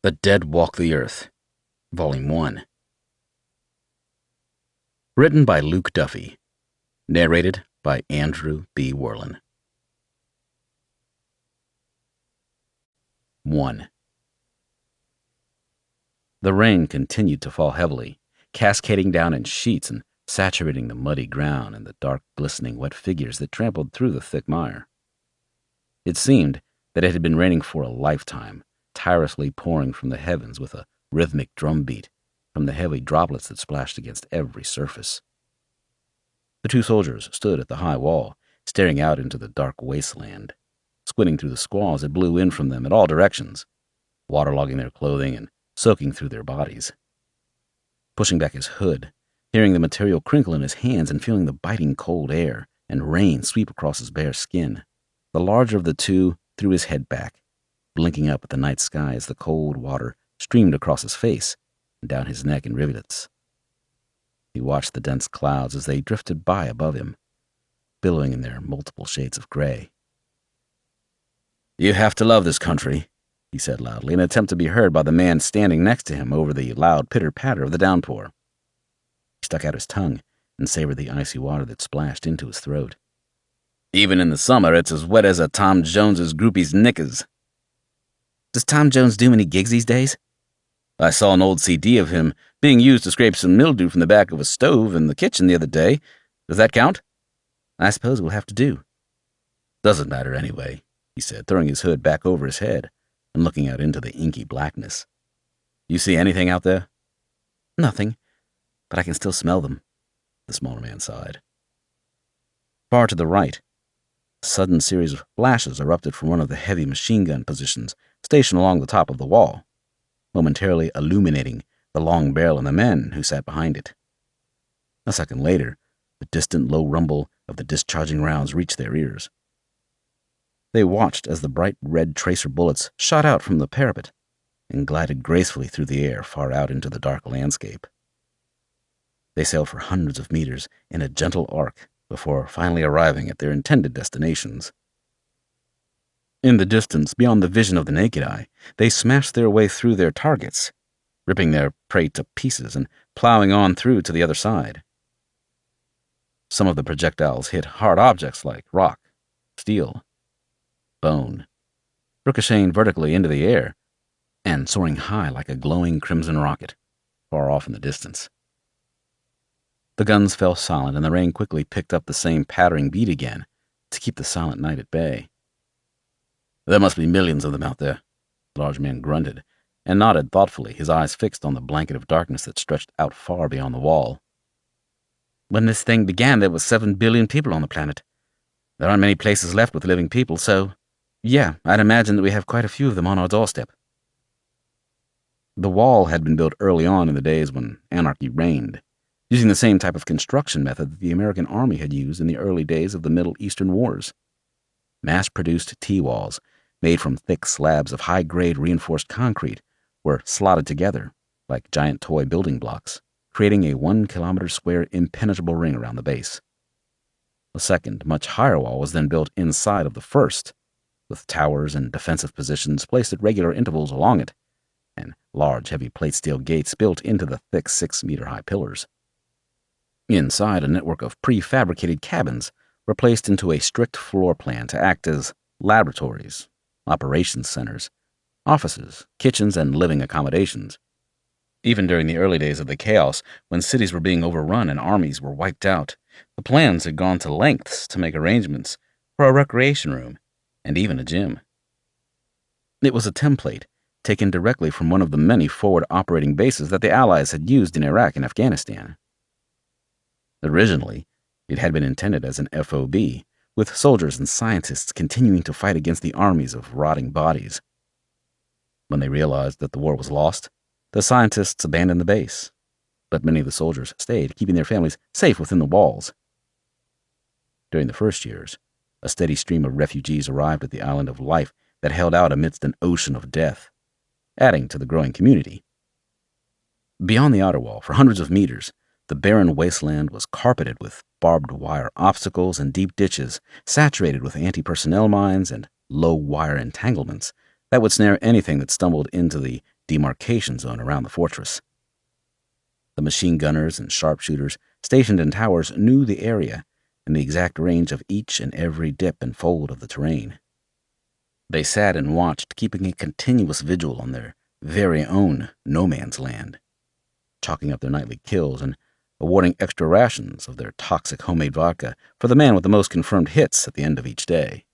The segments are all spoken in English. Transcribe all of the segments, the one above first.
The Dead Walk the Earth, Volume 1. Written by Luke Duffy. Narrated by Andrew B. Werlin. 1. The rain continued to fall heavily, cascading down in sheets and saturating the muddy ground and the dark, glistening, wet figures that trampled through the thick mire. It seemed that it had been raining for a lifetime, tirelessly pouring from the heavens with a rhythmic drumbeat from the heavy droplets that splashed against every surface. The two soldiers stood at the high wall, staring out into the dark wasteland, squinting through the squalls that blew in from them in all directions, waterlogging their clothing and soaking through their bodies. Pushing back his hood, hearing the material crinkle in his hands and feeling the biting cold air and rain sweep across his bare skin, the larger of the two threw his head back, blinking up at the night sky as the cold water streamed across his face and down his neck in rivulets. He watched the dense clouds as they drifted by above him, billowing in their multiple shades of gray. "You have to love this country," he said loudly, in an attempt to be heard by the man standing next to him over the loud pitter-patter of the downpour. He stuck out his tongue and savored the icy water that splashed into his throat. "Even in the summer, it's as wet as a Tom Jones's groupie's knickers." "Does Tom Jones do many gigs these days?" "I saw an old CD of him being used to scrape some mildew from the back of a stove in the kitchen the other day. Does that count?" "I suppose we'll have to do." "Doesn't matter anyway," he said, throwing his hood back over his head and looking out into the inky blackness. "You see anything out there?" "Nothing, but I can still smell them," the smaller man sighed. Far to the right, a sudden series of flashes erupted from one of the heavy machine gun positions stationed along the top of the wall, momentarily illuminating the long barrel and the men who sat behind it. A second later, the distant low rumble of the discharging rounds reached their ears. They watched as the bright red tracer bullets shot out from the parapet and glided gracefully through the air far out into the dark landscape. They sailed for hundreds of meters in a gentle arc before finally arriving at their intended destinations. In the distance, beyond the vision of the naked eye, they smashed their way through their targets, ripping their prey to pieces and plowing on through to the other side. Some of the projectiles hit hard objects like rock, steel, bone, ricocheting vertically into the air and soaring high like a glowing crimson rocket, far off in the distance. The guns fell silent, and the rain quickly picked up the same pattering beat again to keep the silent night at bay. "There must be millions of them out there," the large man grunted, and nodded thoughtfully, his eyes fixed on the blanket of darkness that stretched out far beyond the wall. "When this thing began, there were 7 billion people on the planet. There aren't many places left with living people, so, yeah, I'd imagine that we have quite a few of them on our doorstep." The wall had been built early on in the days when anarchy reigned, using the same type of construction method that the American Army had used in the early days of the Middle Eastern Wars. Mass-produced T-walls, made from thick slabs of high-grade reinforced concrete, were slotted together like giant toy building blocks, creating a 1-kilometer square impenetrable ring around the base. A second, much higher wall was then built inside of the first, with towers and defensive positions placed at regular intervals along it, and large, heavy plate steel gates built into the thick 6-meter-high pillars. Inside, a network of prefabricated cabins were placed into a strict floor plan to act as laboratories, operations centers, offices, kitchens, and living accommodations. Even during the early days of the chaos, when cities were being overrun and armies were wiped out, the plans had gone to lengths to make arrangements for a recreation room and even a gym. It was a template taken directly from one of the many forward operating bases that the Allies had used in Iraq and Afghanistan. Originally, it had been intended as an FOB, with soldiers and scientists continuing to fight against the armies of rotting bodies. When they realized that the war was lost, the scientists abandoned the base, but many of the soldiers stayed, keeping their families safe within the walls. During the first years, a steady stream of refugees arrived at the island of life that held out amidst an ocean of death, adding to the growing community. Beyond the outer wall, for hundreds of meters, the barren wasteland was carpeted with barbed wire obstacles and deep ditches, saturated with anti-personnel mines and low wire entanglements that would snare anything that stumbled into the demarcation zone around the fortress. The machine gunners and sharpshooters stationed in towers knew the area and the exact range of each and every dip and fold of the terrain. They sat and watched, keeping a continuous vigil on their very own no man's land, chalking up their nightly kills and awarding extra rations of their toxic homemade vodka for the man with the most confirmed hits at the end of each day.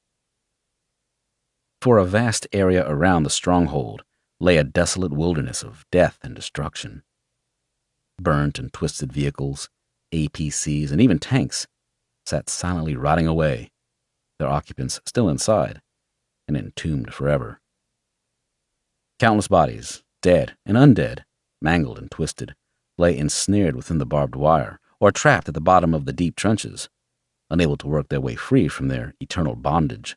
For a vast area around the stronghold lay a desolate wilderness of death and destruction. Burnt and twisted vehicles, APCs, and even tanks sat silently rotting away, their occupants still inside and entombed forever. Countless bodies, dead and undead, mangled and twisted, lay ensnared within the barbed wire or trapped at the bottom of the deep trenches, unable to work their way free from their eternal bondage,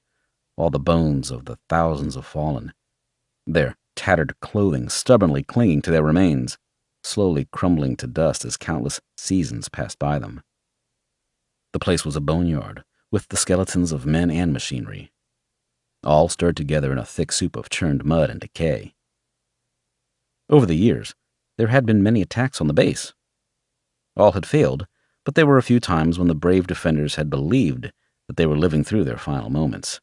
while the bones of the thousands of fallen, their tattered clothing stubbornly clinging to their remains, slowly crumbling to dust as countless seasons passed by them. The place was a boneyard, with the skeletons of men and machinery, all stirred together in a thick soup of churned mud and decay. Over the years, there had been many attacks on the base. All had failed, but there were a few times when the brave defenders had believed that they were living through their final moments.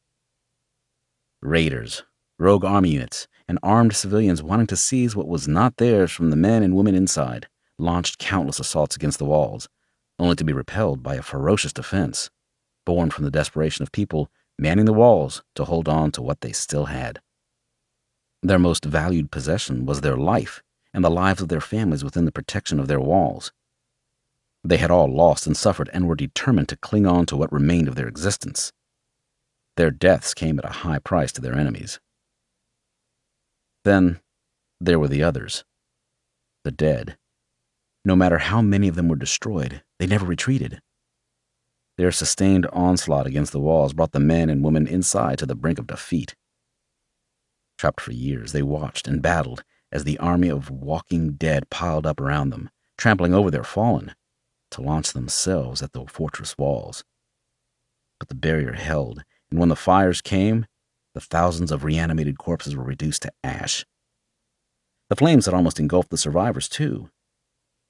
Raiders, rogue army units, and armed civilians wanting to seize what was not theirs from the men and women inside launched countless assaults against the walls, only to be repelled by a ferocious defense, born from the desperation of people manning the walls to hold on to what they still had. Their most valued possession was their life and the lives of their families within the protection of their walls. They had all lost and suffered and were determined to cling on to what remained of their existence. Their deaths came at a high price to their enemies. Then there were the others, the dead. No matter how many of them were destroyed, they never retreated. Their sustained onslaught against the walls brought the men and women inside to the brink of defeat. Trapped for years, they watched and battled as the army of walking dead piled up around them, trampling over their fallen, to launch themselves at the fortress walls. But the barrier held, and when the fires came, the thousands of reanimated corpses were reduced to ash. The flames had almost engulfed the survivors, too.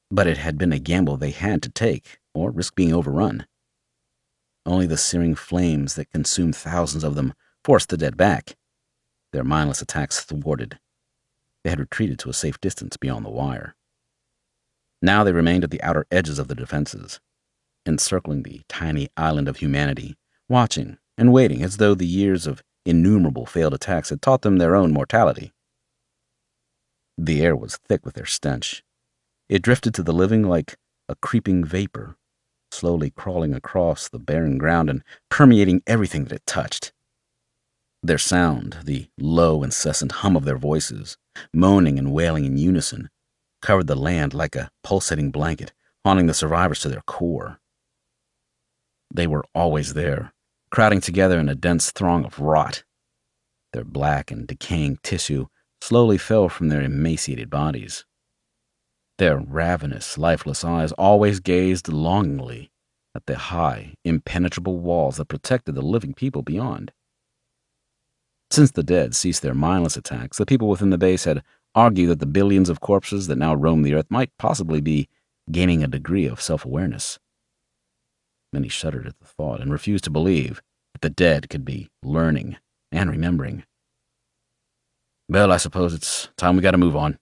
But it had been a gamble they had to take, or risk being overrun. Only the searing flames that consumed thousands of them forced the dead back, their mindless attacks thwarted. They had retreated to a safe distance beyond the wire. Now they remained at the outer edges of the defenses, encircling the tiny island of humanity, watching and waiting as though the years of innumerable failed attacks had taught them their own mortality. The air was thick with their stench. It drifted to the living like a creeping vapor, slowly crawling across the barren ground and permeating everything that it touched. Their sound, the low, incessant hum of their voices, moaning and wailing in unison, covered the land like a pulsating blanket, haunting the survivors to their core. They were always there, crowding together in a dense throng of rot. Their black and decaying tissue slowly fell from their emaciated bodies. Their ravenous, lifeless eyes always gazed longingly at the high, impenetrable walls that protected the living people beyond. Since the dead ceased their mindless attacks, the people within the base had argued that the billions of corpses that now roamed the earth might possibly be gaining a degree of self-awareness. Many shuddered at the thought and refused to believe that the dead could be learning and remembering. Well, I suppose it's time we got to move on.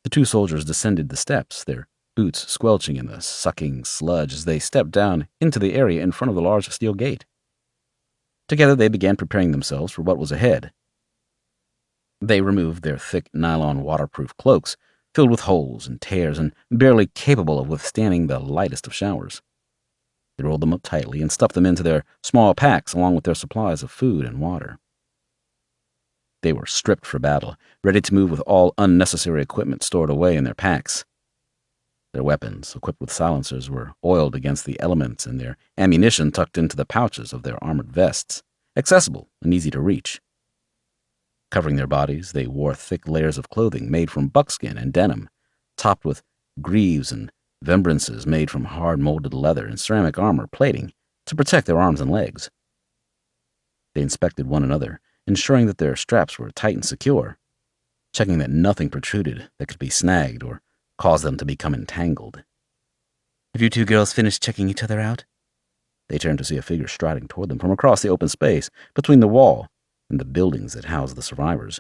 The two soldiers descended the steps, their boots squelching in the sucking sludge as they stepped down into the area in front of the large steel gate. Together they began preparing themselves for what was ahead. They removed their thick nylon waterproof cloaks, filled with holes and tears and barely capable of withstanding the lightest of showers. They rolled them up tightly and stuffed them into their small packs along with their supplies of food and water. They were stripped for battle, ready to move with all unnecessary equipment stored away in their packs. Their weapons, equipped with silencers, were oiled against the elements and their ammunition tucked into the pouches of their armored vests, accessible and easy to reach. Covering their bodies, they wore thick layers of clothing made from buckskin and denim, topped with greaves and vembrances made from hard-molded leather and ceramic armor plating to protect their arms and legs. They inspected one another, ensuring that their straps were tight and secure. checking that nothing protruded that could be snagged or cause them to become entangled. "Have you two girls finished checking each other out?" They turned to see a figure striding toward them from across the open space between the wall and the buildings that housed the survivors.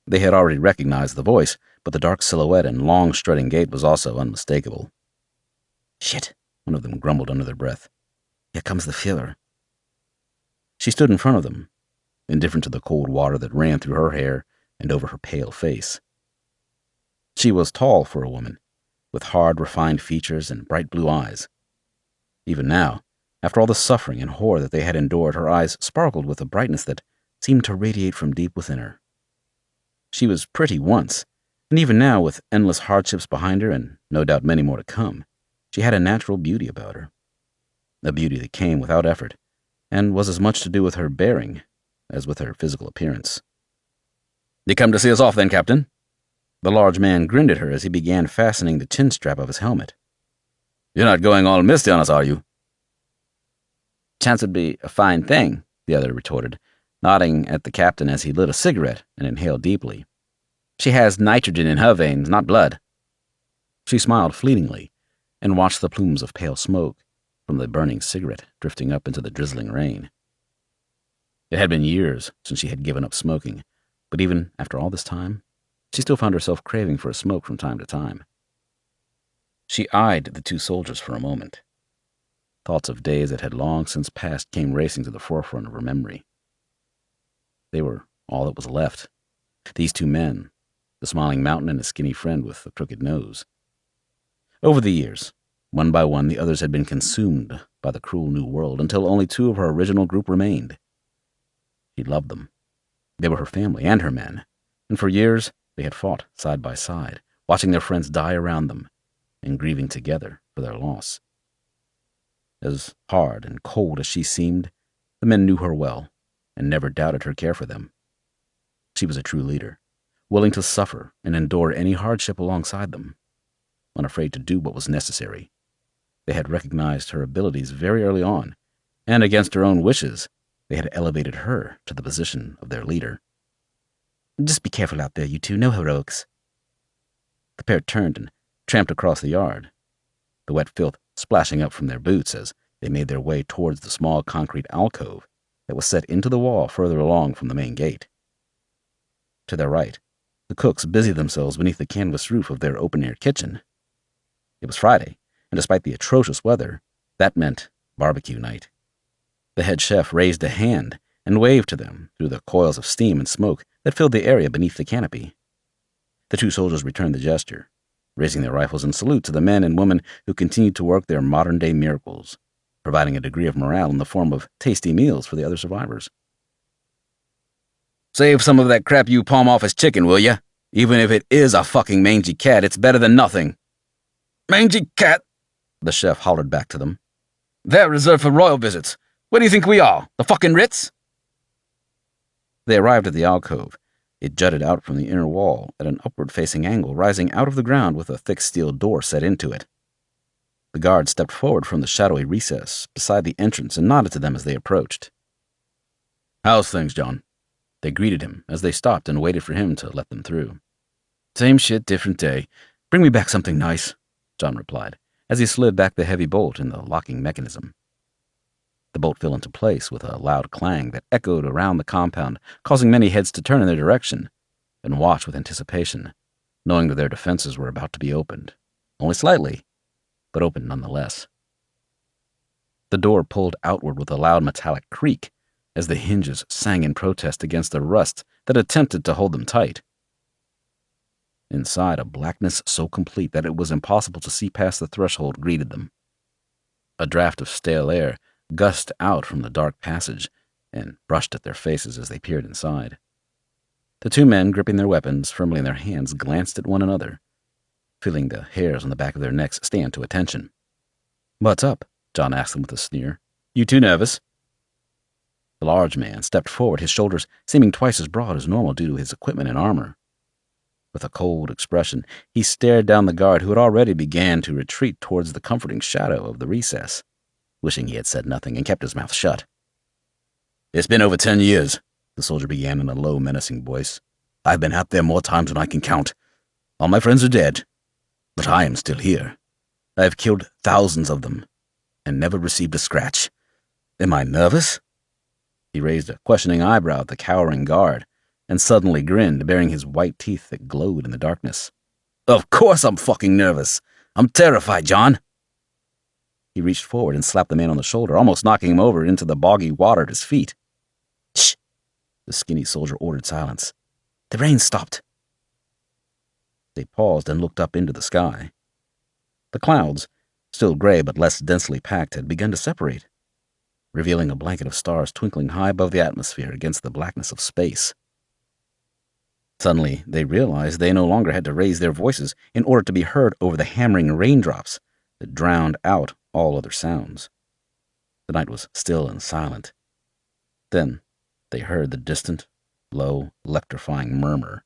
They had already recognized the voice, but the dark silhouette and long strutting gait was also unmistakable. "Shit," one of them grumbled under their breath. "Here comes the Führer." She stood in front of them, indifferent to the cold water that ran through her hair and over her pale face. She was tall for a woman, with hard, refined features and bright blue eyes. Even now, after all the suffering and horror that they had endured, her eyes sparkled with a brightness that seemed to radiate from deep within her. She was pretty once, and even now, with endless hardships behind her and no doubt many more to come, she had a natural beauty about her. A beauty that came without effort, and was as much to do with her bearing as with her physical appearance. "You come to see us off then, Captain?" The large man grinned at her as he began fastening the chin strap of his helmet. "You're not going all misty on us, are you?" "Chance would be a fine thing," the other retorted, nodding at the captain as he lit a cigarette and inhaled deeply. "She has nitrogen in her veins, not blood." She smiled fleetingly and watched the plumes of pale smoke from the burning cigarette drifting up into the drizzling rain. It had been years since she had given up smoking, but even after all this time, she still found herself craving for a smoke from time to time. She eyed the two soldiers for a moment. Thoughts of days that had long since passed came racing to the forefront of her memory. They were all that was left. These two men, the smiling mountain and his skinny friend with the crooked nose. Over the years, one by one, the others had been consumed by the cruel new world until only two of her original group remained. She loved them. They were her family and her men, and for years they had fought side by side, watching their friends die around them and grieving together for their loss. As hard and cold as she seemed, the men knew her well and never doubted her care for them. She was a true leader, willing to suffer and endure any hardship alongside them, unafraid to do what was necessary. They had recognized her abilities very early on, and against her own wishes, they had elevated her to the position of their leader. "Just be careful out there, you two. No heroics." The pair turned and tramped across the yard, the wet filth splashing up from their boots as they made their way towards the small concrete alcove that was set into the wall further along from the main gate. To their right, the cooks busied themselves beneath the canvas roof of their open-air kitchen. It was Friday, and despite the atrocious weather, that meant barbecue night. The head chef raised a hand and waved to them through the coils of steam and smoke that filled the area beneath the canopy. The two soldiers returned the gesture, raising their rifles in salute to the men and women who continued to work their modern-day miracles, providing a degree of morale in the form of tasty meals for the other survivors. "Save some of that crap you palm off as chicken, will ya? Even if it is a fucking mangy cat, it's better than nothing." "Mangy cat?" the chef hollered back to them. "They're reserved for royal visits. Where do you think we are? The fucking Ritz?" They arrived at the alcove. It jutted out from the inner wall at an upward-facing angle, rising out of the ground with a thick steel door set into it. The guard stepped forward from the shadowy recess beside the entrance and nodded to them as they approached. "How's things, John?" They greeted him as they stopped and waited for him to let them through. "Same shit, different day. Bring me back something nice," John replied, as he slid back the heavy bolt in the locking mechanism. The bolt fell into place with a loud clang that echoed around the compound, causing many heads to turn in their direction and watch with anticipation, knowing that their defenses were about to be opened. Only slightly, but opened nonetheless. The door pulled outward with a loud metallic creak as the hinges sang in protest against the rust that attempted to hold them tight. Inside, a blackness so complete that it was impossible to see past the threshold greeted them. A draft of stale air gushed out from the dark passage and brushed at their faces as they peered inside. The two men, gripping their weapons firmly in their hands, glanced at one another, feeling the hairs on the back of their necks stand to attention. "What's up?" John asked them with a sneer. "You too nervous?" The large man stepped forward, his shoulders seeming twice as broad as normal due to his equipment and armor. With a cold expression, he stared down the guard who had already began to retreat towards the comforting shadow of the recess, wishing he had said nothing and kept his mouth shut. "It's been over 10 years, the soldier began in a low, menacing voice. I've been out there more times than I can count. All my friends are dead, but I am still here. I have killed thousands of them and never received a scratch. Am I nervous?" He raised a questioning eyebrow at the cowering guard and suddenly grinned, baring his white teeth that glowed in the darkness. "Of course I'm fucking nervous. I'm terrified, John." He reached forward and slapped the man on the shoulder, almost knocking him over into the boggy water at his feet. "Shh!" The skinny soldier ordered silence. "The rain stopped." They paused and looked up into the sky. The clouds, still gray but less densely packed, had begun to separate, revealing a blanket of stars twinkling high above the atmosphere against the blackness of space. Suddenly, they realized they no longer had to raise their voices in order to be heard over the hammering raindrops that drowned out all other sounds. The night was still and silent. Then they heard the distant, low, electrifying murmur.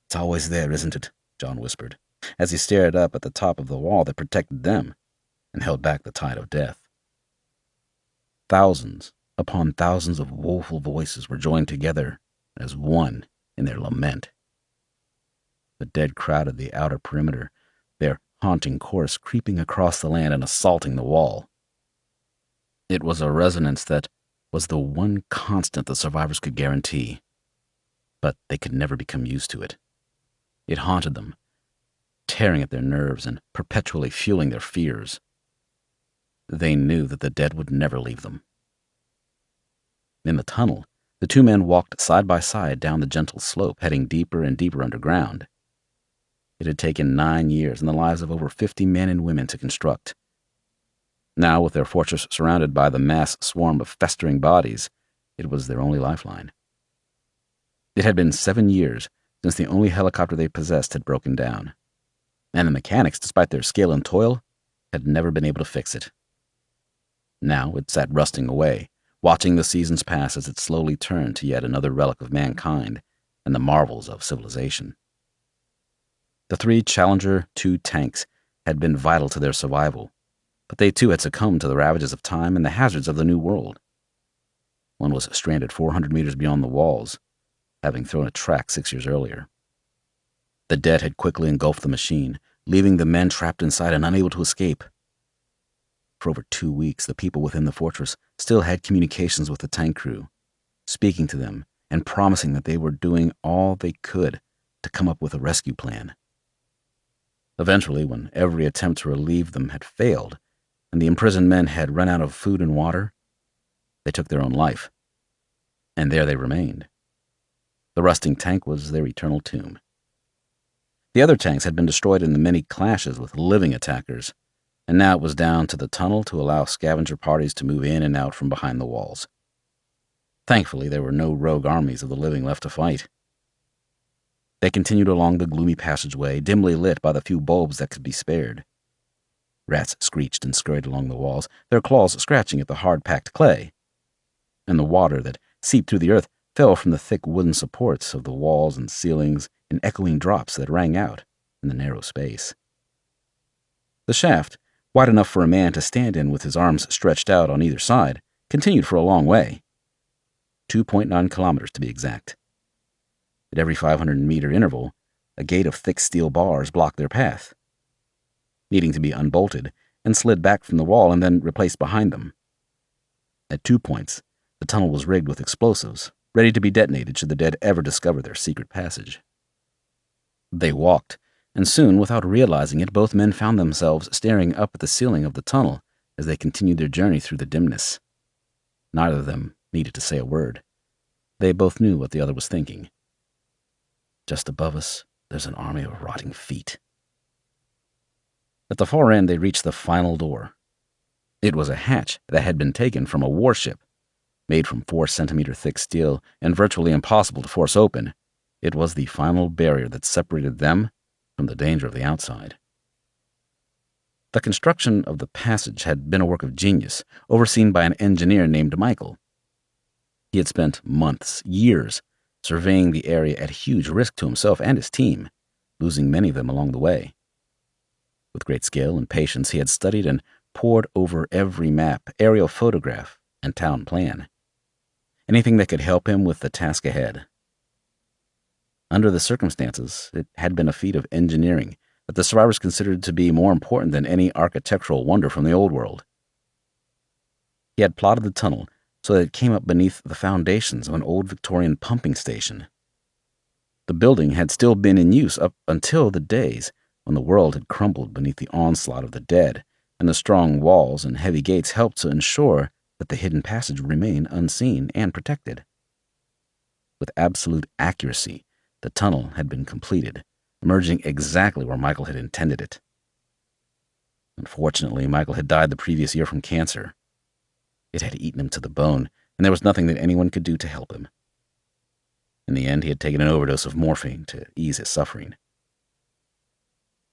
"It's always there, isn't it?" John whispered, as he stared up at the top of the wall that protected them and held back the tide of death. Thousands upon thousands of woeful voices were joined together as one in their lament. The dead crowded the outer perimeter, their haunting chorus creeping across the land and assaulting the wall. It was a resonance that was the one constant the survivors could guarantee, but they could never become used to it. It haunted them, tearing at their nerves and perpetually fueling their fears. They knew that the dead would never leave them. In the tunnel, the two men walked side by side down the gentle slope, heading deeper and deeper underground. It had taken 9 years and the lives of over 50 men and women to construct. Now, with their fortress surrounded by the mass swarm of festering bodies, it was their only lifeline. It had been 7 years since the only helicopter they possessed had broken down, and the mechanics, despite their skill and toil, had never been able to fix it. Now it sat rusting away, watching the seasons pass as it slowly turned to yet another relic of mankind and the marvels of civilization. The 3 Challenger 2 tanks had been vital to their survival, but they too had succumbed to the ravages of time and the hazards of the new world. One was stranded 400 meters beyond the walls, having thrown a track 6 years earlier. The dead had quickly engulfed the machine, leaving the men trapped inside and unable to escape. For over 2 weeks, the people within the fortress still had communications with the tank crew, speaking to them and promising that they were doing all they could to come up with a rescue plan. Eventually, when every attempt to relieve them had failed and the imprisoned men had run out of food and water, they took their own life. And there they remained. The rusting tank was their eternal tomb. The other tanks had been destroyed in the many clashes with living attackers, and now it was down to the tunnel to allow scavenger parties to move in and out from behind the walls. Thankfully, there were no rogue armies of the living left to fight. They continued along the gloomy passageway, dimly lit by the few bulbs that could be spared. Rats screeched and scurried along the walls, their claws scratching at the hard-packed clay, and the water that seeped through the earth fell from the thick wooden supports of the walls and ceilings in echoing drops that rang out in the narrow space. The shaft, wide enough for a man to stand in with his arms stretched out on either side, continued for a long way. 2.9 kilometers to be exact. At every 500-meter interval, a gate of thick steel bars blocked their path, needing to be unbolted and slid back from the wall and then replaced behind them. At 2 points, the tunnel was rigged with explosives, ready to be detonated should the dead ever discover their secret passage. They walked, and soon, without realizing it, both men found themselves staring up at the ceiling of the tunnel as they continued their journey through the dimness. Neither of them needed to say a word. They both knew what the other was thinking. Just above us, there's an army of rotting feet. At the far end, they reached the final door. It was a hatch that had been taken from a warship, made from 4-centimeter thick steel and virtually impossible to force open. It was the final barrier that separated them from the danger of the outside. The construction of the passage had been a work of genius, overseen by an engineer named Michael. He had spent months, years, surveying the area at huge risk to himself and his team, losing many of them along the way. With great skill and patience, he had studied and pored over every map, aerial photograph, and town plan. Anything that could help him with the task ahead. Under the circumstances, it had been a feat of engineering that the survivors considered to be more important than any architectural wonder from the old world. He had plotted the tunnel so that it came up beneath the foundations of an old Victorian pumping station. The building had still been in use up until the days when the world had crumbled beneath the onslaught of the dead, and the strong walls and heavy gates helped to ensure that the hidden passage would remain unseen and protected. With absolute accuracy, the tunnel had been completed, emerging exactly where Michael had intended it. Unfortunately, Michael had died the previous year from cancer. It had eaten him to the bone, and there was nothing that anyone could do to help him. In the end, he had taken an overdose of morphine to ease his suffering.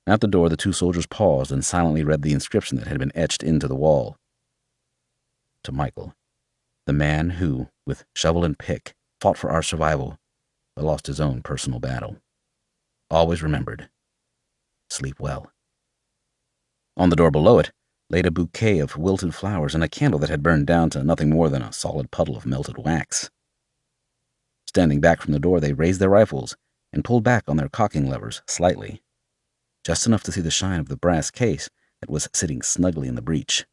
At the door, the two soldiers paused and silently read the inscription that had been etched into the wall. To Michael, the man who, with shovel and pick, fought for our survival, but lost his own personal battle. Always remembered. Sleep well. On the door below it, laid a bouquet of wilted flowers and a candle that had burned down to nothing more than a solid puddle of melted wax. Standing back from the door, they raised their rifles and pulled back on their cocking levers slightly, just enough to see the shine of the brass case that was sitting snugly in the breech.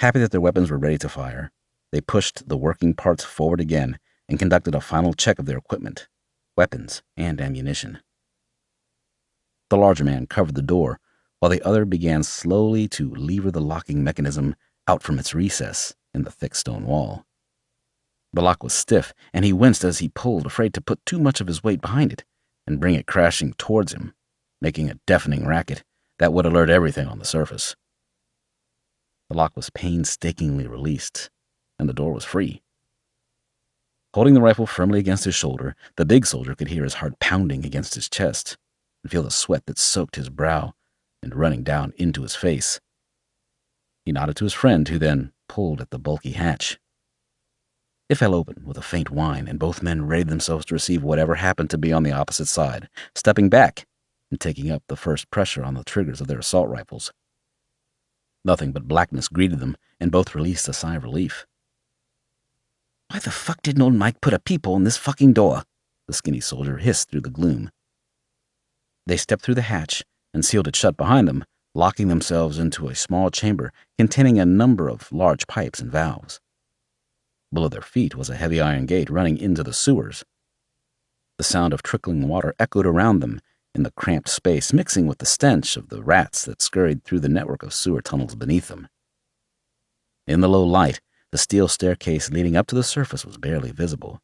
Happy that their weapons were ready to fire, they pushed the working parts forward again and conducted a final check of their equipment, weapons, and ammunition. The larger man covered the door, while the other began slowly to lever the locking mechanism out from its recess in the thick stone wall. The lock was stiff, and he winced as he pulled, afraid to put too much of his weight behind it and bring it crashing towards him, making a deafening racket that would alert everything on the surface. The lock was painstakingly released, and the door was free. Holding the rifle firmly against his shoulder, the big soldier could hear his heart pounding against his chest and feel the sweat that soaked his brow and running down into his face. He nodded to his friend, who then pulled at the bulky hatch. It fell open with a faint whine, and both men readied themselves to receive whatever happened to be on the opposite side, stepping back and taking up the first pressure on the triggers of their assault rifles. Nothing but blackness greeted them, and both released a sigh of relief. "Why the fuck didn't old Mike put a peephole in this fucking door?" the skinny soldier hissed through the gloom. They stepped through the hatch and sealed it shut behind them, locking themselves into a small chamber containing a number of large pipes and valves. Below their feet was a heavy iron gate running into the sewers. The sound of trickling water echoed around them in the cramped space, mixing with the stench of the rats that scurried through the network of sewer tunnels beneath them. In the low light, the steel staircase leading up to the surface was barely visible,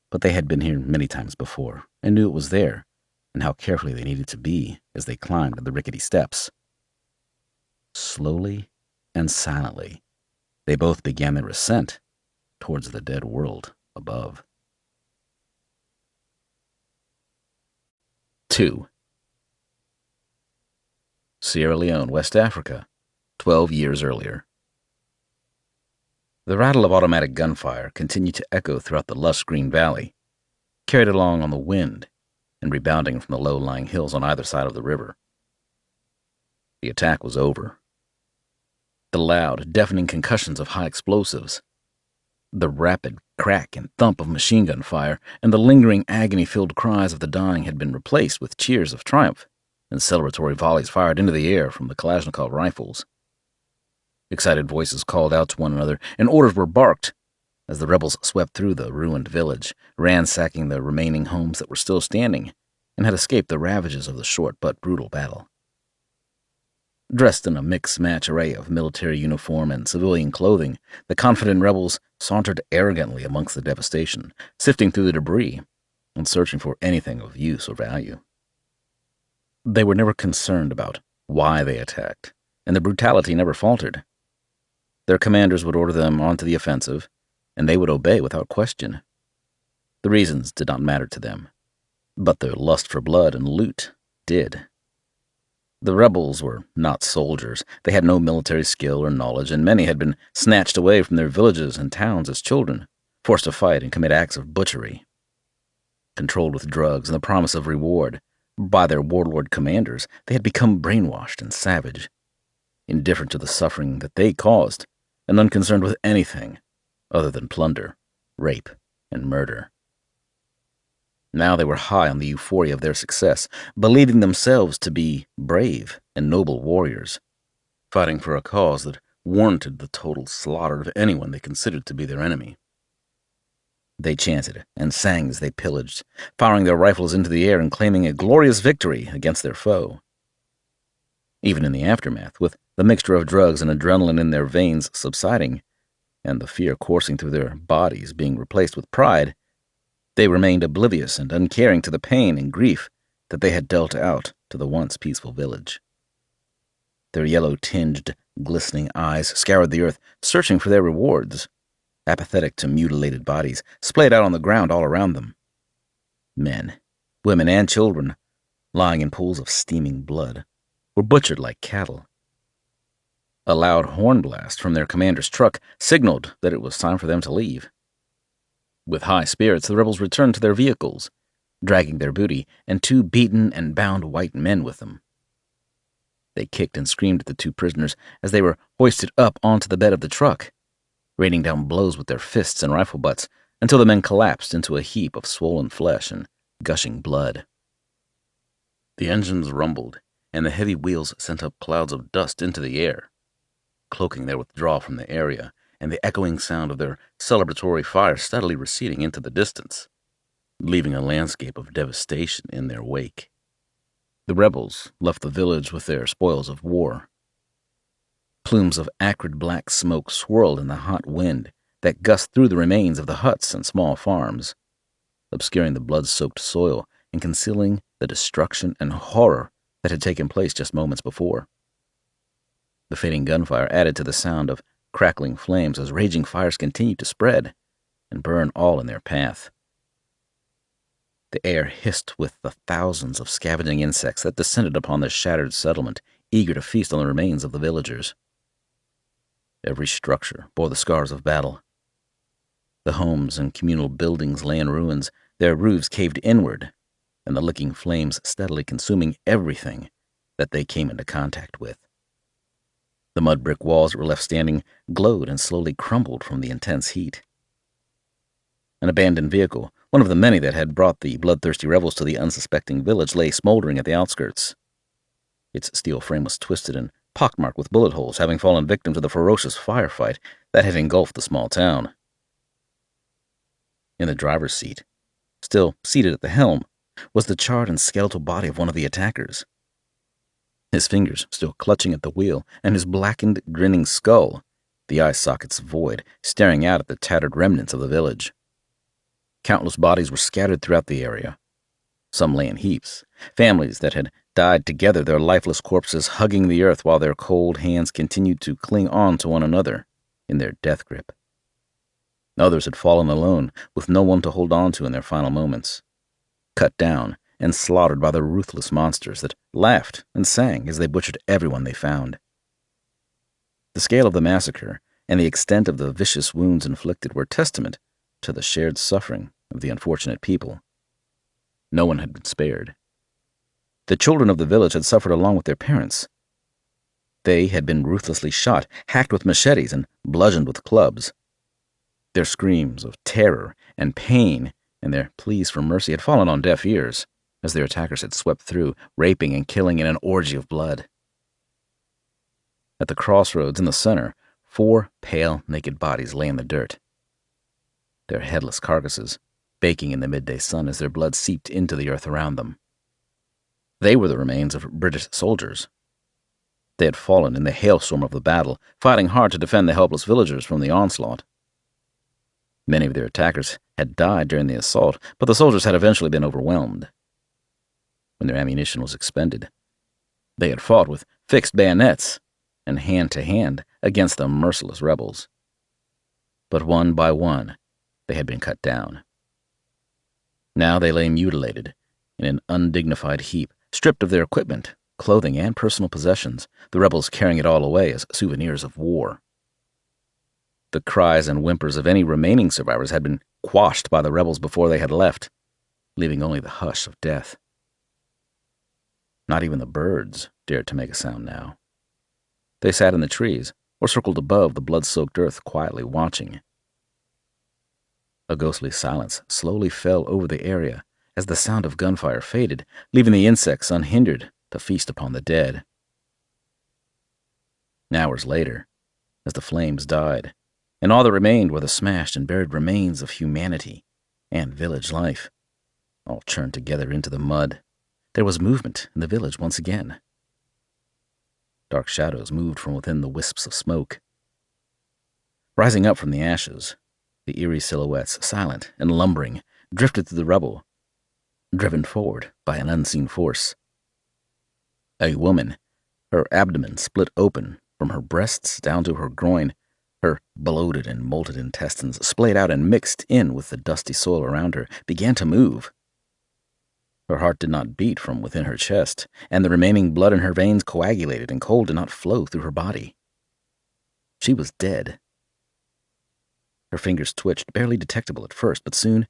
but they had been here many times before and knew it was there, and how carefully they needed to be as they climbed the rickety steps. Slowly and silently, they both began their ascent towards the dead world above. 2. Sierra Leone, West Africa, 12 years earlier. The rattle of automatic gunfire continued to echo throughout the lush green valley, carried along on the wind and rebounding from the low-lying hills on either side of the river. The attack was over. The loud, deafening concussions of high explosives, the rapid crack and thump of machine gun fire, and the lingering agony-filled cries of the dying had been replaced with cheers of triumph and celebratory volleys fired into the air from the Kalashnikov rifles. Excited voices called out to one another, and orders were barked as the rebels swept through the ruined village, ransacking the remaining homes that were still standing and had escaped the ravages of the short but brutal battle. Dressed in a mixed-match array of military uniform and civilian clothing, the confident rebels sauntered arrogantly amongst the devastation, sifting through the debris and searching for anything of use or value. They were never concerned about why they attacked, and their brutality never faltered. Their commanders would order them onto the offensive, and they would obey without question. The reasons did not matter to them, but their lust for blood and loot did. The rebels were not soldiers. They had no military skill or knowledge, and many had been snatched away from their villages and towns as children, forced to fight and commit acts of butchery. Controlled with drugs and the promise of reward by their warlord commanders, they had become brainwashed and savage, indifferent to the suffering that they caused, and unconcerned with anything other than plunder, rape, and murder. Now they were high on the euphoria of their success, believing themselves to be brave and noble warriors, fighting for a cause that warranted the total slaughter of anyone they considered to be their enemy. They chanted and sang as they pillaged, firing their rifles into the air and claiming a glorious victory against their foe. Even in the aftermath, with the mixture of drugs and adrenaline in their veins subsiding, and the fear coursing through their bodies being replaced with pride, they remained oblivious and uncaring to the pain and grief that they had dealt out to the once peaceful village. Their yellow-tinged, glistening eyes scoured the earth, searching for their rewards, apathetic to mutilated bodies splayed out on the ground all around them. Men, women, and children, lying in pools of steaming blood, were butchered like cattle. A loud horn blast from their commander's truck signaled that it was time for them to leave. With high spirits, the rebels returned to their vehicles, dragging their booty and 2 beaten and bound white men with them. They kicked and screamed at the 2 prisoners as they were hoisted up onto the bed of the truck, raining down blows with their fists and rifle butts until the men collapsed into a heap of swollen flesh and gushing blood. The engines rumbled, and the heavy wheels sent up clouds of dust into the air, cloaking their withdrawal from the area and the echoing sound of their celebratory fire steadily receding into the distance, leaving a landscape of devastation in their wake. The rebels left the village with their spoils of war. Plumes of acrid black smoke swirled in the hot wind that gusted through the remains of the huts and small farms, obscuring the blood-soaked soil and concealing the destruction and horror that had taken place just moments before. The fading gunfire added to the sound of crackling flames as raging fires continued to spread and burn all in their path. The air hissed with the thousands of scavenging insects that descended upon the shattered settlement, eager to feast on the remains of the villagers. Every structure bore the scars of battle. The homes and communal buildings lay in ruins, their roofs caved inward, and the licking flames steadily consuming everything that they came into contact with. The mud brick walls that were left standing glowed and slowly crumbled from the intense heat. An abandoned vehicle, one of the many that had brought the bloodthirsty rebels to the unsuspecting village, lay smoldering at the outskirts. Its steel frame was twisted and pockmarked with bullet holes, having fallen victim to the ferocious firefight that had engulfed the small town. In the driver's seat, still seated at the helm, was the charred and skeletal body of one of the attackers. His fingers still clutching at the wheel, and his blackened, grinning skull, the eye sockets void, staring out at the tattered remnants of the village. Countless bodies were scattered throughout the area. Some lay in heaps, families that had died together, their lifeless corpses hugging the earth while their cold hands continued to cling on to one another in their death grip. Others had fallen alone, with no one to hold on to in their final moments, cut down and slaughtered by the ruthless monsters that laughed and sang as they butchered everyone they found. The scale of the massacre and the extent of the vicious wounds inflicted were testament to the shared suffering of the unfortunate people. No one had been spared. The children of the village had suffered along with their parents. They had been ruthlessly shot, hacked with machetes, and bludgeoned with clubs. Their screams of terror and pain and their pleas for mercy had fallen on deaf ears, as their attackers had swept through, raping and killing in an orgy of blood. At the crossroads in the center, 4 pale, naked bodies lay in the dirt, their headless carcasses baking in the midday sun as their blood seeped into the earth around them. They were the remains of British soldiers. They had fallen in the hailstorm of the battle, fighting hard to defend the helpless villagers from the onslaught. Many of their attackers had died during the assault, but the soldiers had eventually been overwhelmed. When their ammunition was expended, they had fought with fixed bayonets and hand-to-hand against the merciless rebels. But one by one, they had been cut down. Now they lay mutilated in an undignified heap, stripped of their equipment, clothing, and personal possessions, the rebels carrying it all away as souvenirs of war. The cries and whimpers of any remaining survivors had been quashed by the rebels before they had left, leaving only the hush of death. Not even the birds dared to make a sound now. They sat in the trees or circled above the blood-soaked earth, quietly watching. A ghostly silence slowly fell over the area as the sound of gunfire faded, leaving the insects unhindered to feast upon the dead. Hours later, as the flames died, and all that remained were the smashed and buried remains of humanity and village life, all churned together into the mud, there was movement in the village once again. Dark shadows moved from within the wisps of smoke. Rising up from the ashes, the eerie silhouettes, silent and lumbering, drifted through the rubble, driven forward by an unseen force. A woman, her abdomen split open from her breasts down to her groin, her bloated and molted intestines splayed out and mixed in with the dusty soil around her, began to move. Her heart did not beat from within her chest, and the remaining blood in her veins coagulated, and cold did not flow through her body. She was dead. Her fingers twitched, barely detectable at first, but soon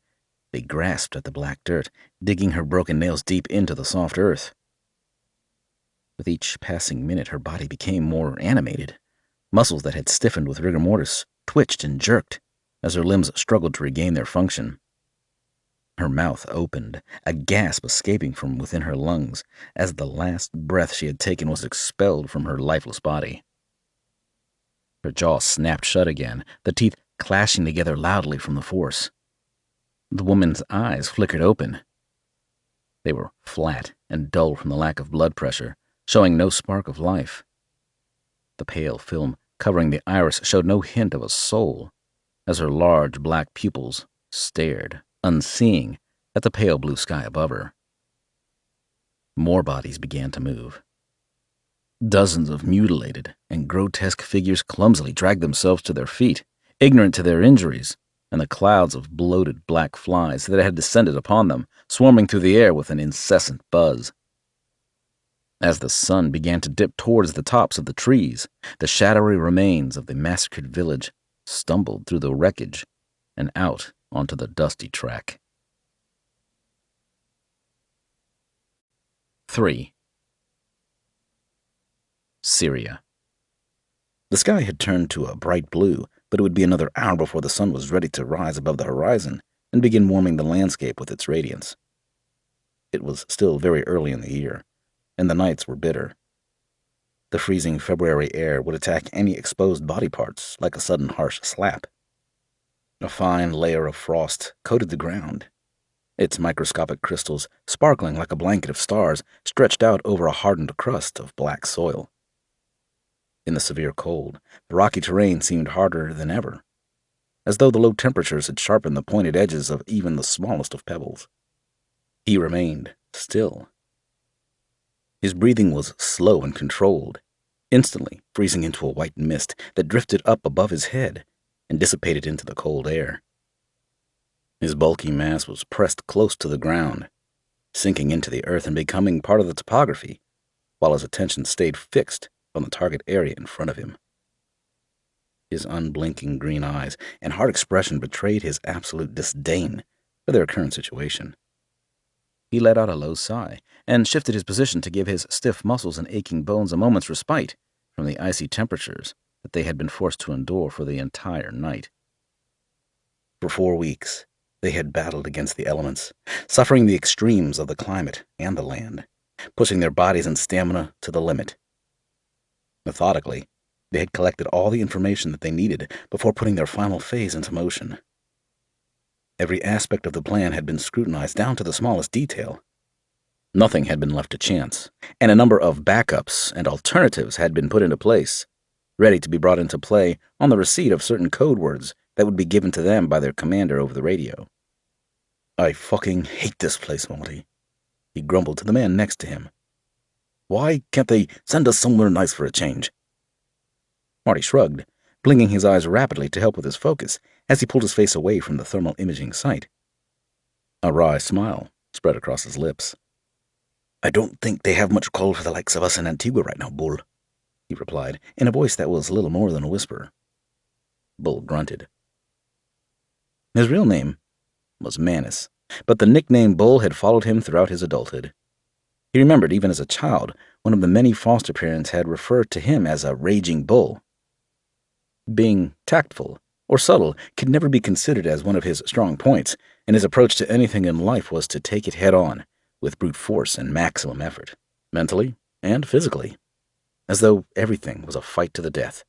they grasped at the black dirt, digging her broken nails deep into the soft earth. With each passing minute, her body became more animated. Muscles that had stiffened with rigor mortis twitched and jerked as her limbs struggled to regain their function. Her mouth opened, a gasp escaping from within her lungs as the last breath she had taken was expelled from her lifeless body. Her jaw snapped shut again, the teeth clashing together loudly from the force. The woman's eyes flickered open. They were flat and dull from the lack of blood pressure, showing no spark of life. The pale film covering the iris showed no hint of a soul, as her large black pupils stared, unseeing, at the pale blue sky above her. More bodies began to move. Dozens of mutilated and grotesque figures clumsily dragged themselves to their feet, ignorant to their injuries, and the clouds of bloated black flies that had descended upon them, swarming through the air with an incessant buzz. As the sun began to dip towards the tops of the trees, the shadowy remains of the massacred village stumbled through the wreckage and out onto the dusty track. 3. Syria. The sky had turned to a bright blue, but it would be another hour before the sun was ready to rise above the horizon and begin warming the landscape with its radiance. It was still very early in the year, and the nights were bitter. The freezing February air would attack any exposed body parts like a sudden harsh slap. A fine layer of frost coated the ground, its microscopic crystals sparkling like a blanket of stars stretched out over a hardened crust of black soil. In the severe cold, the rocky terrain seemed harder than ever, as though the low temperatures had sharpened the pointed edges of even the smallest of pebbles. He remained still. His breathing was slow and controlled, instantly freezing into a white mist that drifted up above his head and dissipated into the cold air. His bulky mass was pressed close to the ground, sinking into the earth and becoming part of the topography, while his attention stayed fixed on the target area in front of him. His unblinking green eyes and hard expression betrayed his absolute disdain for their current situation. He let out a low sigh and shifted his position to give his stiff muscles and aching bones a moment's respite from the icy temperatures that they had been forced to endure for the entire night. For 4 weeks, they had battled against the elements, suffering the extremes of the climate and the land, pushing their bodies and stamina to the limit. Methodically, they had collected all the information that they needed before putting their final phase into motion. Every aspect of the plan had been scrutinized down to the smallest detail. Nothing had been left to chance, and a number of backups and alternatives had been put into place, ready to be brought into play on the receipt of certain code words that would be given to them by their commander over the radio. "I fucking hate this place, Marty," he grumbled to the man next to him. "Why can't they send us somewhere nice for a change?" Marty shrugged, blinking his eyes rapidly to help with his focus as he pulled his face away from the thermal imaging sight. A wry smile spread across his lips. "I don't think they have much call for the likes of us in Antigua right now, Bull," he replied, in a voice that was little more than a whisper. Bull grunted. His real name was Manus, but the nickname Bull had followed him throughout his adulthood. He remembered, even as a child, one of the many foster parents had referred to him as a raging bull. Being tactful or subtle could never be considered as one of his strong points, and his approach to anything in life was to take it head on, with brute force and maximum effort, mentally and physically, as though everything was a fight to the death.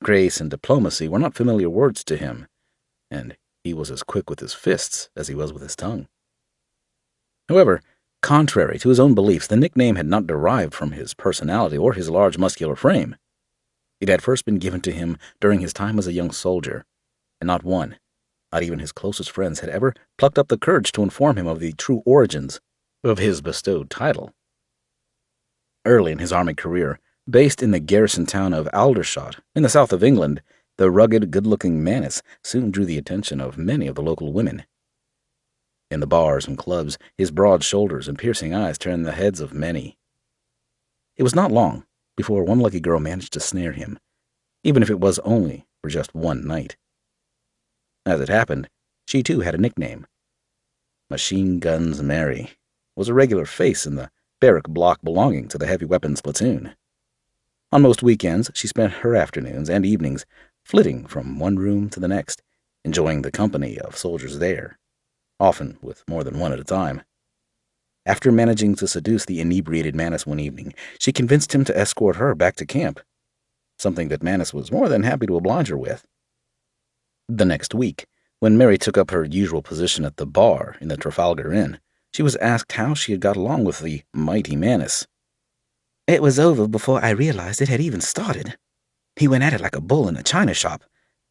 Grace and diplomacy were not familiar words to him, and he was as quick with his fists as he was with his tongue. However, contrary to his own beliefs, the nickname had not derived from his personality or his large muscular frame. It had first been given to him during his time as a young soldier, and not one, not even his closest friends, had ever plucked up the courage to inform him of the true origins of his bestowed title. Early in his army career, based in the garrison town of Aldershot, in the south of England, the rugged, good-looking Manus soon drew the attention of many of the local women. In the bars and clubs, his broad shoulders and piercing eyes turned the heads of many. It was not long before one lucky girl managed to snare him, even if it was only for just one night. As it happened, she too had a nickname. Machine Guns Mary was a regular face in the barrack block belonging to the heavy weapons platoon. On most weekends, she spent her afternoons and evenings flitting from one room to the next, enjoying the company of soldiers there, often with more than one at a time. After managing to seduce the inebriated Manus one evening, she convinced him to escort her back to camp, something that Manus was more than happy to oblige her with. The next week, when Mary took up her usual position at the bar in the Trafalgar Inn, she was asked how she had got along with the mighty Manus. "It was over before I realized it had even started. He went at it like a bull in a china shop,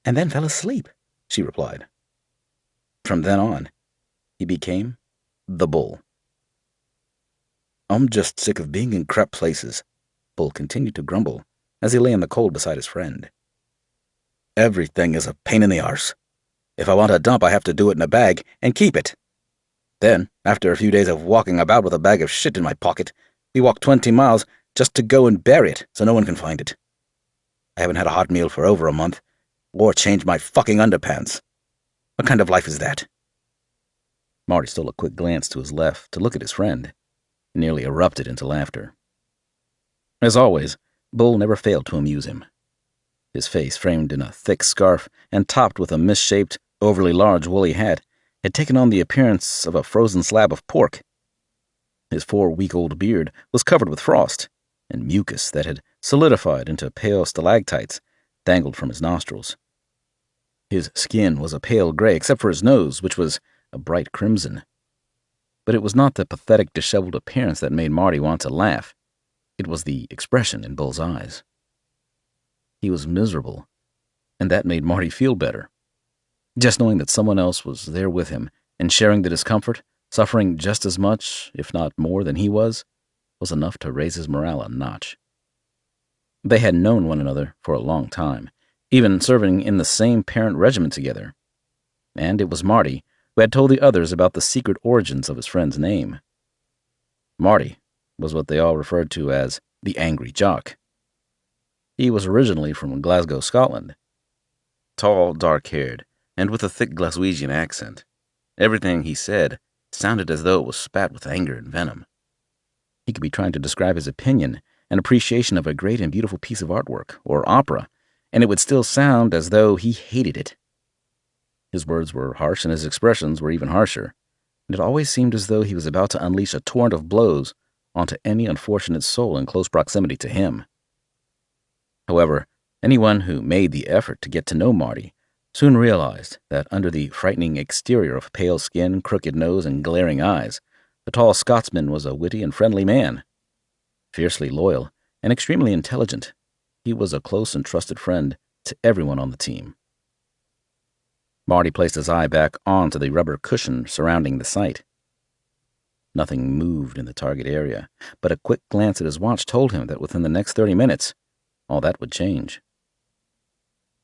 and then fell asleep," she replied. From then on, he became the Bull. "I'm just sick of being in crap places," Bull continued to grumble as he lay in the cold beside his friend. "Everything is a pain in the arse. If I want a dump, I have to do it in a bag and keep it. Then, after a few days of walking about with a bag of shit in my pocket, we walk 20 miles just to go and bury it so no one can find it. I haven't had a hot meal for over a month, or changed my fucking underpants. What kind of life is that?" Marty stole a quick glance to his left to look at his friend, and nearly erupted into laughter. As always, Bull never failed to amuse him. His face, framed in a thick scarf and topped with a misshaped, overly large woolly hat, had taken on the appearance of a frozen slab of pork. His 4-week-old beard was covered with frost, and mucus that had solidified into pale stalactites dangled from his nostrils. His skin was a pale gray except for his nose, which was a bright crimson. But it was not the pathetic, disheveled appearance that made Marty want to laugh. It was the expression in Bull's eyes. He was miserable, and that made Marty feel better. Just knowing that someone else was there with him and sharing the discomfort, suffering just as much, if not more, than he was enough to raise his morale a notch. They had known one another for a long time, even serving in the same parent regiment together. And it was Marty who had told the others about the secret origins of his friend's name. Marty was what they all referred to as the Angry Jock. He was originally from Glasgow, Scotland. Tall, dark-haired, and with a thick Glaswegian accent. Everything he said sounded as though it was spat with anger and venom. He could be trying to describe his opinion and appreciation of a great and beautiful piece of artwork or opera, and it would still sound as though he hated it. His words were harsh and his expressions were even harsher, and it always seemed as though he was about to unleash a torrent of blows onto any unfortunate soul in close proximity to him. However, anyone who made the effort to get to know Marty soon realized that under the frightening exterior of pale skin, crooked nose, and glaring eyes, the tall Scotsman was a witty and friendly man. Fiercely loyal and extremely intelligent, he was a close and trusted friend to everyone on the team. Marty placed his eye back onto the rubber cushion surrounding the site. Nothing moved in the target area, but a quick glance at his watch told him that within the next 30 minutes, all that would change.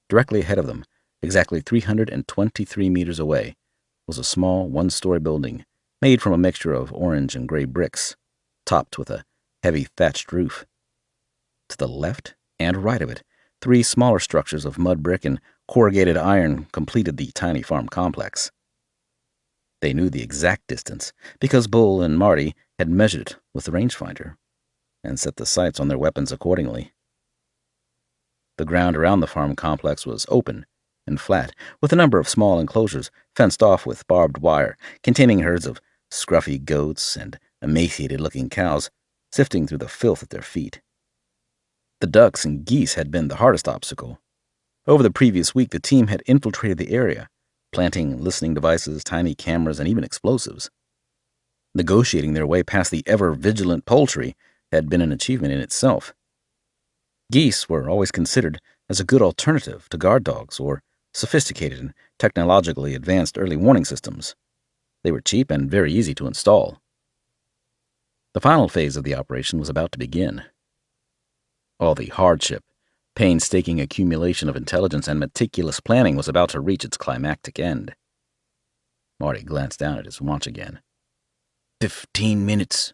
Directly ahead of them, exactly 323 meters away, was a small one-story building made from a mixture of orange and gray bricks, topped with a heavy thatched roof. To the left and right of it, 3 smaller structures of mud brick and corrugated iron completed the tiny farm complex. They knew the exact distance because Bull and Marty had measured it with the rangefinder and set the sights on their weapons accordingly. The ground around the farm complex was open and flat, with a number of small enclosures fenced off with barbed wire, containing herds of scruffy goats and emaciated-looking cows sifting through the filth at their feet. The ducks and geese had been the hardest obstacle. Over the previous week, the team had infiltrated the area, planting listening devices, tiny cameras, and even explosives. Negotiating their way past the ever-vigilant poultry had been an achievement in itself. Geese were always considered as a good alternative to guard dogs or sophisticated and technologically advanced early warning systems. They were cheap and very easy to install. The final phase of the operation was about to begin. All the hardship, painstaking accumulation of intelligence, and meticulous planning was about to reach its climactic end. Marty glanced down at his watch again. 15 minutes,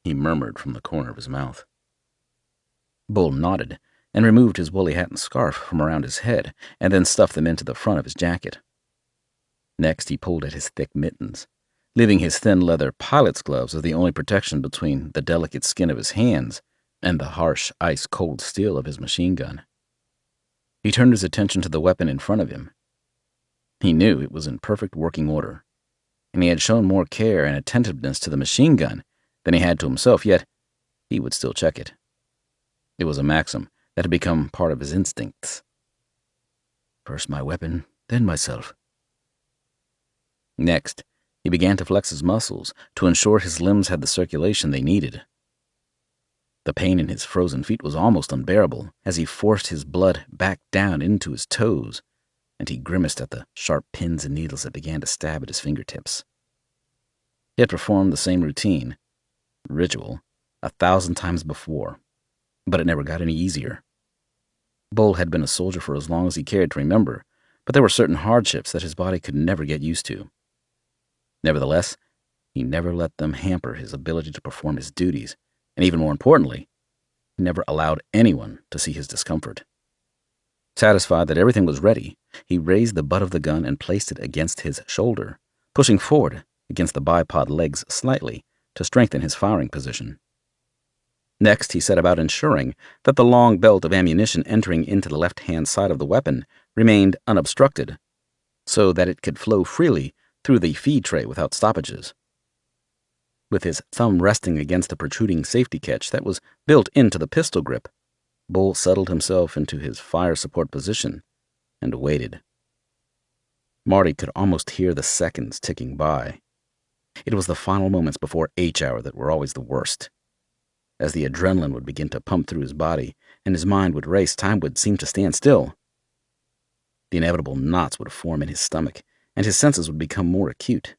he murmured from the corner of his mouth. Bull nodded and removed his woolly hat and scarf from around his head and then stuffed them into the front of his jacket. Next, he pulled at his thick mittens, leaving his thin leather pilot's gloves as the only protection between the delicate skin of his hands and the harsh, ice-cold steel of his machine gun. He turned his attention to the weapon in front of him. He knew it was in perfect working order, and he had shown more care and attentiveness to the machine gun than he had to himself, yet he would still check it. It was a maxim that had become part of his instincts. First my weapon, then myself. Next, he began to flex his muscles to ensure his limbs had the circulation they needed. The pain in his frozen feet was almost unbearable as he forced his blood back down into his toes, and he grimaced at the sharp pins and needles that began to stab at his fingertips. He had performed the same ritual, 1,000 times before, but it never got any easier. Bull had been a soldier for as long as he cared to remember, but there were certain hardships that his body could never get used to. Nevertheless, he never let them hamper his ability to perform his duties, and even more importantly, he never allowed anyone to see his discomfort. Satisfied that everything was ready, he raised the butt of the gun and placed it against his shoulder, pushing forward against the bipod legs slightly to strengthen his firing position. Next, he set about ensuring that the long belt of ammunition entering into the left-hand side of the weapon remained unobstructed, so that it could flow freely through the feed tray without stoppages. With his thumb resting against the protruding safety catch that was built into the pistol grip, Bull settled himself into his fire support position and waited. Marty could almost hear the seconds ticking by. It was the final moments before H-hour that were always the worst. As the adrenaline would begin to pump through his body and his mind would race, time would seem to stand still. The inevitable knots would form in his stomach, and his senses would become more acute.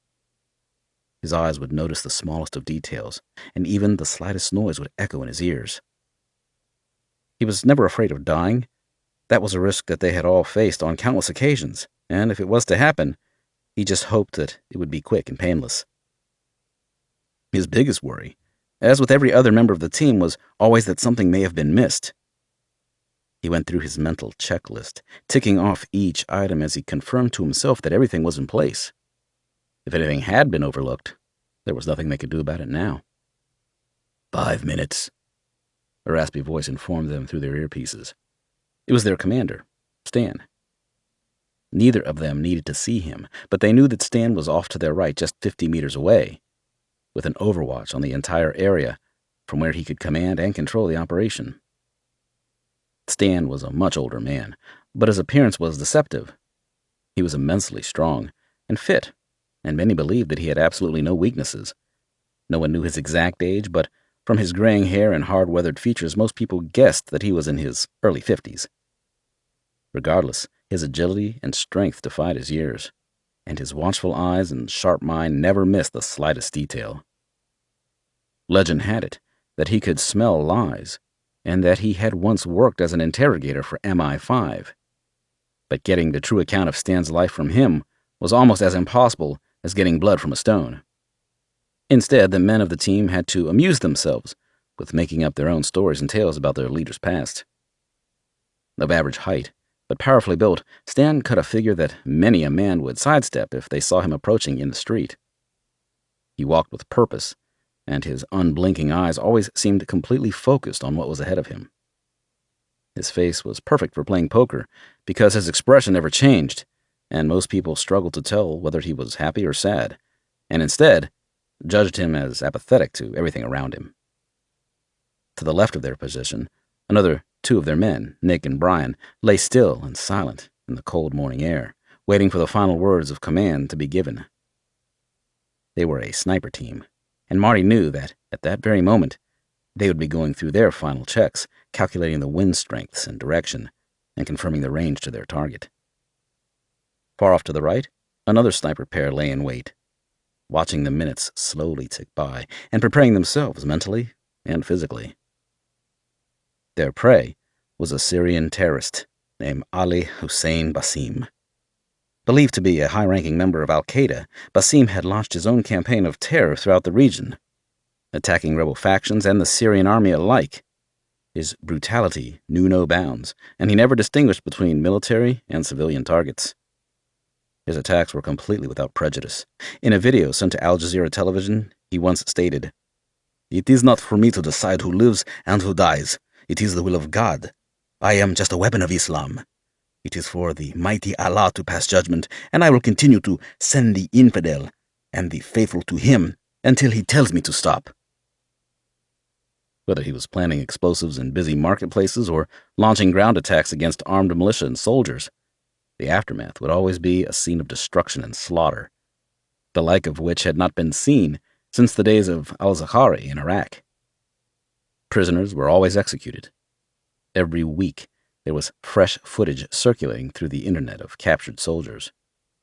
His eyes would notice the smallest of details, and even the slightest noise would echo in his ears. He was never afraid of dying. That was a risk that they had all faced on countless occasions, and if it was to happen, he just hoped that it would be quick and painless. His biggest worry, as with every other member of the team, was always that something may have been missed. He went through his mental checklist, ticking off each item as he confirmed to himself that everything was in place. If anything had been overlooked, there was nothing they could do about it now. 5 minutes, a raspy voice informed them through their earpieces. It was their commander, Stan. Neither of them needed to see him, but they knew that Stan was off to their right just 50 meters away, with an overwatch on the entire area from where he could command and control the operation. Stan was a much older man, but his appearance was deceptive. He was immensely strong and fit, and many believed that he had absolutely no weaknesses. No one knew his exact age, but from his graying hair and hard-weathered features, most people guessed that he was in his early 50s. Regardless, his agility and strength defied his years, and his watchful eyes and sharp mind never missed the slightest detail. Legend had it that he could smell lies, and that he had once worked as an interrogator for MI5. But getting the true account of Stan's life from him was almost as impossible as getting blood from a stone. Instead, the men of the team had to amuse themselves with making up their own stories and tales about their leader's past. Of average height, but powerfully built, Stan cut a figure that many a man would sidestep if they saw him approaching in the street. He walked with purpose, and his unblinking eyes always seemed completely focused on what was ahead of him. His face was perfect for playing poker because his expression never changed, and most people struggled to tell whether he was happy or sad, and instead judged him as apathetic to everything around him. To the left of their position, another two of their men, Nick and Brian, lay still and silent in the cold morning air, waiting for the final words of command to be given. They were a sniper team, and Marty knew that, at that very moment, they would be going through their final checks, calculating the wind strengths and direction, and confirming the range to their target. Far off to the right, another sniper pair lay in wait, watching the minutes slowly tick by and preparing themselves mentally and physically. Their prey was a Syrian terrorist named Ali Hussein Basim. Believed to be a high-ranking member of al-Qaeda, Basim had launched his own campaign of terror throughout the region, attacking rebel factions and the Syrian army alike. His brutality knew no bounds, and he never distinguished between military and civilian targets. His attacks were completely without prejudice. In a video sent to Al Jazeera television, he once stated, "It is not for me to decide who lives and who dies. It is the will of God. I am just a weapon of Islam. It is for the mighty Allah to pass judgment, and I will continue to send the infidel and the faithful to him until he tells me to stop." Whether he was planting explosives in busy marketplaces or launching ground attacks against armed militia and soldiers, the aftermath would always be a scene of destruction and slaughter, the like of which had not been seen since the days of al-Zaghari in Iraq. Prisoners were always executed. Every week, there was fresh footage circulating through the internet of captured soldiers,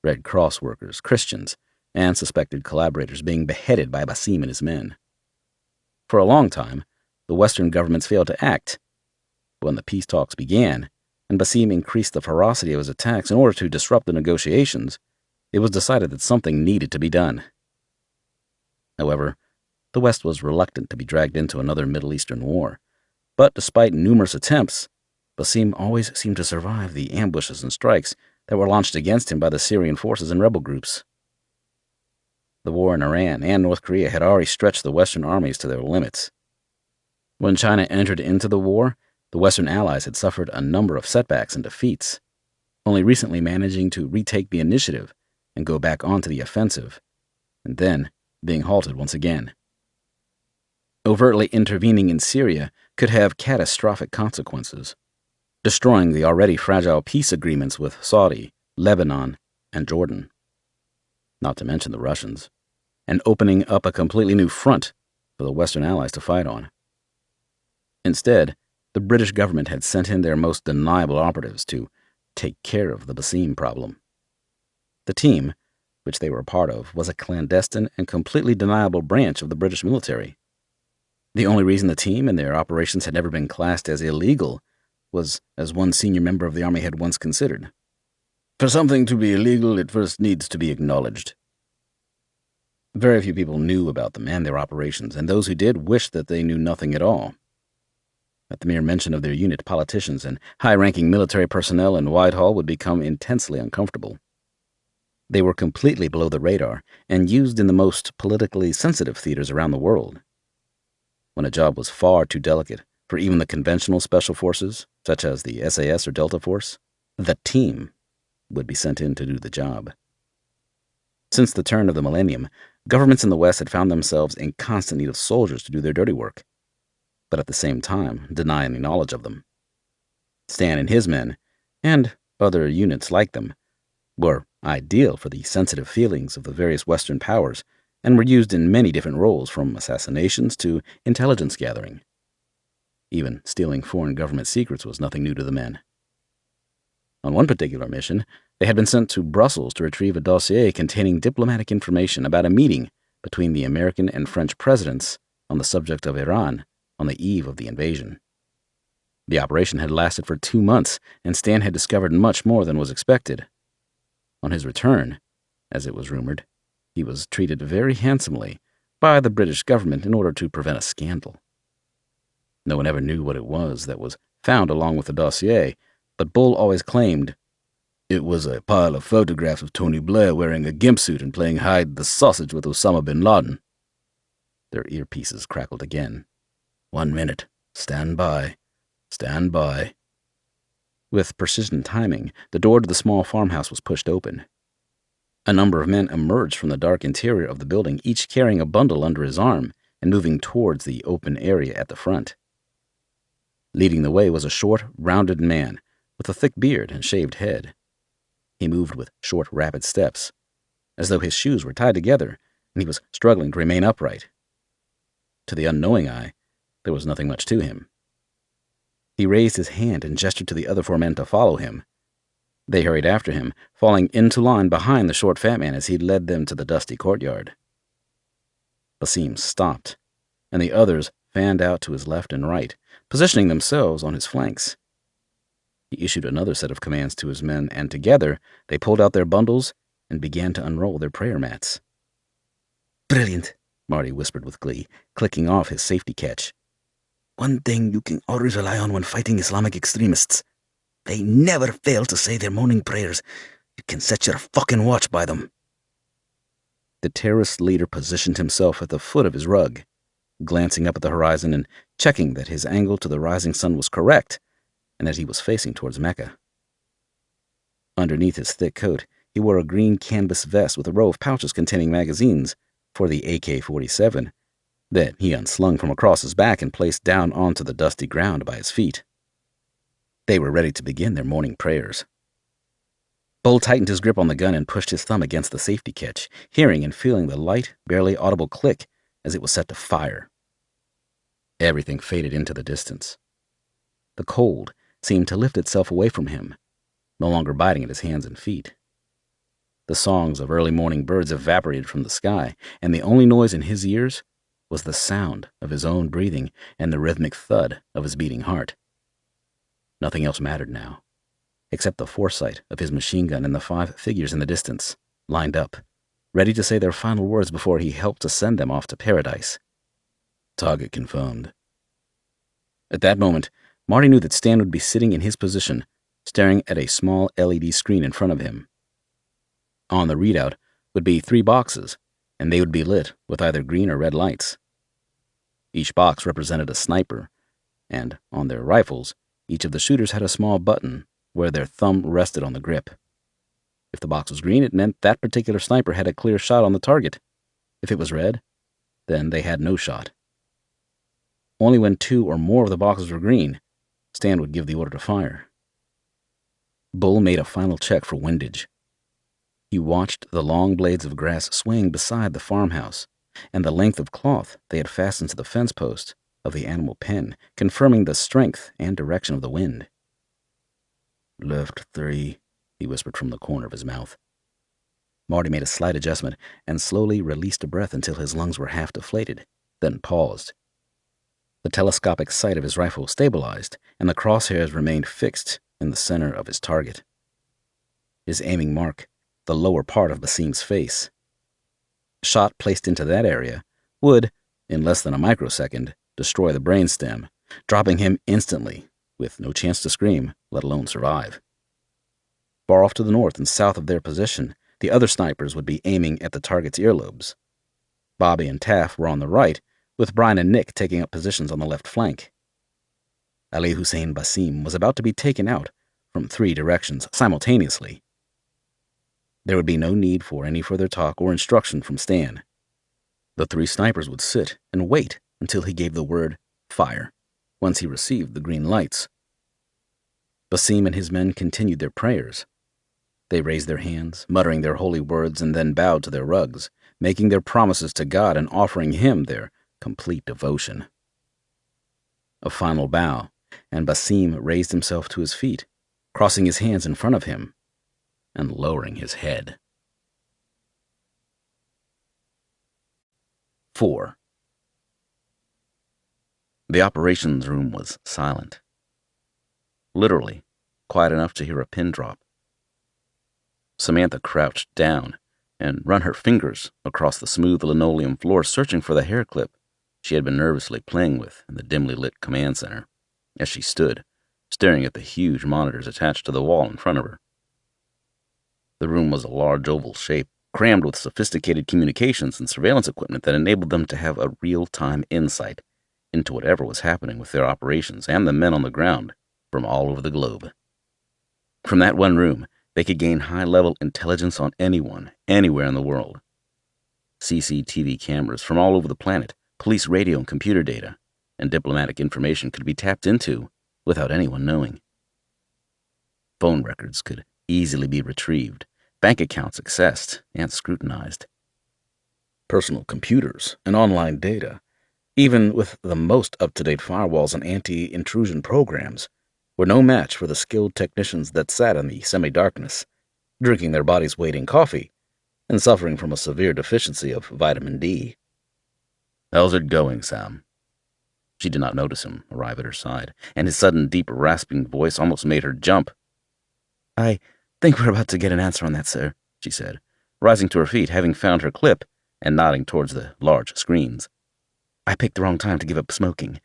Red Cross workers, Christians, and suspected collaborators being beheaded by Basim and his men. For a long time, the Western governments failed to act. But when the peace talks began, and Basim increased the ferocity of his attacks in order to disrupt the negotiations, it was decided that something needed to be done. However, the West was reluctant to be dragged into another Middle Eastern war, but despite numerous attempts, Basim always seemed to survive the ambushes and strikes that were launched against him by the Syrian forces and rebel groups. The war in Iran and North Korea had already stretched the Western armies to their limits. When China entered into the war, the Western allies had suffered a number of setbacks and defeats, only recently managing to retake the initiative and go back onto the offensive, and then being halted once again. Overtly intervening in Syria could have catastrophic consequences, destroying the already fragile peace agreements with Saudi, Lebanon, and Jordan, not to mention the Russians, and opening up a completely new front for the Western allies to fight on. Instead, the British government had sent in their most deniable operatives to take care of the Basim problem. The team, which they were a part of, was a clandestine and completely deniable branch of the British military. The only reason the team and their operations had never been classed as illegal was, as one senior member of the Army had once considered, "For something to be illegal, it first needs to be acknowledged." Very few people knew about them and their operations, and those who did wished that they knew nothing at all. At the mere mention of their unit, politicians and high-ranking military personnel in Whitehall would become intensely uncomfortable. They were completely below the radar and used in the most politically sensitive theaters around the world. When a job was far too delicate for even the conventional special forces, such as the SAS or Delta Force, the team would be sent in to do the job. Since the turn of the millennium, governments in the West had found themselves in constant need of soldiers to do their dirty work, but at the same time deny any knowledge of them. Stan and his men, and other units like them, were ideal for the sensitive feelings of the various Western powers and were used in many different roles, from assassinations to intelligence gathering. Even stealing foreign government secrets was nothing new to the men. On one particular mission, they had been sent to Brussels to retrieve a dossier containing diplomatic information about a meeting between the American and French presidents on the subject of Iran on the eve of the invasion. The operation had lasted for 2 months, and Stan had discovered much more than was expected. On his return, as it was rumored, he was treated very handsomely by the British government in order to prevent a scandal. No one ever knew what it was that was found along with the dossier, but Bull always claimed it was a pile of photographs of Tony Blair wearing a gimp suit and playing hide the sausage with Osama bin Laden. Their earpieces crackled again. 1 minute. Stand by. Stand by. With precision timing, the door to the small farmhouse was pushed open. A number of men emerged from the dark interior of the building, each carrying a bundle under his arm and moving towards the open area at the front. Leading the way was a short, rounded man with a thick beard and shaved head. He moved with short, rapid steps, as though his shoes were tied together and he was struggling to remain upright. To the unknowing eye, there was nothing much to him. He raised his hand and gestured to the other 4 men to follow him. They hurried after him, falling into line behind the short fat man as he led them to the dusty courtyard. Basim stopped, and the others fanned out to his left and right, positioning themselves on his flanks. He issued another set of commands to his men, and together they pulled out their bundles and began to unroll their prayer mats. "Brilliant," Marty whispered with glee, clicking off his safety catch. "One thing you can always rely on when fighting Islamic extremists. They never fail to say their morning prayers. You can set your fucking watch by them." The terrorist leader positioned himself at the foot of his rug, glancing up at the horizon and checking that his angle to the rising sun was correct and that he was facing towards Mecca. Underneath his thick coat, he wore a green canvas vest with a row of pouches containing magazines for the AK-47 that he unslung from across his back and placed down onto the dusty ground by his feet. They were ready to begin their morning prayers. Bull tightened his grip on the gun and pushed his thumb against the safety catch, hearing and feeling the light, barely audible click as it was set to fire. Everything faded into the distance. The cold seemed to lift itself away from him, no longer biting at his hands and feet. The songs of early morning birds evaporated from the sky, and the only noise in his ears was the sound of his own breathing and the rhythmic thud of his beating heart. Nothing else mattered now, except the foresight of his machine gun and the 5 figures in the distance, lined up, ready to say their final words before he helped to send them off to paradise. Target confirmed. At that moment, Marty knew that Stan would be sitting in his position, staring at a small LED screen in front of him. On the readout would be 3 boxes, and they would be lit with either green or red lights. Each box represented a sniper, and on their rifles, each of the shooters had a small button where their thumb rested on the grip. If the box was green, it meant that particular sniper had a clear shot on the target. If it was red, then they had no shot. Only when 2 or more of the boxes were green, Stan would give the order to fire. Bull made a final check for windage. He watched the long blades of grass swaying beside the farmhouse, and the length of cloth they had fastened to the fence post of the animal pen, confirming the strength and direction of the wind. "Left 3, he whispered from the corner of his mouth. Marty made a slight adjustment and slowly released a breath until his lungs were half deflated, then paused. The telescopic sight of his rifle stabilized, and the crosshairs remained fixed in the center of his target. His aiming mark, the lower part of Basim's face. A shot placed into that area would, in less than a microsecond, destroy the brainstem, dropping him instantly, with no chance to scream, let alone survive. Far off to the north and south of their position, the other snipers would be aiming at the target's earlobes. Bobby and Taff were on the right, with Brian and Nick taking up positions on the left flank. Ali Hussein Basim was about to be taken out from 3 directions simultaneously. There would be no need for any further talk or instruction from Stan. The 3 snipers would sit and wait until he gave the word, fire, once he received the green lights. Basim and his men continued their prayers. They raised their hands, muttering their holy words, and then bowed to their rugs, making their promises to God and offering him their complete devotion. A final bow, and Basim raised himself to his feet, crossing his hands in front of him and lowering his head. 4. The operations room was silent. Literally, quiet enough to hear a pin drop. Samantha crouched down and run her fingers across the smooth linoleum floor, searching for the hair clip she had been nervously playing with in the dimly lit command center, as she stood, staring at the huge monitors attached to the wall in front of her. The room was a large oval shape, crammed with sophisticated communications and surveillance equipment that enabled them to have a real-time insight into whatever was happening with their operations and the men on the ground from all over the globe. From that one room, they could gain high-level intelligence on anyone, anywhere in the world. CCTV cameras from all over the planet, police radio and computer data, and diplomatic information could be tapped into without anyone knowing. Phone records could easily be retrieved, bank accounts accessed and scrutinized. Personal computers and online data, even with the most up-to-date firewalls and anti-intrusion programs, were no match for the skilled technicians that sat in the semi-darkness, drinking their bodies' weight in coffee and suffering from a severe deficiency of vitamin D. "How's it going, Sam?" She did not notice him arrive at her side, and his sudden, deep, rasping voice almost made her jump. "I think we're about to get an answer on that, sir," she said, rising to her feet, having found her clip, and nodding towards the large screens. "I picked the wrong time to give up smoking.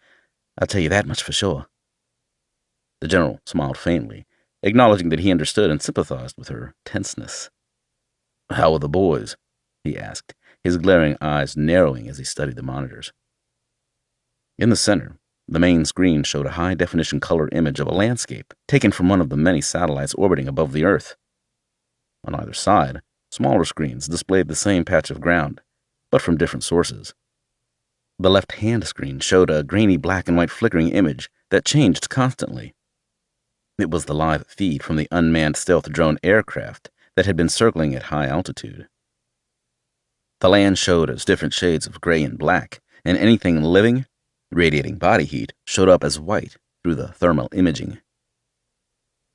I'll tell you that much for sure." The general smiled faintly, acknowledging that he understood and sympathized with her tenseness. "How are the boys?" he asked, his glaring eyes narrowing as he studied the monitors. In the center, the main screen showed a high-definition color image of a landscape taken from one of the many satellites orbiting above the Earth. On either side, smaller screens displayed the same patch of ground, but from different sources. The left-hand screen showed a grainy black and white flickering image that changed constantly. It was the live feed from the unmanned stealth drone aircraft that had been circling at high altitude. The land showed as different shades of gray and black, and anything living, radiating body heat, showed up as white through the thermal imaging.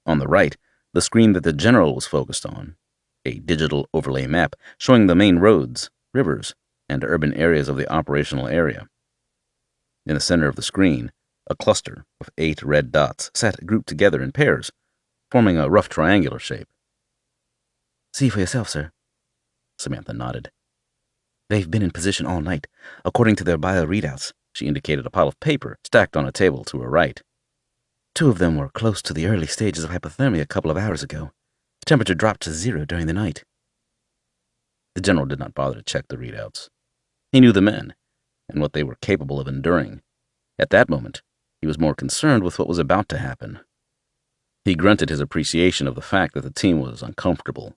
On the right, the screen that the general was focused on, a digital overlay map showing the main roads, rivers, and urban areas of the operational area. In the center of the screen, a cluster of 8 red dots sat grouped together in pairs, forming a rough triangular shape. "See for yourself, sir." Samantha nodded. "They've been in position all night. According to their bio readouts," she indicated a pile of paper stacked on a table to her right. "2 of them were close to the early stages of hypothermia a couple of hours ago. The temperature dropped to 0 during the night." The general did not bother to check the readouts. He knew the men and what they were capable of enduring. At that moment, he was more concerned with what was about to happen. He grunted his appreciation of the fact that the team was uncomfortable.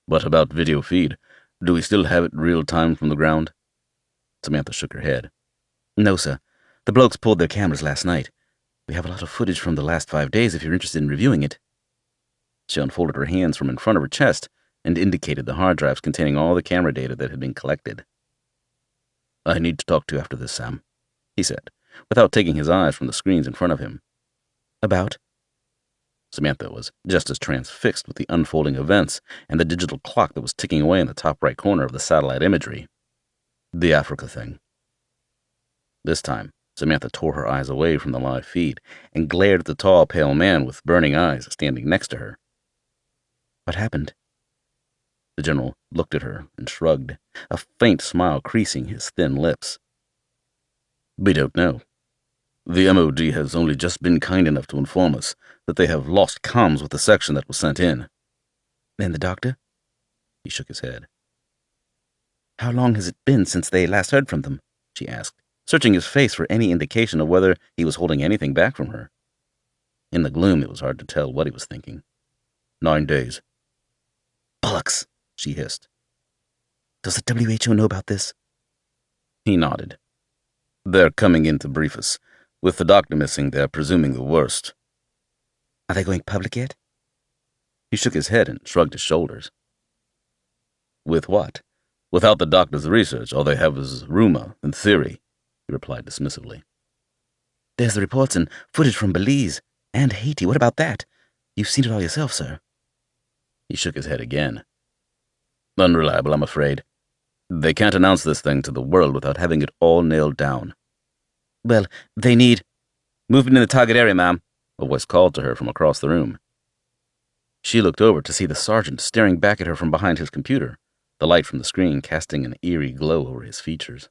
"But about video feed, do we still have it real-time from the ground?" Samantha shook her head. "No, sir. The blokes pulled their cameras last night. We have a lot of footage from the last 5 days if you're interested in reviewing it." She unfolded her hands from in front of her chest and indicated the hard drives containing all the camera data that had been collected. "I need to talk to you after this, Sam," he said, without taking his eyes from the screens in front of him. "About?" Samantha was just as transfixed with the unfolding events and the digital clock that was ticking away in the top right corner of the satellite imagery. "The Africa thing." This time, Samantha tore her eyes away from the live feed and glared at the tall, pale man with burning eyes standing next to her. "What happened?" The general looked at her and shrugged, a faint smile creasing his thin lips. "We don't know. The MOD has only just been kind enough to inform us that they have lost comms with the section that was sent in." "And the doctor?" He shook his head. "How long has it been since they last heard from them?" she asked, searching his face for any indication of whether he was holding anything back from her. In the gloom, it was hard to tell what he was thinking. 9 days. "Bollocks," she hissed. "Does the WHO know about this?" He nodded. "They're coming in to brief us. With the doctor missing, they're presuming the worst." "Are they going public yet?" He shook his head and shrugged his shoulders. "With what? Without the doctor's research, all they have is rumor and theory," he replied dismissively. "There's the reports and footage from Belize and Haiti. What about that? You've seen it all yourself, sir." He shook his head again. "Unreliable, I'm afraid. They can't announce this thing to the world without having it all nailed down." "Well, they need—" "Movement in the target area, ma'am," a voice called to her from across the room. She looked over to see the sergeant staring back at her from behind his computer, the light from the screen casting an eerie glow over his features.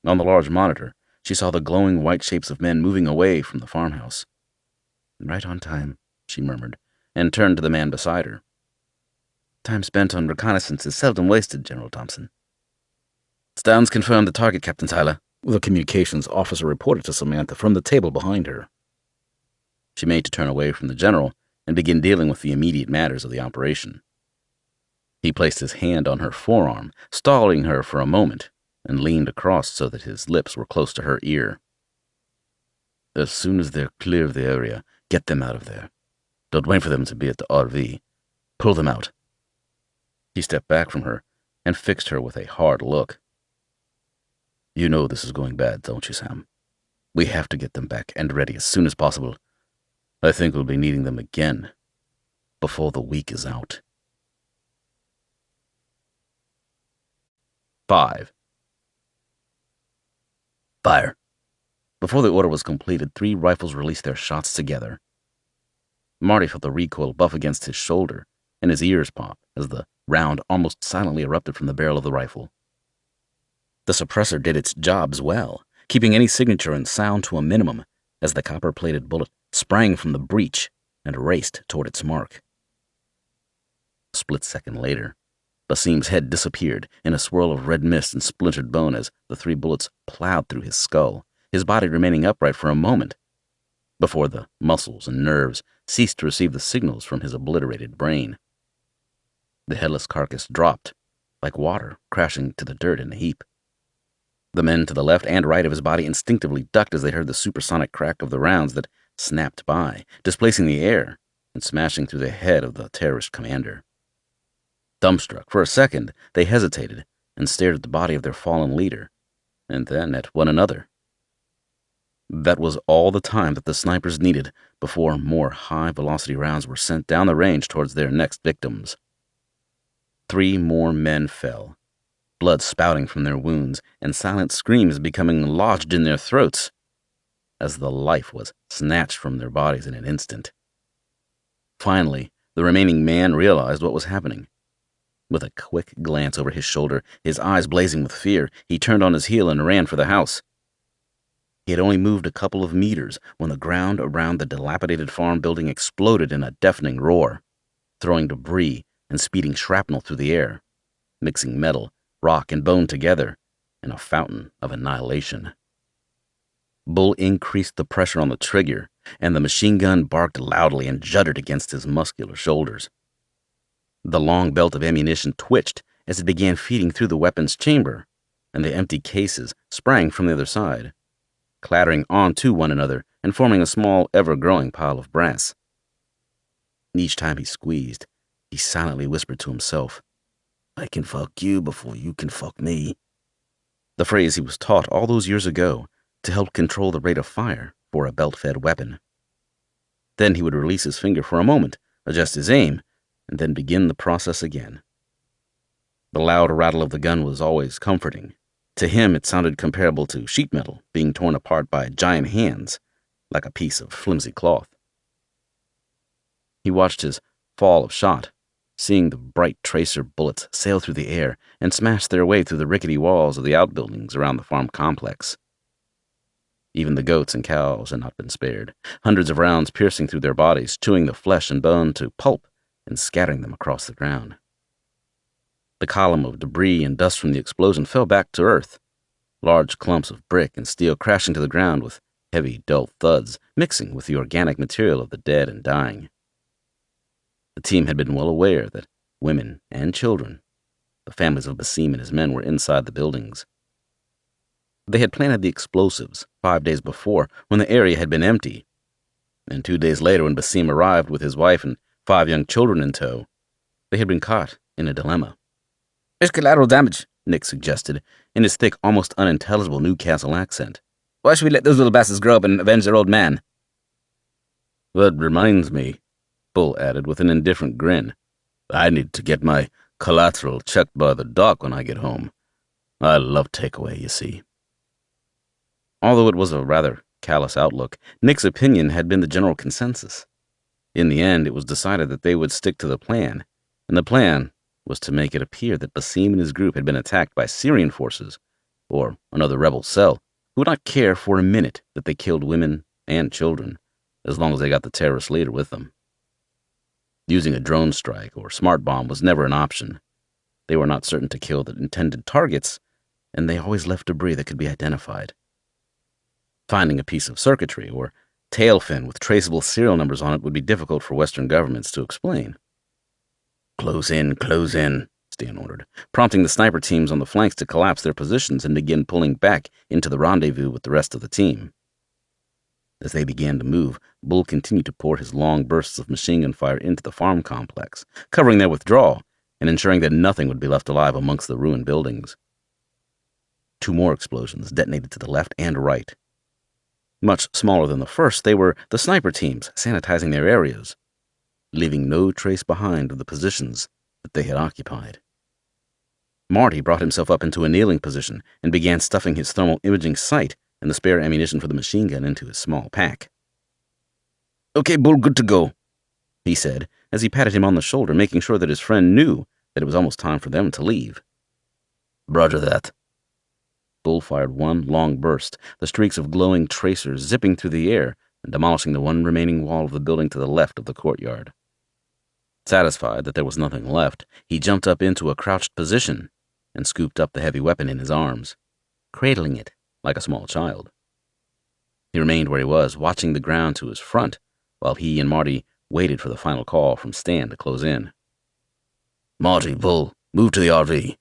On the large monitor, she saw the glowing white shapes of men moving away from the farmhouse. "Right on time," she murmured, and turned to the man beside her. "Time spent on reconnaissance is seldom wasted, General Thompson." "Stowns confirmed the target, Captain Tyler," the communications officer reported to Samantha from the table behind her. She made to turn away from the general and begin dealing with the immediate matters of the operation. He placed his hand on her forearm, stalling her for a moment, and leaned across so that his lips were close to her ear. As soon as they're clear of the area, get them out of there. Don't wait for them to be at the RV. Pull them out. He stepped back from her and fixed her with a hard look. You know this is going bad, don't you, Sam? We have to get them back and ready as soon as possible. I think we'll be needing them again before the week is out. 5. Fire. Before the order was completed, 3 rifles released their shots together. Marty felt the recoil buff against his shoulder, and his ears pop as the round almost silently erupted from the barrel of the rifle. The suppressor did its job as well, keeping any signature and sound to a minimum as the copper-plated bullet sprang from the breech and raced toward its mark. A split second later, Basim's head disappeared in a swirl of red mist and splintered bone as the 3 bullets plowed through his skull, his body remaining upright for a moment before the muscles and nerves ceased to receive the signals from his obliterated brain. The headless carcass dropped, like water crashing to the dirt in a heap. The men to the left and right of his body instinctively ducked as they heard the supersonic crack of the rounds that snapped by, displacing the air and smashing through the head of the terrorist commander. Dumbstruck, for a second, they hesitated and stared at the body of their fallen leader, and then at one another. That was all the time that the snipers needed before more high-velocity rounds were sent down the range towards their next victims. 3 more men fell, blood spouting from their wounds and silent screams becoming lodged in their throats as the life was snatched from their bodies in an instant. Finally, the remaining man realized what was happening. With a quick glance over his shoulder, his eyes blazing with fear, he turned on his heel and ran for the house. He had only moved a couple of meters when the ground around the dilapidated farm building exploded in a deafening roar, throwing debris and speeding shrapnel through the air, mixing metal, rock, and bone together in a fountain of annihilation. Bull increased the pressure on the trigger, and the machine gun barked loudly and juddered against his muscular shoulders. The long belt of ammunition twitched as it began feeding through the weapon's chamber, and the empty cases sprang from the other side, clattering onto one another and forming a small, ever-growing pile of brass. Each time he squeezed, he silently whispered to himself, I can fuck you before you can fuck me. The phrase he was taught all those years ago to help control the rate of fire for a belt-fed weapon. Then he would release his finger for a moment, adjust his aim, and then begin the process again. The loud rattle of the gun was always comforting. To him, it sounded comparable to sheet metal being torn apart by giant hands, like a piece of flimsy cloth. He watched his fall of shot, seeing the bright tracer bullets sail through the air and smash their way through the rickety walls of the outbuildings around the farm complex. Even the goats and cows had not been spared, hundreds of rounds piercing through their bodies, chewing the flesh and bone to pulp and scattering them across the ground. The column of debris and dust from the explosion fell back to earth, large clumps of brick and steel crashing to the ground with heavy, dull thuds mixing with the organic material of the dead and dying. The team had been well aware that women and children, the families of Basim and his men, were inside the buildings. They had planted the explosives 5 days before when the area had been empty, and 2 days later when Basim arrived with his wife and 5 young children in tow, they had been caught in a dilemma. There's collateral damage, Nick suggested, in his thick, almost unintelligible Newcastle accent. Why should we let those little bastards grow up and avenge their old man? That reminds me, Bull added with an indifferent grin. I need to get my collateral checked by the doc when I get home. I love takeaway, you see. Although it was a rather callous outlook, Nick's opinion had been the general consensus. In the end, it was decided that they would stick to the plan, and the plan was to make it appear that Basim and his group had been attacked by Syrian forces, or another rebel cell, who would not care for a minute that they killed women and children, as long as they got the terrorist leader with them. Using a drone strike or smart bomb was never an option. They were not certain to kill the intended targets, and they always left debris that could be identified. Finding a piece of circuitry or tail fin with traceable serial numbers on it would be difficult for Western governments to explain. Close in, Stan ordered, prompting the sniper teams on the flanks to collapse their positions and begin pulling back into the rendezvous with the rest of the team. As they began to move, Bull continued to pour his long bursts of machine gun fire into the farm complex, covering their withdrawal and ensuring that nothing would be left alive amongst the ruined buildings. 2 more explosions detonated to the left and right. Much smaller than the first, they were the sniper teams sanitizing their areas, leaving no trace behind of the positions that they had occupied. Marty brought himself up into a kneeling position and began stuffing his thermal imaging sight and the spare ammunition for the machine gun into his small pack. "Okay, Bull, good to go," he said as he patted him on the shoulder, making sure that his friend knew that it was almost time for them to leave. "Roger that." Bull fired one long burst, the streaks of glowing tracers zipping through the air and demolishing the one remaining wall of the building to the left of the courtyard. Satisfied that there was nothing left, he jumped up into a crouched position and scooped up the heavy weapon in his arms, cradling it like a small child. He remained where he was, watching the ground to his front, while he and Marty waited for the final call from Stan to close in. "Marty, Bull, move to the RV."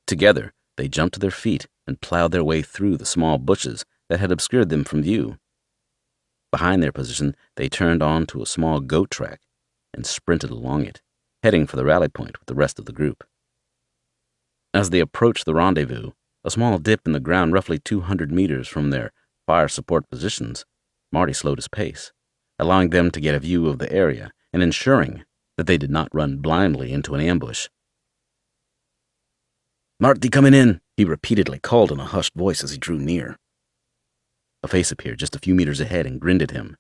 Together, they jumped to their feet and plowed their way through the small bushes that had obscured them from view. Behind their position, they turned onto a small goat track and sprinted along it, heading for the rally point with the rest of the group. As they approached the rendezvous, a small dip in the ground roughly 200 meters from their fire support positions, Marty slowed his pace, allowing them to get a view of the area and ensuring that they did not run blindly into an ambush. "Marty coming in," he repeatedly called in a hushed voice as he drew near. A face appeared just a few meters ahead and grinned at him.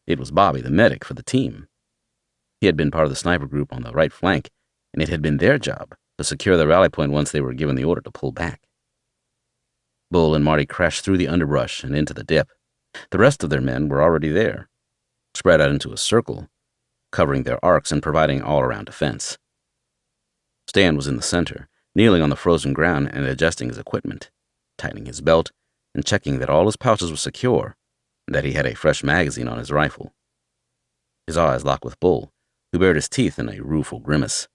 It was Bobby, the medic for the team. He had been part of the sniper group on the right flank, and it had been their job to secure the rally point once they were given the order to pull back. Bull and Marty crashed through the underbrush and into the dip. The rest of their men were already there, spread out into a circle, covering their arcs and providing all-around defense. Stan was in the center, kneeling on the frozen ground and adjusting his equipment, tightening his belt, and checking that all his pouches were secure and that he had a fresh magazine on his rifle. His eyes locked with Bull, who bared his teeth in a rueful grimace.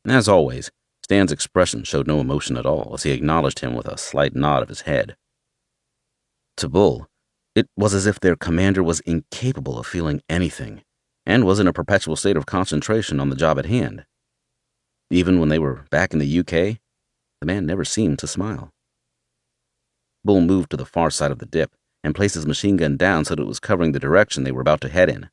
As always, Stan's expression showed no emotion at all as he acknowledged him with a slight nod of his head. To Bull, it was as if their commander was incapable of feeling anything and was in a perpetual state of concentration on the job at hand. Even when they were back in the UK, the man never seemed to smile. Bull moved to the far side of the dip and placed his machine gun down so that it was covering the direction they were about to head in.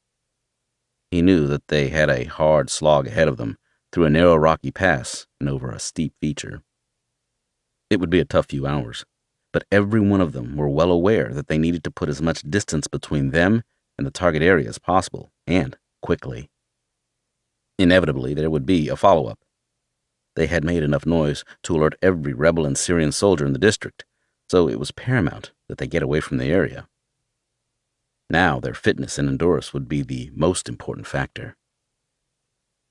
He knew that they had a hard slog ahead of them, through a narrow rocky pass and over a steep feature. It would be a tough few hours, but every one of them were well aware that they needed to put as much distance between them and the target area as possible, and quickly. Inevitably, there would be a follow-up. They had made enough noise to alert every rebel and Syrian soldier in the district, so it was paramount that they get away from the area. Now their fitness and endurance would be the most important factor.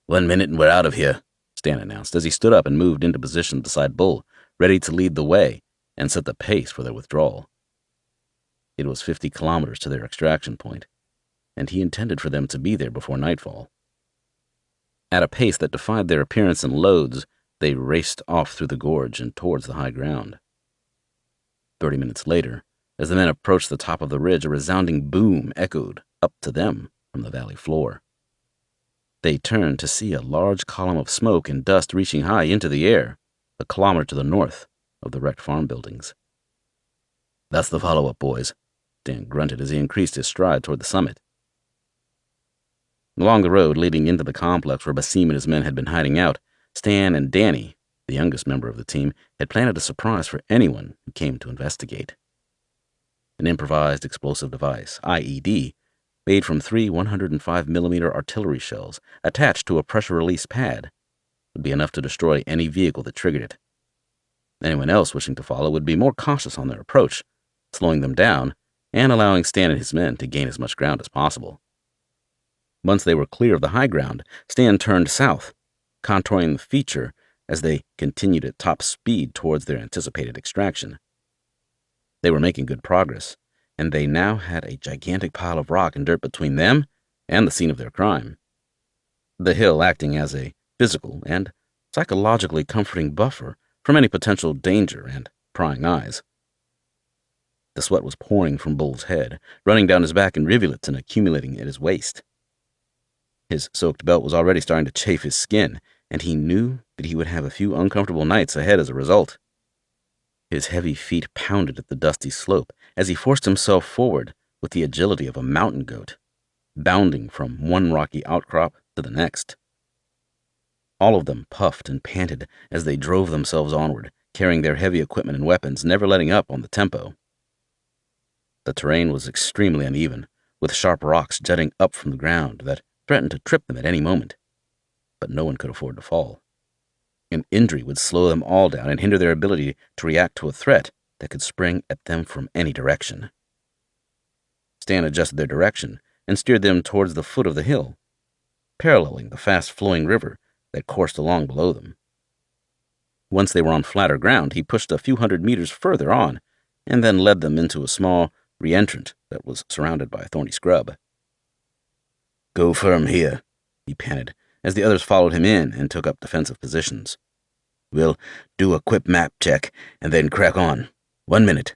"1 minute and we're out of here," Stan announced as he stood up and moved into position beside Bull, ready to lead the way and set the pace for their withdrawal. It was 50 kilometers to their extraction point, and he intended for them to be there before nightfall. At a pace that defied their appearance and loads, they raced off through the gorge and towards the high ground. 30 minutes later, as the men approached the top of the ridge, a resounding boom echoed up to them from the valley floor. They turned to see a large column of smoke and dust reaching high into the air, a kilometer to the north of the wrecked farm buildings. "That's the follow-up, boys," Dan grunted as he increased his stride toward the summit. Along the road leading into the complex where Basim and his men had been hiding out, Stan and Danny, the youngest member of the team, had planted a surprise for anyone who came to investigate. An improvised explosive device, IED, made from 3 105mm artillery shells attached to a pressure-release pad, would be enough to destroy any vehicle that triggered it. Anyone else wishing to follow would be more cautious on their approach, slowing them down and allowing Stan and his men to gain as much ground as possible. Once they were clear of the high ground, Stan turned south, contouring the feature as they continued at top speed towards their anticipated extraction. They were making good progress, and they now had a gigantic pile of rock and dirt between them and the scene of their crime. The hill acting as a physical and psychologically comforting buffer from any potential danger and prying eyes. The sweat was pouring from Bull's head, running down his back in rivulets and accumulating at his waist. His soaked belt was already starting to chafe his skin, and he knew that he would have a few uncomfortable nights ahead as a result. His heavy feet pounded at the dusty slope as he forced himself forward with the agility of a mountain goat, bounding from one rocky outcrop to the next. All of them puffed and panted as they drove themselves onward, carrying their heavy equipment and weapons, never letting up on the tempo. The terrain was extremely uneven, with sharp rocks jutting up from the ground that threatened to trip them at any moment, but no one could afford to fall. An injury would slow them all down and hinder their ability to react to a threat that could spring at them from any direction. Stan adjusted their direction and steered them towards the foot of the hill, paralleling the fast-flowing river that coursed along below them. Once they were on flatter ground, he pushed a few hundred meters further on and then led them into a small re-entrant that was surrounded by thorny scrub. "Go firm here," he panted, as the others followed him in and took up defensive positions. "We'll do a quick map check and then crack on. 1 minute."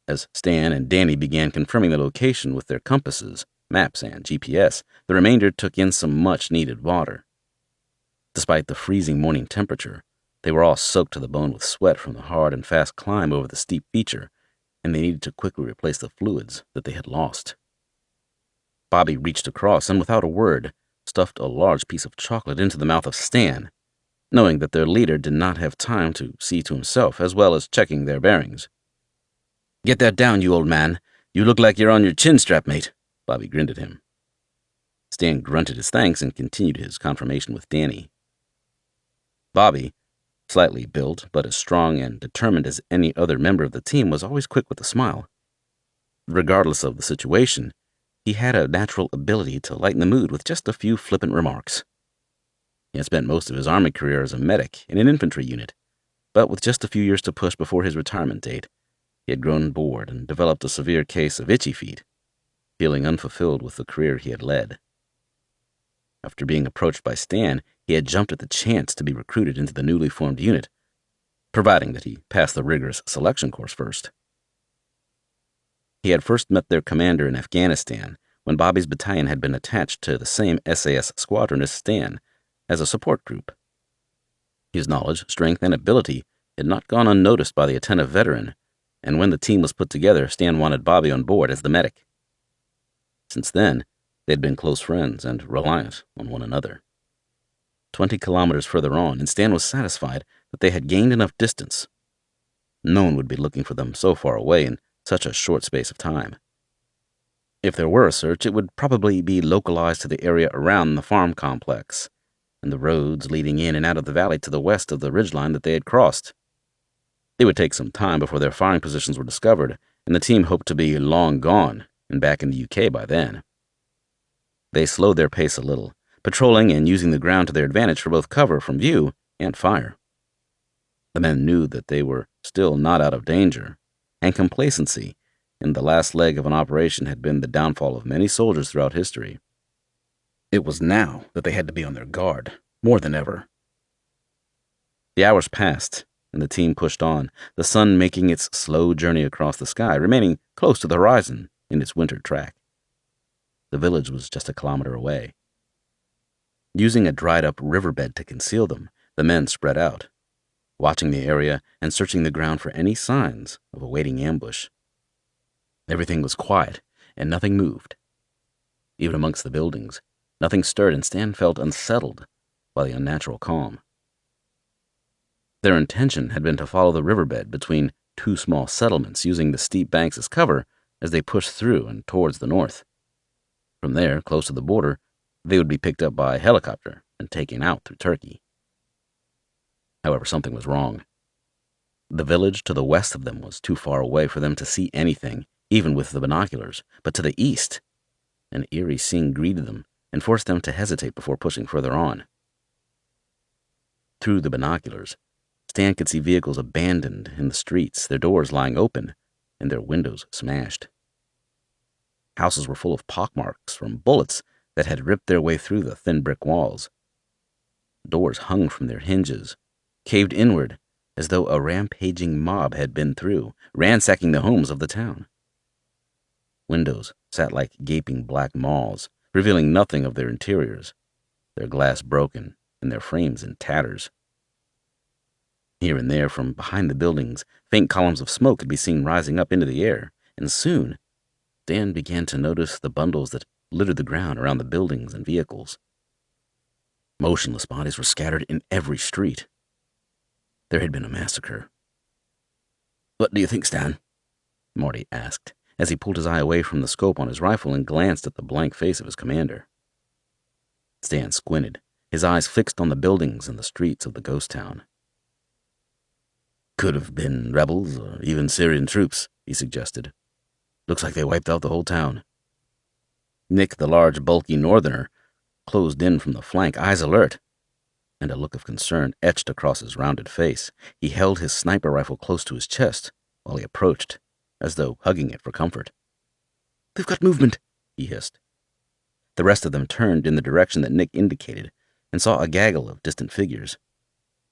As Stan and Danny began confirming the location with their compasses, maps, and GPS, the remainder took in some much-needed water. Despite the freezing morning temperature, they were all soaked to the bone with sweat from the hard and fast climb over the steep feature, and they needed to quickly replace the fluids that they had lost. Bobby reached across and, without a word, stuffed a large piece of chocolate into the mouth of Stan, knowing that their leader did not have time to see to himself as well as checking their bearings. "Get that down, you old man. You look like you're on your chin strap, mate," Bobby grinned at him. Stan grunted his thanks and continued his confirmation with Danny. Bobby, slightly built but as strong and determined as any other member of the team, was always quick with a smile. Regardless of the situation, he had a natural ability to lighten the mood with just a few flippant remarks. He had spent most of his Army career as a medic in an infantry unit, but with just a few years to push before his retirement date, he had grown bored and developed a severe case of itchy feet, feeling unfulfilled with the career he had led. After being approached by Stan, he had jumped at the chance to be recruited into the newly formed unit, providing that he passed the rigorous selection course first. He had first met their commander in Afghanistan when Bobby's battalion had been attached to the same SAS squadron as Stan as a support group. His knowledge, strength, and ability had not gone unnoticed by the attentive veteran, and when the team was put together, Stan wanted Bobby on board as the medic. Since then, they had been close friends and reliant on one another. 20 kilometers further on, and Stan was satisfied that they had gained enough distance. No one would be looking for them so far away in such a short space of time. If there were a search, it would probably be localized to the area around the farm complex and the roads leading in and out of the valley to the west of the ridgeline that they had crossed. It would take some time before their firing positions were discovered, and the team hoped to be long gone and back in the UK by then. They slowed their pace a little, patrolling and using the ground to their advantage for both cover from view and fire. The men knew that they were still not out of danger, and complacency in the last leg of an operation had been the downfall of many soldiers throughout history. It was now that they had to be on their guard, more than ever. The hours passed, and the team pushed on, the sun making its slow journey across the sky, remaining close to the horizon in its winter track. The village was just a kilometer away. Using a dried-up riverbed to conceal them, the men spread out, watching the area and searching the ground for any signs of a waiting ambush. Everything was quiet, and nothing moved. Even amongst the buildings, nothing stirred, and Stan felt unsettled by the unnatural calm. Their intention had been to follow the riverbed between two small settlements, using the steep banks as cover as they pushed through and towards the north. From there, close to the border, they would be picked up by a helicopter and taken out through Turkey. However, something was wrong. The village to the west of them was too far away for them to see anything, even with the binoculars, but to the east, an eerie scene greeted them and forced them to hesitate before pushing further on. Through the binoculars, Stan could see vehicles abandoned in the streets, their doors lying open, and their windows smashed. Houses were full of pockmarks from bullets that had ripped their way through the thin brick walls. Doors hung from their hinges, caved inward as though a rampaging mob had been through, ransacking the homes of the town. Windows sat like gaping black maws, revealing nothing of their interiors, their glass broken and their frames in tatters. Here and there, from behind the buildings, faint columns of smoke could be seen rising up into the air, and soon Dan began to notice the bundles that littered the ground around the buildings and vehicles. Motionless bodies were scattered in every street. There had been a massacre. "What do you think, Stan?" Marty asked, as he pulled his eye away from the scope on his rifle and glanced at the blank face of his commander. Stan squinted, his eyes fixed on the buildings and the streets of the ghost town. "Could have been rebels or even Syrian troops," he suggested. "Looks like they wiped out the whole town." Nick, the large, bulky northerner, closed in from the flank, eyes alert, and a look of concern etched across his rounded face. He held his sniper rifle close to his chest while he approached, as though hugging it for comfort. "They've got movement," he hissed. The rest of them turned in the direction that Nick indicated and saw a gaggle of distant figures,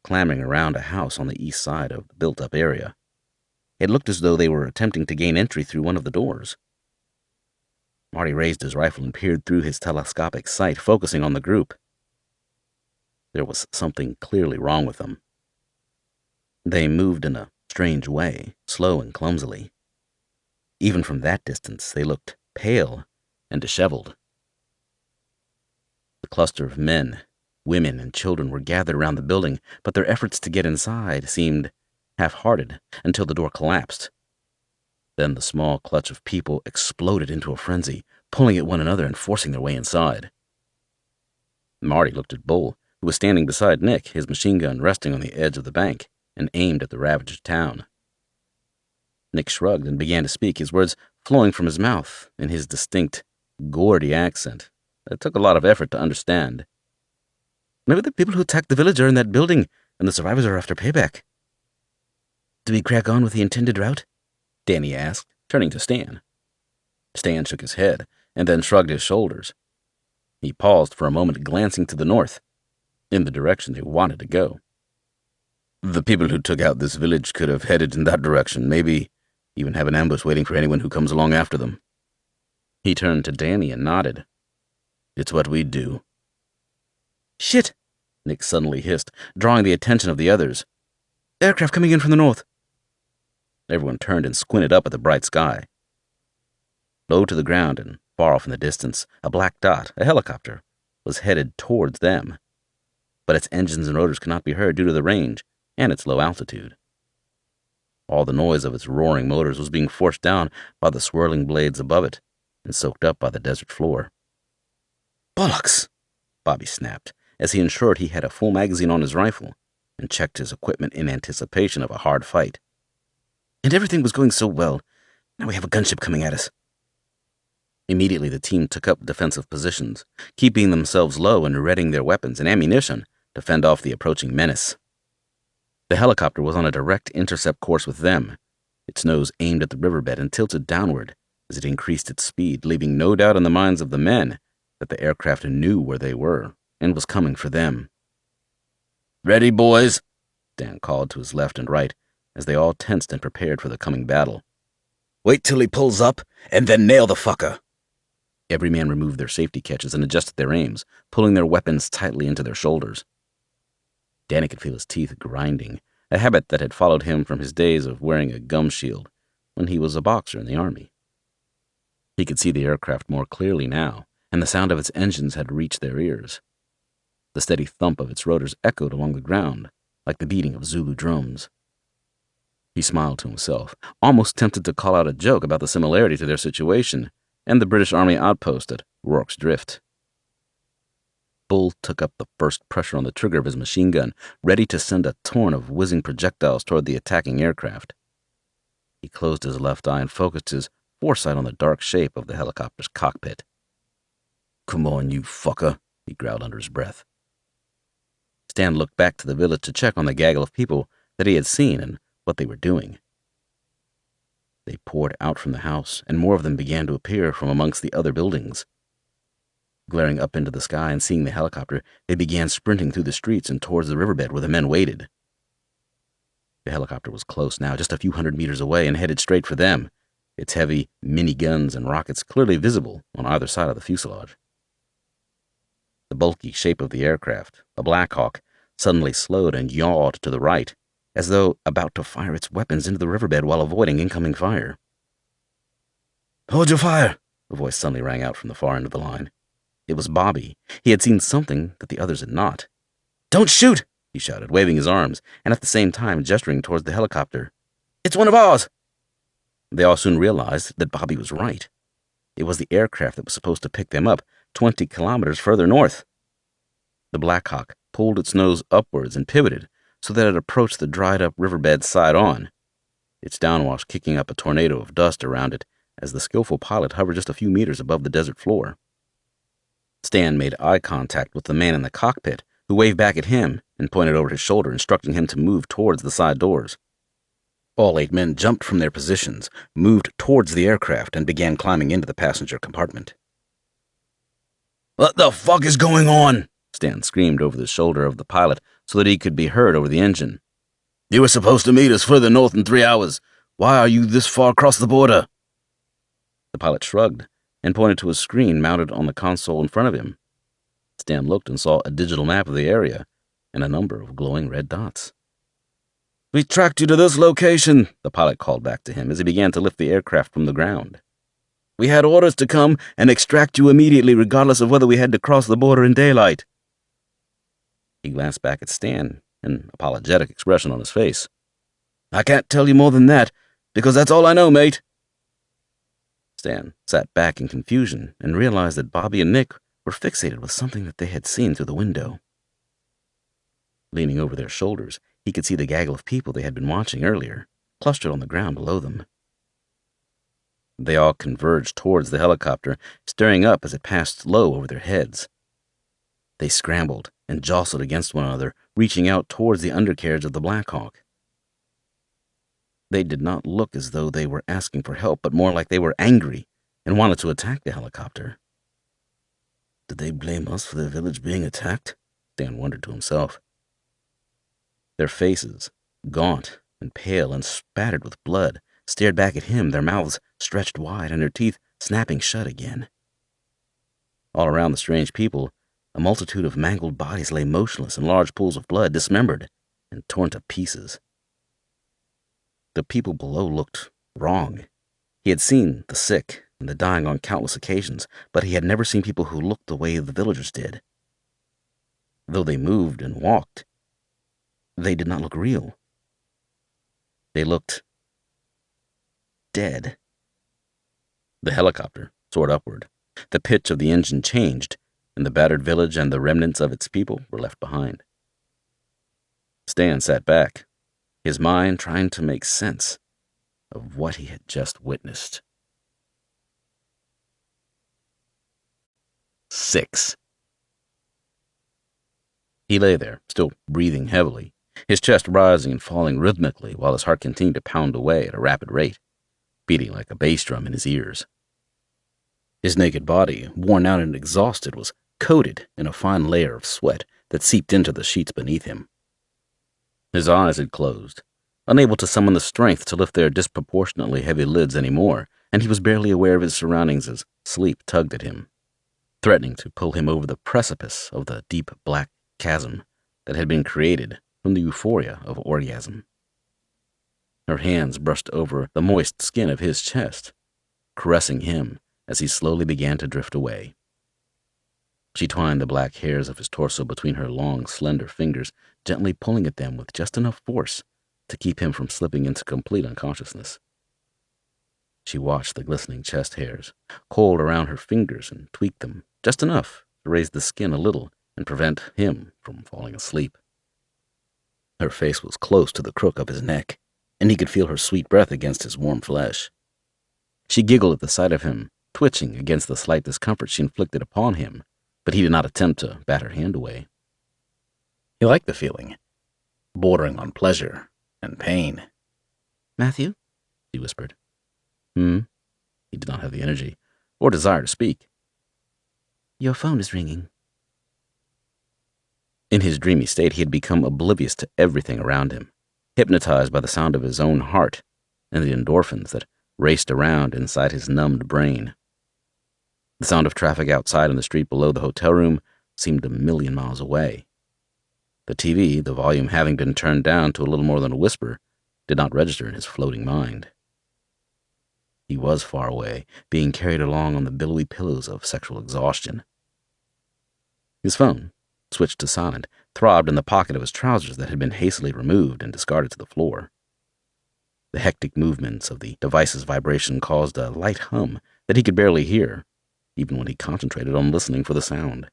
clambering around a house on the east side of the built-up area. It looked as though they were attempting to gain entry through one of the doors. Marty raised his rifle and peered through his telescopic sight, focusing on the group. There was something clearly wrong with them. They moved in a strange way, slow and clumsily. Even from that distance, they looked pale and disheveled. The cluster of men, women, and children were gathered around the building, but their efforts to get inside seemed half-hearted until the door collapsed. Then the small clutch of people exploded into a frenzy, pulling at one another and forcing their way inside. Marty looked at Bull, who was standing beside Nick, his machine gun resting on the edge of the bank, and aimed at the ravaged town. Nick shrugged and began to speak, his words flowing from his mouth in his distinct, Gordy accent that took a lot of effort to understand. "Maybe the people who attacked the village are in that building, and the survivors are after payback." "Do we crack on with the intended route?" Danny asked, turning to Stan. Stan shook his head and then shrugged his shoulders. He paused for a moment, glancing to the north, in the direction they wanted to go. "The people who took out this village could have headed in that direction, maybe even have an ambush waiting for anyone who comes along after them." He turned to Danny and nodded. "It's what we'd do." "Shit!" Nick suddenly hissed, drawing the attention of the others. "Aircraft coming in from the north." Everyone turned and squinted up at the bright sky. Low to the ground and far off in the distance, a black dot, a helicopter, was headed towards them. But its engines and rotors could not be heard due to the range and its low altitude. All the noise of its roaring motors was being forced down by the swirling blades above it and soaked up by the desert floor. "Bollocks!" Bobby snapped, as he ensured he had a full magazine on his rifle and checked his equipment in anticipation of a hard fight. "And everything was going so well. Now we have a gunship coming at us." Immediately the team took up defensive positions, keeping themselves low and readying their weapons and ammunition to fend off the approaching menace. The helicopter was on a direct intercept course with them, its nose aimed at the riverbed and tilted downward as it increased its speed, leaving no doubt in the minds of the men that the aircraft knew where they were and was coming for them. "Ready, boys?" Dan called to his left and right as they all tensed and prepared for the coming battle. "Wait till he pulls up, and then nail the fucker." Every man removed their safety catches and adjusted their aims, pulling their weapons tightly into their shoulders. Danny could feel his teeth grinding, a habit that had followed him from his days of wearing a gum shield when he was a boxer in the army. He could see the aircraft more clearly now, and the sound of its engines had reached their ears. The steady thump of its rotors echoed along the ground like the beating of Zulu drums. He smiled to himself, almost tempted to call out a joke about the similarity to their situation and the British Army outpost at Rorke's Drift. Bull took up the first pressure on the trigger of his machine gun, ready to send a torrent of whizzing projectiles toward the attacking aircraft. He closed his left eye and focused his foresight on the dark shape of the helicopter's cockpit. "Come on, you fucker," he growled under his breath. Stan looked back to the village to check on the gaggle of people that he had seen and what they were doing. They poured out from the house, and more of them began to appear from amongst the other buildings. Glaring up into the sky and seeing the helicopter, they began sprinting through the streets and towards the riverbed where the men waited. The helicopter was close now, just a few hundred meters away, and headed straight for them, its heavy mini-guns and rockets clearly visible on either side of the fuselage. The bulky shape of the aircraft, a Black Hawk, suddenly slowed and yawed to the right, as though about to fire its weapons into the riverbed while avoiding incoming fire. "Hold your fire!" A voice suddenly rang out from the far end of the line. It was Bobby. He had seen something that the others had not. "Don't shoot!" he shouted, waving his arms, and at the same time gesturing towards the helicopter. "It's one of ours!" They all soon realized that Bobby was right. It was the aircraft that was supposed to pick them up 20 kilometers further north. The Black Hawk pulled its nose upwards and pivoted so that it approached the dried-up riverbed side-on, its downwash kicking up a tornado of dust around it as the skillful pilot hovered just a few meters above the desert floor. Stan made eye contact with the man in the cockpit, who waved back at him and pointed over his shoulder, instructing him to move towards the side doors. All 8 men jumped from their positions, moved towards the aircraft, and began climbing into the passenger compartment. "What the fuck is going on?" Stan screamed over the shoulder of the pilot so that he could be heard over the engine. "You were supposed to meet us further north in 3 hours. Why are you this far across the border?" The pilot shrugged and pointed to a screen mounted on the console in front of him. Stan looked and saw a digital map of the area and a number of glowing red dots. "We tracked you to this location," the pilot called back to him as he began to lift the aircraft from the ground. "We had orders to come and extract you immediately, regardless of whether we had to cross the border in daylight." He glanced back at Stan, an apologetic expression on his face. "I can't tell you more than that, because that's all I know, mate." Stan sat back in confusion and realized that Bobby and Nick were fixated with something that they had seen through the window. Leaning over their shoulders, he could see the gaggle of people they had been watching earlier, clustered on the ground below them. They all converged towards the helicopter, staring up as it passed low over their heads. They scrambled and jostled against one another, reaching out towards the undercarriage of the Black Hawk. They did not look as though they were asking for help, but more like they were angry and wanted to attack the helicopter. Did they blame us for their village being attacked? Stan wondered to himself. Their faces, gaunt and pale and spattered with blood, stared back at him, their mouths stretched wide and their teeth snapping shut again. All around the strange people, a multitude of mangled bodies lay motionless in large pools of blood, dismembered and torn to pieces. The people below looked wrong. He had seen the sick and the dying on countless occasions, but he had never seen people who looked the way the villagers did. Though they moved and walked, they did not look real. They looked dead. The helicopter soared upward. The pitch of the engine changed, and the battered village and the remnants of its people were left behind. Stan sat back, his mind trying to make sense of what he had just witnessed. 6. He lay there, still breathing heavily, his chest rising and falling rhythmically while his heart continued to pound away at a rapid rate, beating like a bass drum in his ears. His naked body, worn out and exhausted, was coated in a fine layer of sweat that seeped into the sheets beneath him. His eyes had closed, unable to summon the strength to lift their disproportionately heavy lids anymore, and he was barely aware of his surroundings as sleep tugged at him, threatening to pull him over the precipice of the deep black chasm that had been created from the euphoria of orgasm. Her hands brushed over the moist skin of his chest, caressing him as he slowly began to drift away. She twined the black hairs of his torso between her long, slender fingers, gently pulling at them with just enough force to keep him from slipping into complete unconsciousness. She watched the glistening chest hairs, coiled around her fingers, and tweaked them just enough to raise the skin a little and prevent him from falling asleep. Her face was close to the crook of his neck, and he could feel her sweet breath against his warm flesh. She giggled at the sight of him, twitching against the slight discomfort she inflicted upon him, but he did not attempt to bat her hand away. He liked the feeling, bordering on pleasure and pain. "Matthew?" she whispered. Hmm? He did not have the energy or desire to speak. Your phone is ringing. In his dreamy state, he had become oblivious to everything around him, hypnotized by the sound of his own heart and the endorphins that raced around inside his numbed brain. The sound of traffic outside in the street below the hotel room seemed a million miles away. The TV, the volume having been turned down to a little more than a whisper, did not register in his floating mind. He was far away, being carried along on the billowy pillows of sexual exhaustion. His phone, switched to silent, throbbed in the pocket of his trousers that had been hastily removed and discarded to the floor. The hectic movements of the device's vibration caused a light hum that he could barely hear, even when he concentrated on listening for the sound.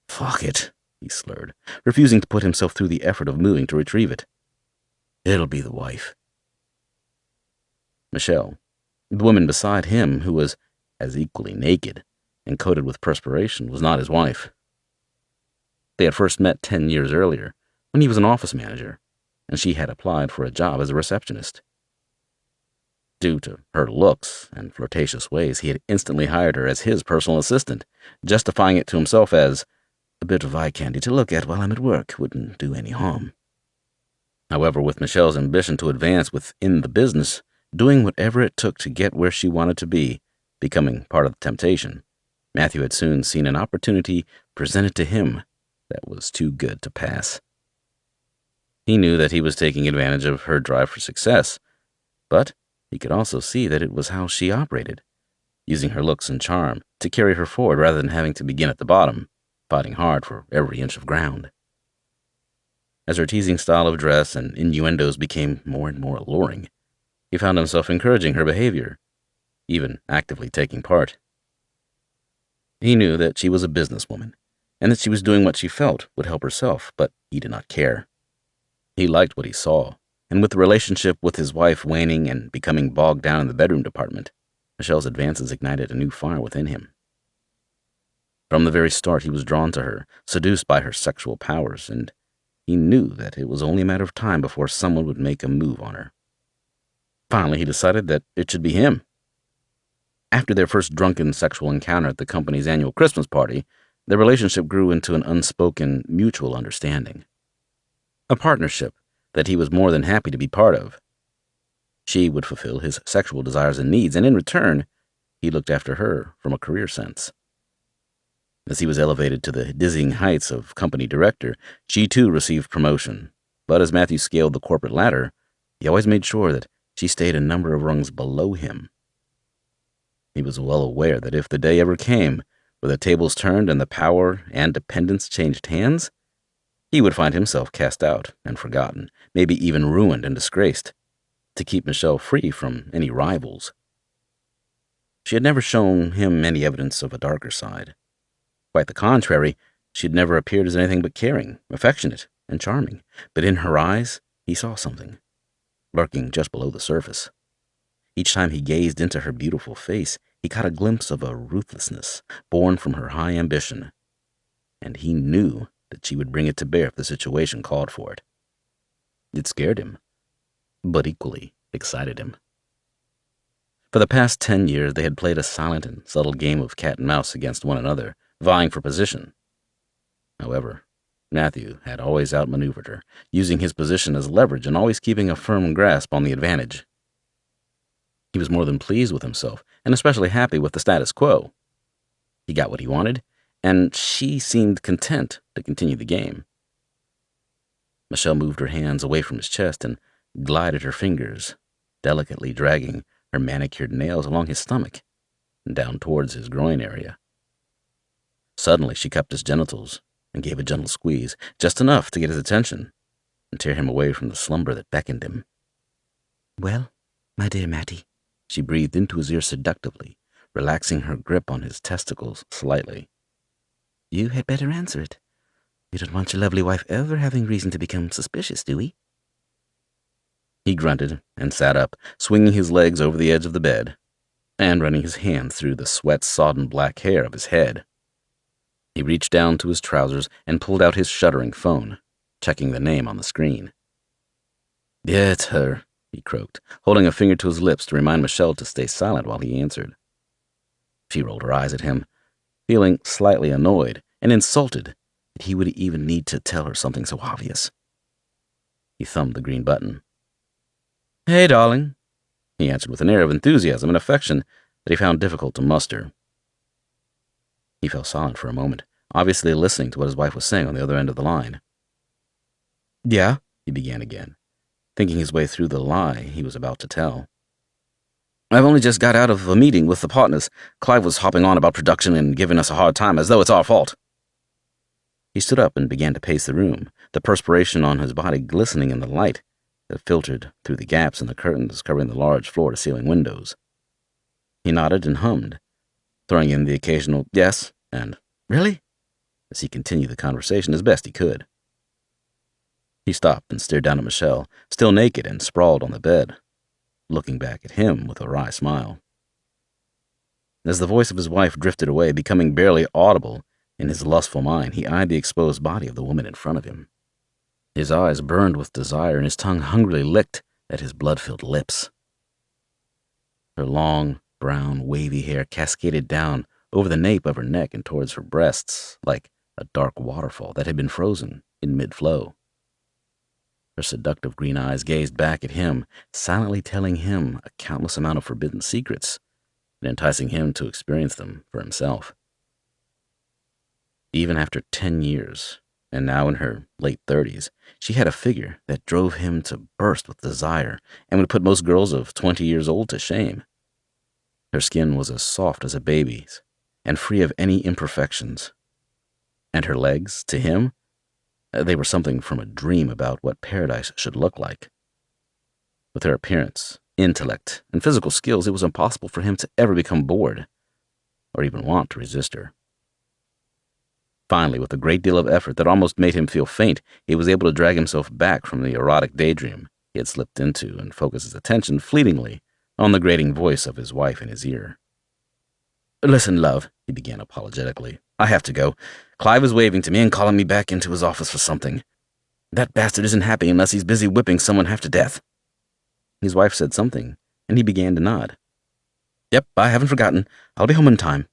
"Fuck it," he slurred, refusing to put himself through the effort of moving to retrieve it. "It'll be the wife." Michelle, the woman beside him, who was as equally naked and coated with perspiration, was not his wife. They had first met 10 years earlier, when he was an office manager, and she had applied for a job as a receptionist. Due to her looks and flirtatious ways, he had instantly hired her as his personal assistant, justifying it to himself as, "A bit of eye candy to look at while I'm at work wouldn't do any harm." However, with Michelle's ambition to advance within the business, doing whatever it took to get where she wanted to be, becoming part of the temptation, Matthew had soon seen an opportunity presented to him that was too good to pass. He knew that he was taking advantage of her drive for success, but he could also see that it was how she operated, using her looks and charm to carry her forward rather than having to begin at the bottom, fighting hard for every inch of ground. As her teasing style of dress and innuendos became more and more alluring, he found himself encouraging her behavior, even actively taking part. He knew that she was a businesswoman, and that she was doing what she felt would help herself, but he did not care. He liked what he saw, and with the relationship with his wife waning and becoming bogged down in the bedroom department, Michelle's advances ignited a new fire within him. From the very start, he was drawn to her, seduced by her sexual powers, and he knew that it was only a matter of time before someone would make a move on her. Finally, he decided that it should be him. After their first drunken sexual encounter at the company's annual Christmas party, their relationship grew into an unspoken mutual understanding. A partnership that he was more than happy to be part of. She would fulfill his sexual desires and needs, and in return, he looked after her from a career sense. As he was elevated to the dizzying heights of company director, she too received promotion. But as Matthew scaled the corporate ladder, he always made sure that she stayed a number of rungs below him. He was well aware that if the day ever came where the tables turned and the power and dependence changed hands, he would find himself cast out and forgotten, maybe even ruined and disgraced, to keep Michelle free from any rivals. She had never shown him any evidence of a darker side. Quite the contrary, she had never appeared as anything but caring, affectionate, and charming. But in her eyes, he saw something, lurking just below the surface. Each time he gazed into her beautiful face, he caught a glimpse of a ruthlessness born from her high ambition, and he knew that she would bring it to bear if the situation called for it. It scared him, but equally excited him. For the past 10 years, they had played a silent and subtle game of cat and mouse against one another, vying for position. However, Matthew had always outmaneuvered her, using his position as leverage and always keeping a firm grasp on the advantage. He was more than pleased with himself, and especially happy with the status quo. He got what he wanted, and she seemed content to continue the game. Michelle moved her hands away from his chest and glided her fingers, delicately dragging her manicured nails along his stomach and down towards his groin area. Suddenly, she cupped his genitals and gave a gentle squeeze, just enough to get his attention and tear him away from the slumber that beckoned him. "Well, my dear Matty," she breathed into his ear seductively, relaxing her grip on his testicles slightly. "you had better answer it. You don't want your lovely wife ever having reason to become suspicious, do we?" He grunted and sat up, swinging his legs over the edge of the bed and running his hands through the sweat-sodden black hair of his head. He reached down to his trousers and pulled out his shuddering phone, checking the name on the screen. "Yeah, it's her," he croaked, holding a finger to his lips to remind Michelle to stay silent while he answered. She rolled her eyes at him, feeling slightly annoyed and insulted that he would even need to tell her something so obvious. He thumbed the green button. "Hey, darling," he answered with an air of enthusiasm and affection that he found difficult to muster. He fell silent for a moment, obviously listening to what his wife was saying on the other end of the line. "Yeah," he began again, thinking his way through the lie he was about to tell. "I've only just got out of a meeting with the partners. Clive was hopping on about production and giving us a hard time as though it's our fault." He stood up and began to pace the room, the perspiration on his body glistening in the light that filtered through the gaps in the curtains covering the large floor-to-ceiling windows. He nodded and hummed, throwing in the occasional yes and really as he continued the conversation as best he could. He stopped and stared down at Michelle, still naked and sprawled on the bed, looking back at him with a wry smile. As the voice of his wife drifted away, becoming barely audible in his lustful mind, he eyed the exposed body of the woman in front of him. His eyes burned with desire, and his tongue hungrily licked at his blood-filled lips. Her long, brown, wavy hair cascaded down over the nape of her neck and towards her breasts like a dark waterfall that had been frozen in mid-flow. Her seductive green eyes gazed back at him, silently telling him a countless amount of forbidden secrets and enticing him to experience them for himself. Even after 10 years, and now in her late 30s, she had a figure that drove him to burst with desire and would put most girls of 20 years old to shame. Her skin was as soft as a baby's and free of any imperfections. And her legs, to him, they were something from a dream about what paradise should look like. With her appearance, intellect, and physical skills, it was impossible for him to ever become bored or even want to resist her. Finally, with a great deal of effort that almost made him feel faint, he was able to drag himself back from the erotic daydream he had slipped into and focus his attention fleetingly on the grating voice of his wife in his ear. "Listen, love," he began apologetically. "I have to go. Clive is waving to me and calling me back into his office for something. That bastard isn't happy unless he's busy whipping someone half to death." His wife said something, and he began to nod. "Yep, I haven't forgotten. I'll be home in time."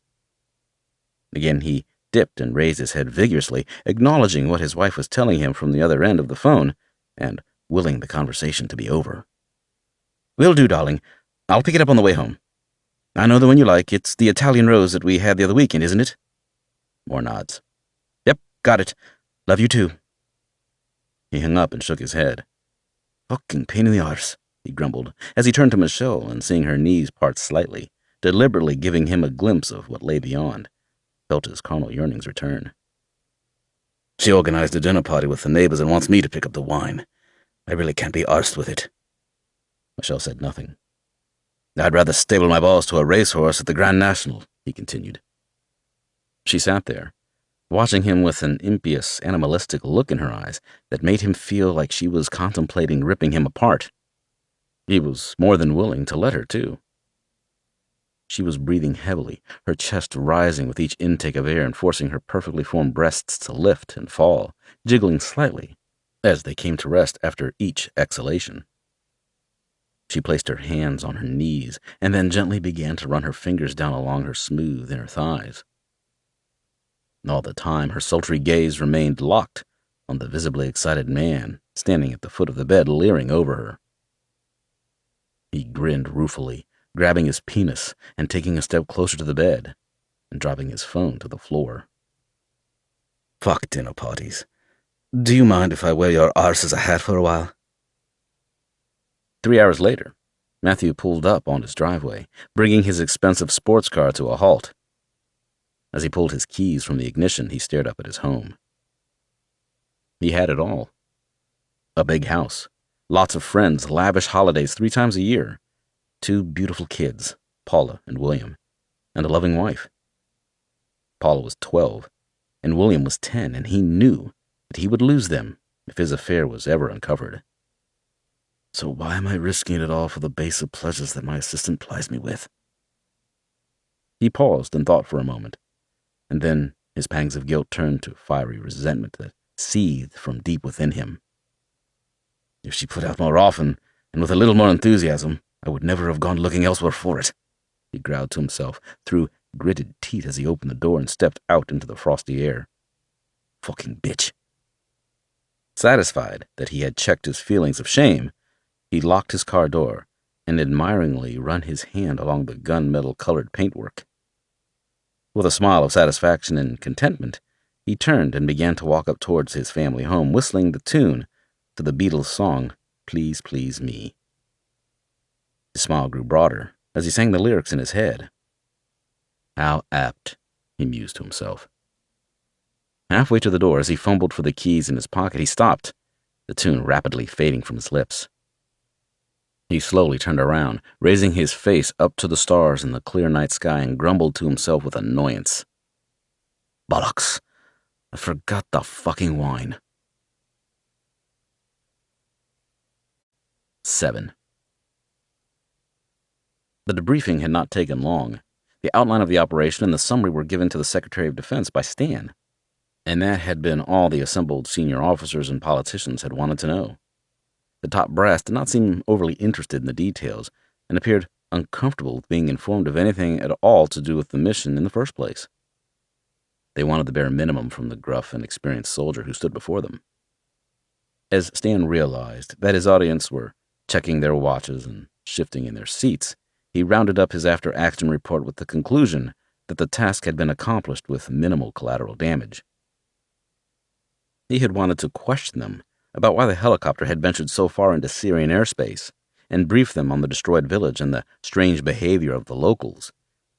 Again, he dipped and raised his head vigorously, acknowledging what his wife was telling him from the other end of the phone, and willing the conversation to be over. "Will do, darling. I'll pick it up on the way home. I know the one you like. It's the Italian rose that we had the other weekend, isn't it?" More nods. "Yep, got it. Love you too." He hung up and shook his head. "Fucking pain in the arse," he grumbled, as he turned to Michelle and, seeing her knees part slightly, deliberately giving him a glimpse of what lay beyond, felt his carnal yearnings return. "She organized a dinner party with the neighbors and wants me to pick up the wine. I really can't be arsed with it." Michelle said nothing. "I'd rather stable my balls to a racehorse at the Grand National," he continued. She sat there, watching him with an impious, animalistic look in her eyes that made him feel like she was contemplating ripping him apart. He was more than willing to let her, too. She was breathing heavily, her chest rising with each intake of air and forcing her perfectly formed breasts to lift and fall, jiggling slightly as they came to rest after each exhalation. She placed her hands on her knees and then gently began to run her fingers down along her smooth inner thighs. All the time, her sultry gaze remained locked on the visibly excited man standing at the foot of the bed, leering over her. He grinned ruefully, grabbing his penis and taking a step closer to the bed and dropping his phone to the floor. "Fuck dinner parties. Do you mind if I wear your arse as a hat for a while?" 3 hours later, Matthew pulled up on his driveway, bringing his expensive sports car to a halt. As he pulled his keys from the ignition, he stared up at his home. He had it all. A big house, lots of friends, lavish holidays 3 times a year, 2 beautiful kids, Paula and William, and a loving wife. Paula was 12, and William was 10, and he knew that he would lose them if his affair was ever uncovered. So why am I risking it all for the base of pleasures that my assistant plies me with? He paused and thought for a moment, and then his pangs of guilt turned to fiery resentment that seethed from deep within him. If she put out more often, and with a little more enthusiasm, I would never have gone looking elsewhere for it, he growled to himself through gritted teeth as he opened the door and stepped out into the frosty air. Fucking bitch. Satisfied that he had checked his feelings of shame, he locked his car door and admiringly run his hand along the gunmetal-colored paintwork. With a smile of satisfaction and contentment, he turned and began to walk up towards his family home, whistling the tune to the Beatles' song, Please Please Me. His smile grew broader as he sang the lyrics in his head. How apt, he mused to himself. Halfway to the door, as he fumbled for the keys in his pocket, he stopped, the tune rapidly fading from his lips. He slowly turned around, raising his face up to the stars in the clear night sky, and grumbled to himself with annoyance. Bollocks! I forgot the fucking wine. 7. The debriefing had not taken long. The outline of the operation and the summary were given to the Secretary of Defense by Stan, and that had been all the assembled senior officers and politicians had wanted to know. The top brass did not seem overly interested in the details and appeared uncomfortable with being informed of anything at all to do with the mission in the first place. They wanted the bare minimum from the gruff and experienced soldier who stood before them. As Stan realized that his audience were checking their watches and shifting in their seats, he rounded up his after-action report with the conclusion that the task had been accomplished with minimal collateral damage. He had wanted to question them about why the helicopter had ventured so far into Syrian airspace and brief them on the destroyed village and the strange behavior of the locals,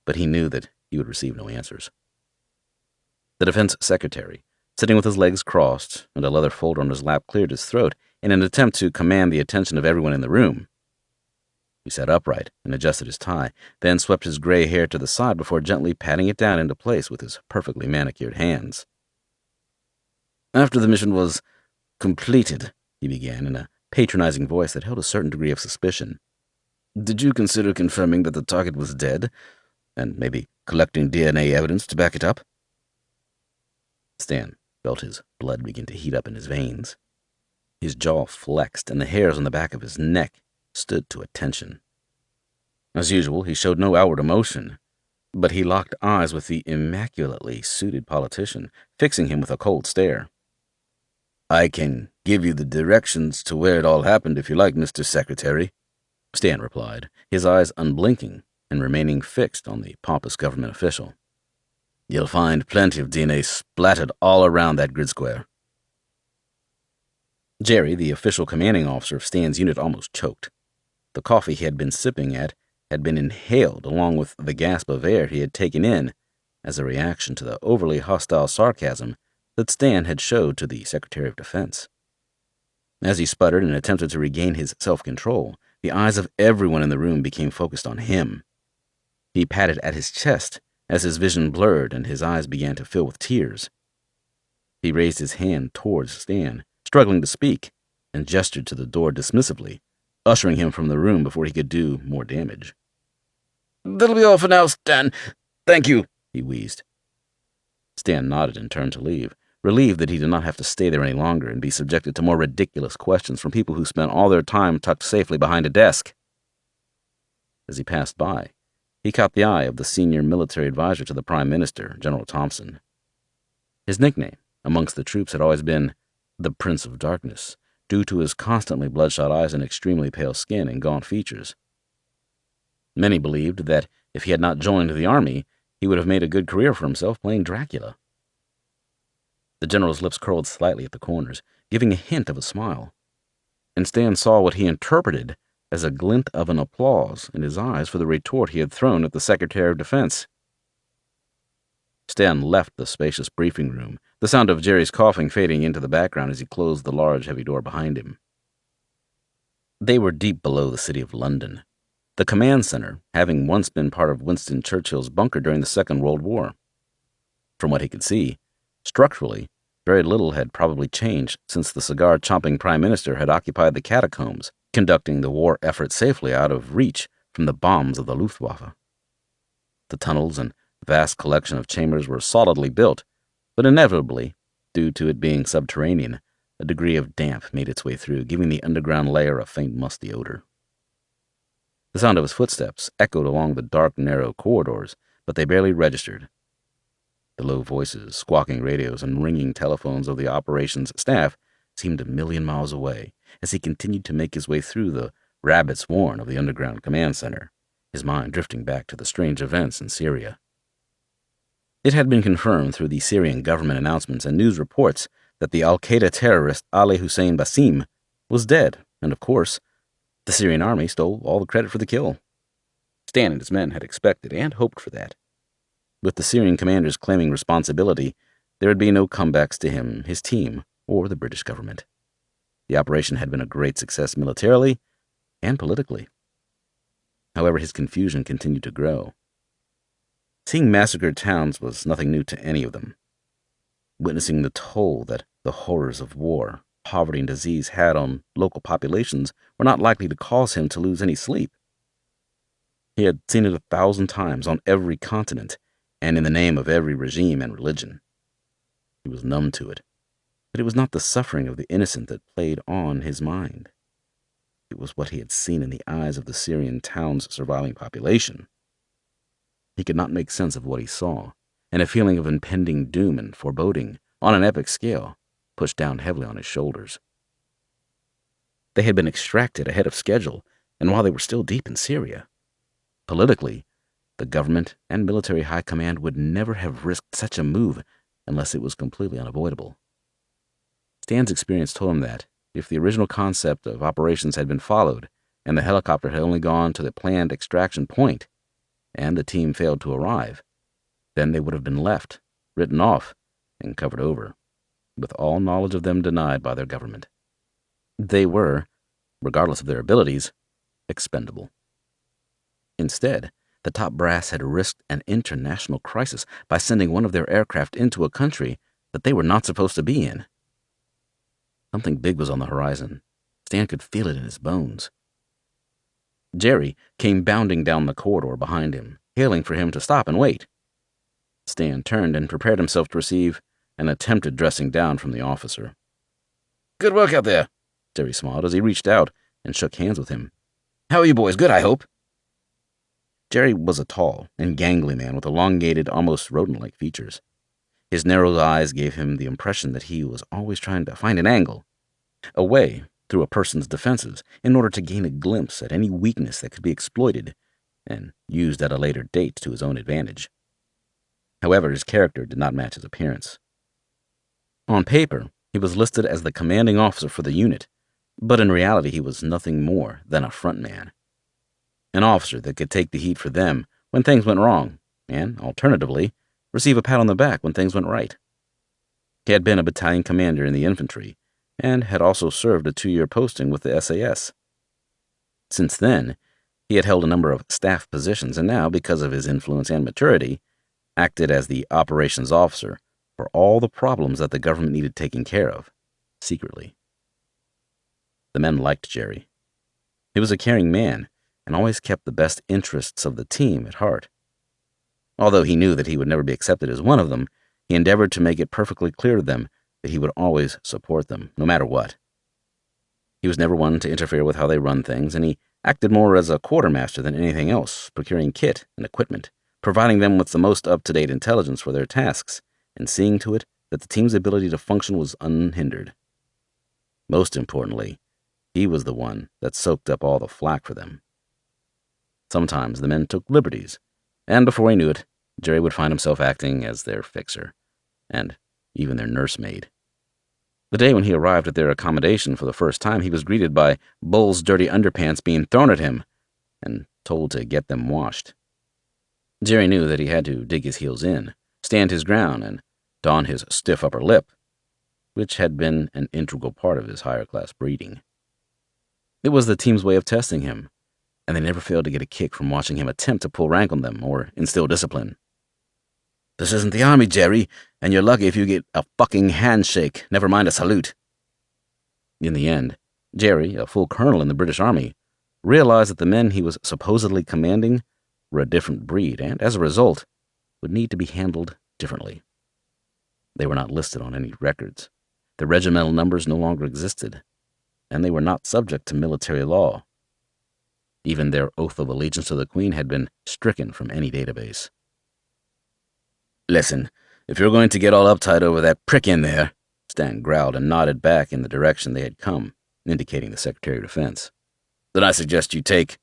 but he knew that he would receive no answers. The defense secretary, sitting with his legs crossed and a leather folder on his lap, cleared his throat in an attempt to command the attention of everyone in the room. He sat upright and adjusted his tie, then swept his gray hair to the side before gently patting it down into place with his perfectly manicured hands. After the mission was completed, he began in a patronizing voice that held a certain degree of suspicion. Did you consider confirming that the target was dead, and maybe collecting DNA evidence to back it up? Stan felt his blood begin to heat up in his veins. His jaw flexed, and the hairs on the back of his neck stood to attention. As usual, he showed no outward emotion, but he locked eyes with the immaculately suited politician, fixing him with a cold stare. I can give you the directions to where it all happened if you like, Mr. Secretary, Stan replied, his eyes unblinking and remaining fixed on the pompous government official. You'll find plenty of DNA splattered all around that grid square. Jerry, the official commanding officer of Stan's unit, almost choked. The coffee he had been sipping at had been inhaled along with the gasp of air he had taken in as a reaction to the overly hostile sarcasm that Stan had showed to the Secretary of Defense. As he sputtered and attempted to regain his self-control, the eyes of everyone in the room became focused on him. He patted at his chest as his vision blurred and his eyes began to fill with tears. He raised his hand towards Stan, struggling to speak, and gestured to the door dismissively, ushering him from the room before he could do more damage. That'll be all for now, Stan. Thank you, he wheezed. Stan nodded and turned to leave, relieved that he did not have to stay there any longer and be subjected to more ridiculous questions from people who spent all their time tucked safely behind a desk. As he passed by, he caught the eye of the senior military advisor to the Prime Minister, General Thompson. His nickname amongst the troops had always been the Prince of Darkness, due to his constantly bloodshot eyes and extremely pale skin and gaunt features. Many believed that if he had not joined the army, he would have made a good career for himself playing Dracula. The general's lips curled slightly at the corners, giving a hint of a smile, and Stan saw what he interpreted as a glint of an applause in his eyes for the retort he had thrown at the Secretary of Defense. Stan left the spacious briefing room, the sound of Jerry's coughing fading into the background as he closed the large, heavy door behind him. They were deep below the city of London, the command center having once been part of Winston Churchill's bunker during the Second World War. From what he could see, structurally, very little had probably changed since the cigar-chomping Prime Minister had occupied the catacombs, conducting the war effort safely out of reach from the bombs of the Luftwaffe. The tunnels and vast collection of chambers were solidly built, but inevitably, due to it being subterranean, A degree of damp made its way through, giving the underground layer a faint musty odor. The sound of his footsteps echoed along the dark, narrow corridors, but they barely registered. The low voices, squawking radios, and ringing telephones of the operations staff seemed a million miles away as he continued to make his way through the rabbit's warren of the underground command center, his mind drifting back to the strange events in Syria. It had been confirmed through the Syrian government announcements and news reports that the al-Qaeda terrorist Ali Hussein Basim was dead, and of course, the Syrian army stole all the credit for the kill. Stan and his men had expected and hoped for that. With the Syrian commanders claiming responsibility, there would be no comebacks to him, his team, or the British government. The operation had been a great success militarily and politically. However, his confusion continued to grow. Seeing massacred towns was nothing new to any of them. Witnessing the toll that the horrors of war, poverty, and disease had on local populations were not likely to cause him to lose any sleep. He had seen it 1,000 times on every continent and in the name of every regime and religion. He was numb to it, but it was not the suffering of the innocent that played on his mind. It was what he had seen in the eyes of the Syrian town's surviving population. He could not make sense of what he saw, and a feeling of impending doom and foreboding, on an epic scale, pushed down heavily on his shoulders. They had been extracted ahead of schedule, and while they were still deep in Syria. Politically, the government and military high command would never have risked such a move unless it was completely unavoidable. Stan's experience told him that, if the original concept of operations had been followed, and the helicopter had only gone to the planned extraction point, and the team failed to arrive, then they would have been left, written off, and covered over, with all knowledge of them denied by their government. They were, regardless of their abilities, expendable. Instead, the top brass had risked an international crisis by sending one of their aircraft into a country that they were not supposed to be in. Something big was on the horizon. Stan could feel it in his bones. Jerry came bounding down the corridor behind him, hailing for him to stop and wait. Stan turned and prepared himself to receive an attempted dressing down from the officer. "Good work out there," Jerry smiled as he reached out and shook hands with him. "How are you boys? Good, I hope." Jerry was a tall and gangly man with elongated, almost rodent-like features. His narrow eyes gave him the impression that he was always trying to find an angle, a way through a person's defenses, in order to gain a glimpse at any weakness that could be exploited and used at a later date to his own advantage. However, his character did not match his appearance. On paper, he was listed as the commanding officer for the unit, but in reality he was nothing more than a front man. An officer that could take the heat for them when things went wrong, and, alternatively, receive a pat on the back when things went right. He had been a battalion commander in the infantry, and had also served a 2-year posting with the SAS. Since then, he had held a number of staff positions, and now, because of his influence and maturity, acted as the operations officer for all the problems that the government needed taking care of, secretly. The men liked Jerry. He was a caring man, and always kept the best interests of the team at heart. Although he knew that he would never be accepted as one of them, he endeavored to make it perfectly clear to them that he would always support them, no matter what. He was never one to interfere with how they run things, and he acted more as a quartermaster than anything else, procuring kit and equipment, providing them with the most up-to-date intelligence for their tasks, and seeing to it that the team's ability to function was unhindered. Most importantly, he was the one that soaked up all the flack for them. Sometimes the men took liberties, and before he knew it, Jerry would find himself acting as their fixer, and even their nursemaid. The day when he arrived at their accommodation for the first time, he was greeted by Bull's dirty underpants being thrown at him and told to get them washed. Jerry knew that he had to dig his heels in, stand his ground, and don his stiff upper lip, which had been an integral part of his higher-class breeding. It was the team's way of testing him, and they never failed to get a kick from watching him attempt to pull rank on them or instill discipline. "This isn't the army, Jerry, and you're lucky if you get a fucking handshake, never mind a salute." In the end, Jerry, a full colonel in the British Army, realized that the men he was supposedly commanding were a different breed and, as a result, would need to be handled differently. They were not listed on any records. The regimental numbers no longer existed, and they were not subject to military law. Even their oath of allegiance to the Queen had been stricken from any database. Listen, if you're going to get all uptight over that prick in there, Stan growled and nodded back in the direction they had come, indicating the Secretary of Defense. Then I suggest you take...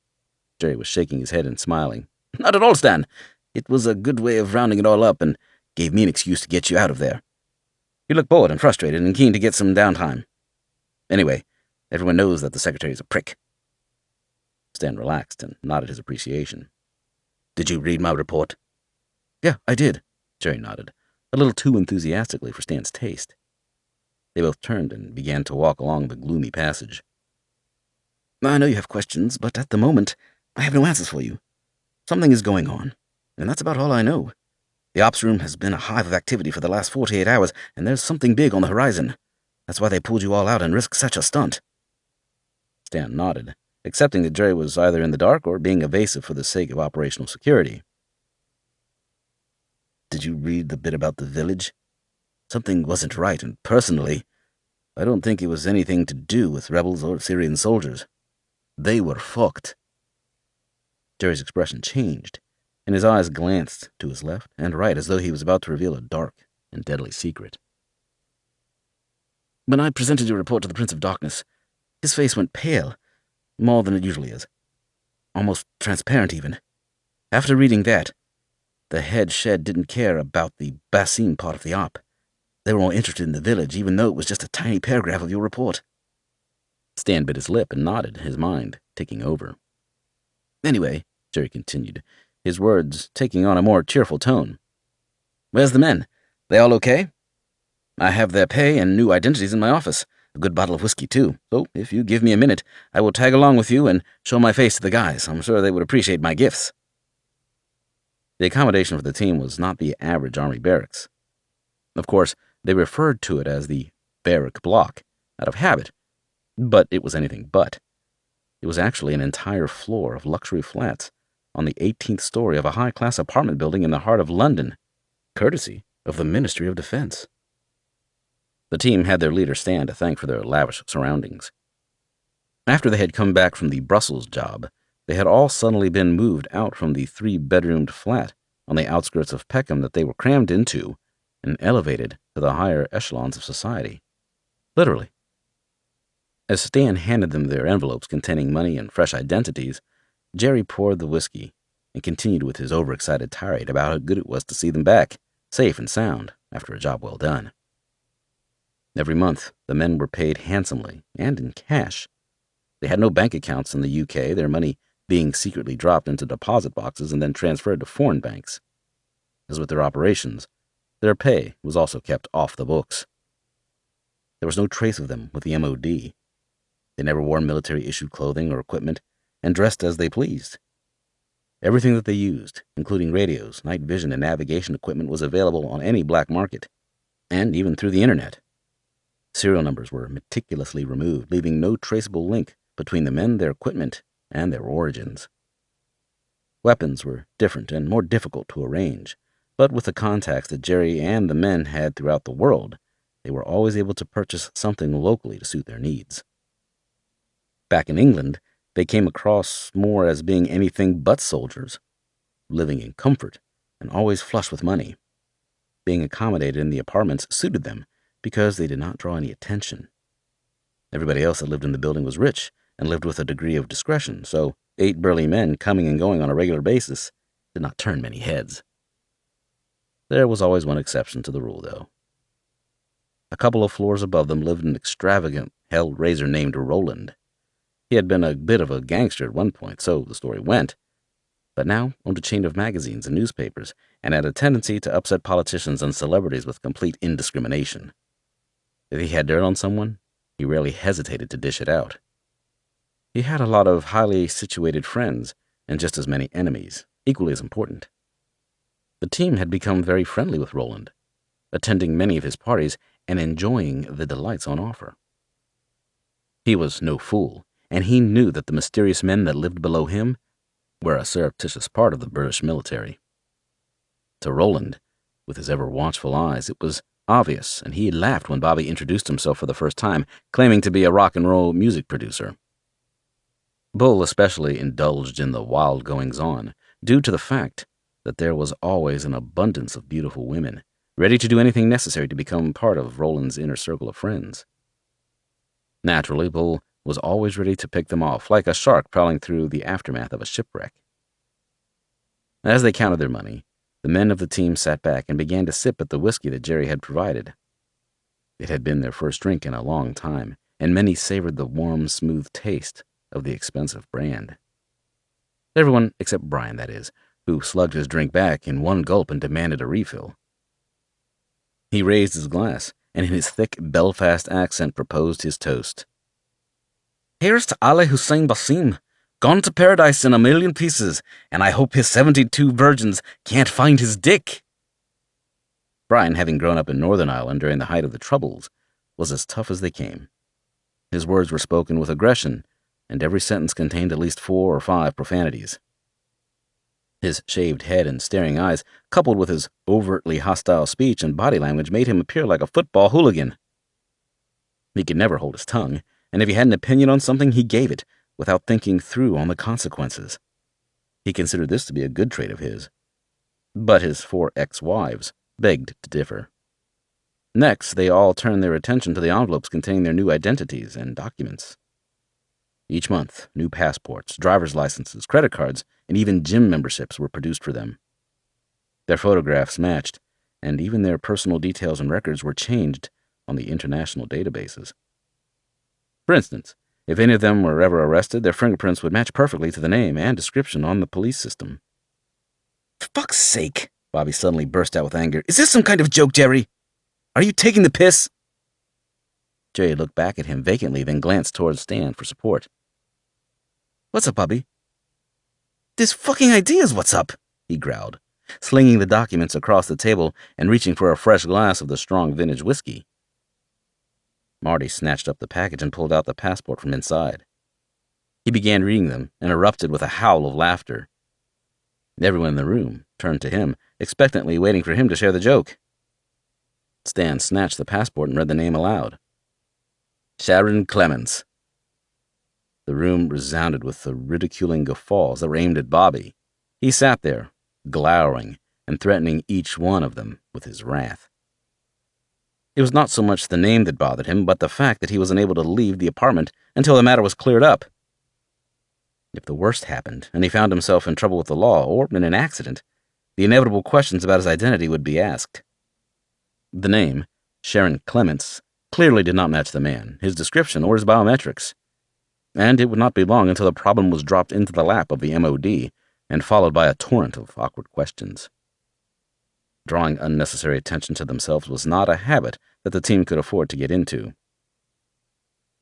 Jerry was shaking his head and smiling. Not at all, Stan. It was a good way of rounding it all up and gave me an excuse to get you out of there. You look bored and frustrated and keen to get some downtime. Anyway, everyone knows that the Secretary's a prick. Stan relaxed and nodded his appreciation. Did you read my report? Yeah, I did, Jerry nodded, a little too enthusiastically for Stan's taste. They both turned and began to walk along the gloomy passage. I know you have questions, but at the moment, I have no answers for you. Something is going on, and that's about all I know. The ops room has been a hive of activity for the last 48 hours, and there's something big on the horizon. That's why they pulled you all out and risked such a stunt. Stan nodded, accepting that Jerry was either in the dark or being evasive for the sake of operational security. Did you read the bit about the village? Something wasn't right, and personally, I don't think it was anything to do with rebels or Syrian soldiers. They were fucked. Jerry's expression changed, and his eyes glanced to his left and right as though he was about to reveal a dark and deadly secret. When I presented your report to the Prince of Darkness, his face went pale, more than it usually is. Almost transparent, even. After reading that, the head shed didn't care about the Basim part of the op. They were more interested in the village, even though it was just a tiny paragraph of your report. Stan bit his lip and nodded, his mind ticking over. Anyway, Jerry continued, his words taking on a more cheerful tone. Where's the men? They all okay? I have their pay and new identities in my office. A good bottle of whiskey, too. So, if you give me a minute, I will tag along with you and show my face to the guys. I'm sure they would appreciate my gifts. The accommodation for the team was not the average army barracks. Of course, they referred to it as the barrack block, out of habit, but it was anything but. It was actually an entire floor of luxury flats on the 18th story of a high-class apartment building in the heart of London, courtesy of the Ministry of Defense. The team had their leader Stan to thank for their lavish surroundings. After they had come back from the Brussels job, they had all suddenly been moved out from the 3-bedroomed flat on the outskirts of Peckham that they were crammed into and elevated to the higher echelons of society. Literally. As Stan handed them their envelopes containing money and fresh identities, Jerry poured the whiskey and continued with his overexcited tirade about how good it was to see them back, safe and sound, after a job well done. Every month, the men were paid handsomely and in cash. They had no bank accounts in the UK, their money being secretly dropped into deposit boxes and then transferred to foreign banks. As with their operations, their pay was also kept off the books. There was no trace of them with the MOD. They never wore military-issued clothing or equipment and dressed as they pleased. Everything that they used, including radios, night vision, and navigation equipment, was available on any black market, and even through the internet. Serial numbers were meticulously removed, leaving no traceable link between the men, their equipment, and their origins. Weapons were different and more difficult to arrange, but with the contacts that Jerry and the men had throughout the world, they were always able to purchase something locally to suit their needs. Back in England, they came across more as being anything but soldiers, living in comfort and always flush with money. Being accommodated in the apartments suited them because they did not draw any attention. Everybody else that lived in the building was rich and lived with a degree of discretion, so 8 burly men coming and going on a regular basis did not turn many heads. There was always one exception to the rule, though. A couple of floors above them lived an extravagant hell-raiser named Roland. He had been a bit of a gangster at one point, so the story went, but now owned a chain of magazines and newspapers and had a tendency to upset politicians and celebrities with complete indiscrimination. If he had dirt on someone, he rarely hesitated to dish it out. He had a lot of highly situated friends and just as many enemies, equally as important. The team had become very friendly with Roland, attending many of his parties and enjoying the delights on offer. He was no fool, and he knew that the mysterious men that lived below him were a surreptitious part of the British military. To Roland, with his ever-watchful eyes, it was obvious, and he laughed when Bobby introduced himself for the first time, claiming to be a rock and roll music producer. Bull especially indulged in the wild goings-on, due to the fact that there was always an abundance of beautiful women, ready to do anything necessary to become part of Roland's inner circle of friends. Naturally, Bull was always ready to pick them off, like a shark prowling through the aftermath of a shipwreck. As they counted their money, the men of the team sat back and began to sip at the whiskey that Jerry had provided. It had been their first drink in a long time, and many savored the warm, smooth taste of the expensive brand. Everyone except Brian, that is, who slugged his drink back in one gulp and demanded a refill. He raised his glass, and in his thick Belfast accent proposed his toast. "Here's to Ali Hussein Basim, gone to paradise in a million pieces, and I hope his 72 virgins can't find his dick." Brian, having grown up in Northern Ireland during the height of the Troubles, was as tough as they came. His words were spoken with aggression, and every sentence contained at least 4 or 5 profanities. His shaved head and staring eyes, coupled with his overtly hostile speech and body language, made him appear like a football hooligan. He could never hold his tongue, and if he had an opinion on something, he gave it, without thinking through on the consequences. He considered this to be a good trait of his. But his 4 ex-wives begged to differ. Next, they all turned their attention to the envelopes containing their new identities and documents. Each month, new passports, driver's licenses, credit cards, and even gym memberships were produced for them. Their photographs matched, and even their personal details and records were changed on the international databases. For instance, if any of them were ever arrested, their fingerprints would match perfectly to the name and description on the police system. "For fuck's sake," Bobby suddenly burst out with anger. "Is this some kind of joke, Jerry? Are you taking the piss?" Jerry looked back at him vacantly, then glanced towards Stan for support. "What's up, Bobby?" "This fucking idea's what's up," he growled, slinging the documents across the table and reaching for a fresh glass of the strong vintage whiskey. Marty snatched up the package and pulled out the passport from inside. He began reading them and erupted with a howl of laughter. Everyone in the room turned to him, expectantly waiting for him to share the joke. Stan snatched the passport and read the name aloud. "Sharon Clemens." The room resounded with the ridiculing guffaws that were aimed at Bobby. He sat there, glowering and threatening each one of them with his wrath. It was not so much the name that bothered him, but the fact that he was unable to leave the apartment until the matter was cleared up. If the worst happened, and he found himself in trouble with the law or in an accident, the inevitable questions about his identity would be asked. The name, Sharon Clements, clearly did not match the man, his description, or his biometrics. And it would not be long until the problem was dropped into the lap of the MOD and followed by a torrent of awkward questions. Drawing unnecessary attention to themselves was not a habit that the team could afford to get into.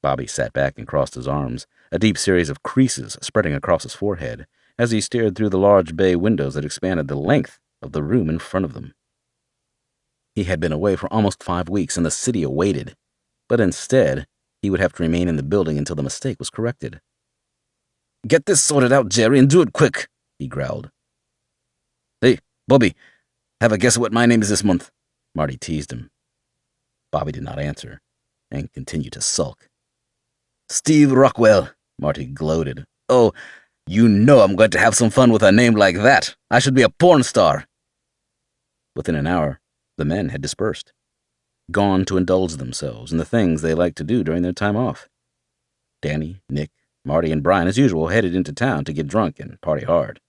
Bobby sat back and crossed his arms, a deep series of creases spreading across his forehead, as he stared through the large bay windows that expanded the length of the room in front of them. He had been away for almost 5 weeks, and the city awaited, but instead, he would have to remain in the building until the mistake was corrected. "Get this sorted out, Jerry, and do it quick," he growled. "Hey, Bobby, have a guess at what my name is this month?" Marty teased him. Bobby did not answer, and continued to sulk. "Steve Rockwell," Marty gloated. "Oh, you know I'm going to have some fun with a name like that. I should be a porn star." Within an hour, the men had dispersed, gone to indulge themselves in the things they liked to do during their time off. Danny, Nick, Marty, and Brian, as usual, headed into town to get drunk and party hard.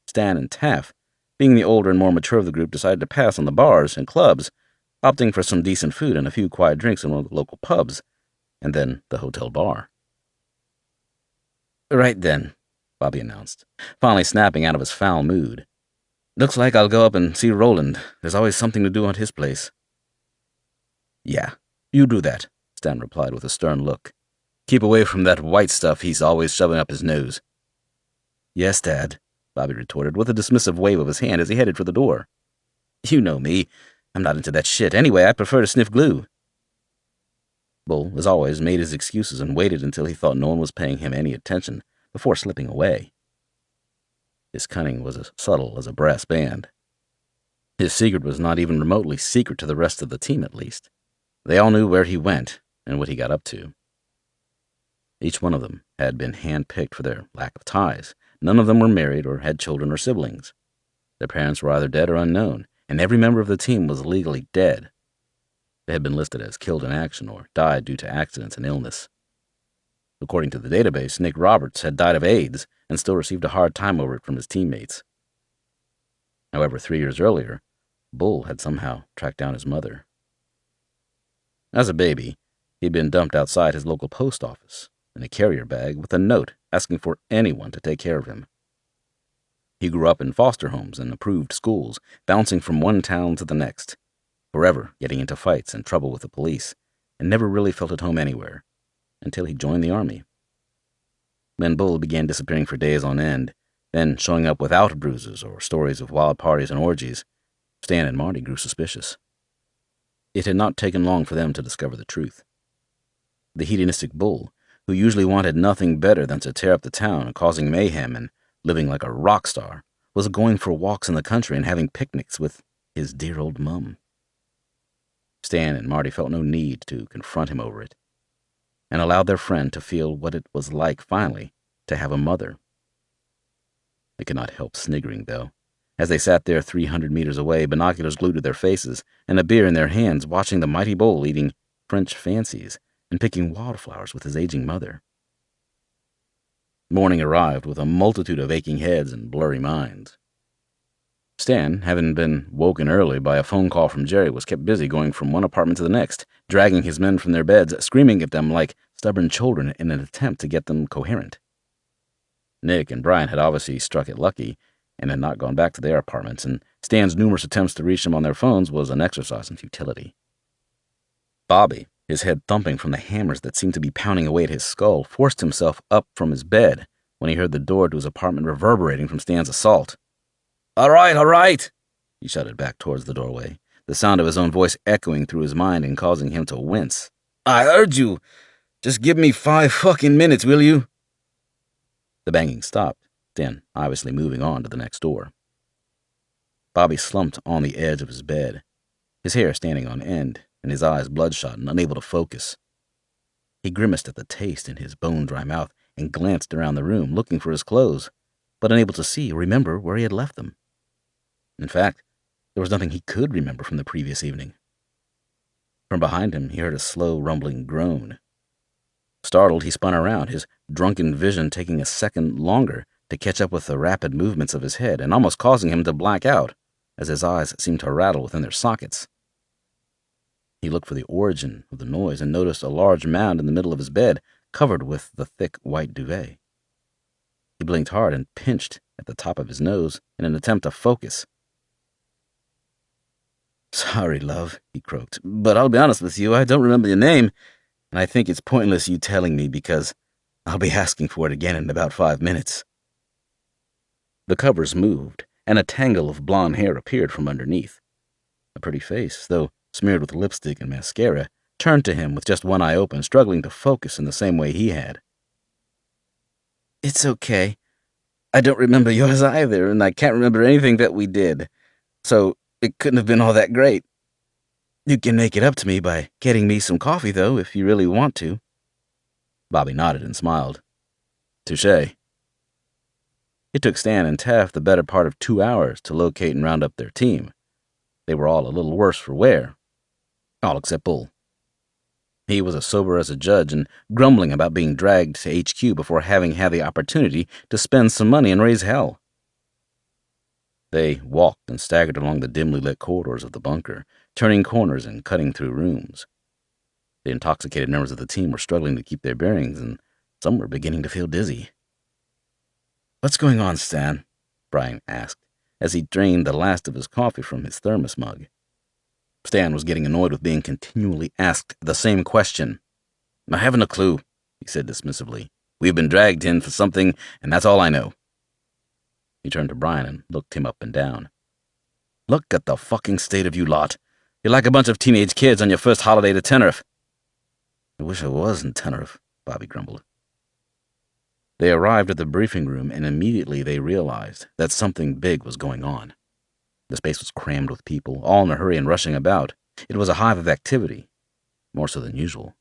Stan and Taff, being the older and more mature of the group, decided to pass on the bars and clubs, opting for some decent food and a few quiet drinks in one of the local pubs, and then the hotel bar. "Right then," Bobby announced, finally snapping out of his foul mood. "Looks like I'll go up and see Roland. There's always something to do at his place." "Yeah, you do that," Stan replied with a stern look. "Keep away from that white stuff he's always shoving up his nose." "Yes, Dad," Bobby retorted with a dismissive wave of his hand as he headed for the door. "You know me. I'm not into that shit. Anyway, I prefer to sniff glue." Bull, as always, made his excuses and waited until he thought no one was paying him any attention before slipping away. His cunning was as subtle as a brass band. His secret was not even remotely secret to the rest of the team, at least. They all knew where he went and what he got up to. Each one of them had been hand-picked for their lack of ties. None of them were married or had children or siblings. Their parents were either dead or unknown, and every member of the team was legally dead. They had been listed as killed in action or died due to accidents and illness. According to the database, Nick Roberts had died of AIDS and still received a hard time over it from his teammates. However, 3 years earlier, Bull had somehow tracked down his mother. As a baby, he'd been dumped outside his local post office in a carrier bag with a note asking for anyone to take care of him. He grew up in foster homes and approved schools, bouncing from one town to the next, forever getting into fights and trouble with the police, and never really felt at home anywhere, until he joined the army. Then Bull began disappearing for days on end, then showing up without bruises or stories of wild parties and orgies. Stan and Marty grew suspicious. It had not taken long for them to discover the truth. The hedonistic Bull, who usually wanted nothing better than to tear up the town, causing mayhem and living like a rock star, was going for walks in the country and having picnics with his dear old mum. Stan and Marty felt no need to confront him over it, and allowed their friend to feel what it was like finally to have a mother. They could not help sniggering, though, as they sat there 300 meters away, binoculars glued to their faces, and a beer in their hands, watching the mighty Bull eating French fancies and picking wildflowers with his aging mother. Morning arrived with a multitude of aching heads and blurry minds. Stan, having been woken early by a phone call from Jerry, was kept busy going from one apartment to the next, dragging his men from their beds, screaming at them like stubborn children in an attempt to get them coherent. Nick and Brian had obviously struck it lucky and had not gone back to their apartments, and Stan's numerous attempts to reach them on their phones was an exercise in futility. Bobby, his head thumping from the hammers that seemed to be pounding away at his skull, forced himself up from his bed when he heard the door to his apartment reverberating from Stan's assault. All right, he shouted back towards the doorway, the sound of his own voice echoing through his mind and causing him to wince. I heard you. Just give me 5 fucking minutes, will you? The banging stopped, Stan obviously moving on to the next door. Bobby slumped on the edge of his bed, his hair standing on end, and his eyes bloodshot and unable to focus. He grimaced at the taste in his bone-dry mouth and glanced around the room, looking for his clothes, but unable to see or remember where he had left them. In fact, there was nothing he could remember from the previous evening. From behind him, he heard a slow, rumbling groan. Startled, he spun around, his drunken vision taking a second longer to catch up with the rapid movements of his head and almost causing him to black out as his eyes seemed to rattle within their sockets. He looked for the origin of the noise and noticed a large mound in the middle of his bed, covered with the thick white duvet. He blinked hard and pinched at the top of his nose in an attempt to focus. Sorry, love, he croaked, but I'll be honest with you, I don't remember your name, and I think it's pointless you telling me because I'll be asking for it again in about 5 minutes. The covers moved, and a tangle of blonde hair appeared from underneath. A pretty face, though smeared with lipstick and mascara, turned to him with just one eye open, struggling to focus in the same way he had. It's okay. I don't remember yours either, and I can't remember anything that we did, so it couldn't have been all that great. You can make it up to me by getting me some coffee, though, if you really want to. Bobby nodded and smiled. Touché. It took Stan and Taft the better part of 2 hours to locate and round up their team. They were all a little worse for wear. All except Bull. He was as sober as a judge and grumbling about being dragged to HQ before having had the opportunity to spend some money and raise hell. They walked and staggered along the dimly lit corridors of the bunker, turning corners and cutting through rooms. The intoxicated members of the team were struggling to keep their bearings, and some were beginning to feel dizzy. What's going on, Stan? Brian asked, as he drained the last of his coffee from his thermos mug. Stan was getting annoyed with being continually asked the same question. I haven't a clue, he said dismissively. We've been dragged in for something, and that's all I know. He turned to Brian and looked him up and down. Look at the fucking state of you lot. You're like a bunch of teenage kids on your first holiday to Tenerife. I wish I was in Tenerife, Bobby grumbled. They arrived at the briefing room, and immediately they realized that something big was going on. The space was crammed with people, all in a hurry and rushing about. It was a hive of activity, more so than usual.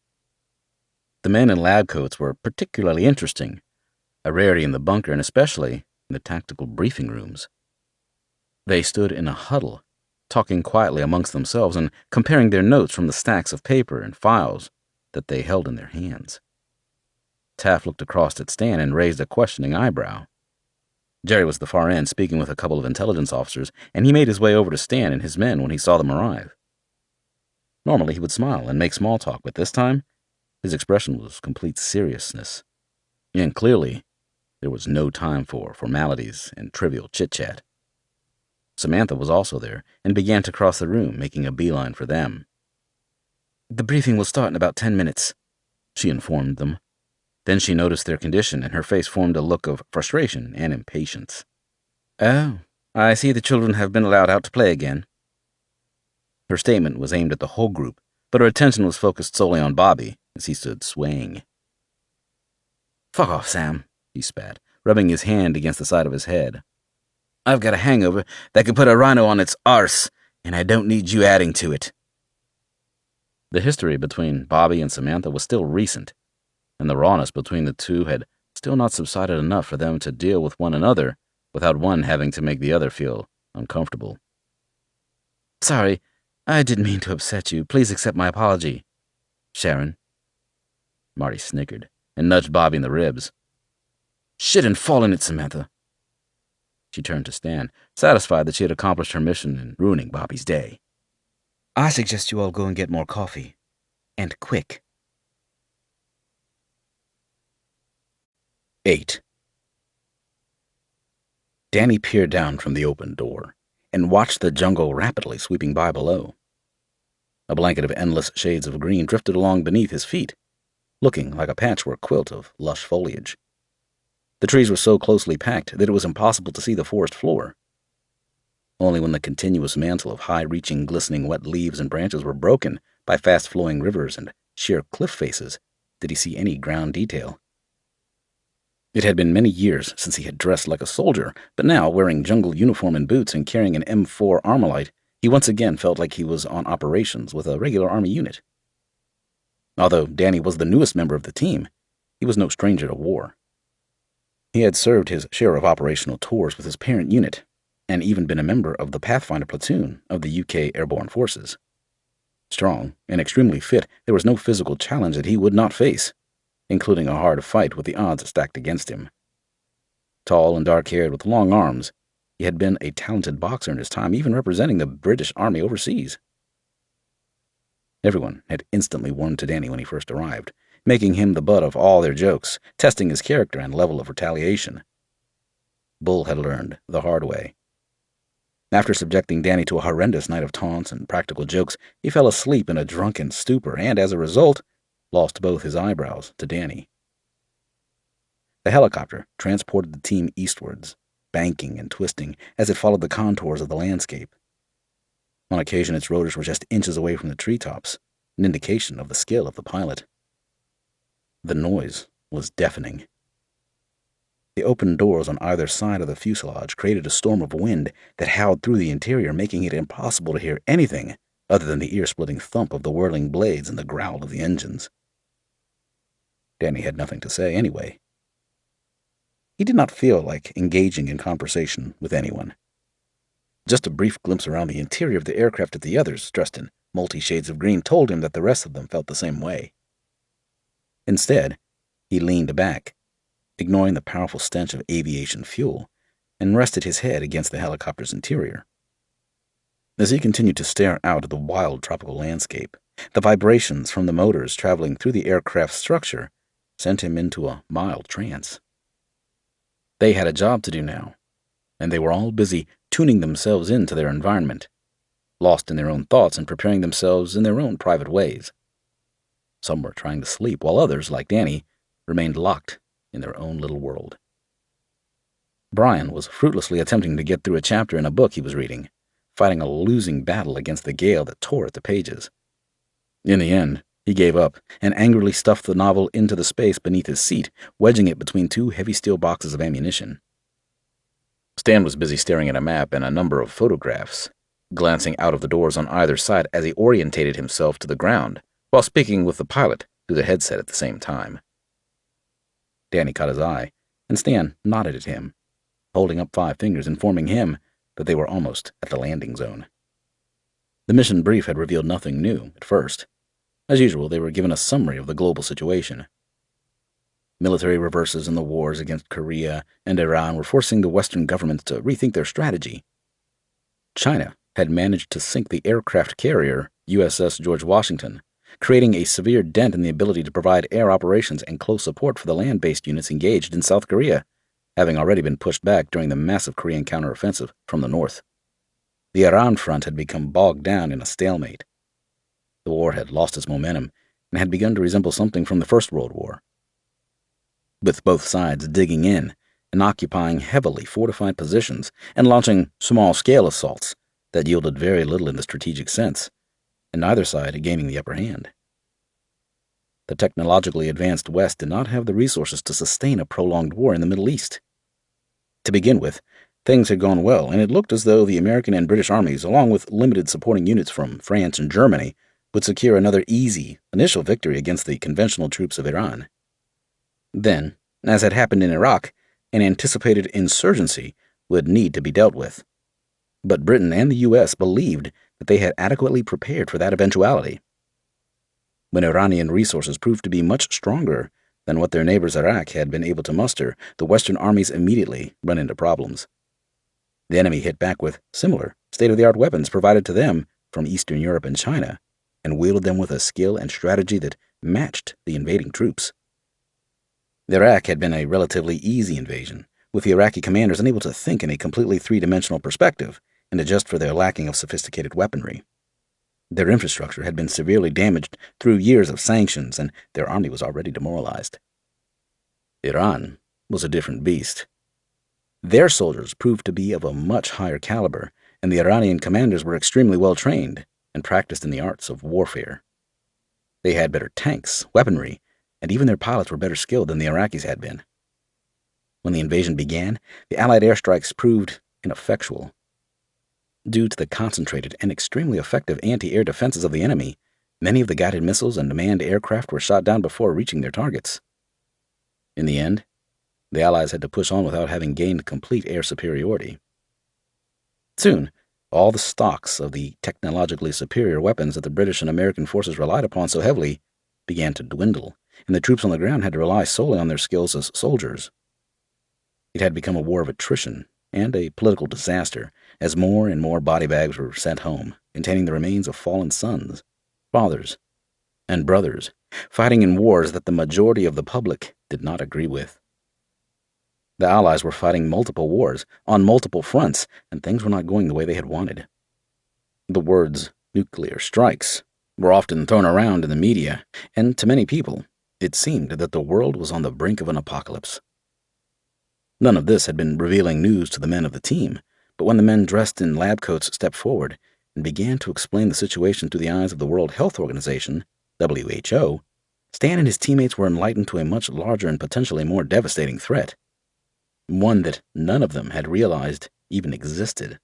The men in lab coats were particularly interesting, a rarity in the bunker and especially in the tactical briefing rooms. They stood in a huddle, talking quietly amongst themselves and comparing their notes from the stacks of paper and files that they held in their hands. Taft looked across at Stan and raised a questioning eyebrow. Jerry was at the far end, speaking with a couple of intelligence officers, and he made his way over to Stan and his men when he saw them arrive. Normally he would smile and make small talk, but this time his expression was complete seriousness. And clearly, there was no time for formalities and trivial chit-chat. Samantha was also there and began to cross the room, making a beeline for them. "The briefing will start in about 10 minutes, she informed them. Then she noticed their condition, and her face formed a look of frustration and impatience. "Oh, I see the children have been allowed out to play again." Her statement was aimed at the whole group, but her attention was focused solely on Bobby as he stood swaying. "Fuck off, Sam," he spat, rubbing his hand against the side of his head. "I've got a hangover that could put a rhino on its arse, and I don't need you adding to it." The history between Bobby and Samantha was still recent, and the rawness between the two had still not subsided enough for them to deal with one another without one having to make the other feel uncomfortable. "Sorry, I didn't mean to upset you. Please accept my apology, Sharon." Marty snickered and nudged Bobby in the ribs. "Shit and fall in it, Samantha." She turned to Stan, satisfied that she had accomplished her mission in ruining Bobby's day. "I suggest you all go and get more coffee. And quick." 8. Danny peered down from the open door and watched the jungle rapidly sweeping by below. A blanket of endless shades of green drifted along beneath his feet, looking like a patchwork quilt of lush foliage. The trees were so closely packed that it was impossible to see the forest floor. Only when the continuous mantle of high-reaching, glistening wet leaves and branches were broken by fast-flowing rivers and sheer cliff faces did he see any ground detail. It had been many years since he had dressed like a soldier, but now, wearing jungle uniform and boots and carrying an M4 Armalite, he once again felt like he was on operations with a regular army unit. Although Danny was the newest member of the team, he was no stranger to war. He had served his share of operational tours with his parent unit, and even been a member of the Pathfinder platoon of the UK Airborne Forces. Strong and extremely fit, there was no physical challenge that he would not face, including a hard fight with the odds stacked against him. Tall and dark-haired with long arms, he had been a talented boxer in his time, even representing the British Army overseas. Everyone had instantly warmed to Danny when he first arrived, making him the butt of all their jokes, testing his character and level of retaliation. Bull had learned the hard way. After subjecting Danny to a horrendous night of taunts and practical jokes, he fell asleep in a drunken stupor and, as a result, lost both his eyebrows to Danny. The helicopter transported the team eastwards, banking and twisting as it followed the contours of the landscape. On occasion, its rotors were just inches away from the treetops, an indication of the skill of the pilot. The noise was deafening. The open doors on either side of the fuselage created a storm of wind that howled through the interior, making it impossible to hear anything other than the ear-splitting thump of the whirling blades and the growl of the engines. Danny had nothing to say anyway. He did not feel like engaging in conversation with anyone. Just a brief glimpse around the interior of the aircraft at the others, dressed in multi-shades of green, told him that the rest of them felt the same way. Instead, he leaned back, ignoring the powerful stench of aviation fuel, and rested his head against the helicopter's interior. As he continued to stare out at the wild tropical landscape, the vibrations from the motors traveling through the aircraft's structure sent him into a mild trance. They had a job to do now, and they were all busy tuning themselves into their environment, lost in their own thoughts and preparing themselves in their own private ways. Some were trying to sleep, while others, like Danny, remained locked in their own little world. Brian was fruitlessly attempting to get through a chapter in a book he was reading, fighting a losing battle against the gale that tore at the pages. In the end, he gave up and angrily stuffed the novel into the space beneath his seat, wedging it between two heavy steel boxes of ammunition. Stan was busy staring at a map and a number of photographs, glancing out of the doors on either side as he orientated himself to the ground, while speaking with the pilot through the headset at the same time. Danny caught his eye, and Stan nodded at him, holding up 5 fingers, informing him that they were almost at the landing zone. The mission brief had revealed nothing new at first. As usual, they were given a summary of the global situation. Military reverses in the wars against Korea and Iran were forcing the Western governments to rethink their strategy. China had managed to sink the aircraft carrier USS George Washington, creating a severe dent in the ability to provide air operations and close support for the land-based units engaged in South Korea, having already been pushed back during the massive Korean counteroffensive from the north. The Iran front had become bogged down in a stalemate. The war had lost its momentum and had begun to resemble something from the First World War, with both sides digging in and occupying heavily fortified positions and launching small-scale assaults that yielded very little in the strategic sense, and neither side gaining the upper hand. The technologically advanced West did not have the resources to sustain a prolonged war in the Middle East. To begin with, things had gone well, and it looked as though the American and British armies, along with limited supporting units from France and Germany, would secure another easy initial victory against the conventional troops of Iran. Then, as had happened in Iraq, an anticipated insurgency would need to be dealt with. But Britain and the U.S. believed that they had adequately prepared for that eventuality. When Iranian resources proved to be much stronger than what their neighbors Iraq had been able to muster, the Western armies immediately run into problems. The enemy hit back with similar state-of-the-art weapons provided to them from Eastern Europe and China, and wielded them with a skill and strategy that matched the invading troops. Iraq had been a relatively easy invasion, with the Iraqi commanders unable to think in a completely three-dimensional perspective and adjust for their lacking of sophisticated weaponry. Their infrastructure had been severely damaged through years of sanctions, and their army was already demoralized. Iran was a different beast. Their soldiers proved to be of a much higher caliber, and the Iranian commanders were extremely well trained and practiced in the arts of warfare. They had better tanks, weaponry, and even their pilots were better skilled than the Iraqis had been. When the invasion began, the Allied airstrikes proved ineffectual. Due to the concentrated and extremely effective anti-air defenses of the enemy, many of the guided missiles and manned aircraft were shot down before reaching their targets. In the end, the Allies had to push on without having gained complete air superiority. Soon, all the stocks of the technologically superior weapons that the British and American forces relied upon so heavily began to dwindle, and the troops on the ground had to rely solely on their skills as soldiers. It had become a war of attrition and a political disaster, as more and more body bags were sent home, containing the remains of fallen sons, fathers, and brothers, fighting in wars that the majority of the public did not agree with. The Allies were fighting multiple wars on multiple fronts, and things were not going the way they had wanted. The words nuclear strikes were often thrown around in the media, and to many people, it seemed that the world was on the brink of an apocalypse. None of this had been revealing news to the men of the team, but when the men dressed in lab coats stepped forward and began to explain the situation through the eyes of the World Health Organization, WHO, Stan and his teammates were enlightened to a much larger and potentially more devastating threat, one that none of them had realized even existed.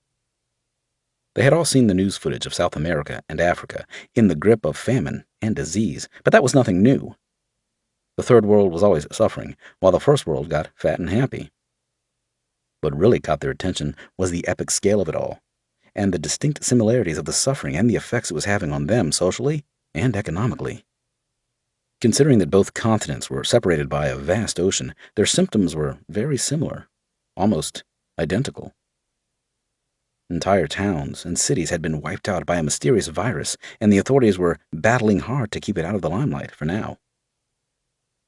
They had all seen the news footage of South America and Africa in the grip of famine and disease, but that was nothing new. The Third World was always suffering, while the First World got fat and happy. What really caught their attention was the epic scale of it all, and the distinct similarities of the suffering and the effects it was having on them socially and economically. Considering that both continents were separated by a vast ocean, their symptoms were very similar, almost identical. Entire towns and cities had been wiped out by a mysterious virus, and the authorities were battling hard to keep it out of the limelight for now.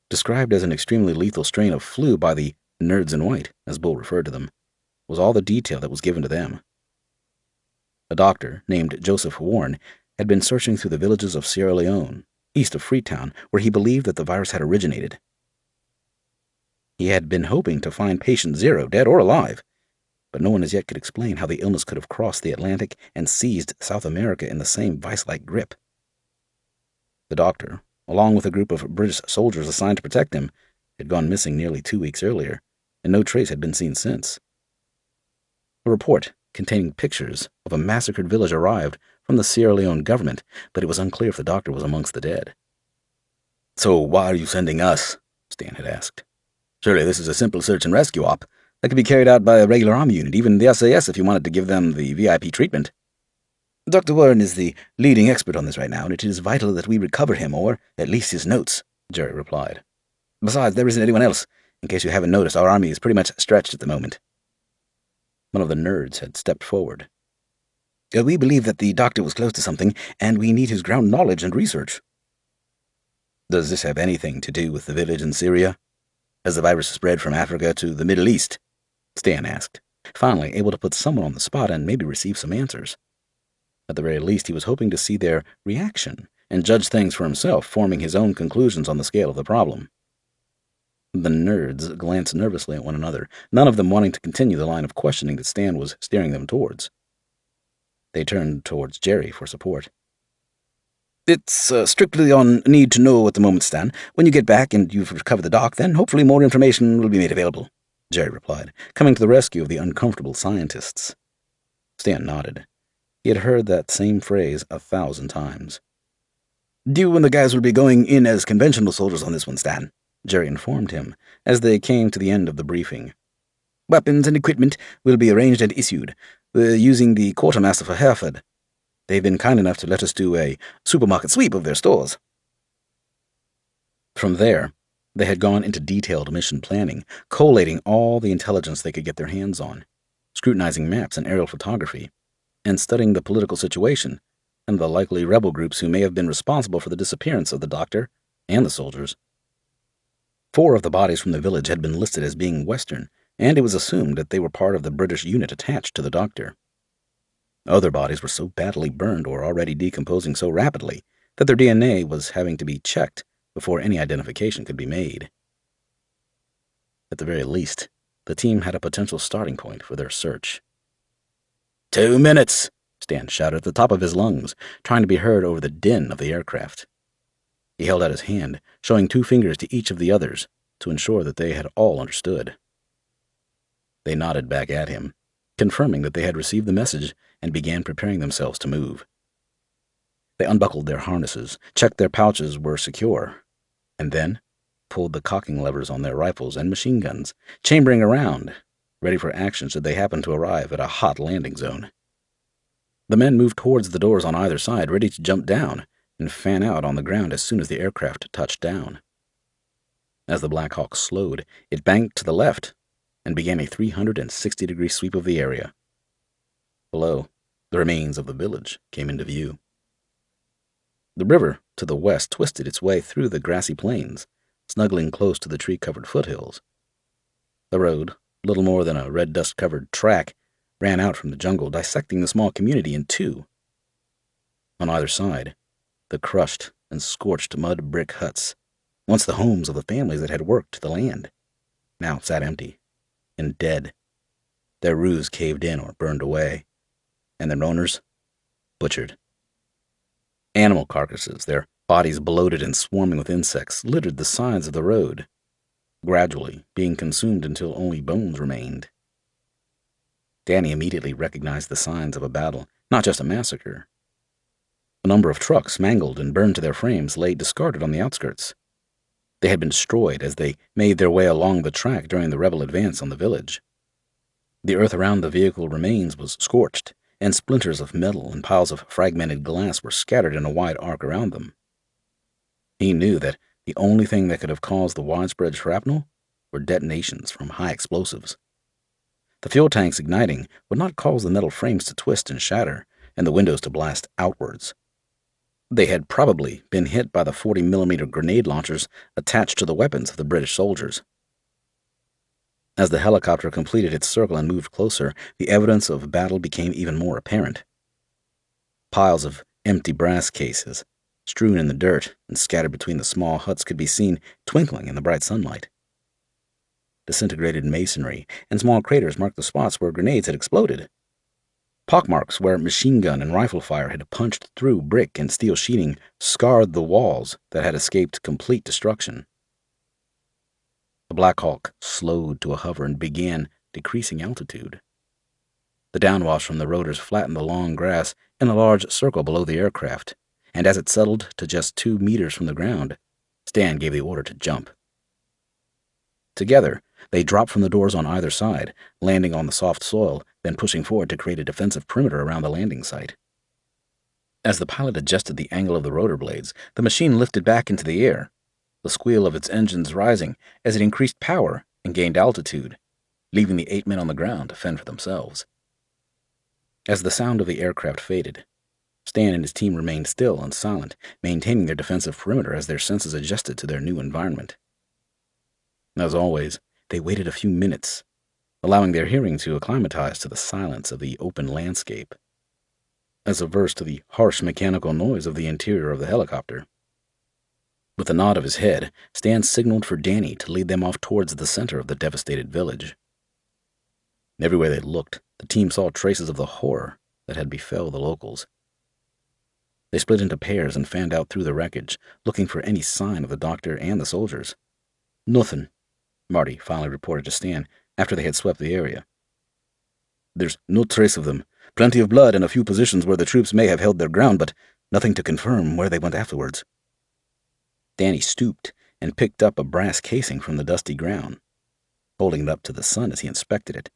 Described as an extremely lethal strain of flu by the nerds in white, as Bull referred to them, was all the detail that was given to them. A doctor named Joseph Warren had been searching through the villages of Sierra Leone, east of Freetown, where he believed that the virus had originated. He had been hoping to find patient zero, dead or alive, but no one as yet could explain how the illness could have crossed the Atlantic and seized South America in the same vice-like grip. The doctor, along with a group of British soldiers assigned to protect him, had gone missing nearly 2 weeks earlier, and no trace had been seen since. A report containing pictures of a massacred village arrived from the Sierra Leone government, but it was unclear if the doctor was amongst the dead. "So why are you sending us?" Stan had asked. "Surely this is a simple search and rescue op that could be carried out by a regular army unit, even the SAS if you wanted to give them the VIP treatment. Dr. Warren is the leading expert on this right now, and it is vital that we recover him, or at least his notes," Jerry replied. "Besides, there isn't anyone else. In case you haven't noticed, our army is pretty much stretched at the moment." One of the nerds had stepped forward. We believe that the doctor was close to something, and we need his ground knowledge and research." "Does this have anything to do with the village in Syria? Has the virus spread from Africa to the Middle East?" Stan asked, finally able to put someone on the spot and maybe receive some answers. At the very least, he was hoping to see their reaction and judge things for himself, forming his own conclusions on the scale of the problem. The nerds glanced nervously at one another, none of them wanting to continue the line of questioning that Stan was steering them towards. They turned towards Jerry for support. "It's strictly on need to know at the moment, Stan. When you get back and you've recovered the doc, then hopefully more information will be made available," Jerry replied, coming to the rescue of the uncomfortable scientists. Stan nodded. He had heard that same phrase 1,000 times. "You and the guys will be going in as conventional soldiers on this one, Stan," Jerry informed him as they came to the end of the briefing. "Weapons and equipment will be arranged and issued. We're using the quartermaster for Hereford. They've been kind enough to let us do a supermarket sweep of their stores." From there, they had gone into detailed mission planning, collating all the intelligence they could get their hands on, scrutinizing maps and aerial photography, and studying the political situation and the likely rebel groups who may have been responsible for the disappearance of the doctor and the soldiers. 4 of the bodies from the village had been listed as being Western, and it was assumed that they were part of the British unit attached to the doctor. Other bodies were so badly burned or already decomposing so rapidly that their DNA was having to be checked before any identification could be made. At the very least, the team had a potential starting point for their search. 2 minutes, Stan shouted at the top of his lungs, trying to be heard over the din of the aircraft. He held out his hand, showing 2 fingers to each of the others to ensure that they had all understood. They nodded back at him, confirming that they had received the message and began preparing themselves to move. They unbuckled their harnesses, checked their pouches were secure, and then pulled the cocking levers on their rifles and machine guns, chambering around, ready for action should they happen to arrive at a hot landing zone. The men moved towards the doors on either side, ready to jump down and fan out on the ground as soon as the aircraft touched down. As the Black Hawk slowed, it banked to the left and began a 360-degree sweep of the area. Below, the remains of the village came into view. The river to the west twisted its way through the grassy plains, snuggling close to the tree-covered foothills. The road, little more than a red dust-covered track, ran out from the jungle, dissecting the small community in 2. On either side, the crushed and scorched mud brick huts, once the homes of the families that had worked the land, now sat empty and dead, their roofs caved in or burned away, and their owners butchered. Animal carcasses, their bodies bloated and swarming with insects, littered the sides of the road, gradually being consumed until only bones remained. Danny immediately recognized the signs of a battle, not just a massacre. A number of trucks, mangled and burned to their frames, lay discarded on the outskirts. They had been destroyed as they made their way along the track during the rebel advance on the village. The earth around the vehicle remains was scorched, and splinters of metal and piles of fragmented glass were scattered in a wide arc around them. He knew that the only thing that could have caused the widespread shrapnel were detonations from high explosives. The fuel tanks igniting would not cause the metal frames to twist and shatter, and the windows to blast outwards. They had probably been hit by the 40mm grenade launchers attached to the weapons of the British soldiers. As the helicopter completed its circle and moved closer, the evidence of battle became even more apparent. Piles of empty brass cases, strewn in the dirt and scattered between the small huts, could be seen twinkling in the bright sunlight. Disintegrated masonry and small craters marked the spots where grenades had exploded. Pockmarks where machine gun and rifle fire had punched through brick and steel sheeting scarred the walls that had escaped complete destruction. The Black Hawk slowed to a hover and began decreasing altitude. The downwash from the rotors flattened the long grass in a large circle below the aircraft, and as it settled to just 2 meters from the ground, Stan gave the order to jump. Together, they dropped from the doors on either side, landing on the soft soil, then pushing forward to create a defensive perimeter around the landing site. As the pilot adjusted the angle of the rotor blades, the machine lifted back into the air, the squeal of its engines rising as it increased power and gained altitude, leaving the 8 men on the ground to fend for themselves. As the sound of the aircraft faded, Stan and his team remained still and silent, maintaining their defensive perimeter as their senses adjusted to their new environment. As always, they waited a few minutes, allowing their hearing to acclimatize to the silence of the open landscape, as averse to the harsh mechanical noise of the interior of the helicopter. With a nod of his head, Stan signaled for Danny to lead them off towards the center of the devastated village. Everywhere they looked, the team saw traces of the horror that had befell the locals. They split into pairs and fanned out through the wreckage, looking for any sign of the doctor and the soldiers. "Nothing," Marty finally reported to Stan after they had swept the area. "There's no trace of them. Plenty of blood in a few positions where the troops may have held their ground, but nothing to confirm where they went afterwards." Danny stooped and picked up a brass casing from the dusty ground. Holding it up to the sun as he inspected it,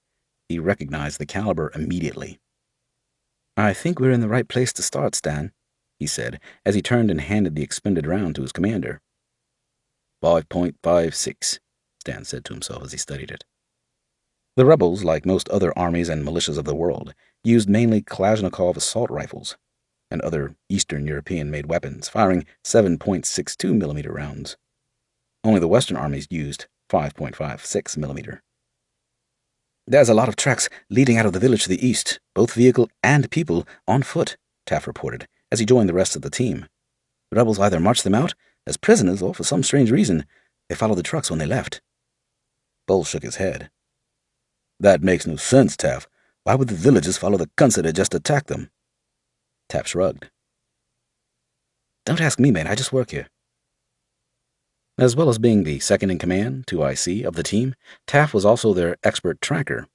he recognized the caliber immediately. "I think we're in the right place to start, Stan," he said, as he turned and handed the expended round to his commander. 5.56, Stan said to himself as he studied it. The rebels, like most other armies and militias of the world, used mainly Kalashnikov assault rifles and other Eastern European-made weapons, firing 7.62 millimeter rounds. Only the Western armies used 5.56 millimeter. "There's a lot of tracks leading out of the village to the east, both vehicle and people on foot," Taft reported, as he joined the rest of the team. "The rebels either marched them out as prisoners, or for some strange reason, they followed the trucks when they left." Bull shook his head. "That makes no sense, Taft. Why would the villagers follow the cunts that had just attacked them?" Taft shrugged. "Don't ask me, mate. I just work here." As well as being the second-in-command, 2IC, of the team, Taft was also their expert tracker.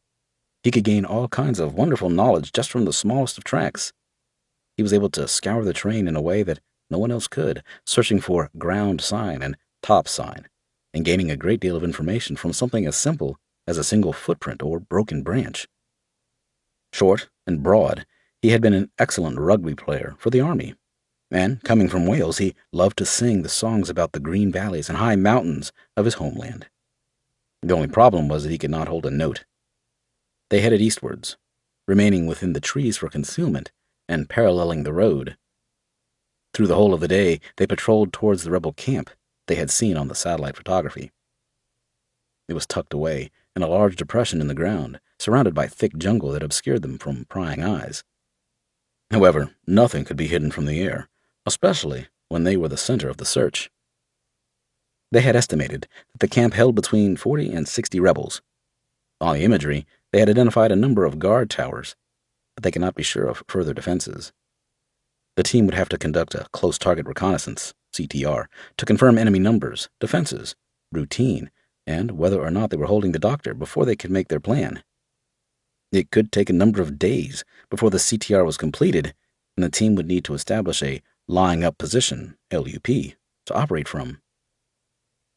He could gain all kinds of wonderful knowledge just from the smallest of tracks. He was able to scour the terrain in a way that no one else could, searching for ground sign and top sign, and gaining a great deal of information from something as simple as a single footprint or broken branch. Short and broad, he had been an excellent rugby player for the army, and, coming from Wales, he loved to sing the songs about the green valleys and high mountains of his homeland. The only problem was that he could not hold a note. They headed eastwards, remaining within the trees for concealment and paralleling the road. Through the whole of the day, they patrolled towards the rebel camp they had seen on the satellite photography. It was tucked away in a large depression in the ground, surrounded by thick jungle that obscured them from prying eyes. However, nothing could be hidden from the air, especially when they were the center of the search. They had estimated that the camp held between 40 and 60 rebels. On the imagery, they had identified a number of guard towers, but they could not be sure of further defenses. The team would have to conduct a close target reconnaissance, CTR, to confirm enemy numbers, defenses, routine, and whether or not they were holding the doctor before they could make their plan. It could take a number of days before the CTR was completed, and the team would need to establish a lying-up position, LUP, to operate from.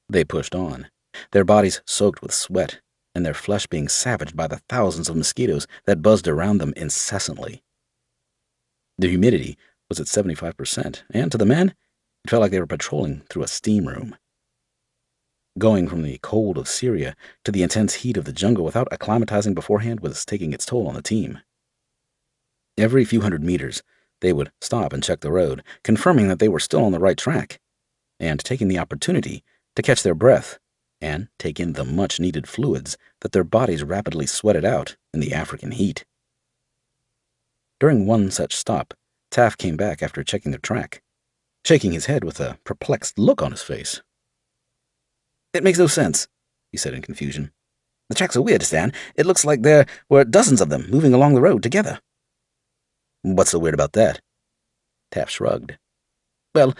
They pushed on, their bodies soaked with sweat, and their flesh being savaged by the thousands of mosquitoes that buzzed around them incessantly. The humidity was at 75%, and to the men, it felt like they were patrolling through a steam room. Going from the cold of Syria to the intense heat of the jungle without acclimatizing beforehand was taking its toll on the team. Every few hundred meters, they would stop and check the road, confirming that they were still on the right track, and taking the opportunity to catch their breath and take in the much-needed fluids that their bodies rapidly sweated out in the African heat. During one such stop, Taft came back after checking their track, shaking his head with a perplexed look on his face. "It makes no sense," he said in confusion. "The tracks are weird, Stan. It looks like there were dozens of them moving along the road together." "What's so weird about that?" Taft shrugged. "Well,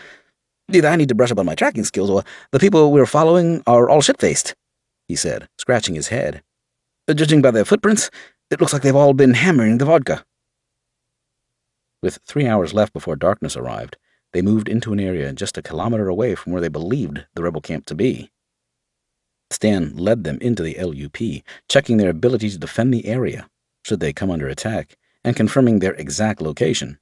either I need to brush up on my tracking skills, or the people we're following are all shit-faced," he said, scratching his head. "Judging by their footprints, It looks like they've all been hammering the vodka. With 3 hours left before darkness arrived, they moved into an area just a kilometer away from where they believed the rebel camp to be. Stan led them into the LUP, checking their ability to defend the area should they come under attack, and confirming their exact location.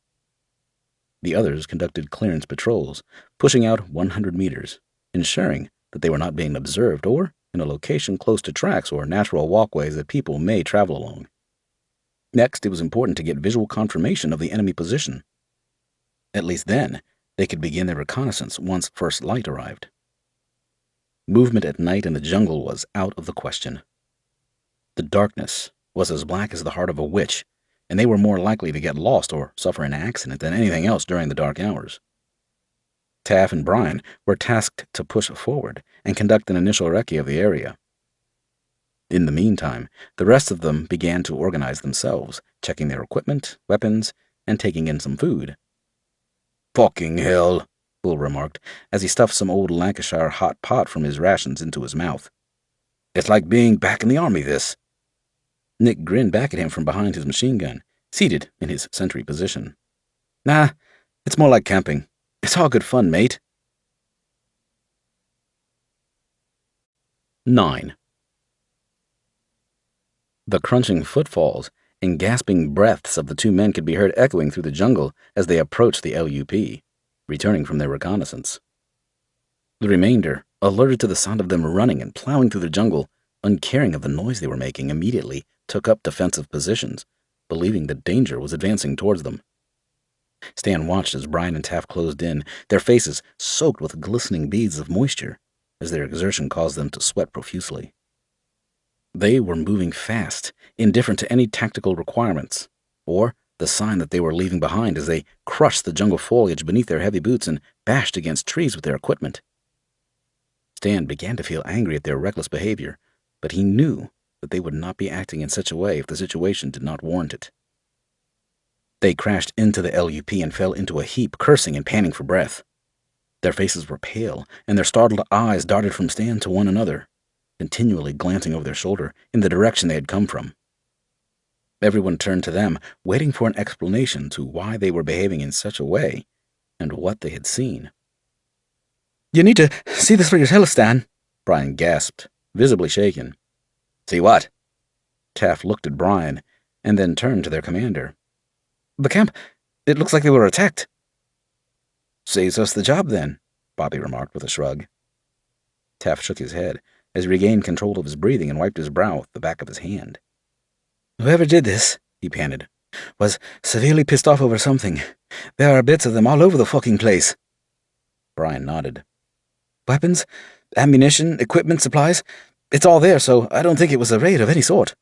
The others conducted clearance patrols, pushing out 100 meters, ensuring that they were not being observed or in a location close to tracks or natural walkways that people may travel along. Next, it was important to get visual confirmation of the enemy position. At least then, they could begin their reconnaissance once first light arrived. Movement at night in the jungle was out of the question. The darkness was as black as the heart of a witch, and they were more likely to get lost or suffer an accident than anything else during the dark hours. Taff and Brian were tasked to push forward and conduct an initial recce of the area. In the meantime, the rest of them began to organize themselves, checking their equipment, weapons, and taking in some food. "Fucking hell," Bull remarked as he stuffed some old Lancashire hot pot from his rations into his mouth. "It's like being back in the army, this." Nick grinned back at him from behind his machine gun, seated in his sentry position. "Nah, it's more like camping. It's all good fun, mate." 9. The crunching footfalls and gasping breaths of the two men could be heard echoing through the jungle as they approached the LUP, returning from their reconnaissance. The remainder, alerted to the sound of them running and plowing through the jungle, uncaring of the noise they were making, immediately took up defensive positions, believing that danger was advancing towards them. Stan watched as Brian and Taff closed in, their faces soaked with glistening beads of moisture, as their exertion caused them to sweat profusely. They were moving fast, indifferent to any tactical requirements, or the sign that they were leaving behind as they crushed the jungle foliage beneath their heavy boots and bashed against trees with their equipment. Stan began to feel angry at their reckless behavior, but he knew that they would not be acting in such a way if the situation did not warrant it. They crashed into the LUP and fell into a heap, cursing and panting for breath. Their faces were pale, and their startled eyes darted from Stan to one another, continually glancing over their shoulder in the direction they had come from. Everyone turned to them, waiting for an explanation to why they were behaving in such a way and what they had seen. "You need to see this for yourself, Stan," Brian gasped, visibly shaken. "See what?" Taff looked at Brian and then turned to their commander. "The camp, it looks like they were attacked." "Saves us the job, then," Bobby remarked with a shrug. Taff shook his head as he regained control of his breathing and wiped his brow with the back of his hand. "Whoever did this," he panted, "was severely pissed off over something. There are bits of them all over the fucking place." Brian nodded. "Weapons, ammunition, equipment, supplies. It's all there, so I don't think it was a raid of any sort."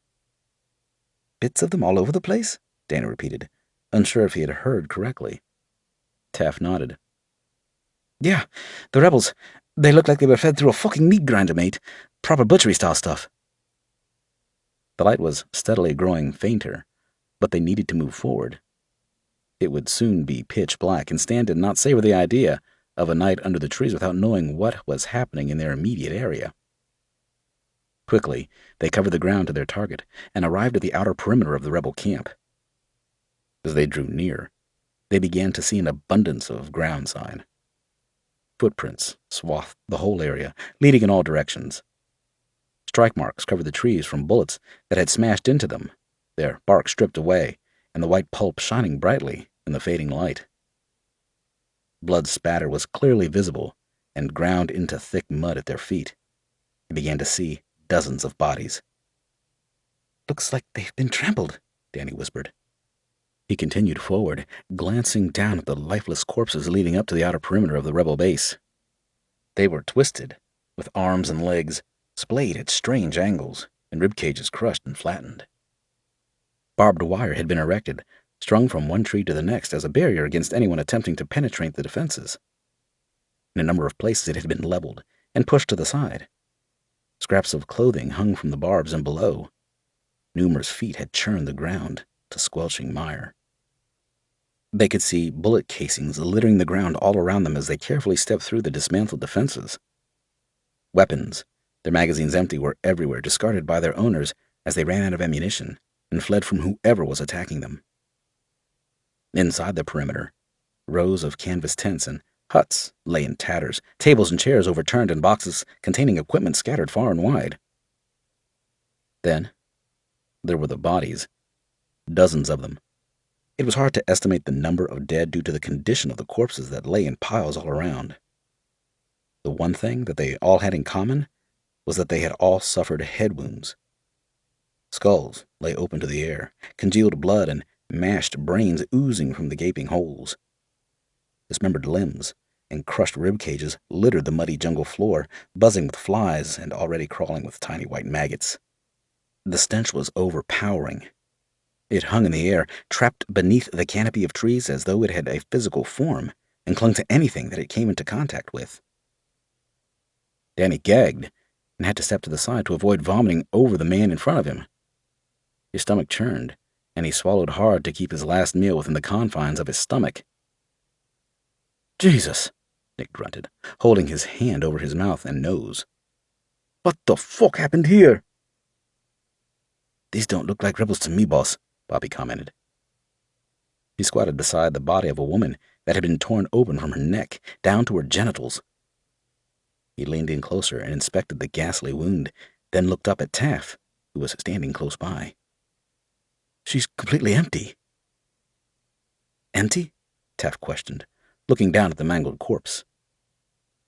"Bits of them all over the place?" Danny repeated, unsure if he had heard correctly. Taff nodded. "Yeah, the rebels. They looked like they were fed through a fucking meat grinder, mate. Proper butchery-style stuff." The light was steadily growing fainter, but they needed to move forward. It would soon be pitch black, and Stan did not savor the idea of a night under the trees without knowing what was happening in their immediate area. Quickly, they covered the ground to their target and arrived at the outer perimeter of the rebel camp. As they drew near, they began to see an abundance of ground sign. Footprints swathed the whole area, leading in all directions. Strike marks covered the trees from bullets that had smashed into them, their bark stripped away, and the white pulp shining brightly in the fading light. Blood spatter was clearly visible and ground into thick mud at their feet. He began to see dozens of bodies. "Looks like they've been trampled," Danny whispered. He continued forward, glancing down at the lifeless corpses leading up to the outer perimeter of the rebel base. They were twisted, with arms and legs splayed at strange angles, and rib cages crushed and flattened. Barbed wire had been erected, strung from one tree to the next as a barrier against anyone attempting to penetrate the defenses. In a number of places it had been leveled and pushed to the side. Scraps of clothing hung from the barbs, and below, numerous feet had churned the ground to squelching mire. They could see bullet casings littering the ground all around them as they carefully stepped through the dismantled defenses. Weapons, their magazines empty, were everywhere, discarded by their owners as they ran out of ammunition and fled from whoever was attacking them. Inside the perimeter, rows of canvas tents and huts lay in tatters, tables and chairs overturned, and boxes containing equipment scattered far and wide. Then, there were the bodies, dozens of them. It was hard to estimate the number of dead due to the condition of the corpses that lay in piles all around. The one thing that they all had in common was that they had all suffered head wounds. Skulls lay open to the air, congealed blood and mashed brains oozing from the gaping holes. Dismembered limbs and crushed rib cages littered the muddy jungle floor, buzzing with flies and already crawling with tiny white maggots. The stench was overpowering. It hung in the air, trapped beneath the canopy of trees as though it had a physical form and clung to anything that it came into contact with. Danny gagged and had to step to the side to avoid vomiting over the man in front of him. His stomach churned, and he swallowed hard to keep his last meal within the confines of his stomach. "Jesus," Nick grunted, holding his hand over his mouth and nose. "What the fuck happened here?" "These don't look like rebels to me, boss," Bobby commented. He squatted beside the body of a woman that had been torn open from her neck down to her genitals. He leaned in closer and inspected the ghastly wound, then looked up at Taff, who was standing close by. "She's completely empty." "Empty?" Taff questioned, looking down at the mangled corpse.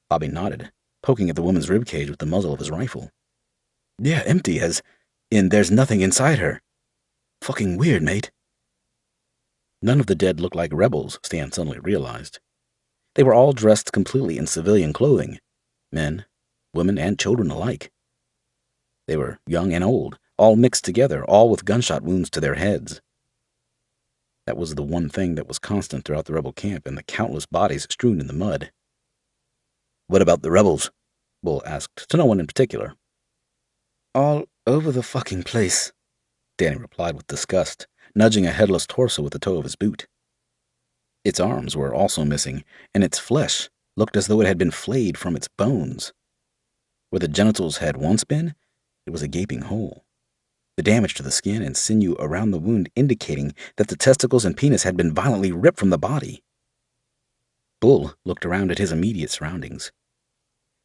Bobby nodded, poking at the woman's ribcage with the muzzle of his rifle. "Yeah, empty, as in there's nothing inside her. Fucking weird, mate." None of the dead looked like rebels, Stan suddenly realized. They were all dressed completely in civilian clothing, men, women, and children alike. They were young and old, all mixed together, all with gunshot wounds to their heads. That was the one thing that was constant throughout the rebel camp and the countless bodies strewn in the mud. "What about the rebels?" Bull asked, to no one in particular. "All over the fucking place," Danny replied with disgust, nudging a headless torso with the toe of his boot. Its arms were also missing, and its flesh looked as though it had been flayed from its bones. Where the genitals had once been, it was a gaping hole, the damage to the skin and sinew around the wound indicating that the testicles and penis had been violently ripped from the body. Bull looked around at his immediate surroundings.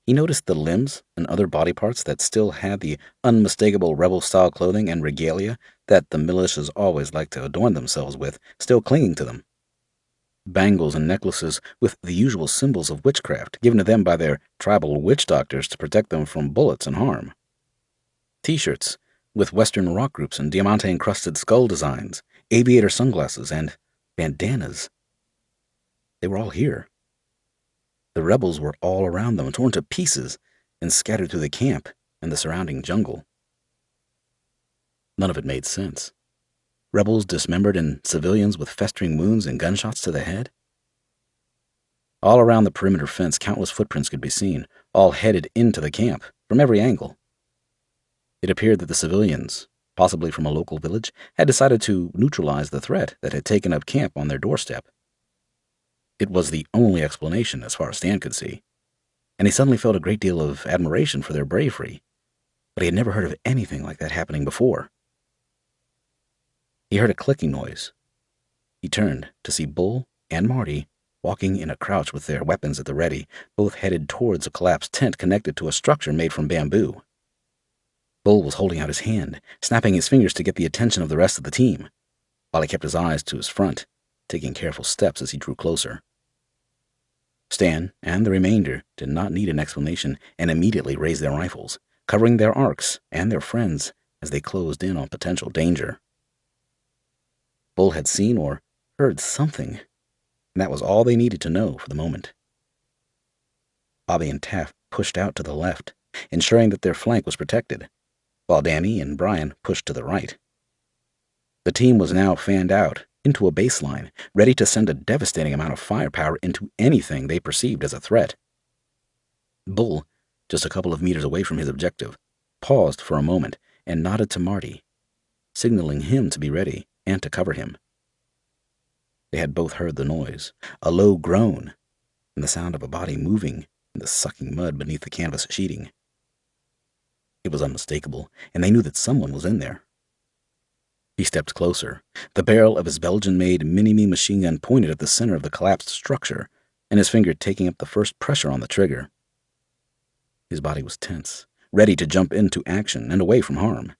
He noticed the limbs and other body parts that still had the unmistakable rebel-style clothing and regalia that the militias always liked to adorn themselves with, still clinging to them. Bangles and necklaces with the usual symbols of witchcraft given to them by their tribal witch doctors to protect them from bullets and harm. T-shirts with Western rock groups and diamante-encrusted skull designs, aviator sunglasses, and bandanas. They were all here. The rebels were all around them, torn to pieces and scattered through the camp and the surrounding jungle. None of it made sense. Rebels dismembered and civilians with festering wounds and gunshots to the head? All around the perimeter fence, countless footprints could be seen, all headed into the camp, from every angle. It appeared that the civilians, possibly from a local village, had decided to neutralize the threat that had taken up camp on their doorstep. It was the only explanation as far as Stan could see, and he suddenly felt a great deal of admiration for their bravery, but he had never heard of anything like that happening before. He heard a clicking noise. He turned to see Bull and Marty walking in a crouch with their weapons at the ready, both headed towards a collapsed tent connected to a structure made from bamboo. Bull was holding out his hand, snapping his fingers to get the attention of the rest of the team, while he kept his eyes to his front, taking careful steps as he drew closer. Stan and the remainder did not need an explanation and immediately raised their rifles, covering their arcs and their friends as they closed in on potential danger. Bull had seen or heard something, and that was all they needed to know for the moment. Bobby and Taff pushed out to the left, ensuring that their flank was protected, while Danny and Brian pushed to the right. The team was now fanned out into a baseline, ready to send a devastating amount of firepower into anything they perceived as a threat. Bull, just a couple of meters away from his objective, paused for a moment and nodded to Marty, signaling him to be ready and to cover him. They had both heard the noise, a low groan, and the sound of a body moving in the sucking mud beneath the canvas sheeting. It was unmistakable, and they knew that someone was in there. He stepped closer. The barrel of his Belgian-made mini-me machine gun pointed at the center of the collapsed structure, and his finger taking up the first pressure on the trigger. His body was tense, ready to jump into action and away from harm.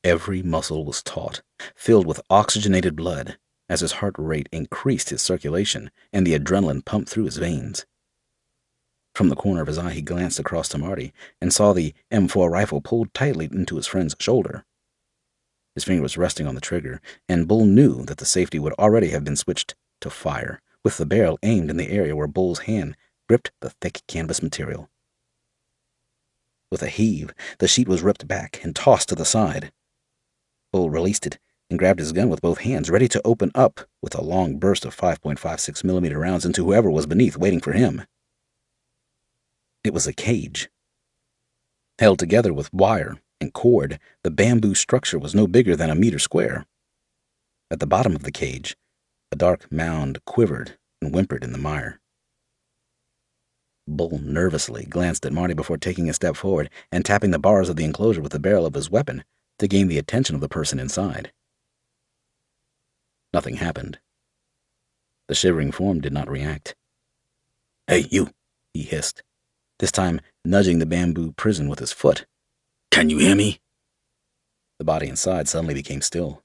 Every muscle was taut, filled with oxygenated blood, as his heart rate increased his circulation and the adrenaline pumped through his veins. From the corner of his eye, he glanced across to Marty and saw the M4 rifle pulled tightly into his friend's shoulder. His finger was resting on the trigger, and Bull knew that the safety would already have been switched to fire, with the barrel aimed in the area where Bull's hand gripped the thick canvas material. With a heave, the sheet was ripped back and tossed to the side. Bull released it and grabbed his gun with both hands, ready to open up with a long burst of 5.56 millimeter rounds into whoever was beneath waiting for him. It was a cage. Held together with wire and cord, the bamboo structure was no bigger than a meter square. At the bottom of the cage, a dark mound quivered and whimpered in the mire. Bull nervously glanced at Marty before taking a step forward and tapping the bars of the enclosure with the barrel of his weapon to gain the attention of the person inside. Nothing happened. The shivering form did not react. "Hey, you," he hissed, this time nudging the bamboo prison with his foot. "Can you hear me?" The body inside suddenly became still.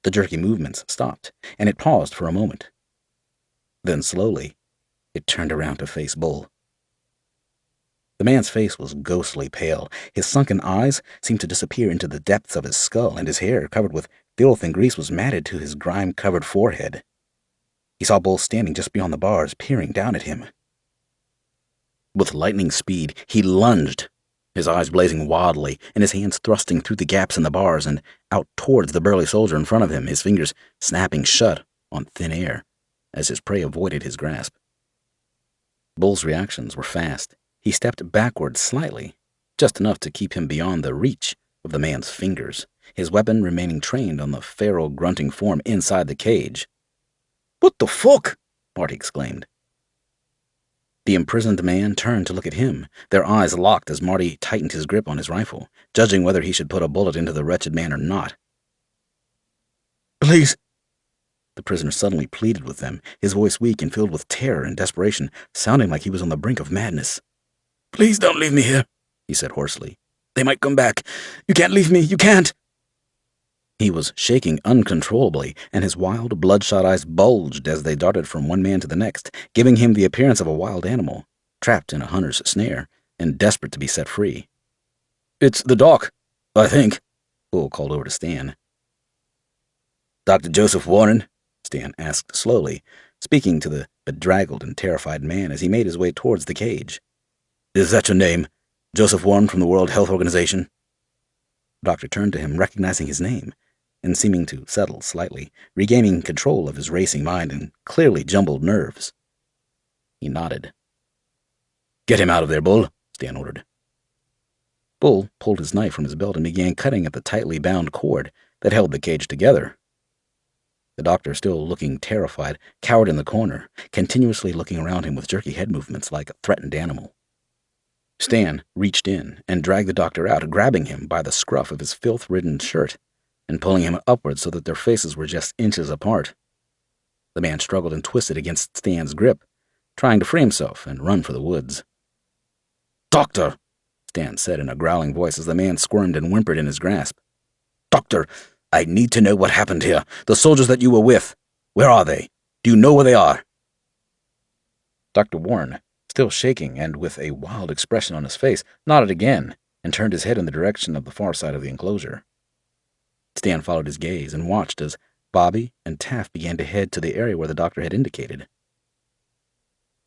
The jerky movements stopped, and it paused for a moment. Then slowly, it turned around to face Bull. The man's face was ghostly pale. His sunken eyes seemed to disappear into the depths of his skull, and his hair, covered with filth and grease, was matted to his grime-covered forehead. He saw Bull standing just beyond the bars, peering down at him. With lightning speed, he lunged, his eyes blazing wildly, and his hands thrusting through the gaps in the bars and out towards the burly soldier in front of him, his fingers snapping shut on thin air as his prey avoided his grasp. Bull's reactions were fast. He stepped backward slightly, just enough to keep him beyond the reach of the man's fingers, his weapon remaining trained on the feral grunting form inside the cage. "What the fuck?" Marty exclaimed. The imprisoned man turned to look at him, their eyes locked as Marty tightened his grip on his rifle, judging whether he should put a bullet into the wretched man or not. "Please," the prisoner suddenly pleaded with them, his voice weak and filled with terror and desperation, sounding like he was on the brink of madness. "Please don't leave me here," he said hoarsely. "They might come back. You can't leave me. You can't." He was shaking uncontrollably, and his wild, bloodshot eyes bulged as they darted from one man to the next, giving him the appearance of a wild animal, trapped in a hunter's snare, and desperate to be set free. "It's the doc, I think," Bull called over to Stan. "Dr. Joseph Warren?" Stan asked slowly, speaking to the bedraggled and terrified man as he made his way towards the cage. "Is that your name? Joseph Warren from the World Health Organization?" The doctor turned to him, recognizing his name, and seeming to settle slightly, regaining control of his racing mind and clearly jumbled nerves. He nodded. "Get him out of there, Bull," Stan ordered. Bull pulled his knife from his belt and began cutting at the tightly bound cord that held the cage together. The doctor, still looking terrified, cowered in the corner, continuously looking around him with jerky head movements like a threatened animal. Stan reached in and dragged the doctor out, grabbing him by the scruff of his filth-ridden shirt and pulling him upward so that their faces were just inches apart. The man struggled and twisted against Stan's grip, trying to free himself and run for the woods. "Doctor," Stan said in a growling voice as the man squirmed and whimpered in his grasp. "Doctor, I need to know what happened here. The soldiers that you were with, where are they? Do you know where they are?" Dr. Warren, still shaking and with a wild expression on his face, nodded again and turned his head in the direction of the far side of the enclosure. Stan followed his gaze and watched as Bobby and Taff began to head to the area where the doctor had indicated.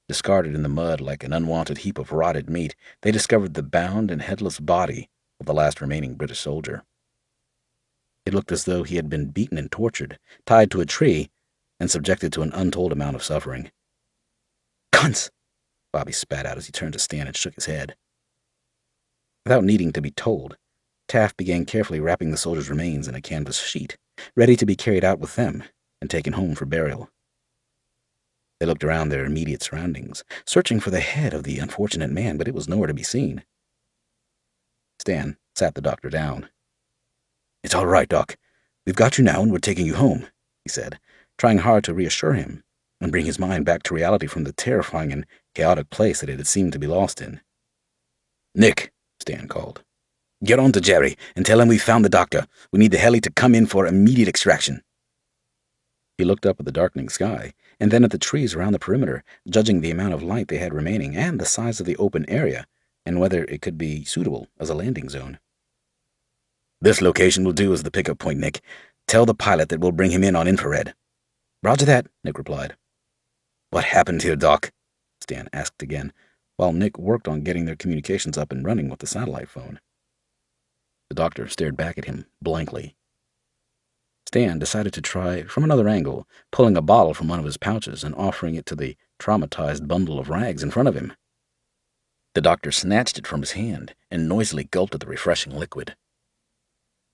Discarded in the mud like an unwanted heap of rotted meat, they discovered the bound and headless body of the last remaining British soldier. It looked as though he had been beaten and tortured, tied to a tree, and subjected to an untold amount of suffering. "Cunts!" Bobby spat out as he turned to Stan and shook his head. Without needing to be told, Taff began carefully wrapping the soldier's remains in a canvas sheet, ready to be carried out with them and taken home for burial. They looked around their immediate surroundings, searching for the head of the unfortunate man, but it was nowhere to be seen. Stan sat the doctor down. It's all right, Doc. We've got you now and we're taking you home, he said, trying hard to reassure him and bring his mind back to reality from the terrifying and chaotic place that it had seemed to be lost in. Nick, Stan called. Get on to Jerry and tell him we found the doctor. We need the heli to come in for immediate extraction. He looked up at the darkening sky, and then at the trees around the perimeter, judging the amount of light they had remaining and the size of the open area, and whether it could be suitable as a landing zone. This location will do as the pickup point, Nick. Tell the pilot that we'll bring him in on infrared. Roger that, Nick replied. What happened here, Doc? Stan asked again, while Nick worked on getting their communications up and running with the satellite phone. The doctor stared back at him blankly. Stan decided to try from another angle, pulling a bottle from one of his pouches and offering it to the traumatized bundle of rags in front of him. The doctor snatched it from his hand and noisily gulped at the refreshing liquid.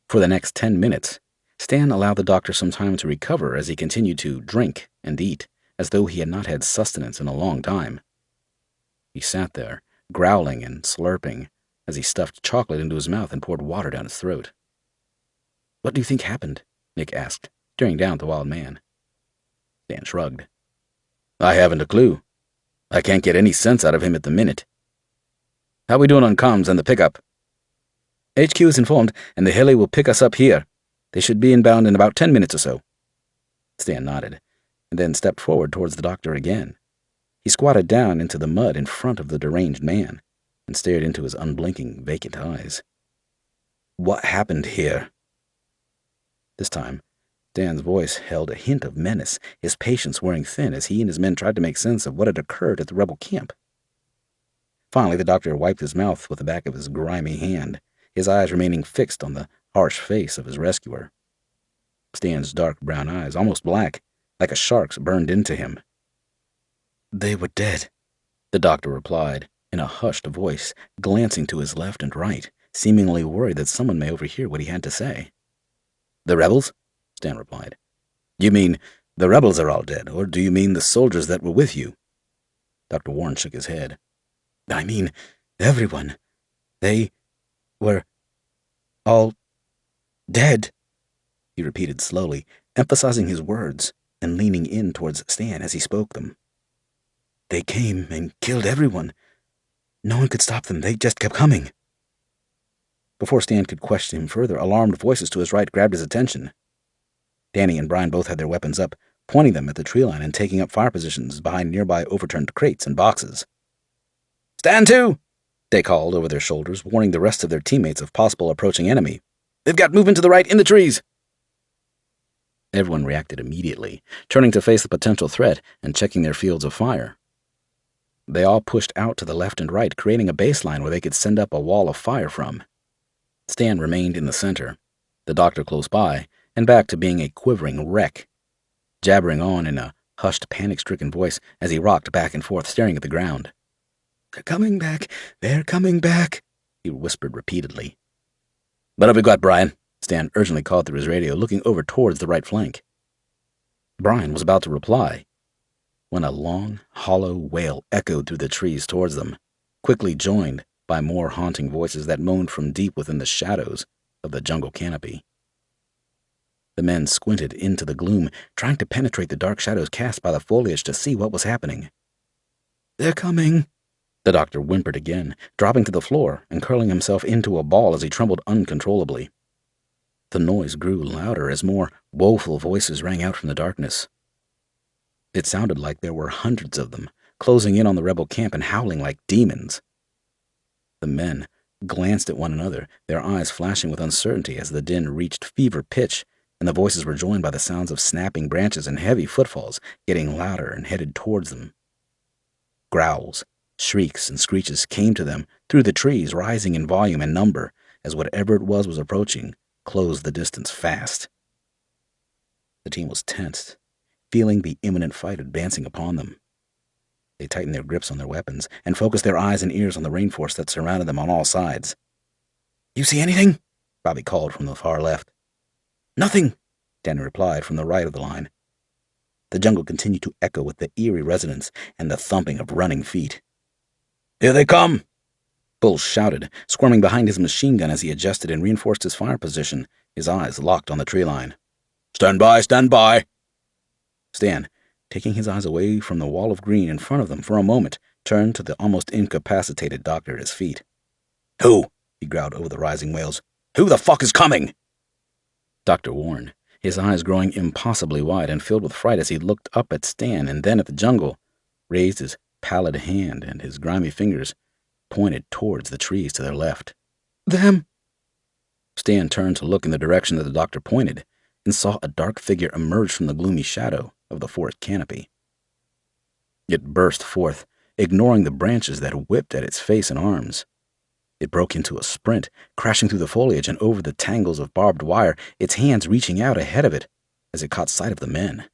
For the next 10 minutes, Stan allowed the doctor some time to recover as he continued to drink and eat, as though he had not had sustenance in a long time. He sat there, growling and slurping, as he stuffed chocolate into his mouth and poured water down his throat. What do you think happened? Nick asked, staring down at the wild man. Stan shrugged. I haven't a clue. I can't get any sense out of him at the minute. How we doing on comms and the pickup? HQ is informed, and the heli will pick us up here. They should be inbound in about 10 minutes or so. Stan nodded, and then stepped forward towards the doctor again. He squatted down into the mud in front of the deranged man and stared into his unblinking, vacant eyes. What happened here? This time, Stan's voice held a hint of menace, his patience wearing thin as he and his men tried to make sense of what had occurred at the rebel camp. Finally, the doctor wiped his mouth with the back of his grimy hand, his eyes remaining fixed on the harsh face of his rescuer. Stan's dark brown eyes, almost black, like a shark's, burned into him. They were dead, the doctor replied, in a hushed voice, glancing to his left and right, seemingly worried that someone may overhear what he had to say. The rebels? Stan replied. You mean the rebels are all dead, or do you mean the soldiers that were with you? Dr. Warren shook his head. I mean, everyone. They were all dead, he repeated slowly, emphasizing his words and leaning in towards Stan as he spoke them. They came and killed everyone. No one could stop them. They just kept coming. Before Stan could question him further, alarmed voices to his right grabbed his attention. Danny and Brian both had their weapons up, pointing them at the tree line and taking up fire positions behind nearby overturned crates and boxes. Stand to! They called over their shoulders, warning the rest of their teammates of possible approaching enemy. They've got movement to the right in the trees! Everyone reacted immediately, turning to face the potential threat and checking their fields of fire. They all pushed out to the left and right, creating a baseline where they could send up a wall of fire from. Stan remained in the center, the doctor close by, and back to being a quivering wreck, jabbering on in a hushed, panic-stricken voice as he rocked back and forth, staring at the ground. They're coming back! They're coming back! He whispered repeatedly. What have we got, Brian? Stan urgently called through his radio, looking over towards the right flank. Brian was about to reply when a long, hollow wail echoed through the trees towards them, quickly joined by more haunting voices that moaned from deep within the shadows of the jungle canopy. The men squinted into the gloom, trying to penetrate the dark shadows cast by the foliage to see what was happening. They're coming, the doctor whimpered again, dropping to the floor and curling himself into a ball as he trembled uncontrollably. The noise grew louder as more woeful voices rang out from the darkness. It sounded like there were hundreds of them, closing in on the rebel camp and howling like demons. The men glanced at one another, their eyes flashing with uncertainty as the din reached fever pitch, and the voices were joined by the sounds of snapping branches and heavy footfalls getting louder and headed towards them. Growls, shrieks, and screeches came to them through the trees, rising in volume and number as whatever it was approaching closed the distance fast. The team was tensed, feeling the imminent fight advancing upon them. They tightened their grips on their weapons and focused their eyes and ears on the rainforest that surrounded them on all sides. You see anything? Bobby called from the far left. Nothing, Danny replied from the right of the line. The jungle continued to echo with the eerie resonance and the thumping of running feet. Here they come! Bull shouted, squirming behind his machine gun as he adjusted and reinforced his fire position, his eyes locked on the tree line. "Stand by, stand by!" Stan, taking his eyes away from the wall of green in front of them for a moment, turned to the almost incapacitated doctor at his feet. "Who?" he growled over the rising wails. "Who the fuck is coming?" Dr. Warren, his eyes growing impossibly wide and filled with fright as he looked up at Stan and then at the jungle, raised his pallid hand and his grimy fingers pointed towards the trees to their left. "Them!" Stan turned to look in the direction that the doctor pointed and saw a dark figure emerge from the gloomy shadow of the forest canopy. It burst forth, ignoring the branches that whipped at its face and arms. It broke into a sprint, crashing through the foliage and over the tangles of barbed wire, its hands reaching out ahead of it as it caught sight of the men.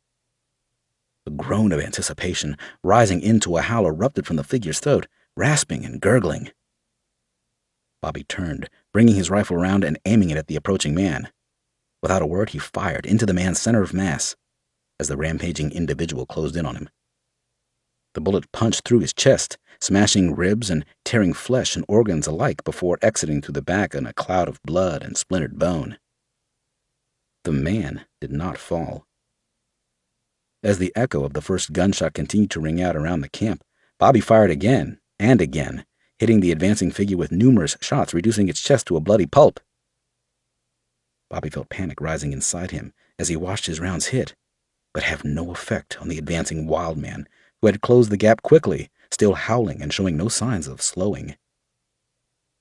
A groan of anticipation, rising into a howl, erupted from the figure's throat, rasping and gurgling. Bobby turned, bringing his rifle around and aiming it at the approaching man. Without a word, he fired into the man's center of mass as the rampaging individual closed in on him. The bullet punched through his chest, smashing ribs and tearing flesh and organs alike before exiting through the back in a cloud of blood and splintered bone. The man did not fall. As the echo of the first gunshot continued to ring out around the camp, Bobby fired again and again, hitting the advancing figure with numerous shots, reducing its chest to a bloody pulp. Bobby felt panic rising inside him as he watched his rounds hit, but have no effect on the advancing wild man, who had closed the gap quickly, still howling and showing no signs of slowing.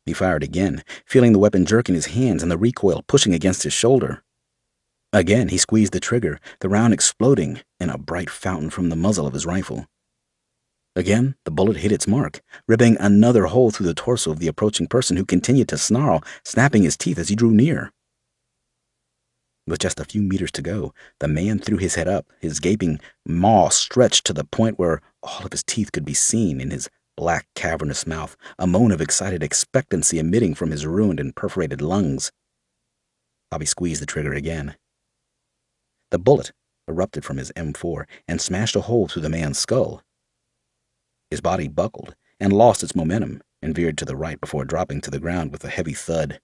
He fired again, feeling the weapon jerk in his hands and the recoil pushing against his shoulder. Again he squeezed the trigger, the round exploding in a bright fountain from the muzzle of his rifle. Again the bullet hit its mark, ripping another hole through the torso of the approaching person, who continued to snarl, snapping his teeth as he drew near. With just a few meters to go, the man threw his head up, his gaping maw stretched to the point where all of his teeth could be seen in his black, cavernous mouth, a moan of excited expectancy emitting from his ruined and perforated lungs. Bobby squeezed the trigger again. The bullet erupted from his M4 and smashed a hole through the man's skull. His body buckled and lost its momentum and veered to the right before dropping to the ground with a heavy thud.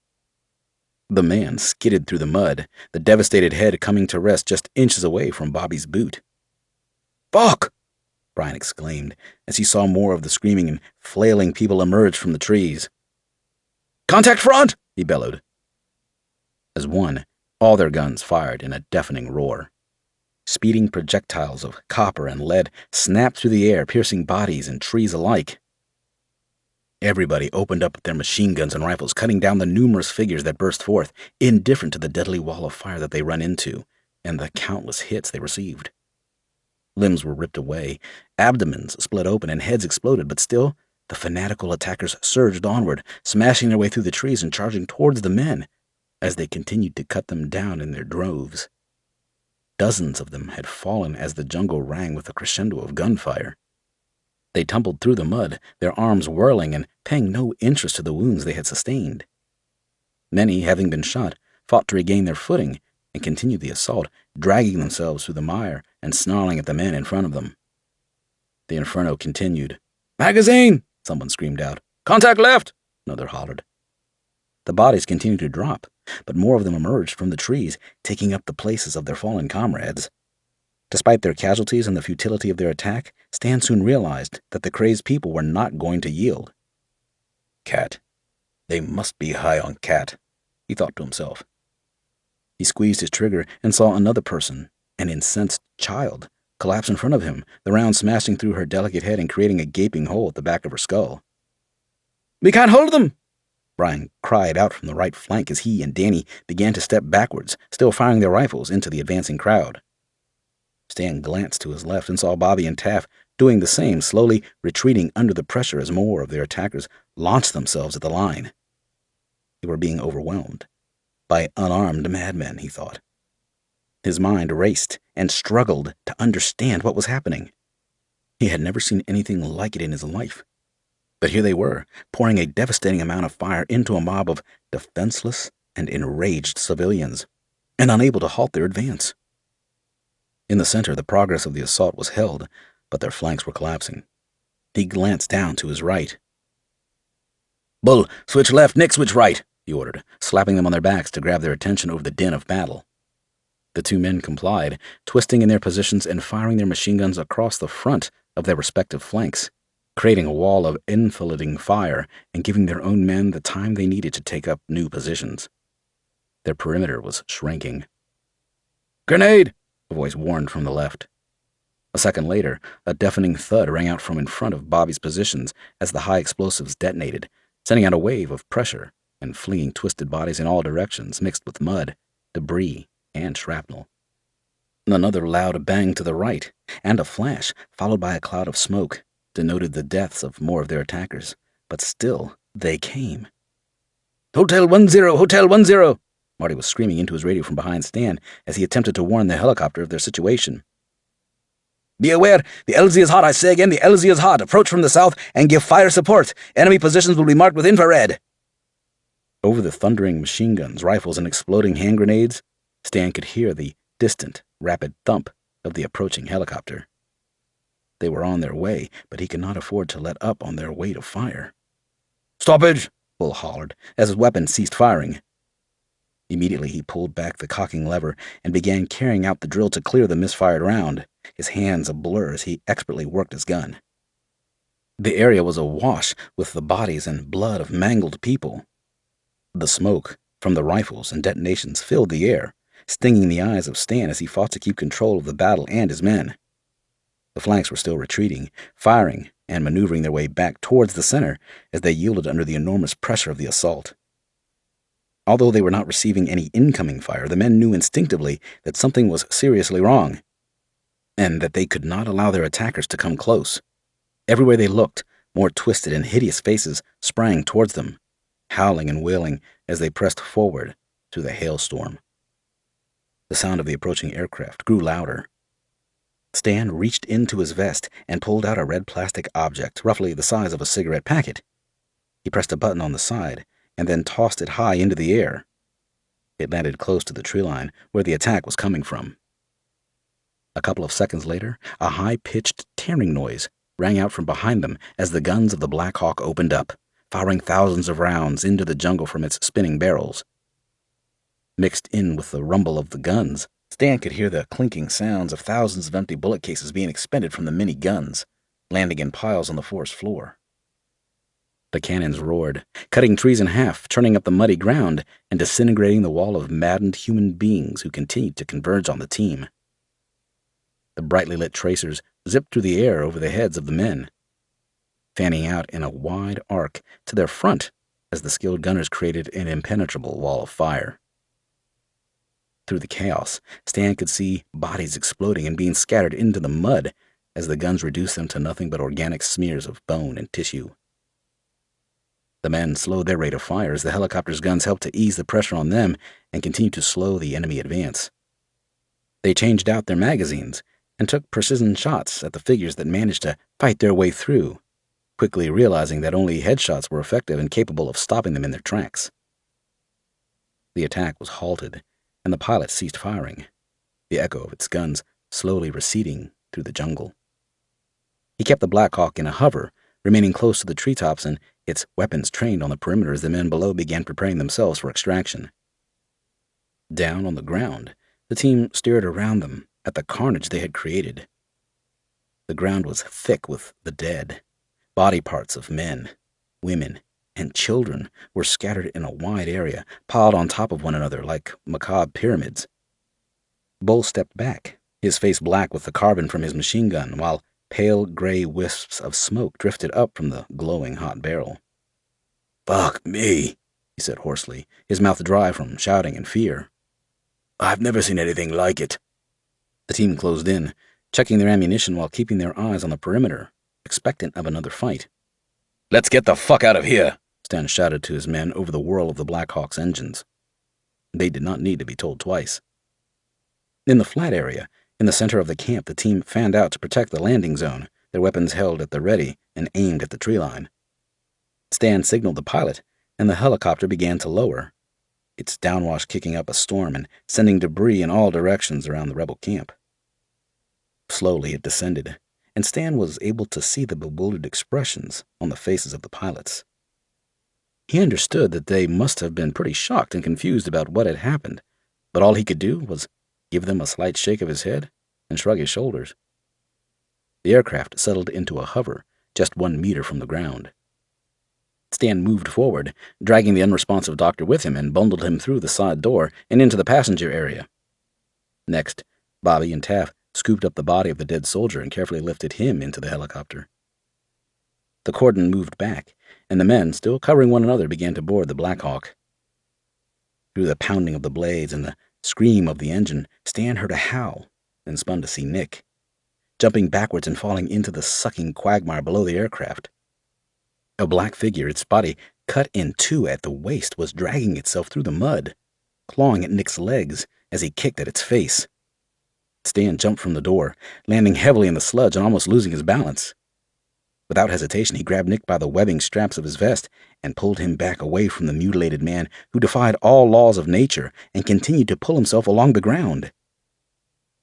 The man skidded through the mud, the devastated head coming to rest just inches away from Bobby's boot. "Fuck!" Brian exclaimed as he saw more of the screaming and flailing people emerge from the trees. "Contact front!" he bellowed. As one, all their guns fired in a deafening roar. Speeding projectiles of copper and lead snapped through the air, piercing bodies and trees alike. Everybody opened up their machine guns and rifles, cutting down the numerous figures that burst forth, indifferent to the deadly wall of fire that they ran into and the countless hits they received. Limbs were ripped away, abdomens split open, and heads exploded, but still the fanatical attackers surged onward, smashing their way through the trees and charging towards the men as they continued to cut them down in their droves. Dozens of them had fallen as the jungle rang with a crescendo of gunfire. They tumbled through the mud, their arms whirling and paying no interest to the wounds they had sustained. Many, having been shot, fought to regain their footing and continued the assault, dragging themselves through the mire and snarling at the men in front of them. The inferno continued. "Magazine!" someone screamed out. "Contact left!" another hollered. The bodies continued to drop, but more of them emerged from the trees, taking up the places of their fallen comrades. Despite their casualties and the futility of their attack, Stan soon realized that the crazed people were not going to yield. Cat. They must be high on cat, he thought to himself. He squeezed his trigger and saw another person, an incensed child, collapse in front of him, the round smashing through her delicate head and creating a gaping hole at the back of her skull. "We can't hold them!" Brian cried out from the right flank as he and Danny began to step backwards, still firing their rifles into the advancing crowd. Stan glanced to his left and saw Bobby and Taff doing the same, slowly retreating under the pressure as more of their attackers launched themselves at the line. They were being overwhelmed by unarmed madmen, he thought. His mind raced and struggled to understand what was happening. He had never seen anything like it in his life. But here they were, pouring a devastating amount of fire into a mob of defenseless and enraged civilians, and unable to halt their advance. In the center, the progress of the assault was held, but their flanks were collapsing. He glanced down to his right. "Bull, switch left, Nick, switch right," he ordered, slapping them on their backs to grab their attention over the din of battle. The two men complied, twisting in their positions and firing their machine guns across the front of their respective flanks, creating a wall of enfilading fire and giving their own men the time they needed to take up new positions. Their perimeter was shrinking. "Grenade!" a voice warned from the left. A second later, a deafening thud rang out from in front of Bobby's positions as the high explosives detonated, sending out a wave of pressure and flinging twisted bodies in all directions mixed with mud, debris, and shrapnel. Another loud bang to the right, and a flash, followed by a cloud of smoke, denoted the deaths of more of their attackers, but still they came. "Hotel 10, Hotel 10! Marty was screaming into his radio from behind Stan as he attempted to warn the helicopter of their situation. "Be aware, the LZ is hot, I say again, the LZ is hot. Approach from the south and give fire support. Enemy positions will be marked with infrared." Over the thundering machine guns, rifles, and exploding hand grenades, Stan could hear the distant, rapid thump of the approaching helicopter. They were on their way, but he could not afford to let up on their weight of fire. "Stoppage!" Bull hollered as his weapon ceased firing. Immediately he pulled back the cocking lever and began carrying out the drill to clear the misfired round, his hands a blur as he expertly worked his gun. The area was awash with the bodies and blood of mangled people. The smoke from the rifles and detonations filled the air, stinging the eyes of Stan as he fought to keep control of the battle and his men. The flanks were still retreating, firing, and maneuvering their way back towards the center as they yielded under the enormous pressure of the assault. Although they were not receiving any incoming fire, the men knew instinctively that something was seriously wrong, and that they could not allow their attackers to come close. Everywhere they looked, more twisted and hideous faces sprang towards them, howling and wailing as they pressed forward through the hailstorm. The sound of the approaching aircraft grew louder. Stan reached into his vest and pulled out a red plastic object, roughly the size of a cigarette packet. He pressed a button on the side and then tossed it high into the air. It landed close to the tree line where the attack was coming from. A couple of seconds later, a high-pitched tearing noise rang out from behind them as the guns of the Black Hawk opened up, firing thousands of rounds into the jungle from its spinning barrels. Mixed in with the rumble of the guns, Stan could hear the clinking sounds of thousands of empty bullet cases being expended from the many guns, landing in piles on the forest floor. The cannons roared, cutting trees in half, turning up the muddy ground, and disintegrating the wall of maddened human beings who continued to converge on the team. The brightly lit tracers zipped through the air over the heads of the men, fanning out in a wide arc to their front as the skilled gunners created an impenetrable wall of fire. Through the chaos, Stan could see bodies exploding and being scattered into the mud as the guns reduced them to nothing but organic smears of bone and tissue. The men slowed their rate of fire as the helicopter's guns helped to ease the pressure on them and continued to slow the enemy advance. They changed out their magazines and took precision shots at the figures that managed to fight their way through, quickly realizing that only headshots were effective and capable of stopping them in their tracks. The attack was halted, and the pilot ceased firing, the echo of its guns slowly receding through the jungle. He kept the Black Hawk in a hover, remaining close to the treetops and its weapons trained on the perimeter as the men below began preparing themselves for extraction. Down on the ground, the team stared around them at the carnage they had created. The ground was thick with the dead. Body parts of men, women, and children were scattered in a wide area, piled on top of one another like macabre pyramids. Bull stepped back, his face black with the carbon from his machine gun, while pale gray wisps of smoke drifted up from the glowing hot barrel. "Fuck me," he said hoarsely, his mouth dry from shouting and fear. "I've never seen anything like it." The team closed in, checking their ammunition while keeping their eyes on the perimeter, expectant of another fight. "Let's get the fuck out of here," Stan shouted to his men over the whirl of the Black Hawk's engines. They did not need to be told twice. In the flat area, in the center of the camp, the team fanned out to protect the landing zone, their weapons held at the ready and aimed at the tree line. Stan signaled the pilot, and the helicopter began to lower, its downwash kicking up a storm and sending debris in all directions around the rebel camp. Slowly it descended, and Stan was able to see the bewildered expressions on the faces of the pilots. He understood that they must have been pretty shocked and confused about what had happened, but all he could do was give them a slight shake of his head and shrug his shoulders. The aircraft settled into a hover just 1 meter from the ground. Stan moved forward, dragging the unresponsive doctor with him, and bundled him through the side door and into the passenger area. Next, Bobby and Taff scooped up the body of the dead soldier and carefully lifted him into the helicopter. The cordon moved back, and the men, still covering one another, began to board the Black Hawk. Through the pounding of the blades and the scream of the engine, Stan heard a howl and spun to see Nick, jumping backwards and falling into the sucking quagmire below the aircraft. A black figure, its body cut in two at the waist, was dragging itself through the mud, clawing at Nick's legs as he kicked at its face. Stan jumped from the door, landing heavily in the sludge and almost losing his balance. Without hesitation, he grabbed Nick by the webbing straps of his vest and pulled him back away from the mutilated man who defied all laws of nature and continued to pull himself along the ground.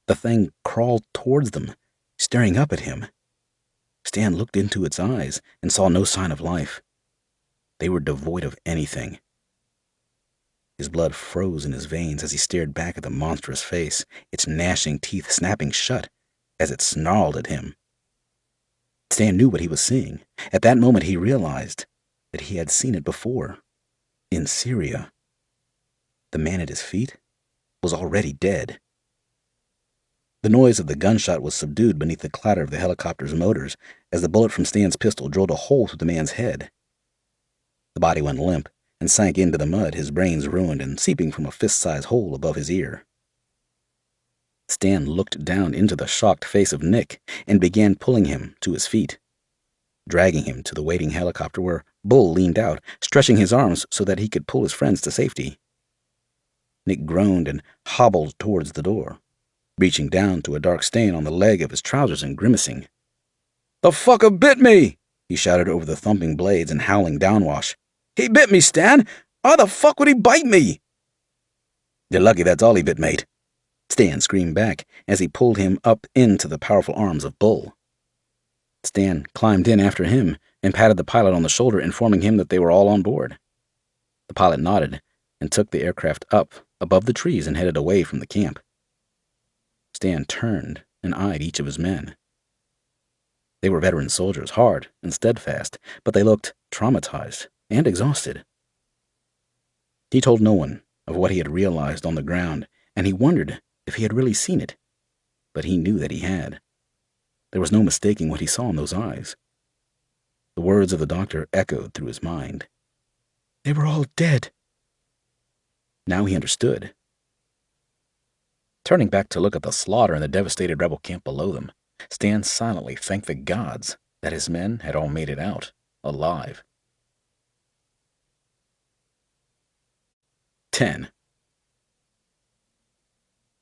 The thing crawled towards them, staring up at him. Stan looked into its eyes and saw no sign of life. They were devoid of anything. His blood froze in his veins as he stared back at the monstrous face, its gnashing teeth snapping shut as it snarled at him. Stan knew what he was seeing. At that moment, he realized that he had seen it before, in Syria. The man at his feet was already dead. The noise of the gunshot was subdued beneath the clatter of the helicopter's motors as the bullet from Stan's pistol drilled a hole through the man's head. The body went limp and sank into the mud, his brains ruined and seeping from a fist-sized hole above his ear. Stan looked down into the shocked face of Nick and began pulling him to his feet, dragging him to the waiting helicopter where Bull leaned out, stretching his arms so that he could pull his friends to safety. Nick groaned and hobbled towards the door, reaching down to a dark stain on the leg of his trousers and grimacing. "The fucker bit me!" he shouted over the thumping blades and howling downwash. "He bit me, Stan! Why the fuck would he bite me?" "You're lucky that's all he bit, mate," Stan screamed back as he pulled him up into the powerful arms of Bull. Stan climbed in after him and patted the pilot on the shoulder, informing him that they were all on board. The pilot nodded and took the aircraft up above the trees and headed away from the camp. Stan turned and eyed each of his men. They were veteran soldiers, hard and steadfast, but they looked traumatized and exhausted. He told no one of what he had realized on the ground, and he wondered if he had really seen it, but he knew that he had. There was no mistaking what he saw in those eyes. The words of the doctor echoed through his mind. They were all dead. Now he understood. Turning back to look at the slaughter in the devastated rebel camp below them, Stan silently thanked the gods that his men had all made it out alive. 10.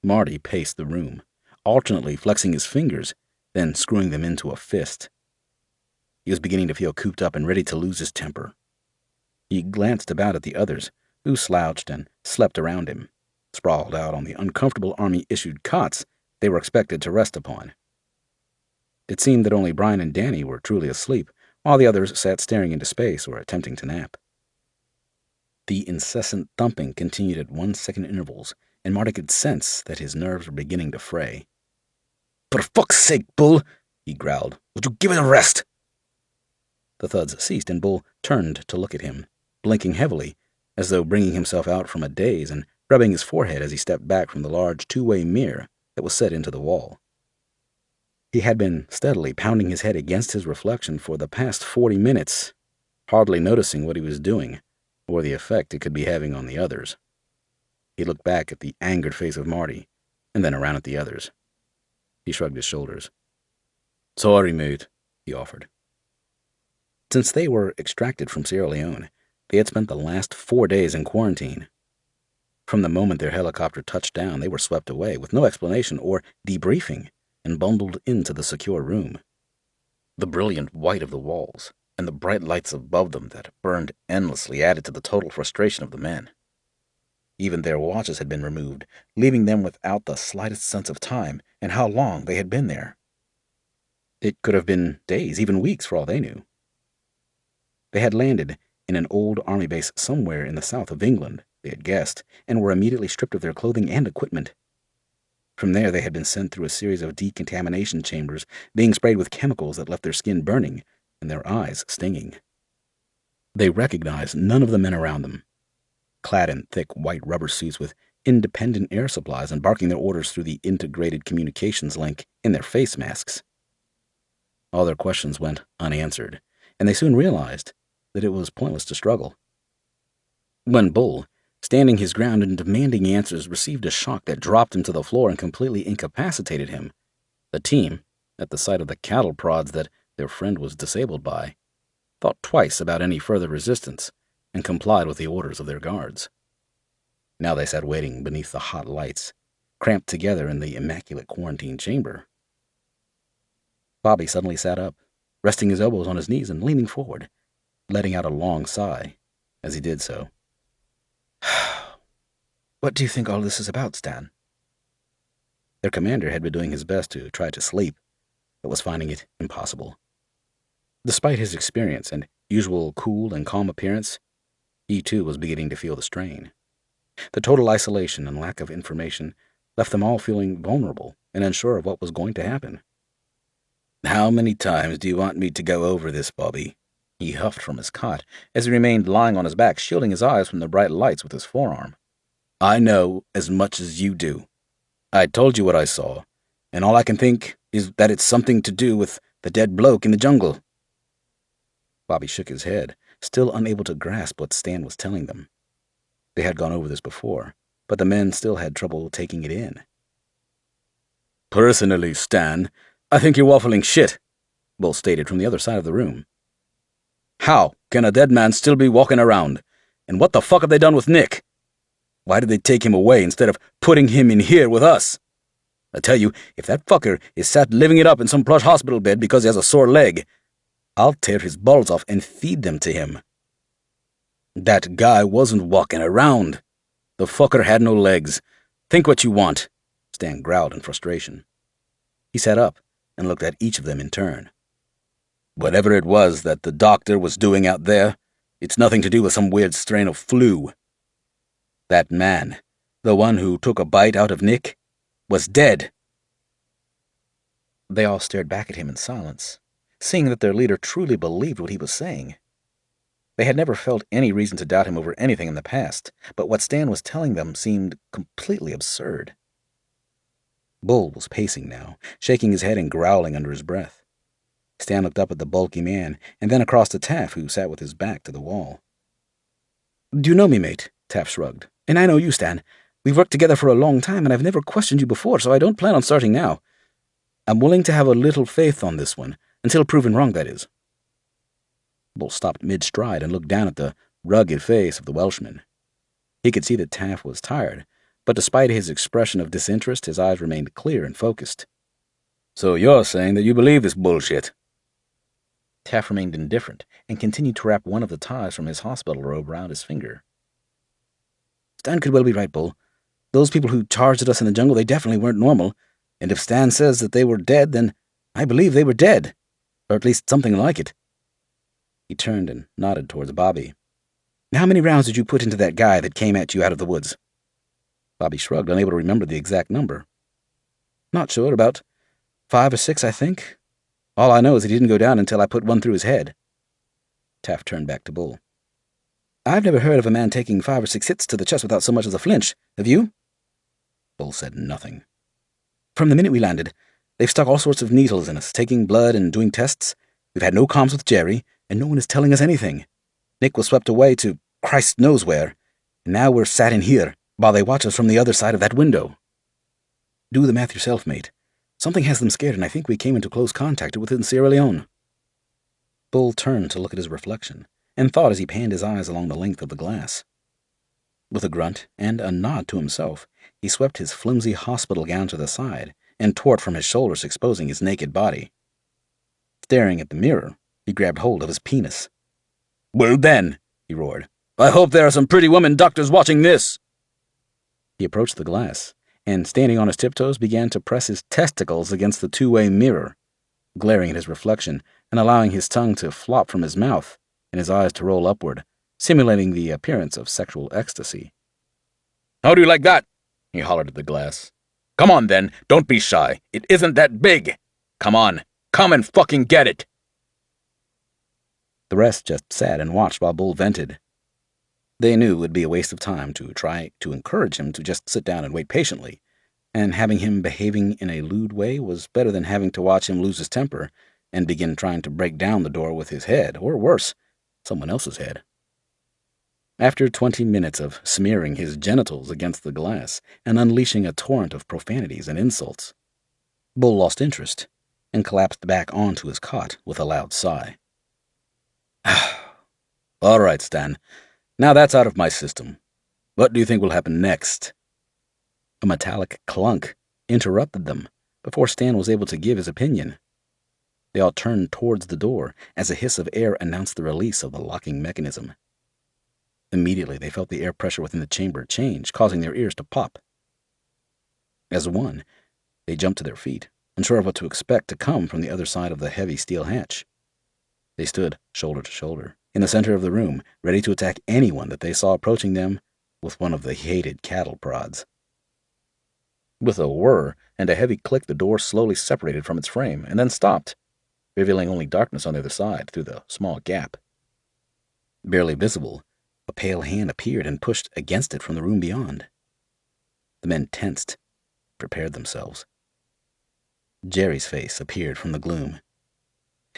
Marty paced the room, alternately flexing his fingers, then screwing them into a fist. He was beginning to feel cooped up and ready to lose his temper. He glanced about at the others, who slouched and slept around him, sprawled out on the uncomfortable Army-issued cots they were expected to rest upon. It seemed that only Brian and Danny were truly asleep, while the others sat staring into space or attempting to nap. The incessant thumping continued at 1-second intervals, and Marty could sense that his nerves were beginning to fray. "For fuck's sake, Bull," he growled, "would you give it a rest?" The thuds ceased, and Bull turned to look at him, blinking heavily, as though bringing himself out from a daze, and rubbing his forehead as he stepped back from the large two-way mirror that was set into the wall. He had been steadily pounding his head against his reflection for the past 40 minutes, hardly noticing what he was doing or the effect it could be having on the others. He looked back at the angered face of Marty, and then around at the others. He shrugged his shoulders. "Sorry, mate," he offered. Since they were extracted from Sierra Leone, they had spent the last 4 days in quarantine. From the moment their helicopter touched down, they were swept away, with no explanation or debriefing, and bundled into the secure room. The brilliant white of the walls and the bright lights above them that burned endlessly added to the total frustration of the men. Even their watches had been removed, leaving them without the slightest sense of time and how long they had been there. It could have been days, even weeks, for all they knew. They had landed in an old army base somewhere in the south of England, they had guessed, and were immediately stripped of their clothing and equipment. From there, they had been sent through a series of decontamination chambers, being sprayed with chemicals that left their skin burning and their eyes stinging. They recognized none of the men around them, clad in thick white rubber suits with independent air supplies and barking their orders through the integrated communications link in their face masks. All their questions went unanswered, and they soon realized that it was pointless to struggle. When Bull, standing his ground and demanding answers, received a shock that dropped him to the floor and completely incapacitated him, the team, at the sight of the cattle prods that their friend was disabled by, thought twice about any further resistance and complied with the orders of their guards. Now they sat waiting beneath the hot lights, cramped together in the immaculate quarantine chamber. Bobby suddenly sat up, resting his elbows on his knees and leaning forward, letting out a long sigh as he did so. What do you think all this is about, Stan? Their commander had been doing his best to try to sleep, but was finding it impossible. Despite his experience and usual cool and calm appearance, he too was beginning to feel the strain. The total isolation and lack of information left them all feeling vulnerable and unsure of what was going to happen. How many times do you want me to go over this, Bobby? He huffed from his cot as he remained lying on his back, shielding his eyes from the bright lights with his forearm. I know as much as you do. I told you what I saw, and all I can think is that it's something to do with the dead bloke in the jungle. Bobby shook his head, still unable to grasp what Stan was telling them. They had gone over this before, but the men still had trouble taking it in. Personally, Stan, I think you're waffling shit, Bull stated from the other side of the room. How can a dead man still be walking around? And what the fuck have they done with Nick? Why did they take him away instead of putting him in here with us? I tell you, if that fucker is sat living it up in some plush hospital bed because he has a sore leg, I'll tear his balls off and feed them to him. That guy wasn't walking around. The fucker had no legs. Think what you want, Stan growled in frustration. He sat up and looked at each of them in turn. Whatever it was that the doctor was doing out there, it's nothing to do with some weird strain of flu. That man, the one who took a bite out of Nick, was dead. They all stared back at him in silence, seeing that their leader truly believed what he was saying. They had never felt any reason to doubt him over anything in the past, but what Stan was telling them seemed completely absurd. Bull was pacing now, shaking his head and growling under his breath. Stan looked up at the bulky man, and then across to Taff, who sat with his back to the wall. Do you know me, mate? Taff shrugged. And I know you, Stan. We've worked together for a long time, and I've never questioned you before, so I don't plan on starting now. I'm willing to have a little faith on this one, until proven wrong, that is. Bull stopped mid-stride and looked down at the rugged face of the Welshman. He could see that Taff was tired, but despite his expression of disinterest, his eyes remained clear and focused. So you're saying that you believe this bullshit? Taff remained indifferent and continued to wrap one of the ties from his hospital robe around his finger. Stan could well be right, Bull. Those people who charged at us in the jungle, they definitely weren't normal. And if Stan says that they were dead, then I believe they were dead. Or at least something like it. He turned and nodded towards Bobby. How many rounds did you put into that guy that came at you out of the woods? Bobby shrugged, unable to remember the exact number. Not sure, about 5 or 6, I think. All I know is he didn't go down until I put one through his head. Taff turned back to Bull. I've never heard of a man taking 5 or 6 hits to the chest without so much as a flinch. Have you? Bull said nothing. From the minute we landed, they've stuck all sorts of needles in us, taking blood and doing tests. We've had no comms with Jerry, and no one is telling us anything. Nick was swept away to Christ knows where, and now we're sat in here, while they watch us from the other side of that window. Do the math yourself, mate. Something has them scared, and I think we came into close contact within Sierra Leone. Bull turned to look at his reflection, and thought as he panned his eyes along the length of the glass. With a grunt and a nod to himself, he swept his flimsy hospital gown to the side and tore it from his shoulders, exposing his naked body. Staring at the mirror, he grabbed hold of his penis. Well then, he roared, I hope there are some pretty women doctors watching this. He approached the glass, and standing on his tiptoes began to press his testicles against the two-way mirror, glaring at his reflection and allowing his tongue to flop from his mouth and his eyes to roll upward simulating the appearance of sexual ecstasy. "How do you like that?" he hollered at the glass. "Come on, then. Don't be shy. It isn't that big. Come on. Come and fucking get it." The rest just sat and watched while Bull vented. They knew it would be a waste of time to try to encourage him to just sit down and wait patiently, and having him behaving in a lewd way was better than having to watch him lose his temper and begin trying to break down the door with his head, or worse, someone else's head. After 20 minutes of smearing his genitals against the glass and unleashing a torrent of profanities and insults, Bull lost interest and collapsed back onto his cot with a loud sigh. "All right, Stan. Now that's out of my system. What do you think will happen next?" A metallic clunk interrupted them before Stan was able to give his opinion. They all turned towards the door as a hiss of air announced the release of the locking mechanism. Immediately, they felt the air pressure within the chamber change, causing their ears to pop. As one, they jumped to their feet, unsure of what to expect to come from the other side of the heavy steel hatch. They stood shoulder to shoulder, in the center of the room, ready to attack anyone that they saw approaching them with one of the hated cattle prods. With a whir and a heavy click, the door slowly separated from its frame and then stopped, revealing only darkness on the other side through the small gap. Barely visible, a pale hand appeared and pushed against it from the room beyond. The men tensed, prepared themselves. Jerry's face appeared from the gloom.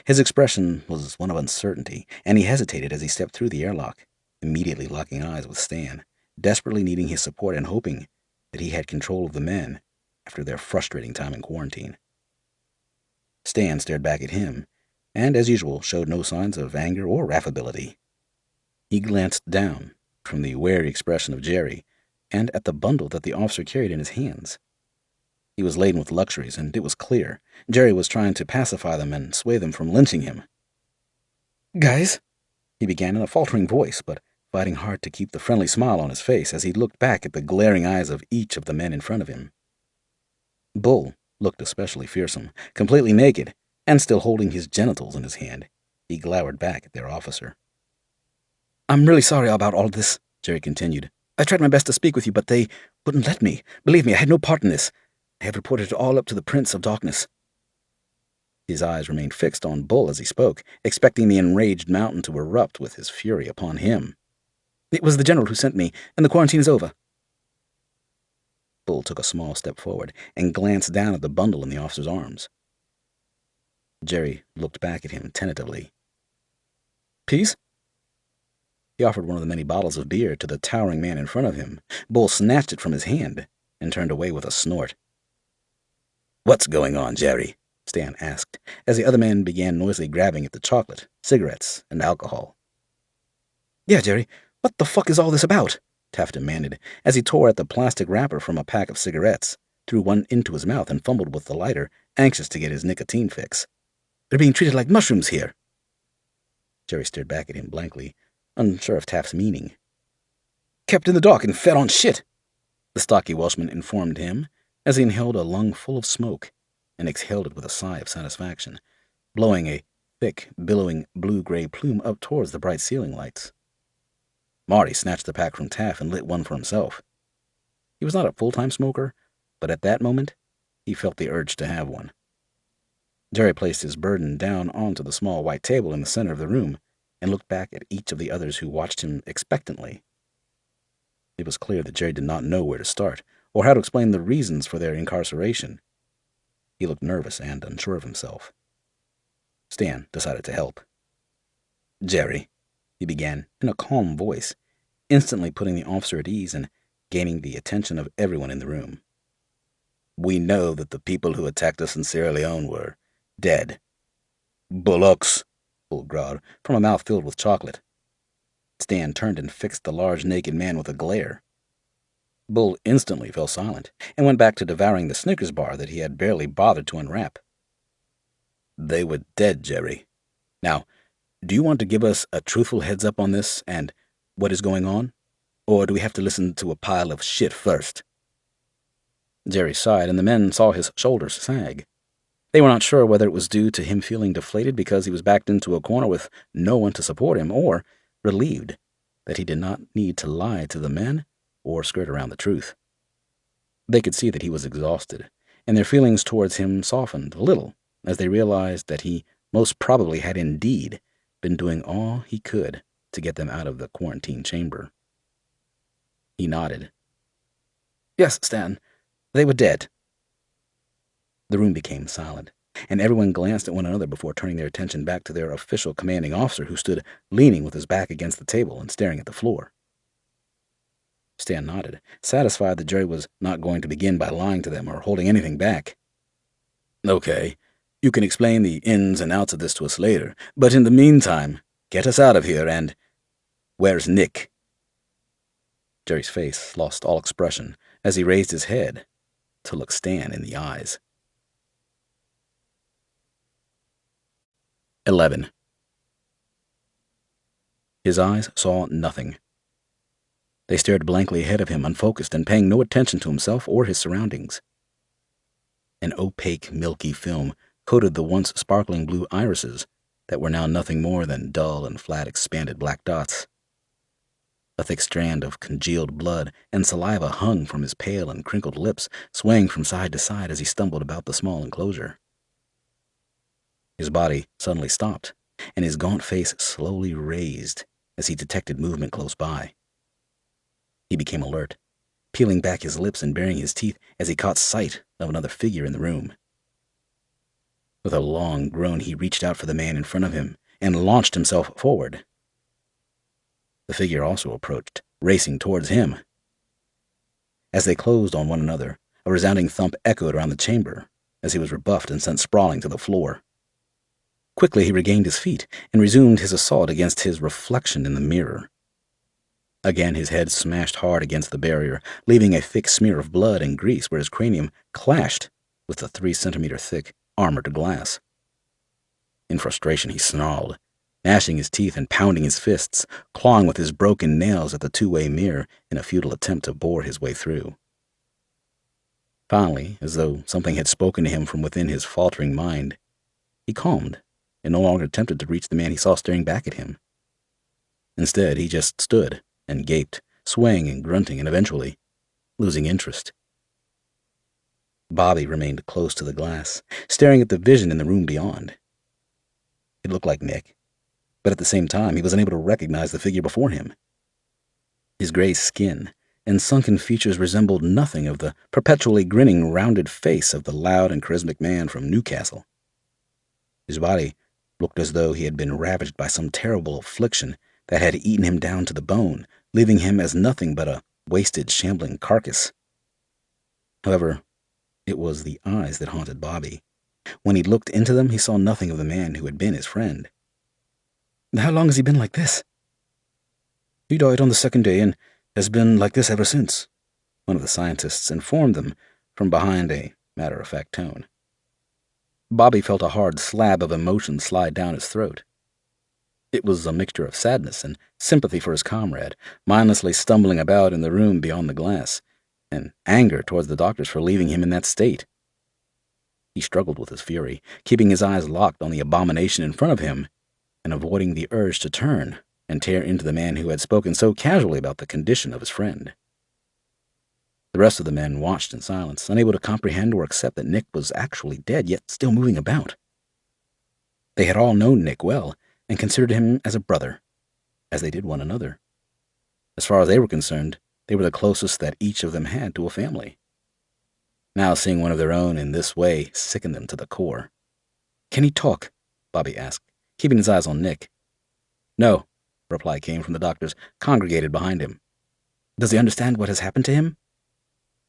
His expression was one of uncertainty, and he hesitated as he stepped through the airlock, immediately locking eyes with Stan, desperately needing his support and hoping that he had control of the men after their frustrating time in quarantine. Stan stared back at him, and, as usual, showed no signs of anger or affability. He glanced down from the wary expression of Jerry and at the bundle that the officer carried in his hands. He was laden with luxuries, and it was clear Jerry was trying to pacify them and sway them from lynching him. "Guys," he began in a faltering voice, but fighting hard to keep the friendly smile on his face as he looked back at the glaring eyes of each of the men in front of him. Bull looked especially fearsome, completely naked, and still holding his genitals in his hand. He glowered back at their officer. "I'm really sorry about all this," Jerry continued. "I tried my best to speak with you, but they wouldn't let me. Believe me, I had no part in this. I have reported it all up to the Prince of Darkness." His eyes remained fixed on Bull as he spoke, expecting the enraged mountain to erupt with his fury upon him. "It was the general who sent me, and the quarantine is over." Bull took a small step forward and glanced down at the bundle in the officer's arms. Jerry looked back at him tentatively. "Peace?" He offered one of the many bottles of beer to the towering man in front of him. Bull snatched it from his hand and turned away with a snort. "What's going on, Jerry?" Stan asked, as the other man began noisily grabbing at the chocolate, cigarettes, and alcohol. "Yeah, Jerry, what the fuck is all this about?" Taft demanded, as he tore at the plastic wrapper from a pack of cigarettes, threw one into his mouth, and fumbled with the lighter, anxious to get his nicotine fix. "They're being treated like mushrooms here." Jerry stared back at him blankly, unsure of Taft's meaning. "Kept in the dark and fed on shit," the stocky Welshman informed him, as he inhaled a lung full of smoke and exhaled it with a sigh of satisfaction, blowing a thick, billowing blue-gray plume up towards the bright ceiling lights. Marty snatched the pack from Taft and lit one for himself. He was not a full-time smoker, but at that moment, he felt the urge to have one. Jerry placed his burden down onto the small white table in the center of the room and looked back at each of the others who watched him expectantly. It was clear that Jerry did not know where to start, or how to explain the reasons for their incarceration. He looked nervous and unsure of himself. Stan decided to help. "Jerry," he began, in a calm voice, instantly putting the officer at ease and gaining the attention of everyone in the room. "We know that the people who attacked us in Sierra Leone were dead." "Bullocks," Bull growled, from a mouth filled with chocolate. Stan turned and fixed the large naked man with a glare. Bull instantly fell silent and went back to devouring the Snickers bar that he had barely bothered to unwrap. "They were dead, Jerry. Now, do you want to give us a truthful heads-up on this and what is going on? Or do we have to listen to a pile of shit first?" Jerry sighed, and the men saw his shoulders sag. They were not sure whether it was due to him feeling deflated because he was backed into a corner with no one to support him, or relieved that he did not need to lie to the men or skirt around the truth. They could see that he was exhausted, and their feelings towards him softened a little as they realized that he most probably had indeed been doing all he could to get them out of the quarantine chamber. He nodded. "Yes, Stan, they were dead." The room became silent, and everyone glanced at one another before turning their attention back to their official commanding officer, who stood leaning with his back against the table and staring at the floor. Stan nodded, satisfied that Jerry was not going to begin by lying to them or holding anything back. "Okay, you can explain the ins and outs of this to us later, but in the meantime, get us out of here and... Where's Nick?" Jerry's face lost all expression as he raised his head to look Stan in the eyes. 11. His eyes saw nothing. They stared blankly ahead of him, unfocused and paying no attention to himself or his surroundings. An opaque, milky film coated the once sparkling blue irises that were now nothing more than dull and flat expanded black dots. A thick strand of congealed blood and saliva hung from his pale and crinkled lips, swaying from side to side as he stumbled about the small enclosure. His body suddenly stopped, and his gaunt face slowly raised as he detected movement close by. He became alert, peeling back his lips and baring his teeth as he caught sight of another figure in the room. With a long groan, he reached out for the man in front of him and launched himself forward. The figure also approached, racing towards him. As they closed on one another, a resounding thump echoed around the chamber as he was rebuffed and sent sprawling to the floor. Quickly he regained his feet and resumed his assault against his reflection in the mirror. Again his head smashed hard against the barrier, leaving a thick smear of blood and grease where his cranium clashed with the 3-centimeter-thick armored glass. In frustration he snarled, gnashing his teeth and pounding his fists, clawing with his broken nails at the two-way mirror in a futile attempt to bore his way through. Finally, as though something had spoken to him from within his faltering mind, he calmed and no longer attempted to reach the man he saw staring back at him. Instead, he just stood and gaped, swaying and grunting, and eventually losing interest. Bobby remained close to the glass, staring at the vision in the room beyond. It looked like Nick, but at the same time he was unable to recognize the figure before him. His gray skin and sunken features resembled nothing of the perpetually grinning, rounded face of the loud and charismatic man from Newcastle. His body looked as though he had been ravaged by some terrible affliction that had eaten him down to the bone, leaving him as nothing but a wasted, shambling carcass. However, it was the eyes that haunted Bobby. When he looked into them, he saw nothing of the man who had been his friend. "How long has he been like this?" "He died on the second day and has been like this ever since," one of the scientists informed them from behind a matter-of-fact tone. Bobby felt a hard slab of emotion slide down his throat. It was a mixture of sadness and sympathy for his comrade, mindlessly stumbling about in the room beyond the glass, and anger towards the doctors for leaving him in that state. He struggled with his fury, keeping his eyes locked on the abomination in front of him, and avoiding the urge to turn and tear into the man who had spoken so casually about the condition of his friend. The rest of the men watched in silence, unable to comprehend or accept that Nick was actually dead, yet still moving about. They had all known Nick well, and considered him as a brother, as they did one another. As far as they were concerned, they were the closest that each of them had to a family. Now seeing one of their own in this way sickened them to the core. "Can he talk?" Bobby asked, keeping his eyes on Nick. "No," a reply came from the doctors congregated behind him. "Does he understand what has happened to him?"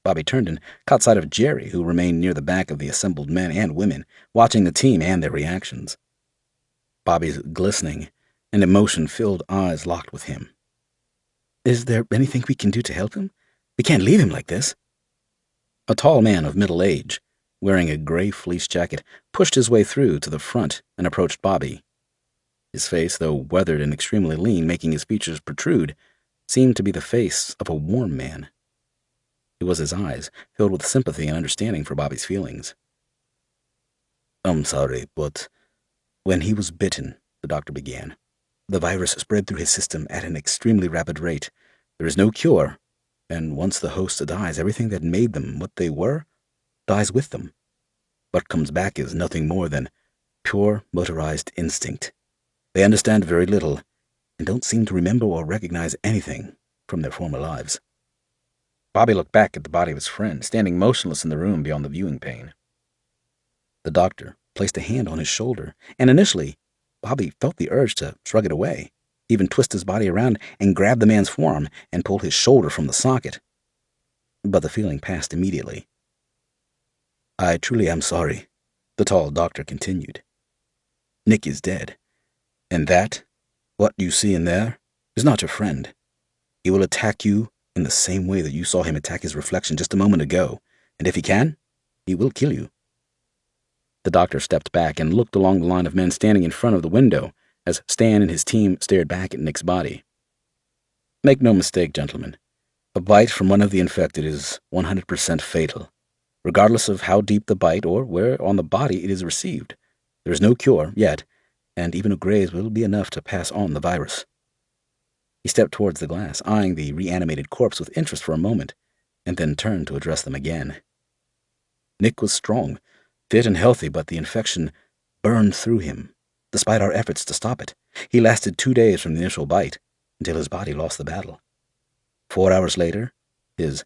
Bobby turned and caught sight of Jerry, who remained near the back of the assembled men and women, watching the team and their reactions. Bobby's glistening and emotion-filled eyes locked with him. "Is there anything we can do to help him? We can't leave him like this." A tall man of middle age, wearing a gray fleece jacket, pushed his way through to the front and approached Bobby. His face, though weathered and extremely lean, making his features protrude, seemed to be the face of a warm man. It was his eyes, filled with sympathy and understanding for Bobby's feelings. "I'm sorry, but when he was bitten," the doctor began, The virus spread through his system at an extremely rapid rate. There is no cure, and once the host dies, everything that made them what they were dies with them. What comes back is nothing more than pure motorized instinct. They understand very little and don't seem to remember or recognize anything from their former lives. Bobby looked back at the body of his friend, standing motionless in the room beyond the viewing pane. The doctor placed a hand on his shoulder, and initially, Bobby felt the urge to shrug it away, even twist his body around and grab the man's forearm and pull his shoulder from the socket. But the feeling passed immediately. I truly am sorry, the tall doctor continued. Nick is dead, and that, what you see in there, is not your friend. He will attack you in the same way that you saw him attack his reflection just a moment ago, and if he can, he will kill you. The doctor stepped back and looked along the line of men standing in front of the window as Stan and his team stared back at Nick's body. Make no mistake, gentlemen, a bite from one of the infected is 100% fatal, regardless of how deep the bite or where on the body it is received. There is no cure yet, and even a graze will be enough to pass on the virus. He stepped towards the glass, eyeing the reanimated corpse with interest for a moment, and then turned to address them again. Nick was strong, fit and healthy, but the infection burned through him, despite our efforts to stop it. He lasted 2 days from the initial bite, until his body lost the battle. 4 hours later, his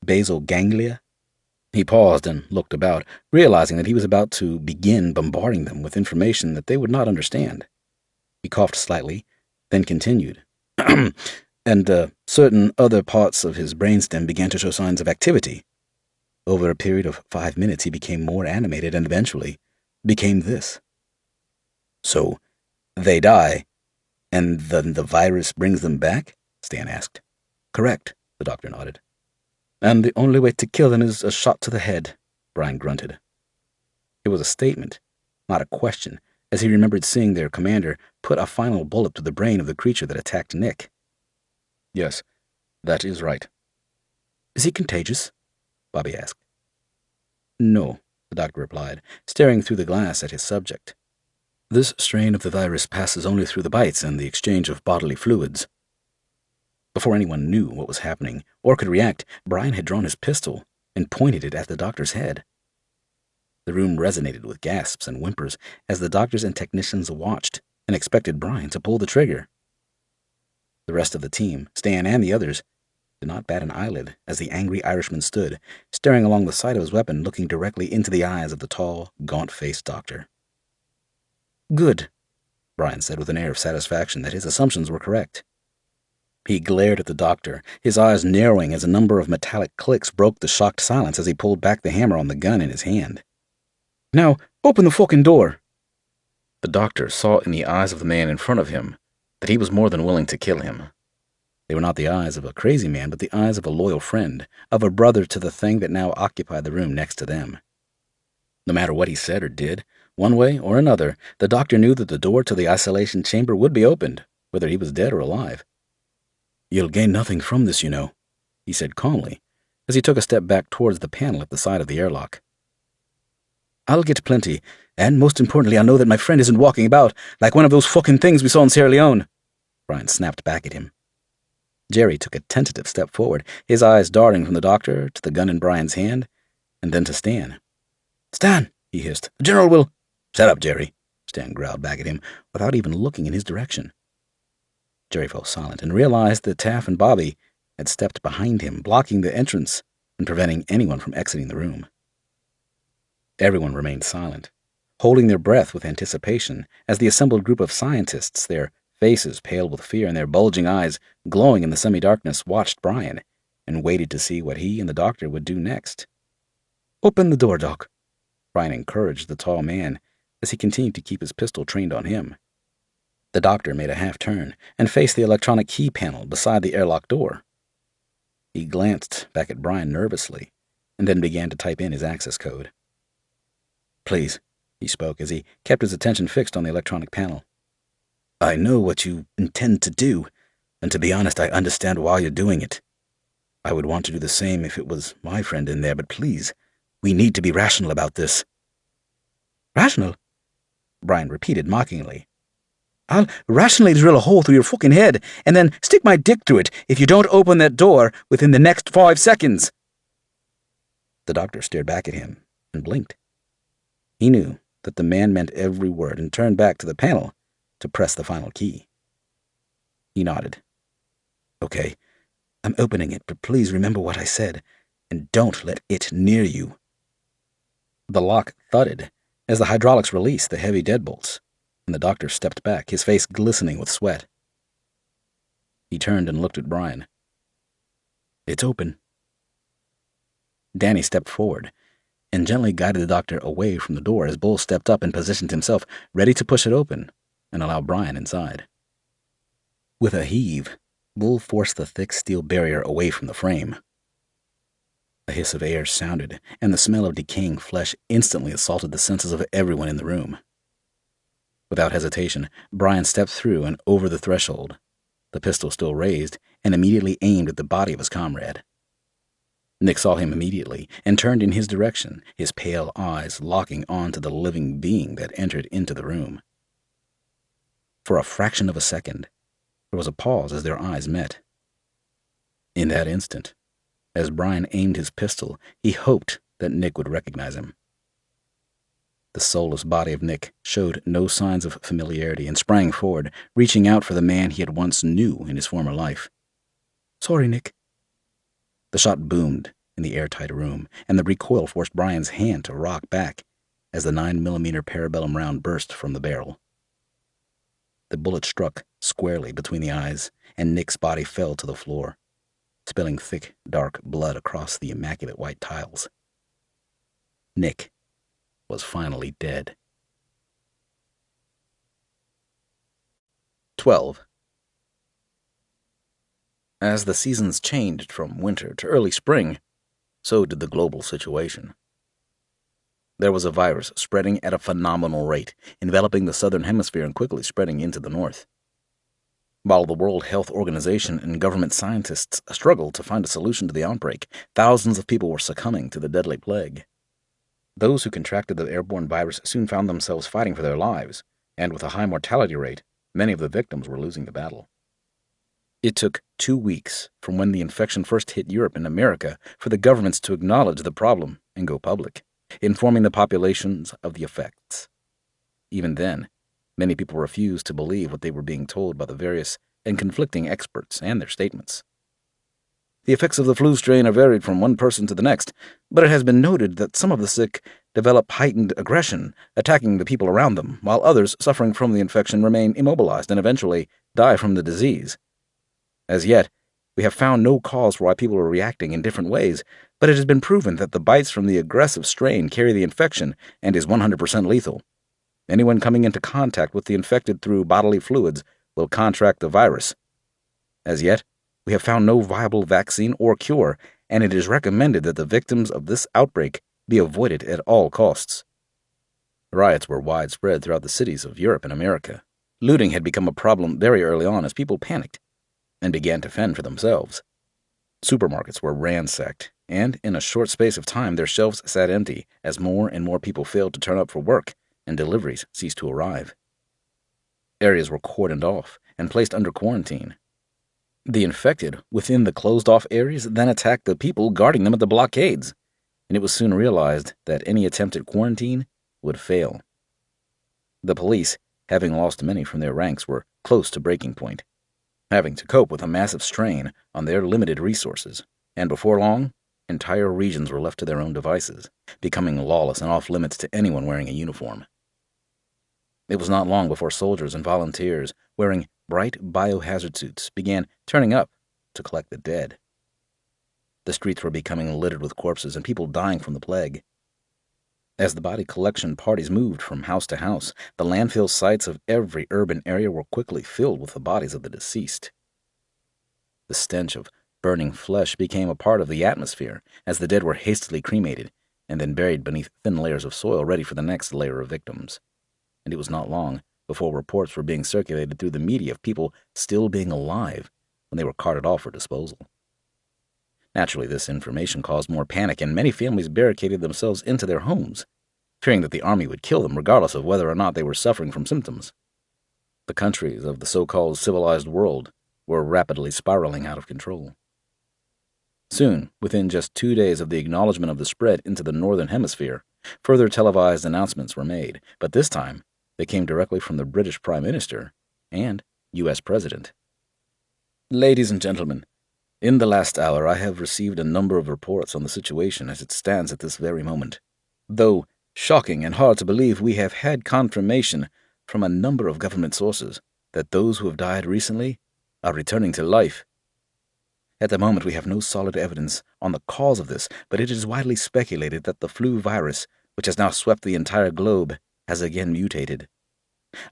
basal ganglia... He paused and looked about, realizing that he was about to begin bombarding them with information that they would not understand. He coughed slightly, then continued. And certain other parts of his brainstem began to show signs of activity. Over a period of 5 minutes, he became more animated and eventually became this. So, they die, and then the virus brings them back? Stan asked. Correct, the doctor nodded. And the only way to kill them is a shot to the head, Brian grunted. It was a statement, not a question, as he remembered seeing their commander put a final bullet to the brain of the creature that attacked Nick. Yes, that is right. Is he contagious? Bobby asked. No, the doctor replied, staring through the glass at his subject. This strain of the virus passes only through the bites and the exchange of bodily fluids. Before anyone knew what was happening or could react, Brian had drawn his pistol and pointed it at the doctor's head. The room resonated with gasps and whimpers as the doctors and technicians watched and expected Brian to pull the trigger. The rest of the team, Stan and the others, did not bat an eyelid as the angry Irishman stood, staring along the sight of his weapon, looking directly into the eyes of the tall, gaunt-faced doctor. Good, Brian said with an air of satisfaction that his assumptions were correct. He glared at the doctor, his eyes narrowing as a number of metallic clicks broke the shocked silence as he pulled back the hammer on the gun in his hand. Now, open the fucking door! The doctor saw in the eyes of the man in front of him that he was more than willing to kill him. They were not the eyes of a crazy man, but the eyes of a loyal friend, of a brother to the thing that now occupied the room next to them. No matter what he said or did, one way or another, the doctor knew that the door to the isolation chamber would be opened, whether he was dead or alive. You'll gain nothing from this, you know, he said calmly, as he took a step back towards the panel at the side of the airlock. I'll get plenty, and most importantly, I'll know that my friend isn't walking about like one of those fucking things we saw in Sierra Leone. Brian snapped back at him. Jerry took a tentative step forward, his eyes darting from the doctor to the gun in Brian's hand, and then to Stan. Stan, he hissed, the general will... Shut up, Jerry, Stan growled back at him, without even looking in his direction. Jerry fell silent and realized that Taff and Bobby had stepped behind him, blocking the entrance and preventing anyone from exiting the room. Everyone remained silent, holding their breath with anticipation as the assembled group of scientists, their faces pale with fear and their bulging eyes glowing in the semi-darkness, watched Brian and waited to see what he and the doctor would do next. Open the door, Doc, Brian encouraged the tall man as he continued to keep his pistol trained on him. The doctor made a half-turn and faced the electronic key panel beside the airlock door. He glanced back at Brian nervously and then began to type in his access code. Please, he spoke as he kept his attention fixed on the electronic panel. I know what you intend to do, and to be honest, I understand why you're doing it. I would want to do the same if it was my friend in there, but please, we need to be rational about this. Rational? Brian repeated mockingly. I'll rationally drill a hole through your fucking head and then stick my dick through it if you don't open that door within the next 5 seconds. The doctor stared back at him and blinked. He knew that the man meant every word and turned back to the panel to press the final key. He nodded. Okay, I'm opening it, but please remember what I said, and don't let it near you. The lock thudded as the hydraulics released the heavy deadbolts, and the doctor stepped back, his face glistening with sweat. He turned and looked at Brian. It's open. Danny stepped forward and gently guided the doctor away from the door as Bull stepped up and positioned himself, ready to push it open and allow Brian inside. With a heave, Bull forced the thick steel barrier away from the frame. A hiss of air sounded, and the smell of decaying flesh instantly assaulted the senses of everyone in the room. Without hesitation, Brian stepped through and over the threshold, the pistol still raised, and immediately aimed at the body of his comrade. Nick saw him immediately and turned in his direction, his pale eyes locking onto the living being that entered into the room. For a fraction of a second, there was a pause as their eyes met. In that instant, as Brian aimed his pistol, he hoped that Nick would recognize him. The soulless body of Nick showed no signs of familiarity and sprang forward, reaching out for the man he had once knew in his former life. Sorry, Nick. The shot boomed in the airtight room, and the recoil forced Brian's hand to rock back as the 9mm parabellum round burst from the barrel. The bullet struck squarely between the eyes, and Nick's body fell to the floor, spilling thick, dark blood across the immaculate white tiles. Nick was finally dead. 12. As the seasons changed from winter to early spring, so did the global situation. There was a virus spreading at a phenomenal rate, enveloping the southern hemisphere and quickly spreading into the north. While the World Health Organization and government scientists struggled to find a solution to the outbreak, thousands of people were succumbing to the deadly plague. Those who contracted the airborne virus soon found themselves fighting for their lives, and with a high mortality rate, many of the victims were losing the battle. It took 2 weeks from when the infection first hit Europe and America for the governments to acknowledge the problem and go public, informing the populations of the effects. Even then, many people refused to believe what they were being told by the various and conflicting experts and their statements. The effects of the flu strain are varied from one person to the next, but it has been noted that some of the sick develop heightened aggression, attacking the people around them, while others suffering from the infection remain immobilized and eventually die from the disease. As yet, we have found no cause for why people are reacting in different ways, but it has been proven that the bites from the aggressive strain carry the infection and is 100% lethal. Anyone coming into contact with the infected through bodily fluids will contract the virus. As yet, we have found no viable vaccine or cure, and it is recommended that the victims of this outbreak be avoided at all costs. Riots were widespread throughout the cities of Europe and America. Looting had become a problem very early on as people panicked and began to fend for themselves. Supermarkets were ransacked, and in a short space of time their shelves sat empty as more and more people failed to turn up for work and deliveries ceased to arrive. Areas were cordoned off and placed under quarantine. The infected within the closed-off areas then attacked the people guarding them at the blockades, and it was soon realized that any attempt at quarantine would fail. The police, having lost many from their ranks, were close to breaking point, having to cope with a massive strain on their limited resources, and before long, entire regions were left to their own devices, becoming lawless and off-limits to anyone wearing a uniform. It was not long before soldiers and volunteers, wearing bright biohazard suits, began turning up to collect the dead. The streets were becoming littered with corpses and people dying from the plague. As the body collection parties moved from house to house, the landfill sites of every urban area were quickly filled with the bodies of the deceased. The stench of burning flesh became a part of the atmosphere as the dead were hastily cremated and then buried beneath thin layers of soil ready for the next layer of victims. And it was not long before reports were being circulated through the media of people still being alive when they were carted off for disposal. Naturally, this information caused more panic, and many families barricaded themselves into their homes, fearing that the army would kill them regardless of whether or not they were suffering from symptoms. The countries of the so-called civilized world were rapidly spiraling out of control. Soon, within just 2 days of the acknowledgement of the spread into the Northern Hemisphere, further televised announcements were made, but this time they came directly from the British Prime Minister and U.S. President. Ladies and gentlemen, in the last hour I have received a number of reports on the situation as it stands at this very moment. Though shocking and hard to believe, we have had confirmation from a number of government sources that those who have died recently are returning to life. At the moment, we have no solid evidence on the cause of this, but it is widely speculated that the flu virus, which has now swept the entire globe, has again mutated.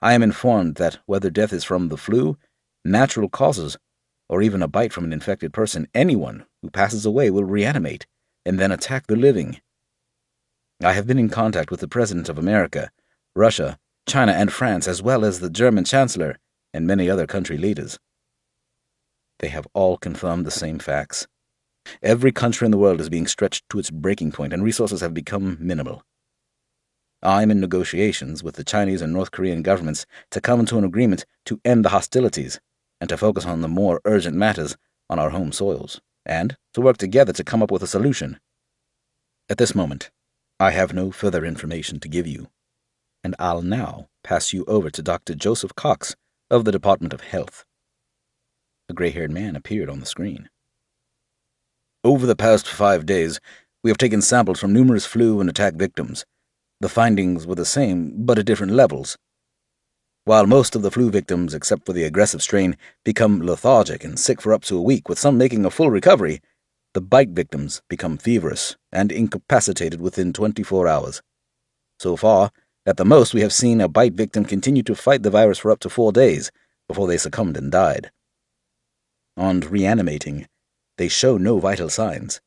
I am informed that whether death is from the flu, natural causes, or even a bite from an infected person, anyone who passes away will reanimate and then attack the living. I have been in contact with the President of America, Russia, China, and France, as well as the German Chancellor and many other country leaders. They have all confirmed the same facts. Every country in the world is being stretched to its breaking point, and resources have become minimal. I am in negotiations with the Chinese and North Korean governments to come to an agreement to end the hostilities and to focus on the more urgent matters on our home soils, and to work together to come up with a solution. At this moment, I have no further information to give you, and I'll now pass you over to Dr. Joseph Cox of the Department of Health. A gray-haired man appeared on the screen. Over the past 5 days, we have taken samples from numerous flu and attack victims. The findings were the same, but at different levels. While most of the flu victims, except for the aggressive strain, become lethargic and sick for up to a week, with some making a full recovery, the bite victims become feverish and incapacitated within 24 hours. So far, at the most, we have seen a bite victim continue to fight the virus for up to 4 days before they succumbed and died. On reanimating, they show no vital signs.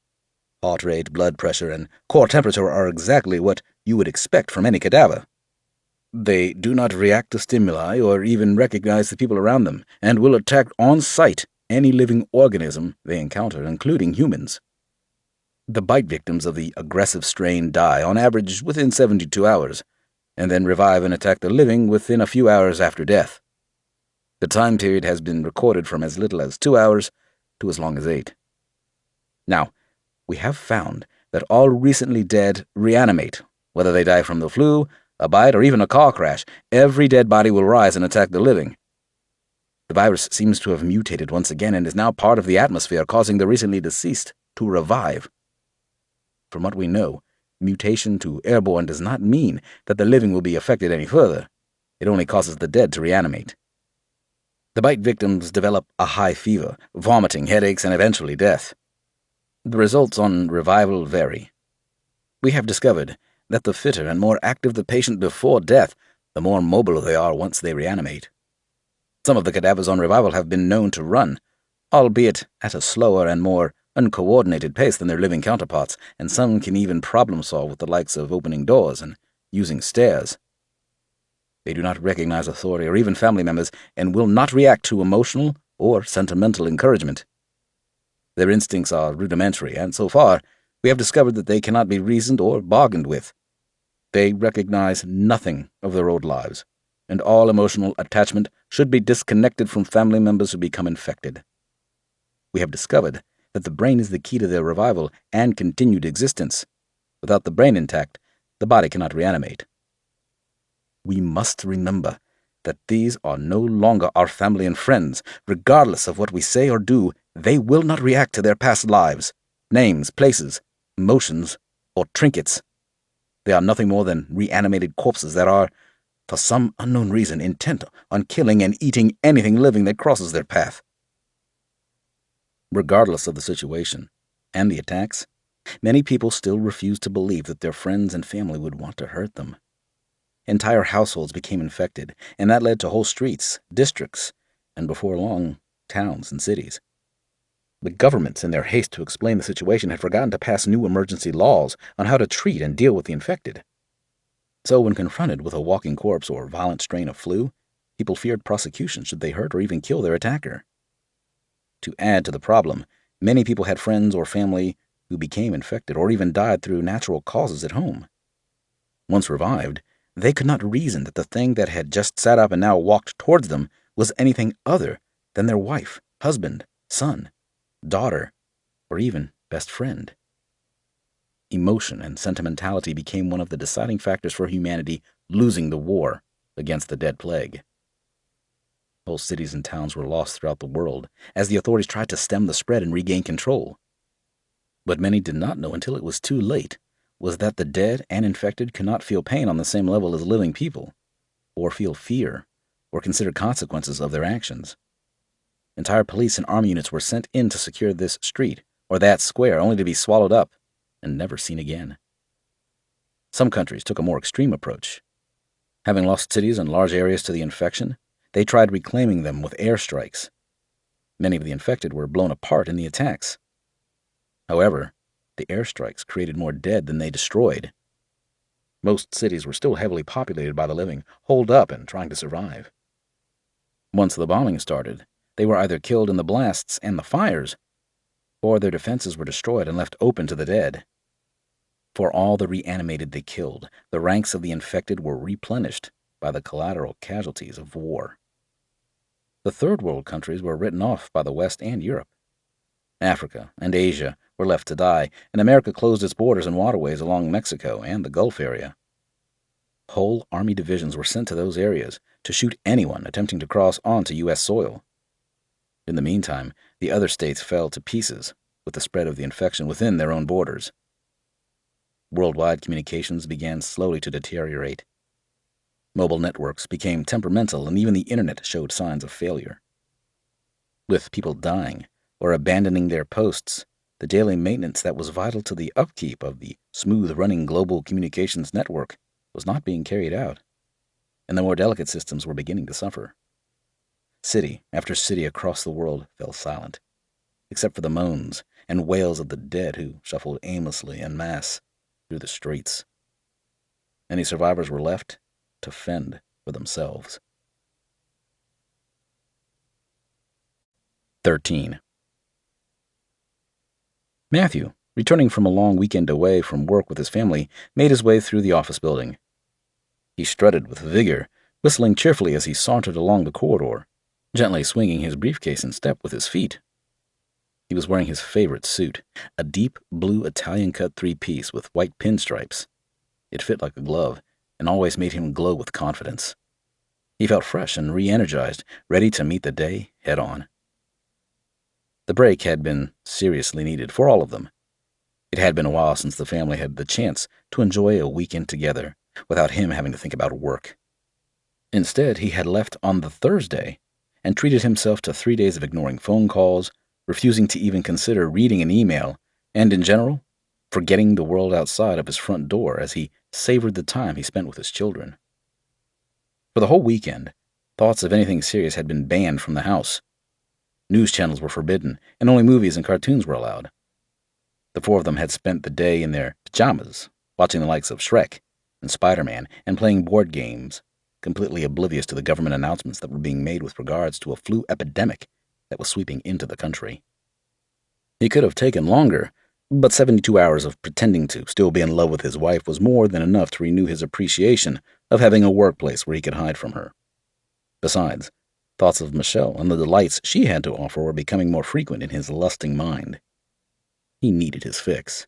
Heart rate, blood pressure, and core temperature are exactly what you would expect from any cadaver. They do not react to stimuli or even recognize the people around them, and will attack on sight any living organism they encounter, including humans. The bite victims of the aggressive strain die, on average, within 72 hours, and then revive and attack the living within a few hours after death. The time period has been recorded from as little as 2 hours to as long as 8. Now, we have found that all recently dead reanimate, whether they die from the flu, a bite, or even a car crash. Every dead body will rise and attack the living. The virus seems to have mutated once again and is now part of the atmosphere, causing the recently deceased to revive. From what we know, mutation to airborne does not mean that the living will be affected any further. It only causes the dead to reanimate. The bite victims develop a high fever, vomiting, headaches, and eventually death. The results on revival vary. We have discovered that the fitter and more active the patient before death, the more mobile they are once they reanimate. Some of the cadavers on revival have been known to run, albeit at a slower and more uncoordinated pace than their living counterparts, and some can even problem-solve with the likes of opening doors and using stairs. They do not recognize authority or even family members and will not react to emotional or sentimental encouragement. Their instincts are rudimentary, and so far, we have discovered that they cannot be reasoned or bargained with. They recognize nothing of their old lives, and all emotional attachment should be disconnected from family members who become infected. We have discovered that the brain is the key to their revival and continued existence. Without the brain intact, the body cannot reanimate. We must remember that these are no longer our family and friends. Regardless of what we say or do, they will not react to their past lives, names, places, emotions, or trinkets. They are nothing more than reanimated corpses that are, for some unknown reason, intent on killing and eating anything living that crosses their path. Regardless of the situation and the attacks, many people still refuse to believe that their friends and family would want to hurt them. Entire households became infected, and that led to whole streets, districts, and before long, towns and cities. The governments, in their haste to explain the situation, had forgotten to pass new emergency laws on how to treat and deal with the infected. So when confronted with a walking corpse or violent strain of flu, people feared prosecution should they hurt or even kill their attacker. To add to the problem, many people had friends or family who became infected or even died through natural causes at home. Once revived, They could not reason that the thing that had just sat up and now walked towards them was anything other than their wife, husband, son, daughter, or even best friend. Emotion and sentimentality became one of the deciding factors for humanity losing the war against the dead plague. Whole cities and towns were lost throughout the world as the authorities tried to stem the spread and regain control. What many did not know until it was too late was that the dead and infected could not feel pain on the same level as living people, or feel fear, or consider consequences of their actions. Entire police and army units were sent in to secure this street or that square, only to be swallowed up and never seen again. Some countries took a more extreme approach. Having lost cities and large areas to the infection, they tried reclaiming them with airstrikes. Many of the infected were blown apart in the attacks. However, the airstrikes created more dead than they destroyed. Most cities were still heavily populated by the living, holed up and trying to survive. Once the bombing started, they were either killed in the blasts and the fires, or their defenses were destroyed and left open to the dead. For all the reanimated they killed, the ranks of the infected were replenished by the collateral casualties of war. The Third World countries were written off by the West and Europe. Africa and Asia were left to die, and America closed its borders and waterways along Mexico and the Gulf area. Whole army divisions were sent to those areas to shoot anyone attempting to cross onto U.S. soil. In the meantime, the other states fell to pieces with the spread of the infection within their own borders. Worldwide communications began slowly to deteriorate. Mobile networks became temperamental, and even the internet showed signs of failure. With people dying or abandoning their posts, the daily maintenance that was vital to the upkeep of the smooth-running global communications network was not being carried out, and the more delicate systems were beginning to suffer. City after city across the world fell silent, except for the moans and wails of the dead who shuffled aimlessly en masse through the streets. Any survivors were left to fend for themselves. 13. Matthew, returning from a long weekend away from work with his family, made his way through the office building. He strutted with vigor, whistling cheerfully as he sauntered along the corridor, gently swinging his briefcase in step with his feet. He was wearing his favorite suit, a deep blue Italian-cut three-piece with white pinstripes. It fit like a glove and always made him glow with confidence. He felt fresh and re-energized, ready to meet the day head-on. The break had been seriously needed for all of them. It had been a while since the family had the chance to enjoy a weekend together without him having to think about work. Instead, he had left on the Thursday and treated himself to 3 days of ignoring phone calls, refusing to even consider reading an email, and in general, forgetting the world outside of his front door as he savored the time he spent with his children. For the whole weekend, thoughts of anything serious had been banned from the house. News channels were forbidden, and only movies and cartoons were allowed. The four of them had spent the day in their pajamas, watching the likes of Shrek and Spider-Man and playing board games, completely oblivious to the government announcements that were being made with regards to a flu epidemic that was sweeping into the country. He could have taken longer, but 72 hours of pretending to still be in love with his wife was more than enough to renew his appreciation of having a workplace where he could hide from her. Besides, thoughts of Michelle and the delights she had to offer were becoming more frequent in his lusting mind. He needed his fix.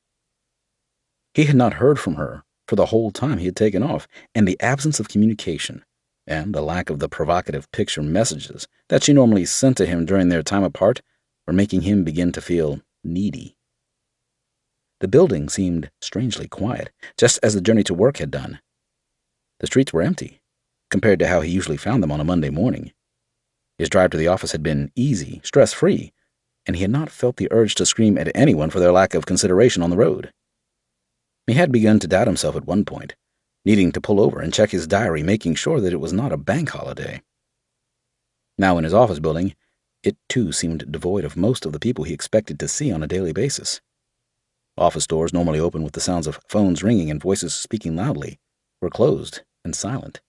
He had not heard from her for the whole time he had taken off, and the absence of communication and the lack of the provocative picture messages that she normally sent to him during their time apart were making him begin to feel needy. The building seemed strangely quiet, just as the journey to work had done. The streets were empty, compared to how he usually found them on a Monday morning. His drive to the office had been easy, stress-free, and he had not felt the urge to scream at anyone for their lack of consideration on the road. He had begun to doubt himself at one point, needing to pull over and check his diary, making sure that it was not a bank holiday. Now in his office building, it too seemed devoid of most of the people he expected to see on a daily basis. Office doors, normally open with the sounds of phones ringing and voices speaking loudly, were closed and silent.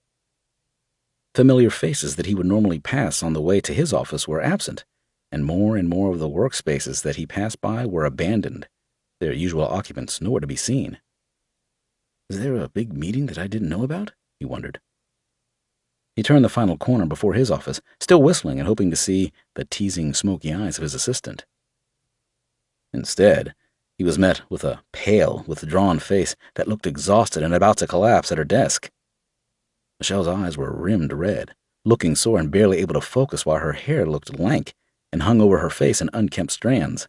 Familiar faces that he would normally pass on the way to his office were absent, and more of the workspaces that he passed by were abandoned, their usual occupants nowhere to be seen. Was there a big meeting that I didn't know about? he wondered. He turned the final corner before his office, still whistling and hoping to see the teasing, smoky eyes of his assistant. Instead, he was met with a pale, withdrawn face that looked exhausted and about to collapse at her desk. Michelle's eyes were rimmed red, looking sore and barely able to focus while her hair looked lank and hung over her face in unkempt strands.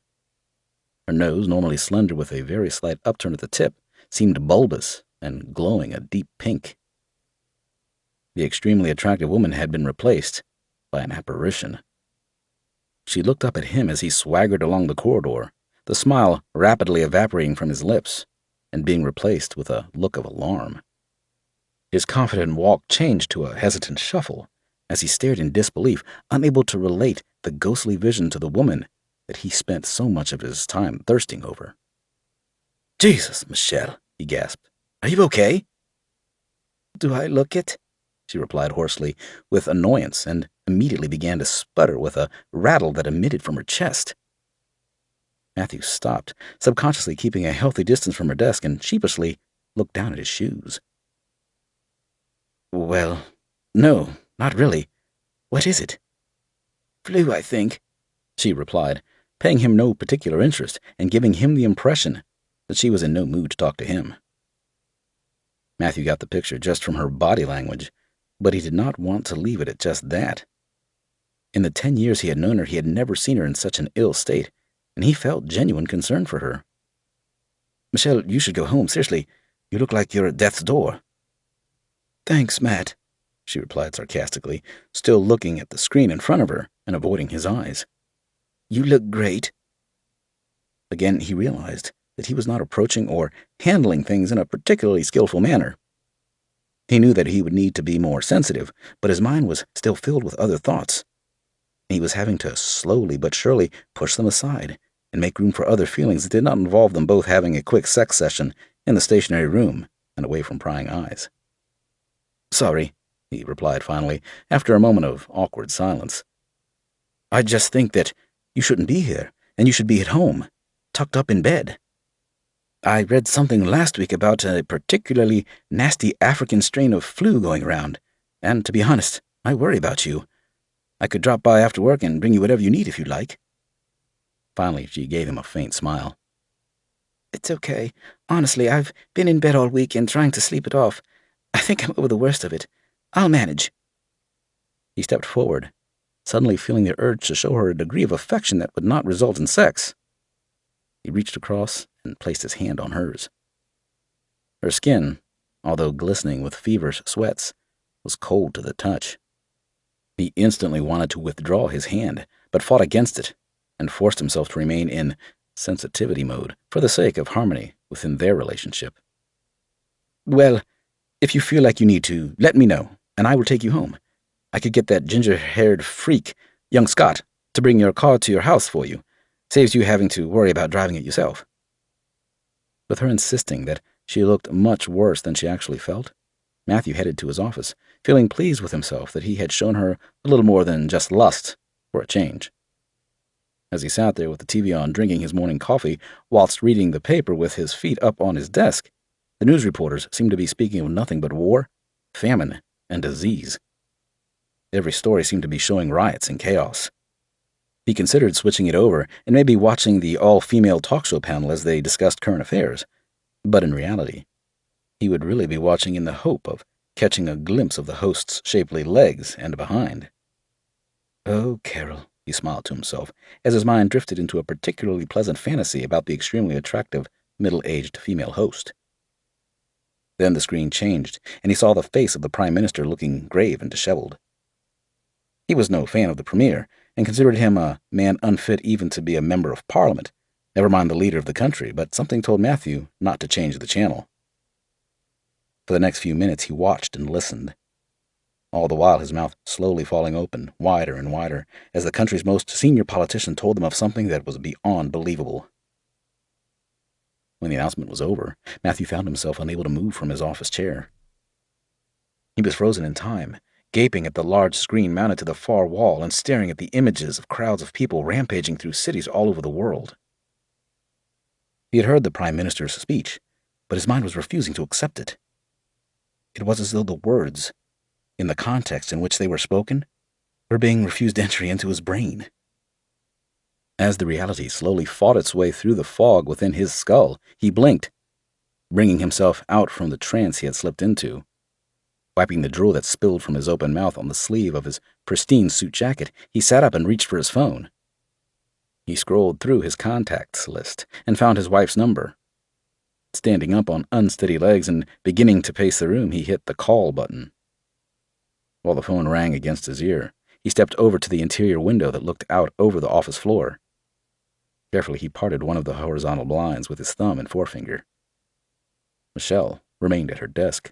Her nose, normally slender with a very slight upturn at the tip, seemed bulbous and glowing a deep pink. The extremely attractive woman had been replaced by an apparition. She looked up at him as he swaggered along the corridor, the smile rapidly evaporating from his lips and being replaced with a look of alarm. His confident walk changed to a hesitant shuffle as he stared in disbelief, unable to relate the ghostly vision to the woman that he spent so much of his time thirsting over. "Jesus, Michelle," he gasped. "Are you okay?" "Do I look it?" she replied hoarsely with annoyance and immediately began to sputter with a rattle that emitted from her chest. Matthew stopped, subconsciously keeping a healthy distance from her desk, and sheepishly looked down at his shoes. "Well, no, not really. What is it?" "Flu, I think," she replied, paying him no particular interest and giving him the impression that she was in no mood to talk to him. Matthew got the picture just from her body language, but he did not want to leave it at just that. In the 10 years he had known her, he had never seen her in such an ill state, and he felt genuine concern for her. "Michelle, you should go home. Seriously, you look like you're at death's door." "Thanks, Matt," she replied sarcastically, still looking at the screen in front of her and avoiding his eyes. "You look great." Again, he realized that he was not approaching or handling things in a particularly skillful manner. He knew that he would need to be more sensitive, but his mind was still filled with other thoughts. He was having to slowly but surely push them aside and make room for other feelings that did not involve them both having a quick sex session in the stationary room and away from prying eyes. "Sorry," he replied finally, after a moment of awkward silence. "I just think that you shouldn't be here, and you should be at home, tucked up in bed. I read something last week about a particularly nasty African strain of flu going around, and to be honest, I worry about you. I could drop by after work and bring you whatever you need if you'd like." Finally, she gave him a faint smile. "It's okay. Honestly, I've been in bed all week and trying to sleep it off. I think I'm over the worst of it. I'll manage." He stepped forward, suddenly feeling the urge to show her a degree of affection that would not result in sex. He reached across and placed his hand on hers. Her skin, although glistening with feverish sweats, was cold to the touch. He instantly wanted to withdraw his hand, but fought against it and forced himself to remain in sensitivity mode for the sake of harmony within their relationship. "Well, if you feel like you need to, let me know, and I will take you home. I could get that ginger-haired freak, young Scott, to bring your car to your house for you. Saves you having to worry about driving it yourself." With her insisting that she looked much worse than she actually felt, Matthew headed to his office, feeling pleased with himself that he had shown her a little more than just lust for a change. As he sat there with the TV on, drinking his morning coffee, whilst reading the paper with his feet up on his desk, the news reporters seemed to be speaking of nothing but war, famine, and disease. Every story seemed to be showing riots and chaos. He considered switching it over and maybe watching the all-female talk show panel as they discussed current affairs, but in reality, he would really be watching in the hope of catching a glimpse of the host's shapely legs and behind. "Oh, Carol," he smiled to himself, as his mind drifted into a particularly pleasant fantasy about the extremely attractive, middle-aged female host. Then the screen changed, and he saw the face of the Prime Minister looking grave and disheveled. He was no fan of the Premier, and considered him a man unfit even to be a member of Parliament, never mind the leader of the country, but something told Matthew not to change the channel. For the next few minutes he watched and listened, all the while his mouth slowly falling open, wider and wider, as the country's most senior politician told them of something that was beyond believable. When the announcement was over, Matthew found himself unable to move from his office chair. He was frozen in time, gaping at the large screen mounted to the far wall and staring at the images of crowds of people rampaging through cities all over the world. He had heard the Prime Minister's speech, but his mind was refusing to accept it. It was as though the words, in the context in which they were spoken, were being refused entry into his brain. As the reality slowly fought its way through the fog within his skull, he blinked, bringing himself out from the trance he had slipped into. Wiping the drool that spilled from his open mouth on the sleeve of his pristine suit jacket, he sat up and reached for his phone. He scrolled through his contacts list and found his wife's number. Standing up on unsteady legs and beginning to pace the room, he hit the call button. While the phone rang against his ear, he stepped over to the interior window that looked out over the office floor. Carefully, he parted one of the horizontal blinds with his thumb and forefinger. Michelle remained at her desk,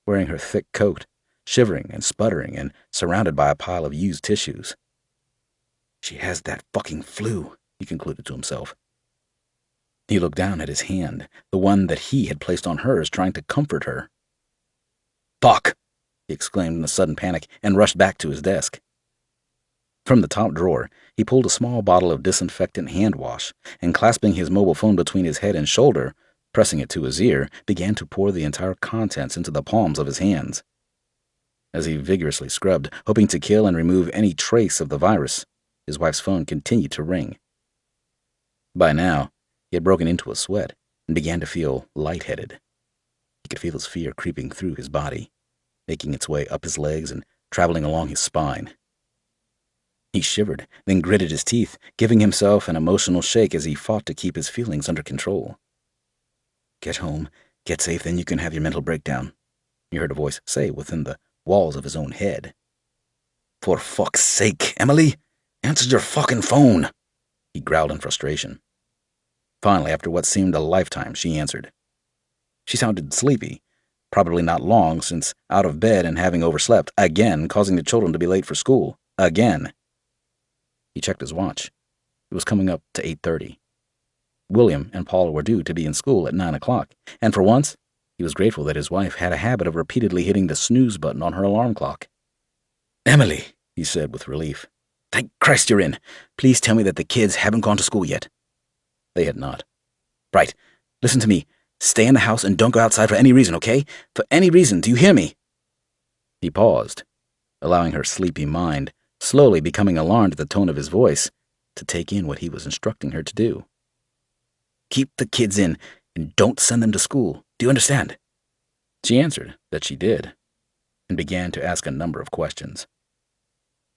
wearing her thick coat, shivering and sputtering and surrounded by a pile of used tissues. She has that fucking flu, he concluded to himself. He looked down at his hand, the one that he had placed on hers, trying to comfort her. Fuck! He exclaimed in a sudden panic and rushed back to his desk. From the top drawer, he pulled a small bottle of disinfectant hand wash and, clasping his mobile phone between his head and shoulder, pressing it to his ear, began to pour the entire contents into the palms of his hands. As he vigorously scrubbed, hoping to kill and remove any trace of the virus, his wife's phone continued to ring. By now, he had broken into a sweat and began to feel lightheaded. He could feel his fear creeping through his body, making its way up his legs and traveling along his spine. He shivered, then gritted his teeth, giving himself an emotional shake as he fought to keep his feelings under control. Get home, get safe, then you can have your mental breakdown, he heard a voice say within the walls of his own head. For fuck's sake, Emily, answer your fucking phone, he growled in frustration. Finally, after what seemed a lifetime, she answered. She sounded sleepy, probably not long since out of bed and having overslept, again causing the children to be late for school, again. He checked his watch. It was coming up to 8:30. William and Paula were due to be in school at 9 o'clock, and for once, he was grateful that his wife had a habit of repeatedly hitting the snooze button on her alarm clock. Emily, he said with relief. Thank Christ you're in. Please tell me that the kids haven't gone to school yet. They had not. Right. Listen to me. Stay in the house and don't go outside for any reason, okay? For any reason, do you hear me? He paused, allowing her sleepy mind, slowly becoming alarmed at the tone of his voice, to take in what he was instructing her to do. Keep the kids in and don't send them to school. Do you understand? She answered that she did, and began to ask a number of questions.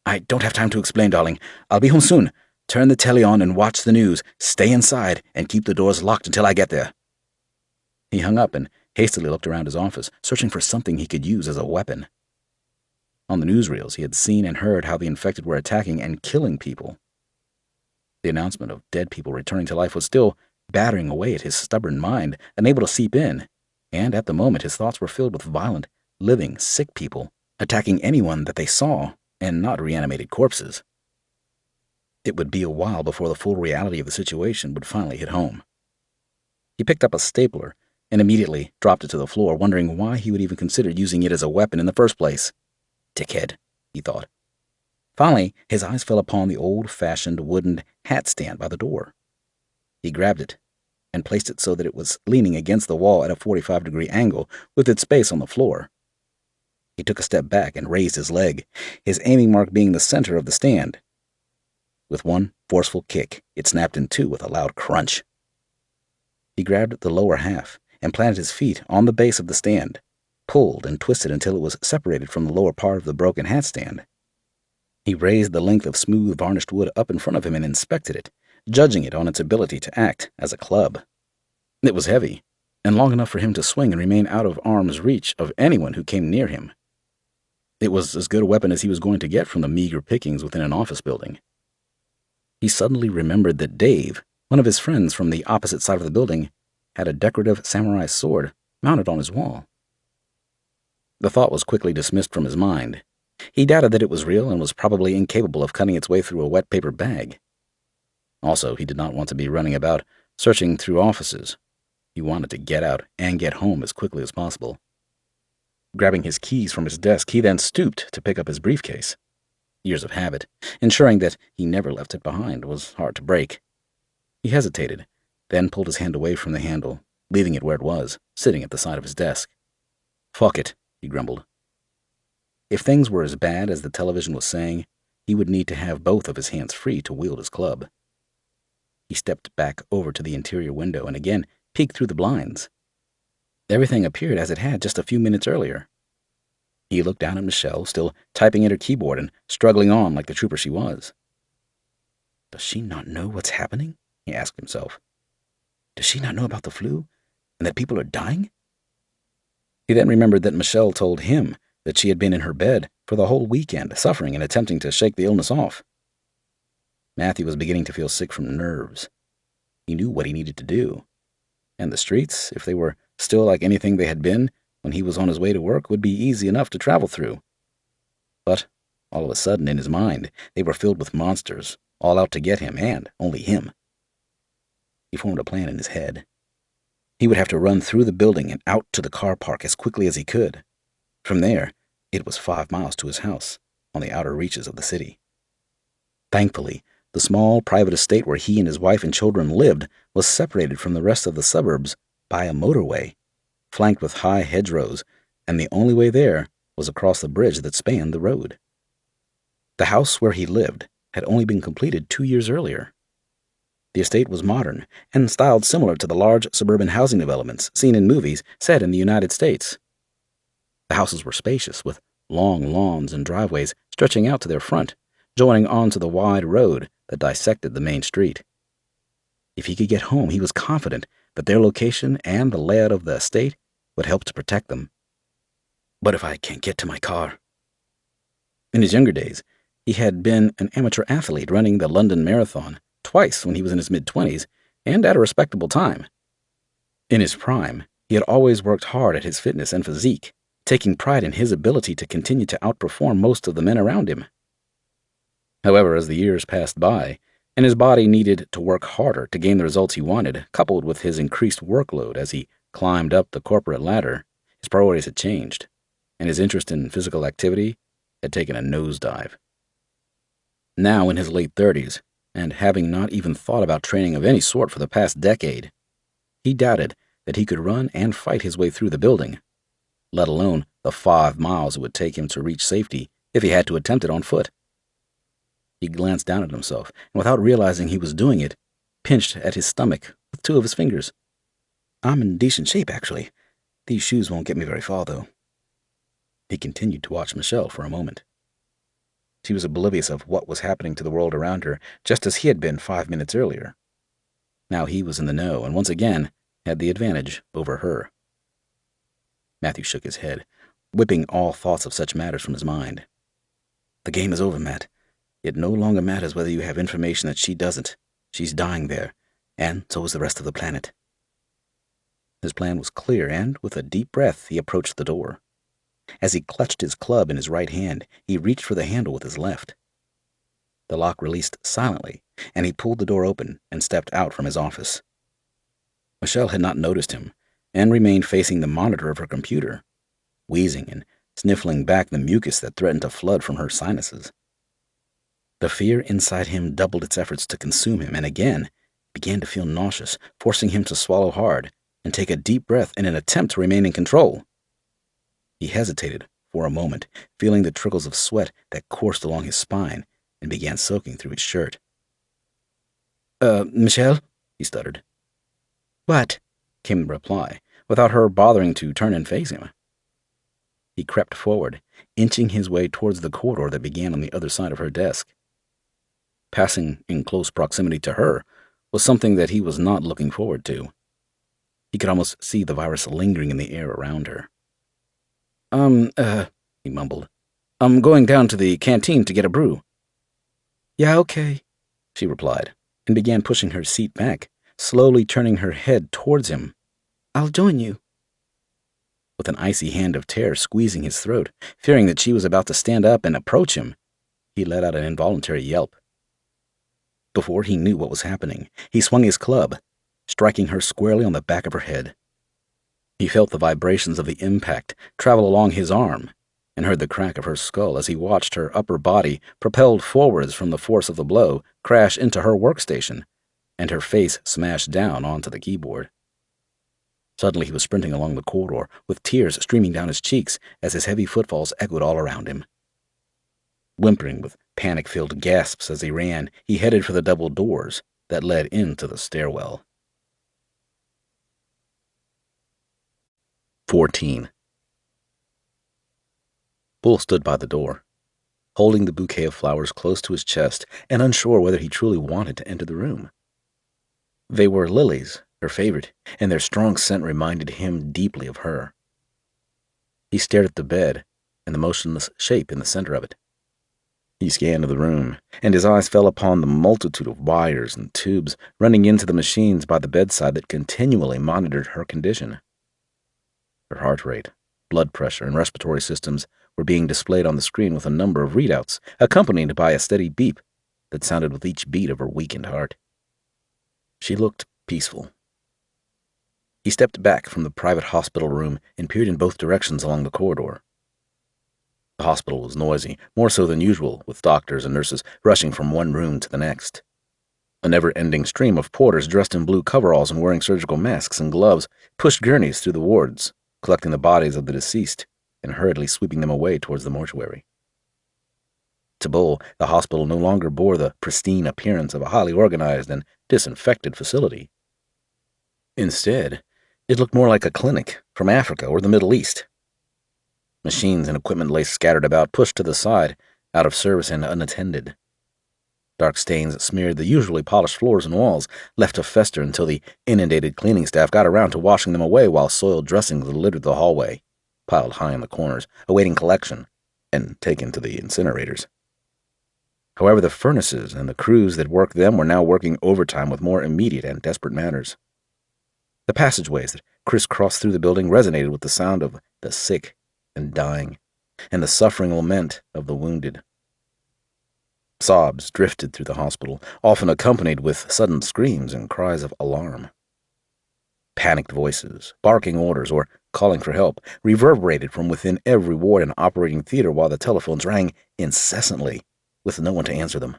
I don't have time to explain, darling. I'll be home soon. Turn the telly on and watch the news. Stay inside and keep the doors locked until I get there. He hung up and hastily looked around his office, searching for something he could use as a weapon. On the newsreels, he had seen and heard how the infected were attacking and killing people. The announcement of dead people returning to life was still battering away at his stubborn mind, unable to seep in, and at the moment his thoughts were filled with violent, living, sick people, attacking anyone that they saw, and not reanimated corpses. It would be a while before the full reality of the situation would finally hit home. He picked up a stapler and immediately dropped it to the floor, wondering why he would even consider using it as a weapon in the first place. Dickhead, he thought. Finally, his eyes fell upon the old-fashioned wooden hat stand by the door. He grabbed it and placed it so that it was leaning against the wall at a 45-degree angle with its base on the floor. He took a step back and raised his leg, his aiming mark being the center of the stand. With one forceful kick, it snapped in two with a loud crunch. He grabbed the lower half and planted his feet on the base of the stand, pulled and twisted until it was separated from the lower part of the broken hat stand. He raised the length of smooth varnished wood up in front of him and inspected it, judging it on its ability to act as a club. It was heavy, and long enough for him to swing and remain out of arm's reach of anyone who came near him. It was as good a weapon as he was going to get from the meager pickings within an office building. He suddenly remembered that Dave, one of his friends from the opposite side of the building, had a decorative samurai sword mounted on his wall. The thought was quickly dismissed from his mind. He doubted that it was real and was probably incapable of cutting its way through a wet paper bag. Also, he did not want to be running about, searching through offices. He wanted to get out and get home as quickly as possible. Grabbing his keys from his desk, he then stooped to pick up his briefcase. Years of habit, ensuring that he never left it behind, was hard to break. He hesitated, then pulled his hand away from the handle, leaving it where it was, sitting at the side of his desk. Fuck it, he grumbled. If things were as bad as the television was saying, he would need to have both of his hands free to wield his club. He stepped back over to the interior window and again peeked through the blinds. Everything appeared as it had just a few minutes earlier. He looked down at Michelle, still typing at her keyboard and struggling on like the trooper she was. Does she not know what's happening? He asked himself. Does she not know about the flu and that people are dying? He then remembered that Michelle told him that she had been in her bed for the whole weekend, suffering and attempting to shake the illness off. Matthew was beginning to feel sick from nerves. He knew what he needed to do. And the streets, if they were still like anything they had been when he was on his way to work, would be easy enough to travel through. But, all of a sudden, in his mind, they were filled with monsters, all out to get him, and only him. He formed a plan in his head. He would have to run through the building and out to the car park as quickly as he could. From there, it was 5 miles to his house, on the outer reaches of the city. Thankfully, the small private estate where he and his wife and children lived was separated from the rest of the suburbs by a motorway, flanked with high hedgerows, and the only way there was across the bridge that spanned the road. The house where he lived had only been completed 2 years earlier. The estate was modern and styled similar to the large suburban housing developments seen in movies set in the United States. The houses were spacious, with long lawns and driveways stretching out to their front, joining onto the wide road that dissected the main street. If he could get home, he was confident that their location and the layout of the estate would help to protect them. But if I can't get to my car? In his younger days, he had been an amateur athlete running the London Marathon twice when he was in his mid-20s, and at a respectable time. In his prime, he had always worked hard at his fitness and physique, taking pride in his ability to continue to outperform most of the men around him. However, as the years passed by, and his body needed to work harder to gain the results he wanted, coupled with his increased workload as he climbed up the corporate ladder, his priorities had changed, and his interest in physical activity had taken a nosedive. Now in his late 30s, and having not even thought about training of any sort for the past decade, he doubted that he could run and fight his way through the building, let alone the 5 miles it would take him to reach safety if he had to attempt it on foot. He glanced down at himself, and without realizing he was doing it, pinched at his stomach with 2 of his fingers. I'm in decent shape, actually. These shoes won't get me very far, though. He continued to watch Michelle for a moment. She was oblivious of what was happening to the world around her, just as he had been 5 minutes earlier. Now he was in the know, and once again had the advantage over her. Matthew shook his head, whipping all thoughts of such matters from his mind. The game is over, Matt. It no longer matters whether you have information that she doesn't. She's dying there, and so is the rest of the planet. His plan was clear, and with a deep breath, he approached the door. As he clutched his club in his right hand, he reached for the handle with his left. The lock released silently, and he pulled the door open and stepped out from his office. Michelle had not noticed him, and remained facing the monitor of her computer, wheezing and sniffling back the mucus that threatened to flood from her sinuses. The fear inside him doubled its efforts to consume him, and again began to feel nauseous, forcing him to swallow hard and take a deep breath in an attempt to remain in control. He hesitated for a moment, feeling the trickles of sweat that coursed along his spine and began soaking through his shirt. Michelle? He stuttered. What? Came the reply, without her bothering to turn and face him. He crept forward, inching his way towards the corridor that began on the other side of her desk. Passing in close proximity to her was something that he was not looking forward to. He could almost see the virus lingering in the air around her. He mumbled. I'm going down to the canteen to get a brew. Yeah, okay, she replied, and began pushing her seat back, slowly turning her head towards him. I'll join you. With an icy hand of terror squeezing his throat, fearing that she was about to stand up and approach him, he let out an involuntary yelp. Before he knew what was happening, he swung his club, striking her squarely on the back of her head. He felt the vibrations of the impact travel along his arm, and heard the crack of her skull as he watched her upper body, propelled forwards from the force of the blow, crash into her workstation, and her face smash down onto the keyboard. Suddenly he was sprinting along the corridor, with tears streaming down his cheeks as his heavy footfalls echoed all around him. Whimpering with panic-filled gasps as he ran, he headed for the double doors that led into the stairwell. 14. Bull stood by the door, holding the bouquet of flowers close to his chest and unsure whether he truly wanted to enter the room. They were lilies, her favorite, and their strong scent reminded him deeply of her. He stared at the bed and the motionless shape in the center of it. He scanned the room, and his eyes fell upon the multitude of wires and tubes running into the machines by the bedside that continually monitored her condition. Her heart rate, blood pressure, and respiratory systems were being displayed on the screen with a number of readouts, accompanied by a steady beep that sounded with each beat of her weakened heart. She looked peaceful. He stepped back from the private hospital room and peered in both directions along the corridor. The hospital was noisy, more so than usual, with doctors and nurses rushing from one room to the next. A never-ending stream of porters dressed in blue coveralls and wearing surgical masks and gloves pushed gurneys through the wards, collecting the bodies of the deceased and hurriedly sweeping them away towards the mortuary. To Bull, the hospital no longer bore the pristine appearance of a highly organized and disinfected facility. Instead, it looked more like a clinic from Africa or the Middle East. Machines and equipment lay scattered about, pushed to the side, out of service and unattended. Dark stains smeared the usually polished floors and walls, left to fester until the inundated cleaning staff got around to washing them away, while soiled dressings littered the hallway, piled high in the corners, awaiting collection and taken to the incinerators. However, the furnaces and the crews that worked them were now working overtime with more immediate and desperate matters. The passageways that crisscrossed through the building resonated with the sound of the sick and dying, and the suffering lament of the wounded. Sobs drifted through the hospital, often accompanied with sudden screams and cries of alarm. Panicked voices, barking orders, or calling for help reverberated from within every ward and operating theater, while the telephones rang incessantly, with no one to answer them.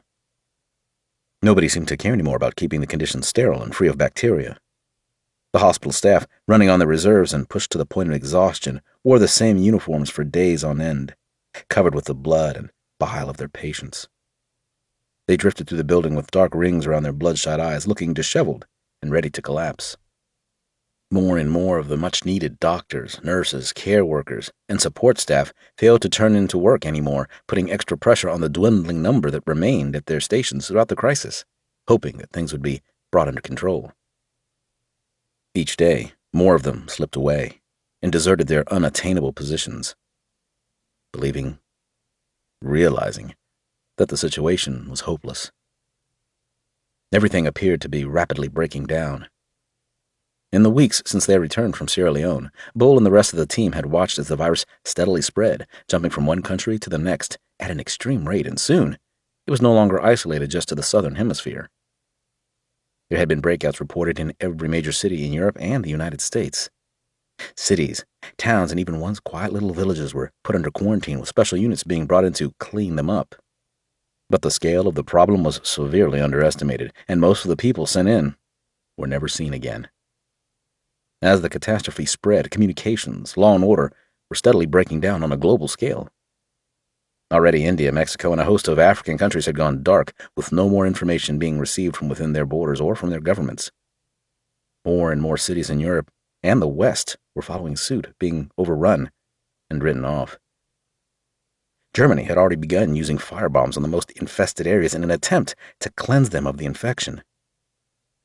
Nobody seemed to care anymore about keeping the conditions sterile and free of bacteria. The hospital staff, running on their reserves and pushed to the point of exhaustion, wore the same uniforms for days on end, covered with the blood and bile of their patients. They drifted through the building with dark rings around their bloodshot eyes, looking disheveled and ready to collapse. More and more of the much-needed doctors, nurses, care workers, and support staff failed to turn into work anymore, putting extra pressure on the dwindling number that remained at their stations throughout the crisis, hoping that things would be brought under control. Each day, more of them slipped away and deserted their unattainable positions, realizing that the situation was hopeless. Everything appeared to be rapidly breaking down. In the weeks since their return from Sierra Leone, Bull and the rest of the team had watched as the virus steadily spread, jumping from one country to the next at an extreme rate, and soon it was no longer isolated just to the southern hemisphere. There had been breakouts reported in every major city in Europe and the United States. Cities, towns, and even once quiet little villages were put under quarantine, with special units being brought in to clean them up. But the scale of the problem was severely underestimated, and most of the people sent in were never seen again. As the catastrophe spread, communications, law and order were steadily breaking down on a global scale. Already India, Mexico, and a host of African countries had gone dark, with no more information being received from within their borders or from their governments. More and more cities in Europe and the West were following suit, being overrun and written off. Germany had already begun using firebombs on the most infested areas in an attempt to cleanse them of the infection.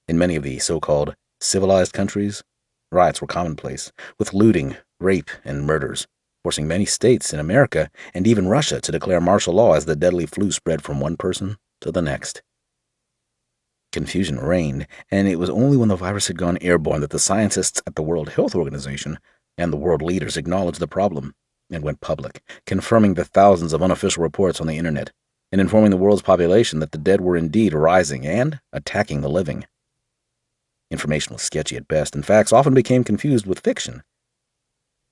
In many of the so-called civilized countries, riots were commonplace, with looting, rape, and murders, forcing many states in America and even Russia to declare martial law as the deadly flu spread from one person to the next. Confusion reigned, and it was only when the virus had gone airborne that the scientists at the World Health Organization and the world leaders acknowledged the problem and went public, confirming the thousands of unofficial reports on the internet and informing the world's population that the dead were indeed rising and attacking the living. Information was sketchy at best, and facts often became confused with fiction.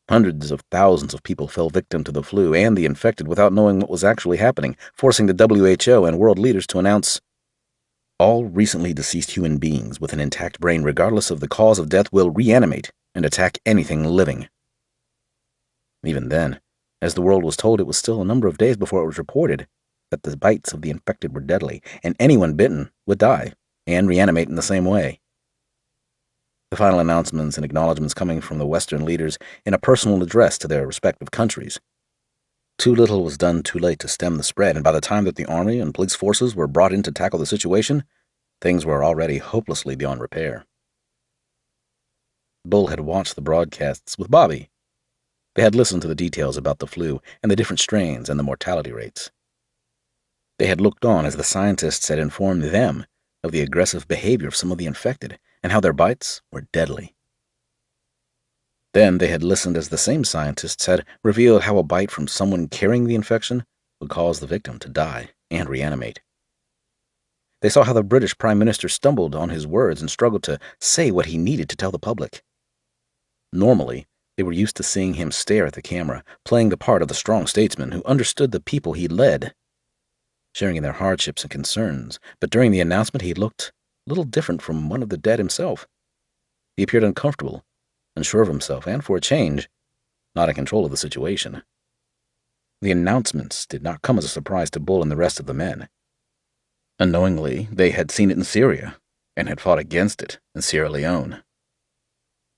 Hundreds of thousands of people fell victim to the flu and the infected without knowing what was actually happening, forcing the WHO and world leaders to announce, "All recently deceased human beings with an intact brain, regardless of the cause of death, will reanimate and attack anything living. Even then, as the world was told, it was still a number of days before it was reported that the bites of the infected were deadly, and anyone bitten would die and reanimate in the same way. The final announcements and acknowledgments coming from the Western leaders in a personal address to their respective countries. Too little was done too late to stem the spread, and by the time that the army and police forces were brought in to tackle the situation, things were already hopelessly beyond repair. Bull had watched the broadcasts with Bobby. They had listened to the details about the flu and the different strains and the mortality rates. They had looked on as the scientists had informed them of the aggressive behavior of some of the infected and how their bites were deadly. Then they had listened as the same scientists had revealed how a bite from someone carrying the infection would cause the victim to die and reanimate. They saw how the British Prime Minister stumbled on his words and struggled to say what he needed to tell the public. Normally, they were used to seeing him stare at the camera, playing the part of the strong statesman who understood the people he led, sharing in their hardships and concerns, but during the announcement he looked a little different from one of the dead himself. He appeared uncomfortable, unsure of himself, and for a change, not in control of the situation. The announcements did not come as a surprise to Bull and the rest of the men. Unknowingly, they had seen it in Syria, and had fought against it in Sierra Leone.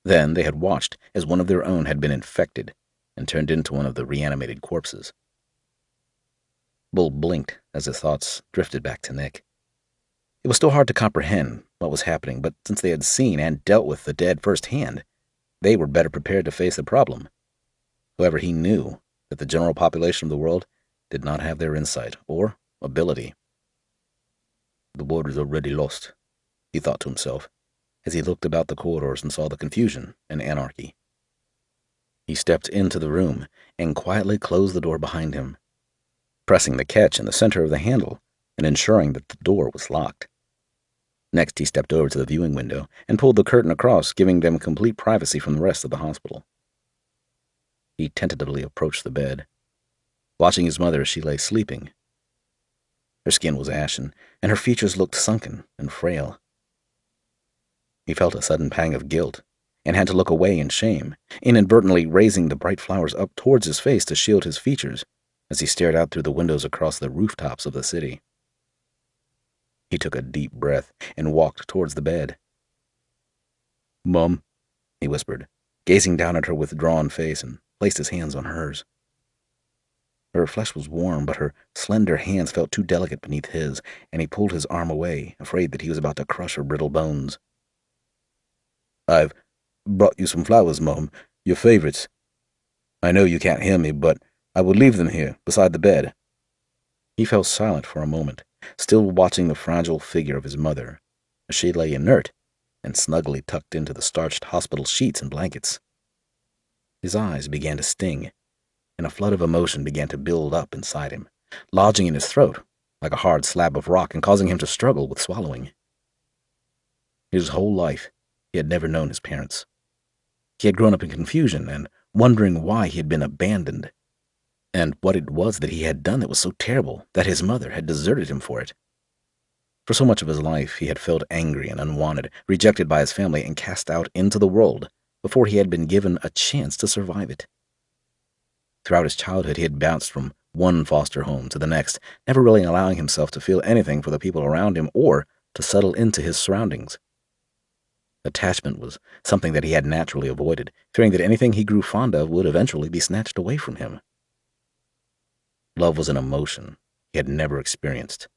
Then they had watched as one of their own had been infected and turned into one of the reanimated corpses. Bull blinked as his thoughts drifted back to Nick. It was still hard to comprehend what was happening, but since they had seen and dealt with the dead firsthand, they were better prepared to face the problem. However, he knew that the general population of the world did not have their insight or ability. The war is already lost, he thought to himself, as he looked about the corridors and saw the confusion and anarchy. He stepped into the room and quietly closed the door behind him, pressing the catch in the center of the handle and ensuring that the door was locked. Next, he stepped over to the viewing window and pulled the curtain across, giving them complete privacy from the rest of the hospital. He tentatively approached the bed, watching his mother as she lay sleeping. Her skin was ashen, and her features looked sunken and frail. He felt a sudden pang of guilt, and had to look away in shame, inadvertently raising the bright flowers up towards his face to shield his features as he stared out through the windows across the rooftops of the city. He took a deep breath and walked towards the bed. "Mom," he whispered, gazing down at her withdrawn face, and placed his hands on hers. Her flesh was warm, but her slender hands felt too delicate beneath his, and he pulled his arm away, afraid that he was about to crush her brittle bones. "I've brought you some flowers, Mom, your favorites. I know you can't hear me, but I will leave them here, beside the bed." He fell silent for a moment, still watching the fragile figure of his mother, as she lay inert and snugly tucked into the starched hospital sheets and blankets. His eyes began to sting, and a flood of emotion began to build up inside him, lodging in his throat like a hard slab of rock and causing him to struggle with swallowing. His whole life, he had never known his parents. He had grown up in confusion and wondering why he had been abandoned, and what it was that he had done that was so terrible that his mother had deserted him for it. For so much of his life, he had felt angry and unwanted, rejected by his family, and cast out into the world before he had been given a chance to survive it. Throughout his childhood, he had bounced from one foster home to the next, never really allowing himself to feel anything for the people around him or to settle into his surroundings. Attachment was something that he had naturally avoided, fearing that anything he grew fond of would eventually be snatched away from him. Love was an emotion he had never experienced,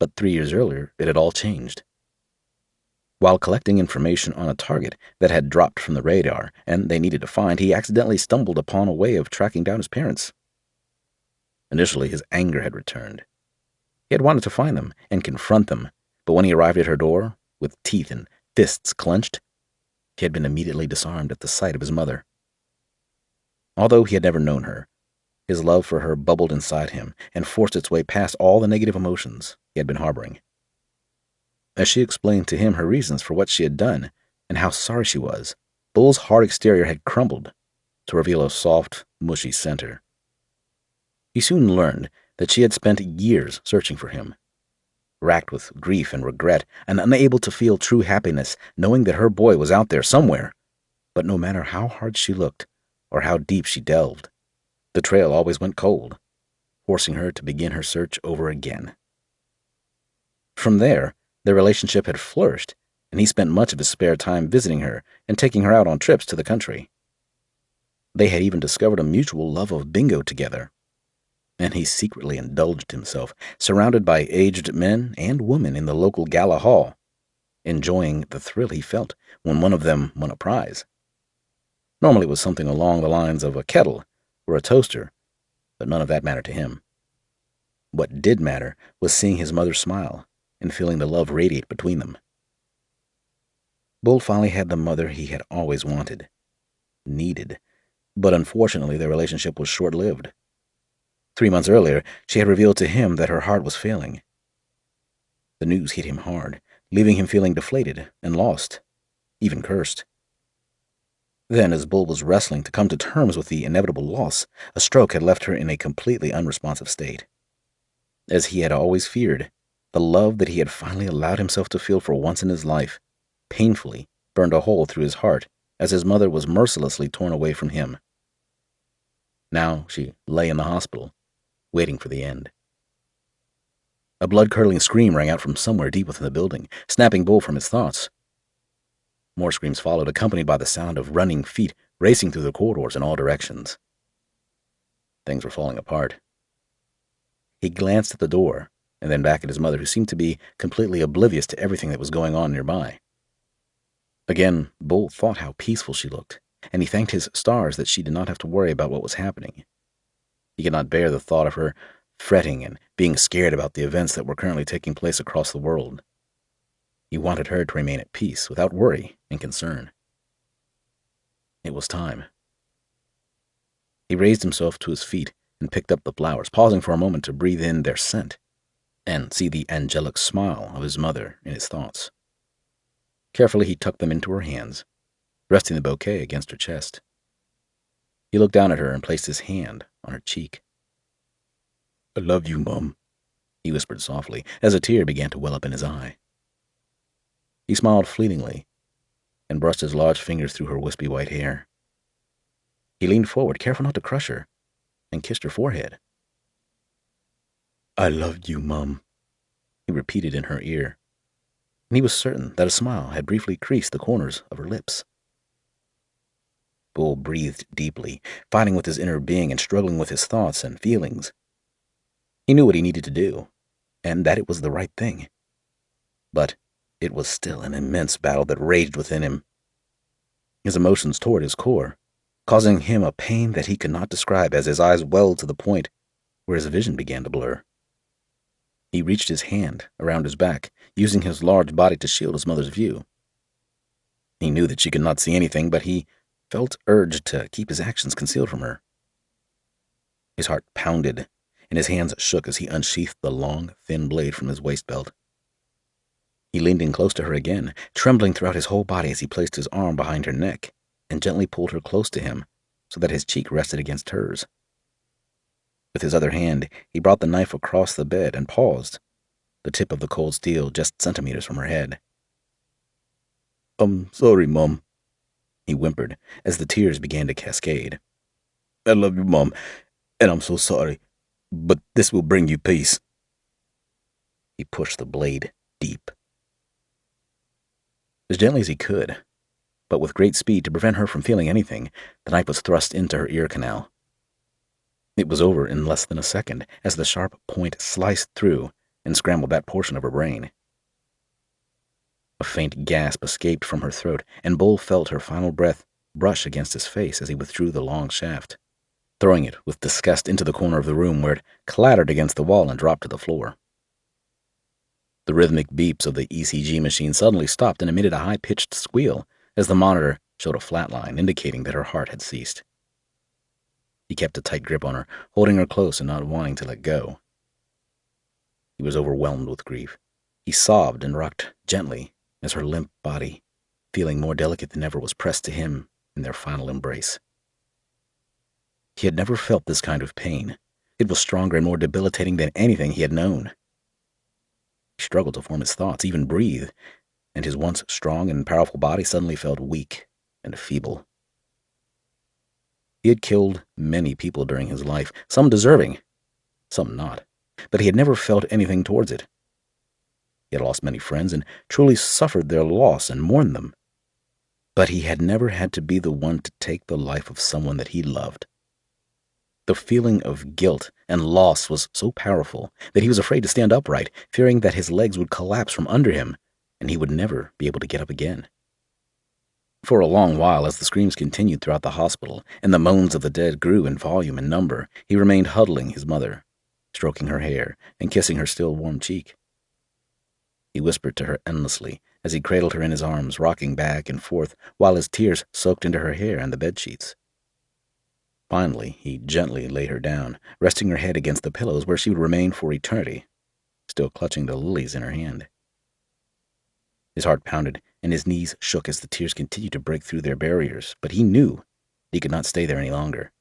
but 3 years earlier it had all changed. While collecting information on a target that had dropped from the radar and they needed to find, he accidentally stumbled upon a way of tracking down his parents. Initially, his anger had returned. He had wanted to find them and confront them, but when he arrived at her door, with teeth and fists clenched, he had been immediately disarmed at the sight of his mother. Although he had never known her, his love for her bubbled inside him and forced its way past all the negative emotions he had been harboring. As she explained to him her reasons for what she had done and how sorry she was, Bull's hard exterior had crumbled to reveal a soft, mushy center. He soon learned that she had spent years searching for him, racked with grief and regret, and unable to feel true happiness, knowing that her boy was out there somewhere, But no matter how hard she looked or how deep she delved, the trail always went cold, forcing her to begin her search over again. From there, their relationship had flourished, and he spent much of his spare time visiting her and taking her out on trips to the country. They had even discovered a mutual love of bingo together, and he secretly indulged himself, surrounded by aged men and women in the local gala hall, enjoying the thrill he felt when one of them won a prize. Normally it was something along the lines of a kettle or a toaster, but none of that mattered to him. What did matter was seeing his mother smile and feeling the love radiate between them. Bull finally had the mother he had always wanted, needed, but unfortunately their relationship was short-lived. 3 months earlier, she had revealed to him that her heart was failing. The news hit him hard, leaving him feeling deflated and lost, even cursed. Then, as Bull was wrestling to come to terms with the inevitable loss, a stroke had left her in a completely unresponsive state. As he had always feared, the love that he had finally allowed himself to feel for once in his life painfully burned a hole through his heart as his mother was mercilessly torn away from him. Now she lay in the hospital, waiting for the end. A blood-curdling scream rang out from somewhere deep within the building, snapping Bull from his thoughts. More screams followed, accompanied by the sound of running feet racing through the corridors in all directions. Things were falling apart. He glanced at the door, and then back at his mother, who seemed to be completely oblivious to everything that was going on nearby. Again, Bull thought how peaceful she looked, and he thanked his stars that she did not have to worry about what was happening. He could not bear the thought of her fretting and being scared about the events that were currently taking place across the world. He wanted her to remain at peace, without worry and concern. It was time. He raised himself to his feet and picked up the flowers, pausing for a moment to breathe in their scent and see the angelic smile of his mother in his thoughts. Carefully, he tucked them into her hands, resting the bouquet against her chest. He looked down at her and placed his hand on her cheek. "I love you, Mum," he whispered softly, as a tear began to well up in his eye. He smiled fleetingly and brushed his large fingers through her wispy white hair. He leaned forward, careful not to crush her, and kissed her forehead. "I love you, Mum," he repeated in her ear, and he was certain that a smile had briefly creased the corners of her lips. Bull breathed deeply, fighting with his inner being and struggling with his thoughts and feelings. He knew what he needed to do, and that it was the right thing. But it was still an immense battle that raged within him. His emotions tore at his core, causing him a pain that he could not describe as his eyes welled to the point where his vision began to blur. He reached his hand around his back, using his large body to shield his mother's view. He knew that she could not see anything, but he felt urged to keep his actions concealed from her. His heart pounded, and his hands shook as he unsheathed the long, thin blade from his waist belt. He leaned in close to her again, trembling throughout his whole body as he placed his arm behind her neck and gently pulled her close to him so that his cheek rested against hers. With his other hand, he brought the knife across the bed and paused, the tip of the cold steel just centimeters from her head. "I'm sorry, Mum," he whimpered as the tears began to cascade. "I love you, Mum, and I'm so sorry, but this will bring you peace." He pushed the blade deep. As gently as he could, but with great speed to prevent her from feeling anything, the knife was thrust into her ear canal. It was over in less than a second as the sharp point sliced through and scrambled that portion of her brain. A faint gasp escaped from her throat, and Bull felt her final breath brush against his face as he withdrew the long shaft, throwing it with disgust into the corner of the room where it clattered against the wall and dropped to the floor. The rhythmic beeps of the ECG machine suddenly stopped and emitted a high-pitched squeal as the monitor showed a flat line, indicating that her heart had ceased. He kept a tight grip on her, holding her close and not wanting to let go. He was overwhelmed with grief. He sobbed and rocked gently as her limp body, feeling more delicate than ever, was pressed to him in their final embrace. He had never felt this kind of pain. It was stronger and more debilitating than anything he had known. He struggled to form his thoughts, even breathe, and his once strong and powerful body suddenly felt weak and feeble. He had killed many people during his life, some deserving, some not, but he had never felt anything towards it. He had lost many friends and truly suffered their loss and mourned them. But he had never had to be the one to take the life of someone that he loved. The feeling of guilt and loss was so powerful that he was afraid to stand upright, fearing that his legs would collapse from under him and he would never be able to get up again. For a long while, as the screams continued throughout the hospital and the moans of the dead grew in volume and number, he remained huddling his mother, stroking her hair and kissing her still warm cheek. He whispered to her endlessly as he cradled her in his arms, rocking back and forth while his tears soaked into her hair and the bedsheets. Finally, he gently laid her down, resting her head against the pillows where she would remain for eternity, still clutching the lilies in her hand. His heart pounded, and his knees shook as the tears continued to break through their barriers, but he knew he could not stay there any longer.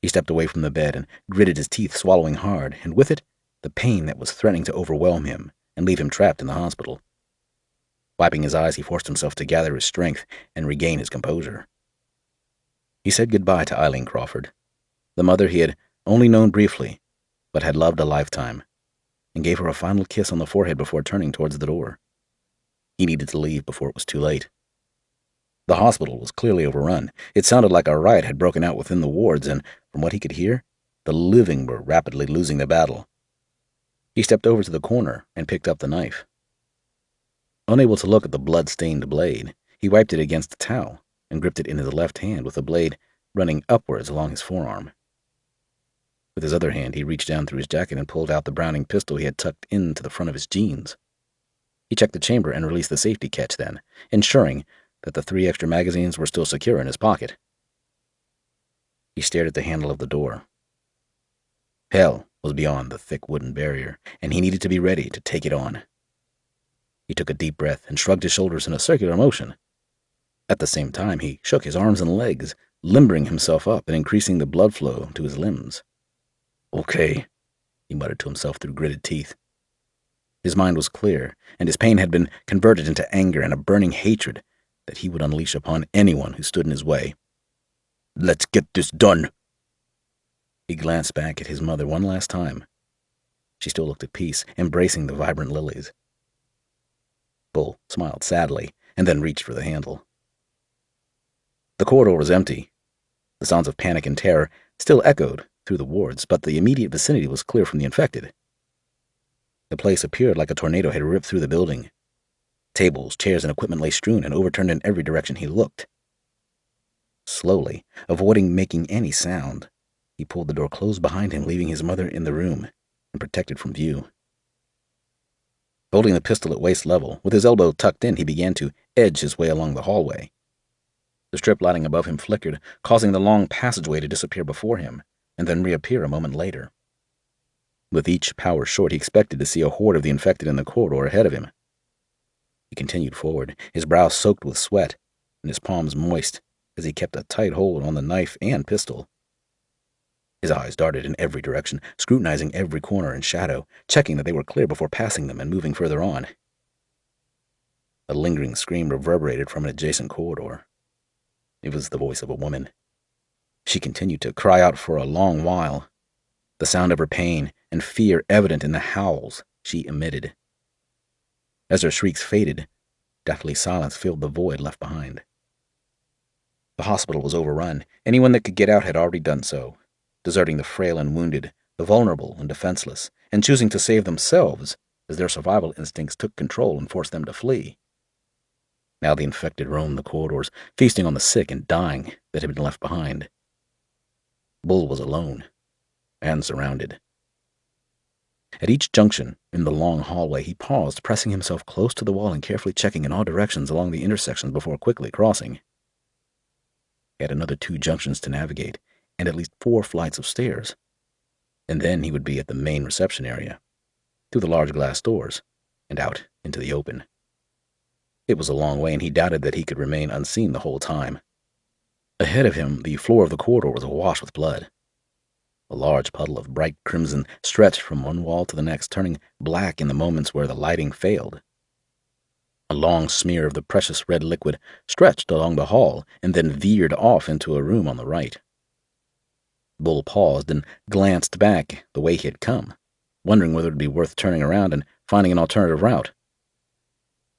He stepped away from the bed and gritted his teeth, swallowing hard, and with it, the pain that was threatening to overwhelm him and leave him trapped in the hospital. Wiping his eyes, he forced himself to gather his strength and regain his composure. He said goodbye to Eileen Crawford, the mother he had only known briefly, but had loved a lifetime, and gave her a final kiss on the forehead before turning towards the door. He needed to leave before it was too late. The hospital was clearly overrun. It sounded like a riot had broken out within the wards, and from what he could hear, the living were rapidly losing the battle. He stepped over to the corner and picked up the knife. Unable to look at the blood-stained blade, he wiped it against a towel and gripped it in his left hand with the blade running upwards along his forearm. With his other hand, he reached down through his jacket and pulled out the Browning pistol he had tucked into the front of his jeans. He checked the chamber and released the safety catch then, ensuring that the 3 extra magazines were still secure in his pocket. He stared at the handle of the door. Hell was beyond the thick wooden barrier, and he needed to be ready to take it on. He took a deep breath and shrugged his shoulders in a circular motion. At the same time, he shook his arms and legs, limbering himself up and increasing the blood flow to his limbs. Okay, he muttered to himself through gritted teeth. His mind was clear, and his pain had been converted into anger and a burning hatred that he would unleash upon anyone who stood in his way. Let's get this done. He glanced back at his mother one last time. She still looked at peace, embracing the vibrant lilies. Bull smiled sadly, and then reached for the handle. The corridor was empty. The sounds of panic and terror still echoed through the wards, but the immediate vicinity was clear from the infected. The place appeared like a tornado had ripped through the building. Tables, chairs, and equipment lay strewn and overturned in every direction he looked. Slowly, avoiding making any sound, he pulled the door closed behind him, leaving his mother in the room and protected from view. Holding the pistol at waist level, with his elbow tucked in, he began to edge his way along the hallway. The strip lighting above him flickered, causing the long passageway to disappear before him, and then reappear a moment later. With each power short, he expected to see a horde of the infected in the corridor ahead of him. He continued forward, his brow soaked with sweat, and his palms moist, as he kept a tight hold on the knife and pistol. His eyes darted in every direction, scrutinizing every corner and shadow, checking that they were clear before passing them and moving further on. A lingering scream reverberated from an adjacent corridor. It was the voice of a woman. She continued to cry out for a long while, the sound of her pain and fear evident in the howls she emitted. As her shrieks faded, deathly silence filled the void left behind. The hospital was overrun. Anyone that could get out had already done so, deserting the frail and wounded, the vulnerable and defenseless, and choosing to save themselves as their survival instincts took control and forced them to flee. Now the infected roamed the corridors, feasting on the sick and dying that had been left behind. Bull was alone and surrounded. At each junction in the long hallway, he paused, pressing himself close to the wall and carefully checking in all directions along the intersections before quickly crossing. He had another 2 junctions to navigate, and at least 4 flights of stairs. And then he would be at the main reception area, through the large glass doors, and out into the open. It was a long way, and he doubted that he could remain unseen the whole time. Ahead of him, the floor of the corridor was awash with blood. A large puddle of bright crimson stretched from one wall to the next, turning black in the moments where the lighting failed. A long smear of the precious red liquid stretched along the hall and then veered off into a room on the right. Bull paused and glanced back the way he had come, wondering whether it would be worth turning around and finding an alternative route.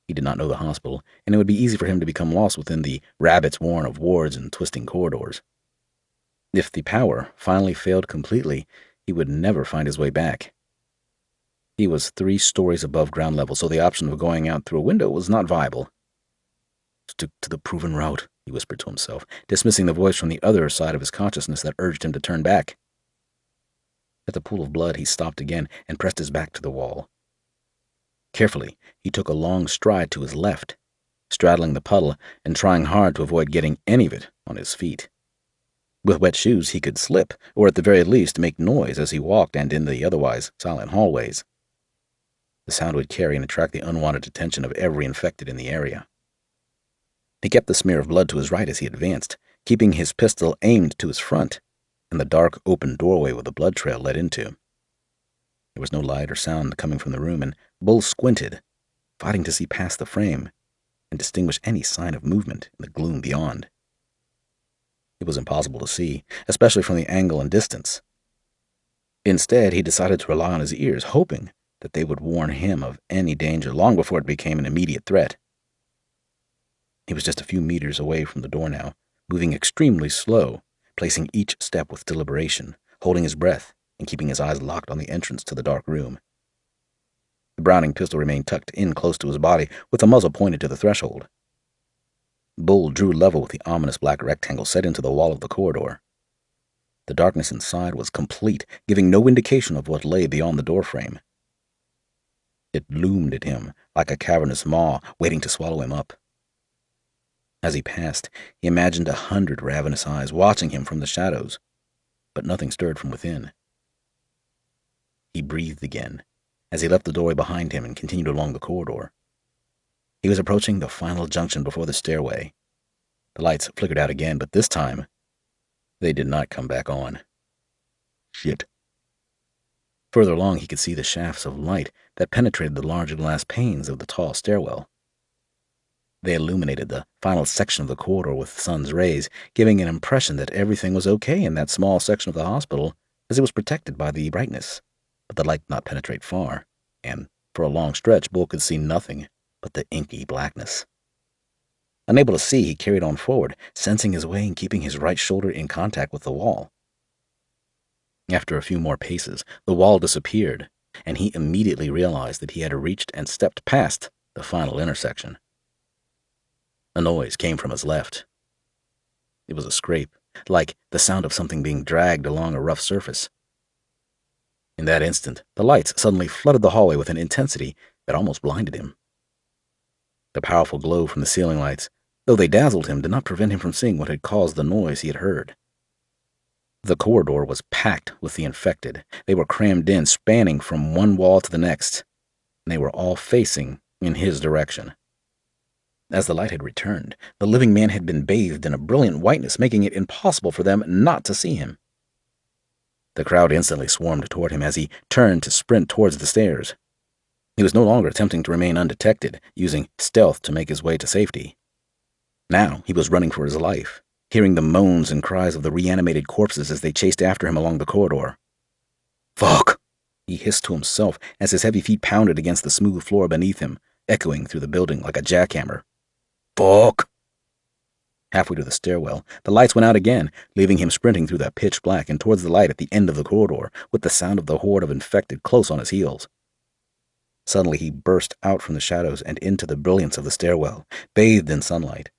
He did not know the hospital, and it would be easy for him to become lost within the rabbit's warren of wards and twisting corridors. If the power finally failed completely, he would never find his way back. He was 3 stories above ground level, so the option of going out through a window was not viable. "Stick to the proven route," he whispered to himself, dismissing the voice from the other side of his consciousness that urged him to turn back. At the pool of blood, he stopped again and pressed his back to the wall. Carefully, he took a long stride to his left, straddling the puddle and trying hard to avoid getting any of it on his feet. With wet shoes, he could slip, or at the very least make noise as he walked and in the otherwise silent hallways. The sound would carry and attract the unwanted attention of every infected in the area. He kept the smear of blood to his right as he advanced, keeping his pistol aimed to his front, and the dark, open doorway with the blood trail led into. There was no light or sound coming from the room, and Bull squinted, fighting to see past the frame and distinguish any sign of movement in the gloom beyond. It was impossible to see, especially from the angle and distance. Instead, he decided to rely on his ears, hoping that they would warn him of any danger long before it became an immediate threat. He was just a few meters away from the door now, moving extremely slow, placing each step with deliberation, holding his breath, and keeping his eyes locked on the entrance to the dark room. The Browning pistol remained tucked in close to his body, with the muzzle pointed to the threshold. Bull drew level with the ominous black rectangle set into the wall of the corridor. The darkness inside was complete, giving no indication of what lay beyond the doorframe. It loomed at him like a cavernous maw waiting to swallow him up. As he passed, he imagined 100 ravenous eyes watching him from the shadows, but nothing stirred from within. He breathed again as he left the doorway behind him and continued along the corridor. He was approaching the final junction before the stairway. The lights flickered out again, but this time, they did not come back on. Shit. Further along, he could see the shafts of light that penetrated the large glass panes of the tall stairwell. They illuminated the final section of the corridor with the sun's rays, giving an impression that everything was okay in that small section of the hospital, as it was protected by the brightness. But the light did not penetrate far, and for a long stretch, Bull could see nothing but the inky blackness. Unable to see, he carried on forward, sensing his way and keeping his right shoulder in contact with the wall. After a few more paces, the wall disappeared, and he immediately realized that he had reached and stepped past the final intersection. A noise came from his left. It was a scrape, like the sound of something being dragged along a rough surface. In that instant, the lights suddenly flooded the hallway with an intensity that almost blinded him. The powerful glow from the ceiling lights, though they dazzled him, did not prevent him from seeing what had caused the noise he had heard. The corridor was packed with the infected. They were crammed in, spanning from one wall to the next, and they were all facing in his direction. As the light had returned, the living man had been bathed in a brilliant whiteness, making it impossible for them not to see him. The crowd instantly swarmed toward him as he turned to sprint towards the stairs. He was no longer attempting to remain undetected, using stealth to make his way to safety. Now he was running for his life, hearing the moans and cries of the reanimated corpses as they chased after him along the corridor. "Fuck!" he hissed to himself as his heavy feet pounded against the smooth floor beneath him, echoing through the building like a jackhammer. "Fuck!" Halfway to the stairwell, the lights went out again, leaving him sprinting through the pitch black and towards the light at the end of the corridor, with the sound of the horde of infected close on his heels. Suddenly he burst out from the shadows and into the brilliance of the stairwell, bathed in sunlight.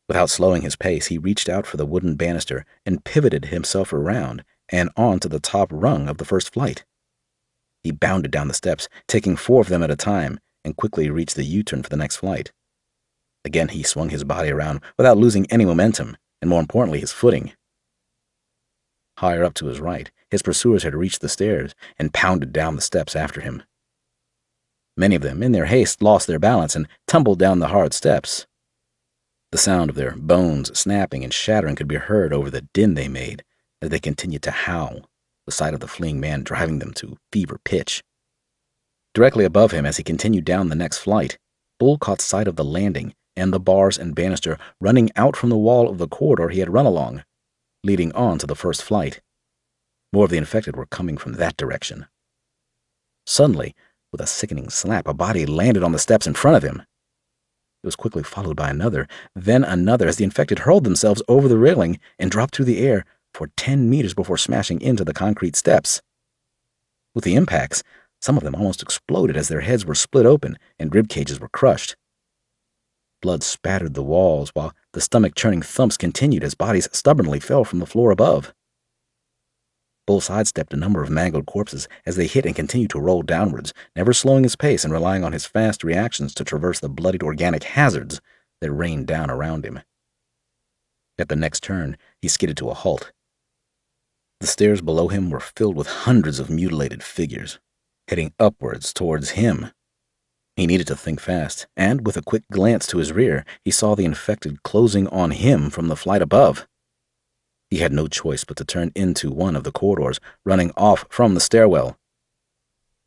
Without slowing his pace, he reached out for the wooden banister and pivoted himself around and onto the top rung of the first flight. He bounded down the steps, taking 4 of them at a time, and quickly reached the U-turn for the next flight. Again, he swung his body around without losing any momentum, and more importantly, his footing. Higher up to his right, his pursuers had reached the stairs and pounded down the steps after him. Many of them, in their haste, lost their balance and tumbled down the hard steps. The sound of their bones snapping and shattering could be heard over the din they made as they continued to howl, the sight of the fleeing man driving them to fever pitch. Directly above him, as he continued down the next flight, Bull caught sight of the landing and the bars and banister running out from the wall of the corridor he had run along, leading on to the first flight. More of the infected were coming from that direction. Suddenly, with a sickening slap, a body landed on the steps in front of him. It was quickly followed by another, then another, as the infected hurled themselves over the railing and dropped through the air for 10 meters before smashing into the concrete steps. With the impacts, some of them almost exploded as their heads were split open and rib cages were crushed. Blood spattered the walls while the stomach-churning thumps continued as bodies stubbornly fell from the floor above. Bull sidestepped a number of mangled corpses as they hit and continued to roll downwards, never slowing his pace and relying on his fast reactions to traverse the bloodied organic hazards that rained down around him. At the next turn, he skidded to a halt. The stairs below him were filled with hundreds of mutilated figures, heading upwards towards him. He needed to think fast, and with a quick glance to his rear, he saw the infected closing on him from the flight above. He had no choice but to turn into one of the corridors, running off from the stairwell.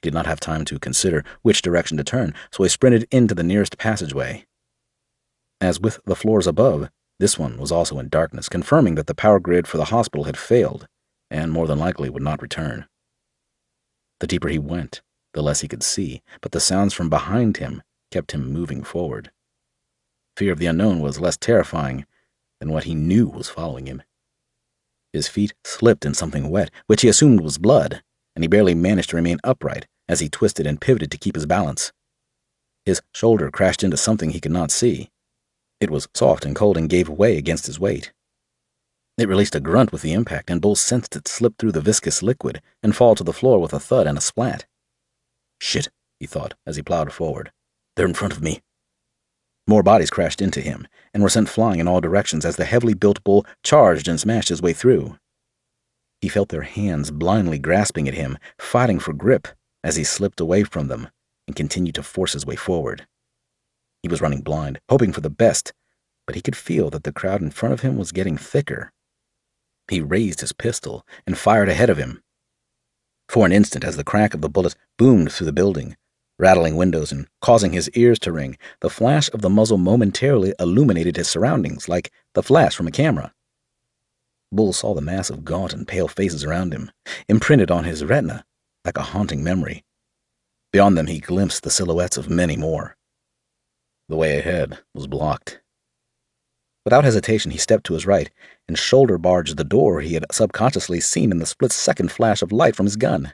He did not have time to consider which direction to turn, so he sprinted into the nearest passageway. As with the floors above, this one was also in darkness, confirming that the power grid for the hospital had failed, and more than likely would not return. The deeper he went, the less he could see, but the sounds from behind him kept him moving forward. Fear of the unknown was less terrifying than what he knew was following him. His feet slipped in something wet, which he assumed was blood, and he barely managed to remain upright as he twisted and pivoted to keep his balance. His shoulder crashed into something he could not see. It was soft and cold and gave way against his weight. It released a grunt with the impact, and Bull sensed it slip through the viscous liquid and fall to the floor with a thud and a splat. "Shit," he thought as he plowed forward. "They're in front of me." More bodies crashed into him and were sent flying in all directions as the heavily built bull charged and smashed his way through. He felt their hands blindly grasping at him, fighting for grip as he slipped away from them and continued to force his way forward. He was running blind, hoping for the best, but he could feel that the crowd in front of him was getting thicker. He raised his pistol and fired ahead of him. For an instant, as the crack of the bullet boomed through the building, rattling windows and causing his ears to ring, the flash of the muzzle momentarily illuminated his surroundings like the flash from a camera. Bull saw the mass of gaunt and pale faces around him, imprinted on his retina like a haunting memory. Beyond them he glimpsed the silhouettes of many more. The way ahead was blocked. Without hesitation, he stepped to his right and shoulder-barged the door he had subconsciously seen in the split-second flash of light from his gun.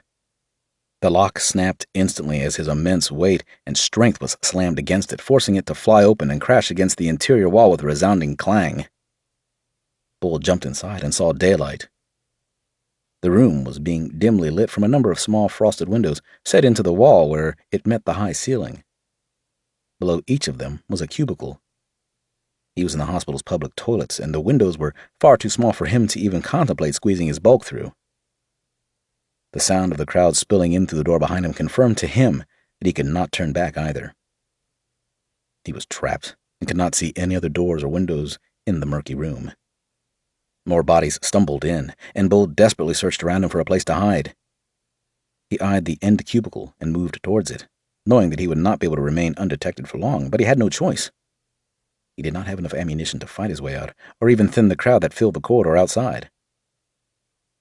The lock snapped instantly as his immense weight and strength was slammed against it, forcing it to fly open and crash against the interior wall with a resounding clang. Bull jumped inside and saw daylight. The room was being dimly lit from a number of small frosted windows set into the wall where it met the high ceiling. Below each of them was a cubicle. He was in the hospital's public toilets, and the windows were far too small for him to even contemplate squeezing his bulk through. The sound of the crowd spilling in through the door behind him confirmed to him that he could not turn back either. He was trapped and could not see any other doors or windows in the murky room. More bodies stumbled in, and Bull desperately searched around him for a place to hide. He eyed the end cubicle and moved towards it, knowing that he would not be able to remain undetected for long, but he had no choice. He did not have enough ammunition to fight his way out, or even thin the crowd that filled the corridor outside.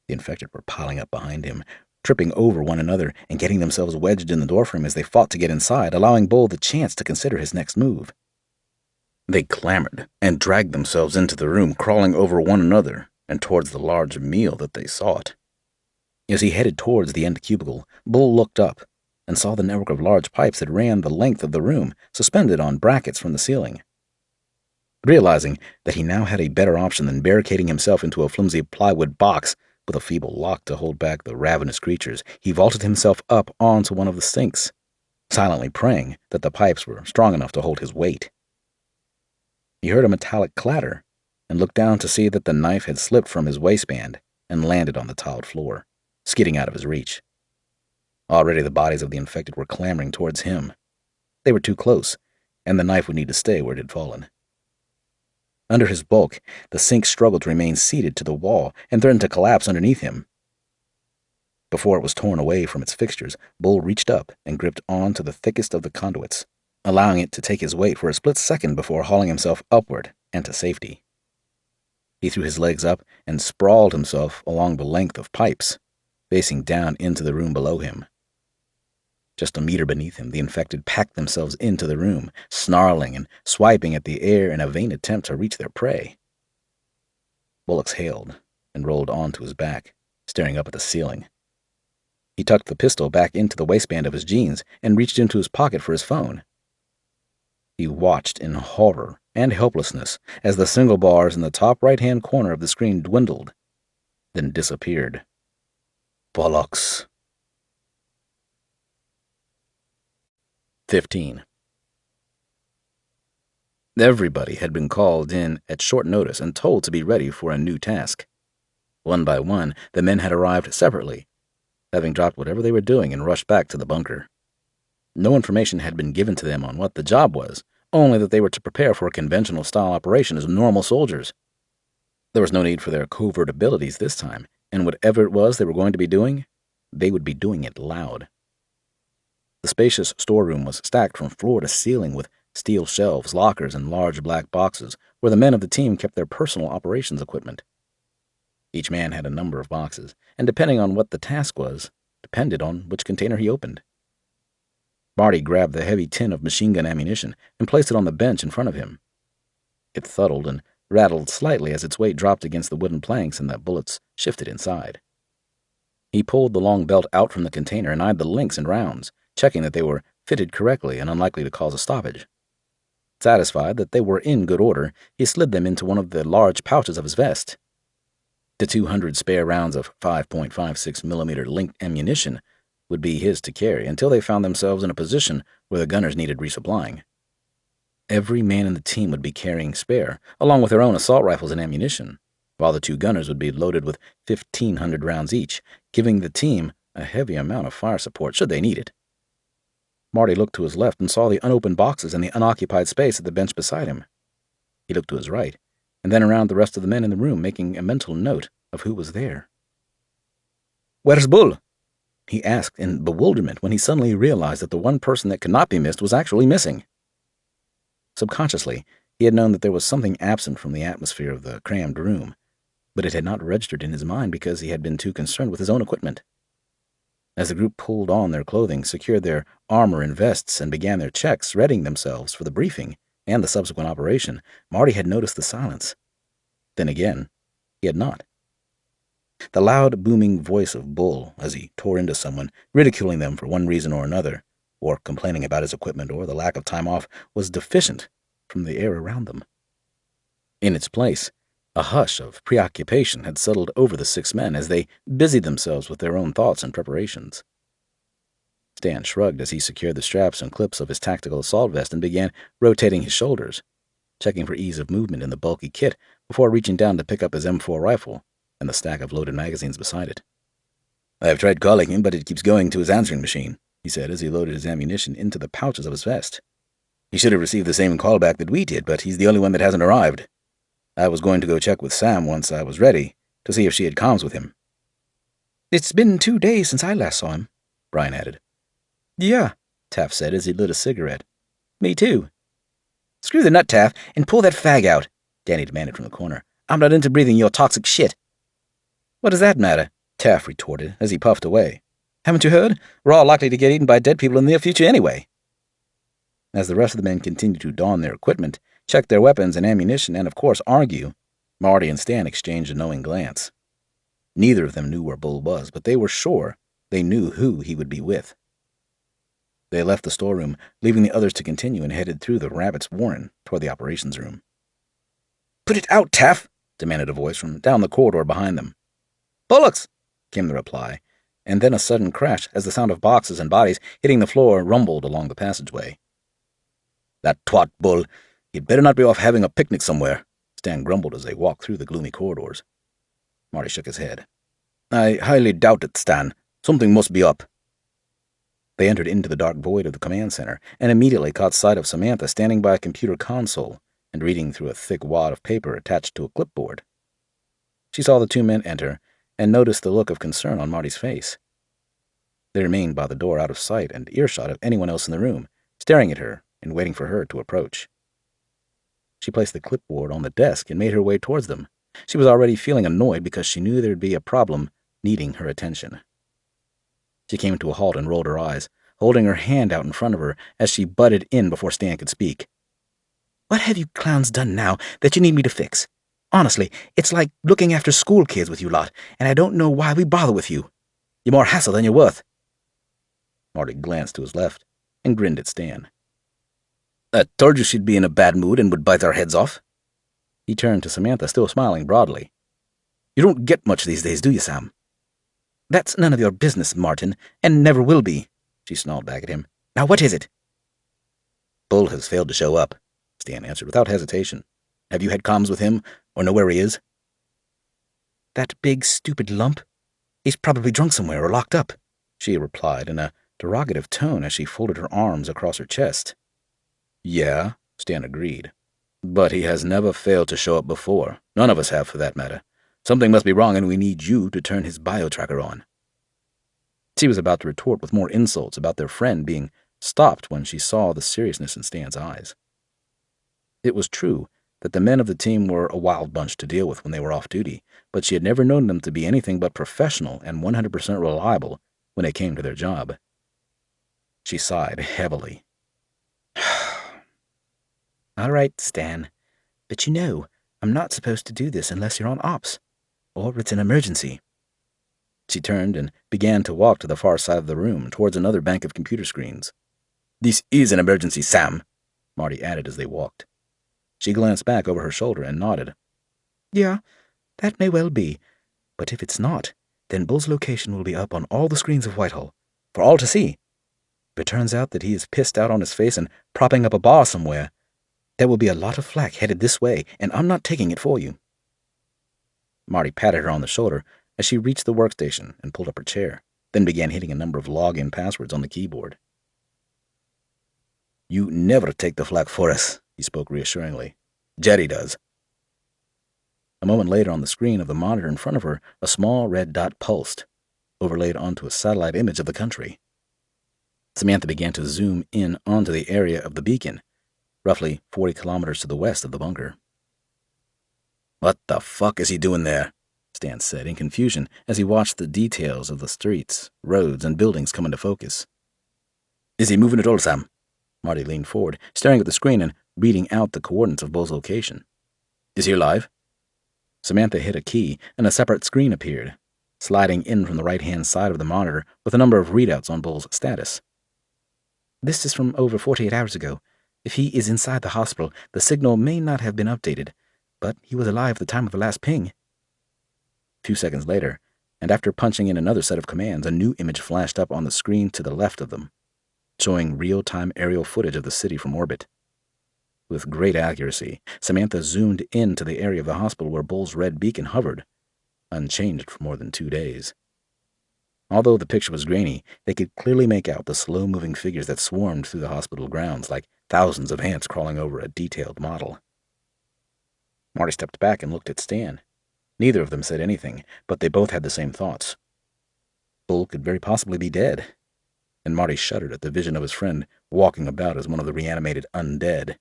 The infected were piling up behind him, tripping over one another and getting themselves wedged in the doorframe as they fought to get inside, allowing Bull the chance to consider his next move. They clamored and dragged themselves into the room, crawling over one another and towards the large meal that they sought. As he headed towards the end cubicle, Bull looked up and saw the network of large pipes that ran the length of the room, suspended on brackets from the ceiling. Realizing that he now had a better option than barricading himself into a flimsy plywood box with a feeble lock to hold back the ravenous creatures, he vaulted himself up onto one of the sinks, silently praying that the pipes were strong enough to hold his weight. He heard a metallic clatter and looked down to see that the knife had slipped from his waistband and landed on the tiled floor, skidding out of his reach. Already the bodies of the infected were clamoring towards him. They were too close, and the knife would need to stay where it had fallen. Under his bulk, the sink struggled to remain seated to the wall and threatened to collapse underneath him. Before it was torn away from its fixtures, Bull reached up and gripped on to the thickest of the conduits, allowing it to take his weight for a split second before hauling himself upward and to safety. He threw his legs up and sprawled himself along the length of pipes, facing down into the room below him. Just a meter beneath him, the infected packed themselves into the room, snarling and swiping at the air in a vain attempt to reach their prey. Bull exhaled and rolled onto his back, staring up at the ceiling. He tucked the pistol back into the waistband of his jeans and reached into his pocket for his phone. He watched in horror and helplessness as the single bars in the top right-hand corner of the screen dwindled, then disappeared. Bollocks. 15. Everybody had been called in at short notice and told to be ready for a new task. One by one, the men had arrived separately, having dropped whatever they were doing and rushed back to the bunker. No information had been given to them on what the job was, only that they were to prepare for a conventional-style operation as normal soldiers. There was no need for their covert abilities this time, and whatever it was they were going to be doing, they would be doing it loud. The spacious storeroom was stacked from floor to ceiling with steel shelves, lockers, and large black boxes where the men of the team kept their personal operations equipment. Each man had a number of boxes, and depending on what the task was, depended on which container he opened. Marty grabbed the heavy tin of machine gun ammunition and placed it on the bench in front of him. It thuddled and rattled slightly as its weight dropped against the wooden planks and the bullets shifted inside. He pulled the long belt out from the container and eyed the links and rounds, checking that they were fitted correctly and unlikely to cause a stoppage. Satisfied that they were in good order, he slid them into one of the large pouches of his vest. The 200 spare rounds of 5.56 millimeter linked ammunition would be his to carry until they found themselves in a position where the gunners needed resupplying. Every man in the team would be carrying spare, along with their own assault rifles and ammunition, while the 2 gunners would be loaded with 1,500 rounds each, giving the team a heavy amount of fire support should they need it. Marty looked to his left and saw the unopened boxes and the unoccupied space at the bench beside him. He looked to his right, and then around the rest of the men in the room, making a mental note of who was there. "Where's Bull?" he asked in bewilderment when he suddenly realized that the one person that could not be missed was actually missing. Subconsciously, he had known that there was something absent from the atmosphere of the crammed room, but it had not registered in his mind because he had been too concerned with his own equipment. As the group pulled on their clothing, secured their armor and vests, and began their checks, readying themselves for the briefing and the subsequent operation, Marty had noticed the silence. Then again, he had not. The loud, booming voice of Bull, as he tore into someone, ridiculing them for one reason or another, or complaining about his equipment or the lack of time off, was deficient from the air around them. In its place, a hush of preoccupation had settled over the 6 men as they busied themselves with their own thoughts and preparations. Stan shrugged as he secured the straps and clips of his tactical assault vest and began rotating his shoulders, checking for ease of movement in the bulky kit before reaching down to pick up his M4 rifle and the stack of loaded magazines beside it. "I have tried calling him, but it keeps going to his answering machine," he said as he loaded his ammunition into the pouches of his vest. "He should have received the same callback that we did, but he's the only one that hasn't arrived. I was going to go check with Sam once I was ready to see if she had comms with him." "It's been 2 days since I last saw him," Brian added. "Yeah," Taff said as he lit a cigarette. "Me too." "Screw the nut, Taff, and pull that fag out," Danny demanded from the corner. "I'm not into breathing your toxic shit." "What does that matter?" Taff retorted as he puffed away. "Haven't you heard? We're all likely to get eaten by dead people in the near future anyway." As the rest of the men continued to don their equipment, check their weapons and ammunition, and of course argue, Marty and Stan exchanged a knowing glance. Neither of them knew where Bull was, but they were sure they knew who he would be with. They left the storeroom, leaving the others to continue, and headed through the rabbit's warren toward the operations room. "Put it out, Taff!" demanded a voice from down the corridor behind them. "Bullocks!" came the reply, and then a sudden crash as the sound of boxes and bodies hitting the floor rumbled along the passageway. "That twat Bull! He'd better not be off having a picnic somewhere," Stan grumbled as they walked through the gloomy corridors. Marty shook his head. "I highly doubt it, Stan. Something must be up." They entered into the dark void of the command center and immediately caught sight of Samantha standing by a computer console and reading through a thick wad of paper attached to a clipboard. She saw the 2 men enter and noticed the look of concern on Marty's face. They remained by the door out of sight and earshot of anyone else in the room, staring at her and waiting for her to approach. She placed the clipboard on the desk and made her way towards them. She was already feeling annoyed because she knew there'd be a problem needing her attention. She came to a halt and rolled her eyes, holding her hand out in front of her as she butted in before Stan could speak. "What have you clowns done now that you need me to fix? Honestly, it's like looking after school kids with you lot, and I don't know why we bother with you. You're more hassle than you're worth." Marty glanced to his left and grinned at Stan. "I told you she'd be in a bad mood and would bite our heads off." He turned to Samantha, still smiling broadly. "You don't get much these days, do you, Sam?" "That's none of your business, Martin, and never will be," she snarled back at him. "Now what is it?" "Bull has failed to show up," Stan answered without hesitation. "Have you had comms with him, or know where he is?" "That big, stupid lump? He's probably drunk somewhere or locked up," she replied in a derogative tone as she folded her arms across her chest. "Yeah," Stan agreed. "But he has never failed to show up before. None of us have, for that matter. Something must be wrong, and we need you to turn his bio-tracker on." She was about to retort with more insults about their friend being stopped when she saw the seriousness in Stan's eyes. It was true that the men of the team were a wild bunch to deal with when they were off duty, but she had never known them to be anything but professional and 100% reliable when it came to their job. She sighed heavily. "All right, Stan, but you know, I'm not supposed to do this unless you're on ops, or it's an emergency." She turned and began to walk to the far side of the room, towards another bank of computer screens. "This is an emergency, Sam," Marty added as they walked. She glanced back over her shoulder and nodded. "Yeah, that may well be, but if it's not, then Bull's location will be up on all the screens of Whitehall, for all to see. If it turns out that he is pissed out on his face and propping up a bar somewhere, there will be a lot of flack headed this way, and I'm not taking it for you." Marty patted her on the shoulder as she reached the workstation and pulled up her chair, then began hitting a number of login passwords on the keyboard. "You never take the flak for us," he spoke reassuringly. "Jerry does." A moment later, on the screen of the monitor in front of her, a small red dot pulsed, overlaid onto a satellite image of the country. Samantha began to zoom in onto the area of the beacon, roughly 40 kilometers to the west of the bunker. "What the fuck is he doing there?" Stan said in confusion as he watched the details of the streets, roads, and buildings come into focus. "Is he moving at all, Sam?" Marty leaned forward, staring at the screen and reading out the coordinates of Bull's location. "Is he alive?" Samantha hit a key, and a separate screen appeared, sliding in from the right-hand side of the monitor with a number of readouts on Bull's status. "This is from over 48 hours ago. If he is inside the hospital, the signal may not have been updated, but he was alive at the time of the last ping." A few seconds later, and after punching in another set of commands, a new image flashed up on the screen to the left of them, showing real-time aerial footage of the city from orbit. With great accuracy, Samantha zoomed into the area of the hospital where Bull's red beacon hovered, unchanged for more than 2 days. Although the picture was grainy, they could clearly make out the slow-moving figures that swarmed through the hospital grounds like thousands of ants crawling over a detailed model. Marty stepped back and looked at Stan. Neither of them said anything, but they both had the same thoughts. Bull could very possibly be dead, and Marty shuddered at the vision of his friend walking about as one of the reanimated undead.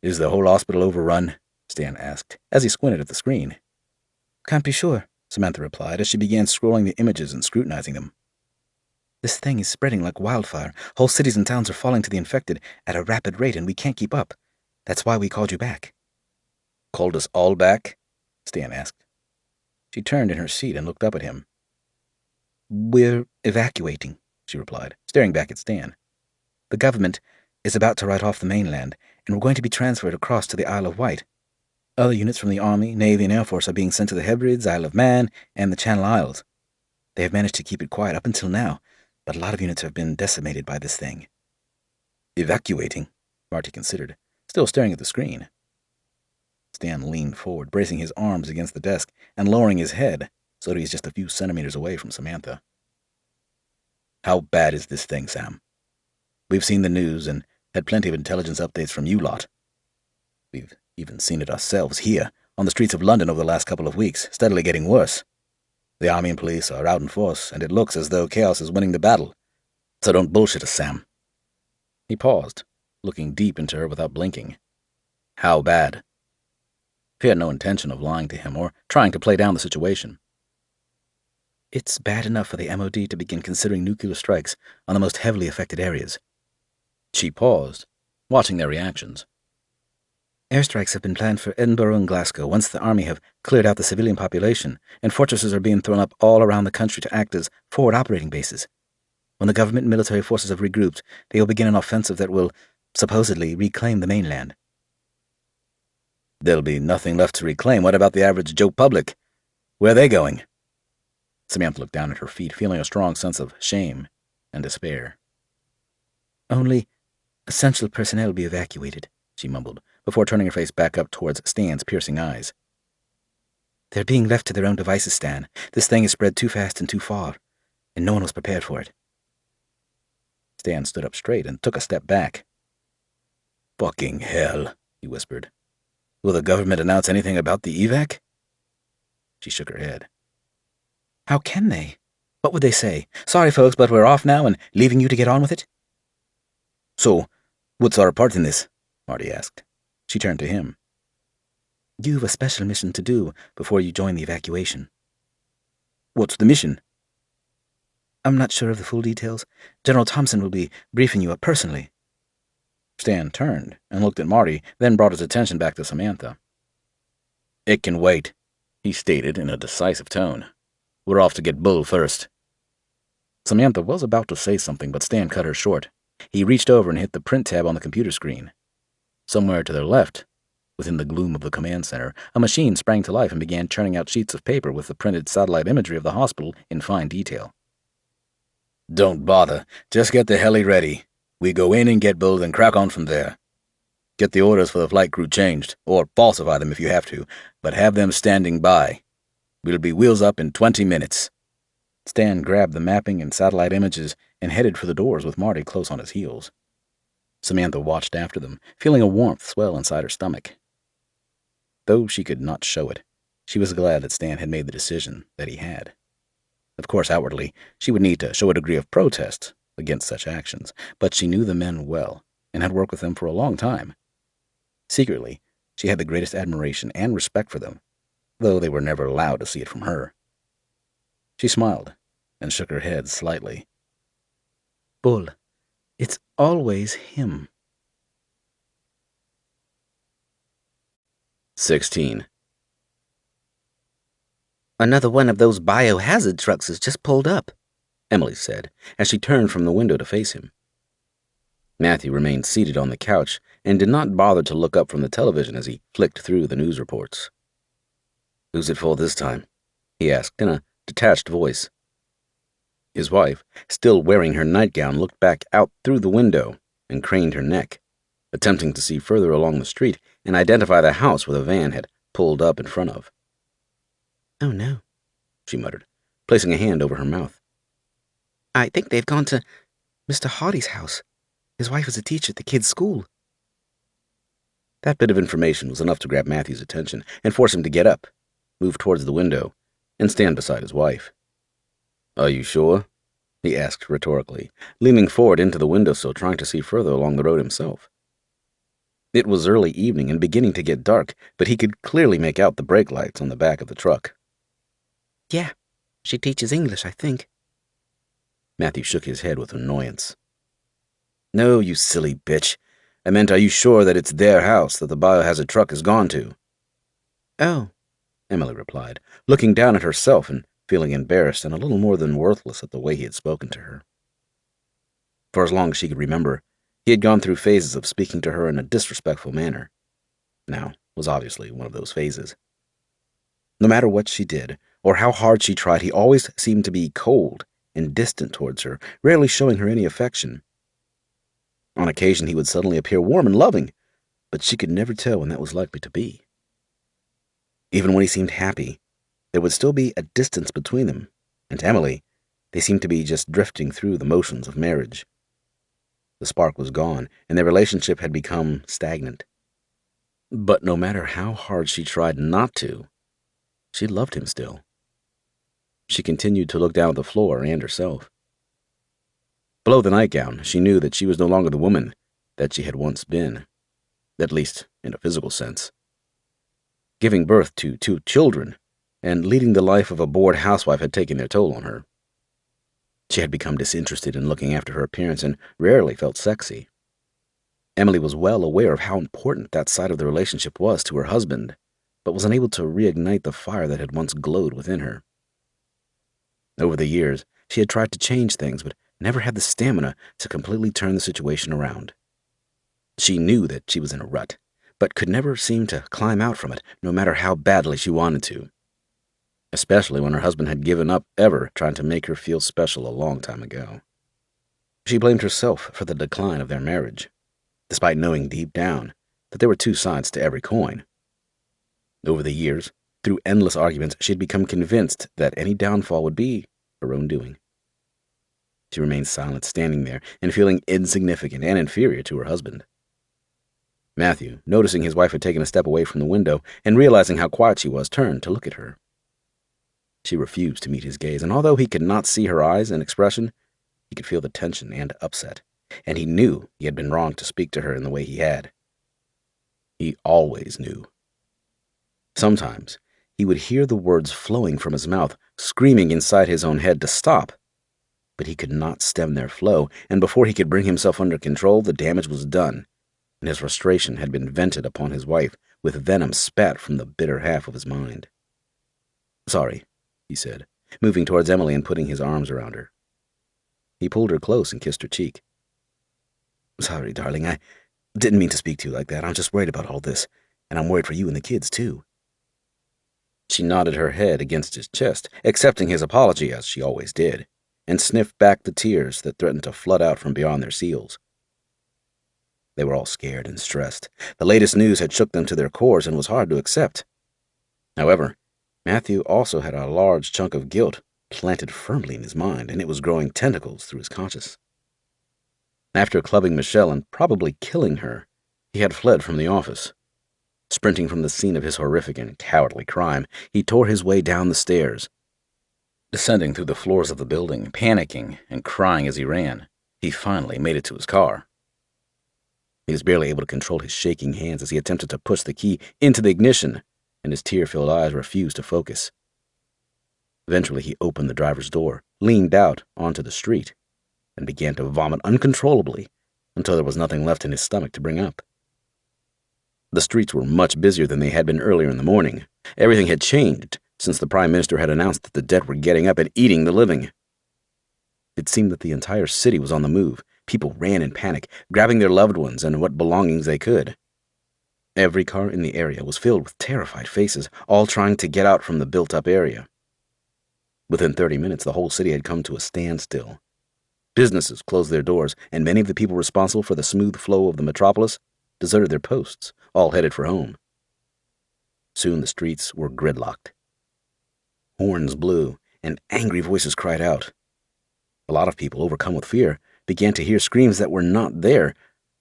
"Is the whole hospital overrun?" Stan asked, as he squinted at the screen. "Can't be sure," Samantha replied as she began scrolling the images and scrutinizing them. "This thing is spreading like wildfire. Whole cities and towns are falling to the infected at a rapid rate, and we can't keep up. That's why we called you back." "Called us all back?" Stan asked. She turned in her seat and looked up at him. "We're evacuating," she replied, staring back at Stan. "The government is about to write off the mainland, and we're going to be transferred across to the Isle of Wight. Other units from the Army, Navy, and Air Force are being sent to the Hebrides, Isle of Man, and the Channel Isles. They have managed to keep it quiet up until now, but a lot of units have been decimated by this thing." "Evacuating?" Marty considered, still staring at the screen. Stan leaned forward, bracing his arms against the desk and lowering his head so that he's just a few centimeters away from Samantha. "How bad is this thing, Sam? We've seen the news and had plenty of intelligence updates from you lot. We've even seen it ourselves here, on the streets of London over the last couple of weeks, steadily getting worse. The army and police are out in force, and it looks as though chaos is winning the battle. So don't bullshit us, Sam." He paused, looking deep into her without blinking. How bad? She had no intention of lying to him or trying to play down the situation. It's bad enough for the MOD to begin considering nuclear strikes on the most heavily affected areas. She paused, watching their reactions. Airstrikes have been planned for Edinburgh and Glasgow once the army have cleared out the civilian population, and fortresses are being thrown up all around the country to act as forward operating bases. When the government and military forces have regrouped, they will begin an offensive that will, supposedly, reclaim the mainland. There'll be nothing left to reclaim. What about the average Joe public? Where are they going? Samantha looked down at her feet, feeling a strong sense of shame and despair. Only essential personnel will be evacuated, she mumbled, before turning her face back up towards Stan's piercing eyes. They're being left to their own devices, Stan. This thing has spread too fast and too far, and no one was prepared for it. Stan stood up straight and took a step back. Fucking hell, he whispered. Will the government announce anything about the evac? She shook her head. How can they? What would they say? Sorry, folks, but we're off now and leaving you to get on with it? So, what's our part in this? Marty asked. She turned to him. You've a special mission to do before you join the evacuation. What's the mission? I'm not sure of the full details. General Thompson will be briefing you personally. Stan turned and looked at Marty, then brought his attention back to Samantha. It can wait, he stated in a decisive tone. We're off to get Bull first. Samantha was about to say something, but Stan cut her short. He reached over and hit the print tab on the computer screen. Somewhere to their left, within the gloom of the command center, a machine sprang to life and began churning out sheets of paper with the printed satellite imagery of the hospital in fine detail. Don't bother. Just get the heli ready. We go in and get Bull, then crack on from there. Get the orders for the flight crew changed, or falsify them if you have to, but have them standing by. We'll be wheels up in 20 minutes. Stan grabbed the mapping and satellite images and headed for the doors with Marty close on his heels. Samantha watched after them, feeling a warmth swell inside her stomach. Though she could not show it, she was glad that Stan had made the decision that he had. Of course, outwardly, she would need to show a degree of protest against such actions, but she knew the men well and had worked with them for a long time. Secretly, she had the greatest admiration and respect for them, though they were never allowed to see it from her. She smiled and shook her head slightly. Bull, it's always him. 16. Another one of those biohazard trucks has just pulled up, Emily said, as she turned from the window to face him. Matthew remained seated on the couch and did not bother to look up from the television as he flicked through the news reports. Who's it for this time? He asked in a detached voice. His wife, still wearing her nightgown, looked back out through the window and craned her neck, attempting to see further along the street and identify the house where the van had pulled up in front of. Oh, no, she muttered, placing a hand over her mouth. I think they've gone to Mr. Hardy's house. His wife is a teacher at the kids' school. That bit of information was enough to grab Matthew's attention and force him to get up, move towards the window, and stand beside his wife. Are you sure? He asked rhetorically, leaning forward into the windowsill, trying to see further along the road himself. It was early evening and beginning to get dark, but he could clearly make out the brake lights on the back of the truck. Yeah, she teaches English, I think. Matthew shook his head with annoyance. No, you silly bitch. I meant, are you sure that it's their house that the biohazard truck has gone to? Oh, Emily replied, looking down at herself and feeling embarrassed and a little more than worthless at the way he had spoken to her. For as long as she could remember, he had gone through phases of speaking to her in a disrespectful manner. Now was obviously one of those phases. No matter what she did, or how hard she tried, he always seemed to be cold and distant towards her, rarely showing her any affection. On occasion he would suddenly appear warm and loving, but she could never tell when that was likely to be. Even when he seemed happy, there would still be a distance between them, and to Emily, they seemed to be just drifting through the motions of marriage. The spark was gone, and their relationship had become stagnant. But no matter how hard she tried not to, she loved him still. She continued to look down at the floor and herself. Below the nightgown, she knew that she was no longer the woman that she had once been, at least in a physical sense. Giving birth to 2 children and leading the life of a bored housewife had taken their toll on her. She had become disinterested in looking after her appearance and rarely felt sexy. Emily was well aware of how important that side of the relationship was to her husband, but was unable to reignite the fire that had once glowed within her. Over the years, she had tried to change things, but never had the stamina to completely turn the situation around. She knew that she was in a rut, but could never seem to climb out from it, no matter how badly she wanted to. Especially when her husband had given up ever trying to make her feel special a long time ago. She blamed herself for the decline of their marriage, despite knowing deep down that there were 2 sides to every coin. Over the years, through endless arguments, she had become convinced that any downfall would be her own doing. She remained silent, standing there and feeling insignificant and inferior to her husband. Matthew, noticing his wife had taken a step away from the window and realizing how quiet she was, turned to look at her. She refused to meet his gaze, and although he could not see her eyes and expression, he could feel the tension and upset, and he knew he had been wrong to speak to her in the way he had. He always knew. Sometimes he would hear the words flowing from his mouth, screaming inside his own head to stop, but he could not stem their flow, and before he could bring himself under control, the damage was done, and his frustration had been vented upon his wife with venom spat from the bitter half of his mind. "Sorry," he said, moving towards Emily and putting his arms around her. He pulled her close and kissed her cheek. "Sorry, darling, I didn't mean to speak to you like that. I'm just worried about all this, and I'm worried for you and the kids, too." She nodded her head against his chest, accepting his apology as she always did, and sniffed back the tears that threatened to flood out from beyond their seals. They were all scared and stressed. The latest news had shook them to their cores and was hard to accept. However, Matthew also had a large chunk of guilt planted firmly in his mind, and it was growing tentacles through his conscience. After clubbing Michelle and probably killing her, he had fled from the office. Sprinting from the scene of his horrific and cowardly crime, he tore his way down the stairs. Descending through the floors of the building, panicking and crying as he ran, he finally made it to his car. He was barely able to control his shaking hands as he attempted to push the key into the ignition, and his tear-filled eyes refused to focus. Eventually, he opened the driver's door, leaned out onto the street, and began to vomit uncontrollably until there was nothing left in his stomach to bring up. The streets were much busier than they had been earlier in the morning. Everything had changed since the Prime Minister had announced that the dead were getting up and eating the living. It seemed that the entire city was on the move. People ran in panic, grabbing their loved ones and what belongings they could. Every car in the area was filled with terrified faces, all trying to get out from the built-up area. Within 30 minutes, the whole city had come to a standstill. Businesses closed their doors, and many of the people responsible for the smooth flow of the metropolis deserted their posts, all headed for home. Soon the streets were gridlocked. Horns blew, and angry voices cried out. A lot of people, overcome with fear, began to hear screams that were not there,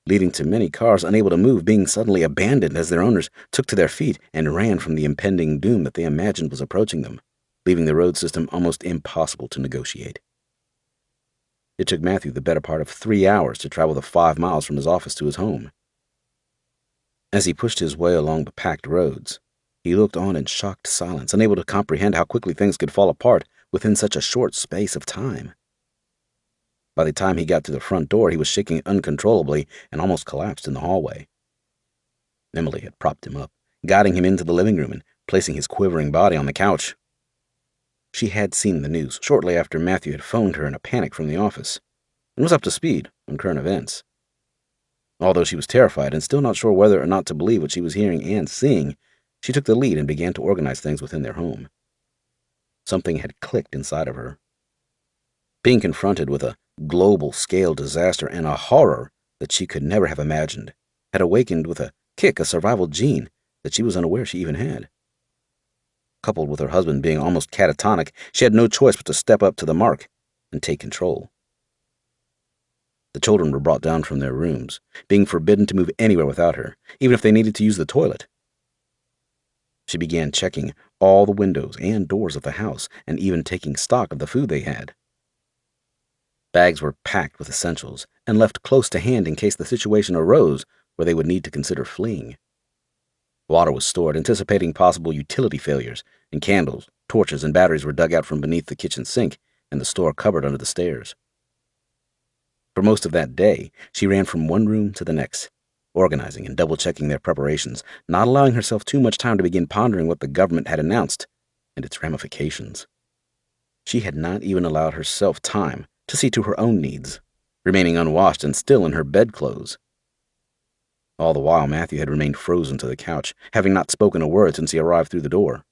leading to many cars unable to move being suddenly abandoned as their owners took to their feet and ran from the impending doom that they imagined was approaching them, leaving the road system almost impossible to negotiate. It took Matthew the better part of 3 hours to travel the 5 miles from his office to his home. As he pushed his way along the packed roads, he looked on in shocked silence, unable to comprehend how quickly things could fall apart within such a short space of time. By the time he got to the front door, he was shaking uncontrollably and almost collapsed in the hallway. Emily had propped him up, guiding him into the living room and placing his quivering body on the couch. She had seen the news shortly after Matthew had phoned her in a panic from the office, and was up to speed on current events. Although she was terrified and still not sure whether or not to believe what she was hearing and seeing, she took the lead and began to organize things within their home. Something had clicked inside of her. Being confronted with a global-scale disaster and a horror that she could never have imagined had awakened with a kick a survival gene that she was unaware she even had. Coupled with her husband being almost catatonic, she had no choice but to step up to the mark and take control. The children were brought down from their rooms, being forbidden to move anywhere without her, even if they needed to use the toilet. She began checking all the windows and doors of the house, and even taking stock of the food they had. Bags were packed with essentials, and left close to hand in case the situation arose where they would need to consider fleeing. Water was stored, anticipating possible utility failures, and candles, torches, and batteries were dug out from beneath the kitchen sink and the store cupboard under the stairs. For most of that day, she ran from one room to the next, organizing and double-checking their preparations, not allowing herself too much time to begin pondering what the government had announced and its ramifications. She had not even allowed herself time to see to her own needs, remaining unwashed and still in her bedclothes. All the while, Matthew had remained frozen to the couch, having not spoken a word since he arrived through the door.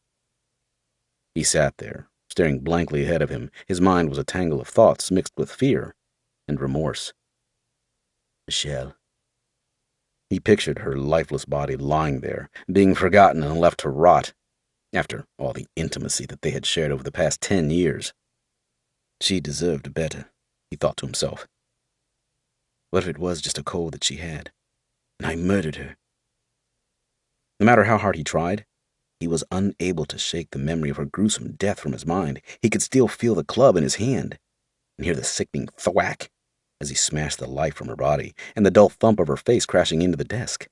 He sat there, staring blankly ahead of him. His mind was a tangle of thoughts mixed with fear and remorse. Michelle. He pictured her lifeless body lying there, being forgotten and left to rot, after all the intimacy that they had shared over the past 10 years. She deserved better, he thought to himself. What if it was just a cold that she had, and I murdered her? No matter how hard he tried, he was unable to shake the memory of her gruesome death from his mind. He could still feel the club in his hand, and hear the sickening thwack as he smashed the life from her body, and the dull thump of her face crashing into the desk.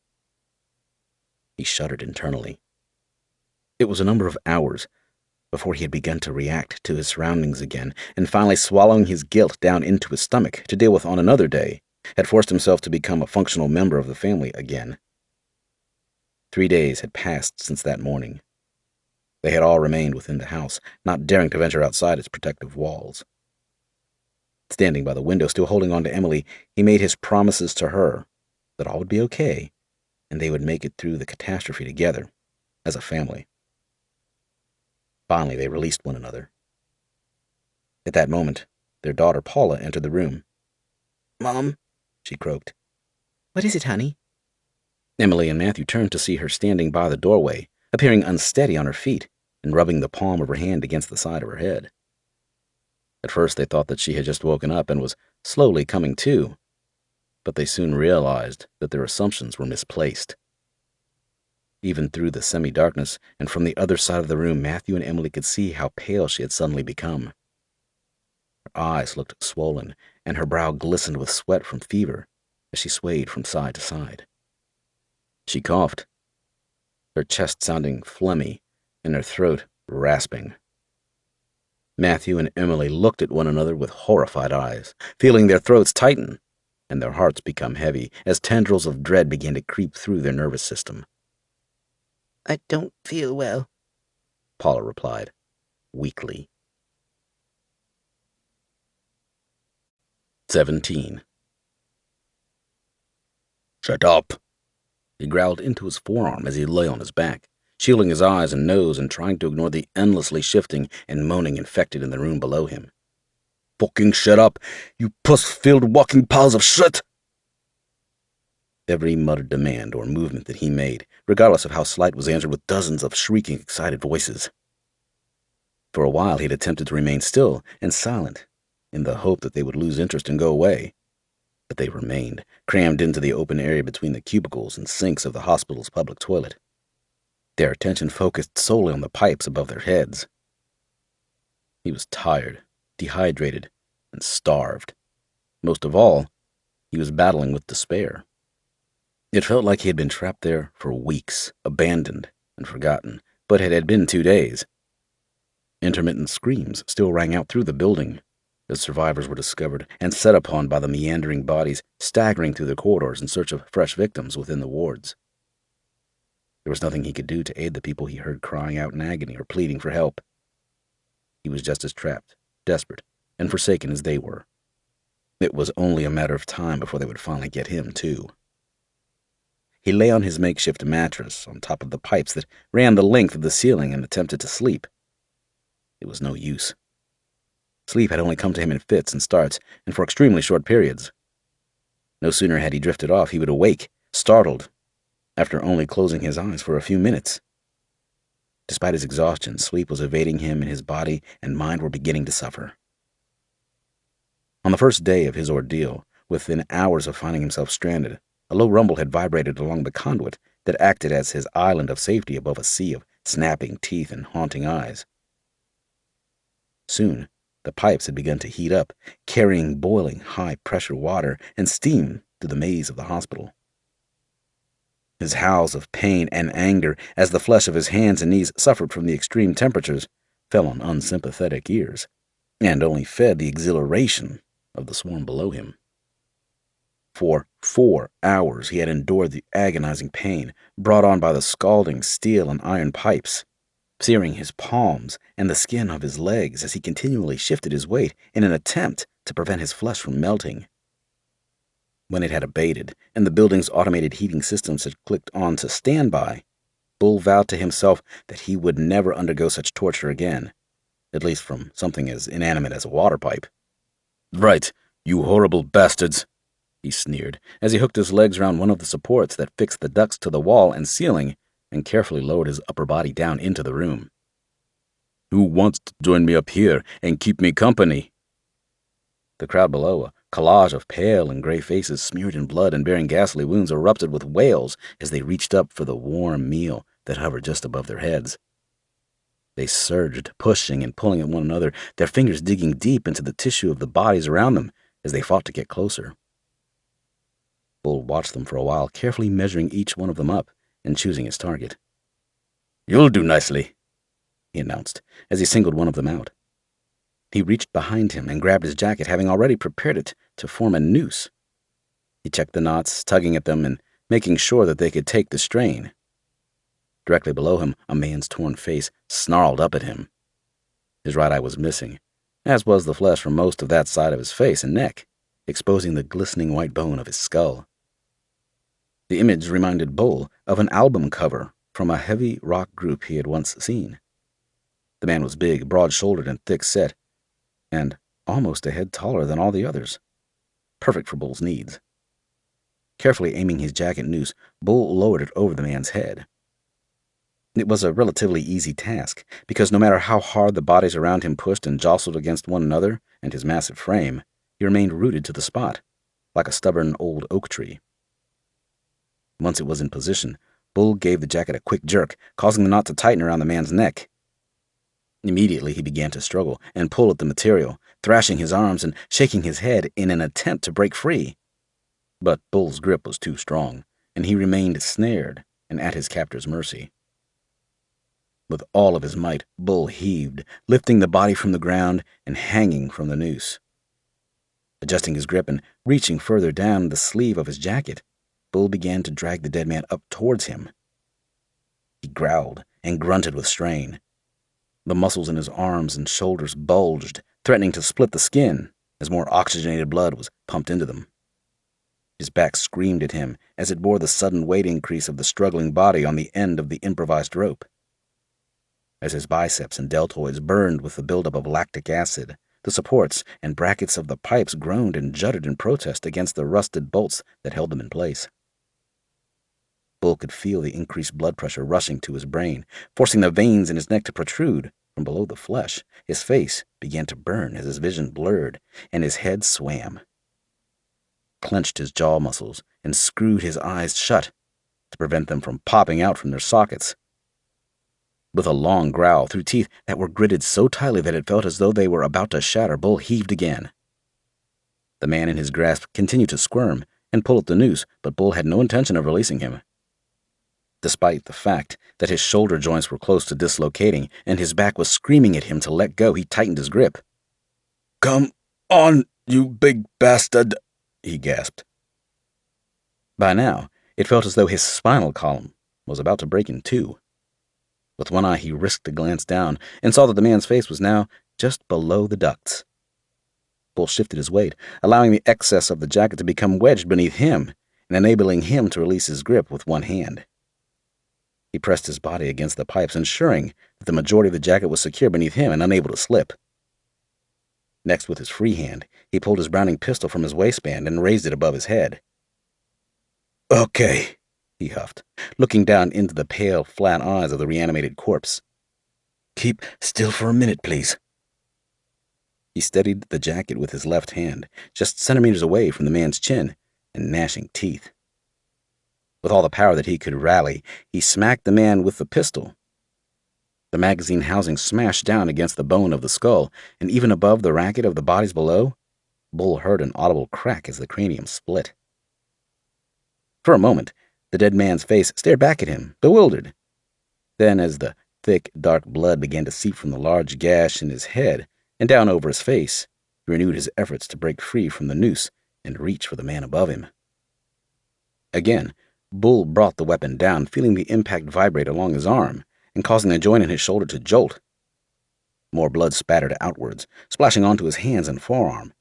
He shuddered internally. It was a number of hours before he had begun to react to his surroundings again, and finally swallowing his guilt down into his stomach to deal with on another day, had forced himself to become a functional member of the family again. 3 days had passed since that morning. They had all remained within the house, not daring to venture outside its protective walls. Standing by the window, still holding on to Emily, he made his promises to her that all would be okay, and they would make it through the catastrophe together, as a family. Finally, they released one another. At that moment, their daughter Paula entered the room. "Mom," she croaked. "What is it, honey?" Emily and Matthew turned to see her standing by the doorway, appearing unsteady on her feet and rubbing the palm of her hand against the side of her head. At first they thought that she had just woken up and was slowly coming to, but they soon realized that their assumptions were misplaced. Even through the semi-darkness and from the other side of the room, Matthew and Emily could see how pale she had suddenly become. Her eyes looked swollen, and her brow glistened with sweat from fever as she swayed from side to side. She coughed, her chest sounding phlegmy and her throat rasping. Matthew and Emily looked at one another with horrified eyes, feeling their throats tighten and their hearts become heavy as tendrils of dread began to creep through their nervous system. "I don't feel well," Paula replied, weakly. 17. "Shut up," he growled into his forearm as he lay on his back, shielding his eyes and nose and trying to ignore the endlessly shifting and moaning infected in the room below him. "Fucking shut up, you pus-filled walking piles of shit!" Every muttered demand or movement that he made, regardless of how slight, was answered with dozens of shrieking, excited voices. For a while he had attempted to remain still and silent, in the hope that they would lose interest and go away. But they remained, crammed into the open area between the cubicles and sinks of the hospital's public toilet. Their attention focused solely on the pipes above their heads. He was tired, dehydrated, and starved. Most of all, he was battling with despair. It felt like he had been trapped there for weeks, abandoned and forgotten, but it had been 2 days. Intermittent screams still rang out through the building as survivors were discovered and set upon by the meandering bodies staggering through the corridors in search of fresh victims within the wards. There was nothing he could do to aid the people he heard crying out in agony or pleading for help. He was just as trapped, desperate, and forsaken as they were. It was only a matter of time before they would finally get him, too. He lay on his makeshift mattress on top of the pipes that ran the length of the ceiling and attempted to sleep. It was no use. Sleep had only come to him in fits and starts, and for extremely short periods. No sooner had he drifted off, he would awake, startled, after only closing his eyes for a few minutes. Despite his exhaustion, sleep was evading him, and his body and mind were beginning to suffer. On the first day of his ordeal, within hours of finding himself stranded, a low rumble had vibrated along the conduit that acted as his island of safety above a sea of snapping teeth and haunting eyes. Soon, The pipes had begun to heat up, carrying boiling, high-pressure water and steam through the maze of the hospital. His howls of pain and anger, as the flesh of his hands and knees suffered from the extreme temperatures, fell on unsympathetic ears, and only fed the exhilaration of the swarm below him. For 4 hours he had endured the agonizing pain brought on by the scalding steel and iron pipes, searing his palms and the skin of his legs as he continually shifted his weight in an attempt to prevent his flesh from melting. When it had abated, and the building's automated heating systems had clicked on to standby, Bull vowed to himself that he would never undergo such torture again, at least from something as inanimate as a water pipe. "Right, you horrible bastards," he sneered, as he hooked his legs around one of the supports that fixed the ducts to the wall and ceiling and carefully lowered his upper body down into the room. "Who wants to join me up here and keep me company?" The crowd below, a collage of pale and gray faces smeared in blood and bearing ghastly wounds, erupted with wails as they reached up for the warm meal that hovered just above their heads. They surged, pushing and pulling at one another, their fingers digging deep into the tissue of the bodies around them as they fought to get closer. Bull watched them for a while, carefully measuring each one of them up and choosing his target. "You'll do nicely," he announced as he singled one of them out. He reached behind him and grabbed his jacket, having already prepared it to form a noose. He checked the knots, tugging at them and making sure that they could take the strain. Directly below him, a man's torn face snarled up at him. His right eye was missing, as was the flesh from most of that side of his face and neck, exposing the glistening white bone of his skull. The image reminded Bull of an album cover from a heavy rock group he had once seen. The man was big, broad-shouldered, and thick-set, and almost a head taller than all the others, perfect for Bull's needs. Carefully aiming his jacket noose, Bull lowered it over the man's head. It was a relatively easy task, because no matter how hard the bodies around him pushed and jostled against one another and his massive frame, he remained rooted to the spot, like a stubborn old oak tree. Once it was in position, Bull gave the jacket a quick jerk, causing the knot to tighten around the man's neck. Immediately he began to struggle and pull at the material, thrashing his arms and shaking his head in an attempt to break free. But Bull's grip was too strong, and he remained snared and at his captor's mercy. With all of his might, Bull heaved, lifting the body from the ground and hanging from the noose. Adjusting his grip and reaching further down the sleeve of his jacket, Bull began to drag the dead man up towards him. He growled and grunted with strain. The muscles in his arms and shoulders bulged, threatening to split the skin as more oxygenated blood was pumped into them. His back screamed at him as it bore the sudden weight increase of the struggling body on the end of the improvised rope. As his biceps and deltoids burned with the buildup of lactic acid, the supports and brackets of the pipes groaned and jutted in protest against the rusted bolts that held them in place. Bull could feel the increased blood pressure rushing to his brain, forcing the veins in his neck to protrude from below the flesh. His face began to burn as his vision blurred, and his head swam. Clenched his jaw muscles and screwed his eyes shut to prevent them from popping out from their sockets. With a long growl through teeth that were gritted so tightly that it felt as though they were about to shatter, Bull heaved again. The man in his grasp continued to squirm and pull at the noose, but Bull had no intention of releasing him. Despite the fact that his shoulder joints were close to dislocating and his back was screaming at him to let go, he tightened his grip. "Come on, you big bastard," he gasped. By now, it felt as though his spinal column was about to break in two. With one eye, he risked a glance down and saw that the man's face was now just below the ducts. Bull shifted his weight, allowing the excess of the jacket to become wedged beneath him and enabling him to release his grip with one hand. He pressed his body against the pipes, ensuring that the majority of the jacket was secure beneath him and unable to slip. Next, with his free hand, he pulled his Browning pistol from his waistband and raised it above his head. "Okay," he huffed, looking down into the pale, flat eyes of the reanimated corpse. "Keep still for a minute, please." He steadied the jacket with his left hand, just centimeters away from the man's chin and gnashing teeth. With all the power that he could rally, he smacked the man with the pistol. The magazine housing smashed down against the bone of the skull, and even above the racket of the bodies below, Bull heard an audible crack as the cranium split. For a moment, the dead man's face stared back at him, bewildered. Then, as the thick, dark blood began to seep from the large gash in his head and down over his face, he renewed his efforts to break free from the noose and reach for the man above him. Again, Bull brought the weapon down, feeling the impact vibrate along his arm and causing the joint in his shoulder to jolt. More blood spattered outwards, splashing onto his hands and forearm,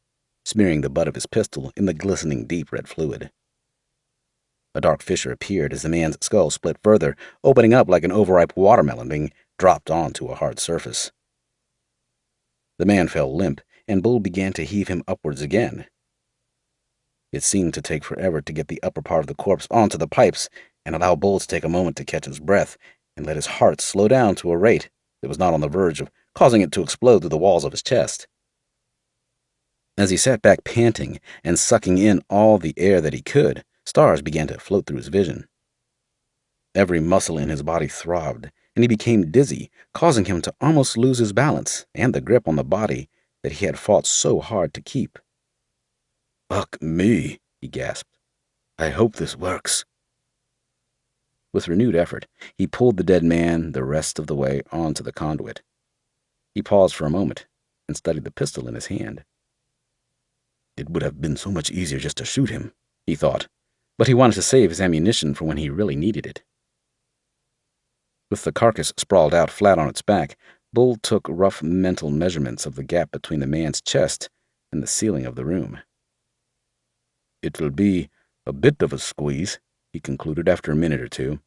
smearing the butt of his pistol in the glistening deep red fluid. A dark fissure appeared as the man's skull split further, opening up like an overripe watermelon being dropped onto a hard surface. The man fell limp, and Bull began to heave him upwards again. It seemed to take forever to get the upper part of the corpse onto the pipes and allow Bull to take a moment to catch his breath and let his heart slow down to a rate that was not on the verge of causing it to explode through the walls of his chest. As he sat back panting and sucking in all the air that he could, stars began to float through his vision. Every muscle in his body throbbed, and he became dizzy, causing him to almost lose his balance and the grip on the body that he had fought so hard to keep. "Fuck me," he gasped. "I hope this works." With renewed effort, he pulled the dead man the rest of the way onto the conduit. He paused for a moment and studied the pistol in his hand. It would have been so much easier just to shoot him, he thought, but he wanted to save his ammunition for when he really needed it. With the carcass sprawled out flat on its back, Bull took rough mental measurements of the gap between the man's chest and the ceiling of the room. "It will be a bit of a squeeze," he concluded after a minute or two.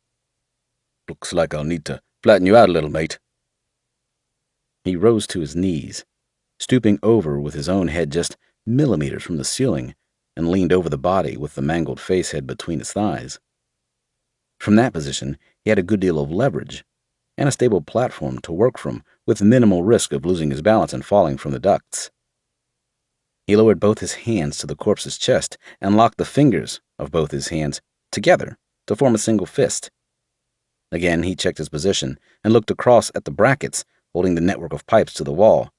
"Looks like I'll need to flatten you out a little, mate." He rose to his knees, stooping over with his own head just millimeters from the ceiling, and leaned over the body with the mangled face head between his thighs. From that position, he had a good deal of leverage and a stable platform to work from with minimal risk of losing his balance and falling from the ducts. He lowered both his hands to the corpse's chest and locked the fingers of both his hands together to form a single fist. Again, he checked his position and looked across at the brackets holding the network of pipes to the wall.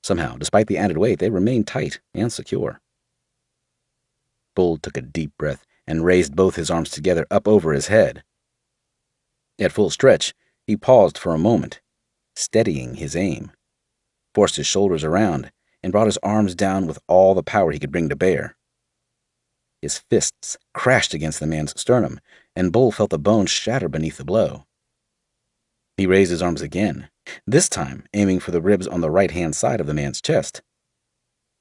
Somehow, despite the added weight, they remained tight and secure. Bull took a deep breath and raised both his arms together up over his head. At full stretch, he paused for a moment, steadying his aim, forced his shoulders around, and brought his arms down with all the power he could bring to bear. His fists crashed against the man's sternum, and Bull felt the bones shatter beneath the blow. He raised his arms again, this time aiming for the ribs on the right-hand side of the man's chest.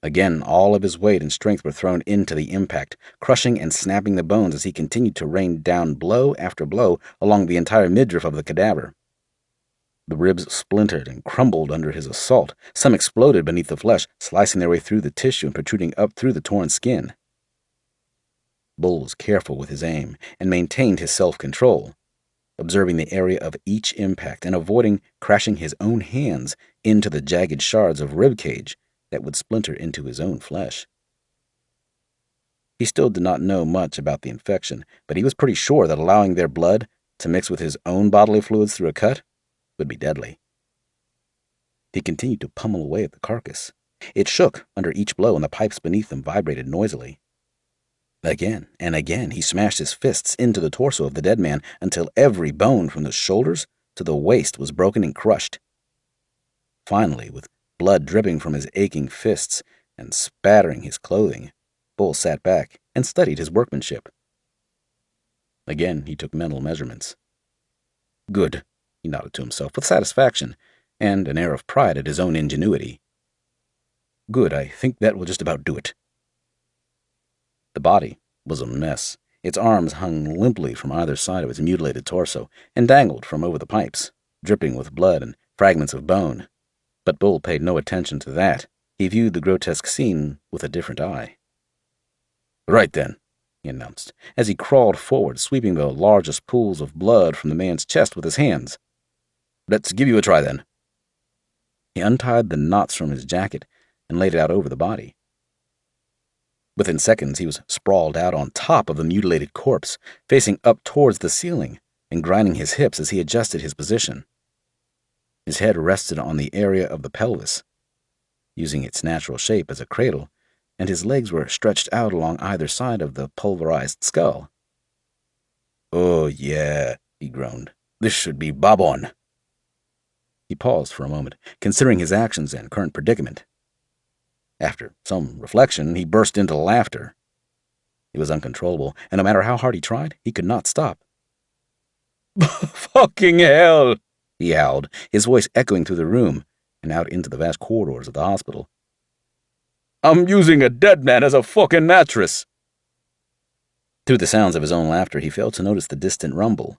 Again, all of his weight and strength were thrown into the impact, crushing and snapping the bones as he continued to rain down blow after blow along the entire midriff of the cadaver. The ribs splintered and crumbled under his assault. Some exploded beneath the flesh, slicing their way through the tissue and protruding up through the torn skin. Bull was careful with his aim and maintained his self-control, observing the area of each impact and avoiding crashing his own hands into the jagged shards of rib cage that would splinter into his own flesh. He still did not know much about the infection, but he was pretty sure that allowing their blood to mix with his own bodily fluids through a cut would be deadly. He continued to pummel away at the carcass. It shook under each blow, and the pipes beneath them vibrated noisily. Again and again he smashed his fists into the torso of the dead man until every bone from the shoulders to the waist was broken and crushed. Finally, with blood dripping from his aching fists and spattering his clothing, Bull sat back and studied his workmanship. Again he took mental measurements. "Good," he nodded to himself with satisfaction and an air of pride at his own ingenuity. "Good, I think that will just about do it." The body was a mess. Its arms hung limply from either side of its mutilated torso and dangled from over the pipes, dripping with blood and fragments of bone. But Bull paid no attention to that. He viewed the grotesque scene with a different eye. "Right then," he announced, as he crawled forward, sweeping the largest pools of blood from the man's chest with his hands. "Let's give you a try, then." He untied the knots from his jacket and laid it out over the body. Within seconds, he was sprawled out on top of the mutilated corpse, facing up towards the ceiling and grinding his hips as he adjusted his position. His head rested on the area of the pelvis, using its natural shape as a cradle, and his legs were stretched out along either side of the pulverized skull. "Oh, yeah," he groaned. "This should be bob-on." He paused for a moment, considering his actions and current predicament. After some reflection, he burst into laughter. It was uncontrollable, and no matter how hard he tried, he could not stop. "Fucking hell!" he howled, his voice echoing through the room and out into the vast corridors of the hospital. "I'm using a dead man as a fucking mattress!" Through the sounds of his own laughter, he failed to notice the distant rumble,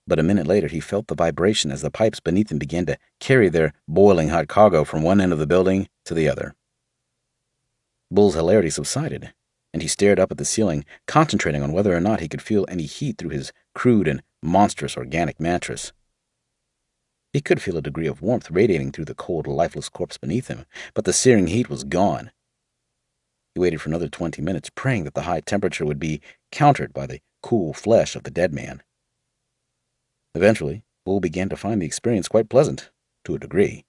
but a minute later he felt the vibration as the pipes beneath him began to carry their boiling hot cargo from one end of the building to the other. Bull's hilarity subsided, and he stared up at the ceiling, concentrating on whether or not he could feel any heat through his crude and monstrous organic mattress. He could feel a degree of warmth radiating through the cold, lifeless corpse beneath him, but the searing heat was gone. He waited for another 20 minutes, praying that the high temperature would be countered by the cool flesh of the dead man. Eventually, Bull began to find the experience quite pleasant, to a degree.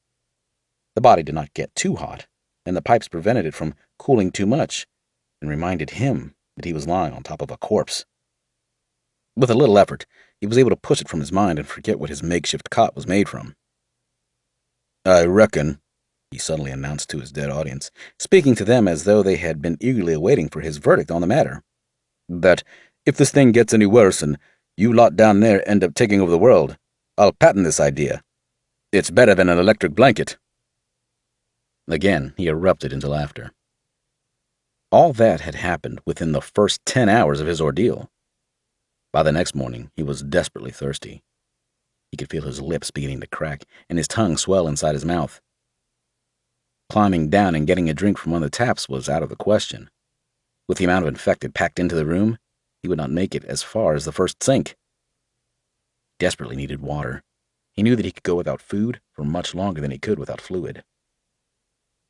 The body did not get too hot, and the pipes prevented it from cooling too much, and reminded him that he was lying on top of a corpse. With a little effort, he was able to push it from his mind and forget what his makeshift cot was made from. "I reckon," he suddenly announced to his dead audience, speaking to them as though they had been eagerly awaiting for his verdict on the matter, "that if this thing gets any worse and you lot down there end up taking over the world, I'll patent this idea. It's better than an electric blanket." Again, he erupted into laughter. All that had happened within the first 10 hours of his ordeal. By the next morning, he was desperately thirsty. He could feel his lips beginning to crack and his tongue swell inside his mouth. Climbing down and getting a drink from one of the taps was out of the question. With the amount of infected packed into the room, he would not make it as far as the first sink. He desperately needed water. He knew that he could go without food for much longer than he could without fluid.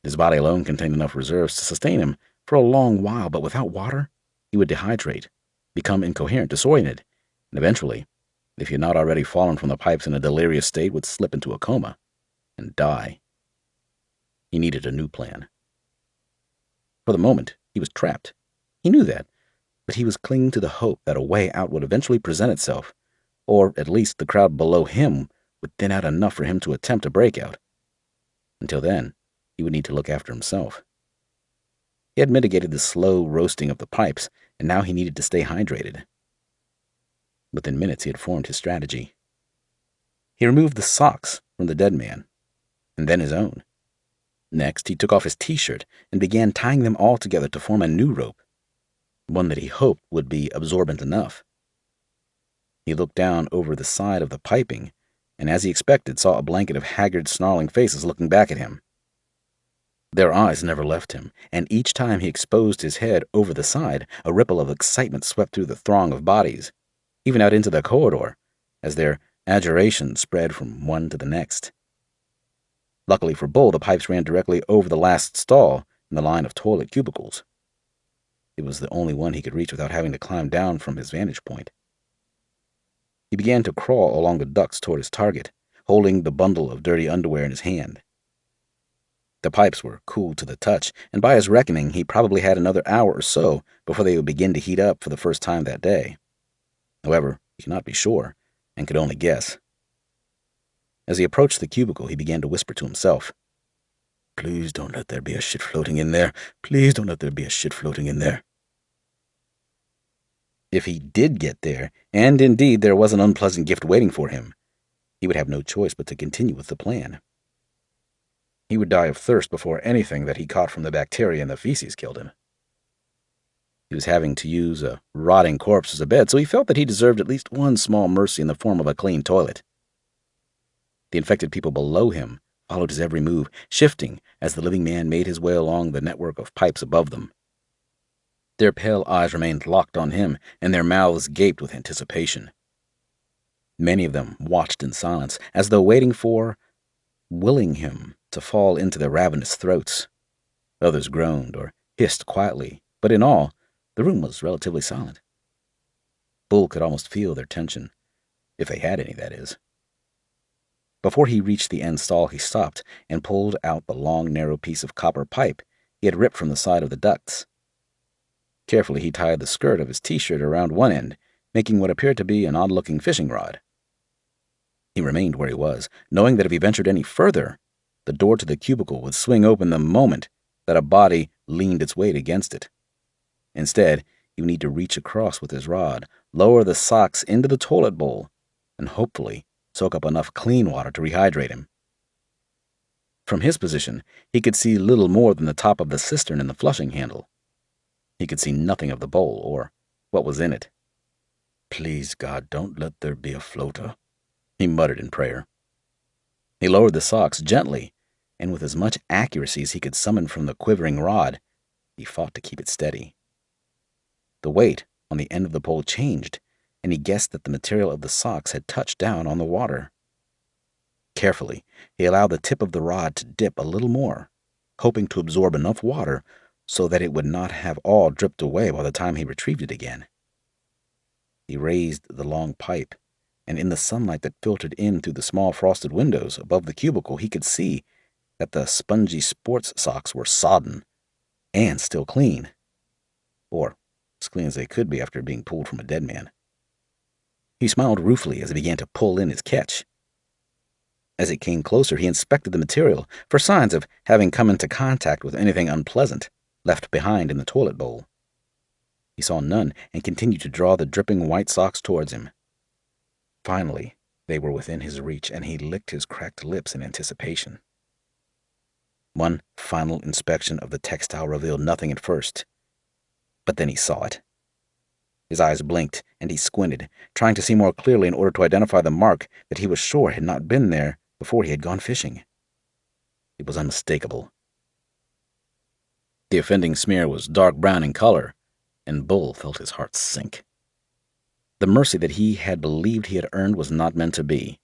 His body alone contained enough reserves to sustain him for a long while, but without water, he would dehydrate, become incoherent, disoriented, and eventually, if he had not already fallen from the pipes in a delirious state, would slip into a coma and die. He needed a new plan. For the moment, he was trapped. He knew that, but he was clinging to the hope that a way out would eventually present itself, or at least the crowd below him would thin out enough for him to attempt a breakout. Until then, he would need to look after himself. He had mitigated the slow roasting of the pipes, and now he needed to stay hydrated. Within minutes, he had formed his strategy. He removed the socks from the dead man, and then his own. Next, he took off his t-shirt and began tying them all together to form a new rope, one that he hoped would be absorbent enough. He looked down over the side of the piping, and as he expected, saw a blanket of haggard, snarling faces looking back at him. Their eyes never left him, and each time he exposed his head over the side, a ripple of excitement swept through the throng of bodies, even out into the corridor, as their adjuration spread from one to the next. Luckily for Bull, the pipes ran directly over the last stall in the line of toilet cubicles. It was the only one he could reach without having to climb down from his vantage point. He began to crawl along the ducts toward his target, holding the bundle of dirty underwear in his hand. The pipes were cool to the touch, and by his reckoning, he probably had another hour or so before they would begin to heat up for the first time that day. However, he could not be sure, and could only guess. As he approached the cubicle, he began to whisper to himself, "Please don't let there be a shit floating in there. Please don't let there be a shit floating in there." If he did get there, and indeed there was an unpleasant gift waiting for him, he would have no choice but to continue with the plan. He would die of thirst before anything that he caught from the bacteria in the feces killed him. He was having to use a rotting corpse as a bed, so he felt that he deserved at least one small mercy in the form of a clean toilet. The infected people below him followed his every move, shifting as the living man made his way along the network of pipes above them. Their pale eyes remained locked on him, and their mouths gaped with anticipation. Many of them watched in silence, as though willing him to fall into their ravenous throats. Others groaned or hissed quietly, but in all, the room was relatively silent. Bull could almost feel their tension, if they had any, that is. Before he reached the end stall, he stopped and pulled out the long, narrow piece of copper pipe he had ripped from the side of the ducts. Carefully, he tied the skirt of his t-shirt around one end, making what appeared to be an odd-looking fishing rod. He remained where he was, knowing that if he ventured any further, the door to the cubicle would swing open the moment that a body leaned its weight against it. Instead, he would need to reach across with his rod, lower the socks into the toilet bowl, and hopefully soak up enough clean water to rehydrate him. From his position, he could see little more than the top of the cistern and the flushing handle. He could see nothing of the bowl or what was in it. "Please, God, don't let there be a floater," he muttered in prayer. He lowered the socks gently, and with as much accuracy as he could summon from the quivering rod, he fought to keep it steady. The weight on the end of the pole changed, and he guessed that the material of the socks had touched down on the water. Carefully, he allowed the tip of the rod to dip a little more, hoping to absorb enough water so that it would not have all dripped away by the time he retrieved it again. He raised the long pipe, and in the sunlight that filtered in through the small frosted windows above the cubicle, he could see that the spongy sports socks were sodden and still clean, or as clean as they could be after being pulled from a dead man. He smiled ruefully as he began to pull in his catch. As it came closer, he inspected the material for signs of having come into contact with anything unpleasant left behind in the toilet bowl. He saw none and continued to draw the dripping white socks towards him. Finally, they were within his reach, and he licked his cracked lips in anticipation. One final inspection of the textile revealed nothing at first, but then he saw it. His eyes blinked, and he squinted, trying to see more clearly in order to identify the mark that he was sure had not been there before he had gone fishing. It was unmistakable. The offending smear was dark brown in color, and Bull felt his heart sink. The mercy that he had believed he had earned was not meant to be,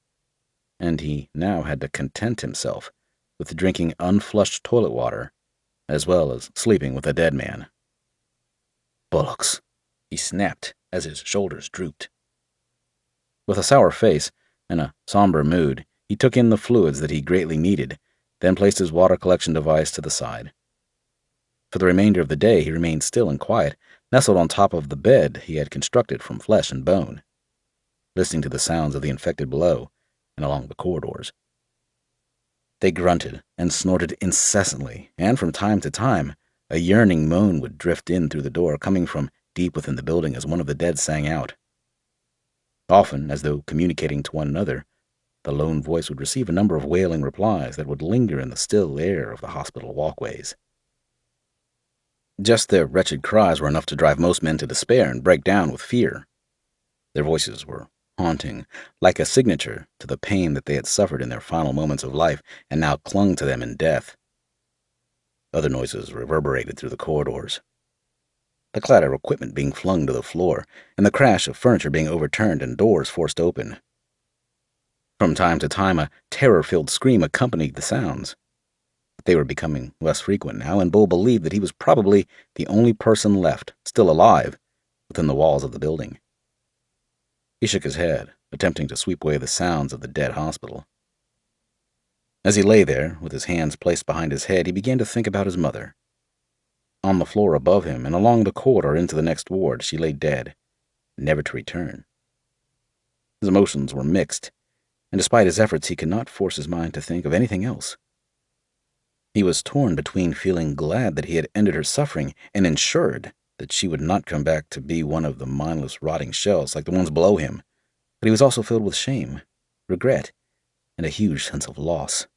and he now had to content himself with drinking unflushed toilet water, as well as sleeping with a dead man. "Bullocks," he snapped as his shoulders drooped. With a sour face and a somber mood, he took in the fluids that he greatly needed, then placed his water collection device to the side. For the remainder of the day, he remained still and quiet, nestled on top of the bed he had constructed from flesh and bone, listening to the sounds of the infected below and along the corridors. They grunted and snorted incessantly, and from time to time, a yearning moan would drift in through the door, coming from deep within the building as one of the dead sang out. Often, as though communicating to one another, the lone voice would receive a number of wailing replies that would linger in the still air of the hospital walkways. Just their wretched cries were enough to drive most men to despair and break down with fear. Their voices were haunting, like a signature to the pain that they had suffered in their final moments of life and now clung to them in death. Other noises reverberated through the corridors. The clatter of equipment being flung to the floor, and the crash of furniture being overturned and doors forced open. From time to time, a terror-filled scream accompanied the sounds. But they were becoming less frequent now, and Bull believed that he was probably the only person left, still alive, within the walls of the building. He shook his head, attempting to sweep away the sounds of the dead hospital. As he lay there, with his hands placed behind his head, he began to think about his mother. On the floor above him and along the corridor into the next ward, she lay dead, never to return. His emotions were mixed, and despite his efforts, he could not force his mind to think of anything else. He was torn between feeling glad that he had ended her suffering and ensured that she would not come back to be one of the mindless, rotting shells like the ones below him, but he was also filled with shame, regret, and a huge sense of loss.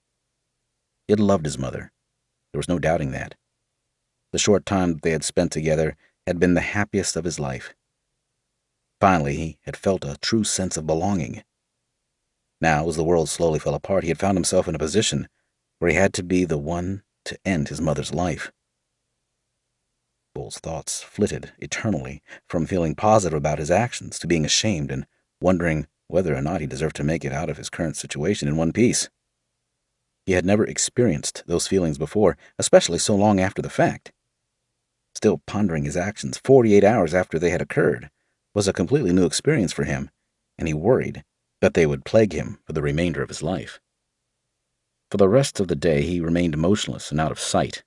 He had loved his mother. There was no doubting that. The short time that they had spent together had been the happiest of his life. Finally, he had felt a true sense of belonging. Now, as the world slowly fell apart, he had found himself in a position where he had to be the one to end his mother's life. Bull's thoughts flitted eternally from feeling positive about his actions to being ashamed and wondering whether or not he deserved to make it out of his current situation in one piece. He had never experienced those feelings before, especially so long after the fact. Still pondering his actions 48 hours after they had occurred was a completely new experience for him, and he worried that they would plague him for the remainder of his life. For the rest of the day, he remained motionless and out of sight.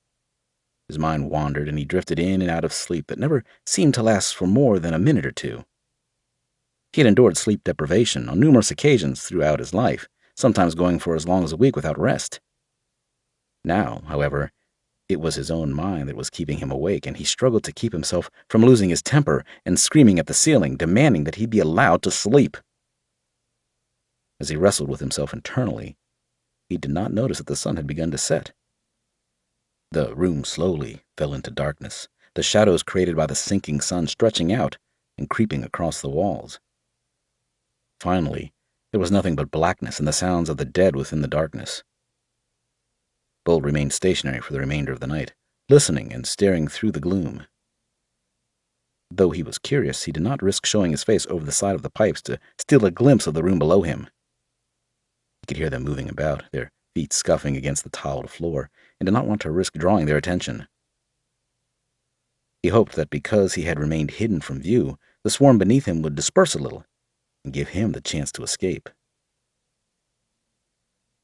His mind wandered, and he drifted in and out of sleep that never seemed to last for more than a minute or two. He had endured sleep deprivation on numerous occasions throughout his life, sometimes going for as long as a week without rest. Now, however, it was his own mind that was keeping him awake, and he struggled to keep himself from losing his temper and screaming at the ceiling, demanding that he be allowed to sleep. As he wrestled with himself internally, he did not notice that the sun had begun to set. The room slowly fell into darkness, the shadows created by the sinking sun stretching out and creeping across the walls. Finally, there was nothing but blackness and the sounds of the dead within the darkness. Bull remained stationary for the remainder of the night, listening and staring through the gloom. Though he was curious, he did not risk showing his face over the side of the pipes to steal a glimpse of the room below him. He could hear them moving about, their feet scuffing against the tiled floor, and did not want to risk drawing their attention. He hoped that because he had remained hidden from view, the swarm beneath him would disperse a little and give him the chance to escape.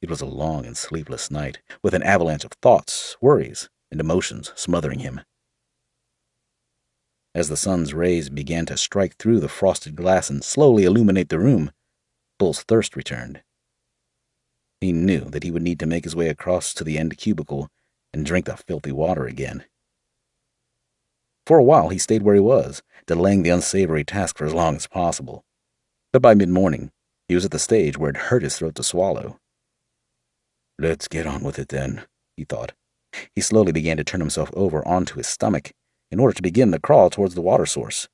It was a long and sleepless night, with an avalanche of thoughts, worries, and emotions smothering him. As the sun's rays began to strike through the frosted glass and slowly illuminate the room, Bull's thirst returned. He knew that he would need to make his way across to the end cubicle and drink the filthy water again. For a while he stayed where he was, delaying the unsavory task for as long as possible. But by mid-morning, he was at the stage where it hurt his throat to swallow. "Let's get on with it, then," he thought. He slowly began to turn himself over onto his stomach in order to begin the crawl towards the water source.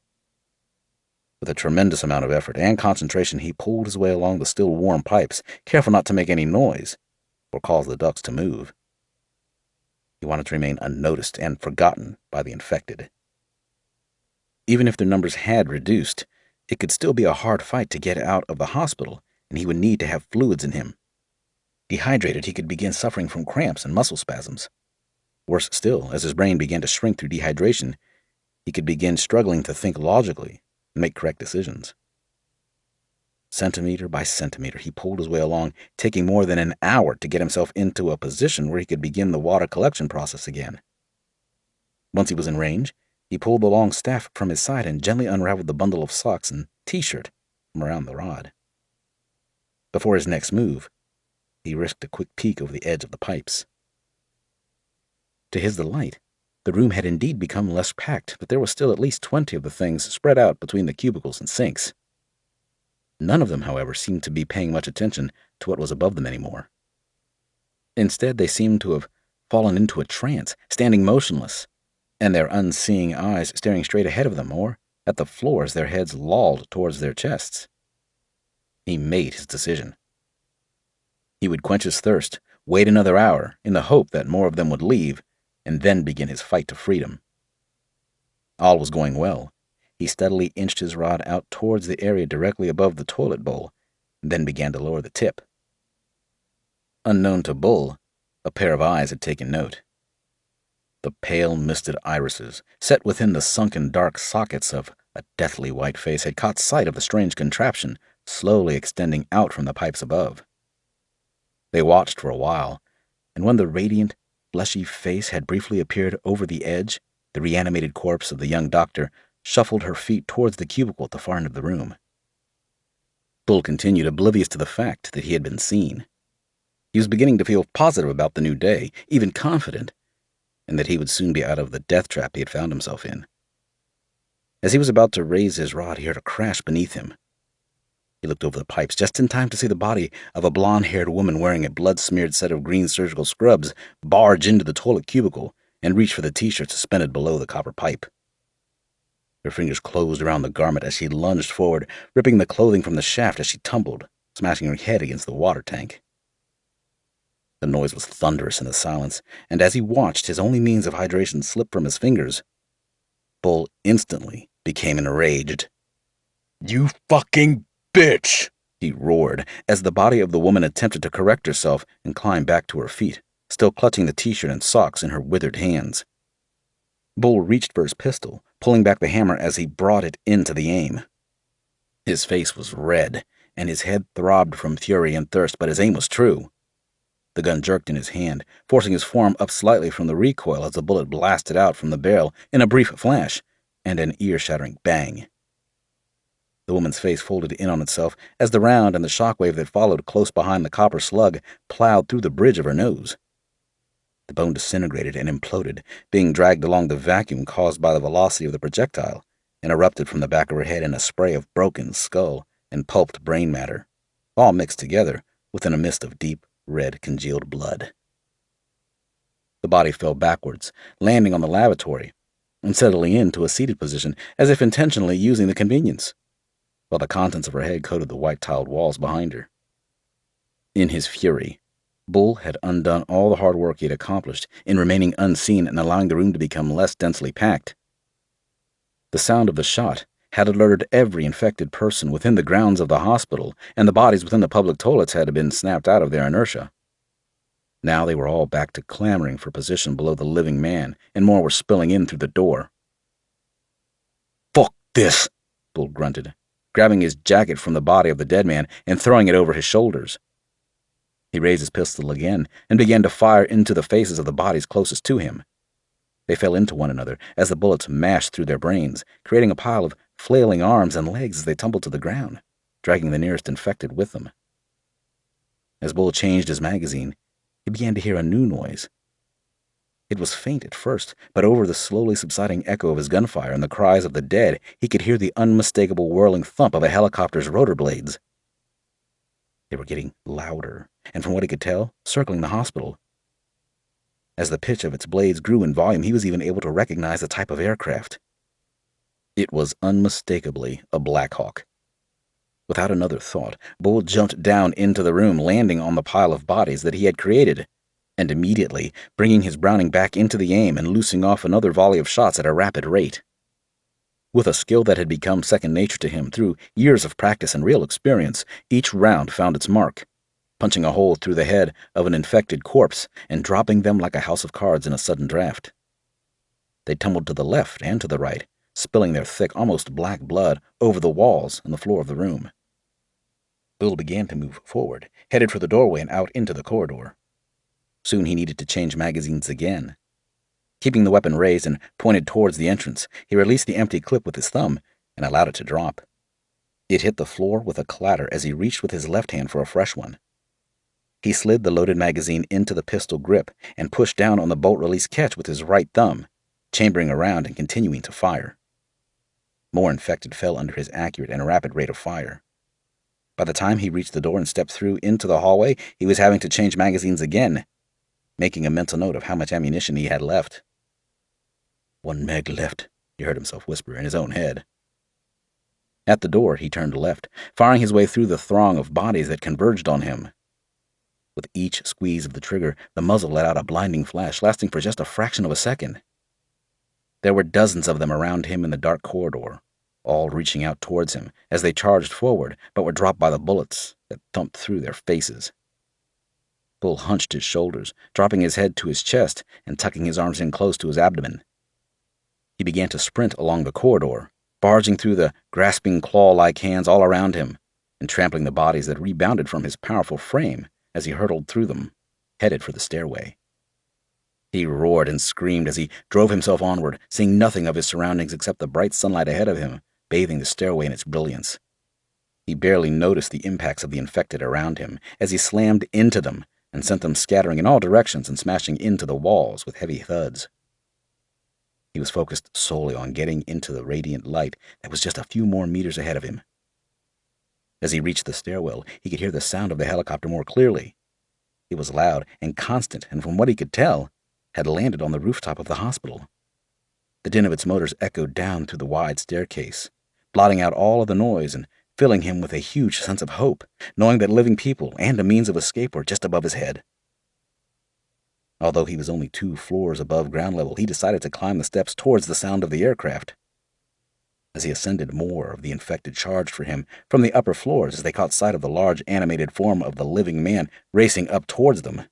With a tremendous amount of effort and concentration, he pulled his way along the still warm pipes, careful not to make any noise or cause the ducts to move. He wanted to remain unnoticed and forgotten by the infected. Even if their numbers had reduced, it could still be a hard fight to get out of the hospital, and he would need to have fluids in him. Dehydrated, he could begin suffering from cramps and muscle spasms. Worse still, as his brain began to shrink through dehydration, he could begin struggling to think logically and make correct decisions. Centimeter by centimeter, he pulled his way along, taking more than an hour to get himself into a position where he could begin the water collection process again. Once he was in range, he pulled the long staff from his side and gently unraveled the bundle of socks and t-shirt from around the rod. Before his next move, he risked a quick peek over the edge of the pipes. To his delight, the room had indeed become less packed, but there were still at least 20 of the things spread out between the cubicles and sinks. None of them, however, seemed to be paying much attention to what was above them anymore. Instead, they seemed to have fallen into a trance, standing motionless, and their unseeing eyes staring straight ahead of them or at the floor as their heads lolled towards their chests. He made his decision. He would quench his thirst, wait another hour, in the hope that more of them would leave, and then begin his fight to freedom. All was going well. He steadily inched his rod out towards the area directly above the toilet bowl, and then began to lower the tip. Unknown to Bull, a pair of eyes had taken note. The pale, misted irises, set within the sunken dark sockets of a deathly white face, had caught sight of the strange contraption slowly extending out from the pipes above. They watched for a while, and when the radiant, fleshy face had briefly appeared over the edge, the reanimated corpse of the young doctor shuffled her feet towards the cubicle at the far end of the room. Bull continued, oblivious to the fact that he had been seen. He was beginning to feel positive about the new day, even confident, and that he would soon be out of the death trap he had found himself in. As he was about to raise his rod, he heard a crash beneath him. He looked over the pipes just in time to see the body of a blonde-haired woman wearing a blood-smeared set of green surgical scrubs barge into the toilet cubicle and reach for the t-shirt suspended below the copper pipe. Her fingers closed around the garment as she lunged forward, ripping the clothing from the shaft as she tumbled, smashing her head against the water tank. The noise was thunderous in the silence, and as he watched his only means of hydration slip from his fingers, Bull instantly became enraged. "You fucking bitch!" he roared, as the body of the woman attempted to correct herself and climb back to her feet, still clutching the t-shirt and socks in her withered hands. Bull reached for his pistol, pulling back the hammer as he brought it into the aim. His face was red, and his head throbbed from fury and thirst, but his aim was true. The gun jerked in his hand, forcing his forearm up slightly from the recoil as the bullet blasted out from the barrel in a brief flash and an ear-shattering bang. The woman's face folded in on itself as the round and the shockwave that followed close behind the copper slug plowed through the bridge of her nose. The bone disintegrated and imploded, being dragged along the vacuum caused by the velocity of the projectile, and erupted from the back of her head in a spray of broken skull and pulped brain matter, all mixed together within a mist of deep, red, congealed blood. The body fell backwards, landing on the lavatory, and settling into a seated position as if intentionally using the convenience, while the contents of her head coated the white-tiled walls behind her. In his fury, Bull had undone all the hard work he had accomplished in remaining unseen and allowing the room to become less densely packed. The sound of the shot had alerted every infected person within the grounds of the hospital, and the bodies within the public toilets had been snapped out of their inertia. Now they were all back to clamoring for position below the living man, and more were spilling in through the door. "Fuck this!" Bull grunted, grabbing his jacket from the body of the dead man and throwing it over his shoulders. He raised his pistol again and began to fire into the faces of the bodies closest to him. They fell into one another as the bullets mashed through their brains, creating a pile of flailing arms and legs as they tumbled to the ground, dragging the nearest infected with them. As Bull changed his magazine, he began to hear a new noise. It was faint at first, but over the slowly subsiding echo of his gunfire and the cries of the dead, he could hear the unmistakable whirling thump of a helicopter's rotor blades. They were getting louder, and from what he could tell, circling the hospital. As the pitch of its blades grew in volume, he was even able to recognize the type of aircraft. It was unmistakably a Black Hawk. Without another thought, Bull jumped down into the room, landing on the pile of bodies that he had created, and immediately bringing his Browning back into the aim and loosing off another volley of shots at a rapid rate. With a skill that had become second nature to him through years of practice and real experience, each round found its mark, punching a hole through the head of an infected corpse and dropping them like a house of cards in a sudden draft. They tumbled to the left and to the right, spilling their thick, almost black blood over the walls and the floor of the room. Bill began to move forward, headed for the doorway and out into the corridor. Soon he needed to change magazines again. Keeping the weapon raised and pointed towards the entrance, he released the empty clip with his thumb and allowed it to drop. It hit the floor with a clatter as he reached with his left hand for a fresh one. He slid the loaded magazine into the pistol grip and pushed down on the bolt-release catch with his right thumb, chambering around and continuing to fire. More infected fell under his accurate and rapid rate of fire. By the time he reached the door and stepped through into the hallway, he was having to change magazines again, making a mental note of how much ammunition he had left. "One mag left," he heard himself whisper in his own head. At the door, he turned left, firing his way through the throng of bodies that converged on him. With each squeeze of the trigger, the muzzle let out a blinding flash, lasting for just a fraction of a second. There were dozens of them around him in the dark corridor, all reaching out towards him as they charged forward, but were dropped by the bullets that thumped through their faces. Bull hunched his shoulders, dropping his head to his chest and tucking his arms in close to his abdomen. He began to sprint along the corridor, barging through the grasping claw-like hands all around him, and trampling the bodies that rebounded from his powerful frame as he hurtled through them, headed for the stairway. He roared and screamed as he drove himself onward, seeing nothing of his surroundings except the bright sunlight ahead of him, bathing the stairway in its brilliance. He barely noticed the impacts of the infected around him as he slammed into them and sent them scattering in all directions and smashing into the walls with heavy thuds. He was focused solely on getting into the radiant light that was just a few more meters ahead of him. As he reached the stairwell, he could hear the sound of the helicopter more clearly. It was loud and constant, and from what he could tell, had landed on the rooftop of the hospital. The din of its motors echoed down through the wide staircase, blotting out all of the noise and filling him with a huge sense of hope, knowing that living people and a means of escape were just above his head. Although he was only 2 floors above ground level, he decided to climb the steps towards the sound of the aircraft. As he ascended, more of the infected charged for him from the upper floors as they caught sight of the large animated form of the living man racing up towards them.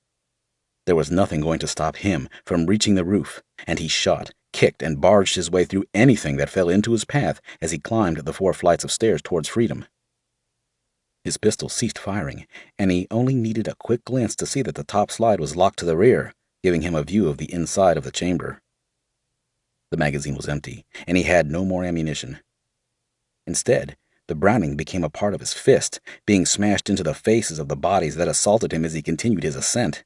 There was nothing going to stop him from reaching the roof, and he shot, kicked, and barged his way through anything that fell into his path as he climbed the 4 flights of stairs towards freedom. His pistol ceased firing, and he only needed a quick glance to see that the top slide was locked to the rear, giving him a view of the inside of the chamber. The magazine was empty, and he had no more ammunition. Instead, the Browning became a part of his fist, being smashed into the faces of the bodies that assaulted him as he continued his ascent.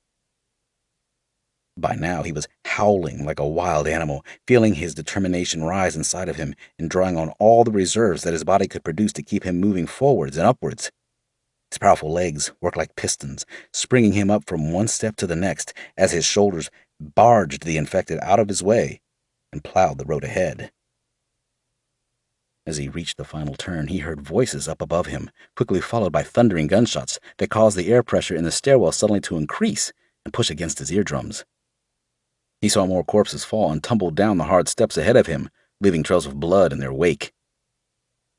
By now, he was howling like a wild animal, feeling his determination rise inside of him and drawing on all the reserves that his body could produce to keep him moving forwards and upwards. His powerful legs worked like pistons, springing him up from one step to the next as his shoulders barged the infected out of his way and plowed the road ahead. As he reached the final turn, he heard voices up above him, quickly followed by thundering gunshots that caused the air pressure in the stairwell suddenly to increase and push against his eardrums. He saw more corpses fall and tumble down the hard steps ahead of him, leaving trails of blood in their wake.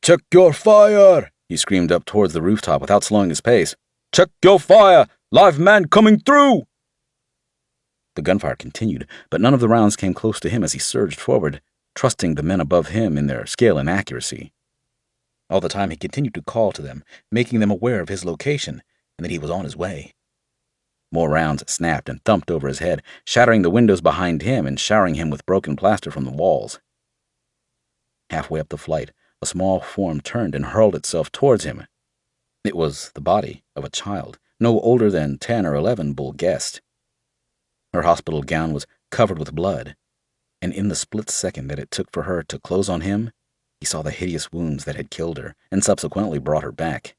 "Check your fire!" he screamed up towards the rooftop without slowing his pace. "Check your fire! Live man coming through!" The gunfire continued, but none of the rounds came close to him as he surged forward, trusting the men above him in their skill and accuracy. All the time he continued to call to them, making them aware of his location and that he was on his way. More rounds snapped and thumped over his head, shattering the windows behind him and showering him with broken plaster from the walls. Halfway up the flight, a small form turned and hurled itself towards him. It was the body of a child, no older than 10 or 11, Bull guessed. Her hospital gown was covered with blood, and in the split second that it took for her to close on him, he saw the hideous wounds that had killed her and subsequently brought her back.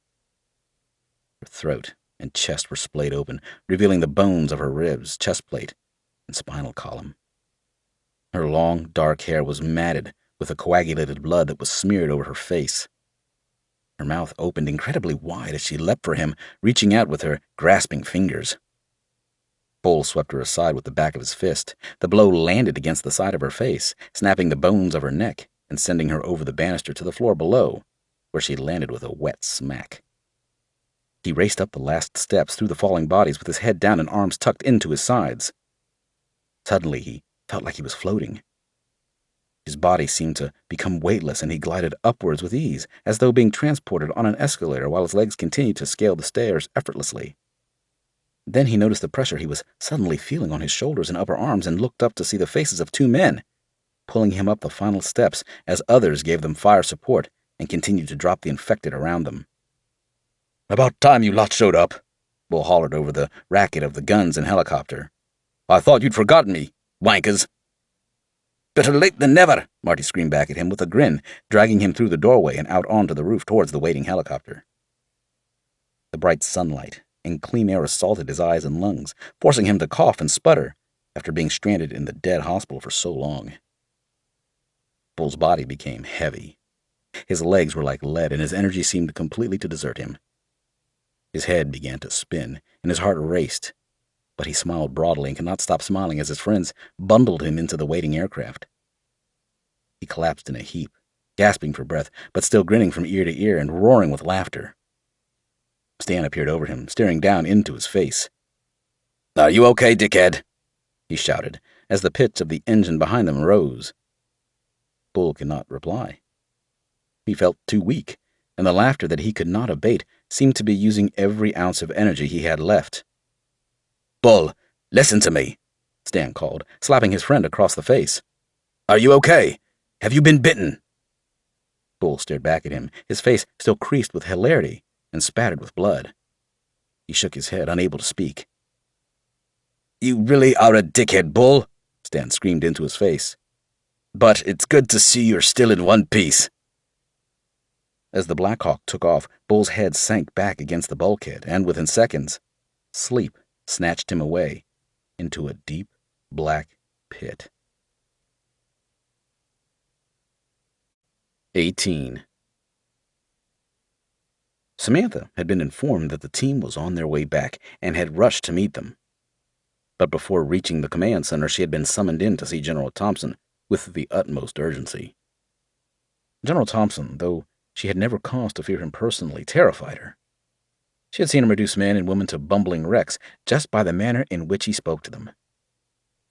Her throat and chest were splayed open, revealing the bones of her ribs, chest plate, and spinal column. Her long, dark hair was matted with the coagulated blood that was smeared over her face. Her mouth opened incredibly wide as she leapt for him, reaching out with her grasping fingers. Bull swept her aside with the back of his fist. The blow landed against the side of her face, snapping the bones of her neck and sending her over the banister to the floor below, where she landed with a wet smack. He raced up the last steps through the falling bodies with his head down and arms tucked into his sides. Suddenly, he felt like he was floating. His body seemed to become weightless, and he glided upwards with ease, as though being transported on an escalator while his legs continued to scale the stairs effortlessly. Then he noticed the pressure he was suddenly feeling on his shoulders and upper arms and looked up to see the faces of 2 men, pulling him up the final steps as others gave them fire support and continued to drop the infected around them. "About time you lot showed up," Bull hollered over the racket of the guns and helicopter. "I thought you'd forgotten me, wankers." "Better late than never," Marty screamed back at him with a grin, dragging him through the doorway and out onto the roof towards the waiting helicopter. The bright sunlight and clean air assaulted his eyes and lungs, forcing him to cough and sputter after being stranded in the dead hospital for so long. Bull's body became heavy. His legs were like lead, and his energy seemed completely to desert him. His head began to spin, and his heart raced, but he smiled broadly and could not stop smiling as his friends bundled him into the waiting aircraft. He collapsed in a heap, gasping for breath, but still grinning from ear to ear and roaring with laughter. Stan appeared over him, staring down into his face. "Are you okay, dickhead?" he shouted, as the pitch of the engine behind them rose. Bull could not reply. He felt too weak, and the laughter that he could not abate seemed to be using every ounce of energy he had left. "Bull, listen to me," Stan called, slapping his friend across the face. "Are you okay? Have you been bitten?" Bull stared back at him, his face still creased with hilarity and spattered with blood. He shook his head, unable to speak. "You really are a dickhead, Bull," Stan screamed into his face. "But it's good to see you're still in one piece." As the Black Hawk took off, Bull's head sank back against the bulkhead, and within seconds, sleep snatched him away into a deep, black pit. 18. Samantha had been informed that the team was on their way back and had rushed to meet them. But before reaching the command center, she had been summoned in to see General Thompson with the utmost urgency. General Thompson, though she had never cause to fear him personally, terrified her. She had seen him reduce men and women to bumbling wrecks just by the manner in which he spoke to them.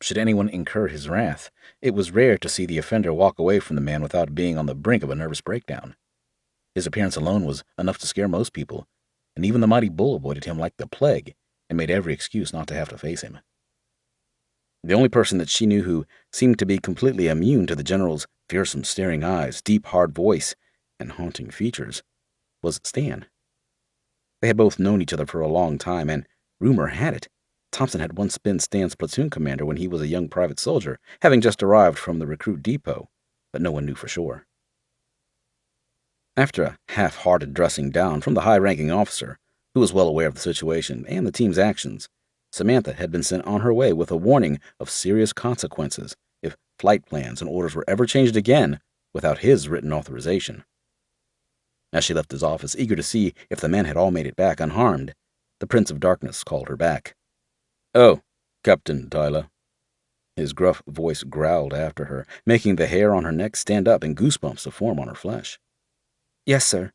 Should anyone incur his wrath, it was rare to see the offender walk away from the man without being on the brink of a nervous breakdown. His appearance alone was enough to scare most people, and even the mighty Bull avoided him like the plague and made every excuse not to have to face him. The only person that she knew who seemed to be completely immune to the general's fearsome staring eyes, deep hard voice, and haunting features was Stan. They had both known each other for a long time, and rumor had it Thompson had once been Stan's platoon commander when he was a young private soldier, having just arrived from the recruit depot, but no one knew for sure. After a half-hearted dressing down from the high-ranking officer, who was well aware of the situation and the team's actions, Samantha had been sent on her way with a warning of serious consequences if flight plans and orders were ever changed again without his written authorization. As she left his office, eager to see if the men had all made it back unharmed, the Prince of Darkness called her back. "Oh, Captain Tyler." His gruff voice growled after her, making the hair on her neck stand up and goosebumps to form on her flesh. "Yes, sir,"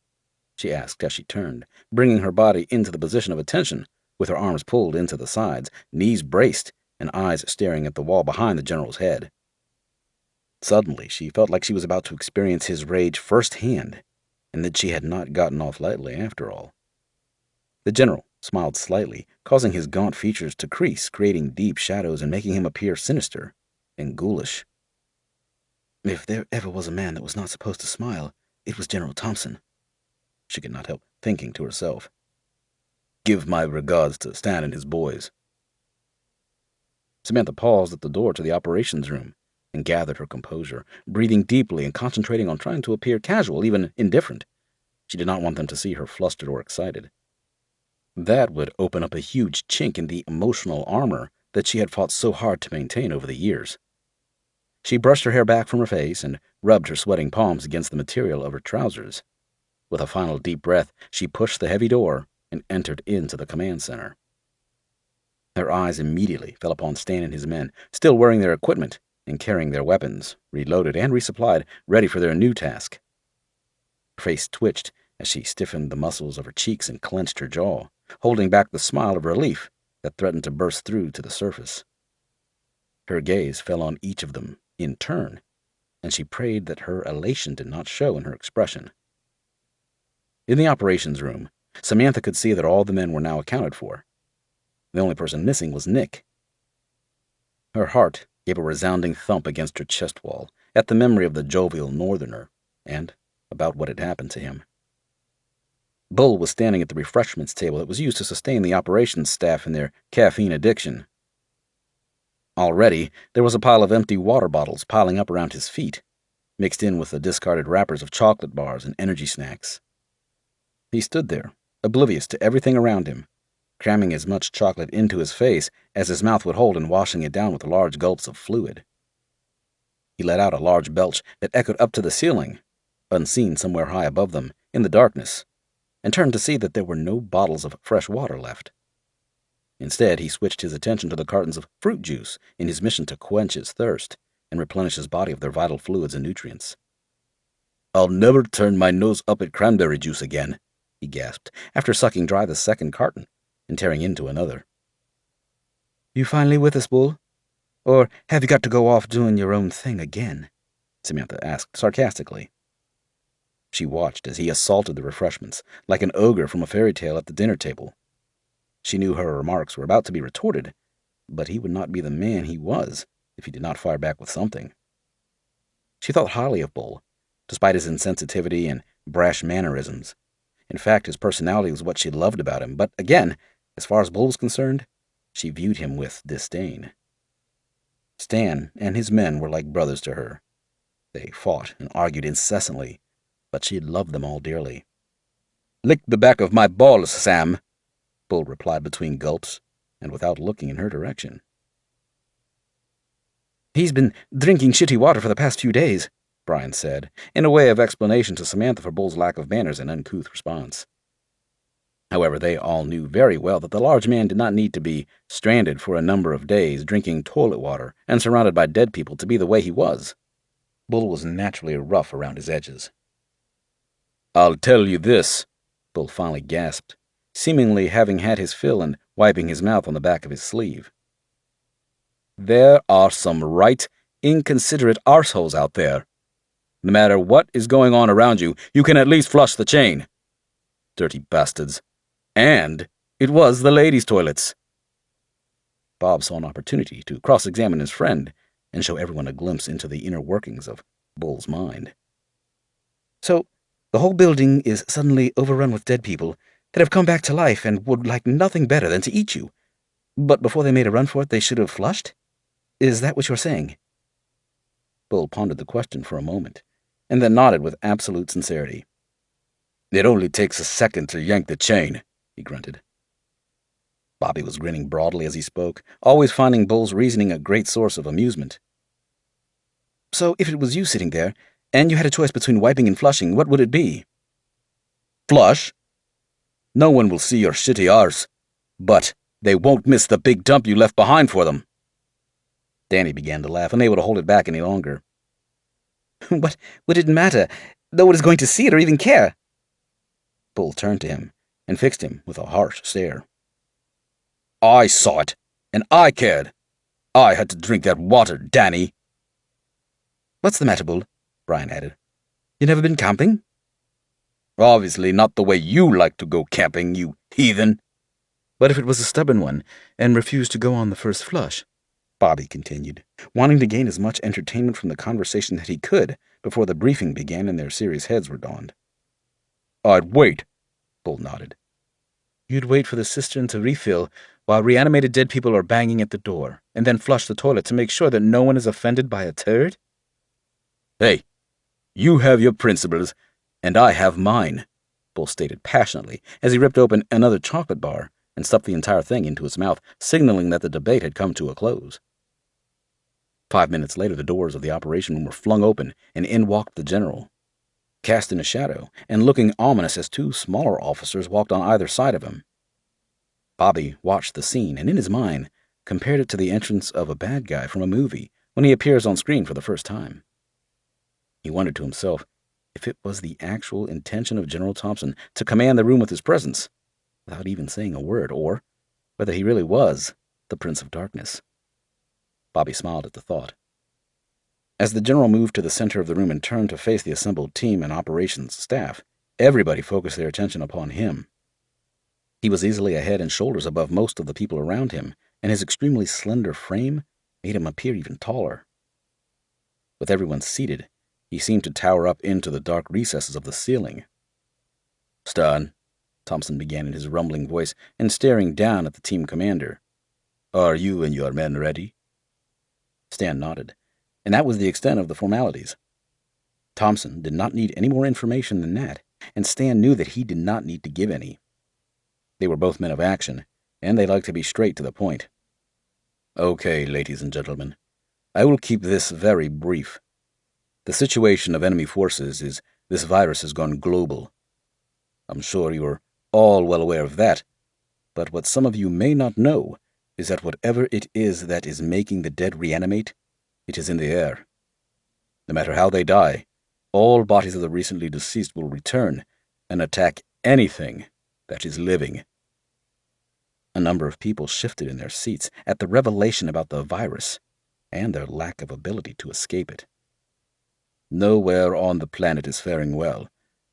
she asked as she turned, bringing her body into the position of attention, with her arms pulled into the sides, knees braced, and eyes staring at the wall behind the general's head. Suddenly, she felt like she was about to experience his rage firsthand, and that she had not gotten off lightly after all. The general smiled slightly, causing his gaunt features to crease, creating deep shadows and making him appear sinister and ghoulish. If there ever was a man that was not supposed to smile, it was General Thompson. She could not help thinking to herself. "Give my regards to Stan and his boys." Samantha paused at the door to the operations room and gathered her composure, breathing deeply and concentrating on trying to appear casual, even indifferent. She did not want them to see her flustered or excited. That would open up a huge chink in the emotional armor that she had fought so hard to maintain over the years. She brushed her hair back from her face and rubbed her sweating palms against the material of her trousers. With a final deep breath, she pushed the heavy door and entered into the command center. Her eyes immediately fell upon Stan and his men, still wearing their equipment and carrying their weapons, reloaded and resupplied, ready for their new task. Her face twitched as she stiffened the muscles of her cheeks and clenched her jaw, holding back the smile of relief that threatened to burst through to the surface. Her gaze fell on each of them in turn, and she prayed that her elation did not show in her expression. In the operations room, Samantha could see that all the men were now accounted for. The only person missing was Nick. Her heart gave a resounding thump against her chest wall at the memory of the jovial northerner and about what had happened to him. Bull was standing at the refreshments table that was used to sustain the operations staff in their caffeine addiction. Already, there was a pile of empty water bottles piling up around his feet, mixed in with the discarded wrappers of chocolate bars and energy snacks. He stood there, oblivious to everything around him, cramming as much chocolate into his face as his mouth would hold and washing it down with large gulps of fluid. He let out a large belch that echoed up to the ceiling, unseen somewhere high above them, in the darkness, and turned to see that there were no bottles of fresh water left. Instead, he switched his attention to the cartons of fruit juice in his mission to quench his thirst and replenish his body of their vital fluids and nutrients. "I'll never turn my nose up at cranberry juice again," he gasped, after sucking dry the second carton and tearing into another. "You finally with us, Bull? Or have you got to go off doing your own thing again?" Samantha asked sarcastically. She watched as he assaulted the refreshments, like an ogre from a fairy tale at the dinner table. She knew her remarks were about to be retorted, but he would not be the man he was if he did not fire back with something. She thought highly of Bull, despite his insensitivity and brash mannerisms. In fact, his personality was what she loved about him, but again, as far as Bull was concerned, she viewed him with disdain. Stan and his men were like brothers to her. They fought and argued incessantly, but she loved them all dearly. "Lick the back of my balls, Sam," Bull replied between gulps, and without looking in her direction. "He's been drinking shitty water for the past few days," Brian said, in a way of explanation to Samantha for Bull's lack of manners and uncouth response. However, they all knew very well that the large man did not need to be stranded for a number of days drinking toilet water and surrounded by dead people to be the way he was. Bull was naturally rough around his edges. "I'll tell you this," Bull finally gasped, seemingly having had his fill and wiping his mouth on the back of his sleeve. "There are some right inconsiderate arseholes out there. No matter what is going on around you, you can at least flush the chain. Dirty bastards. And it was the ladies' toilets. Bob saw an opportunity to cross-examine his friend and show everyone a glimpse into the inner workings of Bull's mind. So, the whole building is suddenly overrun with dead people that have come back to life and would like nothing better than to eat you. But before they made a run for it, they should have flushed? Is that what you're saying? Bull pondered the question for a moment, and then nodded with absolute sincerity. It only takes a second to yank the chain, he grunted. Bobby was grinning broadly as he spoke, always finding Bull's reasoning a great source of amusement. So, if it was you sitting there, and you had a choice between wiping and flushing, what would it be? Flush? No one will see your shitty arse, but they won't miss the big dump you left behind for them. Danny began to laugh, unable to hold it back any longer. What would it matter? No one is going to see it or even care. Bull turned to him and fixed him with a harsh stare. I saw it, and I cared. I had to drink that water, Danny. What's the matter, Bull? Brian added. You never been camping? Obviously not the way you like to go camping, you heathen. What if it was a stubborn one and refused to go on the first flush? Bobby continued, wanting to gain as much entertainment from the conversation that he could before the briefing began and their serious heads were donned. I'd wait, Bull nodded. You'd wait for the cistern to refill while reanimated dead people are banging at the door, and then flush the toilet to make sure that no one is offended by a turd? Hey, you have your principles, and I have mine, Bull stated passionately as he ripped open another chocolate bar and stuffed the entire thing into his mouth, signaling that the debate had come to a close. 5 minutes later, the doors of the operation room were flung open, and in walked the general, cast in a shadow and looking ominous as two smaller officers walked on either side of him. Bobby watched the scene and in his mind compared it to the entrance of a bad guy from a movie when he appears on screen for the first time. He wondered to himself if it was the actual intention of General Thompson to command the room with his presence, without even saying a word, or whether he really was the Prince of Darkness. Bobby smiled at the thought. As the general moved to the center of the room and turned to face the assembled team and operations staff, everybody focused their attention upon him. He was easily a head and shoulders above most of the people around him, and his extremely slender frame made him appear even taller. With everyone seated, he seemed to tower up into the dark recesses of the ceiling. "Stan," Thompson began in his rumbling voice and staring down at the team commander, "are you and your men ready?" Stan nodded, and that was the extent of the formalities. Thompson did not need any more information than that, and Stan knew that he did not need to give any. They were both men of action, and they liked to be straight to the point. "Okay, ladies and gentlemen, I will keep this very brief. The situation of enemy forces is this virus has gone global. I'm sure you're all well aware of that, but what some of you may not know is that whatever it is that is making the dead reanimate, it is in the air. No matter how they die, all bodies of the recently deceased will return and attack anything that is living." A number of people shifted in their seats at the revelation about the virus and their lack of ability to escape it. Nowhere on the planet is faring well,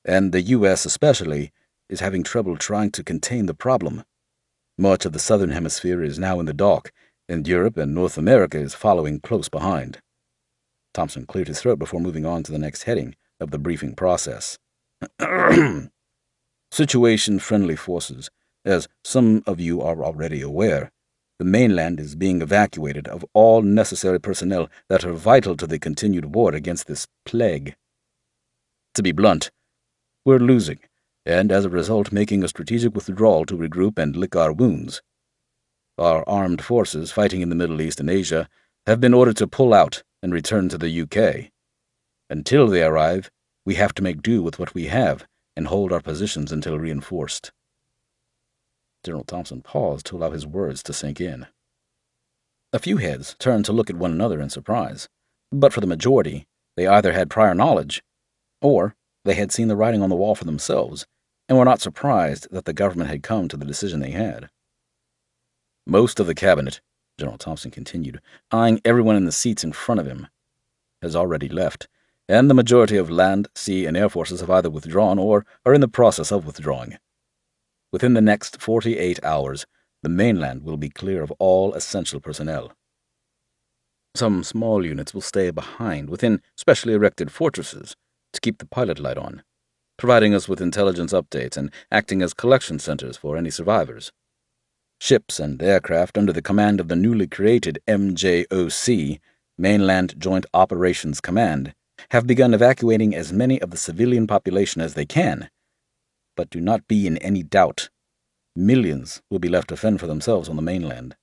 and the U.S. especially is having trouble trying to contain the problem. Much of the southern hemisphere is now in the dock, and Europe and North America is following close behind. Thompson cleared his throat before moving on to the next heading of the briefing process. Situation-friendly forces. As some of you are already aware, the mainland is being evacuated of all necessary personnel that are vital to the continued war against this plague. To be blunt, we're losing, and as a result making a strategic withdrawal to regroup and lick our wounds. Our armed forces fighting in the Middle East and Asia have been ordered to pull out and return to the UK. Until they arrive, we have to make do with what we have and hold our positions until reinforced. General Thompson paused to allow his words to sink in. A few heads turned to look at one another in surprise, but for the majority, they either had prior knowledge, or they had seen the writing on the wall for themselves, and were not surprised that the government had come to the decision they had. Most of the cabinet, General Thompson continued, eyeing everyone in the seats in front of him, has already left, and the majority of land, sea, and air forces have either withdrawn or are in the process of withdrawing. Within the next 48 hours, the mainland will be clear of all essential personnel. Some small units will stay behind within specially erected fortresses to keep the pilot light on, providing us with intelligence updates and acting as collection centers for any survivors. Ships and aircraft under the command of the newly created MJOC, Mainland Joint Operations Command, have begun evacuating as many of the civilian population as they can. But do not be in any doubt. Millions will be left to fend for themselves on the mainland.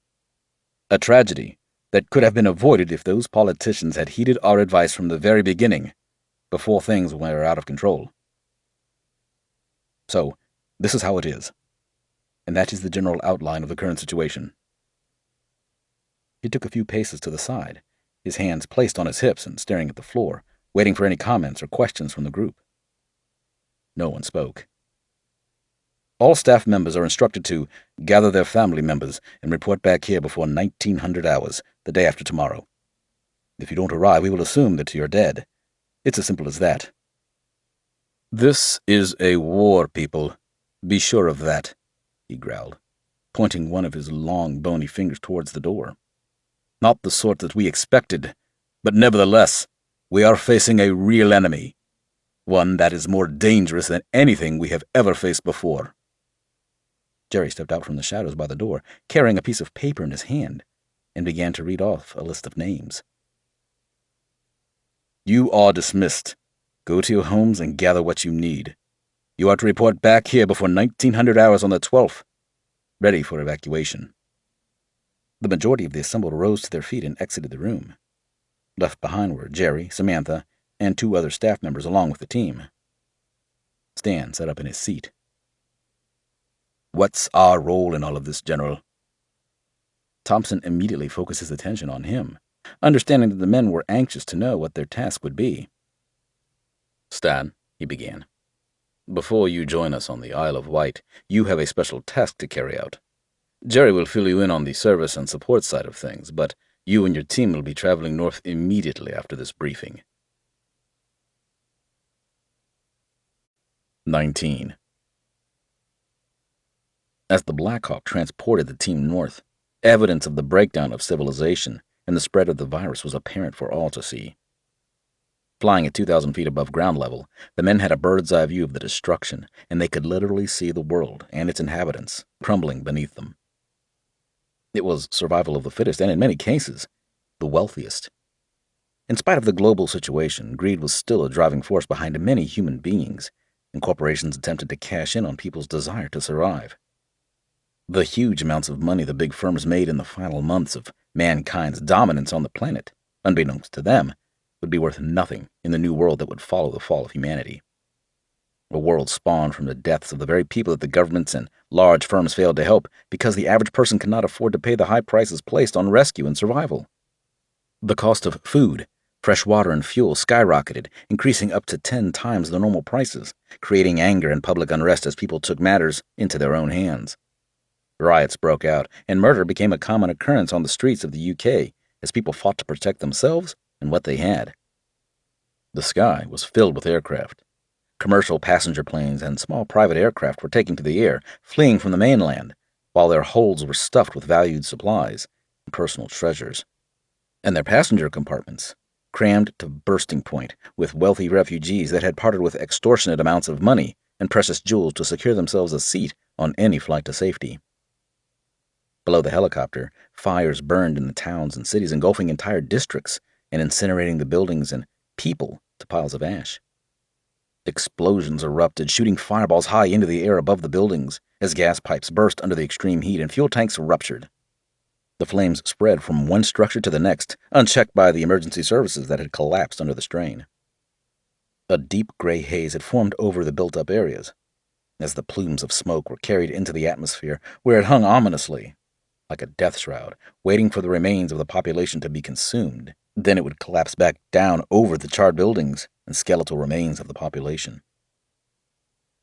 A tragedy that could have been avoided if those politicians had heeded our advice from the very beginning, before things were out of control. So, this is how it is. And that is the general outline of the current situation. He took a few paces to the side, his hands placed on his hips and staring at the floor, waiting for any comments or questions from the group. No one spoke. All staff members are instructed to gather their family members and report back here before 1900 hours, the day after tomorrow. If you don't arrive, we will assume that you're dead. It's as simple as that. This is a war, people. Be sure of that, he growled, pointing one of his long, bony fingers towards the door. Not the sort that we expected, but nevertheless, we are facing a real enemy. One that is more dangerous than anything we have ever faced before. Jerry stepped out from the shadows by the door, carrying a piece of paper in his hand, and began to read off a list of names. You are dismissed. Go to your homes and gather what you need. You are to report back here before 1900 hours on the 12th, ready for evacuation. The majority of the assembled rose to their feet and exited the room. Left behind were Jerry, Samantha, and 2 other staff members along with the team. Stan sat up in his seat. What's our role in all of this, General? Thompson immediately focused his attention on him, understanding that the men were anxious to know what their task would be. Stan, he began, before you join us on the Isle of Wight, you have a special task to carry out. Jerry will fill you in on the service and support side of things, but you and your team will be traveling north immediately after this briefing. 19. As the Blackhawk transported the team north, evidence of the breakdown of civilization and the spread of the virus was apparent for all to see. Flying at 2,000 feet above ground level, the men had a bird's-eye view of the destruction, and they could literally see the world and its inhabitants crumbling beneath them. It was survival of the fittest, and in many cases, the wealthiest. In spite of the global situation, greed was still a driving force behind many human beings, and corporations attempted to cash in on people's desire to survive. The huge amounts of money the big firms made in the final months of mankind's dominance on the planet, unbeknownst to them, would be worth nothing in the new world that would follow the fall of humanity. A world spawned from the deaths of the very people that the governments and large firms failed to help because the average person could not afford to pay the high prices placed on rescue and survival. The cost of food, fresh water, and fuel skyrocketed, increasing up to 10 times the normal prices, creating anger and public unrest as people took matters into their own hands. Riots broke out, and murder became a common occurrence on the streets of the UK as people fought to protect themselves and what they had. The sky was filled with aircraft. Commercial passenger planes and small private aircraft were taking to the air, fleeing from the mainland, while their holds were stuffed with valued supplies and personal treasures. And their passenger compartments, crammed to bursting point with wealthy refugees that had parted with extortionate amounts of money and precious jewels to secure themselves a seat on any flight to safety. Below the helicopter, fires burned in the towns and cities, engulfing entire districts and incinerating the buildings and people to piles of ash. Explosions erupted, shooting fireballs high into the air above the buildings as gas pipes burst under the extreme heat and fuel tanks ruptured. The flames spread from one structure to the next, unchecked by the emergency services that had collapsed under the strain. A deep gray haze had formed over the built-up areas, as the plumes of smoke were carried into the atmosphere, where it hung ominously, like a death shroud, waiting for the remains of the population to be consumed. Then it would collapse back down over the charred buildings and skeletal remains of the population.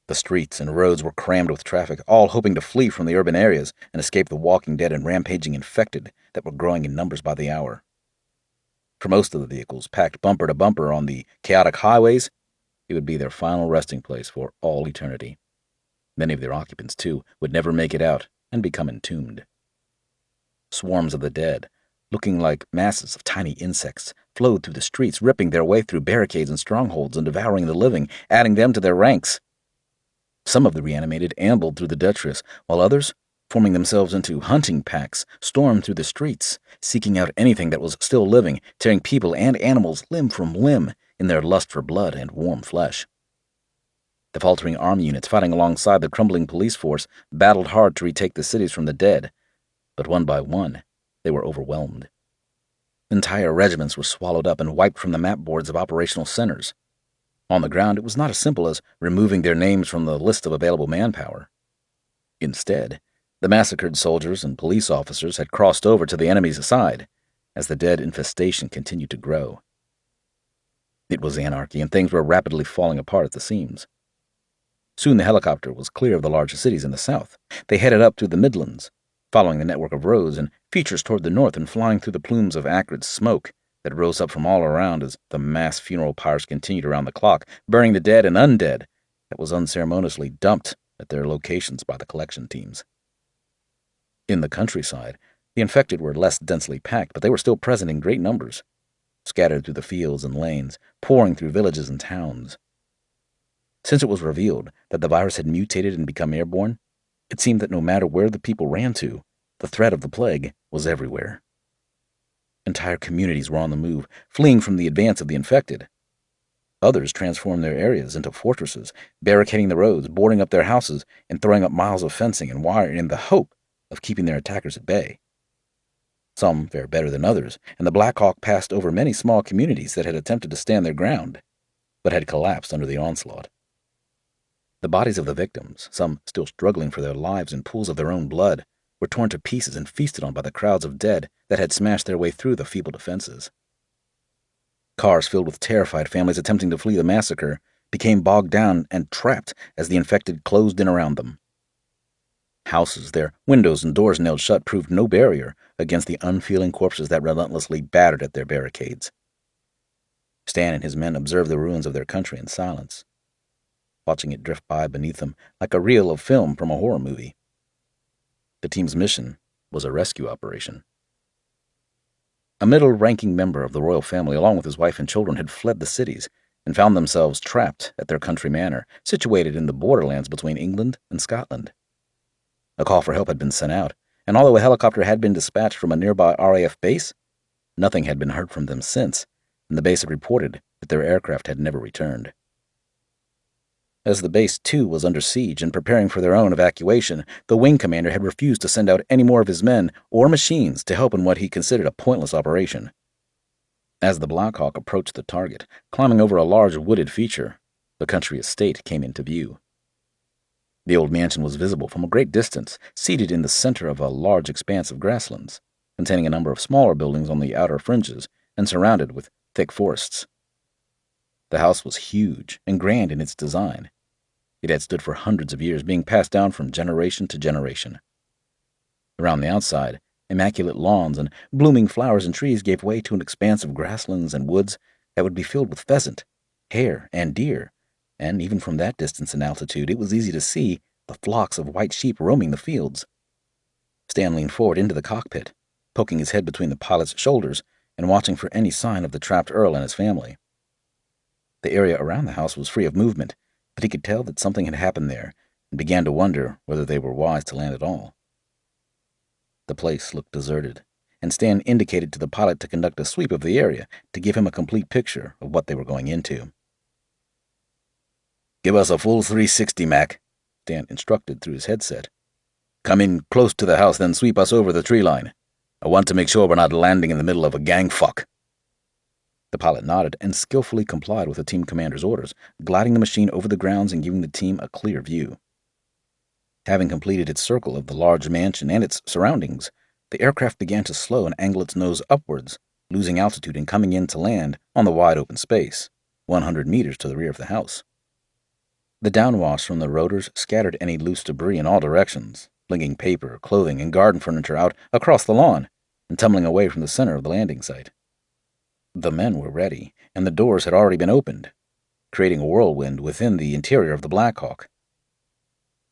The streets and roads were crammed with traffic, all hoping to flee from the urban areas and escape the walking dead and rampaging infected that were growing in numbers by the hour. For most of the vehicles, packed bumper to bumper on the chaotic highways, it would be their final resting place for all eternity. Many of their occupants, too, would never make it out and become entombed. Swarms of the dead, looking like masses of tiny insects, flowed through the streets, ripping their way through barricades and strongholds and devouring the living, adding them to their ranks. Some of the reanimated ambled through the detritus, while others, forming themselves into hunting packs, stormed through the streets, seeking out anything that was still living, tearing people and animals limb from limb in their lust for blood and warm flesh. The faltering army units fighting alongside the crumbling police force battled hard to retake the cities from the dead, but one by one, they were overwhelmed. Entire regiments were swallowed up and wiped from the map boards of operational centers. On the ground, it was not as simple as removing their names from the list of available manpower. Instead, the massacred soldiers and police officers had crossed over to the enemy's side as the dead infestation continued to grow. It was anarchy, and things were rapidly falling apart at the seams. Soon the helicopter was clear of the large cities in the south. They headed up through the Midlands, following the network of roads and features toward the north and flying through the plumes of acrid smoke that rose up from all around as the mass funeral pyres continued around the clock, burning the dead and undead that was unceremoniously dumped at their locations by the collection teams. In the countryside, the infected were less densely packed, but they were still present in great numbers, scattered through the fields and lanes, pouring through villages and towns. Since it was revealed that the virus had mutated and become airborne, it seemed that no matter where the people ran to, the threat of the plague was everywhere. Entire communities were on the move, fleeing from the advance of the infected. Others transformed their areas into fortresses, barricading the roads, boarding up their houses, and throwing up miles of fencing and wire in the hope of keeping their attackers at bay. Some fared better than others, and the Black Hawk passed over many small communities that had attempted to stand their ground, but had collapsed under the onslaught. The bodies of the victims, some still struggling for their lives in pools of their own blood, were torn to pieces and feasted on by the crowds of dead that had smashed their way through the feeble defenses. Cars filled with terrified families attempting to flee the massacre became bogged down and trapped as the infected closed in around them. Houses, their windows and doors nailed shut, proved no barrier against the unfeeling corpses that relentlessly battered at their barricades. Stan and his men observed the ruins of their country in silence, watching it drift by beneath them like a reel of film from a horror movie. The team's mission was a rescue operation. A middle-ranking member of the royal family, along with his wife and children, had fled the cities and found themselves trapped at their country manor, situated in the borderlands between England and Scotland. A call for help had been sent out, and although a helicopter had been dispatched from a nearby RAF base, nothing had been heard from them since, and the base had reported that their aircraft had never returned. As the base, too, was under siege and preparing for their own evacuation, the wing commander had refused to send out any more of his men or machines to help in what he considered a pointless operation. As the Black Hawk approached the target, climbing over a large wooded feature, the country estate came into view. The old mansion was visible from a great distance, seated in the center of a large expanse of grasslands, containing a number of smaller buildings on the outer fringes and surrounded with thick forests. The house was huge and grand in its design. It had stood for hundreds of years, being passed down from generation to generation. Around the outside, immaculate lawns and blooming flowers and trees gave way to an expanse of grasslands and woods that would be filled with pheasant, hare, and deer, and even from that distance and altitude it was easy to see the flocks of white sheep roaming the fields. Stan leaned forward into the cockpit, poking his head between the pilot's shoulders and watching for any sign of the trapped Earl and his family. The area around the house was free of movement, but he could tell that something had happened there and began to wonder whether they were wise to land at all. The place looked deserted, and Stan indicated to the pilot to conduct a sweep of the area to give him a complete picture of what they were going into. "Give us a full 360, Mac," Stan instructed through his headset. "Come in close to the house, then sweep us over the tree line. I want to make sure we're not landing in the middle of a gang fuck." The pilot nodded and skillfully complied with the team commander's orders, gliding the machine over the grounds and giving the team a clear view. Having completed its circle of the large mansion and its surroundings, the aircraft began to slow and angle its nose upwards, losing altitude and coming in to land on the wide open space, 100 meters to the rear of the house. The downwash from the rotors scattered any loose debris in all directions, flinging paper, clothing, and garden furniture out across the lawn and tumbling away from the center of the landing site. The men were ready, and the doors had already been opened, creating a whirlwind within the interior of the Black Hawk.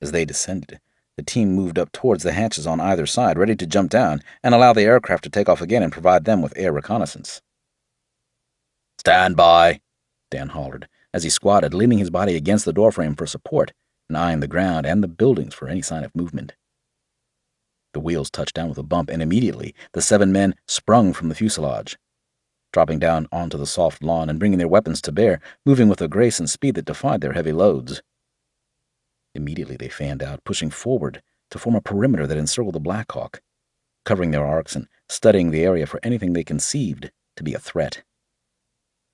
As they descended, the team moved up towards the hatches on either side, ready to jump down and allow the aircraft to take off again and provide them with air reconnaissance. "Stand by," Dan hollered, as he squatted, leaning his body against the doorframe for support and eyeing the ground and the buildings for any sign of movement. The wheels touched down with a bump, and immediately the 7 men sprung from the fuselage, dropping down onto the soft lawn and bringing their weapons to bear, moving with a grace and speed that defied their heavy loads. Immediately they fanned out, pushing forward to form a perimeter that encircled the Black Hawk, covering their arcs and studying the area for anything they conceived to be a threat.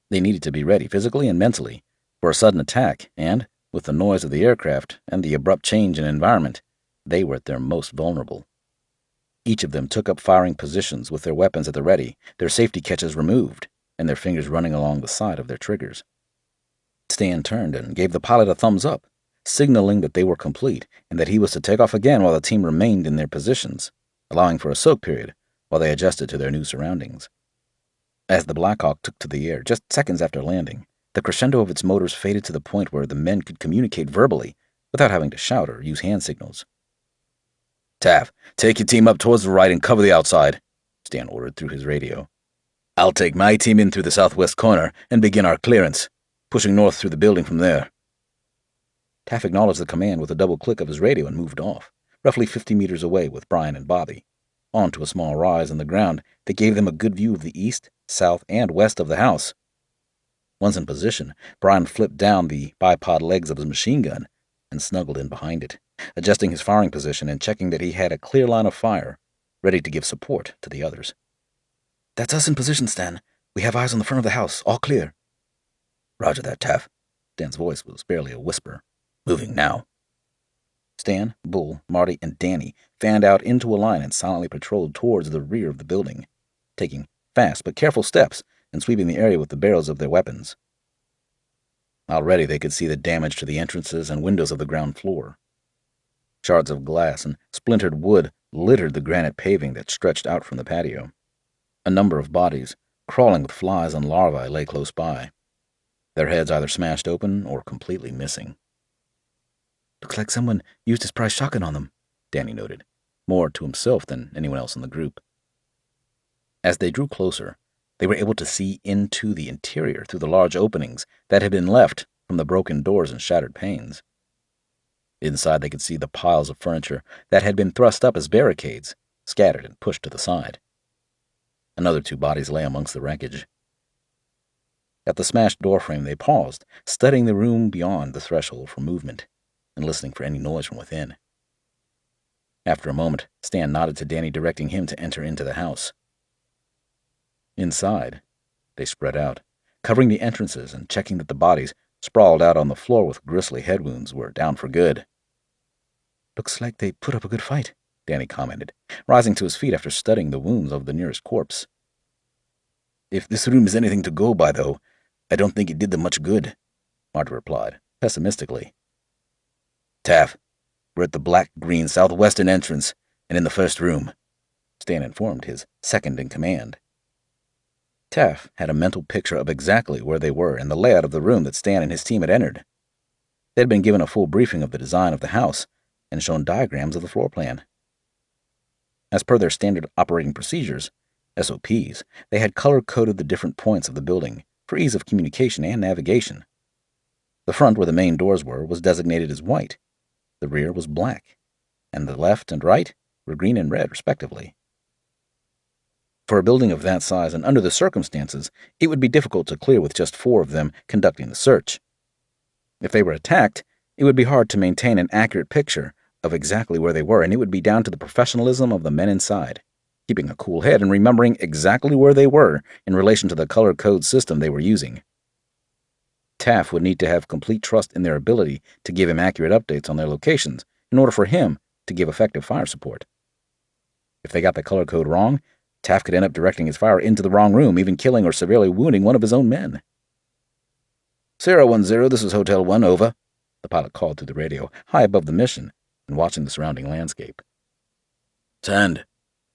They needed to be ready, physically and mentally, for a sudden attack, and, with the noise of the aircraft and the abrupt change in environment, they were at their most vulnerable. Each of them took up firing positions with their weapons at the ready, their safety catches removed, and their fingers running along the side of their triggers. Stan turned and gave the pilot a thumbs up, signaling that they were complete and that he was to take off again while the team remained in their positions, allowing for a soak period while they adjusted to their new surroundings. As the Black Hawk took to the air just seconds after landing, the crescendo of its motors faded to the point where the men could communicate verbally without having to shout or use hand signals. "Taff, take your team up towards the right and cover the outside," Stan ordered through his radio. "I'll take my team in through the southwest corner and begin our clearance, pushing north through the building from there." Taff acknowledged the command with a double click of his radio and moved off, roughly 50 meters away with Brian and Bobby, onto a small rise in the ground that gave them a good view of the east, south, and west of the house. Once in position, Brian flipped down the bipod legs of his machine gun and snuggled in behind it, adjusting his firing position and checking that he had a clear line of fire, ready to give support to the others. "That's us in position, Stan. We have eyes on the front of the house. All clear." "Roger that, Taff." Stan's voice was barely a whisper. "Moving now." Stan, Bull, Marty, and Danny fanned out into a line and silently patrolled towards the rear of the building, taking fast but careful steps and sweeping the area with the barrels of their weapons. Already they could see the damage to the entrances and windows of the ground floor. Shards of glass and splintered wood littered the granite paving that stretched out from the patio. A number of bodies, crawling with flies and larvae, lay close by, their heads either smashed open or completely missing. "Looks like someone used his prize shotgun on them," Danny noted, more to himself than anyone else in the group. As they drew closer, they were able to see into the interior through the large openings that had been left from the broken doors and shattered panes. Inside they could see the piles of furniture that had been thrust up as barricades, scattered and pushed to the side. Another 2 bodies lay amongst the wreckage. At the smashed doorframe they paused, studying the room beyond the threshold for movement and listening for any noise from within. After a moment, Stan nodded to Danny, directing him to enter into the house. Inside, they spread out, covering the entrances and checking that the bodies, sprawled out on the floor with grisly head wounds, were down for good. "Looks like they put up a good fight," Danny commented, rising to his feet after studying the wounds of the nearest corpse. "If this room is anything to go by, though, I don't think it did them much good," Marty replied, pessimistically. "Taff, we're at the black-green southwestern entrance and in the first room," Stan informed his second-in-command. Taff had a mental picture of exactly where they were and the layout of the room that Stan and his team had entered. They had been given a full briefing of the design of the house and shown diagrams of the floor plan. As per their standard operating procedures, SOPs, they had color-coded the different points of the building for ease of communication and navigation. The front, where the main doors were, was designated as white. The rear was black, and the left and right were green and red, respectively. For a building of that size and under the circumstances, it would be difficult to clear with just 4 of them conducting the search. If they were attacked, it would be hard to maintain an accurate picture of exactly where they were, and it would be down to the professionalism of the men inside, keeping a cool head and remembering exactly where they were in relation to the color code system they were using. Taff would need to have complete trust in their ability to give him accurate updates on their locations in order for him to give effective fire support. If they got the color code wrong, Taff could end up directing his fire into the wrong room, even killing or severely wounding one of his own men. "Sierra 10, this is Hotel 1, over," the pilot called through the radio, high above the mission and watching the surrounding landscape. "Send."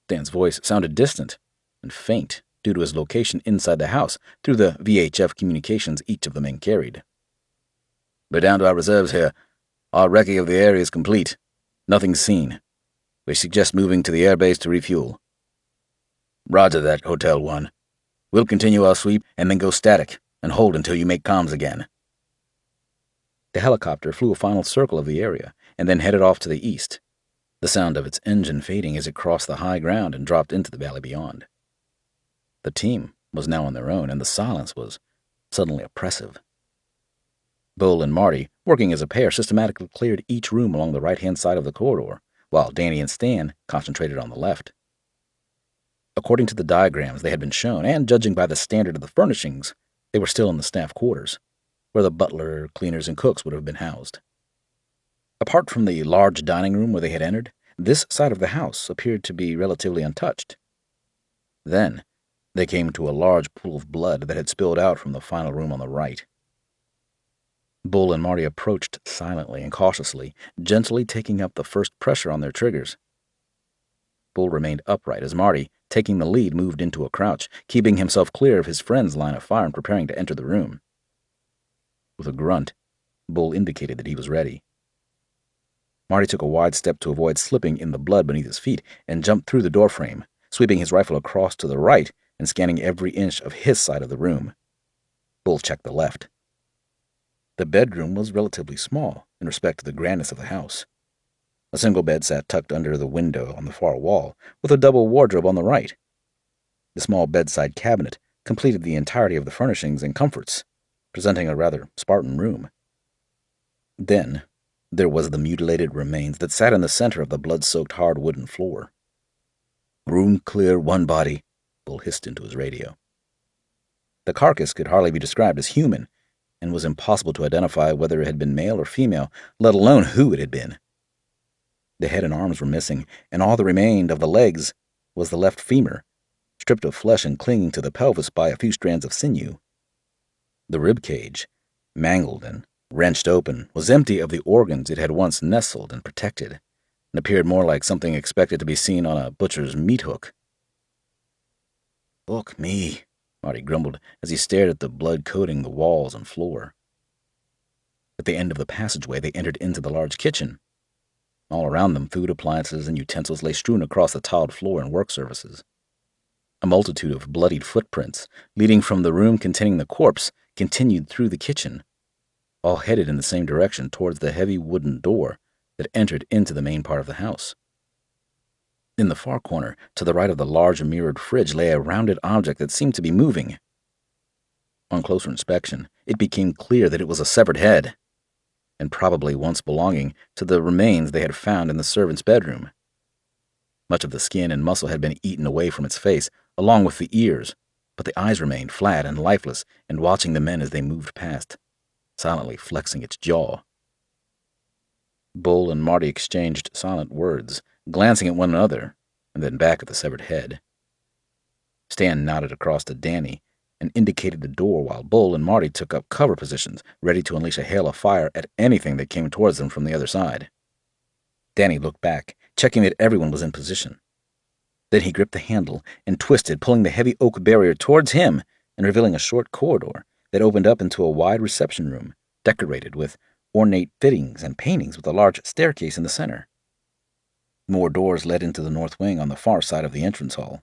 Dan's voice sounded distant and faint due to his location inside the house through the VHF communications each of the men carried. "We're down to our reserves here. Our recce of the area is complete. Nothing's seen. We suggest moving to the airbase to refuel. Roger that, Hotel 1. We'll continue our sweep and then go static and hold until you make comms again. The helicopter flew a final circle of the area and then headed off to the east, the sound of its engine fading as it crossed the high ground and dropped into the valley beyond. The team was now on their own, and the silence was suddenly oppressive. Bull and Marty, working as a pair, systematically cleared each room along the right-hand side of the corridor, while Danny and Stan concentrated on the left. According to the diagrams they had been shown, and judging by the standard of the furnishings, they were still in the staff quarters, where the butler, cleaners, and cooks would have been housed. Apart from the large dining room where they had entered, this side of the house appeared to be relatively untouched. Then, they came to a large pool of blood that had spilled out from the final room on the right. Bull and Marty approached silently and cautiously, gently taking up the first pressure on their triggers. Bull remained upright as Marty, taking the lead, moved into a crouch, keeping himself clear of his friend's line of fire and preparing to enter the room. With a grunt, Bull indicated that he was ready. Marty took a wide step to avoid slipping in the blood beneath his feet and jumped through the doorframe, sweeping his rifle across to the right and scanning every inch of his side of the room. Bull checked the left. The bedroom was relatively small in respect to the grandness of the house. A single bed sat tucked under the window on the far wall, with a double wardrobe on the right. The small bedside cabinet completed the entirety of the furnishings and comforts, presenting a rather Spartan room. Then, there was the mutilated remains that sat in the center of the blood-soaked hard wooden floor. "Room clear, one body," Bull hissed into his radio. The carcass could hardly be described as human, and was impossible to identify whether it had been male or female, let alone who it had been. The head and arms were missing, and all that remained of the legs was the left femur, stripped of flesh and clinging to the pelvis by a few strands of sinew. The rib cage, mangled and wrenched open, was empty of the organs it had once nestled and protected, and appeared more like something expected to be seen on a butcher's meat hook. "Fuck me," Marty grumbled as he stared at the blood coating the walls and floor. At the end of the passageway, they entered into the large kitchen. All around them, food, appliances, and utensils lay strewn across the tiled floor and work surfaces. A multitude of bloodied footprints, leading from the room containing the corpse, continued through the kitchen, all headed in the same direction towards the heavy wooden door that entered into the main part of the house. In the far corner, to the right of the large mirrored fridge, lay a rounded object that seemed to be moving. On closer inspection, it became clear that it was a severed head, and probably once belonging to the remains they had found in the servant's bedroom. Much of the skin and muscle had been eaten away from its face, along with the ears, but the eyes remained flat and lifeless and watching the men as they moved past, silently flexing its jaw. Bull and Marty exchanged silent words, glancing at one another, and then back at the severed head. Stan nodded across to Danny and indicated the door while Bull and Marty took up cover positions, ready to unleash a hail of fire at anything that came towards them from the other side. Danny looked back, checking that everyone was in position. Then he gripped the handle and twisted, pulling the heavy oak barrier towards him and revealing a short corridor that opened up into a wide reception room, decorated with ornate fittings and paintings with a large staircase in the center. More doors led into the north wing on the far side of the entrance hall.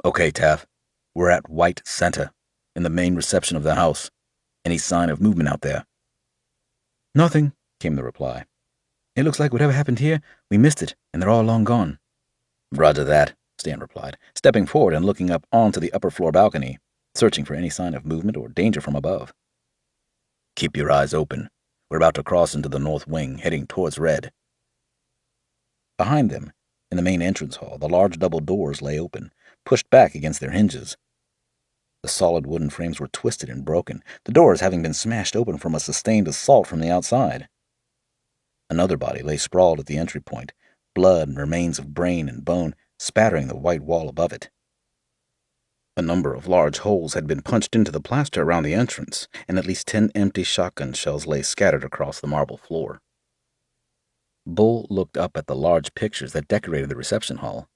"Okay, Taff, we're at White Center, in the main reception of the house. Any sign of movement out there?" "Nothing," came the reply. "It looks like whatever happened here, we missed it, and they're all long gone." "Roger that," Stan replied, stepping forward and looking up onto the upper floor balcony, searching for any sign of movement or danger from above. "Keep your eyes open. We're about to cross into the north wing, heading towards Red." Behind them, in the main entrance hall, the large double doors lay open, pushed back against their hinges. The solid wooden frames were twisted and broken, the doors having been smashed open from a sustained assault from the outside. Another body lay sprawled at the entry point, blood and remains of brain and bone spattering the white wall above it. A number of large holes had been punched into the plaster around the entrance, and at least 10 empty shotgun shells lay scattered across the marble floor. Bull looked up at the large pictures that decorated the reception hall.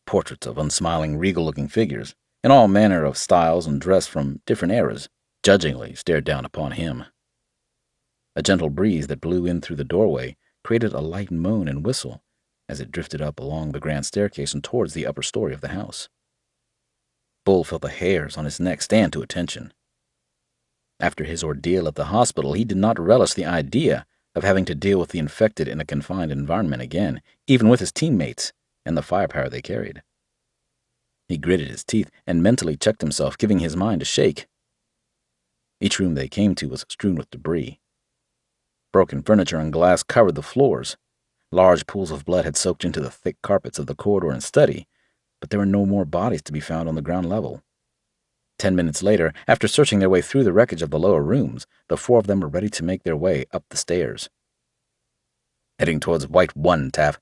Portraits of unsmiling, regal-looking figures, in all manner of styles and dress from different eras, judgingly stared down upon him. A gentle breeze that blew in through the doorway created a light moan and whistle as it drifted up along the grand staircase and towards the upper story of the house. Bull felt the hairs on his neck stand to attention. After his ordeal at the hospital, he did not relish the idea of having to deal with the infected in a confined environment again, even with his teammates and the firepower they carried. He gritted his teeth and mentally checked himself, giving his mind a shake. Each room they came to was strewn with debris. Broken furniture and glass covered the floors. Large pools of blood had soaked into the thick carpets of the corridor and study, but there were no more bodies to be found on the ground level. 10 minutes later, after searching their way through the wreckage of the lower rooms, the four of them were ready to make their way up the stairs. "Heading towards White 1, Taff."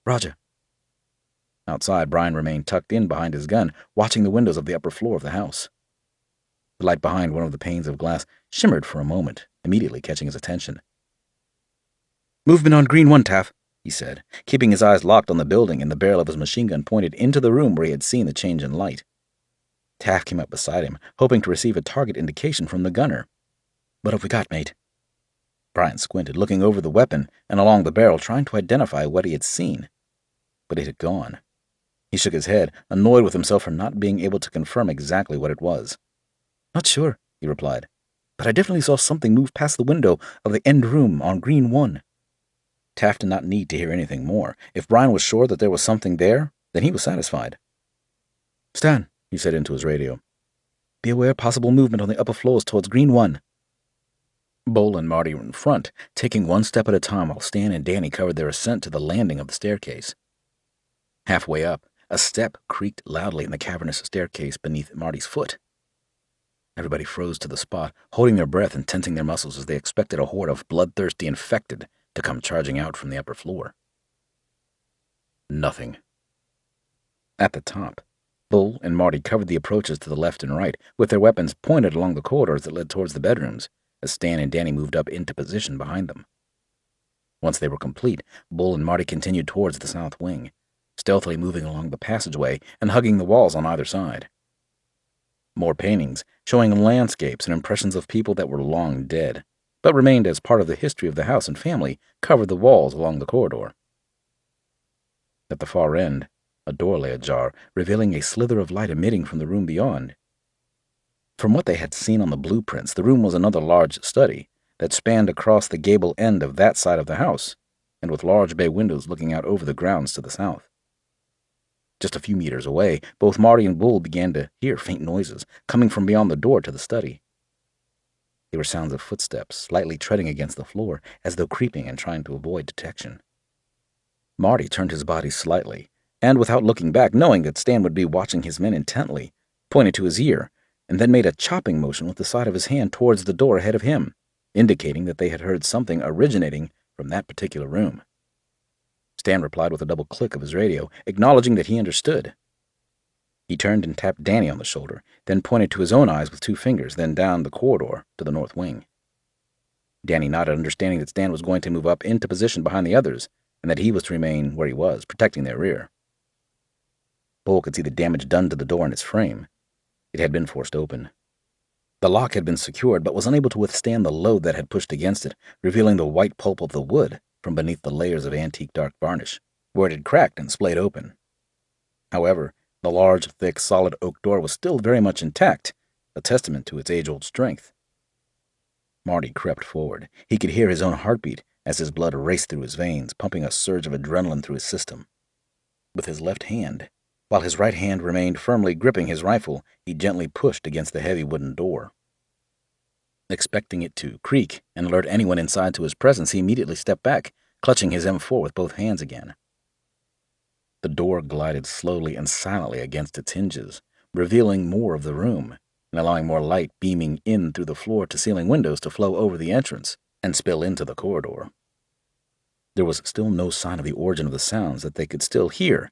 "Roger." Outside, Brian remained tucked in behind his gun, watching the windows of the upper floor of the house. The light behind one of the panes of glass shimmered for a moment, immediately catching his attention. "Movement on Green 1, Taff," he said, keeping his eyes locked on the building and the barrel of his machine gun pointed into the room where he had seen the change in light. Taff came up beside him, hoping to receive a target indication from the gunner. "What have we got, mate?" Brian squinted, looking over the weapon and along the barrel, trying to identify what he had seen. But it had gone. He shook his head, annoyed with himself for not being able to confirm exactly what it was. "Not sure," he replied, "but I definitely saw something move past the window of the end room on Green 1. Taff did not need to hear anything more. If Brian was sure that there was something there, then he was satisfied. "Stan," he said into his radio, "be aware of possible movement on the upper floors towards Green 1. Bull and Marty were in front, taking one step at a time while Stan and Danny covered their ascent to the landing of the staircase. Halfway up, a step creaked loudly in the cavernous staircase beneath Marty's foot. Everybody froze to the spot, holding their breath and tensing their muscles as they expected a horde of bloodthirsty infected to come charging out from the upper floor. Nothing. At the top, Bull and Marty covered the approaches to the left and right, with their weapons pointed along the corridors that led towards the bedrooms, as Stan and Danny moved up into position behind them. Once they were complete, Bull and Marty continued towards the south wing, stealthily moving along the passageway and hugging the walls on either side. More paintings, showing landscapes and impressions of people that were long dead, but remained as part of the history of the house and family, covered the walls along the corridor. At the far end, a door lay ajar, revealing a slither of light emitting from the room beyond. From what they had seen on the blueprints, the room was another large study that spanned across the gable end of that side of the house, and with large bay windows looking out over the grounds to the south. Just a few meters away, both Marty and Bull began to hear faint noises coming from beyond the door to the study. They were sounds of footsteps, lightly treading against the floor, as though creeping and trying to avoid detection. Marty turned his body slightly, and without looking back, knowing that Stan would be watching his men intently, pointed to his ear, and then made a chopping motion with the side of his hand towards the door ahead of him, indicating that they had heard something originating from that particular room. Stan replied with a double click of his radio, acknowledging that he understood. He turned and tapped Danny on the shoulder, then pointed to his own eyes with 2 fingers, then down the corridor to the north wing. Danny nodded, understanding that Stan was going to move up into position behind the others, and that he was to remain where he was, protecting their rear. Bull could see the damage done to the door in its frame. It had been forced open. The lock had been secured, but was unable to withstand the load that had pushed against it, revealing the white pulp of the wood from beneath the layers of antique dark varnish, where it had cracked and splayed open. However, the large, thick, solid oak door was still very much intact, a testament to its age-old strength. Marty crept forward. He could hear his own heartbeat as his blood raced through his veins, pumping a surge of adrenaline through his system. With his left hand, while his right hand remained firmly gripping his rifle, he gently pushed against the heavy wooden door. Expecting it to creak and alert anyone inside to his presence, he immediately stepped back, clutching his M4 with both hands again. The door glided slowly and silently against its hinges, revealing more of the room, and allowing more light beaming in through the floor-to-ceiling windows to flow over the entrance and spill into the corridor. There was still no sign of the origin of the sounds that they could still hear,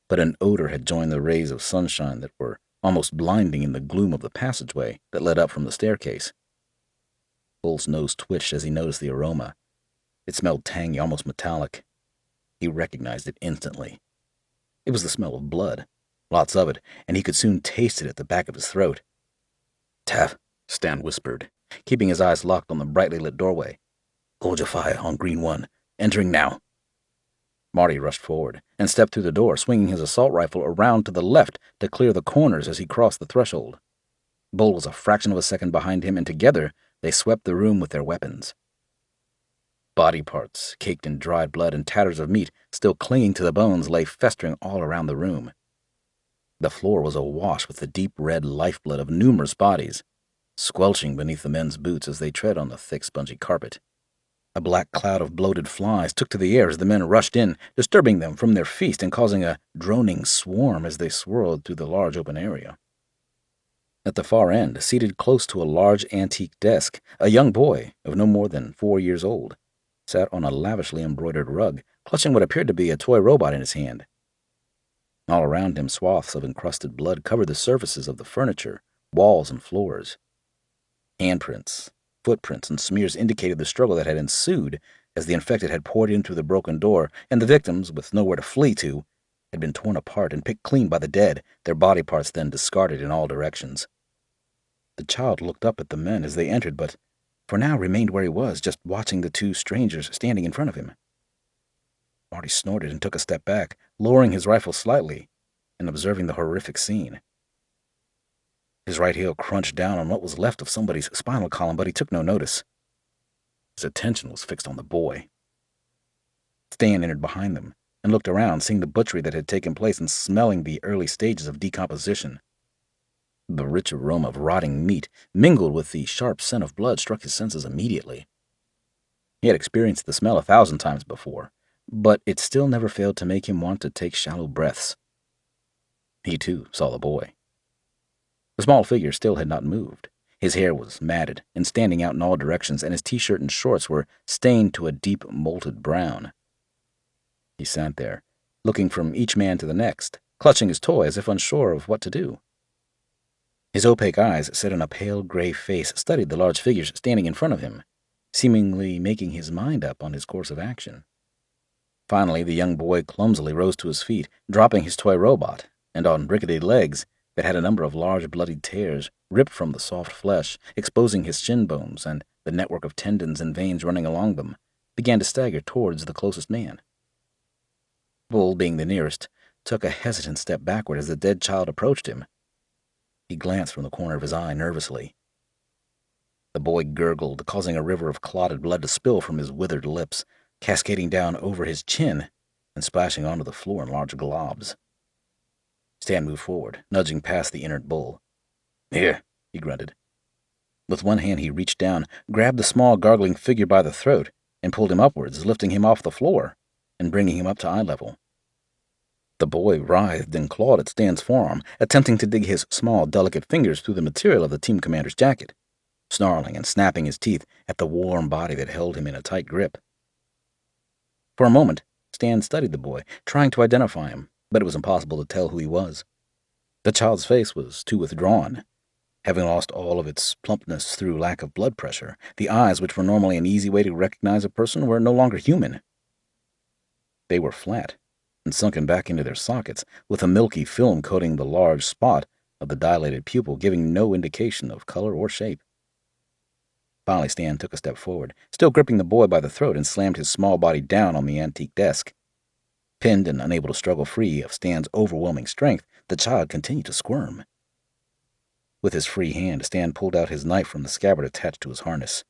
but an odor had joined the rays of sunshine that were almost blinding in the gloom of the passageway that led up from the staircase. Bull's nose twitched as he noticed the aroma. It smelled tangy, almost metallic. He recognized it instantly. It was the smell of blood, lots of it, and he could soon taste it at the back of his throat. "Taff," Stan whispered, keeping his eyes locked on the brightly lit doorway. Hold your fire on Green 1. Entering now. Marty rushed forward and stepped through the door, swinging his assault rifle around to the left to clear the corners as he crossed the threshold. Bull was a fraction of a second behind him, and together they swept the room with their weapons. Body parts, caked in dried blood and tatters of meat, still clinging to the bones, lay festering all around the room. The floor was awash with the deep red lifeblood of numerous bodies, squelching beneath the men's boots as they tread on the thick, spongy carpet. A black cloud of bloated flies took to the air as the men rushed in, disturbing them from their feast and causing a droning swarm as they swirled through the large open area. At the far end, seated close to a large antique desk, a young boy of no more than 4 years old sat on a lavishly embroidered rug, clutching what appeared to be a toy robot in his hand. All around him, swaths of encrusted blood covered the surfaces of the furniture, walls, and floors. Handprints, footprints, and smears indicated the struggle that had ensued as the infected had poured in through the broken door, and the victims, with nowhere to flee to, had been torn apart and picked clean by the dead, their body parts then discarded in all directions. The child looked up at the men as they entered, but for now remained where he was, just watching the two strangers standing in front of him. Marty snorted and took a step back, lowering his rifle slightly and observing the horrific scene. His right heel crunched down on what was left of somebody's spinal column, but he took no notice. His attention was fixed on the boy. Stan entered behind them and looked around, seeing the butchery that had taken place and smelling the early stages of decomposition. The rich aroma of rotting meat, mingled with the sharp scent of blood, struck his senses immediately. He had experienced the smell 1,000 times before, but it still never failed to make him want to take shallow breaths. He, too, saw the boy. The small figure still had not moved. His hair was matted and standing out in all directions, and his t-shirt and shorts were stained to a deep, molted brown. He sat there, looking from each man to the next, clutching his toy as if unsure of what to do. His opaque eyes, set in a pale gray face, studied the large figures standing in front of him, seemingly making his mind up on his course of action. Finally, the young boy clumsily rose to his feet, dropping his toy robot, and on rickety legs that had a number of large bloody tears ripped from the soft flesh, exposing his shin bones and the network of tendons and veins running along them, began to stagger towards the closest man. Bull, being the nearest, took a hesitant step backward as the dead child approached him. He glanced from the corner of his eye nervously. The boy gurgled, causing a river of clotted blood to spill from his withered lips, cascading down over his chin and splashing onto the floor in large globs. Stan moved forward, nudging past the inert Bull. "Here," he grunted. With one hand he reached down, grabbed the small gargling figure by the throat, and pulled him upwards, lifting him off the floor and bringing him up to eye level. The boy writhed and clawed at Stan's forearm, attempting to dig his small, delicate fingers through the material of the team commander's jacket, snarling and snapping his teeth at the warm body that held him in a tight grip. For a moment, Stan studied the boy, trying to identify him, but it was impossible to tell who he was. The child's face was too withdrawn. Having lost all of its plumpness through lack of blood pressure, the eyes, which were normally an easy way to recognize a person, were no longer human. They were flat and sunken back into their sockets, with a milky film coating the large spot of the dilated pupil, giving no indication of color or shape. Finally, Stan took a step forward, still gripping the boy by the throat, and slammed his small body down on the antique desk. Pinned and unable to struggle free of Stan's overwhelming strength, the child continued to squirm. With his free hand, Stan pulled out his knife from the scabbard attached to his harness.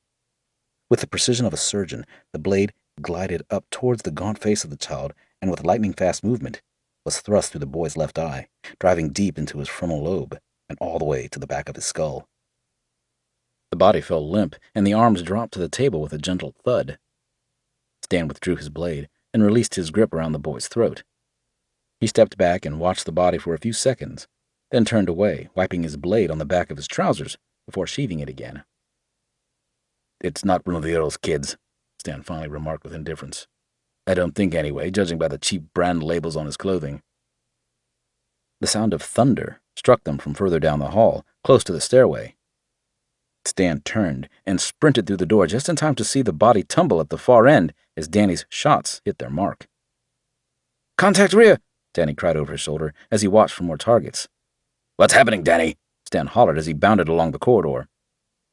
With the precision of a surgeon, the blade glided up towards the gaunt face of the child, and with lightning-fast movement, was thrust through the boy's left eye, driving deep into his frontal lobe and all the way to the back of his skull. The body fell limp, and the arms dropped to the table with a gentle thud. Stan withdrew his blade and released his grip around the boy's throat. He stepped back and watched the body for a few seconds, then turned away, wiping his blade on the back of his trousers before sheathing it again. "It's not one of the Earl's kids," Stan finally remarked with indifference. "I don't think, anyway, judging by the cheap brand labels on his clothing." The sound of thunder struck them from further down the hall, close to the stairway. Stan turned and sprinted through the door just in time to see the body tumble at the far end as Danny's shots hit their mark. "Contact rear!" Danny cried over his shoulder as he watched for more targets. "What's happening, Danny?" Stan hollered as he bounded along the corridor.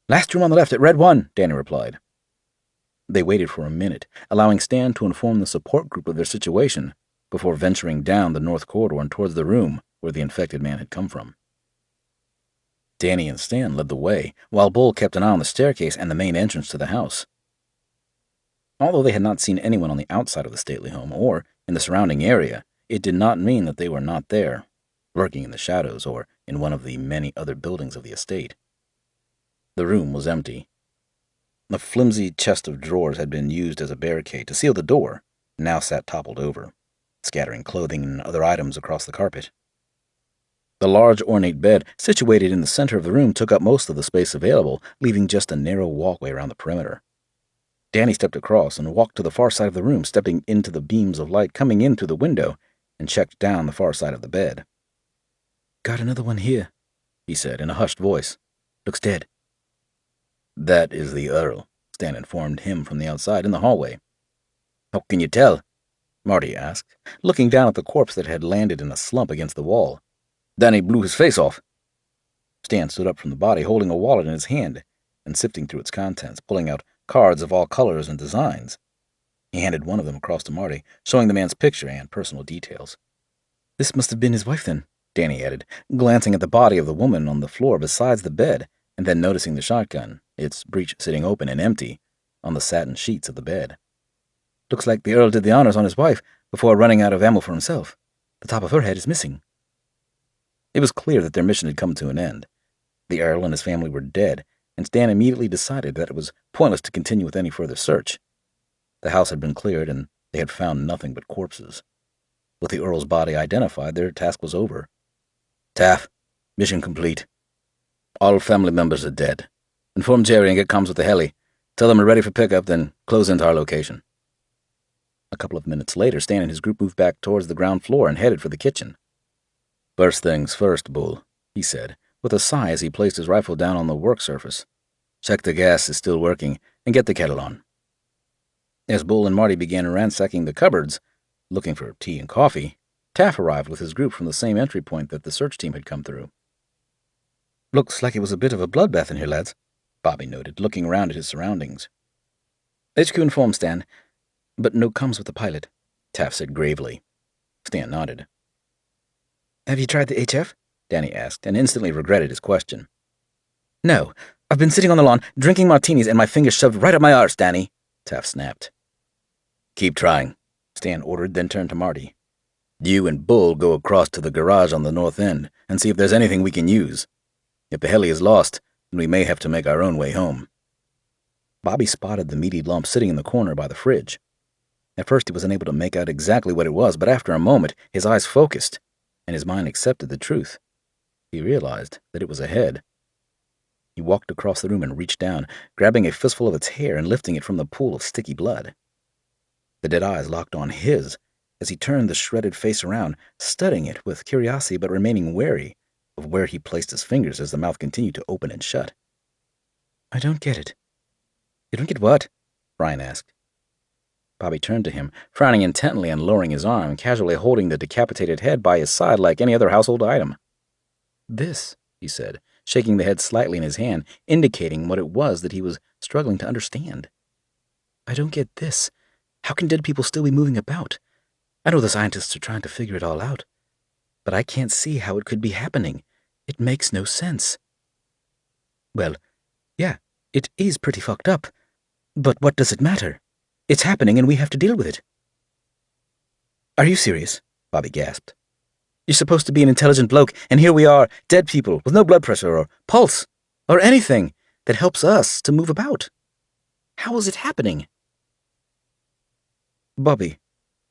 "Last room on the left at Red 1, Danny replied. They waited for a minute, allowing Stan to inform the support group of their situation before venturing down the north corridor and towards the room where the infected man had come from. Danny and Stan led the way, while Bull kept an eye on the staircase and the main entrance to the house. Although they had not seen anyone on the outside of the stately home or in the surrounding area, it did not mean that they were not there, lurking in the shadows or in one of the many other buildings of the estate. The room was empty. A flimsy chest of drawers had been used as a barricade to seal the door, and now sat toppled over, scattering clothing and other items across the carpet. The large ornate bed situated in the center of the room took up most of the space available, leaving just a narrow walkway around the perimeter. Danny stepped across and walked to the far side of the room, stepping into the beams of light coming in through the window, and checked down the far side of the bed. "Got another one here," he said in a hushed voice. "Looks dead." "That is the Earl," Stan informed him from the outside in the hallway. "How can you tell?" Marty asked, looking down at the corpse that had landed in a slump against the wall. "Danny blew his face off." Stan stood up from the body, holding a wallet in his hand and sifting through its contents, pulling out cards of all colors and designs. He handed one of them across to Marty, showing the man's picture and personal details. "This must have been his wife, then," Danny added, glancing at the body of the woman on the floor beside the bed, and then noticing the shotgun, its breech sitting open and empty, on the satin sheets of the bed. "Looks like the Earl did the honors on his wife before running out of ammo for himself. The top of her head is missing." It was clear that their mission had come to an end. The Earl and his family were dead, and Stan immediately decided that it was pointless to continue with any further search. The house had been cleared, and they had found nothing but corpses. With the Earl's body identified, their task was over. "Taff, mission complete. All family members are dead. Inform Jerry and get comms with the heli. Tell them we're ready for pickup, then close into our location." A couple of minutes later, Stan and his group moved back towards the ground floor and headed for the kitchen. "First things first, Bull," he said, with a sigh as he placed his rifle down on the work surface. "Check the gas is still working, and get the kettle on." As Bull and Marty began ransacking the cupboards, looking for tea and coffee, Taff arrived with his group from the same entry point that the search team had come through. "Looks like it was a bit of a bloodbath in here, lads," Bobby noted, looking around at his surroundings. "HQ informed Stan, but no comms with the pilot," Taff said gravely. Stan nodded. "Have you tried the HF?" Danny asked, and instantly regretted his question. "No. I've been sitting on the lawn, drinking martinis, and my fingers shoved right up my arse, Danny," Taff snapped. "Keep trying," Stan ordered, then turned to Marty. "You and Bull go across to the garage on the north end and see if there's anything we can use. If the heli is lost, then we may have to make our own way home." Bobby spotted the meaty lump sitting in the corner by the fridge. At first he was unable to make out exactly what it was, but after a moment his eyes focused, and his mind accepted the truth. He realized that it was a head. He walked across the room and reached down, grabbing a fistful of its hair and lifting it from the pool of sticky blood. The dead eyes locked on his as he turned the shredded face around, studying it with curiosity but remaining wary of where he placed his fingers as the mouth continued to open and shut. "I don't get it." "You don't get what?" Brian asked. Bobby turned to him, frowning intently and lowering his arm, casually holding the decapitated head by his side like any other household item. "This," he said, shaking the head slightly in his hand, indicating what it was that he was struggling to understand. "I don't get this. How can dead people still be moving about? I know the scientists are trying to figure it all out, but I can't see how it could be happening. It makes no sense." "Well, yeah, it is pretty fucked up. But what does it matter? It's happening and we have to deal with it." "Are you serious?" Bobby gasped. "You're supposed to be an intelligent bloke, and here we are, dead people with no blood pressure or pulse or anything that helps us to move about. How is it happening?" "Bobby,"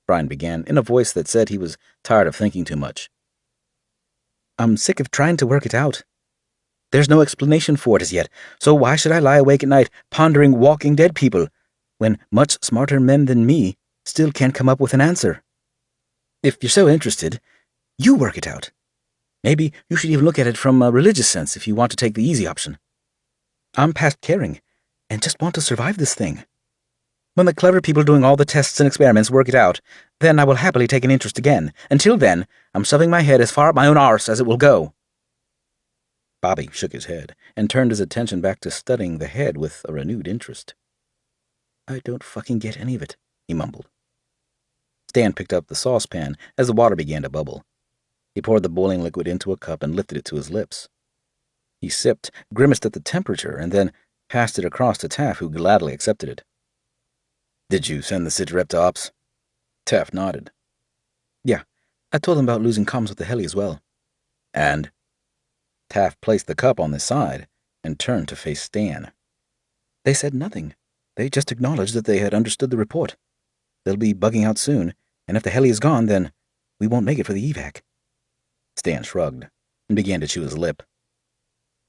Brian began, in a voice that said he was tired of thinking too much. "I'm sick of trying to work it out. There's no explanation for it as yet, so why should I lie awake at night pondering walking dead people when much smarter men than me still can't come up with an answer? If you're so interested, you work it out. Maybe you should even look at it from a religious sense if you want to take the easy option. I'm past caring and just want to survive this thing. When the clever people doing all the tests and experiments work it out, then I will happily take an interest again. Until then, I'm shoving my head as far up my own arse as it will go." Bobby shook his head and turned his attention back to studying the head with a renewed interest. I don't fucking get any of it, he mumbled. Stan picked up the saucepan as the water began to bubble. He poured the boiling liquid into a cup and lifted it to his lips. He sipped, grimaced at the temperature, and then passed it across to Taff, who gladly accepted it. Did you send the sit rep to ops? Taff nodded. Yeah, I told them about losing comms with the heli as well. And? Taff placed the cup on the side and turned to face Stan. They said nothing. They just acknowledged that they had understood the report. They'll be bugging out soon, and if the heli is gone, then we won't make it for the evac. Stan shrugged and began to chew his lip.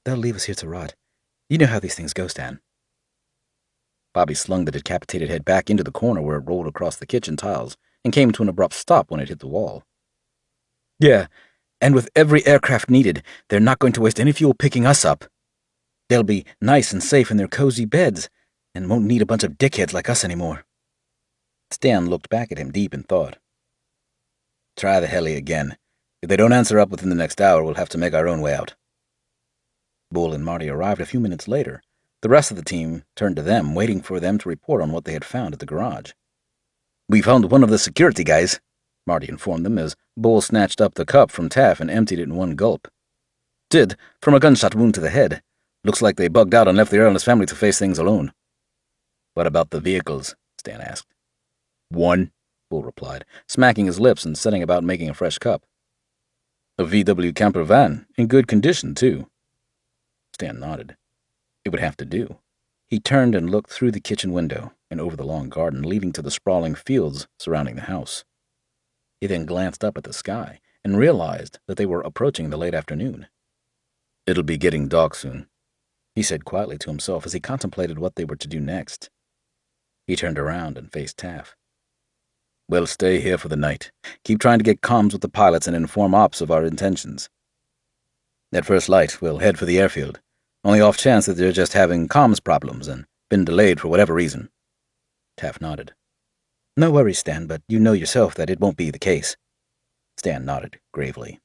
They'll leave us here to rot. You know how these things go, Stan. Bobby slung the decapitated head back into the corner where it rolled across the kitchen tiles and came to an abrupt stop when it hit the wall. Yeah, and with every aircraft needed, they're not going to waste any fuel picking us up. They'll be nice and safe in their cozy beds and won't need a bunch of dickheads like us anymore. Stan looked back at him deep in thought. Try the heli again. If they don't answer up within the next hour, we'll have to make our own way out. Bull and Marty arrived a few minutes later. The rest of the team turned to them, waiting for them to report on what they had found at the garage. We found one of the security guys, Marty informed them as Bull snatched up the cup from Taff and emptied it in one gulp. Did, from a gunshot wound to the head. Looks like they bugged out and left the Earl and his family to face things alone. What about the vehicles? Stan asked. One, Bull replied, smacking his lips and setting about making a fresh cup. A VW camper van, in good condition, too. Stan nodded. It would have to do. He turned and looked through the kitchen window and over the long garden leading to the sprawling fields surrounding the house. He then glanced up at the sky and realized that they were approaching the late afternoon. It'll be getting dark soon, he said quietly to himself as he contemplated what they were to do next. He turned around and faced Taff. We'll stay here for the night. Keep trying to get comms with the pilots and inform ops of our intentions. At first light, we'll head for the airfield, on the off chance that they're just having comms problems and been delayed for whatever reason. Taff nodded. No worries, Stan, but you know yourself that it won't be the case. Stan nodded gravely.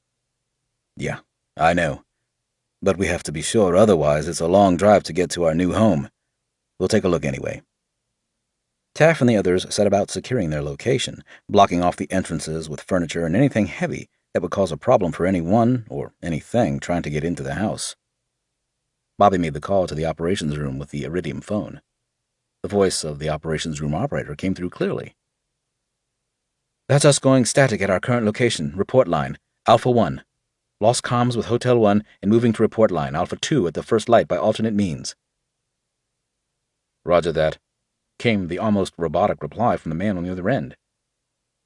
Yeah, I know. But we have to be sure, otherwise it's a long drive to get to our new home. We'll take a look anyway. Taff and the others set about securing their location, blocking off the entrances with furniture and anything heavy that would cause a problem for anyone or anything trying to get into the house. Bobby made the call to the operations room with the Iridium phone. The voice of the operations room operator came through clearly. That's us going static at our current location. Report line, Alpha 1. Lost comms with Hotel 1 and moving to report line, Alpha 2 at the first light by alternate means. Roger that, came the almost robotic reply from the man on the other end.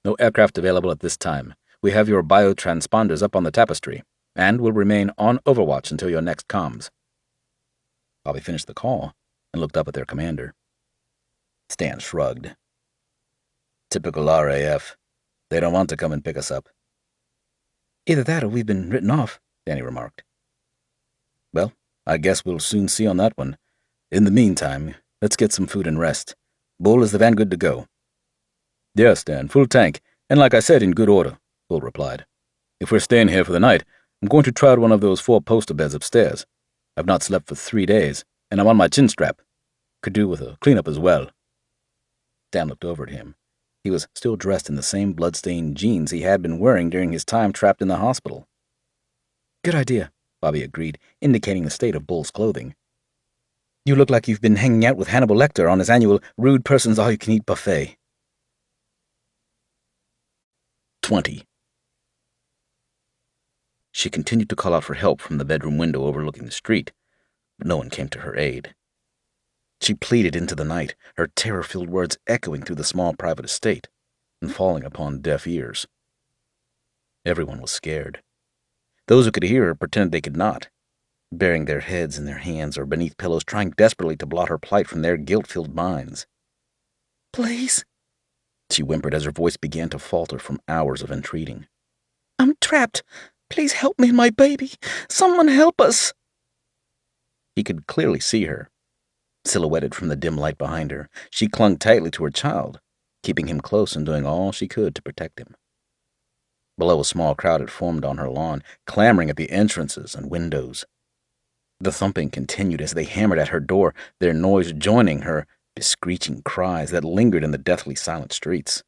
No aircraft available at this time. We have your biotransponders up on the tapestry, and will remain on overwatch until your next comms. Bobby finished the call and looked up at their commander. Stan shrugged. Typical RAF. They don't want to come and pick us up. Either that or we've been written off, Danny remarked. Well, I guess we'll soon see on that one. In the meantime, let's get some food and rest. Bull, is the van good to go? Yes, Stan, full tank, and like I said, in good order, Bull replied. If we're staying here for the night, I'm going to try out one of those 4 poster beds upstairs. I've not slept for 3 days, and I'm on my chin strap. Could do with a cleanup as well. Dan looked over at him. He was still dressed in the same blood-stained jeans he had been wearing during his time trapped in the hospital. Good idea, Bobby agreed, indicating the state of Bull's clothing. You look like you've been hanging out with Hannibal Lecter on his annual Rude Person's All-You-Can-Eat buffet. 20. She continued to call out for help from the bedroom window overlooking the street, but no one came to her aid. She pleaded into the night, her terror-filled words echoing through the small private estate and falling upon deaf ears. Everyone was scared. Those who could hear her pretended they could not, burying their heads in their hands or beneath pillows, trying desperately to blot her plight from their guilt-filled minds. Please, she whimpered as her voice began to falter from hours of entreating. I'm trapped. Please help me and my baby. Someone help us. He could clearly see her. Silhouetted from the dim light behind her, she clung tightly to her child, keeping him close and doing all she could to protect him. Below, a small crowd had formed on her lawn, clamoring at the entrances and windows. The thumping continued as they hammered at her door, their noise joining her screeching cries that lingered in the deathly silent streets.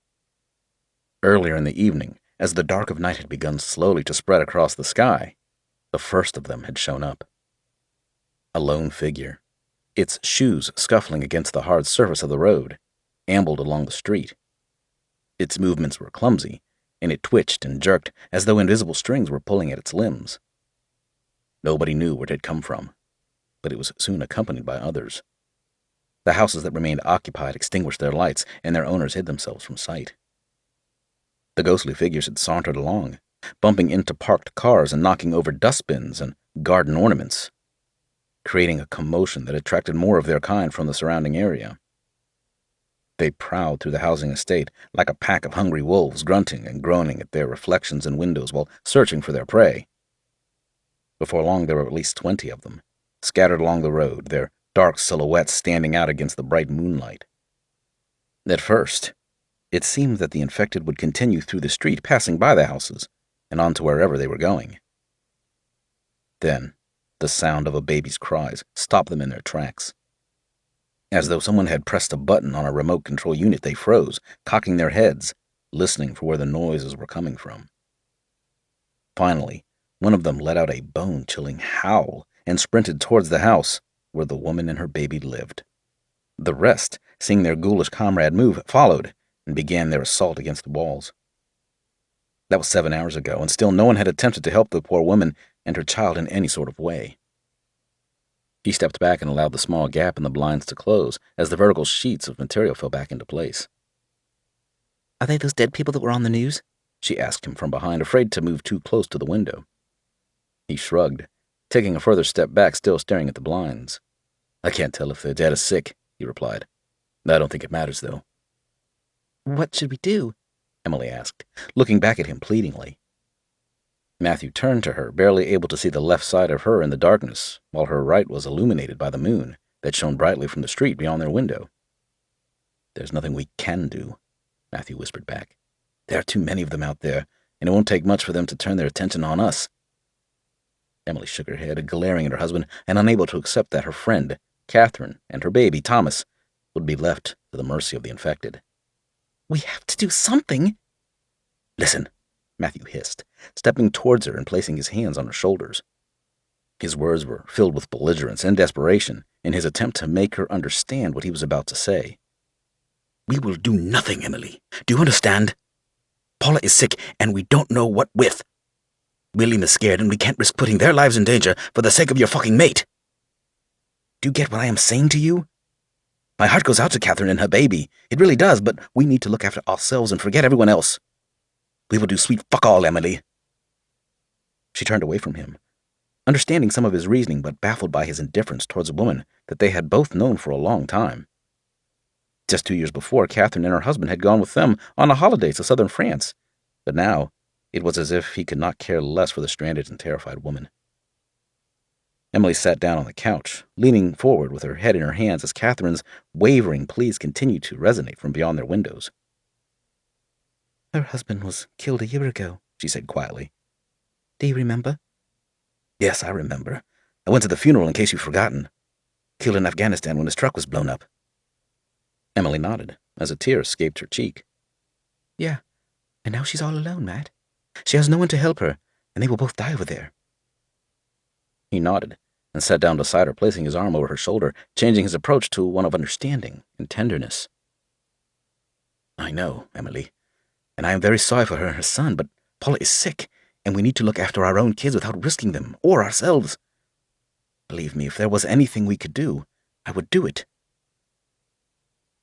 Earlier in the evening, as the dark of night had begun slowly to spread across the sky, the first of them had shown up. A lone figure, its shoes scuffling against the hard surface of the road, ambled along the street. Its movements were clumsy, and it twitched and jerked as though invisible strings were pulling at its limbs. Nobody knew where it had come from, but it was soon accompanied by others. The houses that remained occupied extinguished their lights, and their owners hid themselves from sight. The ghostly figures had sauntered along, bumping into parked cars and knocking over dustbins and garden ornaments, creating a commotion that attracted more of their kind from the surrounding area. They prowled through the housing estate like a pack of hungry wolves, grunting and groaning at their reflections in windows while searching for their prey. Before long, there were at least 20 of them, scattered along the road, their dark silhouettes standing out against the bright moonlight. At first, it seemed that the infected would continue through the street, passing by the houses, and on to wherever they were going. Then, the sound of a baby's cries stopped them in their tracks. As though someone had pressed a button on a remote control unit, they froze, cocking their heads, listening for where the noises were coming from. Finally, one of them let out a bone-chilling howl and sprinted towards the house where the woman and her baby lived. The rest, seeing their ghoulish comrade move, followed and began their assault against the walls. That was 7 hours ago, and still no one had attempted to help the poor woman and her child in any sort of way. He stepped back and allowed the small gap in the blinds to close as the vertical sheets of material fell back into place. "Are they those dead people that were on the news?" she asked him from behind, afraid to move too close to the window. He shrugged, taking a further step back, still staring at the blinds. "I can't tell if they're dead or sick," he replied. "I don't think it matters, though." "What should we do?" Emily asked, looking back at him pleadingly. Matthew turned to her, barely able to see the left side of her in the darkness, while her right was illuminated by the moon that shone brightly from the street beyond their window. "There's nothing we can do," Matthew whispered back. "There are too many of them out there, and it won't take much for them to turn their attention on us." Emily shook her head, glaring at her husband and unable to accept that her friend, Catherine, and her baby, Thomas, would be left to the mercy of the infected. "We have to do something." "Listen," Matthew hissed, stepping towards her and placing his hands on her shoulders. His words were filled with belligerence and desperation in his attempt to make her understand what he was about to say. "We will do nothing, Emily. Do you understand? Paula is sick, and we don't know what with. William is scared, and we can't risk putting their lives in danger for the sake of your fucking mate. Do you get what I am saying to you? My heart goes out to Catherine and her baby. It really does, but we need to look after ourselves and forget everyone else. We will do sweet fuck all, Emily." She turned away from him, understanding some of his reasoning, but baffled by his indifference towards a woman that they had both known for a long time. Just 2 years before, Catherine and her husband had gone with them on a holiday to southern France, but now it was as if he could not care less for the stranded and terrified woman. Emily sat down on the couch, leaning forward with her head in her hands as Catherine's wavering pleas continued to resonate from beyond their windows. "Her husband was killed a year ago," she said quietly. "Do you remember?" "Yes, I remember. I went to the funeral in case you've forgotten. Killed in Afghanistan when his truck was blown up." Emily nodded as a tear escaped her cheek. "Yeah, and now she's all alone, Matt. She has no one to help her, and they will both die over there." He nodded and sat down beside her, placing his arm over her shoulder, changing his approach to one of understanding and tenderness. "I know, Emily, and I am very sorry for her and her son, but Paula is sick, and we need to look after our own kids without risking them, or ourselves. Believe me, if there was anything we could do, I would do it."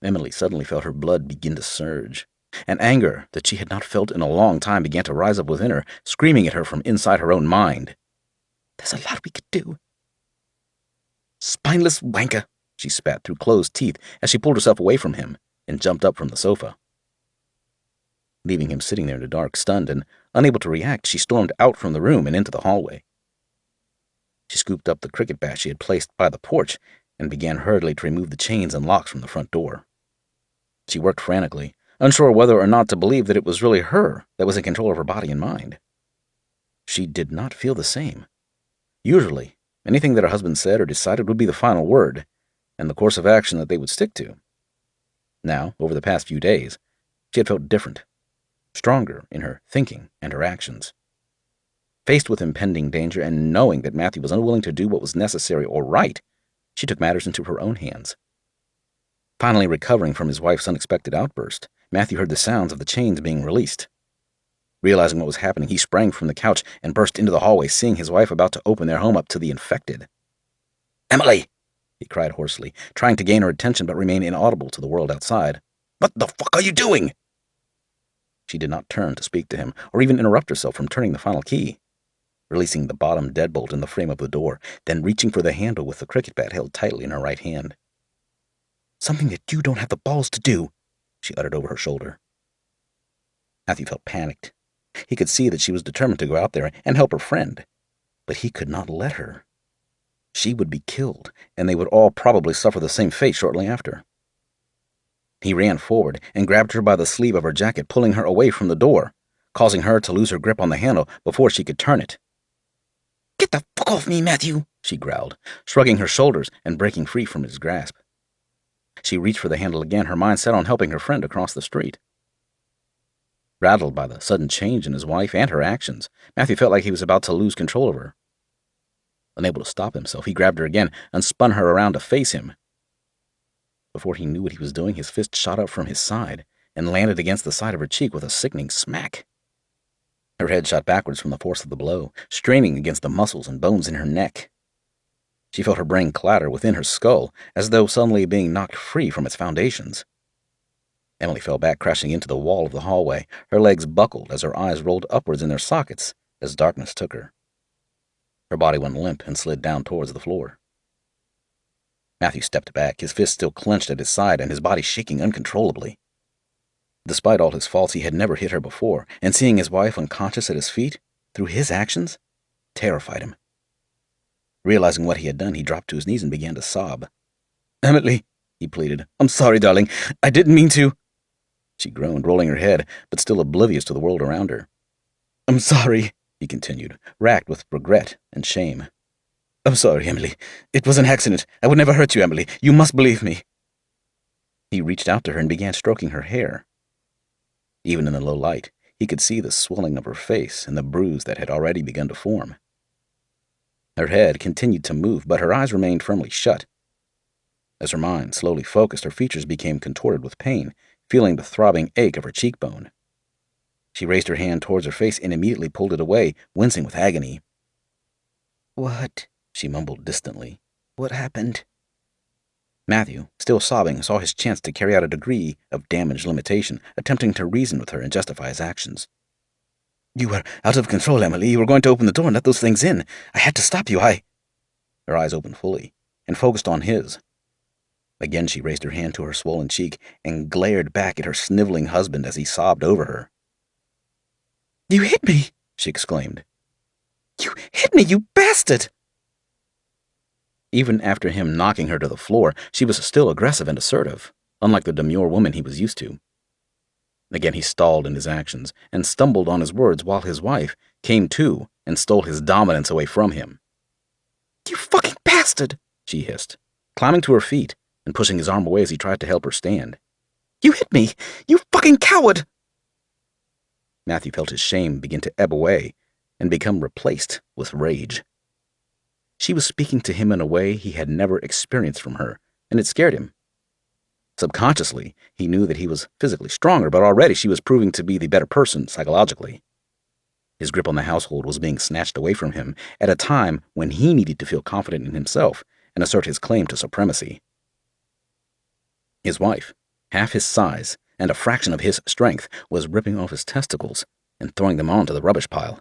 Emily suddenly felt her blood begin to surge, and anger that she had not felt in a long time began to rise up within her, screaming at her from inside her own mind. "There's a lot we could do." "Spineless wanker," she spat through closed teeth as she pulled herself away from him and jumped up from the sofa. Leaving him sitting there in the dark, stunned and unable to react, she stormed out from the room and into the hallway. She scooped up the cricket bat she had placed by the porch and began hurriedly to remove the chains and locks from the front door. She worked frantically, unsure whether or not to believe that it was really her that was in control of her body and mind. She did not feel the same. Usually, anything that her husband said or decided would be the final word, and the course of action that they would stick to. Now, over the past few days, she had felt different, stronger in her thinking and her actions. Faced with impending danger and knowing that Matthew was unwilling to do what was necessary or right, she took matters into her own hands. Finally recovering from his wife's unexpected outburst, Matthew heard the sounds of the chains being released. Realizing what was happening, he sprang from the couch and burst into the hallway, seeing his wife about to open their home up to the infected. "Emily!" he cried hoarsely, trying to gain her attention but remain inaudible to the world outside. "What the fuck are you doing?" She did not turn to speak to him, or even interrupt herself from turning the final key. Releasing the bottom deadbolt in the frame of the door, then reaching for the handle with the cricket bat held tightly in her right hand. "Something that you don't have the balls to do," she uttered over her shoulder. Matthew felt panicked. He could see that she was determined to go out there and help her friend, but he could not let her. She would be killed, and they would all probably suffer the same fate shortly after. He ran forward and grabbed her by the sleeve of her jacket, pulling her away from the door, causing her to lose her grip on the handle before she could turn it. "Get the fuck off me, Matthew!" she growled, shrugging her shoulders and breaking free from his grasp. She reached for the handle again, her mind set on helping her friend across the street. Rattled by the sudden change in his wife and her actions, Matthew felt like he was about to lose control of her. Unable to stop himself, he grabbed her again and spun her around to face him. Before he knew what he was doing, his fist shot up from his side and landed against the side of her cheek with a sickening smack. Her head shot backwards from the force of the blow, straining against the muscles and bones in her neck. She felt her brain clatter within her skull, as though suddenly being knocked free from its foundations. Emily fell back, crashing into the wall of the hallway. Her legs buckled as her eyes rolled upwards in their sockets as darkness took her. Her body went limp and slid down towards the floor. Matthew stepped back, his fist still clenched at his side and his body shaking uncontrollably. Despite all his faults, he had never hit her before, and seeing his wife unconscious at his feet, through his actions, terrified him. Realizing what he had done, he dropped to his knees and began to sob. "Emily," he pleaded, "I'm sorry, darling. I didn't mean to." She groaned, rolling her head, but still oblivious to the world around her. "I'm sorry," he continued, racked with regret and shame. "I'm sorry, Emily. It was an accident. I would never hurt you, Emily. You must believe me." He reached out to her and began stroking her hair. Even in the low light, he could see the swelling of her face and the bruise that had already begun to form. Her head continued to move, but her eyes remained firmly shut. As her mind slowly focused, her features became contorted with pain, feeling the throbbing ache of her cheekbone. She raised her hand towards her face and immediately pulled it away, wincing with agony. "What?" she mumbled distantly. "What happened?" Matthew, still sobbing, saw his chance to carry out a degree of damage limitation, attempting to reason with her and justify his actions. "You were out of control, Emily. You were going to open the door and let those things in. I had to stop you. Her eyes opened fully and focused on his. Again she raised her hand to her swollen cheek and glared back at her sniveling husband as he sobbed over her. "You hit me!" she exclaimed. "You hit me, you bastard!" Even after him knocking her to the floor, she was still aggressive and assertive, unlike the demure woman he was used to. Again he stalled in his actions and stumbled on his words while his wife came to and stole his dominance away from him. "You fucking bastard!" she hissed, climbing to her feet and pushing his arm away as he tried to help her stand. "You hit me! You fucking coward!" Matthew felt his shame begin to ebb away and become replaced with rage. She was speaking to him in a way he had never experienced from her, and it scared him. Subconsciously, he knew that he was physically stronger, but already she was proving to be the better person psychologically. His grip on the household was being snatched away from him at a time when he needed to feel confident in himself and assert his claim to supremacy. His wife, half his size and a fraction of his strength, was ripping off his testicles and throwing them onto the rubbish pile.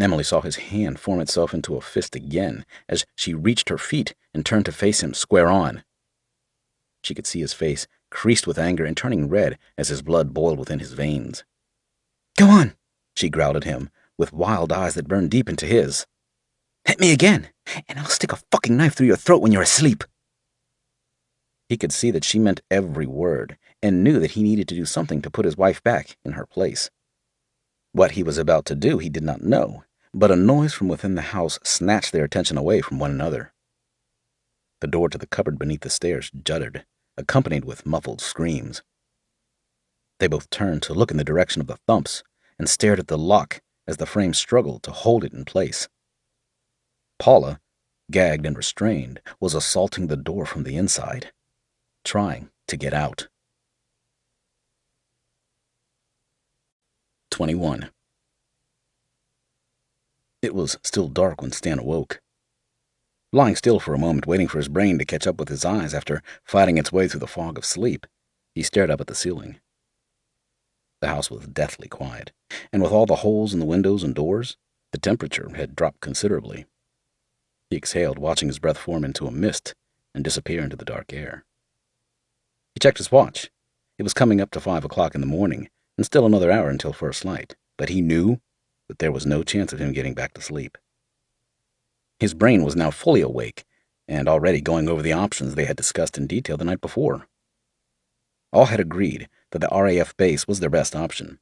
Emily saw his hand form itself into a fist again as she reached her feet and turned to face him square on. She could see his face creased with anger and turning red as his blood boiled within his veins. "Go on," she growled at him, with wild eyes that burned deep into his. "Hit me again, and I'll stick a fucking knife through your throat when you're asleep." He could see that she meant every word and knew that he needed to do something to put his wife back in her place. What he was about to do he did not know, but a noise from within the house snatched their attention away from one another. The door to the cupboard beneath the stairs juddered, accompanied with muffled screams. They both turned to look in the direction of the thumps and stared at the lock as the frame struggled to hold it in place. Paula, gagged and restrained, was assaulting the door from the inside, trying to get out. 21. It was still dark when Stan awoke. Lying still for a moment, waiting for his brain to catch up with his eyes after fighting its way through the fog of sleep, he stared up at the ceiling. The house was deathly quiet, and with all the holes in the windows and doors, the temperature had dropped considerably. He exhaled, watching his breath form into a mist and disappear into the dark air. He checked his watch. It was coming up to 5 o'clock in the morning, and still another hour until first light, but he knew that there was no chance of him getting back to sleep. His brain was now fully awake, and already going over the options they had discussed in detail the night before. All had agreed that the RAF base was their best option.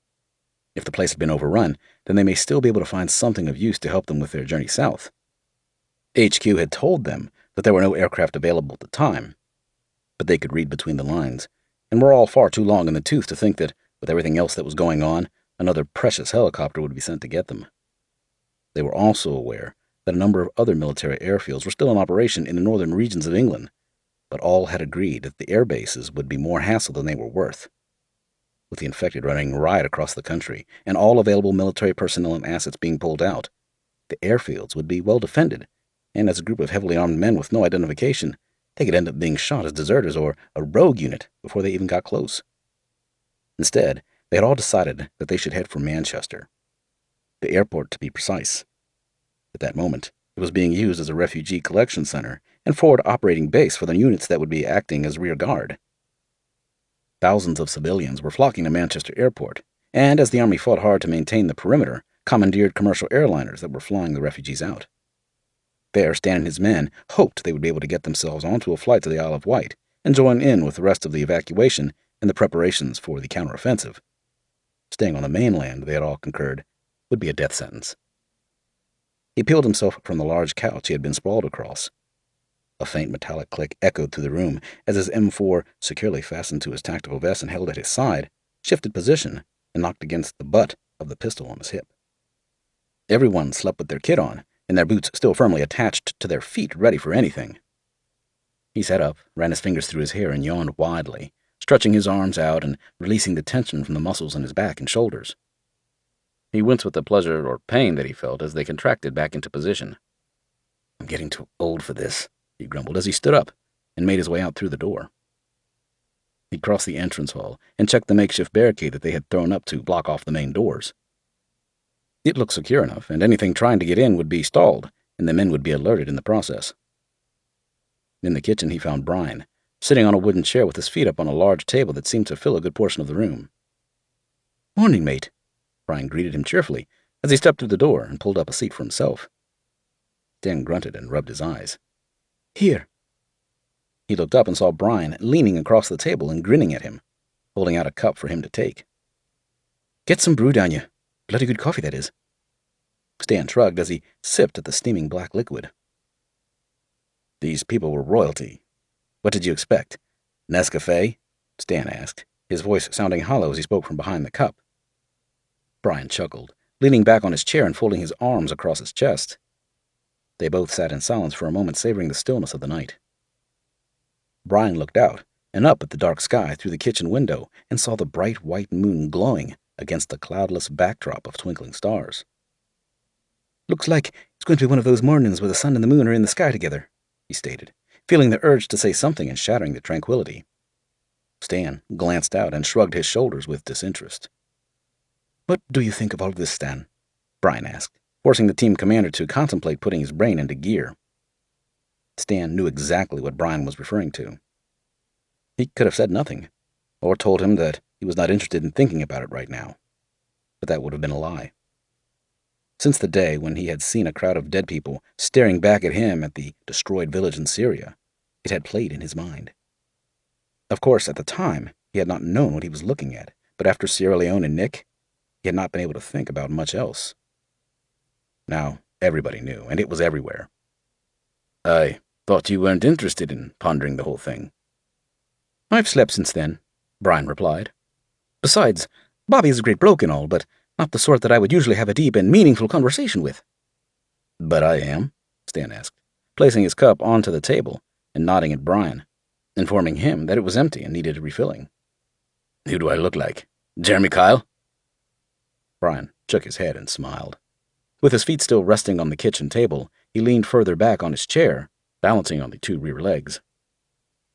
If the place had been overrun, then they may still be able to find something of use to help them with their journey south. HQ had told them that there were no aircraft available at the time, but they could read between the lines, and were all far too long in the tooth to think that, with everything else that was going on, another precious helicopter would be sent to get them. They were also aware that a number of other military airfields were still in operation in the northern regions of England, but all had agreed that the air bases would be more hassle than they were worth. With the infected running riot across the country, and all available military personnel and assets being pulled out, the airfields would be well defended, and as a group of heavily armed men with no identification, they could end up being shot as deserters or a rogue unit before they even got close. Instead, they had all decided that they should head for Manchester, the airport to be precise. At that moment, it was being used as a refugee collection center and forward operating base for the units that would be acting as rear guard. Thousands of civilians were flocking to Manchester Airport, and as the Army fought hard to maintain the perimeter, commandeered commercial airliners that were flying the refugees out. There, Stan and his men hoped they would be able to get themselves onto a flight to the Isle of Wight and join in with the rest of the evacuation and the preparations for the counteroffensive. Staying on the mainland, they had all concurred, would be a death sentence. He peeled himself from the large couch he had been sprawled across. A faint metallic click echoed through the room as his M4, securely fastened to his tactical vest and held at his side, shifted position and knocked against the butt of the pistol on his hip. Everyone slept with their kit on, and their boots still firmly attached to their feet, ready for anything. He sat up, ran his fingers through his hair, and yawned widely, stretching his arms out and releasing the tension from the muscles in his back and shoulders. He winced with the pleasure or pain that he felt as they contracted back into position. "I'm getting too old for this," he grumbled as he stood up and made his way out through the door. He crossed the entrance hall and checked the makeshift barricade that they had thrown up to block off the main doors. It looked secure enough, and anything trying to get in would be stalled, and the men would be alerted in the process. In the kitchen, he found Brian, sitting on a wooden chair with his feet up on a large table that seemed to fill a good portion of the room. "Morning, mate," Brian greeted him cheerfully as he stepped through the door and pulled up a seat for himself. Dan grunted and rubbed his eyes. "Here." He looked up and saw Brian leaning across the table and grinning at him, holding out a cup for him to take. "Get some brew down you. Bloody good coffee, that is." Stan shrugged as he sipped at the steaming black liquid. These people were royalty. What did you expect? Nescafe? Stan asked, his voice sounding hollow as he spoke from behind the cup. Brian chuckled, leaning back on his chair and folding his arms across his chest. They both sat in silence for a moment, savoring the stillness of the night. Brian looked out and up at the dark sky through the kitchen window and saw the bright white moon glowing against the cloudless backdrop of twinkling stars. "Looks like it's going to be one of those mornings where the sun and the moon are in the sky together," he stated, feeling the urge to say something and shattering the tranquility. Stan glanced out and shrugged his shoulders with disinterest. "What do you think of all of this, Stan?" Brian asked, forcing the team commander to contemplate putting his brain into gear. Stan knew exactly what Brian was referring to. He could have said nothing, or told him that he was not interested in thinking about it right now, but that would have been a lie. Since the day when he had seen a crowd of dead people staring back at him at the destroyed village in Syria, it had played in his mind. Of course, at the time, he had not known what he was looking at, but after Sierra Leone and Nick, he had not been able to think about much else. Now, everybody knew, and it was everywhere. "I thought you weren't interested in pondering the whole thing." I've slept since then, Brian replied. Besides, Bobby is a great bloke and all, but not the sort that I would usually have a deep and meaningful conversation with. But I am, Stan asked, placing his cup onto the table and nodding at Brian, informing him that it was empty and needed refilling. Who do I look like? Jeremy Kyle? Brian shook his head and smiled. With his feet still resting on the kitchen table, he leaned further back on his chair, balancing on the two rear legs.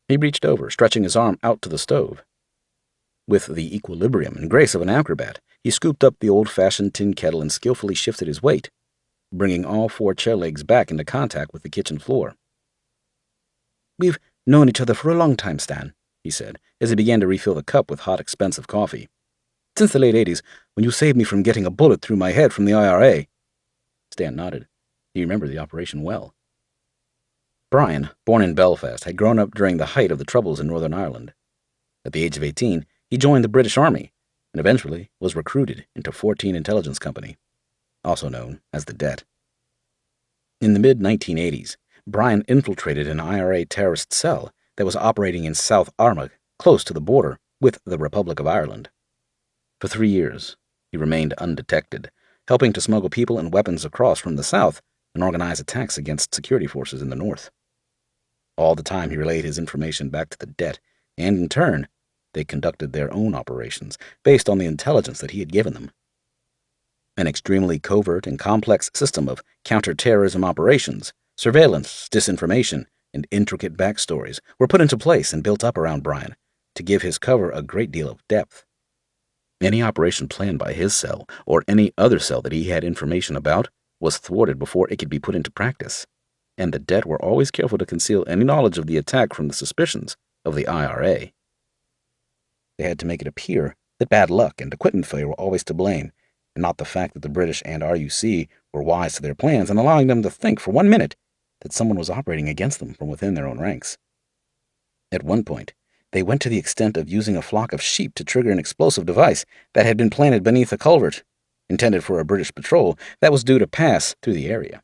He reached over, stretching his arm out to the stove. With the equilibrium and grace of an acrobat, he scooped up the old-fashioned tin kettle and skillfully shifted his weight, bringing all four chair legs back into contact with the kitchen floor. We've known each other for a long time, Stan, he said, as he began to refill the cup with hot, expensive coffee. Since the late 80s, when you saved me from getting a bullet through my head from the IRA. Stan nodded. He remembered the operation well. Brian, born in Belfast, had grown up during the height of the Troubles in Northern Ireland. At the age of 18, he joined the British Army and eventually was recruited into 14 Intelligence Company, also known as the Det. In the mid-1980s, Brian infiltrated an IRA terrorist cell that was operating in South Armagh, close to the border with the Republic of Ireland. For 3 years, he remained undetected, helping to smuggle people and weapons across from the south and organize attacks against security forces in the north. All the time he relayed his information back to the Det, and in turn, they conducted their own operations based on the intelligence that he had given them. An extremely covert and complex system of counter-terrorism operations, surveillance, disinformation, and intricate backstories were put into place and built up around Brian to give his cover a great deal of depth. Any operation planned by his cell or any other cell that he had information about was thwarted before it could be put into practice, and the Det were always careful to conceal any knowledge of the attack from the suspicions of the IRA. They had to make it appear that bad luck and equipment failure were always to blame, and not the fact that the British and RUC were wise to their plans and allowing them to think for 1 minute that someone was operating against them from within their own ranks. At one point, they went to the extent of using a flock of sheep to trigger an explosive device that had been planted beneath a culvert, intended for a British patrol that was due to pass through the area.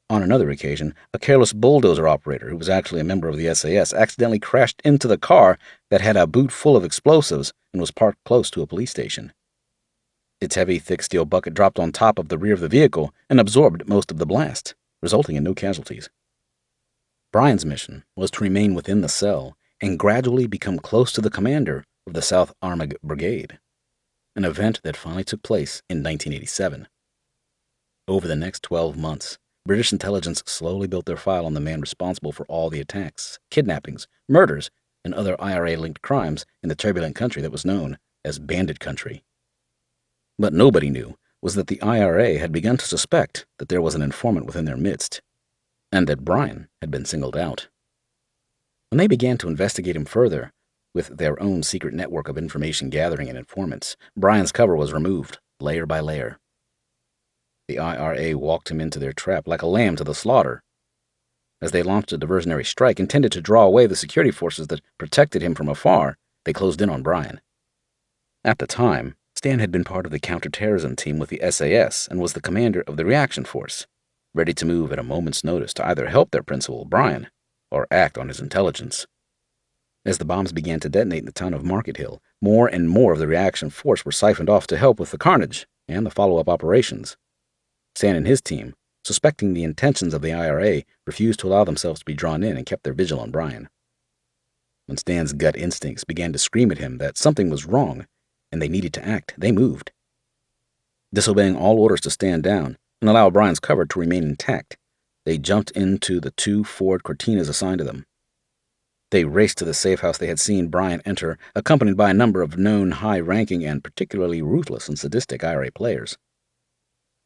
On another occasion, a careless bulldozer operator who was actually a member of the SAS accidentally crashed into the car that had a boot full of explosives and was parked close to a police station. Its heavy, thick steel bucket dropped on top of the rear of the vehicle and absorbed most of the blast, resulting in no casualties. Brian's mission was to remain within the cell and gradually become close to the commander of the South Armagh Brigade, an event that finally took place in 1987. Over the next 12 months, British intelligence slowly built their file on the man responsible for all the attacks, kidnappings, murders, and other IRA-linked crimes in the turbulent country that was known as Bandit Country. But nobody knew was that the IRA had begun to suspect that there was an informant within their midst, and that Brian had been singled out. When they began to investigate him further, with their own secret network of information gathering and informants, Brian's cover was removed, layer by layer. The IRA walked him into their trap like a lamb to the slaughter. As they launched a diversionary strike intended to draw away the security forces that protected him from afar, they closed in on Brian. At the time, Stan had been part of the counterterrorism team with the SAS and was the commander of the reaction force, ready to move at a moment's notice to either help their principal, Brian, or act on his intelligence. As the bombs began to detonate in the town of Market Hill, more and more of the reaction force were siphoned off to help with the carnage and the follow-up operations. Stan and his team, suspecting the intentions of the IRA, refused to allow themselves to be drawn in and kept their vigil on Brian. When Stan's gut instincts began to scream at him that something was wrong and they needed to act, they moved. Disobeying all orders to stand down and allow Brian's cover to remain intact, they jumped into the 2 Ford Cortinas assigned to them. They raced to the safe house they had seen Brian enter, accompanied by a number of known high-ranking and particularly ruthless and sadistic IRA players.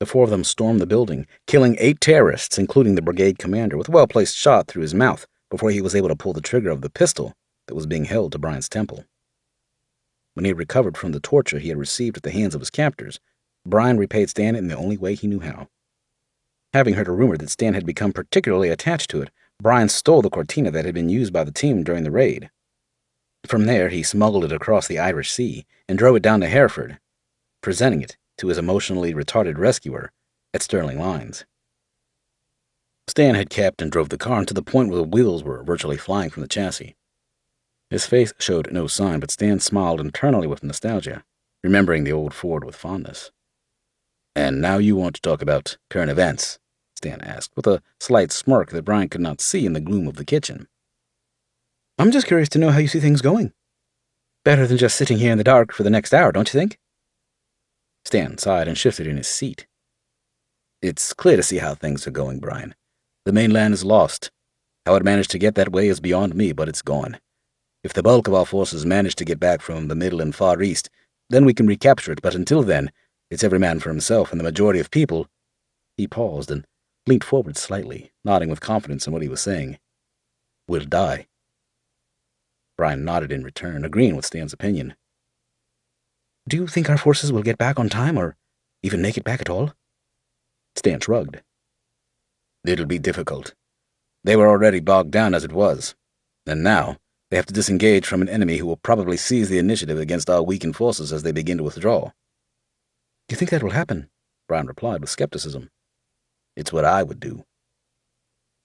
The 4 of them stormed the building, killing 8 terrorists, including the brigade commander, with a well-placed shot through his mouth before he was able to pull the trigger of the pistol that was being held to Brian's temple. When he had recovered from the torture he had received at the hands of his captors, Brian repaid Stan in the only way he knew how. Having heard a rumor that Stan had become particularly attached to it, Brian stole the Cortina that had been used by the team during the raid. From there, he smuggled it across the Irish Sea and drove it down to Hereford, presenting it to his emotionally retarded rescuer at Stirling Lines. Stan had kept and drove the car to the point where the wheels were virtually flying from the chassis. His face showed no sign, but Stan smiled internally with nostalgia, remembering the old Ford with fondness. "And now you want to talk about current events?" Stan asked, with a slight smirk that Brian could not see in the gloom of the kitchen. "I'm just curious to know how you see things going. Better than just sitting here in the dark for the next hour, don't you think?" Stan sighed and shifted in his seat. "It's clear to see how things are going, Brian. The mainland is lost. How it managed to get that way is beyond me, but it's gone. If the bulk of our forces manage to get back from the Middle and Far East, then we can recapture it, but until then, it's every man for himself, and the majority of people—" He paused and leaned forward slightly, nodding with confidence in what he was saying. "Will die." Brian nodded in return, agreeing with Stan's opinion. "Do you think our forces will get back on time, or even make it back at all?" Stan shrugged. "It'll be difficult. They were already bogged down as it was, and now they have to disengage from an enemy who will probably seize the initiative against our weakened forces as they begin to withdraw." "Do you think that will happen?" Brian replied with skepticism. "It's what I would do."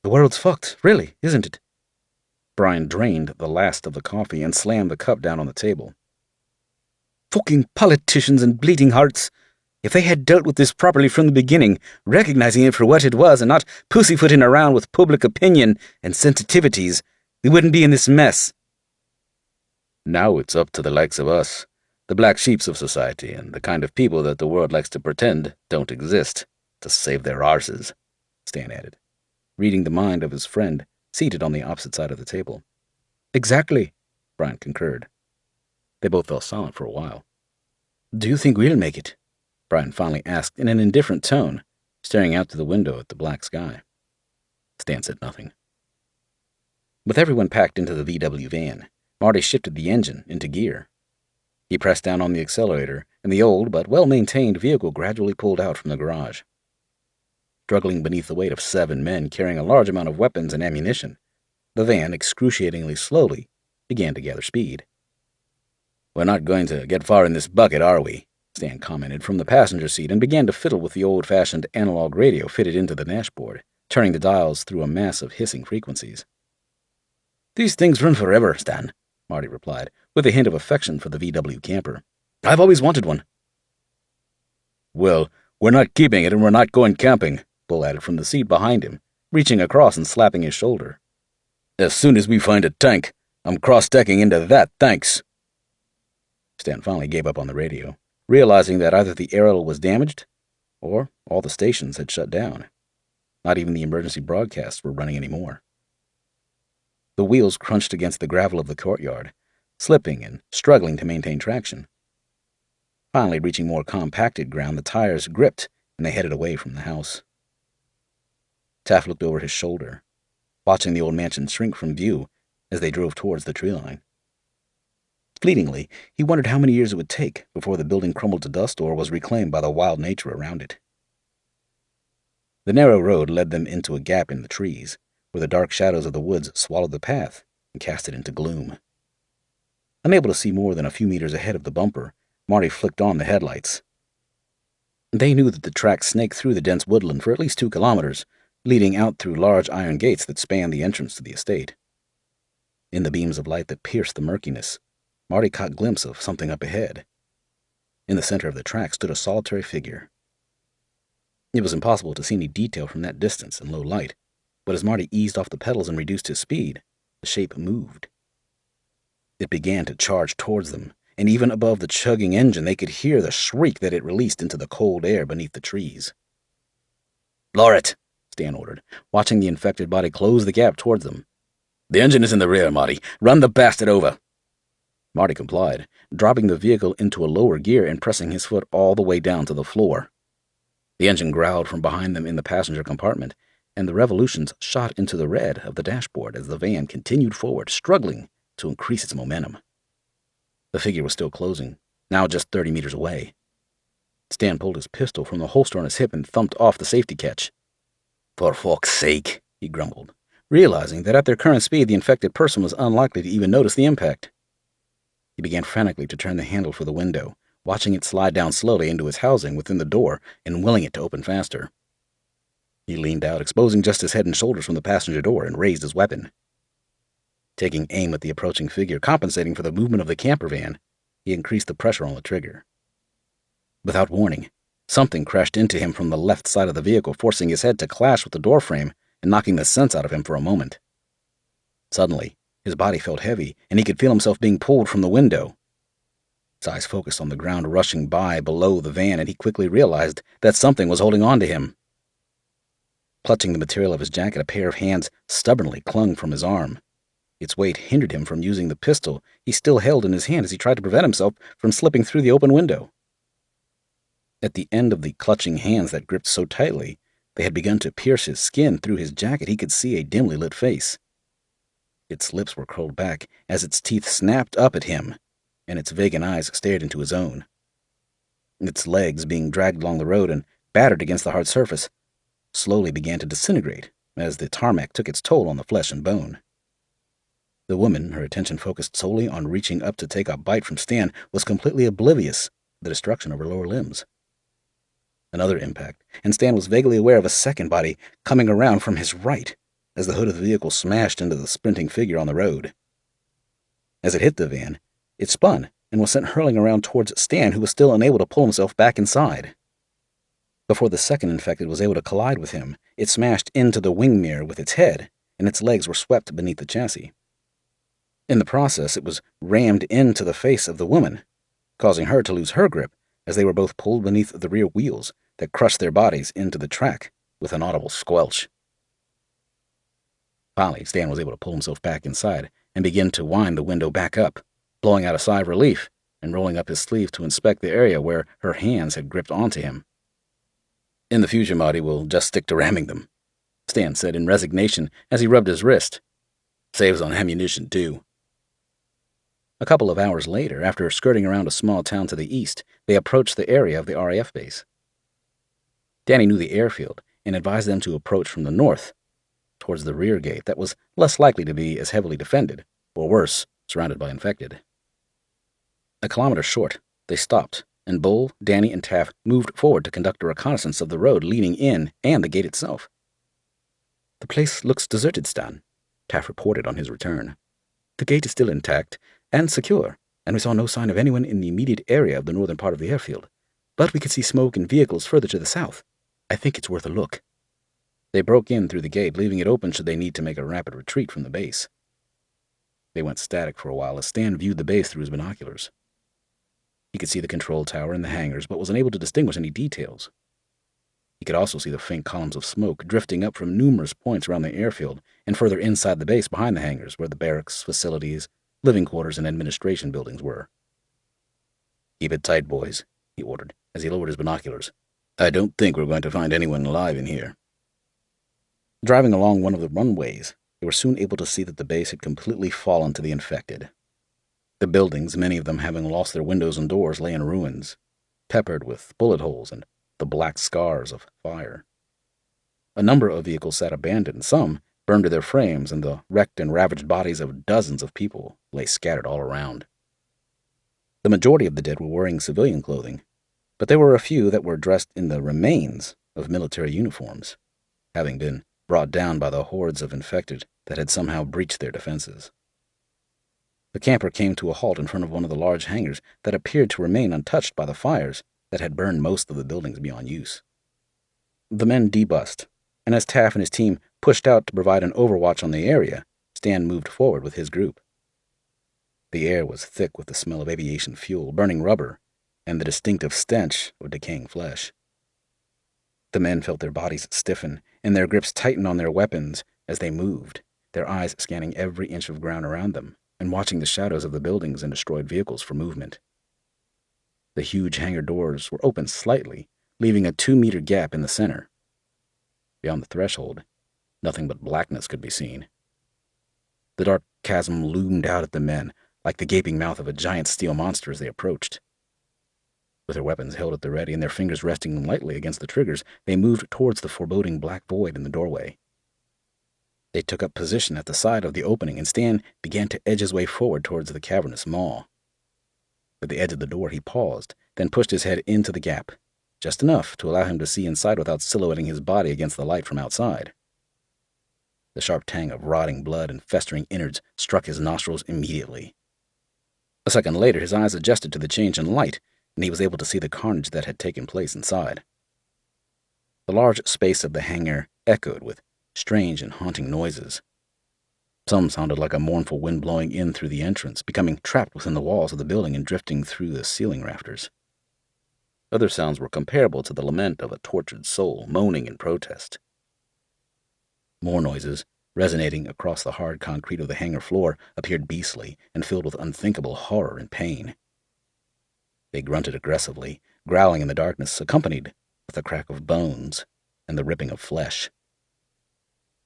"The world's fucked, really, isn't it?" Brian drained the last of the coffee and slammed the cup down on the table. "Fucking politicians and bleeding hearts. If they had dealt with this properly from the beginning, recognizing it for what it was and not pussyfooting around with public opinion and sensitivities, we wouldn't be in this mess." "Now it's up to the likes of us, the black sheeps of society, and the kind of people that the world likes to pretend don't exist, to save their arses," Stan added, reading the mind of his friend seated on the opposite side of the table. "Exactly," Brian concurred. They both fell silent for a while. "Do you think we'll make it?" Brian finally asked in an indifferent tone, staring out through the window at the black sky. Stan said nothing. With everyone packed into the VW van, Marty shifted the engine into gear. He pressed down on the accelerator, and the old but well-maintained vehicle gradually pulled out from the garage. Struggling beneath the weight of 7 men carrying a large amount of weapons and ammunition, the van, excruciatingly slowly, began to gather speed. "We're not going to get far in this bucket, are we?" Stan commented from the passenger seat and began to fiddle with the old-fashioned analog radio fitted into the dashboard, turning the dials through a mass of hissing frequencies. "These things run forever, Stan," Marty replied, with a hint of affection for the VW camper. "I've always wanted one." "Well, we're not keeping it and we're not going camping," Bull added from the seat behind him, reaching across and slapping his shoulder. "As soon as we find a tank, I'm cross-decking into that, thanks." Stan finally gave up on the radio, realizing that either the aerial was damaged or all the stations had shut down. Not even the emergency broadcasts were running anymore. The wheels crunched against the gravel of the courtyard, slipping and struggling to maintain traction. Finally reaching more compacted ground, the tires gripped and they headed away from the house. Taft looked over his shoulder, watching the old mansion shrink from view as they drove towards the tree line. Fleetingly, he wondered how many years it would take before the building crumbled to dust or was reclaimed by the wild nature around it. The narrow road led them into a gap in the trees, where the dark shadows of the woods swallowed the path and cast it into gloom. Unable to see more than a few meters ahead of the bumper, Marty flicked on the headlights. They knew that the track snaked through the dense woodland for at least 2 kilometers, leading out through large iron gates that spanned the entrance to the estate. In the beams of light that pierced the murkiness, Marty caught a glimpse of something up ahead. In the center of the track stood a solitary figure. It was impossible to see any detail from that distance in low light, but as Marty eased off the pedals and reduced his speed, the shape moved. It began to charge towards them, and even above the chugging engine they could hear the shriek that it released into the cold air beneath the trees. "Lower it," Stan ordered, watching the infected body close the gap towards them. "The engine is in the rear, Marty. Run the bastard over." Marty complied, dropping the vehicle into a lower gear and pressing his foot all the way down to the floor. The engine growled from behind them in the passenger compartment, and the revolutions shot into the red of the dashboard as the van continued forward, struggling to increase its momentum. The figure was still closing, now just 30 meters away. Stan pulled his pistol from the holster on his hip and thumped off the safety catch. "For fuck's sake," he grumbled, realizing that at their current speed the infected person was unlikely to even notice the impact. He began frantically to turn the handle for the window, watching it slide down slowly into its housing within the door and willing it to open faster. He leaned out, exposing just his head and shoulders from the passenger door, and raised his weapon. Taking aim at the approaching figure, compensating for the movement of the camper van, he increased the pressure on the trigger. Without warning, something crashed into him from the left side of the vehicle, forcing his head to clash with the doorframe and knocking the sense out of him for a moment. Suddenly, his body felt heavy, and he could feel himself being pulled from the window. His eyes focused on the ground rushing by below the van, and he quickly realized that something was holding on to him. Clutching the material of his jacket, a pair of hands stubbornly clung from his arm. Its weight hindered him from using the pistol he still held in his hand as he tried to prevent himself from slipping through the open window. At the end of the clutching hands that gripped so tightly, they had begun to pierce his skin. Through his jacket, he could see a dimly lit face. Its lips were curled back as its teeth snapped up at him, and its vacant eyes stared into his own. Its legs, being dragged along the road and battered against the hard surface, slowly began to disintegrate as the tarmac took its toll on the flesh and bone. The woman, her attention focused solely on reaching up to take a bite from Stan, was completely oblivious to the destruction of her lower limbs. Another impact, and Stan was vaguely aware of a second body coming around from his right as the hood of the vehicle smashed into the sprinting figure on the road. As it hit the van, it spun and was sent hurling around towards Stan, who was still unable to pull himself back inside. Before the second infected was able to collide with him, it smashed into the wing mirror with its head, and its legs were swept beneath the chassis. In the process, it was rammed into the face of the woman, causing her to lose her grip as they were both pulled beneath the rear wheels that crushed their bodies into the track with an audible squelch. Finally, Stan was able to pull himself back inside and begin to wind the window back up, blowing out a sigh of relief and rolling up his sleeve to inspect the area where her hands had gripped onto him. "In the future, Marty, we'll just stick to ramming them," Stan said in resignation as he rubbed his wrist. "Saves on ammunition, too." A couple of hours later, after skirting around a small town to the east, they approached the area of the RAF base. Danny knew the airfield and advised them to approach from the north, towards the rear gate that was less likely to be as heavily defended, or worse, surrounded by infected. A kilometer short, they stopped, and Bull, Danny, and Taff moved forward to conduct a reconnaissance of the road leading in and the gate itself. "The place looks deserted, Stan," Taff reported on his return. "The gate is still intact and secure, and we saw no sign of anyone in the immediate area of the northern part of the airfield. But we could see smoke and vehicles further to the south. I think it's worth a look." They broke in through the gate, leaving it open should they need to make a rapid retreat from the base. They went static for a while as Stan viewed the base through his binoculars. He could see the control tower and the hangars, but was unable to distinguish any details. He could also see the faint columns of smoke drifting up from numerous points around the airfield and further inside the base behind the hangars where the barracks, facilities, living quarters, and administration buildings were. "Keep it tight, boys," he ordered as he lowered his binoculars. "I don't think we're going to find anyone alive in here." Driving along one of the runways, they were soon able to see that the base had completely fallen to the infected. The buildings, many of them having lost their windows and doors, lay in ruins, peppered with bullet holes and the black scars of fire. A number of vehicles sat abandoned, some burned to their frames, and the wrecked and ravaged bodies of dozens of people lay scattered all around. The majority of the dead were wearing civilian clothing, but there were a few that were dressed in the remains of military uniforms, having been brought down by the hordes of infected that had somehow breached their defenses. The camper came to a halt in front of one of the large hangars that appeared to remain untouched by the fires that had burned most of the buildings beyond use. The men debussed, and as Taff and his team pushed out to provide an overwatch on the area, Stan moved forward with his group. The air was thick with the smell of aviation fuel, burning rubber, and the distinctive stench of decaying flesh. The men felt their bodies stiffen and their grips tighten on their weapons as they moved, their eyes scanning every inch of ground around them and watching the shadows of the buildings and destroyed vehicles for movement. The huge hangar doors were open slightly, leaving a 2-meter gap in the center. Beyond the threshold, nothing but blackness could be seen. The dark chasm loomed out at the men like the gaping mouth of a giant steel monster as they approached. With their weapons held at the ready and their fingers resting lightly against the triggers, they moved towards the foreboding black void in the doorway. They took up position at the side of the opening, and Stan began to edge his way forward towards the cavernous maw. At the edge of the door, he paused, then pushed his head into the gap, just enough to allow him to see inside without silhouetting his body against the light from outside. The sharp tang of rotting blood and festering innards struck his nostrils immediately. A second later, his eyes adjusted to the change in light, and he was able to see the carnage that had taken place inside. The large space of the hangar echoed with strange and haunting noises. Some sounded like a mournful wind blowing in through the entrance, becoming trapped within the walls of the building and drifting through the ceiling rafters. Other sounds were comparable to the lament of a tortured soul, moaning in protest. More noises, resonating across the hard concrete of the hangar floor, appeared beastly and filled with unthinkable horror and pain. They grunted aggressively, growling in the darkness, accompanied with the crack of bones and the ripping of flesh.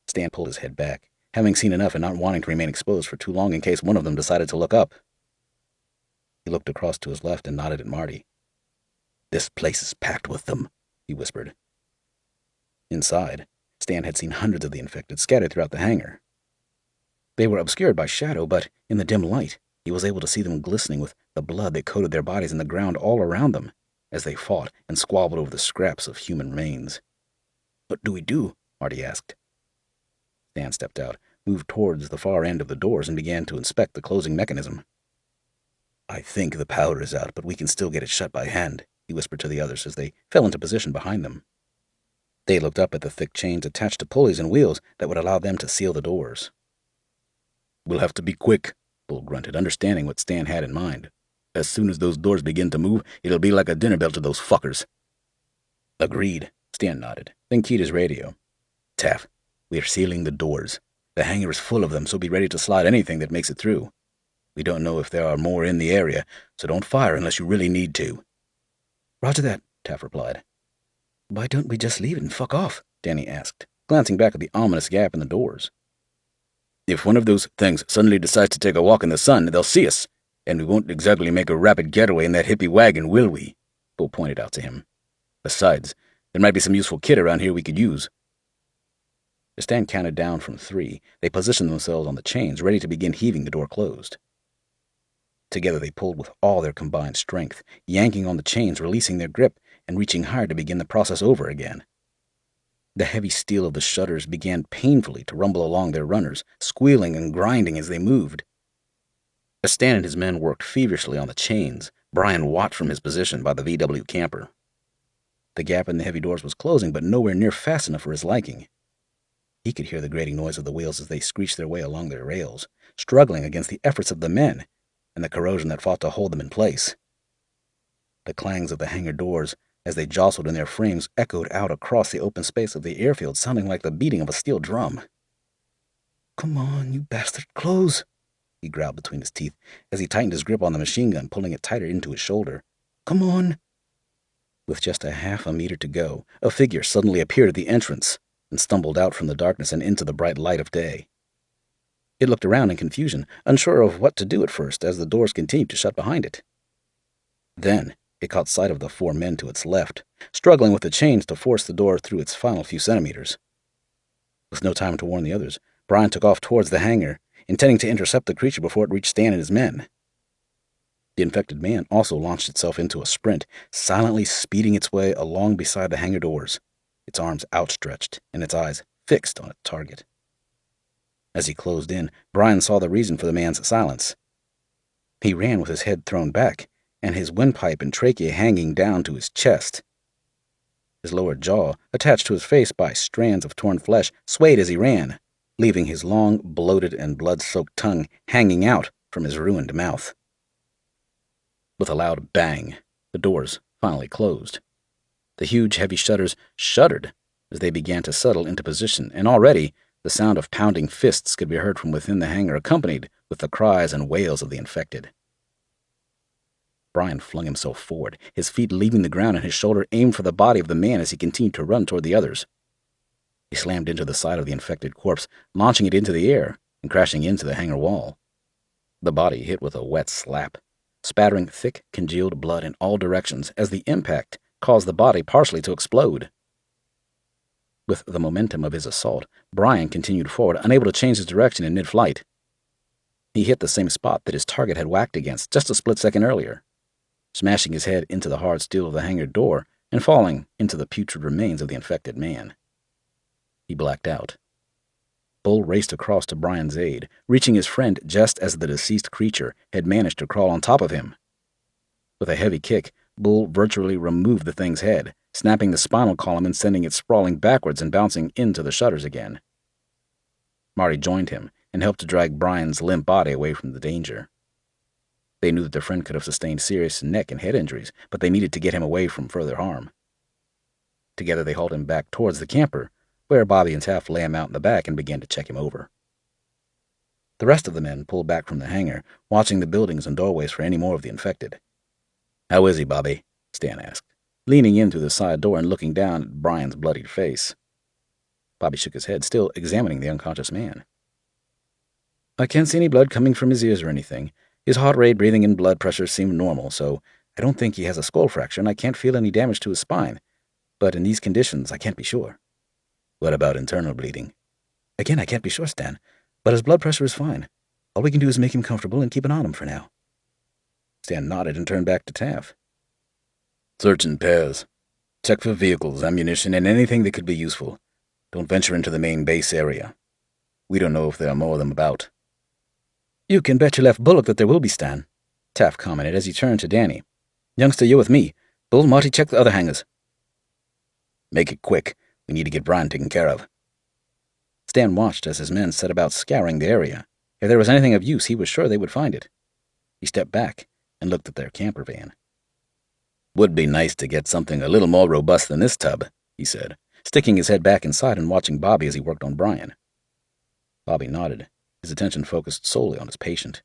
Stan pulled his head back, having seen enough and not wanting to remain exposed for too long in case one of them decided to look up. He looked across to his left and nodded at Marty. "This place is packed with them," he whispered. Inside, Stan had seen hundreds of the infected scattered throughout the hangar. They were obscured by shadow, but in the dim light, he was able to see them glistening with the blood that coated their bodies in the ground all around them as they fought and squabbled over the scraps of human remains. "What do we do?" Marty asked. Stan stepped out, moved towards the far end of the doors, and began to inspect the closing mechanism. "I think the powder is out, but we can still get it shut by hand," he whispered to the others as they fell into position behind them. They looked up at the thick chains attached to pulleys and wheels that would allow them to seal the doors. "We'll have to be quick," Bull grunted, understanding what Stan had in mind. "As soon as those doors begin to move, it'll be like a dinner bell to those fuckers." "Agreed," Stan nodded, then keyed his radio. "Taff, we're sealing the doors. The hangar is full of them, so be ready to slide anything that makes it through. We don't know if there are more in the area, so don't fire unless you really need to." "Roger that," Taff replied. "Why don't we just leave it and fuck off?" Danny asked, glancing back at the ominous gap in the doors. "If one of those things suddenly decides to take a walk in the sun, they'll see us, and we won't exactly make a rapid getaway in that hippie wagon, will we?" Bull pointed out to him. "Besides, there might be some useful kit around here we could use." As Stan counted down from 3, they positioned themselves on the chains, ready to begin heaving the door closed. Together they pulled with all their combined strength, yanking on the chains, releasing their grip, and reaching hard to begin the process over again. The heavy steel of the shutters began painfully to rumble along their runners, squealing and grinding as they moved. As Stan and his men worked feverishly on the chains, Brian watched from his position by the VW camper. The gap in the heavy doors was closing, but nowhere near fast enough for his liking. He could hear the grating noise of the wheels as they screeched their way along their rails, struggling against the efforts of the men and the corrosion that fought to hold them in place. The clangs of the hangar doors, as they jostled in their frames, echoed out across the open space of the airfield, sounding like the beating of a steel drum. "Come on, you bastard, close," he growled between his teeth as he tightened his grip on the machine gun, pulling it tighter into his shoulder. "Come on." With just a half a meter to go, a figure suddenly appeared at the entrance and stumbled out from the darkness and into the bright light of day. It looked around in confusion, unsure of what to do at first as the doors continued to shut behind it. Then it caught sight of the 4 men to its left, struggling with the chains to force the door through its final few centimeters. With no time to warn the others, Brian took off towards the hangar, intending to intercept the creature before it reached Stan and his men. The infected man also launched itself into a sprint, silently speeding its way along beside the hangar doors, its arms outstretched and its eyes fixed on its target. As he closed in, Brian saw the reason for the man's silence. He ran with his head thrown back, and his windpipe and trachea hanging down to his chest. His lower jaw, attached to his face by strands of torn flesh, swayed as he ran, leaving his long, bloated, and blood-soaked tongue hanging out from his ruined mouth. With a loud bang, the doors finally closed. The huge, heavy shutters shuddered as they began to settle into position, and already the sound of pounding fists could be heard from within the hangar, accompanied with the cries and wails of the infected. Brian flung himself forward, his feet leaving the ground and his shoulder aimed for the body of the man as he continued to run toward the others. He slammed into the side of the infected corpse, launching it into the air and crashing into the hangar wall. The body hit with a wet slap, spattering thick, congealed blood in all directions as the impact caused the body partially to explode. With the momentum of his assault, Brian continued forward, unable to change his direction in mid-flight. He hit the same spot that his target had whacked against just a split second earlier, smashing his head into the hard steel of the hangar door and falling into the putrid remains of the infected man. He blacked out. Bull raced across to Brian's aid, reaching his friend just as the deceased creature had managed to crawl on top of him. With a heavy kick, Bull virtually removed the thing's head, snapping the spinal column and sending it sprawling backwards and bouncing into the shutters again. Marty joined him and helped to drag Brian's limp body away from the danger. They knew that their friend could have sustained serious neck and head injuries, but they needed to get him away from further harm. Together they hauled him back towards the camper, where Bobby and Taft lay him out in the back and began to check him over. The rest of the men pulled back from the hangar, watching the buildings and doorways for any more of the infected. "How is he, Bobby?" Stan asked, leaning in through the side door and looking down at Brian's bloodied face. Bobby shook his head, still examining the unconscious man. "I can't see any blood coming from his ears or anything. His heart rate, breathing, and blood pressure seem normal, so I don't think he has a skull fracture, and I can't feel any damage to his spine. But in these conditions, I can't be sure." "What about internal bleeding?" "Again, I can't be sure, Stan, but his blood pressure is fine. All we can do is make him comfortable and keep an eye on him for now." Stan nodded and turned back to Taff. "Search in pairs. Check for vehicles, ammunition, and anything that could be useful. Don't venture into the main base area. We don't know if there are more of them about." "You can bet your left bullock that there will be, Stan," Taff commented as he turned to Danny. "Youngster, you're with me. Bull, Marty, check the other hangars." "Make it quick. We need to get Brian taken care of." Stan watched as his men set about scouring the area. If there was anything of use, he was sure they would find it. He stepped back and looked at their camper van. "Would be nice to get something a little more robust than this tub," he said, sticking his head back inside and watching Bobby as he worked on Brian. Bobby nodded, his attention focused solely on his patient.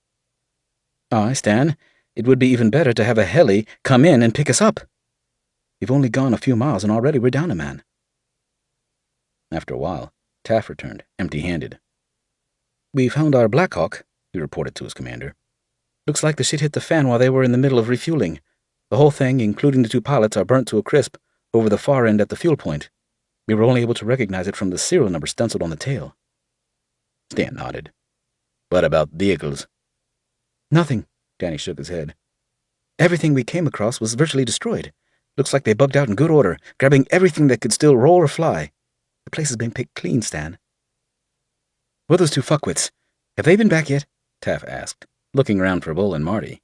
"Aye, Stan, it would be even better to have a heli come in and pick us up. We've only gone a few miles and already we're down a man." After a while, Taff returned, empty-handed. "We found our Blackhawk," he reported to his commander. "Looks like the shit hit the fan while they were in the middle of refueling. The whole thing, including the 2 pilots, are burnt to a crisp over the far end at the fuel point. We were only able to recognize it from the serial number stenciled on the tail." Stan nodded. "What about vehicles?" "Nothing," Danny shook his head. "Everything we came across was virtually destroyed. Looks like they bugged out in good order, grabbing everything that could still roll or fly. The place has been picked clean, Stan." "What are those 2 fuckwits? Have they been back yet?" Taff asked, looking around for Bull and Marty.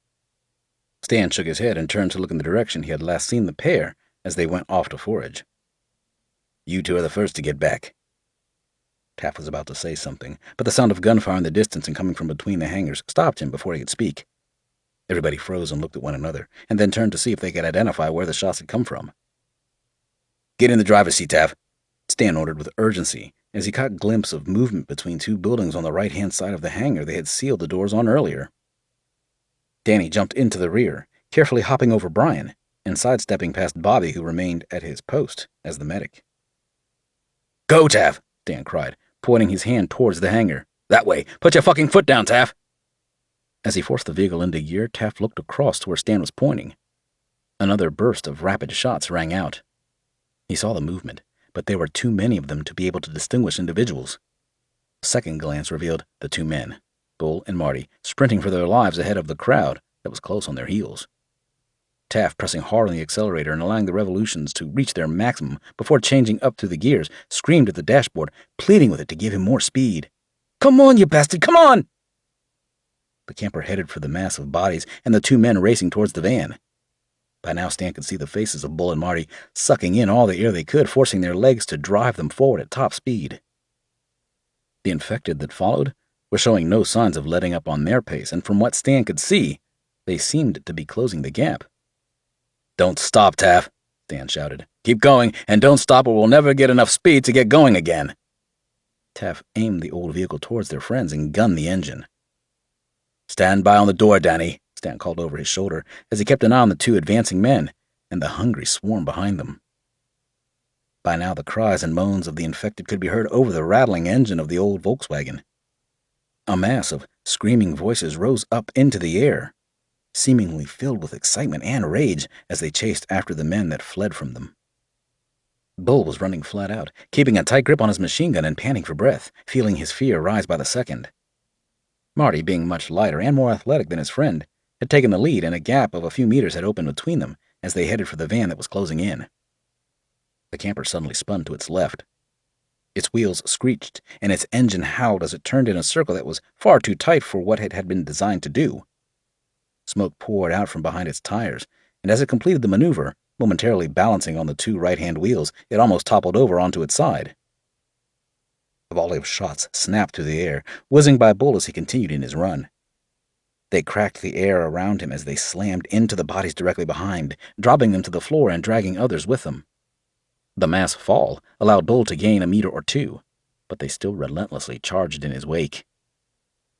Stan shook his head and turned to look in the direction he had last seen the pair as they went off to forage. "You 2 are the first to get back." Taff was about to say something, but the sound of gunfire in the distance and coming from between the hangars stopped him before he could speak. Everybody froze and looked at one another, and then turned to see if they could identify where the shots had come from. "Get in the driver's seat, Taff," Stan ordered with urgency, as he caught a glimpse of movement between 2 buildings on the right-hand side of the hangar they had sealed the doors on earlier. Danny jumped into the rear, carefully hopping over Brian, and sidestepping past Bobby, who remained at his post as the medic. "Go, Taff!" Stan cried, pointing his hand towards the hangar. "That way! Put your fucking foot down, Taff!" As he forced the vehicle into gear, Taff looked across to where Stan was pointing. Another burst of rapid shots rang out. He saw the movement, but there were too many of them to be able to distinguish individuals. A second glance revealed the 2 men, Bull and Marty, sprinting for their lives ahead of the crowd that was close on their heels. Taff, pressing hard on the accelerator and allowing the revolutions to reach their maximum before changing up through the gears, screamed at the dashboard, pleading with it to give him more speed. "Come on, you bastard, come on!" The camper headed for the mass of bodies and the 2 men racing towards the van. By now, Stan could see the faces of Bull and Marty sucking in all the air they could, forcing their legs to drive them forward at top speed. The infected that followed were showing no signs of letting up on their pace, and from what Stan could see, they seemed to be closing the gap. "Don't stop, Taff," Stan shouted. "Keep going, and don't stop or we'll never get enough speed to get going again." Taff aimed the old vehicle towards their friends and gunned the engine. "Stand by on the door, Danny," Stan called over his shoulder as he kept an eye on the 2 advancing men and the hungry swarm behind them. By now, the cries and moans of the infected could be heard over the rattling engine of the old Volkswagen. A mass of screaming voices rose up into the air, seemingly filled with excitement and rage as they chased after the men that fled from them. Bull was running flat out, keeping a tight grip on his machine gun and panting for breath, feeling his fear rise by the second. Marty, being much lighter and more athletic than his friend, had taken the lead, and a gap of a few meters had opened between them as they headed for the van that was closing in. The camper suddenly spun to its left. Its wheels screeched, and its engine howled as it turned in a circle that was far too tight for what it had been designed to do. Smoke poured out from behind its tires, and as it completed the maneuver, momentarily balancing on the two right-hand wheels, it almost toppled over onto its side. A volley of shots snapped through the air, whizzing by Bull as he continued in his run. They cracked the air around him as they slammed into the bodies directly behind, dropping them to the floor and dragging others with them. The mass fall allowed Bull to gain a meter or two, but they still relentlessly charged in his wake.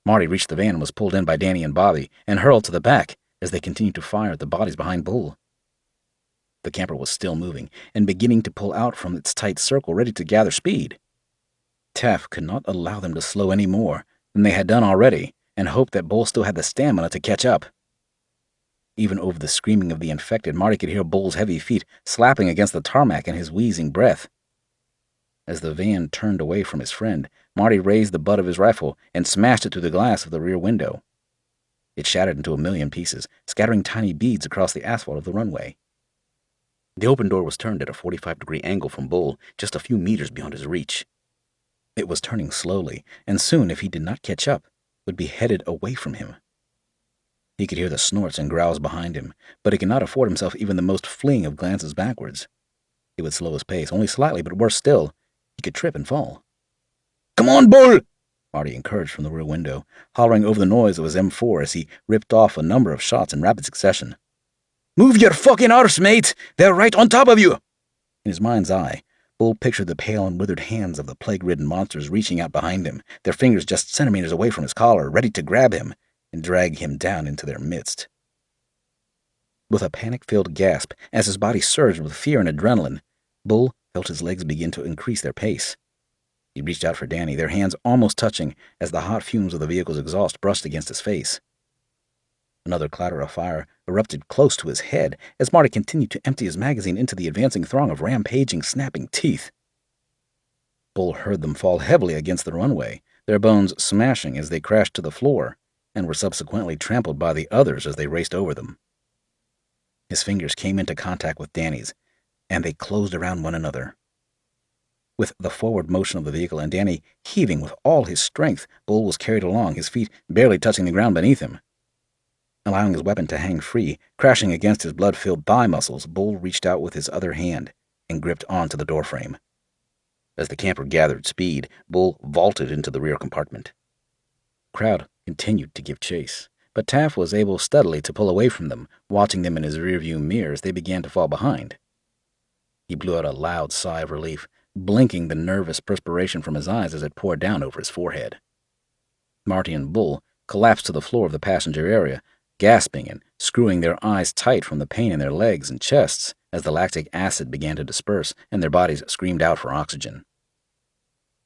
Marty reached the van and was pulled in by Danny and Bobby and hurled to the back as they continued to fire at the bodies behind Bull. The camper was still moving and beginning to pull out from its tight circle, ready to gather speed. Taff could not allow them to slow any more than they had done already, and hoped that Bull still had the stamina to catch up. Even over the screaming of the infected, Marty could hear Bull's heavy feet slapping against the tarmac and his wheezing breath. As the van turned away from his friend, Marty raised the butt of his rifle and smashed it through the glass of the rear window. It shattered into a million pieces, scattering tiny beads across the asphalt of the runway. The open door was turned at a 45-degree angle from Bull, just a few meters beyond his reach. It was turning slowly, and soon, if he did not catch up, would be headed away from him. He could hear the snorts and growls behind him, but he could not afford himself even the most fleeing of glances backwards. He would slow his pace, only slightly, but worse still, he could trip and fall. "Come on, Bull!" Marty encouraged from the rear window, hollering over the noise of his M4 as he ripped off a number of shots in rapid succession. "Move your fucking arse, mate! They're right on top of you!" In his mind's eye, Bull pictured the pale and withered hands of the plague-ridden monsters reaching out behind him, their fingers just centimeters away from his collar, ready to grab him and drag him down into their midst. With a panic-filled gasp, as his body surged with fear and adrenaline, Bull felt his legs begin to increase their pace. He reached out for Danny, their hands almost touching as the hot fumes of the vehicle's exhaust brushed against his face. Another clatter of fire erupted close to his head as Marty continued to empty his magazine into the advancing throng of rampaging, snapping teeth. Bull heard them fall heavily against the runway, their bones smashing as they crashed to the floor, and were subsequently trampled by the others as they raced over them. His fingers came into contact with Danny's, and they closed around one another. With the forward motion of the vehicle and Danny heaving with all his strength, Bull was carried along, his feet barely touching the ground beneath him. Allowing his weapon to hang free, crashing against his blood-filled thigh muscles, Bull reached out with his other hand and gripped onto the doorframe. As the camper gathered speed, Bull vaulted into the rear compartment. The crowd continued to give chase, but Taff was able steadily to pull away from them, watching them in his rearview mirror as they began to fall behind. He blew out a loud sigh of relief, blinking the nervous perspiration from his eyes as it poured down over his forehead. Marty and Bull collapsed to the floor of the passenger area, gasping and screwing their eyes tight from the pain in their legs and chests as the lactic acid began to disperse and their bodies screamed out for oxygen.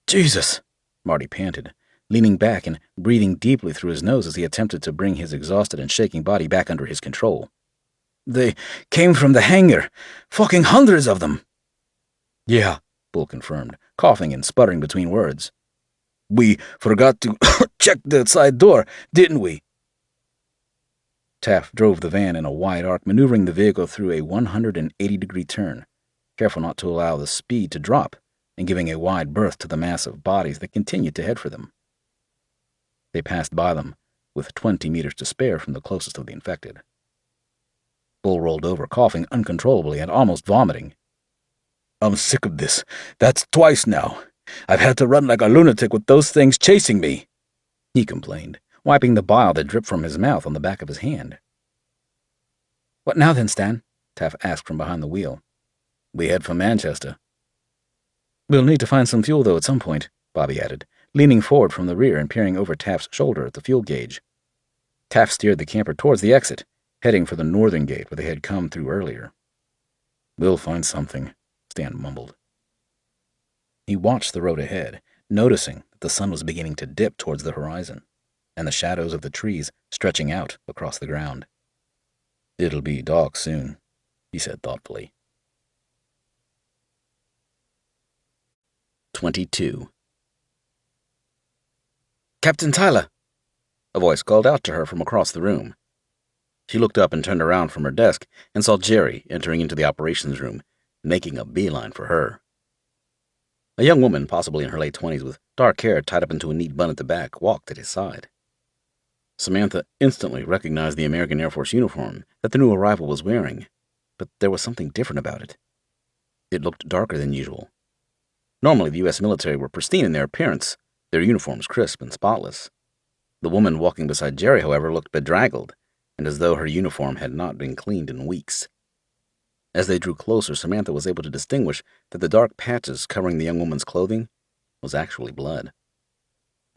"Jesus!" Marty panted, leaning back and breathing deeply through his nose as he attempted to bring his exhausted and shaking body back under his control. "They came from the hangar. Fucking hundreds of them!" "Yeah," Bull confirmed, coughing and sputtering between words. "We forgot to check the side door, didn't we?" Taff drove the van in a wide arc, maneuvering the vehicle through a 180-degree turn, careful not to allow the speed to drop, and giving a wide berth to the mass of bodies that continued to head for them. They passed by them, with 20 meters to spare from the closest of the infected. Bull rolled over, coughing uncontrollably and almost vomiting. "I'm sick of this. That's twice now. I've had to run like a lunatic with those things chasing me," he complained, wiping the bile that dripped from his mouth on the back of his hand. "What now then, Stan?" Taff asked from behind the wheel. "We head for Manchester." "We'll need to find some fuel, though, at some point," Bobby added, leaning forward from the rear and peering over Taff's shoulder at the fuel gauge. Taff steered the camper towards the exit, heading for the northern gate where they had come through earlier. "We'll find something," Stan mumbled. He watched the road ahead, noticing that the sun was beginning to dip towards the horizon, and the shadows of the trees stretching out across the ground. "It'll be dark soon," he said thoughtfully. 22. "Captain Tyler!" A voice called out to her from across the room. She looked up and turned around from her desk and saw Jerry entering into the operations room, making a beeline for her. A young woman, possibly in her late 20s, with dark hair tied up into a neat bun at the back, walked at his side. Samantha instantly recognized the American Air Force uniform that the new arrival was wearing, but there was something different about it. It looked darker than usual. Normally, the U.S. military were pristine in their appearance, their uniforms crisp and spotless. The woman walking beside Jerry, however, looked bedraggled, and as though her uniform had not been cleaned in weeks. As they drew closer, Samantha was able to distinguish that the dark patches covering the young woman's clothing was actually blood.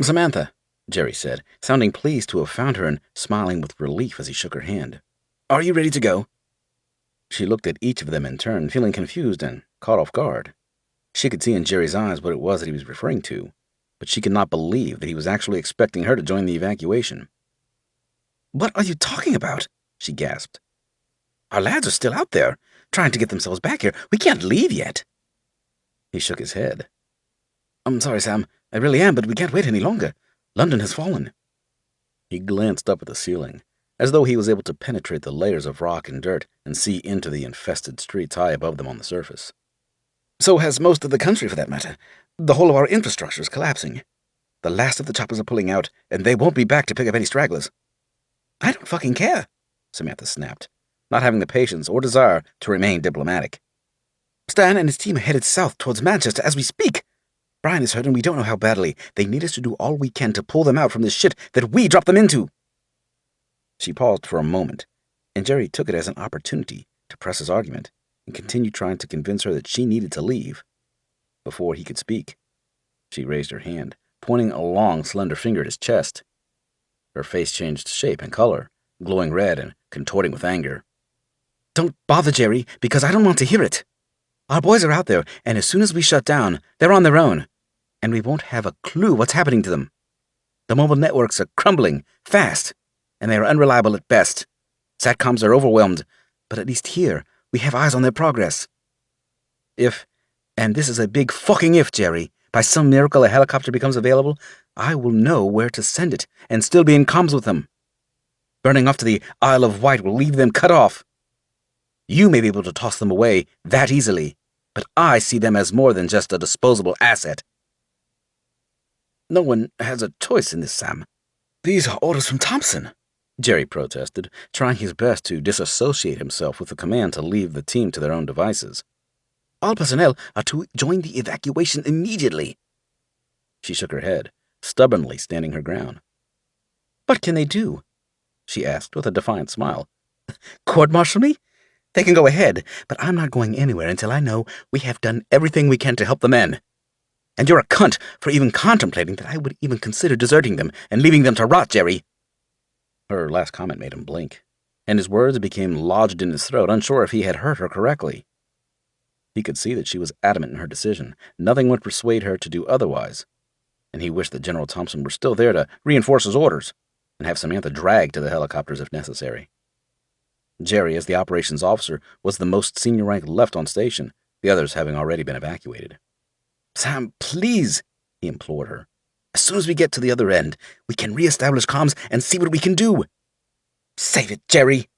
"Samantha," Jerry said, sounding pleased to have found her and smiling with relief as he shook her hand. "Are you ready to go?" She looked at each of them in turn, feeling confused and caught off guard. She could see in Jerry's eyes what it was that he was referring to, but she could not believe that he was actually expecting her to join the evacuation. "What are you talking about?" she gasped. "Our lads are still out there, trying to get themselves back here. We can't leave yet." He shook his head. "I'm sorry, Sam. I really am, but we can't wait any longer. London has fallen." He glanced up at the ceiling, as though he was able to penetrate the layers of rock and dirt and see into the infested streets high above them on the surface. "So has most of the country, for that matter. The whole of our infrastructure is collapsing. The last of the choppers are pulling out, and they won't be back to pick up any stragglers." "I don't fucking care," Samantha snapped, not having the patience or desire to remain diplomatic. "Stan and his team are headed south towards Manchester as we speak. Brian is hurt and we don't know how badly. They need us to do all we can to pull them out from the shit that we dropped them into." She paused for a moment, and Jerry took it as an opportunity to press his argument and continue trying to convince her that she needed to leave. Before he could speak, she raised her hand, pointing a long, slender finger at his chest. Her face changed shape and color, glowing red and contorting with anger. "Don't bother, Jerry, because I don't want to hear it. Our boys are out there, and as soon as we shut down, they're on their own, and we won't have a clue what's happening to them. The mobile networks are crumbling, fast, and they are unreliable at best. Satcoms are overwhelmed, but at least here, we have eyes on their progress. If, and this is a big fucking if, Jerry, by some miracle a helicopter becomes available, I will know where to send it and still be in comms with them. Burning off to the Isle of Wight will leave them cut off. You may be able to toss them away that easily, but I see them as more than just a disposable asset." "No one has a choice in this, Sam. These are orders from Thompson," Jerry protested, trying his best to disassociate himself with the command to leave the team to their own devices. "All personnel are to join the evacuation immediately." She shook her head, stubbornly standing her ground. "What can they do?" she asked with a defiant smile. "Court-martial me? They can go ahead, but I'm not going anywhere until I know we have done everything we can to help the men. And you're a cunt for even contemplating that I would even consider deserting them and leaving them to rot, Jerry." Her last comment made him blink, and his words became lodged in his throat, unsure if he had heard her correctly. He could see that she was adamant in her decision. Nothing would persuade her to do otherwise, and he wished that General Thompson were still there to reinforce his orders and have Samantha dragged to the helicopters if necessary. Jerry, as the operations officer, was the most senior rank left on station, the others having already been evacuated. "Sam, please," he implored her. "As soon as we get to the other end, we can re-establish comms and see what we can do." "Save it, Jerry,"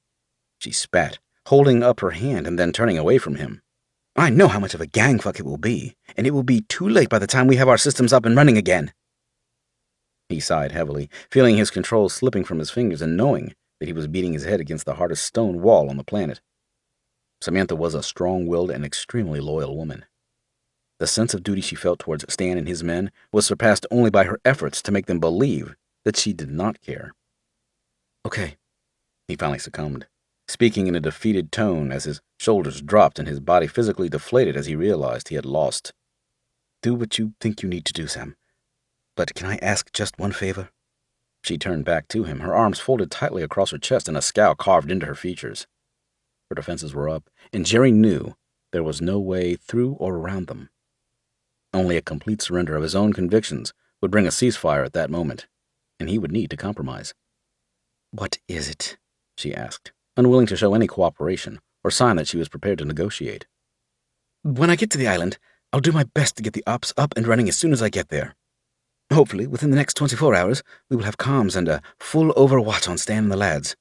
she spat, holding up her hand and then turning away from him. "I know how much of a gangfuck it will be, and it will be too late by the time we have our systems up and running again." He sighed heavily, feeling his control slipping from his fingers and knowing that he was beating his head against the hardest stone wall on the planet. Samantha was a strong-willed and extremely loyal woman. The sense of duty she felt towards Stan and his men was surpassed only by her efforts to make them believe that she did not care. "Okay," he finally succumbed, speaking in a defeated tone as his shoulders dropped and his body physically deflated as he realized he had lost. "Do what you think you need to do, Sam. But can I ask just one favor?" She turned back to him, her arms folded tightly across her chest and a scowl carved into her features. Her defenses were up, and Jerry knew there was no way through or around them. Only a complete surrender of his own convictions would bring a ceasefire at that moment, and he would need to compromise. "What is it?" she asked, unwilling to show any cooperation or sign that she was prepared to negotiate. "When I get to the island, I'll do my best to get the ops up and running as soon as I get there. Hopefully, within the next 24 hours, we will have comms and a full overwatch on Stan and the lads.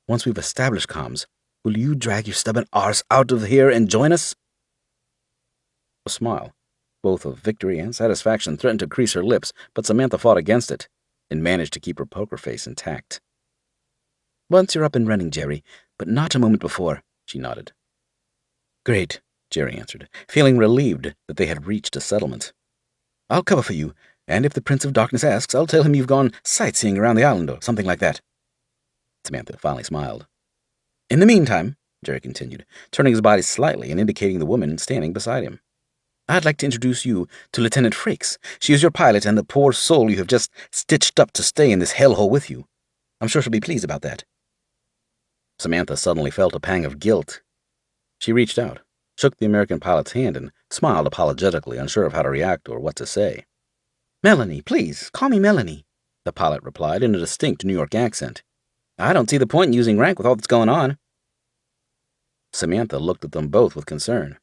Once we've established comms, will you drag your stubborn arse out of here and join us?" A smile, both of victory and satisfaction, threatened to crease her lips, but Samantha fought against it and managed to keep her poker face intact. "Once you're up and running, Jerry, but not a moment before," she nodded. "Great," Jerry answered, feeling relieved that they had reached a settlement. "I'll cover for you, and if the Prince of Darkness asks, I'll tell him you've gone sightseeing around the island or something like that." Samantha finally smiled. "In the meantime," Jerry continued, turning his body slightly and indicating the woman standing beside him, "I'd like to introduce you to Lieutenant Frakes. She is your pilot and the poor soul you have just stitched up to stay in this hellhole with you. I'm sure she'll be pleased about that." Samantha suddenly felt a pang of guilt. She reached out, shook the American pilot's hand, and smiled apologetically, unsure of how to react or what to say. "Melanie, please, call me Melanie," the pilot replied in a distinct New York accent. "I don't see the point in using rank with all that's going on." Samantha looked at them both with concern.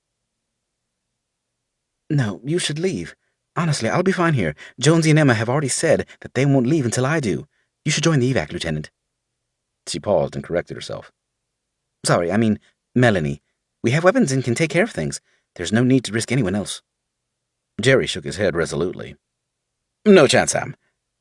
"No, you should leave. Honestly, I'll be fine here. Jonesy and Emma have already said that they won't leave until I do. You should join the evac, Lieutenant." She paused and corrected herself. "Sorry, I mean Melanie. We have weapons and can take care of things. There's no need to risk anyone else." Jerry shook his head resolutely. "No chance, Sam.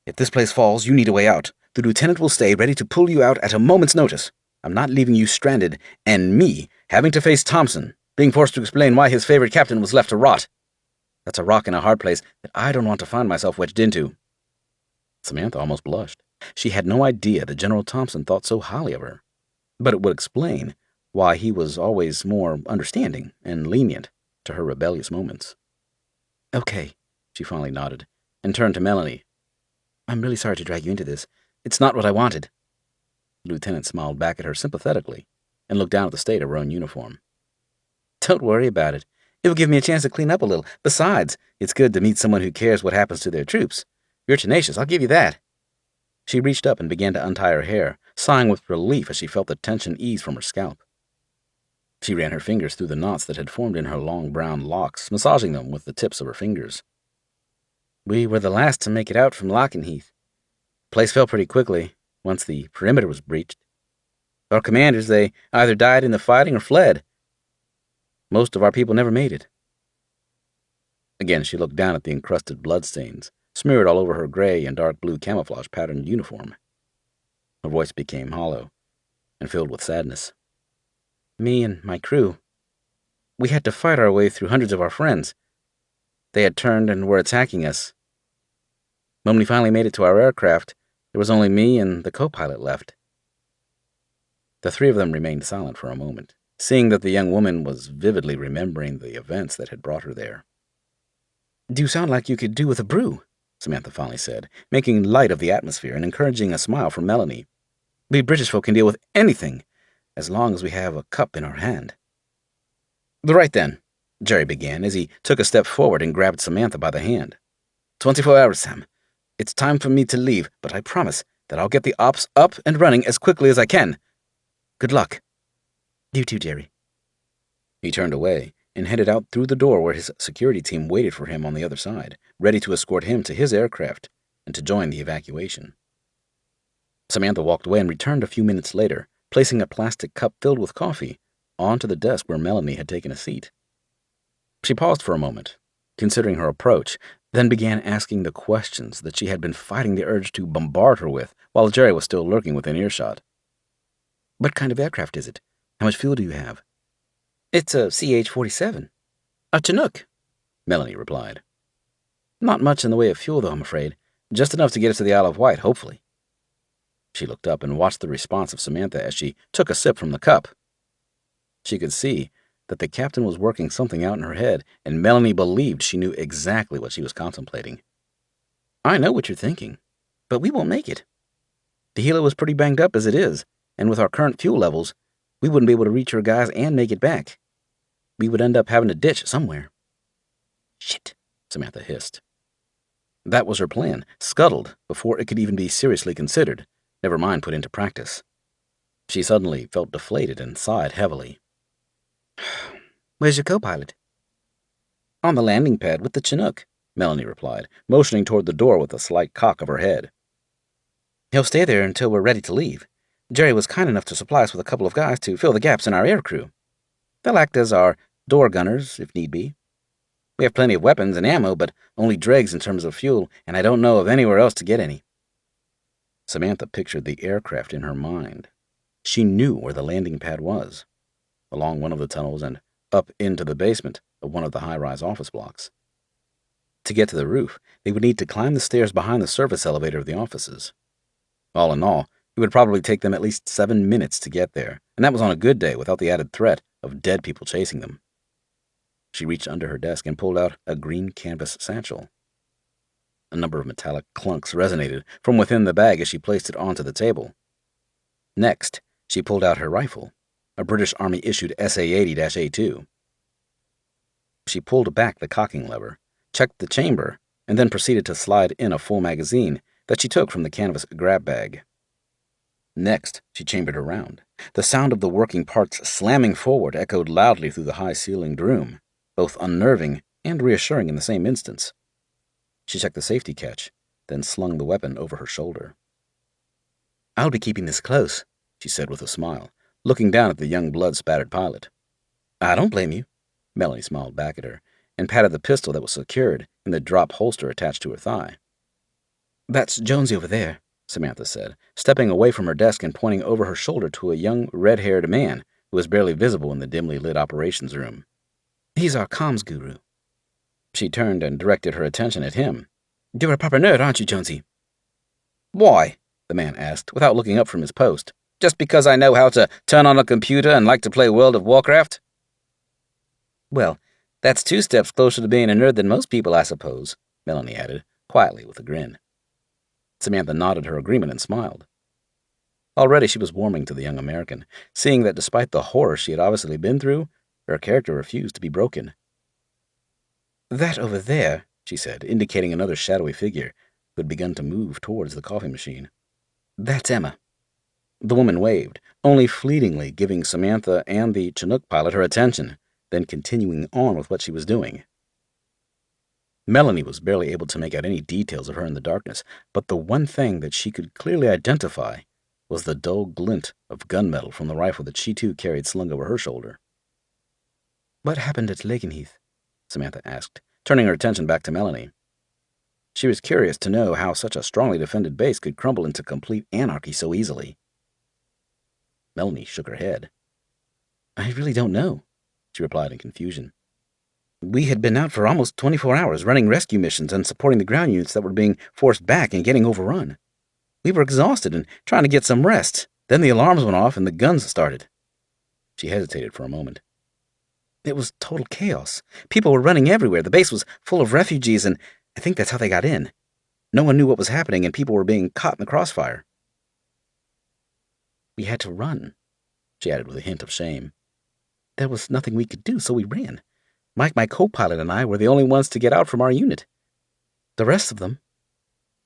If this place falls, you need a way out. The lieutenant will stay ready to pull you out at a moment's notice. I'm not leaving you stranded, and me having to face Thompson, being forced to explain why his favorite captain was left to rot. That's a rock in a hard place that I don't want to find myself wedged into." Samantha almost blushed. She had no idea that General Thompson thought so highly of her, but it would explain why he was always more understanding and lenient to her rebellious moments. "Okay," she finally nodded, and turned to Melanie. "I'm really sorry to drag you into this. It's not what I wanted." The lieutenant smiled back at her sympathetically and looked down at the state of her own uniform. "Don't worry about it. It will give me a chance to clean up a little. Besides, it's good to meet someone who cares what happens to their troops. You're tenacious, I'll give you that." She reached up and began to untie her hair, sighing with relief as she felt the tension ease from her scalp. She ran her fingers through the knots that had formed in her long brown locks, massaging them with the tips of her fingers. "We were the last to make it out from Lockheath. The place fell pretty quickly once the perimeter was breached. Our commanders, they either died in the fighting or fled. Most of our people never made it." Again, she looked down at the encrusted bloodstains, smeared all over her gray and dark blue camouflage-patterned uniform. Her voice became hollow and filled with sadness. "Me and my crew, we had to fight our way through hundreds of our friends. They had turned and were attacking us. When we finally made it to our aircraft, there was only me and the co-pilot left." The three of them remained silent for a moment, seeing that the young woman was vividly remembering the events that had brought her there. "Do you sound like you could do with a brew?" Samantha finally said, making light of the atmosphere and encouraging a smile from Melanie. "We British folk can deal with anything, as long as we have a cup in our hand." "Right then," Jerry began as he took a step forward and grabbed Samantha by the hand. 24 hours, Sam. It's time for me to leave, but I promise that I'll get the ops up and running as quickly as I can. Good luck." "You too, Jerry." He turned away and headed out through the door where his security team waited for him on the other side, ready to escort him to his aircraft and to join the evacuation. Samantha walked away and returned a few minutes later, placing a plastic cup filled with coffee onto the desk where Melanie had taken a seat. She paused for a moment, considering her approach, then began asking the questions that she had been fighting the urge to bombard her with while Jerry was still lurking within earshot. "What kind of aircraft is it? How much fuel do you have?" "It's a CH-47. "A Chinook," Melanie replied. "Not much in the way of fuel, though, I'm afraid. Just enough to get us to the Isle of Wight, hopefully." She looked up and watched the response of Samantha as she took a sip from the cup. She could see that the captain was working something out in her head, and Melanie believed she knew exactly what she was contemplating. "I know what you're thinking, but we won't make it. The Hilo was pretty banged up as it is, and with our current fuel levels, we wouldn't be able to reach your guys and make it back. We would end up having to ditch somewhere." "Shit," Samantha hissed. That was her plan, scuttled before it could even be seriously considered, never mind put into practice. She suddenly felt deflated and sighed heavily. "Where's your co-pilot?" "On the landing pad with the Chinook," Melanie replied, motioning toward the door with a slight cock of her head. "He'll stay there until we're ready to leave. Jerry was kind enough to supply us with a couple of guys to fill the gaps in our air crew. They'll act as our door gunners, if need be. We have plenty of weapons and ammo, but only dregs in terms of fuel, and I don't know of anywhere else to get any." Samantha pictured the aircraft in her mind. She knew where the landing pad was, along one of the tunnels and up into the basement of one of the high-rise office blocks. To get to the roof, they would need to climb the stairs behind the service elevator of the offices. All in all, it would probably take them at least 7 minutes to get there, and that was on a good day without the added threat of dead people chasing them. She reached under her desk and pulled out a green canvas satchel. A number of metallic clunks resonated from within the bag as she placed it onto the table. Next, she pulled out her rifle, a British Army-issued SA-80-A2. She pulled back the cocking lever, checked the chamber, and then proceeded to slide in a full magazine that she took from the canvas grab bag. Next, she chambered her round. The sound of the working parts slamming forward echoed loudly through the high-ceilinged room, both unnerving and reassuring in the same instance. She checked the safety catch, then slung the weapon over her shoulder. "I'll be keeping this close," she said with a smile, looking down at the young blood-spattered pilot. "I don't blame you." Melanie smiled back at her and patted the pistol that was secured in the drop holster attached to her thigh. "That's Jonesy over there," Samantha said, stepping away from her desk and pointing over her shoulder to a young, red-haired man who was barely visible in the dimly lit operations room. "He's our comms guru." She turned and directed her attention at him. "You're a proper nerd, aren't you, Jonesy?" "Why?" the man asked, without looking up from his post. "Just because I know how to turn on a computer and like to play World of Warcraft?" "Well, that's 2 steps closer to being a nerd than most people, I suppose," Melanie added, quietly with a grin. Samantha nodded her agreement and smiled. Already she was warming to the young American, seeing that despite the horror she had obviously been through, her character refused to be broken. "That over there," she said, indicating another shadowy figure who had begun to move towards the coffee machine. "That's Emma." The woman waved, only fleetingly giving Samantha and the Chinook pilot her attention, then continuing on with what she was doing. Melanie was barely able to make out any details of her in the darkness, but the one thing that she could clearly identify was the dull glint of gunmetal from the rifle that she too carried slung over her shoulder. "What happened at Lakenheath?" Samantha asked, turning her attention back to Melanie. She was curious to know how such a strongly defended base could crumble into complete anarchy so easily. Melanie shook her head. "I really don't know," she replied in confusion. "We had been out for almost 24 hours running rescue missions and supporting the ground units that were being forced back and getting overrun. We were exhausted and trying to get some rest. Then the alarms went off and the guns started." She hesitated for a moment. "It was total chaos. People were running everywhere. The base was full of refugees, and I think that's how they got in. No one knew what was happening, and people were being caught in the crossfire." "We had to run," she added with a hint of shame. "There was nothing we could do, so we ran. Mike, my co-pilot, and I were the only ones to get out from our unit. The rest of them—"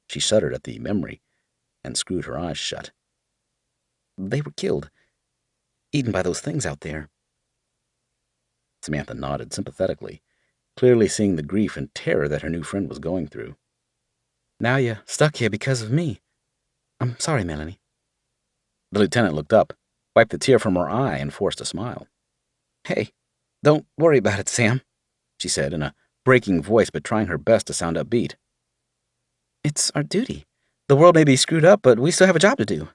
She shuddered at the memory and screwed her eyes shut. "They were killed. Eaten by those things out there." Samantha nodded sympathetically, clearly seeing the grief and terror that her new friend was going through. "Now you're stuck here because of me. I'm sorry, Melanie." The lieutenant looked up, wiped a tear from her eye, and forced a smile. "Hey, don't worry about it, Sam," she said in a breaking voice but trying her best to sound upbeat. "It's our duty. The world may be screwed up, but we still have a job to do.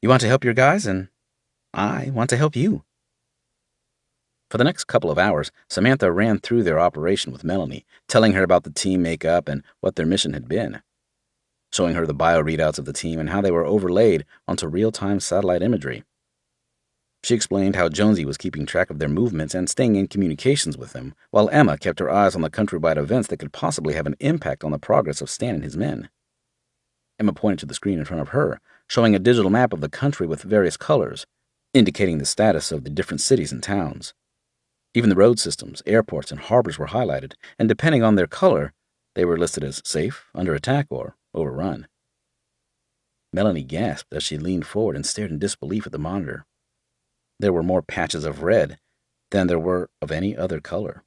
You want to help your guys, and I want to help you." For the next couple of hours, Samantha ran through their operation with Melanie, telling her about the team makeup and what their mission had been, showing her the bio readouts of the team and how they were overlaid onto real-time satellite imagery. She explained how Jonesy was keeping track of their movements and staying in communications with them, while Emma kept her eyes on the countrywide events that could possibly have an impact on the progress of Stan and his men. Emma pointed to the screen in front of her, showing a digital map of the country with various colors, indicating the status of the different cities and towns. Even the road systems, airports, and harbors were highlighted, and depending on their color, they were listed as safe, under attack, or overrun. Melanie gasped as she leaned forward and stared in disbelief at the monitor. There were more patches of red than there were of any other color,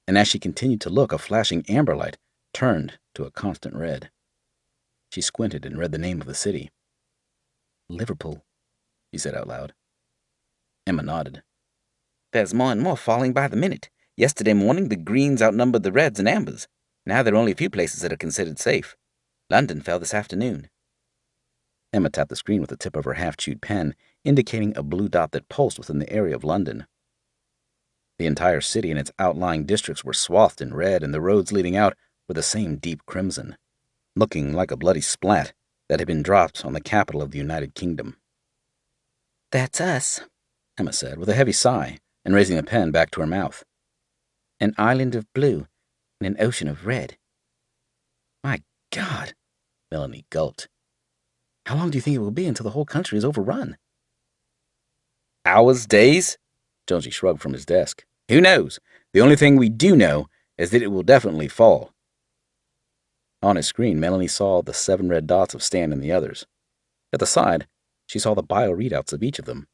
and as she continued to look, a flashing amber light turned to a constant red. She squinted and read the name of the city. "Liverpool," she said out loud. Emma nodded. "There's more and more falling by the minute. Yesterday morning, the Greens outnumbered the Reds and Ambers. Now there are only a few places that are considered safe. London fell this afternoon. Emma tapped the screen with the tip of her half-chewed pen, indicating a blue dot that pulsed within the area of London. The entire city and its outlying districts were swathed in red, and the roads leading out were the same deep crimson, looking like a bloody splat that had been dropped on the capital of the United Kingdom. That's us, Emma said, with a heavy sigh, and raising the pen back to her mouth. An island of blue and an ocean of red. My God, Melanie gulped. How long do you think it will be until the whole country is overrun? Hours, days? Jonesy shrugged from his desk. Who knows? The only thing we do know is that it will definitely fall. On his screen, Melanie saw the 7 red dots of Stan and the others. At the side, she saw the bio readouts of each of them.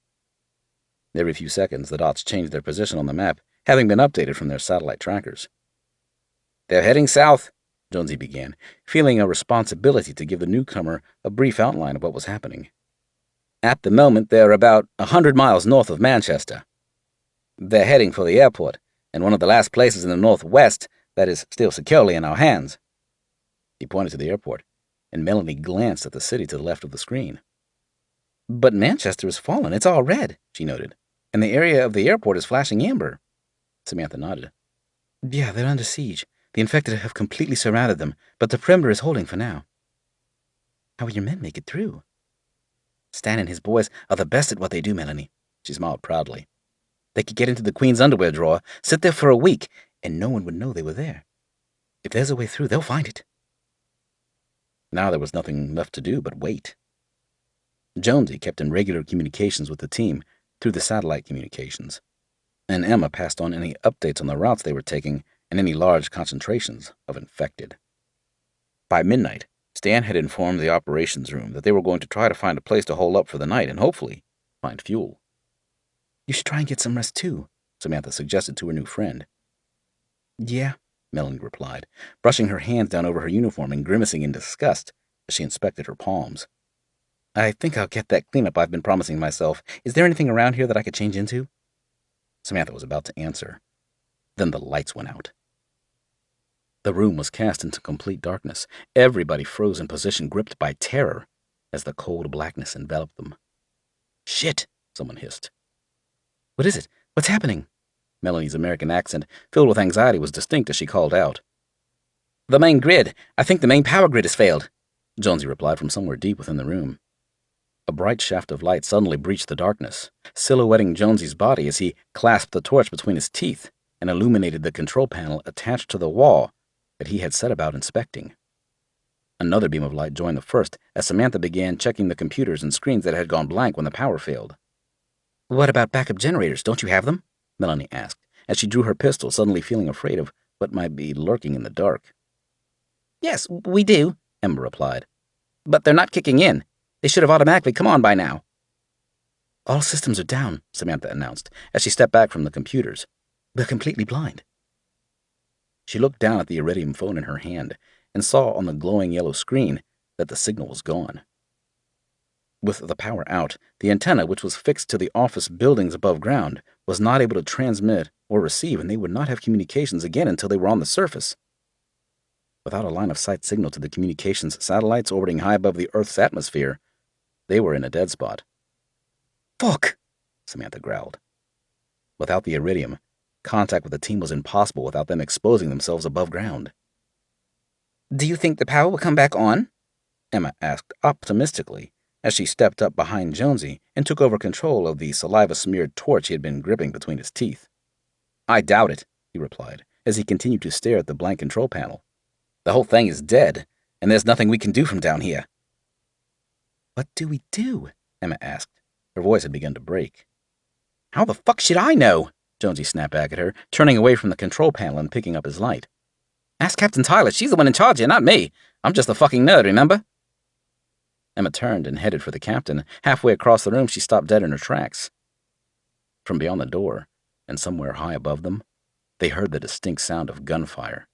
Every few seconds, the dots changed their position on the map, having been updated from their satellite trackers. They're heading south, Jonesy began, feeling a responsibility to give the newcomer a brief outline of what was happening. At the moment, they're about 100 miles north of Manchester. They're heading for the airport, and one of the last places in the northwest that is still securely in our hands. He pointed to the airport, and Melanie glanced at the city to the left of the screen. But Manchester has fallen. It's all red, she noted, and the area of the airport is flashing amber. Samantha nodded. Yeah, they're under siege. The infected have completely surrounded them, but the perimeter is holding for now. How will your men make it through? Stan and his boys are the best at what they do, Melanie. She smiled proudly. They could get into the Queen's underwear drawer, sit there for a week, and no one would know they were there. If there's a way through, they'll find it. Now there was nothing left to do but wait. Jonesy kept in regular communications with the team through the satellite communications, and Emma passed on any updates on the routes they were taking and any large concentrations of infected. By midnight, Stan had informed the operations room that they were going to try to find a place to hole up for the night and hopefully find fuel. You should try and get some rest too, Samantha suggested to her new friend. Yeah, Melanie replied, brushing her hands down over her uniform and grimacing in disgust as she inspected her palms. I think I'll get that cleanup I've been promising myself. Is there anything around here that I could change into? Samantha was about to answer. Then the lights went out. The room was cast into complete darkness. Everybody froze in position, gripped by terror as the cold blackness enveloped them. Shit, someone hissed. What is it? What's happening? Melanie's American accent, filled with anxiety, was distinct as she called out. The main grid. I think the main power grid has failed, Jonesy replied from somewhere deep within the room. A bright shaft of light suddenly breached the darkness, silhouetting Jonesy's body as he clasped the torch between his teeth and illuminated the control panel attached to the wall that he had set about inspecting. Another beam of light joined the first as Samantha began checking the computers and screens that had gone blank when the power failed. What about backup generators? Don't you have them? Melanie asked, as she drew her pistol, suddenly feeling afraid of what might be lurking in the dark. Yes, we do, Emma replied. But they're not kicking in. They should have automatically come on by now. All systems are down, Samantha announced, as she stepped back from the computers. We're completely blind. She looked down at the iridium phone in her hand and saw on the glowing yellow screen that the signal was gone. With the power out, the antenna, which was fixed to the office buildings above ground, was not able to transmit or receive, and they would not have communications again until they were on the surface. Without a line-of-sight signal to the communications satellites orbiting high above the Earth's atmosphere, they were in a dead spot. Fuck, Samantha growled. Without the iridium, contact with the team was impossible without them exposing themselves above ground. Do you think the power will come back on? Emma asked optimistically as she stepped up behind Jonesy and took over control of the saliva-smeared torch he had been gripping between his teeth. I doubt it, he replied, as he continued to stare at the blank control panel. The whole thing is dead, and there's nothing we can do from down here. What do we do? Emma asked. Her voice had begun to break. How the fuck should I know? Jonesy snapped back at her, turning away from the control panel and picking up his light. Ask Captain Tyler. She's the one in charge here, not me. I'm just a fucking nerd, remember? Emma turned and headed for the captain. Halfway across the room, she stopped dead in her tracks. From beyond the door, and somewhere high above them, they heard the distinct sound of gunfire.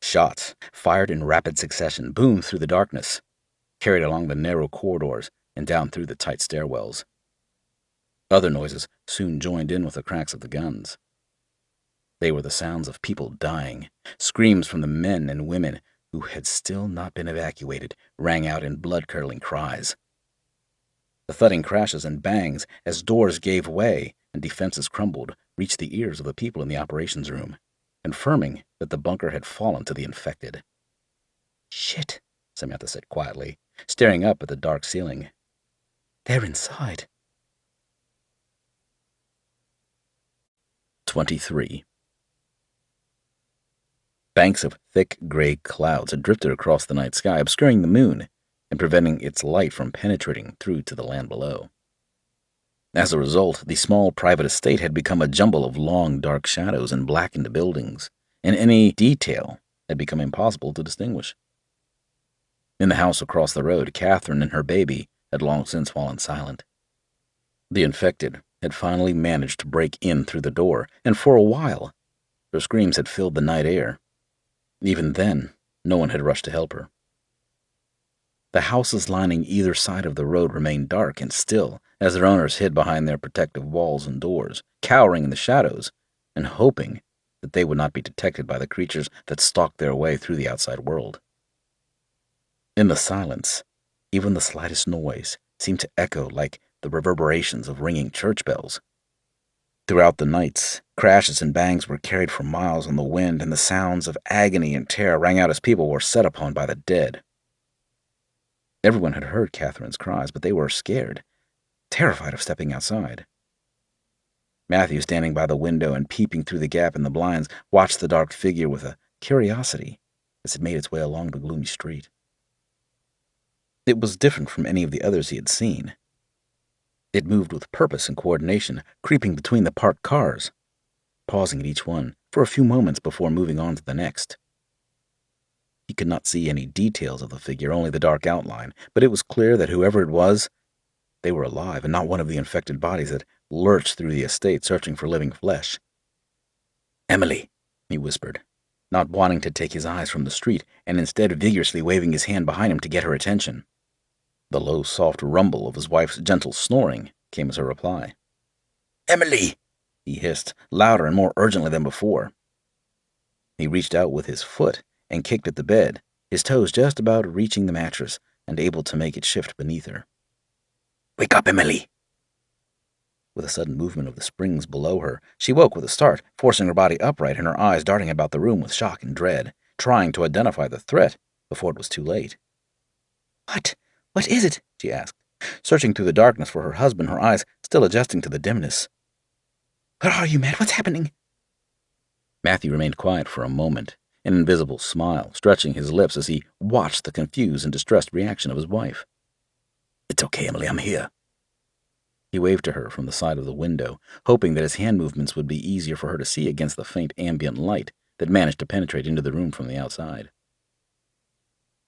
Shots, fired in rapid succession, boomed through the darkness, carried along the narrow corridors and down through the tight stairwells. Other noises soon joined in with the cracks of the guns. They were the sounds of people dying. Screams from the men and women who had still not been evacuated rang out in blood-curdling cries. The thudding crashes and bangs as doors gave way and defenses crumbled reached the ears of the people in the operations room, confirming that the bunker had fallen to the infected. "Shit," Samantha said quietly, staring up at the dark ceiling. "They're inside." 23. Banks of thick gray clouds had drifted across the night sky, obscuring the moon and preventing its light from penetrating through to the land below. As a result, the small private estate had become a jumble of long, dark shadows and blackened buildings, and any detail had become impossible to distinguish. In the house across the road, Catherine and her baby had long since fallen silent. The infected had finally managed to break in through the door, and for a while, her screams had filled the night air. Even then, no one had rushed to help her. The houses lining either side of the road remained dark and still as their owners hid behind their protective walls and doors, cowering in the shadows and hoping that they would not be detected by the creatures that stalked their way through the outside world. In the silence, even the slightest noise seemed to echo like the reverberations of ringing church bells. Throughout the nights, crashes and bangs were carried for miles on the wind, and the sounds of agony and terror rang out as people were set upon by the dead. Everyone had heard Catherine's cries, but they were scared, terrified of stepping outside. Matthew, standing by the window and peeping through the gap in the blinds, watched the dark figure with a curiosity as it made its way along the gloomy street. It was different from any of the others he had seen. It moved with purpose and coordination, creeping between the parked cars, pausing at each one for a few moments before moving on to the next. He could not see any details of the figure, only the dark outline, but it was clear that whoever it was, they were alive and not one of the infected bodies that lurched through the estate searching for living flesh. "Emily," he whispered, not wanting to take his eyes from the street and instead vigorously waving his hand behind him to get her attention. The low, soft rumble of his wife's gentle snoring came as her reply. "Emily!" he hissed, louder and more urgently than before. He reached out with his foot and kicked at the bed, his toes just about reaching the mattress and able to make it shift beneath her. "Wake up, Emily!" With a sudden movement of the springs below her, she woke with a start, forcing her body upright and her eyes darting about the room with shock and dread, trying to identify the threat before it was too late. What is it?" she asked, searching through the darkness for her husband, her eyes still adjusting to the dimness. "Where are you, Matt? What's happening?" Matthew remained quiet for a moment, an invisible smile stretching his lips as he watched the confused and distressed reaction of his wife. "It's okay, Emily, I'm here." He waved to her from the side of the window, hoping that his hand movements would be easier for her to see against the faint ambient light that managed to penetrate into the room from the outside.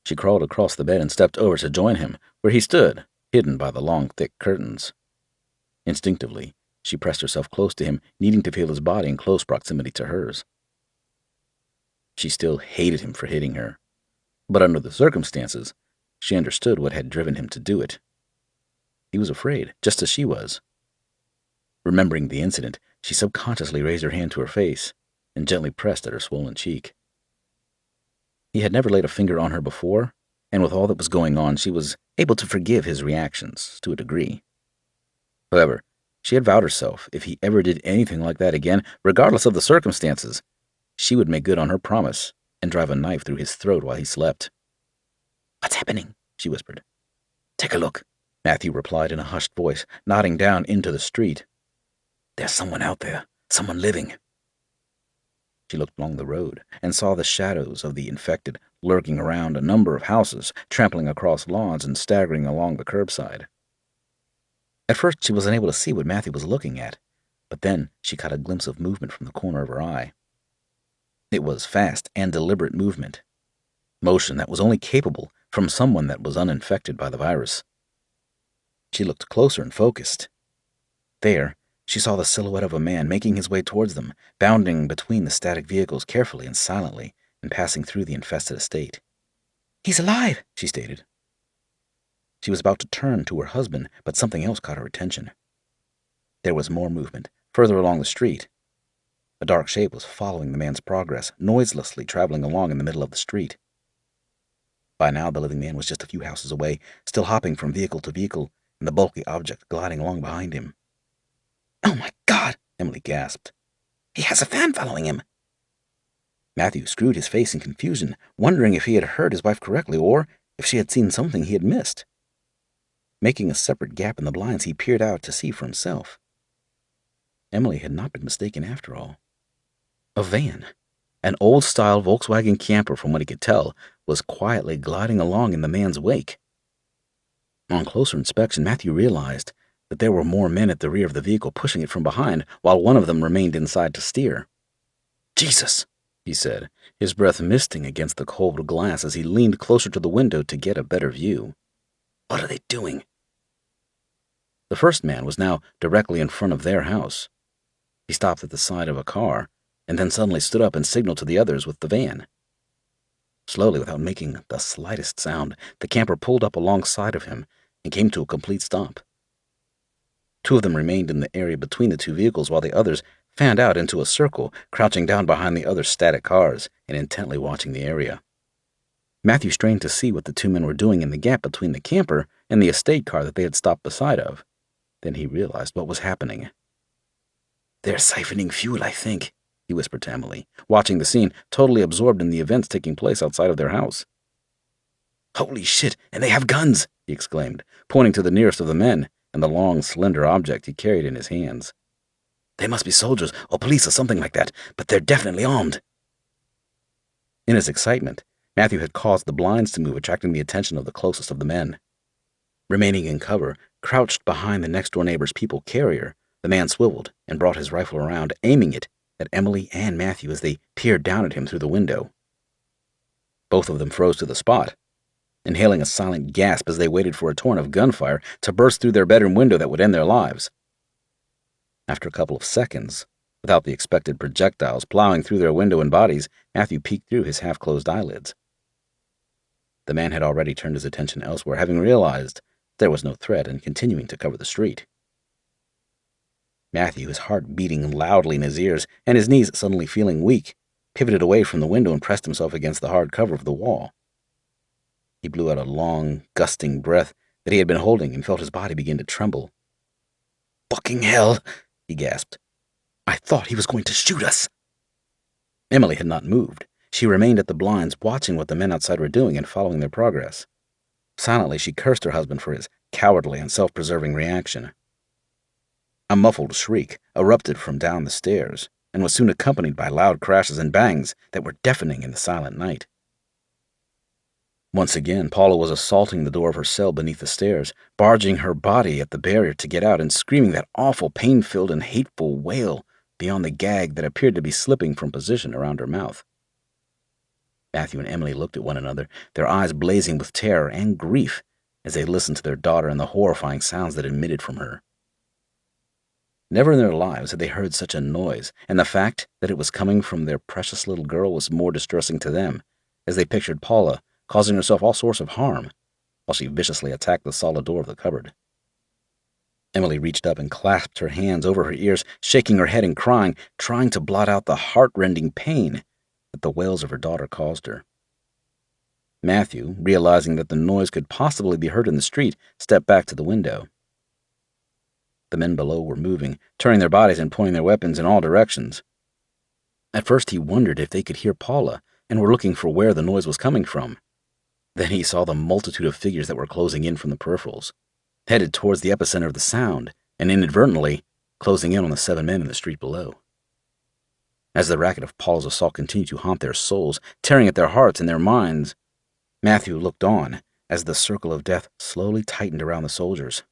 She crawled across the bed and stepped over to join him, where he stood, hidden by the long, thick curtains. Instinctively, she pressed herself close to him, needing to feel his body in close proximity to hers. She still hated him for hitting her, but under the circumstances, she understood what had driven him to do it. He was afraid, just as she was. Remembering the incident, she subconsciously raised her hand to her face and gently pressed at her swollen cheek. He had never laid a finger on her before, and with all that was going on, she was able to forgive his reactions to a degree. However, she had vowed herself if he ever did anything like that again, regardless of the circumstances, she would make good on her promise and drive a knife through his throat while he slept. "What's happening?" she whispered. "Take a look," Matthew replied in a hushed voice, nodding down into the street. "There's someone out there, someone living." She looked along the road and saw the shadows of the infected lurking around a number of houses, trampling across lawns and staggering along the curbside. At first, she was unable to see what Matthew was looking at, but then she caught a glimpse of movement from the corner of her eye. It was fast and deliberate movement, motion that was only capable from someone that was uninfected by the virus. She looked closer and focused. There, she saw the silhouette of a man making his way towards them, bounding between the static vehicles carefully and silently, and passing through the infested estate. "He's alive," she stated. She was about to turn to her husband, but something else caught her attention. There was more movement, further along the street. A dark shape was following the man's progress, noiselessly traveling along in the middle of the street. By now, the living man was just a few houses away, still hopping from vehicle to vehicle, and the bulky object gliding along behind him. "Oh my God!" Emily gasped. "He has a fan following him." Matthew screwed his face in confusion, wondering if he had heard his wife correctly or if she had seen something he had missed. Making a separate gap in the blinds, he peered out to see for himself. Emily had not been mistaken after all. A van, an old-style Volkswagen camper from what he could tell, was quietly gliding along in the man's wake. On closer inspection, Matthew realized that there were more men at the rear of the vehicle pushing it from behind, while one of them remained inside to steer. "Jesus," he said, his breath misting against the cold glass as he leaned closer to the window to get a better view. "What are they doing?" The first man was now directly in front of their house. He stopped at the side of a car, and then suddenly stood up and signaled to the others with the van. Slowly, without making the slightest sound, the camper pulled up alongside of him and came to a complete stop. Two of them remained in the area between the two vehicles while the others fanned out into a circle, crouching down behind the other static cars and intently watching the area. Matthew strained to see what the two men were doing in the gap between the camper and the estate car that they had stopped beside of. Then he realized what was happening. "They're siphoning fuel, I think," he whispered to Emily, watching the scene, totally absorbed in the events taking place outside of their house. "Holy shit, and they have guns!" he exclaimed, pointing to the nearest of the men and the long, slender object he carried in his hands. "They must be soldiers or police or something like that, but they're definitely armed." In his excitement, Matthew had caused the blinds to move, attracting the attention of the closest of the men. Remaining in cover, crouched behind the next-door neighbor's people carrier, the man swiveled and brought his rifle around, aiming it at Emily and Matthew as they peered down at him through the window. Both of them froze to the spot, inhaling a silent gasp as they waited for a torrent of gunfire to burst through their bedroom window that would end their lives. After a couple of seconds, without the expected projectiles plowing through their window and bodies, Matthew peeked through his half-closed eyelids. The man had already turned his attention elsewhere, having realized there was no threat and continuing to cover the street. Matthew, his heart beating loudly in his ears and his knees suddenly feeling weak, pivoted away from the window and pressed himself against the hard cover of the wall. He blew out a long, gusting breath that he had been holding and felt his body begin to tremble. "Fucking hell," he gasped. "I thought he was going to shoot us." Emily had not moved. She remained at the blinds, watching what the men outside were doing and following their progress. Silently, she cursed her husband for his cowardly and self-preserving reaction. A muffled shriek erupted from down the stairs and was soon accompanied by loud crashes and bangs that were deafening in the silent night. Once again, Paula was assaulting the door of her cell beneath the stairs, barging her body at the barrier to get out and screaming that awful, pain-filled and hateful wail beyond the gag that appeared to be slipping from position around her mouth. Matthew and Emily looked at one another, their eyes blazing with terror and grief as they listened to their daughter and the horrifying sounds that emitted from her. Never in their lives had they heard such a noise, and the fact that it was coming from their precious little girl was more distressing to them, as they pictured Paula causing herself all sorts of harm, while she viciously attacked the solid door of the cupboard. Emily reached up and clasped her hands over her ears, shaking her head and crying, trying to blot out the heart-rending pain that the wails of her daughter caused her. Matthew, realizing that the noise could possibly be heard in the street, stepped back to the window. The men below were moving, turning their bodies and pointing their weapons in all directions. At first he wondered if they could hear Paula and were looking for where the noise was coming from. Then he saw the multitude of figures that were closing in from the peripherals, headed towards the epicenter of the sound, and inadvertently closing in on the 7 men in the street below. As the racket of Paula's assault continued to haunt their souls, tearing at their hearts and their minds, Matthew looked on as the circle of death slowly tightened around the soldiers.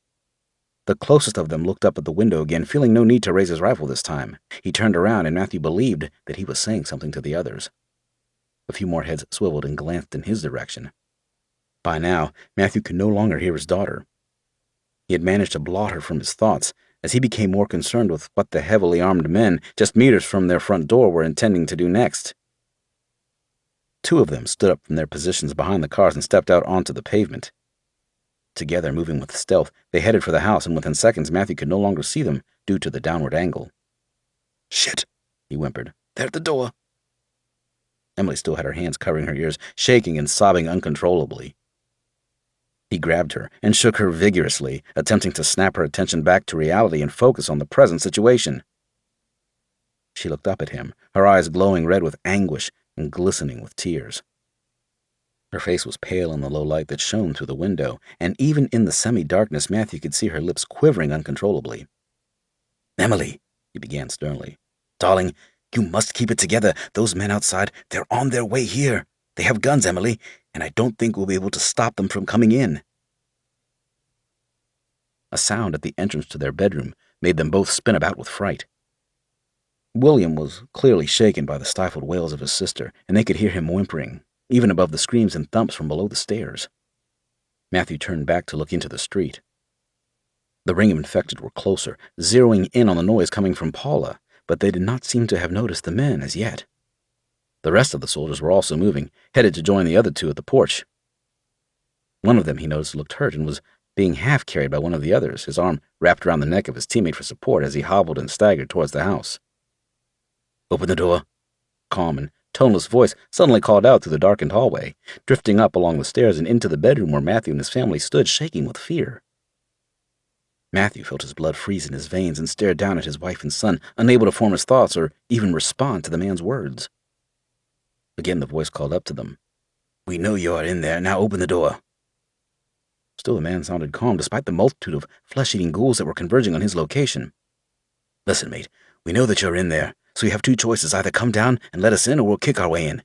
The closest of them looked up at the window again, feeling no need to raise his rifle this time. He turned around, and Matthew believed that he was saying something to the others. A few more heads swiveled and glanced in his direction. By now, Matthew could no longer hear his daughter. He had managed to blot her from his thoughts as he became more concerned with what the heavily armed men, just meters from their front door, were intending to do next. 2 of them stood up from their positions behind the cars and stepped out onto the pavement. Together, moving with stealth, they headed for the house, and within seconds Matthew could no longer see them due to the downward angle. "Shit," he whimpered. "They're at the door." Emily still had her hands covering her ears, shaking and sobbing uncontrollably. He grabbed her and shook her vigorously, attempting to snap her attention back to reality and focus on the present situation. She looked up at him, her eyes glowing red with anguish and glistening with tears. Her face was pale in the low light that shone through the window, and even in the semi-darkness Matthew could see her lips quivering uncontrollably. "Emily," he began sternly. "Darling, you must keep it together. Those men outside, they're on their way here. They have guns, Emily, and I don't think we'll be able to stop them from coming in." A sound at the entrance to their bedroom made them both spin about with fright. William was clearly shaken by the stifled wails of his sister, and they could hear him whimpering, even above the screams and thumps from below the stairs. Matthew turned back to look into the street. The ring of infected were closer, zeroing in on the noise coming from Paula, but they did not seem to have noticed the men as yet. The rest of the soldiers were also moving, headed to join the other two at the porch. One of them, he noticed, looked hurt and was being half-carried by one of the others, his arm wrapped around the neck of his teammate for support as he hobbled and staggered towards the house. "Open the door," a calm and toneless voice suddenly called out through the darkened hallway, drifting up along the stairs and into the bedroom where Matthew and his family stood, shaking with fear. Matthew felt his blood freeze in his veins and stared down at his wife and son, unable to form his thoughts or even respond to the man's words. Again the voice called up to them. "We know you are in there. Now open the door." Still the man sounded calm, despite the multitude of flesh-eating ghouls that were converging on his location. "Listen, mate, we know that you're in there, so you have two choices. Either come down and let us in, or we'll kick our way in."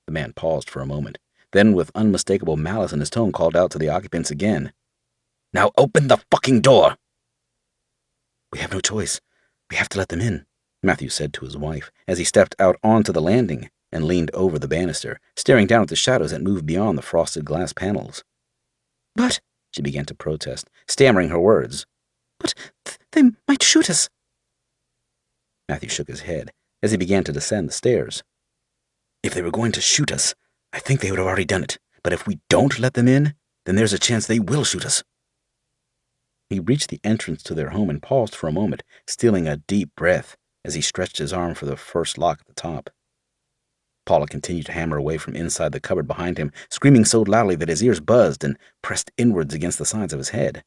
The man paused for a moment, then with unmistakable malice in his tone called out to the occupants again. "Now open the fucking door!" "We have no choice. We have to let them in," Matthew said to his wife, as he stepped out onto the landing and leaned over the banister, staring down at the shadows that moved beyond the frosted glass panels. "But," she began to protest, stammering her words. "But they might shoot us." Matthew shook his head as he began to descend the stairs. "If they were going to shoot us, I think they would have already done it. But if we don't let them in, then there's a chance they will shoot us." He reached the entrance to their home and paused for a moment, stealing a deep breath as he stretched his arm for the first lock at the top. Paula continued to hammer away from inside the cupboard behind him, screaming so loudly that his ears buzzed and pressed inwards against the sides of his head.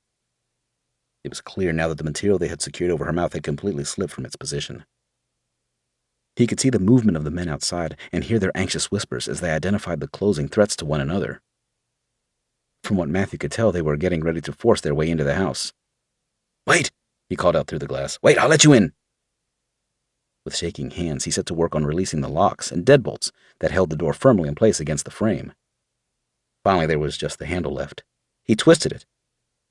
It was clear now that the material they had secured over her mouth had completely slipped from its position. He could see the movement of the men outside and hear their anxious whispers as they identified the closing threats to one another. From what Matthew could tell, they were getting ready to force their way into the house. "Wait!" he called out through the glass. "Wait, I'll let you in!" With shaking hands, he set to work on releasing the locks and deadbolts that held the door firmly in place against the frame. Finally, there was just the handle left. He twisted it,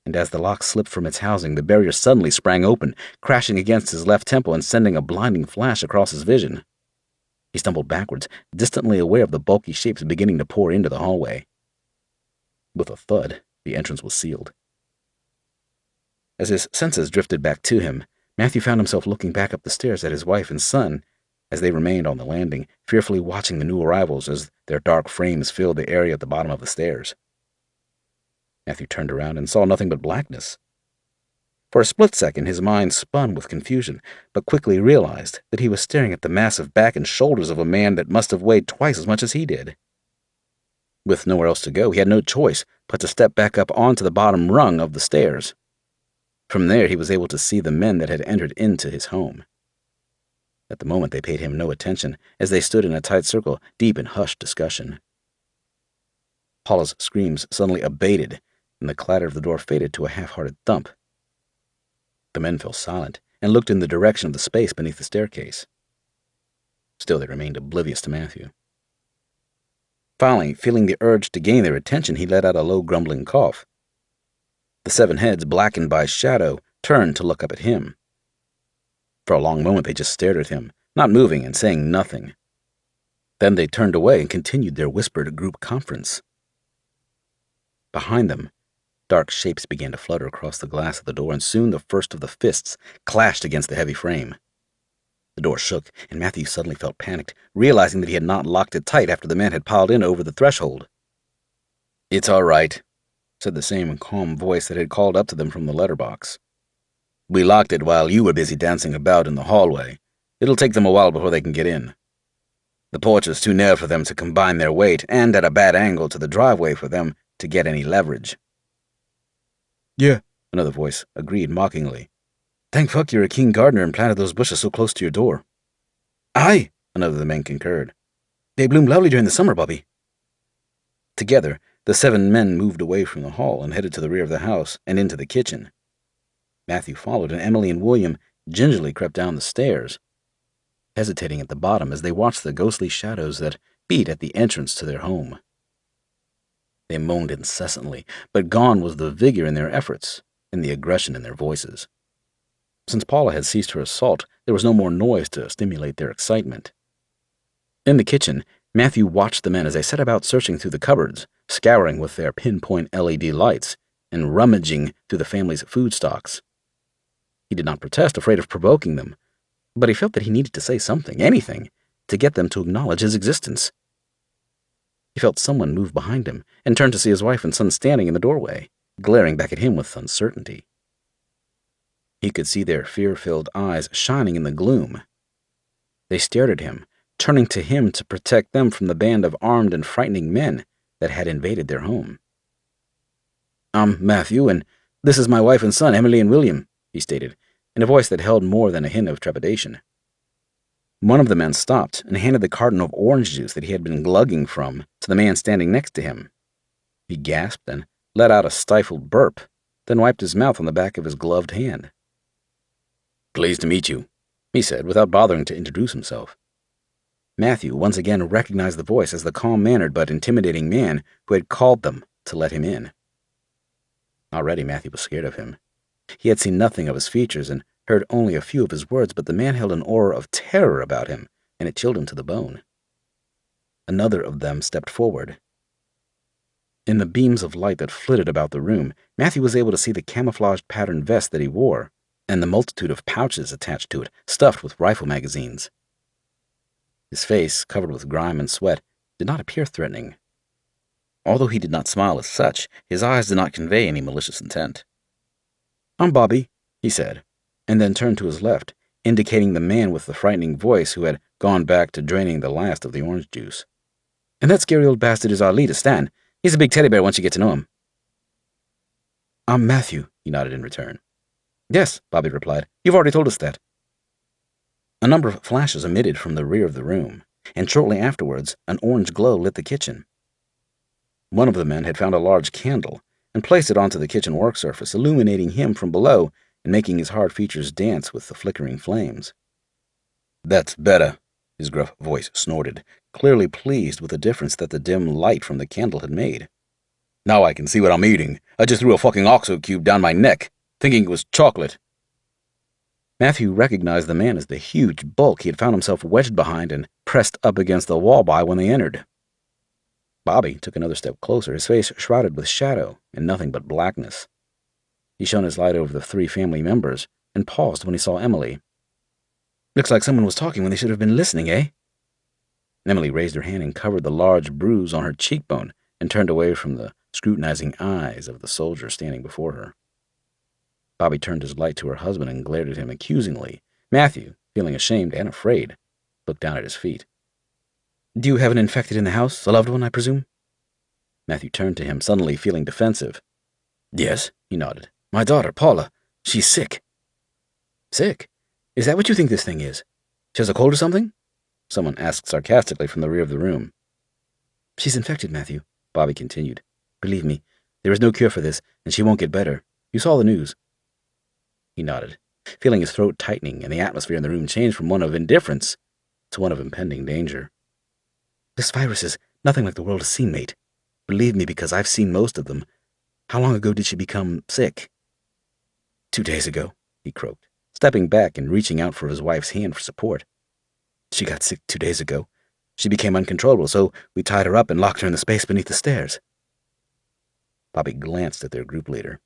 and as the lock slipped from its housing, the barrier suddenly sprang open, crashing against his left temple and sending a blinding flash across his vision. He stumbled backwards, distantly aware of the bulky shapes beginning to pour into the hallway. With a thud, the entrance was sealed. As his senses drifted back to him, Matthew found himself looking back up the stairs at his wife and son as they remained on the landing, fearfully watching the new arrivals as their dark frames filled the area at the bottom of the stairs. Matthew turned around and saw nothing but blackness. For a split second, his mind spun with confusion, but quickly realized that he was staring at the massive back and shoulders of a man that must have weighed twice as much as he did. With nowhere else to go, he had no choice but to step back up onto the bottom rung of the stairs. From there, he was able to see the men that had entered into his home. At the moment, they paid him no attention, as they stood in a tight circle, deep in hushed discussion. Paula's screams suddenly abated, and the clatter of the door faded to a half-hearted thump. The men fell silent and looked in the direction of the space beneath the staircase. Still, they remained oblivious to Matthew. Finally, feeling the urge to gain their attention, he let out a low, grumbling cough. The 7 heads, blackened by shadow, turned to look up at him. For a long moment they just stared at him, not moving and saying nothing. Then they turned away and continued their whispered group conference. Behind them, dark shapes began to flutter across the glass of the door, and soon the first of the fists clashed against the heavy frame. The door shook, and Matthew suddenly felt panicked, realizing that he had not locked it tight after the man had piled in over the threshold. "It's all right," said the same calm voice that had called up to them from the letterbox. "We locked it while you were busy dancing about in the hallway. It'll take them a while before they can get in. The porch is too narrow for them to combine their weight, and at a bad angle to the driveway for them to get any leverage. Yeah, another voice agreed mockingly. Thank fuck you're a keen gardener and planted those bushes so close to your door. Aye, another of the men concurred. They bloom lovely during the summer, Bobby. Together, the 7 men moved away from the hall and headed to the rear of the house and into the kitchen. Matthew followed, and Emily and William gingerly crept down the stairs, hesitating at the bottom as they watched the ghostly shadows that beat at the entrance to their home. They moaned incessantly, but gone was the vigor in their efforts and the aggression in their voices. Since Paula had ceased her assault, there was no more noise to stimulate their excitement. In the kitchen, Matthew watched the men as they set about searching through the cupboards, scouring with their pinpoint LED lights, and rummaging through the family's food stocks. He did not protest, afraid of provoking them, but he felt that he needed to say something, anything, to get them to acknowledge his existence. He felt someone move behind him and turned to see his wife and son standing in the doorway, glaring back at him with uncertainty. He could see their fear-filled eyes shining in the gloom. They stared at him, turning to him to protect them from the band of armed and frightening men that had invaded their home. "I'm Matthew, and this is my wife and son, Emily and William," he stated, in a voice that held more than a hint of trepidation. One of the men stopped and handed the carton of orange juice that he had been glugging from to the man standing next to him. He gasped and let out a stifled burp, then wiped his mouth on the back of his gloved hand. "Pleased to meet you," he said, without bothering to introduce himself. Matthew once again recognized the voice as the calm-mannered but intimidating man who had called them to let him in. Already Matthew was scared of him. He had seen nothing of his features and heard only a few of his words, but the man held an aura of terror about him, and it chilled him to the bone. Another of them stepped forward. In the beams of light that flitted about the room, Matthew was able to see the camouflaged patterned vest that he wore, and the multitude of pouches attached to it, stuffed with rifle magazines. His face, covered with grime and sweat, did not appear threatening. Although he did not smile as such, his eyes did not convey any malicious intent. "I'm Bobby," he said, and then turned to his left, indicating the man with the frightening voice who had gone back to draining the last of the orange juice. "And that scary old bastard is our leader, Stan. He's a big teddy bear once you get to know him." "I'm Matthew," he nodded in return. "Yes," Bobby replied. "You've already told us that." A number of flashes emitted from the rear of the room, and shortly afterwards an orange glow lit the kitchen. One of the men had found a large candle and placed it onto the kitchen work surface, illuminating him from below and making his hard features dance with the flickering flames. "That's better," his gruff voice snorted, clearly pleased with the difference that the dim light from the candle had made. "Now I can see what I'm eating. I just threw a fucking OXO cube down my neck, thinking it was chocolate." Matthew recognized the man as the huge bulk he had found himself wedged behind and pressed up against the wall by when they entered. Bobby took another step closer, his face shrouded with shadow and nothing but blackness. He shone his light over the 3 family members and paused when he saw Emily. "Looks like someone was talking when they should have been listening, eh?" Emily raised her hand and covered the large bruise on her cheekbone and turned away from the scrutinizing eyes of the soldier standing before her. Bobby turned his light to her husband and glared at him accusingly. Matthew, feeling ashamed and afraid, looked down at his feet. "Do you have an infected in the house, a loved one, I presume?" Matthew turned to him, suddenly feeling defensive. "Yes," he nodded. "My daughter, Paula. She's sick." "Sick? Is that what you think this thing is? She has a cold or something?" someone asked sarcastically from the rear of the room. "She's infected, Matthew," Bobby continued. "Believe me, there is no cure for this, and she won't get better. You saw the news." He nodded, feeling his throat tightening, and the atmosphere in the room changed from one of indifference to one of impending danger. "This virus is nothing like the world has seen, mate. Believe me, because I've seen most of them. How long ago did she become sick?" 2 days ago, he croaked, stepping back and reaching out for his wife's hand for support. "She got sick 2 days ago. She became uncontrollable, so we tied her up and locked her in the space beneath the stairs." Bobby glanced at their group leader.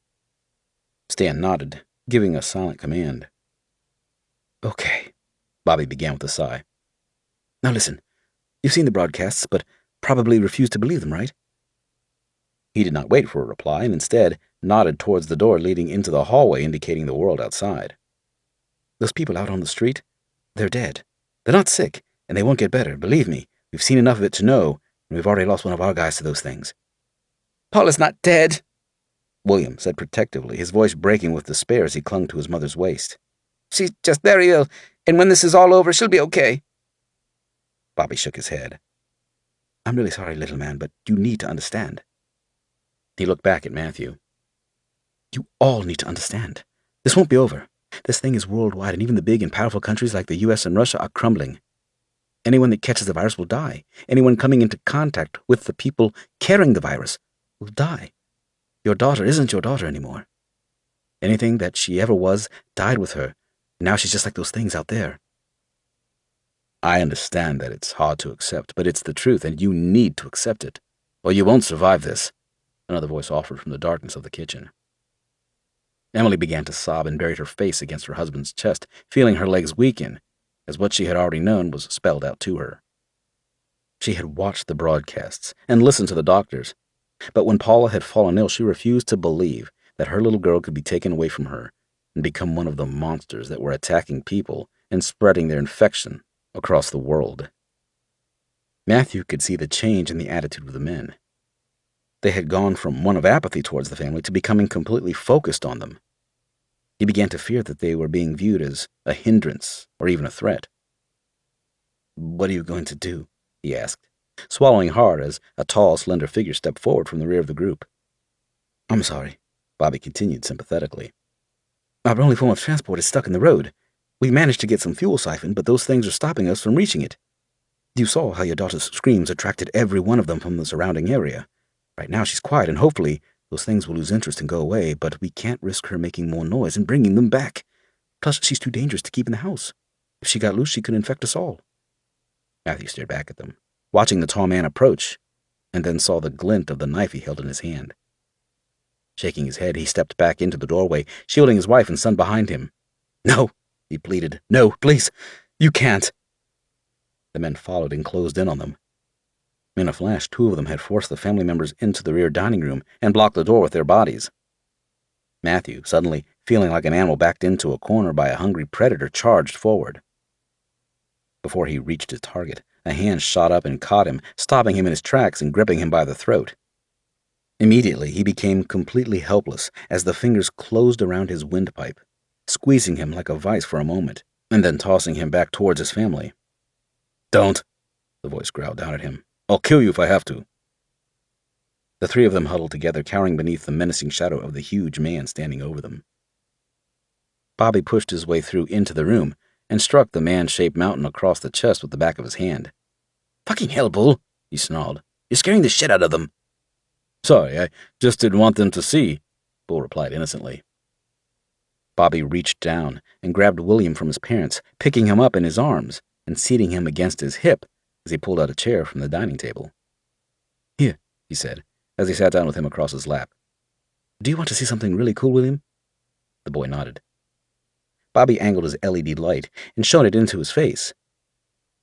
Stan nodded, giving a silent command. "Okay," Bobby began with a sigh. "Now listen, you've seen the broadcasts, but probably refuse to believe them, right?" He did not wait for a reply, and instead nodded towards the door leading into the hallway, indicating the world outside. "Those people out on the street, They're dead. They're not sick, and they won't get better. Believe me, we've seen enough of it to know, and we've already lost one of our guys to those things. Paula's not dead, William said protectively, his voice breaking with despair as he clung to his mother's waist. She's just very ill, and when this is all over, she'll be okay. Bobby shook his head. I'm really sorry, little man, but you need to understand. He looked back at Matthew. You all need to understand. This won't be over. This thing is worldwide, and even the big and powerful countries like the US and Russia are crumbling. Anyone that catches the virus will die. Anyone coming into contact with the people carrying the virus will die. Your daughter isn't your daughter anymore. Anything that she ever was died with her, and now she's just like those things out there. I understand that it's hard to accept, but it's the truth, and you need to accept it, or you won't survive this, another voice offered from the darkness of the kitchen. Emily began to sob and buried her face against her husband's chest, feeling her legs weaken, as what she had already known was spelled out to her. She had watched the broadcasts and listened to the doctors, but when Paula had fallen ill, she refused to believe that her little girl could be taken away from her and become one of the monsters that were attacking people and spreading their infection across the world. Matthew could see the change in the attitude of the men. They had gone from one of apathy towards the family to becoming completely focused on them. He began to fear that they were being viewed as a hindrance or even a threat. What are you going to do? He asked, swallowing hard as a tall, slender figure stepped forward from the rear of the group. I'm sorry, Bobby continued sympathetically. Our only form of transport is stuck in the road. We managed to get some fuel siphoned, but those things are stopping us from reaching it. You saw how your daughter's screams attracted every one of them from the surrounding area. Right now she's quiet, and hopefully those things will lose interest and go away, but we can't risk her making more noise and bringing them back. Plus, she's too dangerous to keep in the house. If she got loose, she could infect us all. Matthew stared back at them, watching the tall man approach, and then saw the glint of the knife he held in his hand. Shaking his head, he stepped back into the doorway, shielding his wife and son behind him. No, he pleaded. No, please, you can't. The men followed and closed in on them. In a flash, two of them had forced the family members into the rear dining room and blocked the door with their bodies. Matthew, suddenly feeling like an animal backed into a corner by a hungry predator, charged forward. Before he reached his target, a hand shot up and caught him, stopping him in his tracks and gripping him by the throat. Immediately, he became completely helpless as the fingers closed around his windpipe, squeezing him like a vice for a moment, and then tossing him back towards his family. Don't, the voice growled down at him. I'll kill you if I have to. The three of them huddled together, cowering beneath the menacing shadow of the huge man standing over them. Bobby pushed his way through into the room and struck the man-shaped mountain across the chest with the back of his hand. Fucking hell, Bull, he snarled. You're scaring the shit out of them. Sorry, I just didn't want them to see, Bull replied innocently. Bobby reached down and grabbed William from his parents, picking him up in his arms and seating him against his hip as he pulled out a chair from the dining table. Here, he said, as he sat down with him across his lap. Do you want to see something really cool, William? The boy nodded. Bobby angled his LED light and shone it into his face.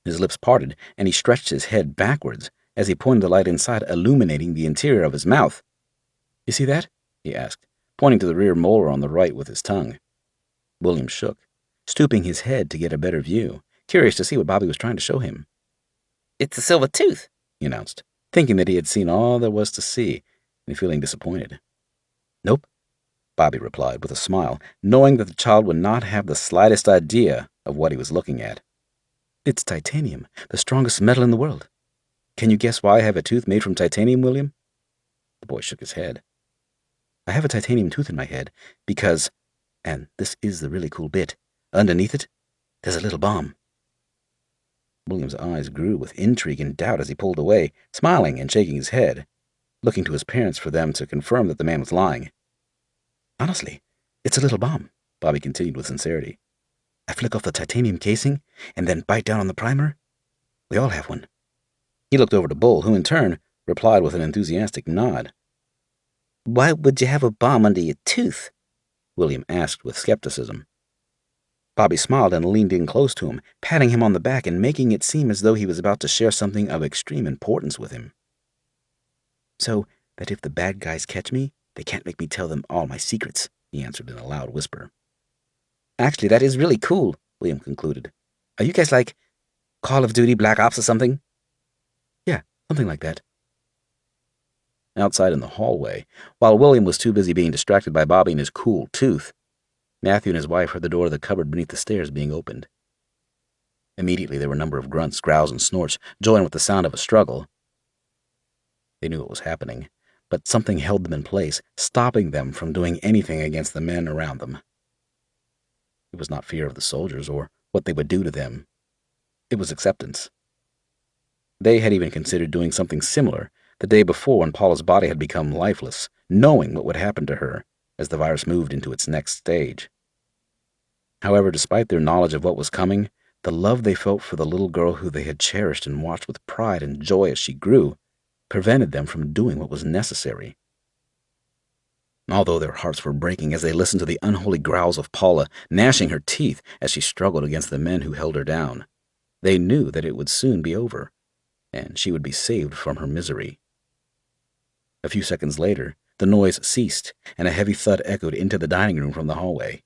His lips parted, and he stretched his head backwards as he pointed the light inside, illuminating the interior of his mouth. You see that? He asked, pointing to the rear molar on the right with his tongue. William shook, stooping his head to get a better view, curious to see what Bobby was trying to show him. It's a silver tooth, he announced, thinking that he had seen all there was to see and feeling disappointed. Nope, Bobby replied with a smile, knowing that the child would not have the slightest idea of what he was looking at. It's titanium, the strongest metal in the world. Can you guess why I have a tooth made from titanium, William? The boy shook his head. I have a titanium tooth in my head because, and this is the really cool bit, underneath it, there's a little bomb. William's eyes grew with intrigue and doubt as he pulled away, smiling and shaking his head, looking to his parents for them to confirm that the man was lying. Honestly, it's a little bomb, Bobby continued with sincerity. I flick off the titanium casing and then bite down on the primer. We all have one. He looked over to Bull, who in turn replied with an enthusiastic nod. Why would you have a bomb under your tooth? William asked with skepticism. Bobby smiled and leaned in close to him, patting him on the back and making it seem as though he was about to share something of extreme importance with him. So that if the bad guys catch me, they can't make me tell them all my secrets, he answered in a loud whisper. Actually, that is really cool, William concluded. Are you guys like Call of Duty Black Ops or something? Yeah, something like that. Outside in the hallway, while William was too busy being distracted by Bobby and his cool tooth, Matthew and his wife heard the door of the cupboard beneath the stairs being opened. Immediately, there were a number of grunts, growls, and snorts, joined with the sound of a struggle. They knew what was happening, but something held them in place, stopping them from doing anything against the men around them. It was not fear of the soldiers or what they would do to them. It was acceptance. They had even considered doing something similar the day before when Paula's body had become lifeless, knowing what would happen to her as the virus moved into its next stage. However, despite their knowledge of what was coming, the love they felt for the little girl who they had cherished and watched with pride and joy as she grew prevented them from doing what was necessary. Although their hearts were breaking as they listened to the unholy growls of Paula, gnashing her teeth as she struggled against the men who held her down, they knew that it would soon be over, and she would be saved from her misery. A few seconds later, the noise ceased, and a heavy thud echoed into the dining room from the hallway.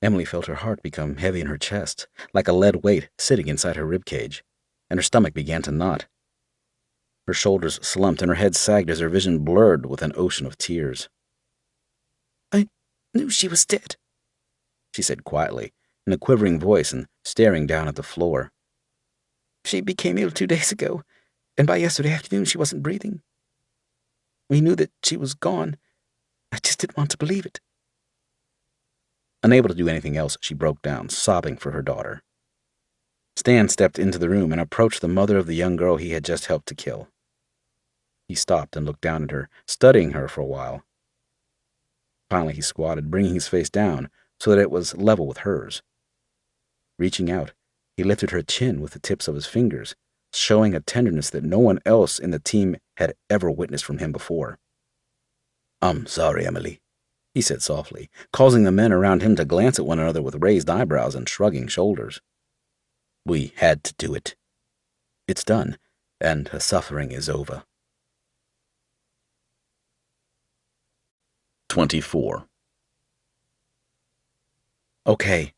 Emily felt her heart become heavy in her chest, like a lead weight sitting inside her rib cage, and her stomach began to knot. Her shoulders slumped and her head sagged as her vision blurred with an ocean of tears. I knew she was dead, she said quietly, in a quivering voice and staring down at the floor. She became ill 2 days ago, and by yesterday afternoon she wasn't breathing. We knew that she was gone. I just didn't want to believe it. Unable to do anything else, she broke down, sobbing for her daughter. Stan stepped into the room and approached the mother of the young girl he had just helped to kill. He stopped and looked down at her, studying her for a while. Finally, he squatted, bringing his face down so that it was level with hers. Reaching out, he lifted her chin with the tips of his fingers, showing a tenderness that no one else in the team had ever witnessed from him before. "I'm sorry, Emily," he said softly, causing the men around him to glance at one another with raised eyebrows and shrugging shoulders. "We had to do it. It's done, and her suffering is over." 24. "Okay,"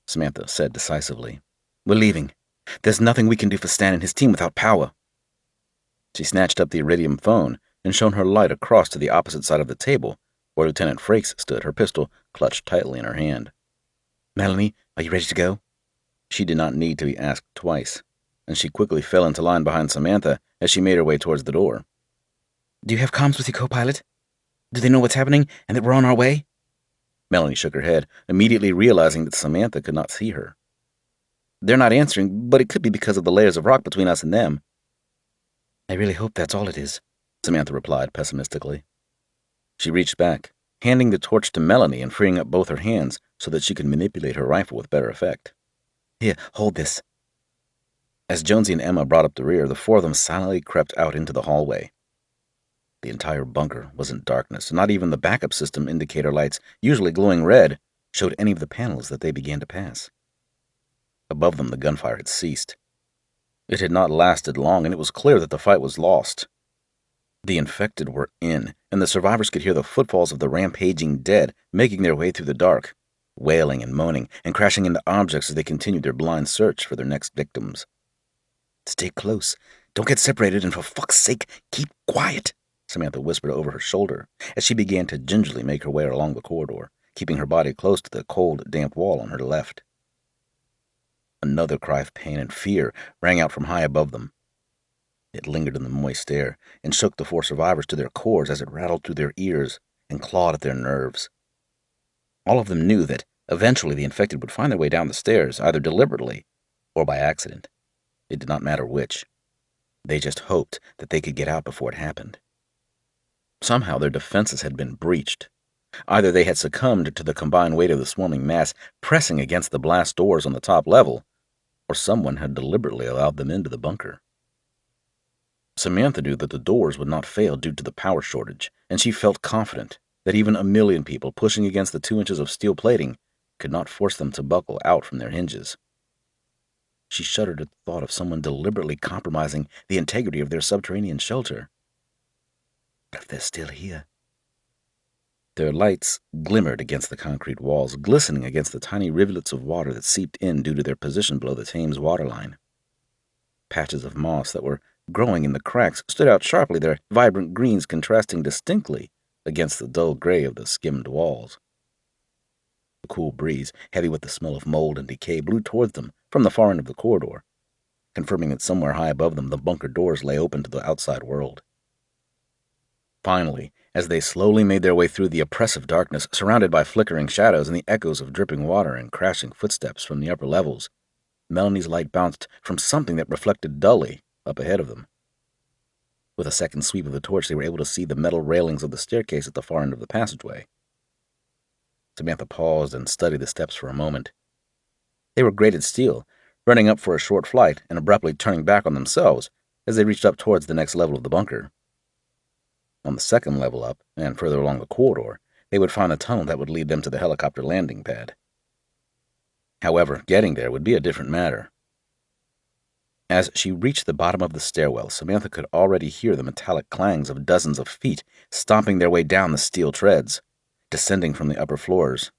Samantha said decisively. "We're leaving. There's nothing we can do for Stan and his team without power." She snatched up the iridium phone and shone her light across to the opposite side of the table, where Lieutenant Frakes stood, her pistol clutched tightly in her hand. "Melanie, are you ready to go?" She did not need to be asked twice, and she quickly fell into line behind Samantha as she made her way towards the door. "Do you have comms with your co-pilot? Do they know what's happening and that we're on our way?" Melanie shook her head, immediately realizing that Samantha could not see her. "They're not answering, but it could be because of the layers of rock between us and them." "I really hope that's all it is," Samantha replied pessimistically. She reached back, handing the torch to Melanie and freeing up both her hands so that she could manipulate her rifle with better effect. "Here, hold this." As Jonesy and Emma brought up the rear, the four of them silently crept out into the hallway. The entire bunker was in darkness, and not even the backup system indicator lights, usually glowing red, showed any of the panels that they began to pass. Above them, the gunfire had ceased. It had not lasted long, and it was clear that the fight was lost. The infected were in, and the survivors could hear the footfalls of the rampaging dead making their way through the dark, wailing and moaning and crashing into objects as they continued their blind search for their next victims. "Stay close. Don't get separated, and for fuck's sake, keep quiet," Samantha whispered over her shoulder as she began to gingerly make her way along the corridor, keeping her body close to the cold, damp wall on her left. Another cry of pain and fear rang out from high above them. It lingered in the moist air and shook the four survivors to their cores as it rattled through their ears and clawed at their nerves. All of them knew that eventually the infected would find their way down the stairs, either deliberately or by accident. It did not matter which. They just hoped that they could get out before it happened. Somehow their defenses had been breached. Either they had succumbed to the combined weight of the swarming mass pressing against the blast doors on the top level, or someone had deliberately allowed them into the bunker. Samantha knew that the doors would not fail due to the power shortage, and she felt confident that even 1,000,000 people pushing against the 2 inches of steel plating could not force them to buckle out from their hinges. She shuddered at the thought of someone deliberately compromising the integrity of their subterranean shelter. But if they're still here... Their lights glimmered against the concrete walls, glistening against the tiny rivulets of water that seeped in due to their position below the Thames waterline. Patches of moss that were growing in the cracks stood out sharply, their vibrant greens contrasting distinctly against the dull gray of the skimmed walls. The cool breeze, heavy with the smell of mold and decay, blew towards them from the far end of the corridor, confirming that somewhere high above them the bunker doors lay open to the outside world. Finally, as they slowly made their way through the oppressive darkness, surrounded by flickering shadows and the echoes of dripping water and crashing footsteps from the upper levels, Melanie's light bounced from something that reflected dully up ahead of them. With a second sweep of the torch, they were able to see the metal railings of the staircase at the far end of the passageway. Samantha paused and studied the steps for a moment. They were grated steel, running up for a short flight and abruptly turning back on themselves as they reached up towards the next level of the bunker. On the second level up, and further along the corridor, they would find a tunnel that would lead them to the helicopter landing pad. However, getting there would be a different matter. As she reached the bottom of the stairwell, Samantha could already hear the metallic clangs of dozens of feet stomping their way down the steel treads, descending from the upper floors.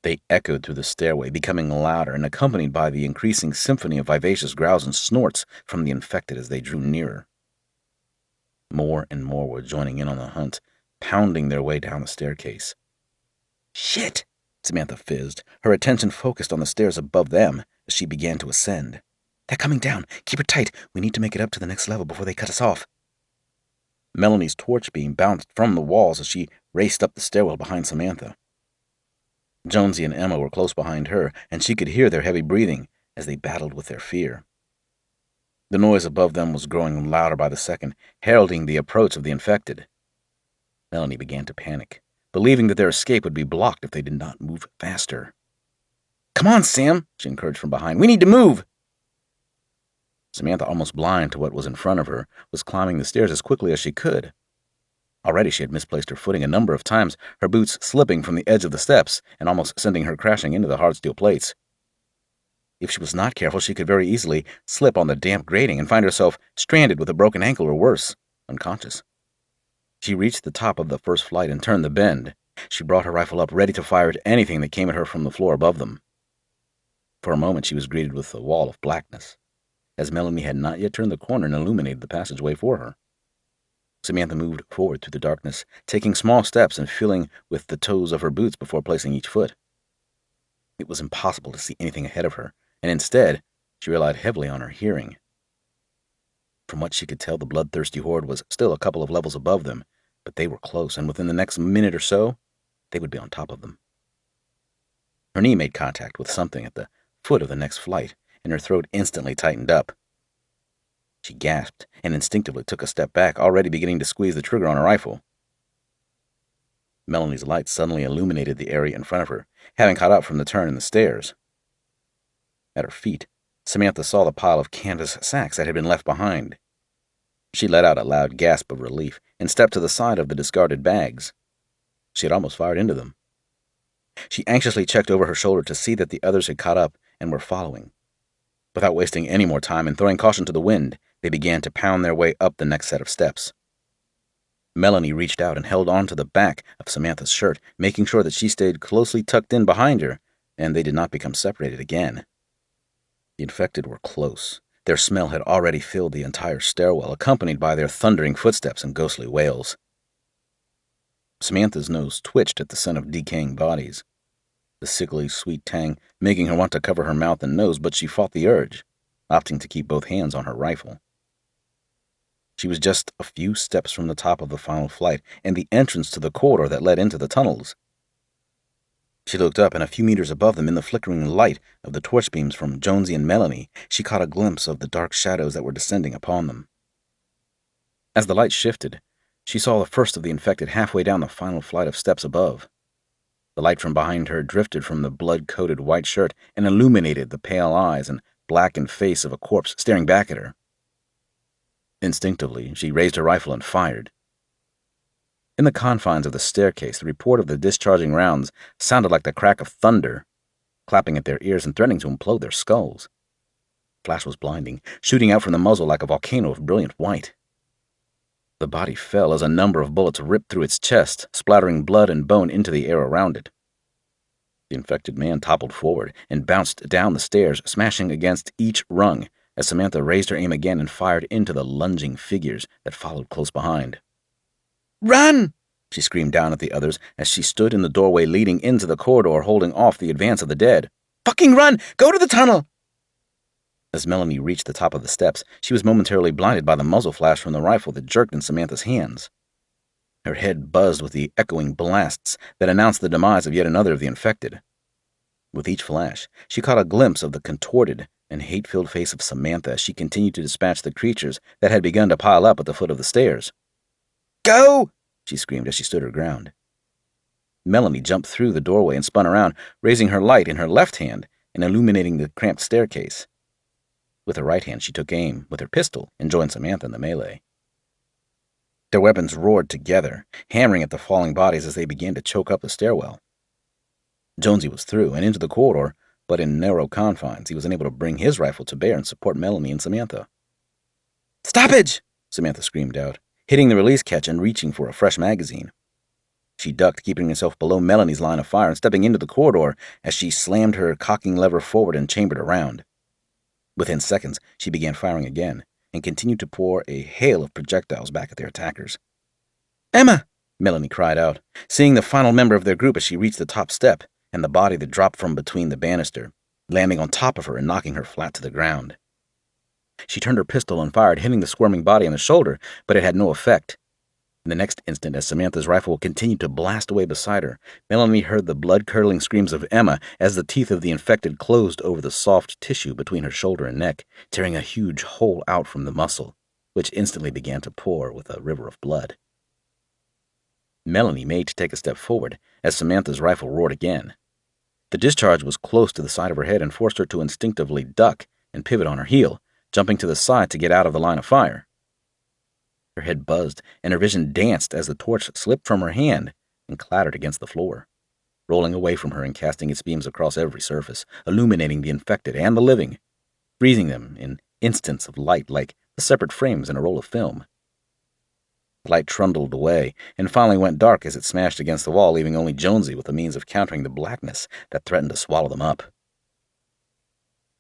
They echoed through the stairway, becoming louder and accompanied by the increasing symphony of vivacious growls and snorts from the infected as they drew nearer. More and more were joining in on the hunt, pounding their way down the staircase. "Shit!" Samantha fizzed, her attention focused on the stairs above them as she began to ascend. "They're coming down. Keep her tight. We need to make it up to the next level before they cut us off." Melanie's torch beam bounced from the walls as she raced up the stairwell behind Samantha. Jonesy and Emma were close behind her, and she could hear their heavy breathing as they battled with their fear. The noise above them was growing louder by the second, heralding the approach of the infected. Melanie began to panic, believing that their escape would be blocked if they did not move faster. "Come on, Sam," she encouraged from behind. "We need to move." Samantha, almost blind to what was in front of her, was climbing the stairs as quickly as she could. Already she had misplaced her footing a number of times, her boots slipping from the edge of the steps and almost sending her crashing into the hard steel plates. If she was not careful, she could very easily slip on the damp grating and find herself stranded with a broken ankle or worse, unconscious. She reached the top of the first flight and turned the bend. She brought her rifle up, ready to fire at anything that came at her from the floor above them. For a moment she was greeted with a wall of blackness, as Melanie had not yet turned the corner and illuminated the passageway for her. Samantha moved forward through the darkness, taking small steps and feeling with the toes of her boots before placing each foot. It was impossible to see anything ahead of her, and instead, she relied heavily on her hearing. From what she could tell, the bloodthirsty horde was still a couple of levels above them, but they were close, and within the next minute or so, they would be on top of them. Her knee made contact with something at the foot of the next flight, and her throat instantly tightened up. She gasped and instinctively took a step back, already beginning to squeeze the trigger on her rifle. Melanie's light suddenly illuminated the area in front of her, having caught up from the turn in the stairs. At her feet, Samantha saw the pile of canvas sacks that had been left behind. She let out a loud gasp of relief and stepped to the side of the discarded bags. She had almost fired into them. She anxiously checked over her shoulder to see that the others had caught up and were following. Without wasting any more time and throwing caution to the wind, they began to pound their way up the next set of steps. Melanie reached out and held on to the back of Samantha's shirt, making sure that she stayed closely tucked in behind her, and they did not become separated again. The infected were close. Their smell had already filled the entire stairwell, accompanied by their thundering footsteps and ghostly wails. Samantha's nose twitched at the scent of decaying bodies, the sickly sweet tang making her want to cover her mouth and nose, but she fought the urge, opting to keep both hands on her rifle. She was just a few steps from the top of the final flight and the entrance to the corridor that led into the tunnels. She looked up, and a few meters above them, in the flickering light of the torch beams from Jonesy and Melanie, she caught a glimpse of the dark shadows that were descending upon them. As the light shifted, she saw the first of the infected halfway down the final flight of steps above. The light from behind her drifted from the blood-coated white shirt and illuminated the pale eyes and blackened face of a corpse staring back at her. Instinctively, she raised her rifle and fired. In the confines of the staircase, the report of the discharging rounds sounded like the crack of thunder, clapping at their ears and threatening to implode their skulls. The flash was blinding, shooting out from the muzzle like a volcano of brilliant white. The body fell as a number of bullets ripped through its chest, splattering blood and bone into the air around it. The infected man toppled forward and bounced down the stairs, smashing against each rung as Samantha raised her aim again and fired into the lunging figures that followed close behind. "Run!" she screamed down at the others as she stood in the doorway leading into the corridor, holding off the advance of the dead. "Fucking run! Go to the tunnel!" As Melanie reached the top of the steps, she was momentarily blinded by the muzzle flash from the rifle that jerked in Samantha's hands. Her head buzzed with the echoing blasts that announced the demise of yet another of the infected. With each flash, she caught a glimpse of the contorted and hate-filled face of Samantha as she continued to dispatch the creatures that had begun to pile up at the foot of the stairs. "Go!" she screamed as she stood her ground. Melanie jumped through the doorway and spun around, raising her light in her left hand and illuminating the cramped staircase. With her right hand, she took aim with her pistol and joined Samantha in the melee. Their weapons roared together, hammering at the falling bodies as they began to choke up the stairwell. Jonesy was through and into the corridor, but in narrow confines, he was unable to bring his rifle to bear and support Melanie and Samantha. "Stoppage!" Samantha screamed out, hitting the release catch and reaching for a fresh magazine. She ducked, keeping herself below Melanie's line of fire and stepping into the corridor as she slammed her cocking lever forward and chambered around. Within seconds, she began firing again and continued to pour a hail of projectiles back at their attackers. "Emma!" Melanie cried out, seeing the final member of their group as she reached the top step and the body that dropped from between the banister, landing on top of her and knocking her flat to the ground. She turned her pistol and fired, hitting the squirming body in the shoulder, but it had no effect. In the next instant, as Samantha's rifle continued to blast away beside her, Melanie heard the blood-curdling screams of Emma as the teeth of the infected closed over the soft tissue between her shoulder and neck, tearing a huge hole out from the muscle, which instantly began to pour with a river of blood. Melanie made to take a step forward as Samantha's rifle roared again. The discharge was close to the side of her head and forced her to instinctively duck and pivot on her heel, jumping to the side to get out of the line of fire. Her head buzzed, and her vision danced as the torch slipped from her hand and clattered against the floor, rolling away from her and casting its beams across every surface, illuminating the infected and the living, freezing them in instants of light like the separate frames in a roll of film. The light trundled away and finally went dark as it smashed against the wall, leaving only Jonesy with the means of countering the blackness that threatened to swallow them up.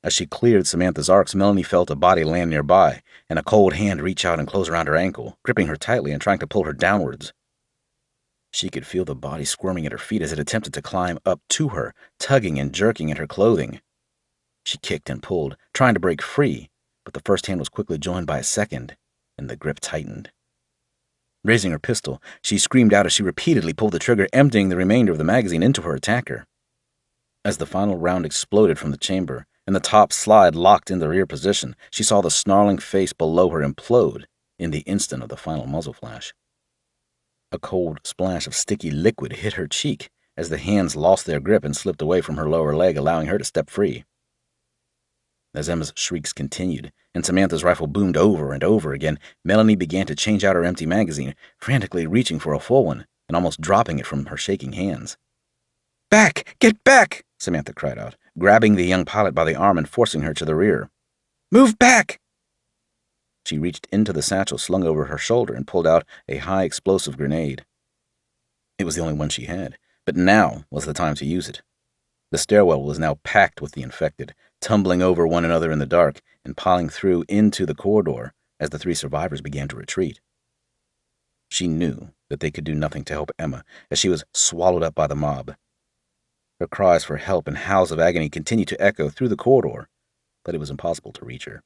As she cleared Samantha's arcs, Melanie felt a body land nearby, and a cold hand reach out and close around her ankle, gripping her tightly and trying to pull her downwards. She could feel the body squirming at her feet as it attempted to climb up to her, tugging and jerking at her clothing. She kicked and pulled, trying to break free, but the first hand was quickly joined by a second, and the grip tightened. Raising her pistol, she screamed out as she repeatedly pulled the trigger, emptying the remainder of the magazine into her attacker. As the final round exploded from the chamber, and the top slide locked in the rear position, she saw the snarling face below her implode in the instant of the final muzzle flash. A cold splash of sticky liquid hit her cheek as the hands lost their grip and slipped away from her lower leg, allowing her to step free. As Emma's shrieks continued, and Samantha's rifle boomed over and over again, Melanie began to change out her empty magazine, frantically reaching for a full one and almost dropping it from her shaking hands. "Back! Get back!" Samantha cried out, grabbing the young pilot by the arm and forcing her to the rear. "Move back!" She reached into the satchel slung over her shoulder and pulled out a high-explosive grenade. It was the only one she had, but now was the time to use it. The stairwell was now packed with the infected, tumbling over one another in the dark and piling through into the corridor as the three survivors began to retreat. She knew that they could do nothing to help Emma as she was swallowed up by the mob. Her cries for help and howls of agony continued to echo through the corridor, but it was impossible to reach her.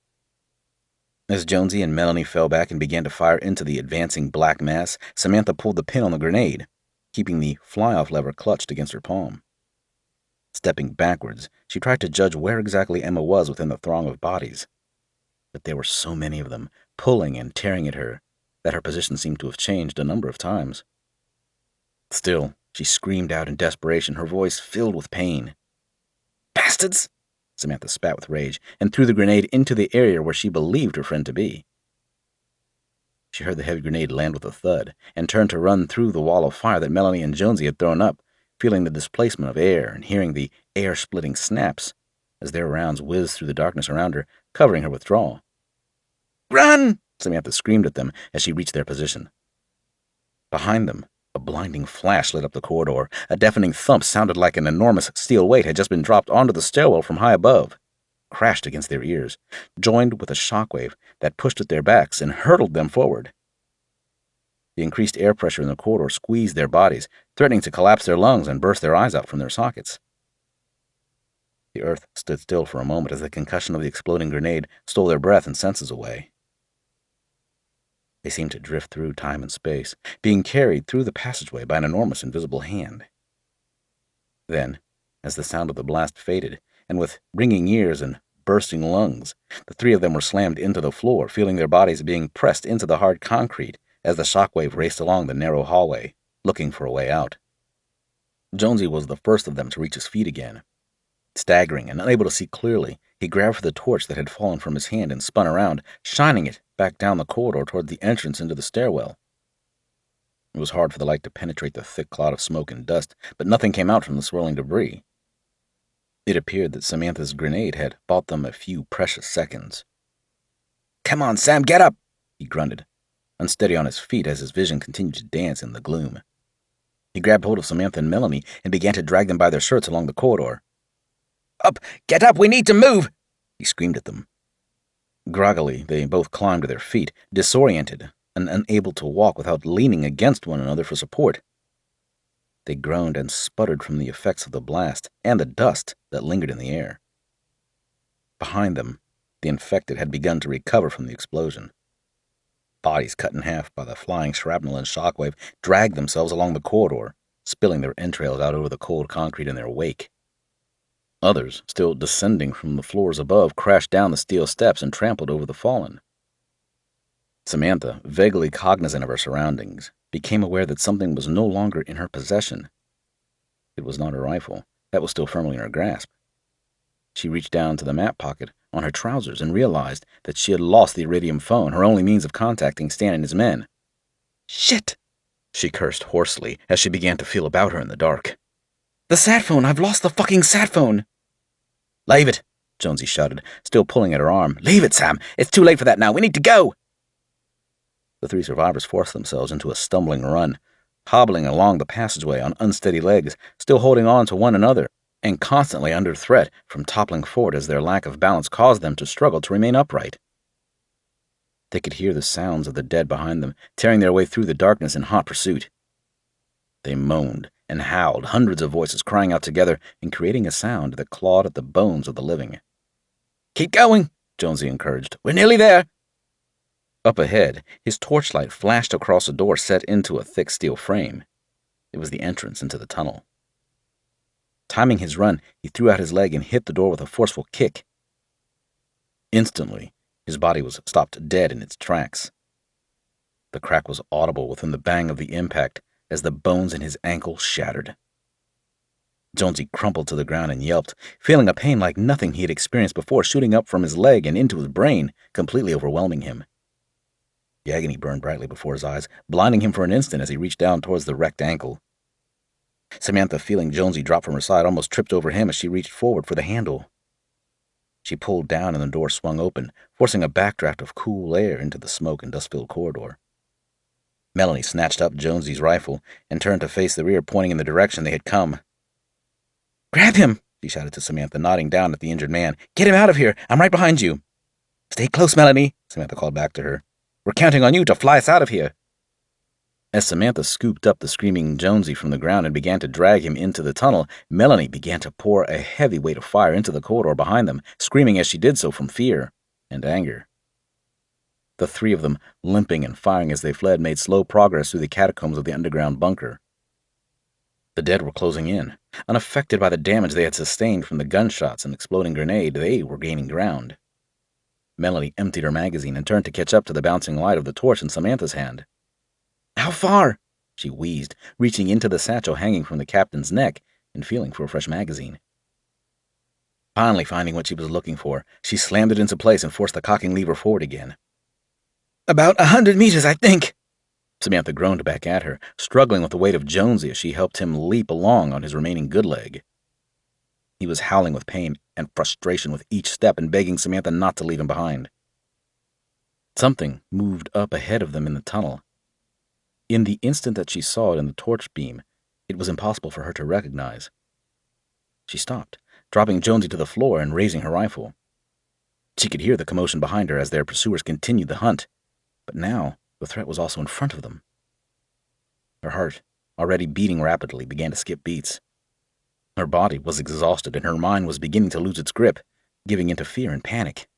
As Jonesy and Melanie fell back and began to fire into the advancing black mass, Samantha pulled the pin on the grenade, keeping the fly-off lever clutched against her palm. Stepping backwards, she tried to judge where exactly Emma was within the throng of bodies. But there were so many of them, pulling and tearing at her, that her position seemed to have changed a number of times. Still, she screamed out in desperation, her voice filled with pain. "Bastards!" Samantha spat with rage and threw the grenade into the area where she believed her friend to be. She heard the heavy grenade land with a thud and turned to run through the wall of fire that Melanie and Jonesy had thrown up, feeling the displacement of air and hearing the air-splitting snaps as their rounds whizzed through the darkness around her, covering her withdrawal. "Run!" Samantha screamed at them as she reached their position. Behind them, a blinding flash lit up the corridor. A deafening thump sounded like an enormous steel weight had just been dropped onto the stairwell from high above, crashed against their ears, joined with a shockwave that pushed at their backs and hurtled them forward. The increased air pressure in the corridor squeezed their bodies, threatening to collapse their lungs and burst their eyes out from their sockets. The earth stood still for a moment as the concussion of the exploding grenade stole their breath and senses away. They seemed to drift through time and space, being carried through the passageway by an enormous invisible hand. Then, as the sound of the blast faded, and with ringing ears and bursting lungs, the three of them were slammed into the floor, feeling their bodies being pressed into the hard concrete as the shockwave raced along the narrow hallway, looking for a way out. Jonesy was the first of them to reach his feet again. Staggering and unable to see clearly, he grabbed for the torch that had fallen from his hand and spun around, shining it back down the corridor toward the entrance into the stairwell. It was hard for the light to penetrate the thick cloud of smoke and dust, but nothing came out from the swirling debris. It appeared that Samantha's grenade had bought them a few precious seconds. "Come on, Sam, get up!" he grunted, unsteady on his feet as his vision continued to dance in the gloom. He grabbed hold of Samantha and Melanie and began to drag them by their shirts along the corridor. "Up! Get up! We need to move!" he screamed at them. Groggily, they both climbed to their feet, disoriented and unable to walk without leaning against one another for support. They groaned and sputtered from the effects of the blast and the dust that lingered in the air. Behind them, the infected had begun to recover from the explosion. Bodies cut in half by the flying shrapnel and shockwave dragged themselves along the corridor, spilling their entrails out over the cold concrete in their wake. Others, still descending from the floors above, crashed down the steel steps and trampled over the fallen. Samantha, vaguely cognizant of her surroundings, became aware that something was no longer in her possession. It was not her rifle. That was still firmly in her grasp. She reached down to the map pocket on her trousers and realized that she had lost the iridium phone, her only means of contacting Stan and his men. "Shit!" she cursed hoarsely as she began to feel about her in the dark. "The sat phone! I've lost the fucking sat phone!" "Leave it!" Jonesy shouted, still pulling at her arm. "Leave it, Sam! It's too late for that now! We need to go!" The three survivors forced themselves into a stumbling run, hobbling along the passageway on unsteady legs, still holding on to one another, and constantly under threat from toppling forward as their lack of balance caused them to struggle to remain upright. They could hear the sounds of the dead behind them, tearing their way through the darkness in hot pursuit. They moaned and howled, hundreds of voices crying out together and creating a sound that clawed at the bones of the living. "Keep going," Jonesy encouraged. "We're nearly there." Up ahead, his torchlight flashed across a door set into a thick steel frame. It was the entrance into the tunnel. Timing his run, he threw out his leg and hit the door with a forceful kick. Instantly, his body was stopped dead in its tracks. The crack was audible within the bang of the impact as the bones in his ankle shattered. Jonesy crumpled to the ground and yelped, feeling a pain like nothing he had experienced before shooting up from his leg and into his brain, completely overwhelming him. The agony burned brightly before his eyes, blinding him for an instant as he reached down towards the wrecked ankle. Samantha, feeling Jonesy drop from her side, almost tripped over him as she reached forward for the handle. She pulled down and the door swung open, forcing a backdraft of cool air into the smoke and dust-filled corridor. Melanie snatched up Jonesy's rifle and turned to face the rear, pointing in the direction they had come. "Grab him!" she shouted to Samantha, nodding down at the injured man. "Get him out of here! I'm right behind you!" "Stay close, Melanie," Samantha called back to her. "We're counting on you to fly us out of here." As Samantha scooped up the screaming Jonesy from the ground and began to drag him into the tunnel, Melanie began to pour a heavy weight of fire into the corridor behind them, screaming as she did so from fear and anger. The three of them, limping and firing as they fled, made slow progress through the catacombs of the underground bunker. The dead were closing in. Unaffected by the damage they had sustained from the gunshots and exploding grenade, they were gaining ground. Melanie emptied her magazine and turned to catch up to the bouncing light of the torch in Samantha's hand. "How far?" she wheezed, reaching into the satchel hanging from the captain's neck and feeling for a fresh magazine. Finally finding what she was looking for, she slammed it into place and forced the cocking lever forward again. "About 100 meters, I think." Samantha groaned back at her, struggling with the weight of Jonesy as she helped him leap along on his remaining good leg. He was howling with pain and frustration with each step and begging Samantha not to leave him behind. Something moved up ahead of them in the tunnel. In the instant that she saw it in the torch beam, it was impossible for her to recognize. She stopped, dropping Jonesy to the floor and raising her rifle. She could hear the commotion behind her as their pursuers continued the hunt, but now the threat was also in front of them. Her heart, already beating rapidly, began to skip beats. Her body was exhausted and her mind was beginning to lose its grip, giving into fear and panic.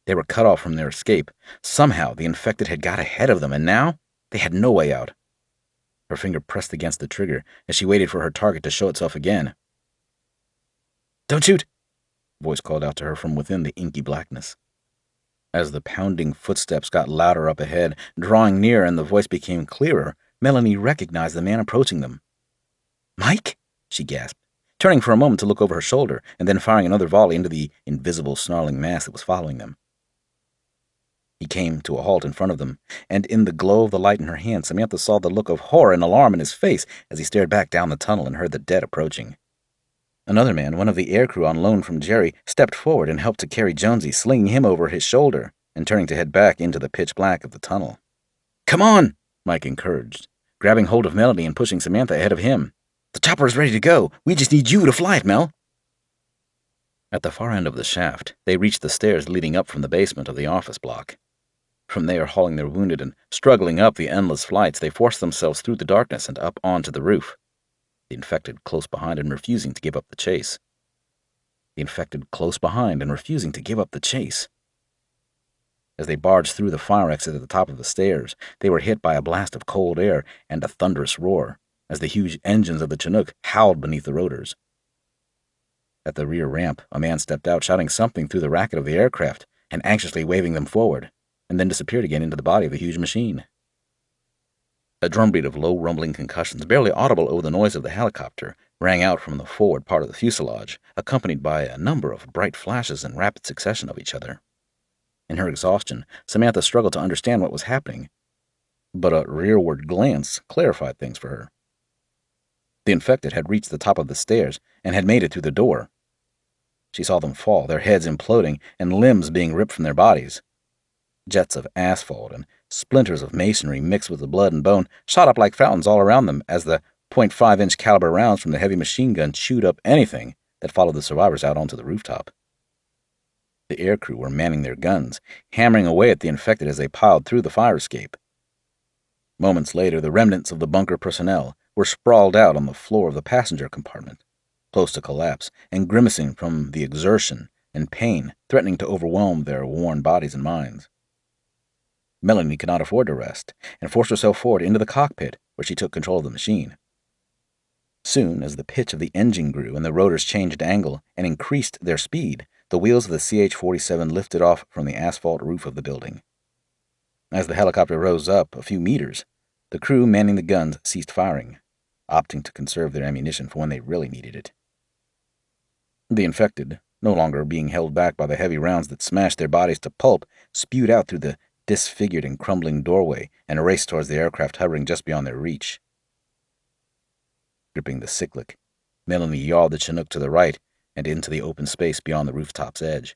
They were cut off from their escape. Somehow the infected had got ahead of them, and now they had no way out. Her finger pressed against the trigger as she waited for her target to show itself again. "Don't shoot!" a voice called out to her from within the inky blackness. As the pounding footsteps got louder up ahead, drawing near and the voice became clearer, Melanie recognized the man approaching them. "Mike?" she gasped, turning for a moment to look over her shoulder and then firing another volley into the invisible snarling mass that was following them. He came to a halt in front of them, and in the glow of the light in her hand, Samantha saw the look of horror and alarm in his face as he stared back down the tunnel and heard the dead approaching. Another man, one of the aircrew on loan from Jerry, stepped forward and helped to carry Jonesy, slinging him over his shoulder and turning to head back into the pitch black of the tunnel. "Come on!" Mike encouraged, grabbing hold of Melanie and pushing Samantha ahead of him. "The chopper is ready to go. We just need you to fly it, Mel." At the far end of the shaft, they reached the stairs leading up from the basement of the office block. From there, hauling their wounded and struggling up the endless flights, they forced themselves through the darkness and up onto the roof, the infected close behind and refusing to give up the chase. As they barged through the fire exit at the top of the stairs, they were hit by a blast of cold air and a thunderous roar as the huge engines of the Chinook howled beneath the rotors. At the rear ramp, a man stepped out, shouting something through the racket of the aircraft and anxiously waving them forward, and then disappeared again into the body of the huge machine. A drumbeat of low rumbling concussions, barely audible over the noise of the helicopter, rang out from the forward part of the fuselage, accompanied by a number of bright flashes in rapid succession of each other. In her exhaustion, Samantha struggled to understand what was happening, but a rearward glance clarified things for her. The infected had reached the top of the stairs and had made it through the door. She saw them fall, their heads imploding and limbs being ripped from their bodies. Jets of asphalt and splinters of masonry mixed with the blood and bone shot up like fountains all around them as the .5-inch caliber rounds from the heavy machine gun chewed up anything that followed the survivors out onto the rooftop. The aircrew were manning their guns, hammering away at the infected as they piled through the fire escape. Moments later, the remnants of the bunker personnel were sprawled out on the floor of the passenger compartment, close to collapse and grimacing from the exertion and pain threatening to overwhelm their worn bodies and minds. Melanie could not afford to rest, and forced herself forward into the cockpit, where she took control of the machine. Soon, as the pitch of the engine grew and the rotors changed angle and increased their speed, the wheels of the CH-47 lifted off from the asphalt roof of the building. As the helicopter rose up a few meters, the crew manning the guns ceased firing, opting to conserve their ammunition for when they really needed it. The infected, no longer being held back by the heavy rounds that smashed their bodies to pulp, spewed out through the disfigured and crumbling doorway and raced towards the aircraft hovering just beyond their reach. Gripping the cyclic, Melanie yawed the Chinook to the right and into the open space beyond the rooftop's edge.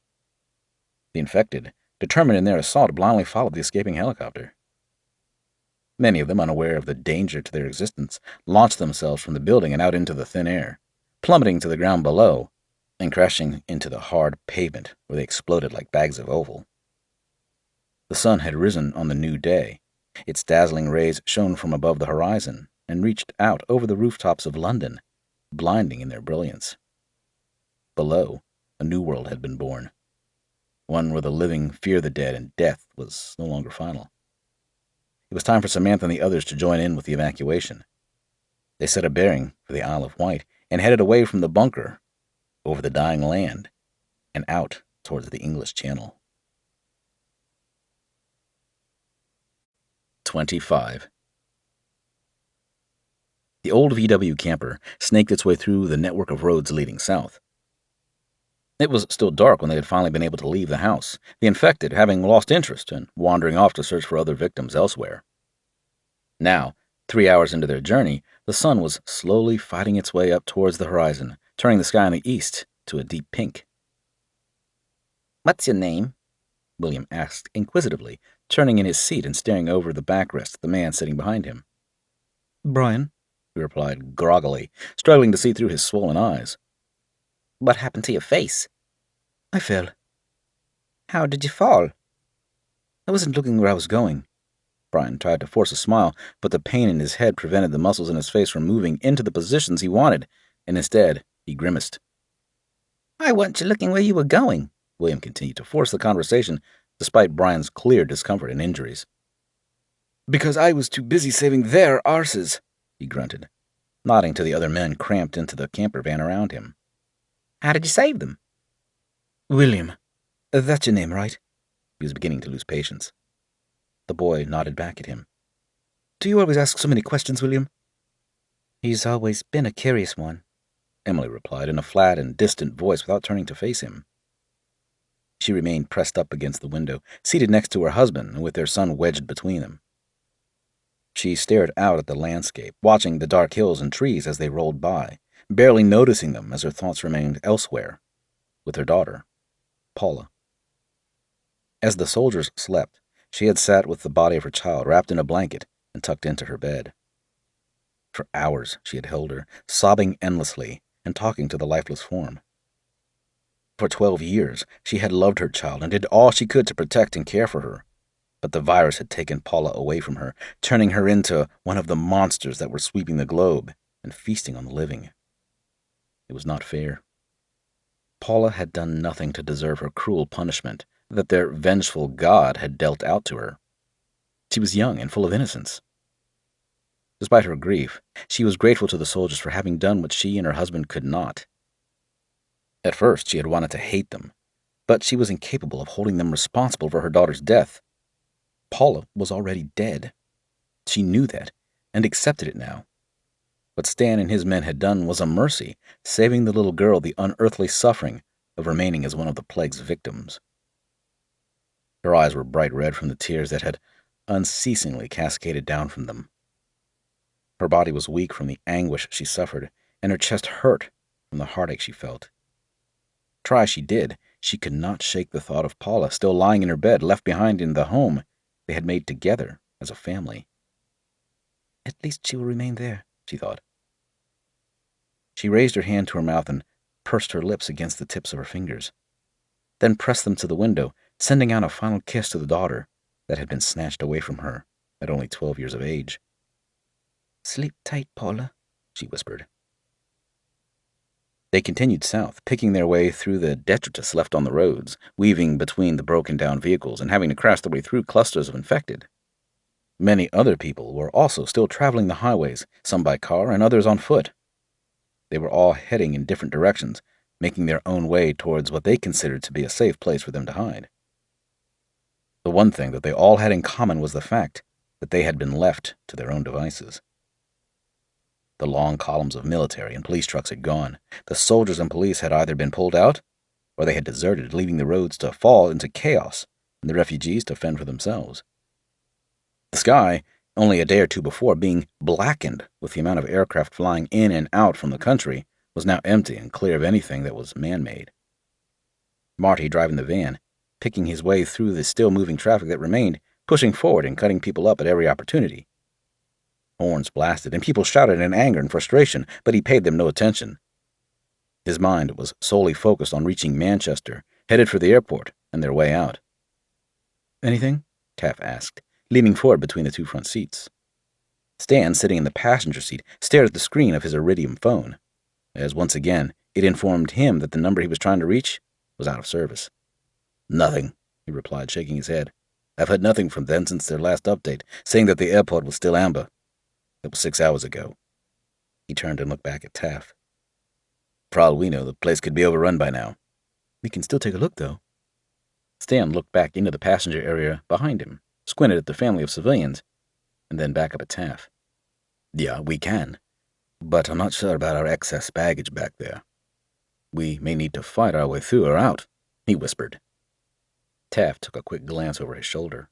The infected, determined in their assault, blindly followed the escaping helicopter. Many of them, unaware of the danger to their existence, launched themselves from the building and out into the thin air, plummeting to the ground below and crashing into the hard pavement where they exploded like bags of oval. The sun had risen on the new day. Its dazzling rays shone from above the horizon and reached out over the rooftops of London, blinding in their brilliance. Below, a new world had been born, one where the living fear the dead and death was no longer final. It was time for Samantha and the others to join in with the evacuation. They set a bearing for the Isle of Wight and headed away from the bunker, over the dying land, and out towards the English Channel. 25. The old VW camper snaked its way through the network of roads leading south. It was still dark when they had finally been able to leave the house, the infected having lost interest and wandering off to search for other victims elsewhere. Now, 3 hours into their journey, the sun was slowly fighting its way up towards the horizon, turning the sky in the east to a deep pink. "What's your name?" William asked inquisitively, turning in his seat and staring over the backrest at the man sitting behind him. Brian, he replied groggily, struggling to see through his swollen eyes. What happened to your face? I fell. How did you fall? I wasn't looking where I was going. Brian tried to force a smile, but the pain in his head prevented the muscles in his face from moving into the positions he wanted, and instead, he grimaced. Why weren't you looking where you were going? William continued to force the conversation, despite Brian's clear discomfort and injuries. Because I was too busy saving their arses, he grunted, nodding to the other men cramped into the camper van around him. How did you save them? William, that's your name, right? He was beginning to lose patience. The boy nodded back at him. Do you always ask so many questions, William? He's always been a curious one, Emily replied in a flat and distant voice without turning to face him. She remained pressed up against the window, seated next to her husband and with their son wedged between them. She stared out at the landscape, watching the dark hills and trees as they rolled by, barely noticing them as her thoughts remained elsewhere, with her daughter, Paula. As the soldiers slept, she had sat with the body of her child wrapped in a blanket and tucked into her bed. For hours she had held her, sobbing endlessly and talking to the lifeless form. For 12 years she had loved her child and did all she could to protect and care for her. But the virus had taken Paula away from her, turning her into one of the monsters that were sweeping the globe and feasting on the living. It was not fair. Paula had done nothing to deserve her cruel punishment that their vengeful God had dealt out to her. She was young and full of innocence. Despite her grief, she was grateful to the soldiers for having done what she and her husband could not. At first, she had wanted to hate them, but she was incapable of holding them responsible for her daughter's death. Paula was already dead. She knew that, and accepted it now. What Stan and his men had done was a mercy, saving the little girl the unearthly suffering of remaining as one of the plague's victims. Her eyes were bright red from the tears that had unceasingly cascaded down from them. Her body was weak from the anguish she suffered, and her chest hurt from the heartache she felt. Try as she did, she could not shake the thought of Paula still lying in her bed, left behind in the home they had made together as a family. At least she will remain there, she thought. She raised her hand to her mouth and pursed her lips against the tips of her fingers, then pressed them to the window, sending out a final kiss to the daughter that had been snatched away from her at only 12 years of age. Sleep tight, Paula, she whispered. They continued south, picking their way through the detritus left on the roads, weaving between the broken-down vehicles and having to crash their way through clusters of infected. Many other people were also still traveling the highways, some by car and others on foot. They were all heading in different directions, making their own way towards what they considered to be a safe place for them to hide. The one thing that they all had in common was the fact that they had been left to their own devices. The long columns of military and police trucks had gone. The soldiers and police had either been pulled out, or they had deserted, leaving the roads to fall into chaos and the refugees to fend for themselves. The sky, only a day or two before being blackened with the amount of aircraft flying in and out from the country, was now empty and clear of anything that was man-made. Marty, driving the van, picking his way through the still-moving traffic that remained, pushing forward and cutting people up at every opportunity. Horns blasted, and people shouted in anger and frustration, but he paid them no attention. His mind was solely focused on reaching Manchester, headed for the airport and their way out. Anything? Taff asked, leaning forward between the two front seats. Stan, sitting in the passenger seat, stared at the screen of his Iridium phone, as once again it informed him that the number he was trying to reach was out of service. Nothing, he replied, shaking his head. I've heard nothing from them since their last update, saying that the airport was still amber. That was 6 hours ago. He turned and looked back at Taff. For all we know, the place could be overrun by now. We can still take a look, though. Stan looked back into the passenger area behind him, squinted at the family of civilians, and then back up at Taff. Yeah, we can, but I'm not sure about our excess baggage back there. We may need to fight our way through or out, he whispered. Taff took a quick glance over his shoulder.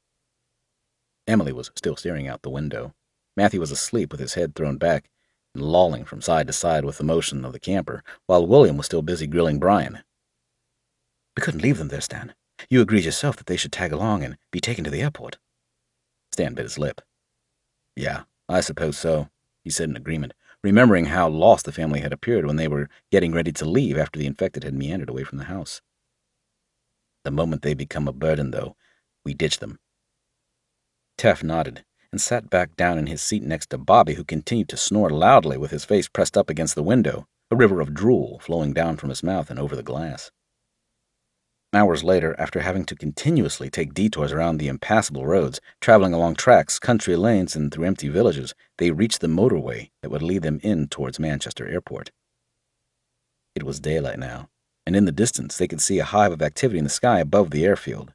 Emily was still staring out the window. Matthew was asleep with his head thrown back and lolling from side to side with the motion of the camper, while William was still busy grilling Brian. We couldn't leave them there, Stan. You agreed yourself that they should tag along and be taken to the airport. Stan bit his lip. Yeah, I suppose so, he said in agreement, remembering how lost the family had appeared when they were getting ready to leave after the infected had meandered away from the house. The moment they become a burden, though, we ditch them. Teff nodded and sat back down in his seat next to Bobby, who continued to snore loudly with his face pressed up against the window, a river of drool flowing down from his mouth and over the glass. Hours later, after having to continuously take detours around the impassable roads, traveling along tracks, country lanes, and through empty villages, they reached the motorway that would lead them in towards Manchester Airport. It was daylight now, and in the distance they could see a hive of activity in the sky above the airfield.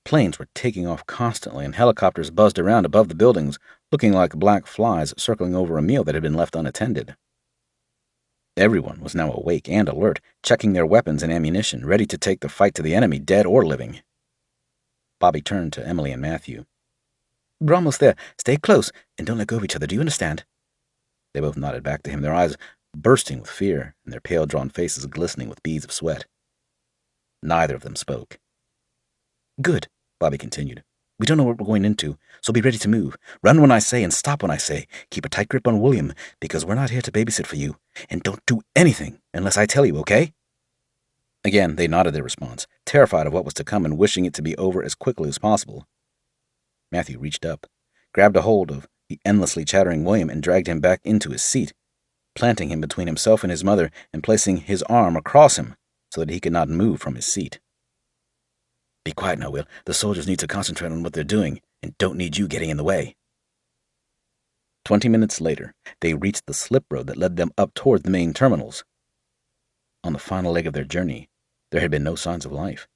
Planes were taking off constantly, and helicopters buzzed around above the buildings, looking like black flies circling over a meal that had been left unattended. Everyone was now awake and alert, checking their weapons and ammunition, ready to take the fight to the enemy, dead or living. Bobby turned to Emily and Matthew. We're almost there. Stay close, and don't let go of each other. Do you understand? They both nodded back to him, their eyes bursting with fear and their pale, drawn faces glistening with beads of sweat. Neither of them spoke. Good, Bobby continued. We don't know what we're going into, so be ready to move. Run when I say and stop when I say. Keep a tight grip on William, because we're not here to babysit for you. And don't do anything unless I tell you, okay? Again, they nodded their response, terrified of what was to come and wishing it to be over as quickly as possible. Matthew reached up, grabbed a hold of the endlessly chattering William, and dragged him back into his seat, planting him between himself and his mother and placing his arm across him so that he could not move from his seat. Be quiet now, Will. The soldiers need to concentrate on what they're doing and don't need you getting in the way. 20 minutes later, they reached the slip road that led them up toward the main terminals. On the final leg of their journey, there had been no signs of life.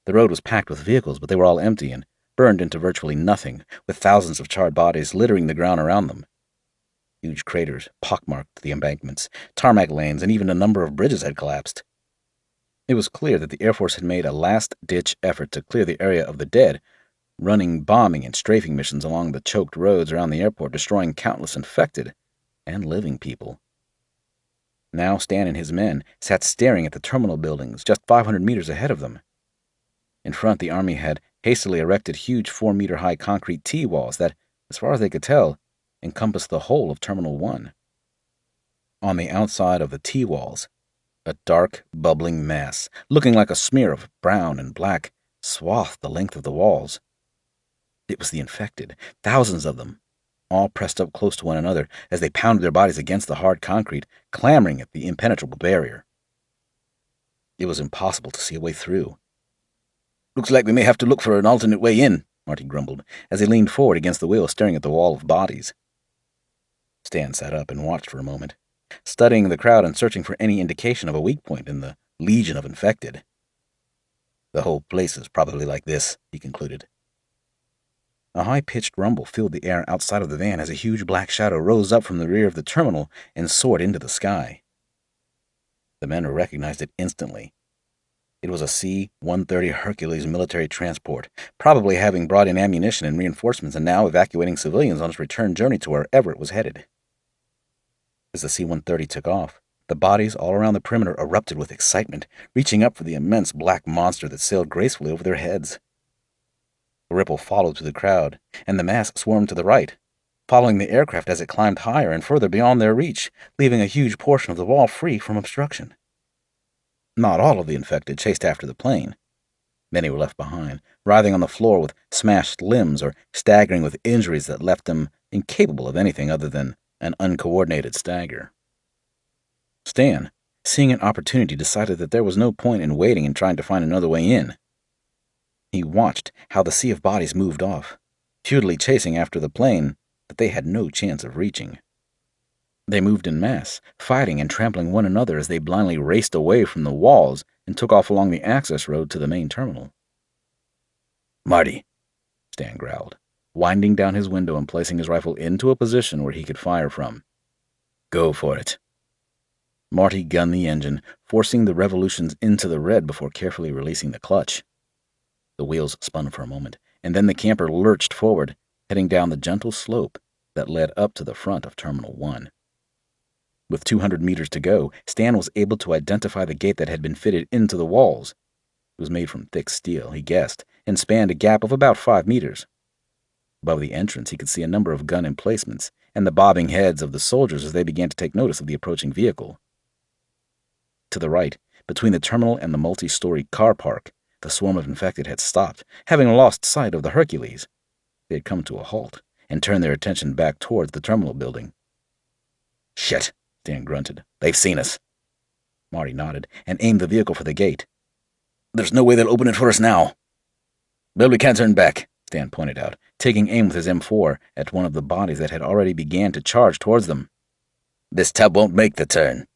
The road was packed with vehicles, but they were all empty and burned into virtually nothing, with thousands of charred bodies littering the ground around them. Huge craters pockmarked the embankments, tarmac lanes, and even a number of bridges had collapsed. It was clear that the Air Force had made a last-ditch effort to clear the area of the dead, running bombing and strafing missions along the choked roads around the airport, destroying countless infected and living people. Now Stan and his men sat staring at the terminal buildings just 500 meters ahead of them. In front, the Army had hastily erected huge 4-meter-high concrete T-walls that, as far as they could tell, encompassed the whole of Terminal 1. On the outside of the T-walls, a dark, bubbling mass, looking like a smear of brown and black, swathed the length of the walls. It was the infected, thousands of them, all pressed up close to one another as they pounded their bodies against the hard concrete, clamoring at the impenetrable barrier. It was impossible to see a way through. Looks like we may have to look for an alternate way in, Marty grumbled, as he leaned forward against the wheel, staring at the wall of bodies. Stan sat up and watched for a moment, studying the crowd and searching for any indication of a weak point in the legion of infected. The whole place is probably like this, he concluded. A high-pitched rumble filled the air outside of the van as a huge black shadow rose up from the rear of the terminal and soared into the sky. The men recognized it instantly. It was a C-130 Hercules military transport, probably having brought in ammunition and reinforcements and now evacuating civilians on its return journey to wherever it was headed. As the C-130 took off, the bodies all around the perimeter erupted with excitement, reaching up for the immense black monster that sailed gracefully over their heads. A ripple followed through the crowd, and the mass swarmed to the right, following the aircraft as it climbed higher and further beyond their reach, leaving a huge portion of the wall free from obstruction. Not all of the infected chased after the plane. Many were left behind, writhing on the floor with smashed limbs or staggering with injuries that left them incapable of anything other than an uncoordinated stagger. Stan, seeing an opportunity, decided that there was no point in waiting and trying to find another way in. He watched how the sea of bodies moved off, futilely chasing after the plane that they had no chance of reaching. They moved in mass, fighting and trampling one another as they blindly raced away from the walls and took off along the access road to the main terminal. "Marty," Stan growled, winding down his window and placing his rifle into a position where he could fire from. "Go for it." Marty gunned the engine, forcing the revolutions into the red before carefully releasing the clutch. The wheels spun for a moment, and then the camper lurched forward, heading down the gentle slope that led up to the front of Terminal 1. With 200 meters to go, Stan was able to identify the gate that had been fitted into the walls. It was made from thick steel, he guessed, and spanned a gap of about 5 meters. Above the entrance, he could see a number of gun emplacements and the bobbing heads of the soldiers as they began to take notice of the approaching vehicle. To the right, between the terminal and the multi-story car park, the swarm of infected had stopped, having lost sight of the Hercules. They had come to a halt and turned their attention back towards the terminal building. "Shit," Stan grunted. "They've seen us." Marty nodded and aimed the vehicle for the gate. "There's no way they'll open it for us now." "Well, we can't turn back," Stan pointed out, taking aim with his M4 at one of the bodies that had already began to charge towards them. "This tub won't make the turn."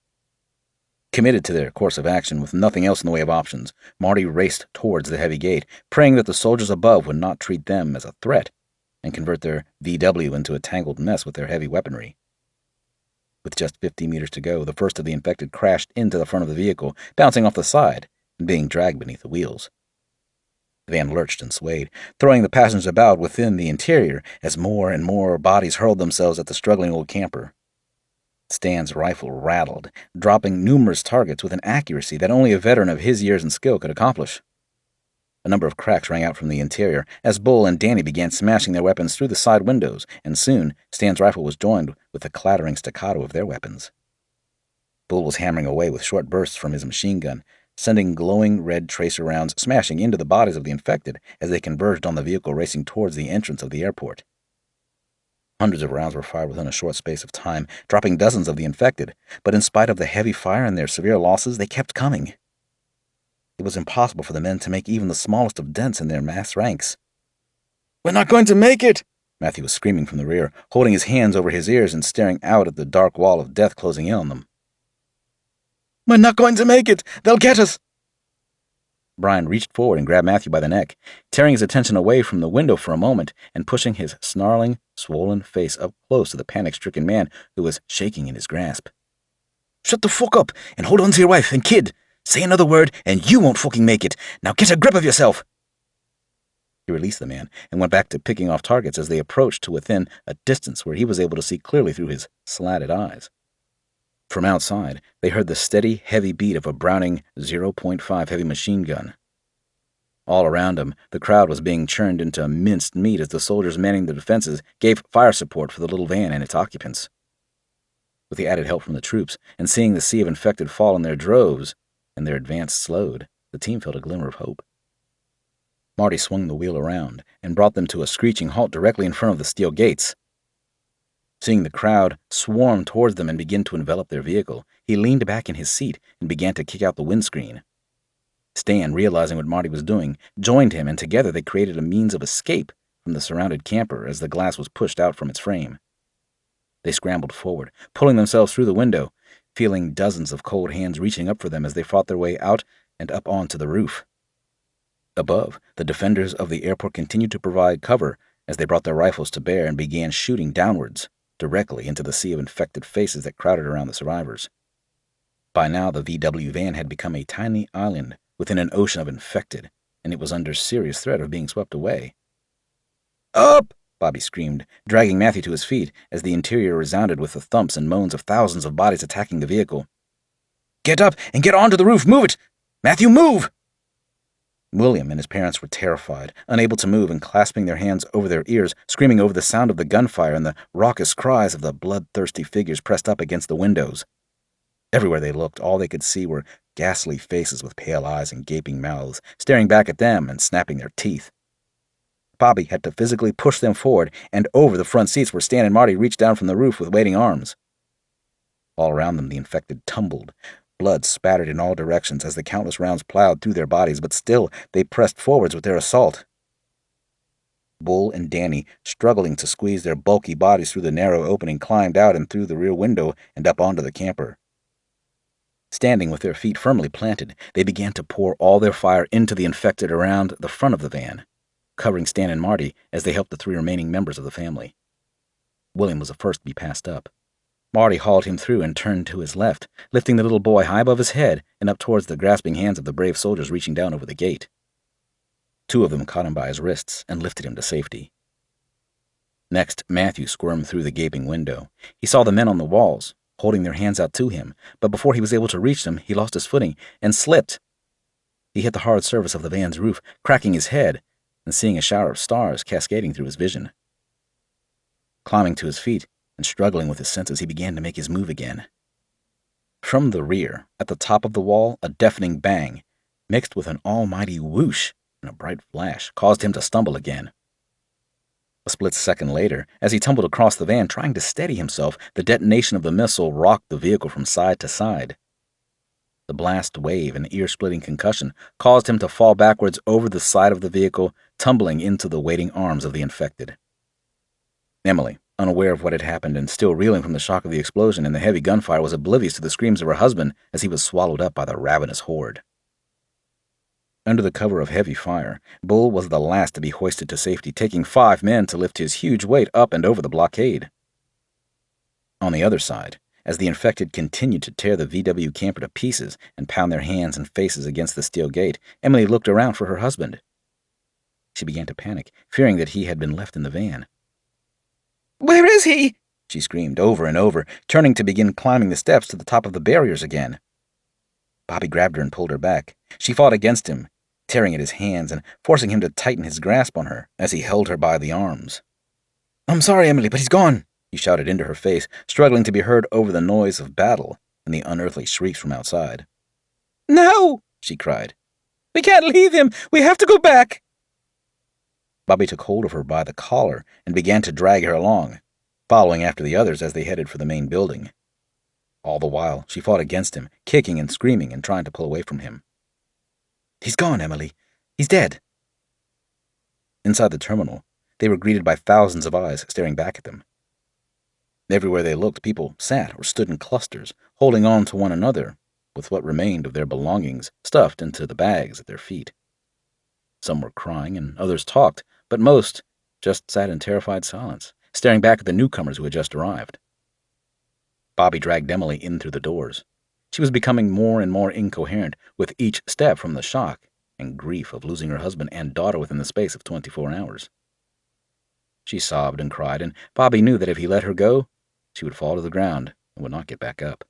Committed to their course of action with nothing else in the way of options, Marty raced towards the heavy gate, praying that the soldiers above would not treat them as a threat and convert their VW into a tangled mess with their heavy weaponry. With just 50 meters to go, the first of the infected crashed into the front of the vehicle, bouncing off the side and being dragged beneath the wheels. The van lurched and swayed, throwing the passengers about within the interior as more and more bodies hurled themselves at the struggling old camper. Stan's rifle rattled, dropping numerous targets with an accuracy that only a veteran of his years and skill could accomplish. A number of cracks rang out from the interior as Bull and Danny began smashing their weapons through the side windows, and soon Stan's rifle was joined with the clattering staccato of their weapons. Bull was hammering away with short bursts from his machine gun, sending glowing red tracer rounds smashing into the bodies of the infected as they converged on the vehicle racing towards the entrance of the airport. Hundreds of rounds were fired within a short space of time, dropping dozens of the infected, but in spite of the heavy fire and their severe losses, they kept coming. It was impossible for the men to make even the smallest of dents in their mass ranks. "We're not going to make it!" Matthew was screaming from the rear, holding his hands over his ears and staring out at the dark wall of death closing in on them. "We're not going to make it! They'll get us!" Brian reached forward and grabbed Matthew by the neck, tearing his attention away from the window for a moment and pushing his snarling, swollen face up close to the panic-stricken man who was shaking in his grasp. "Shut the fuck up and hold on to your wife and kid. Say another word and you won't fucking make it. Now get a grip of yourself." He released the man and went back to picking off targets as they approached to within a distance where he was able to see clearly through his slatted eyes. From outside, they heard the steady, heavy beat of a Browning .05 heavy machine gun. All around him, the crowd was being churned into minced meat as the soldiers manning the defenses gave fire support for the little van and its occupants. With the added help from the troops, and seeing the sea of infected fall in their droves, and their advance slowed, the team felt a glimmer of hope. Marty swung the wheel around and brought them to a screeching halt directly in front of the steel gates. Seeing the crowd swarm towards them and begin to envelop their vehicle, he leaned back in his seat and began to kick out the windscreen. Stan, realizing what Marty was doing, joined him, and together they created a means of escape from the surrounded camper as the glass was pushed out from its frame. They scrambled forward, pulling themselves through the window, feeling dozens of cold hands reaching up for them as they fought their way out and up onto the roof. Above, the defenders of the airport continued to provide cover as they brought their rifles to bear and began shooting downwards, directly into the sea of infected faces that crowded around the survivors. By now, the VW van had become a tiny island within an ocean of infected, and it was under serious threat of being swept away. "Up!" Bobby screamed, dragging Matthew to his feet as the interior resounded with the thumps and moans of thousands of bodies attacking the vehicle. "Get up and get onto the roof! Move it! Matthew, move!" William and his parents were terrified, unable to move and clasping their hands over their ears, screaming over the sound of the gunfire and the raucous cries of the bloodthirsty figures pressed up against the windows. Everywhere they looked, all they could see were ghastly faces with pale eyes and gaping mouths, staring back at them and snapping their teeth. Bobby had to physically push them forward and over the front seats where Stan and Marty reached down from the roof with waiting arms. All around them, the infected tumbled. Blood spattered in all directions as the countless rounds plowed through their bodies, but still they pressed forwards with their assault. Bull and Danny, struggling to squeeze their bulky bodies through the narrow opening, climbed out and through the rear window and up onto the camper. Standing with their feet firmly planted, they began to pour all their fire into the infected around the front of the van, covering Stan and Marty as they helped the 3 remaining members of the family. William was the first to be passed up. Marty hauled him through and turned to his left, lifting the little boy high above his head and up towards the grasping hands of the brave soldiers reaching down over the gate. 2 of them caught him by his wrists and lifted him to safety. Next, Matthew squirmed through the gaping window. He saw the men on the walls, holding their hands out to him, but before he was able to reach them, he lost his footing and slipped. He hit the hard surface of the van's roof, cracking his head and seeing a shower of stars cascading through his vision. Climbing to his feet and struggling with his senses, he began to make his move again. From the rear, at the top of the wall, a deafening bang, mixed with an almighty whoosh and a bright flash, caused him to stumble again. A split second later, as he tumbled across the van trying to steady himself, the detonation of the missile rocked the vehicle from side to side. The blast wave and ear-splitting concussion caused him to fall backwards over the side of the vehicle, tumbling into the waiting arms of the infected. Emily, unaware of what had happened and still reeling from the shock of the explosion and the heavy gunfire, was oblivious to the screams of her husband as he was swallowed up by the ravenous horde. Under the cover of heavy fire, Bull was the last to be hoisted to safety, taking 5 men to lift his huge weight up and over the blockade. On the other side, as the infected continued to tear the VW camper to pieces and pound their hands and faces against the steel gate, Emily looked around for her husband. She began to panic, fearing that he had been left in the van. "Where is he?" she screamed over and over, turning to begin climbing the steps to the top of the barriers again. Bobby grabbed her and pulled her back. She fought against him, tearing at his hands and forcing him to tighten his grasp on her as he held her by the arms. "I'm sorry, Emily, but he's gone," he shouted into her face, struggling to be heard over the noise of battle and the unearthly shrieks from outside. "No!" she cried. "We can't leave him! We have to go back!" Bobby took hold of her by the collar and began to drag her along, following after the others as they headed for the main building. All the while, she fought against him, kicking and screaming and trying to pull away from him. "He's gone, Emily. He's dead." Inside the terminal, they were greeted by thousands of eyes staring back at them. Everywhere they looked, people sat or stood in clusters, holding on to one another, with what remained of their belongings stuffed into the bags at their feet. Some were crying and others talked, but most just sat in terrified silence, staring back at the newcomers who had just arrived. Bobby dragged Emily in through the doors. She was becoming more and more incoherent with each step from the shock and grief of losing her husband and daughter within the space of 24 hours. She sobbed and cried, and Bobby knew that if he let her go, she would fall to the ground and would not get back up.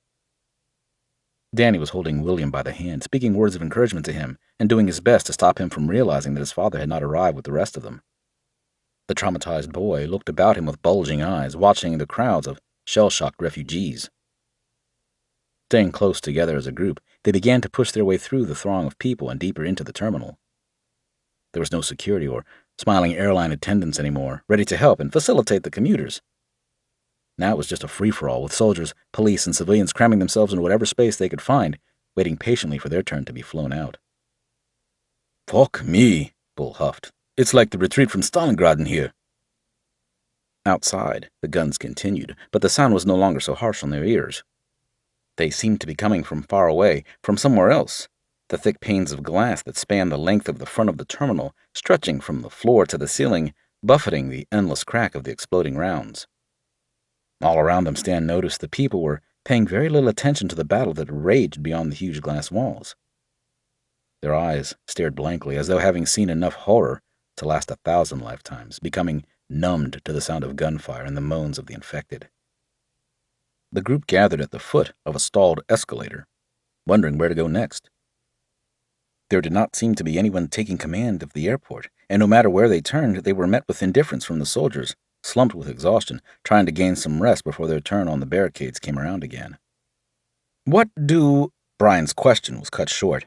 Danny was holding William by the hand, speaking words of encouragement to him and doing his best to stop him from realizing that his father had not arrived with the rest of them. The traumatized boy looked about him with bulging eyes, watching the crowds of shell-shocked refugees. Staying close together as a group, they began to push their way through the throng of people and deeper into the terminal. There was no security or smiling airline attendants anymore, ready to help and facilitate the commuters. Now it was just a free-for-all, with soldiers, police, and civilians cramming themselves into whatever space they could find, waiting patiently for their turn to be flown out. "Fuck me," Bull huffed. "It's like the retreat from Stalingrad in here." Outside, the guns continued, but the sound was no longer so harsh on their ears. They seemed to be coming from far away, from somewhere else, the thick panes of glass that spanned the length of the front of the terminal, stretching from the floor to the ceiling, buffeting the endless crack of the exploding rounds. All around them, Stan noticed the people were paying very little attention to the battle that raged beyond the huge glass walls. Their eyes stared blankly, as though having seen enough horror to last 1,000 lifetimes, becoming numbed to the sound of gunfire and the moans of the infected. The group gathered at the foot of a stalled escalator, wondering where to go next. There did not seem to be anyone taking command of the airport, and no matter where they turned, they were met with indifference from the soldiers, slumped with exhaustion, trying to gain some rest before their turn on the barricades came around again. "What do—" Brian's question was cut short.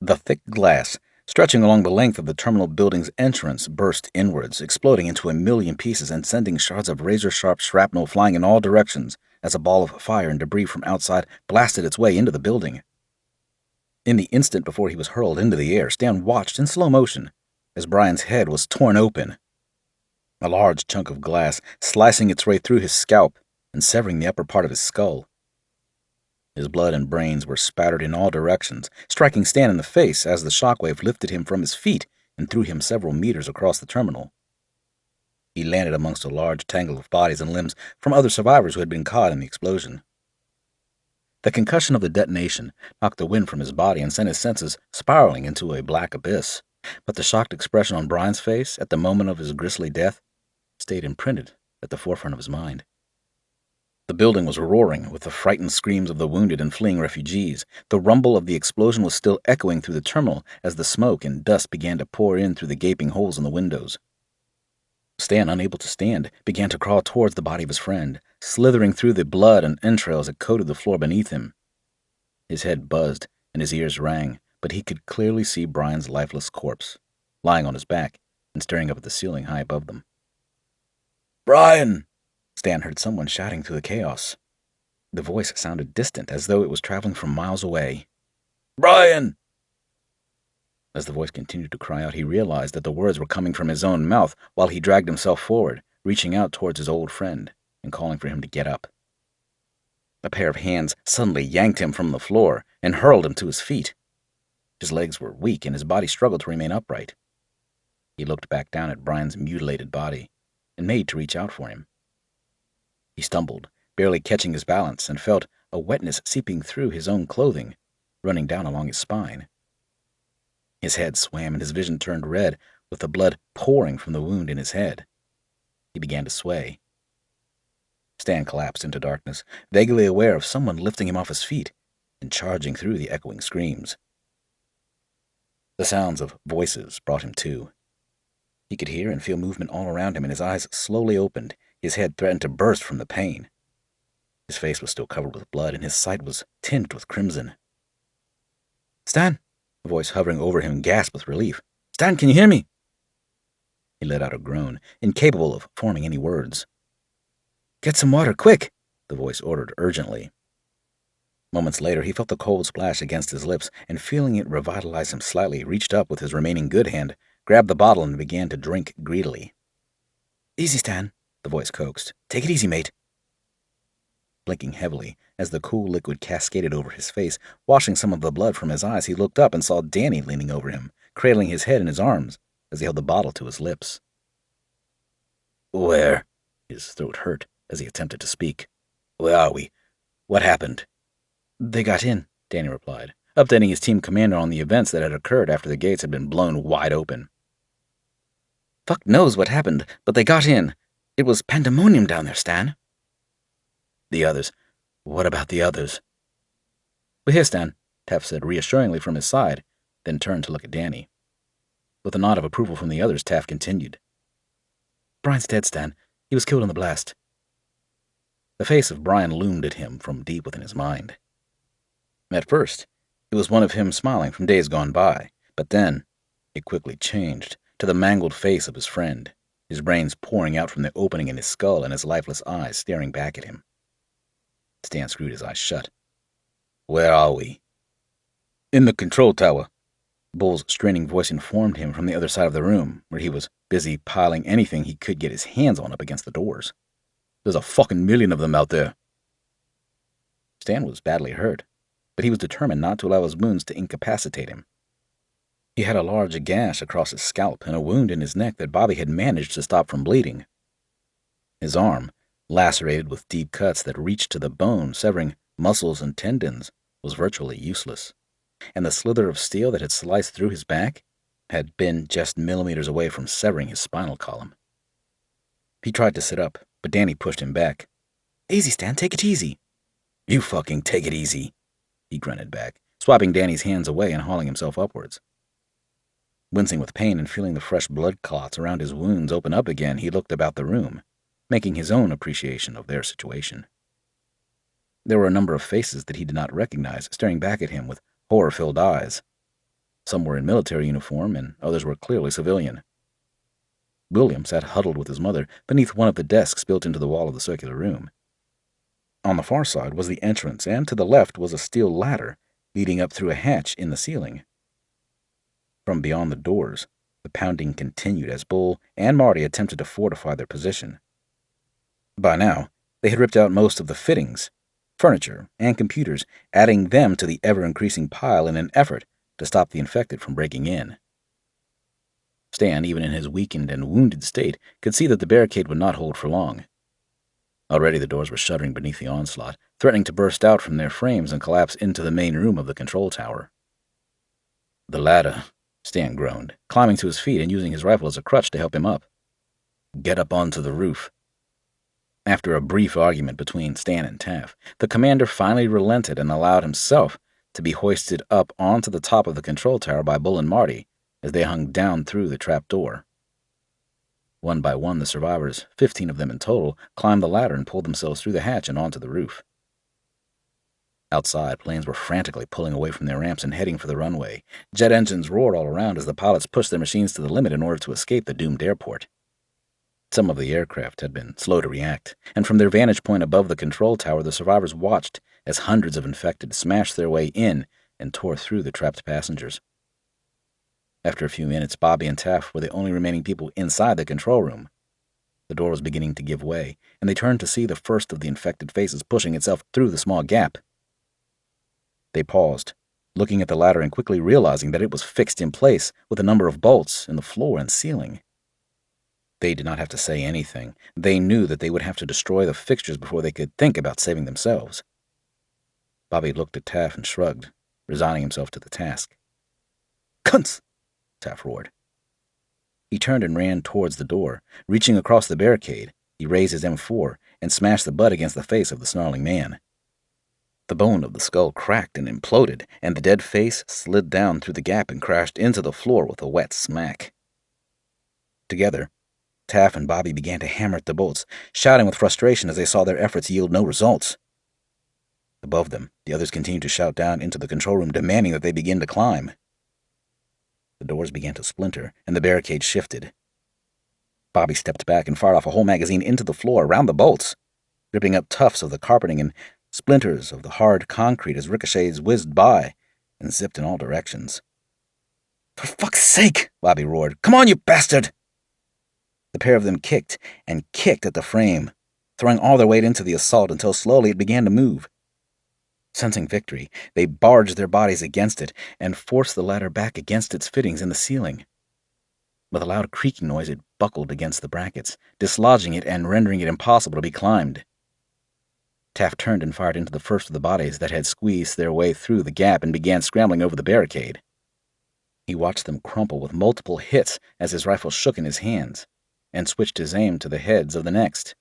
The thick glass, stretching along the length of the terminal building's entrance, burst inwards, exploding into 1,000,000 pieces and sending shards of razor-sharp shrapnel flying in all directions as a ball of fire and debris from outside blasted its way into the building. In the instant before he was hurled into the air, Stan watched in slow motion as Brian's head was torn open, a large chunk of glass slicing its way through his scalp and severing the upper part of his skull. His blood and brains were spattered in all directions, striking Stan in the face as the shockwave lifted him from his feet and threw him several meters across the terminal. He landed amongst a large tangle of bodies and limbs from other survivors who had been caught in the explosion. The concussion of the detonation knocked the wind from his body and sent his senses spiraling into a black abyss, but the shocked expression on Brian's face at the moment of his grisly death stayed imprinted at the forefront of his mind. The building was roaring with the frightened screams of the wounded and fleeing refugees. The rumble of the explosion was still echoing through the terminal as the smoke and dust began to pour in through the gaping holes in the windows. Stan, unable to stand, began to crawl towards the body of his friend, slithering through the blood and entrails that coated the floor beneath him. His head buzzed and his ears rang, but he could clearly see Brian's lifeless corpse, lying on his back and staring up at the ceiling high above them. "Brian!" Stan heard someone shouting through the chaos. The voice sounded distant, as though it was traveling from miles away. "Brian!" As the voice continued to cry out, he realized that the words were coming from his own mouth while he dragged himself forward, reaching out towards his old friend and calling for him to get up. A pair of hands suddenly yanked him from the floor and hurled him to his feet. His legs were weak and his body struggled to remain upright. He looked back down at Brian's mutilated body and made to reach out for him. He stumbled, barely catching his balance, and felt a wetness seeping through his own clothing, running down along his spine. His head swam and his vision turned red, with the blood pouring from the wound in his head. He began to sway. Stan collapsed into darkness, vaguely aware of someone lifting him off his feet and charging through the echoing screams. The sounds of voices brought him to. He could hear and feel movement all around him, and his eyes slowly opened. His head threatened to burst from the pain. His face was still covered with blood, and his sight was tinged with crimson. "Stan!" A voice hovering over him gasped with relief. "Stan, can you hear me?" He let out a groan, incapable of forming any words. "Get some water, quick!" the voice ordered urgently. Moments later, he felt the cold splash against his lips, and feeling it revitalize him slightly, reached up with his remaining good hand, grabbed the bottle, and began to drink greedily. "Easy, Stan," the voice coaxed. "Take it easy, mate." Blinking heavily, as the cool liquid cascaded over his face, washing some of the blood from his eyes, he looked up and saw Danny leaning over him, cradling his head in his arms as he held the bottle to his lips. "Where?" His throat hurt as he attempted to speak. "Where are we? What happened?" "They got in," Danny replied, updating his team commander on the events that had occurred after the gates had been blown wide open. "Fuck knows what happened, but they got in. It was pandemonium down there, Stan." "The others? What about the others?" "We're here, Stan," Taff said reassuringly from his side, then turned to look at Danny. With a nod of approval from the others, Taff continued. "Brian's dead, Stan. He was killed in the blast." The face of Brian loomed at him from deep within his mind. At first, it was one of him smiling from days gone by, but then it quickly changed to the mangled face of his friend, his brains pouring out from the opening in his skull and his lifeless eyes staring back at him. Stan screwed his eyes shut. "Where are we?" "In the control tower," Bull's straining voice informed him from the other side of the room, where he was busy piling anything he could get his hands on up against the doors. "There's a fucking million of them out there." Stan was badly hurt, but he was determined not to allow his wounds to incapacitate him. He had a large gash across his scalp and a wound in his neck that Bobby had managed to stop from bleeding. His arm, lacerated with deep cuts that reached to the bone, severing muscles and tendons, was virtually useless, and the slither of steel that had sliced through his back had been just millimeters away from severing his spinal column. He tried to sit up, but Danny pushed him back. "Easy, Stan, take it easy." "You fucking take it easy," he grunted back, swiping Danny's hands away and hauling himself upwards. Wincing with pain and feeling the fresh blood clots around his wounds open up again, he looked about the room, making his own appreciation of their situation. There were a number of faces that he did not recognize, staring back at him with horror-filled eyes. Some were in military uniform, and others were clearly civilian. William sat huddled with his mother beneath one of the desks built into the wall of the circular room. On the far side was the entrance, and to the left was a steel ladder leading up through a hatch in the ceiling. From beyond the doors, the pounding continued as Bull and Marty attempted to fortify their position. By now, they had ripped out most of the fittings, furniture, and computers, adding them to the ever-increasing pile in an effort to stop the infected from breaking in. Stan, even in his weakened and wounded state, could see that the barricade would not hold for long. Already the doors were shuddering beneath the onslaught, threatening to burst out from their frames and collapse into the main room of the control tower. "The ladder," Stan groaned, climbing to his feet and using his rifle as a crutch to help him up. "Get up onto the roof." After a brief argument between Stan and Taff, the commander finally relented and allowed himself to be hoisted up onto the top of the control tower by Bull and Marty as they hung down through the trap door. One by one, the survivors, 15 of them in total, climbed the ladder and pulled themselves through the hatch and onto the roof. Outside, planes were frantically pulling away from their ramps and heading for the runway. Jet engines roared all around as the pilots pushed their machines to the limit in order to escape the doomed airport. Some of the aircraft had been slow to react, and from their vantage point above the control tower, the survivors watched as hundreds of infected smashed their way in and tore through the trapped passengers. After a few minutes, Bobby and Taff were the only remaining people inside the control room. The door was beginning to give way, and they turned to see the first of the infected faces pushing itself through the small gap. They paused, looking at the ladder and quickly realizing that it was fixed in place with a number of bolts in the floor and ceiling. They did not have to say anything. They knew that they would have to destroy the fixtures before they could think about saving themselves. Bobby looked at Taff and shrugged, resigning himself to the task. "Cunts!" Taff roared. He turned and ran towards the door. Reaching across the barricade, he raised his M4 and smashed the butt against the face of the snarling man. The bone of the skull cracked and imploded, and the dead face slid down through the gap and crashed into the floor with a wet smack. Together, Taff and Bobby began to hammer at the bolts, shouting with frustration as they saw their efforts yield no results. Above them, the others continued to shout down into the control room, demanding that they begin to climb. The doors began to splinter, and the barricade shifted. Bobby stepped back and fired off a whole magazine into the floor around the bolts, ripping up tufts of the carpeting and splinters of the hard concrete as ricochets whizzed by and zipped in all directions. "For fuck's sake!" Bobby roared. "Come on, you bastard!" The pair of them kicked and kicked at the frame, throwing all their weight into the assault until slowly it began to move. Sensing victory, they barged their bodies against it and forced the ladder back against its fittings in the ceiling. With a loud creaking noise, it buckled against the brackets, dislodging it and rendering it impossible to be climbed. Taff turned and fired into the first of the bodies that had squeezed their way through the gap and began scrambling over the barricade. He watched them crumple with multiple hits as his rifle shook in his hands, and switched his aim to the heads of the next.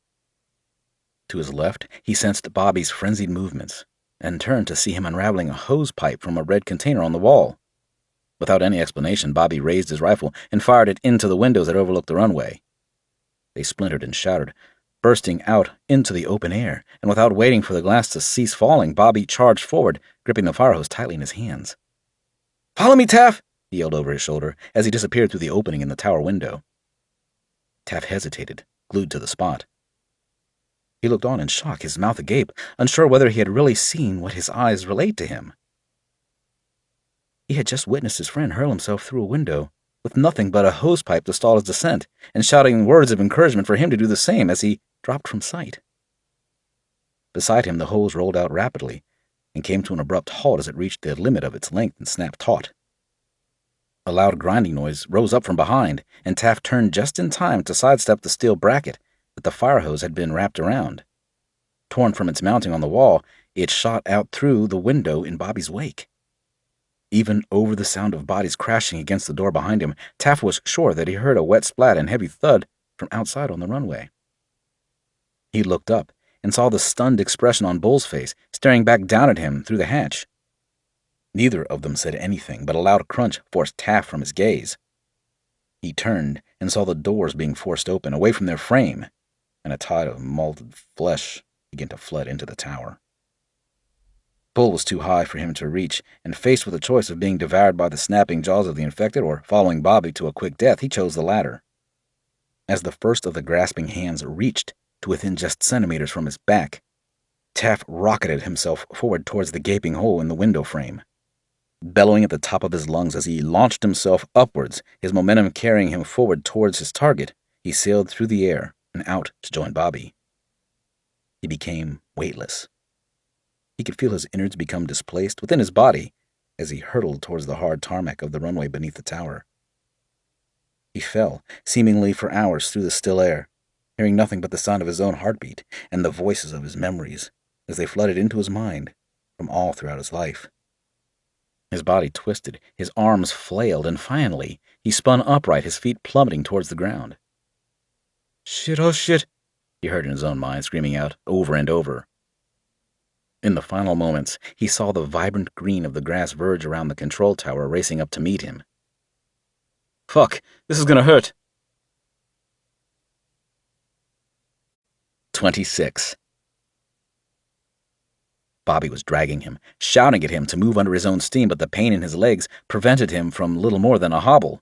To his left, he sensed Bobby's frenzied movements, and turned to see him unraveling a hose pipe from a red container on the wall. Without any explanation, Bobby raised his rifle and fired it into the windows that overlooked the runway. They splintered and shattered, bursting out into the open air, and without waiting for the glass to cease falling, Bobby charged forward, gripping the fire hose tightly in his hands. "Follow me, Taff!" he yelled over his shoulder as he disappeared through the opening in the tower window. Taff hesitated, glued to the spot. He looked on in shock, his mouth agape, unsure whether he had really seen what his eyes relayed to him. He had just witnessed his friend hurl himself through a window, with nothing but a hosepipe to stall his descent, and shouting words of encouragement for him to do the same as he dropped from sight. Beside him, the hose rolled out rapidly, and came to an abrupt halt as it reached the limit of its length and snapped taut. A loud grinding noise rose up from behind, and Taff turned just in time to sidestep the steel bracket that the fire hose had been wrapped around. Torn from its mounting on the wall, it shot out through the window in Bobby's wake. Even over the sound of bodies crashing against the door behind him, Taff was sure that he heard a wet splat and heavy thud from outside on the runway. He looked up and saw the stunned expression on Bull's face, staring back down at him through the hatch. Neither of them said anything, but a loud crunch forced Taff from his gaze. He turned and saw the doors being forced open, away from their frame, and a tide of malted flesh began to flood into the tower. Bull was too high for him to reach, and faced with a choice of being devoured by the snapping jaws of the infected or following Bobby to a quick death, he chose the latter. As the first of the grasping hands reached to within just centimeters from his back, Taff rocketed himself forward towards the gaping hole in the window frame. Bellowing at the top of his lungs as he launched himself upwards, his momentum carrying him forward towards his target, he sailed through the air and out to join Bobby. He became weightless. He could feel his innards become displaced within his body as he hurtled towards the hard tarmac of the runway beneath the tower. He fell, seemingly for hours, through the still air, hearing nothing but the sound of his own heartbeat and the voices of his memories as they flooded into his mind from all throughout his life. His body twisted, his arms flailed, and finally he spun upright, his feet plummeting towards the ground. "Shit, oh shit," he heard in his own mind, screaming out over and over. In the final moments, he saw the vibrant green of the grass verge around the control tower racing up to meet him. Fuck, this is gonna hurt. 26. Bobby was dragging him, shouting at him to move under his own steam, but the pain in his legs prevented him from little more than a hobble.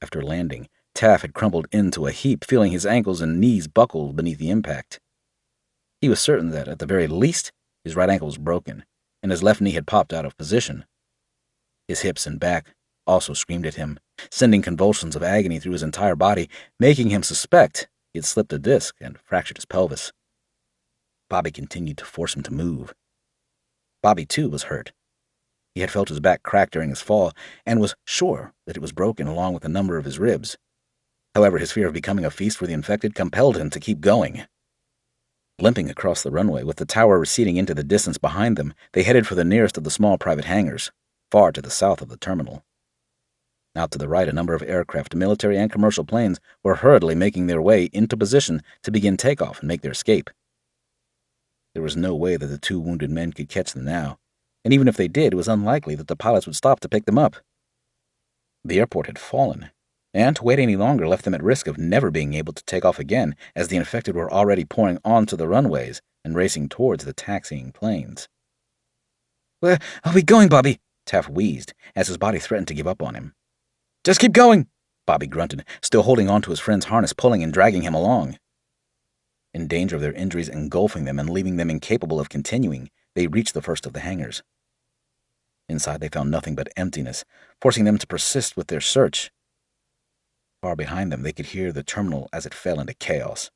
After landing, Taff had crumpled into a heap, feeling his ankles and knees buckle beneath the impact. He was certain that, at the very least, his right ankle was broken, and his left knee had popped out of position. His hips and back also screamed at him, sending convulsions of agony through his entire body, making him suspect he had slipped a disc and fractured his pelvis. Bobby continued to force him to move. Bobby, too, was hurt. He had felt his back crack during his fall, and was sure that it was broken along with a number of his ribs. However, his fear of becoming a feast for the infected compelled him to keep going. Limping across the runway, with the tower receding into the distance behind them, they headed for the nearest of the small private hangars, far to the south of the terminal. Out to the right, a number of aircraft, military and commercial planes, were hurriedly making their way into position to begin takeoff and make their escape. There was no way that the two wounded men could catch them now, and even if they did, it was unlikely that the pilots would stop to pick them up. The airport had fallen, and to wait any longer left them at risk of never being able to take off again, as the infected were already pouring onto the runways and racing towards the taxiing planes. "Where are we going, Bobby?" Taff wheezed, as his body threatened to give up on him. "Just keep going," Bobby grunted, still holding onto his friend's harness, pulling and dragging him along. In danger of their injuries engulfing them and leaving them incapable of continuing, they reached the first of the hangars. Inside they found nothing but emptiness, forcing them to persist with their search. Far behind them they could hear the terminal as it fell into chaos.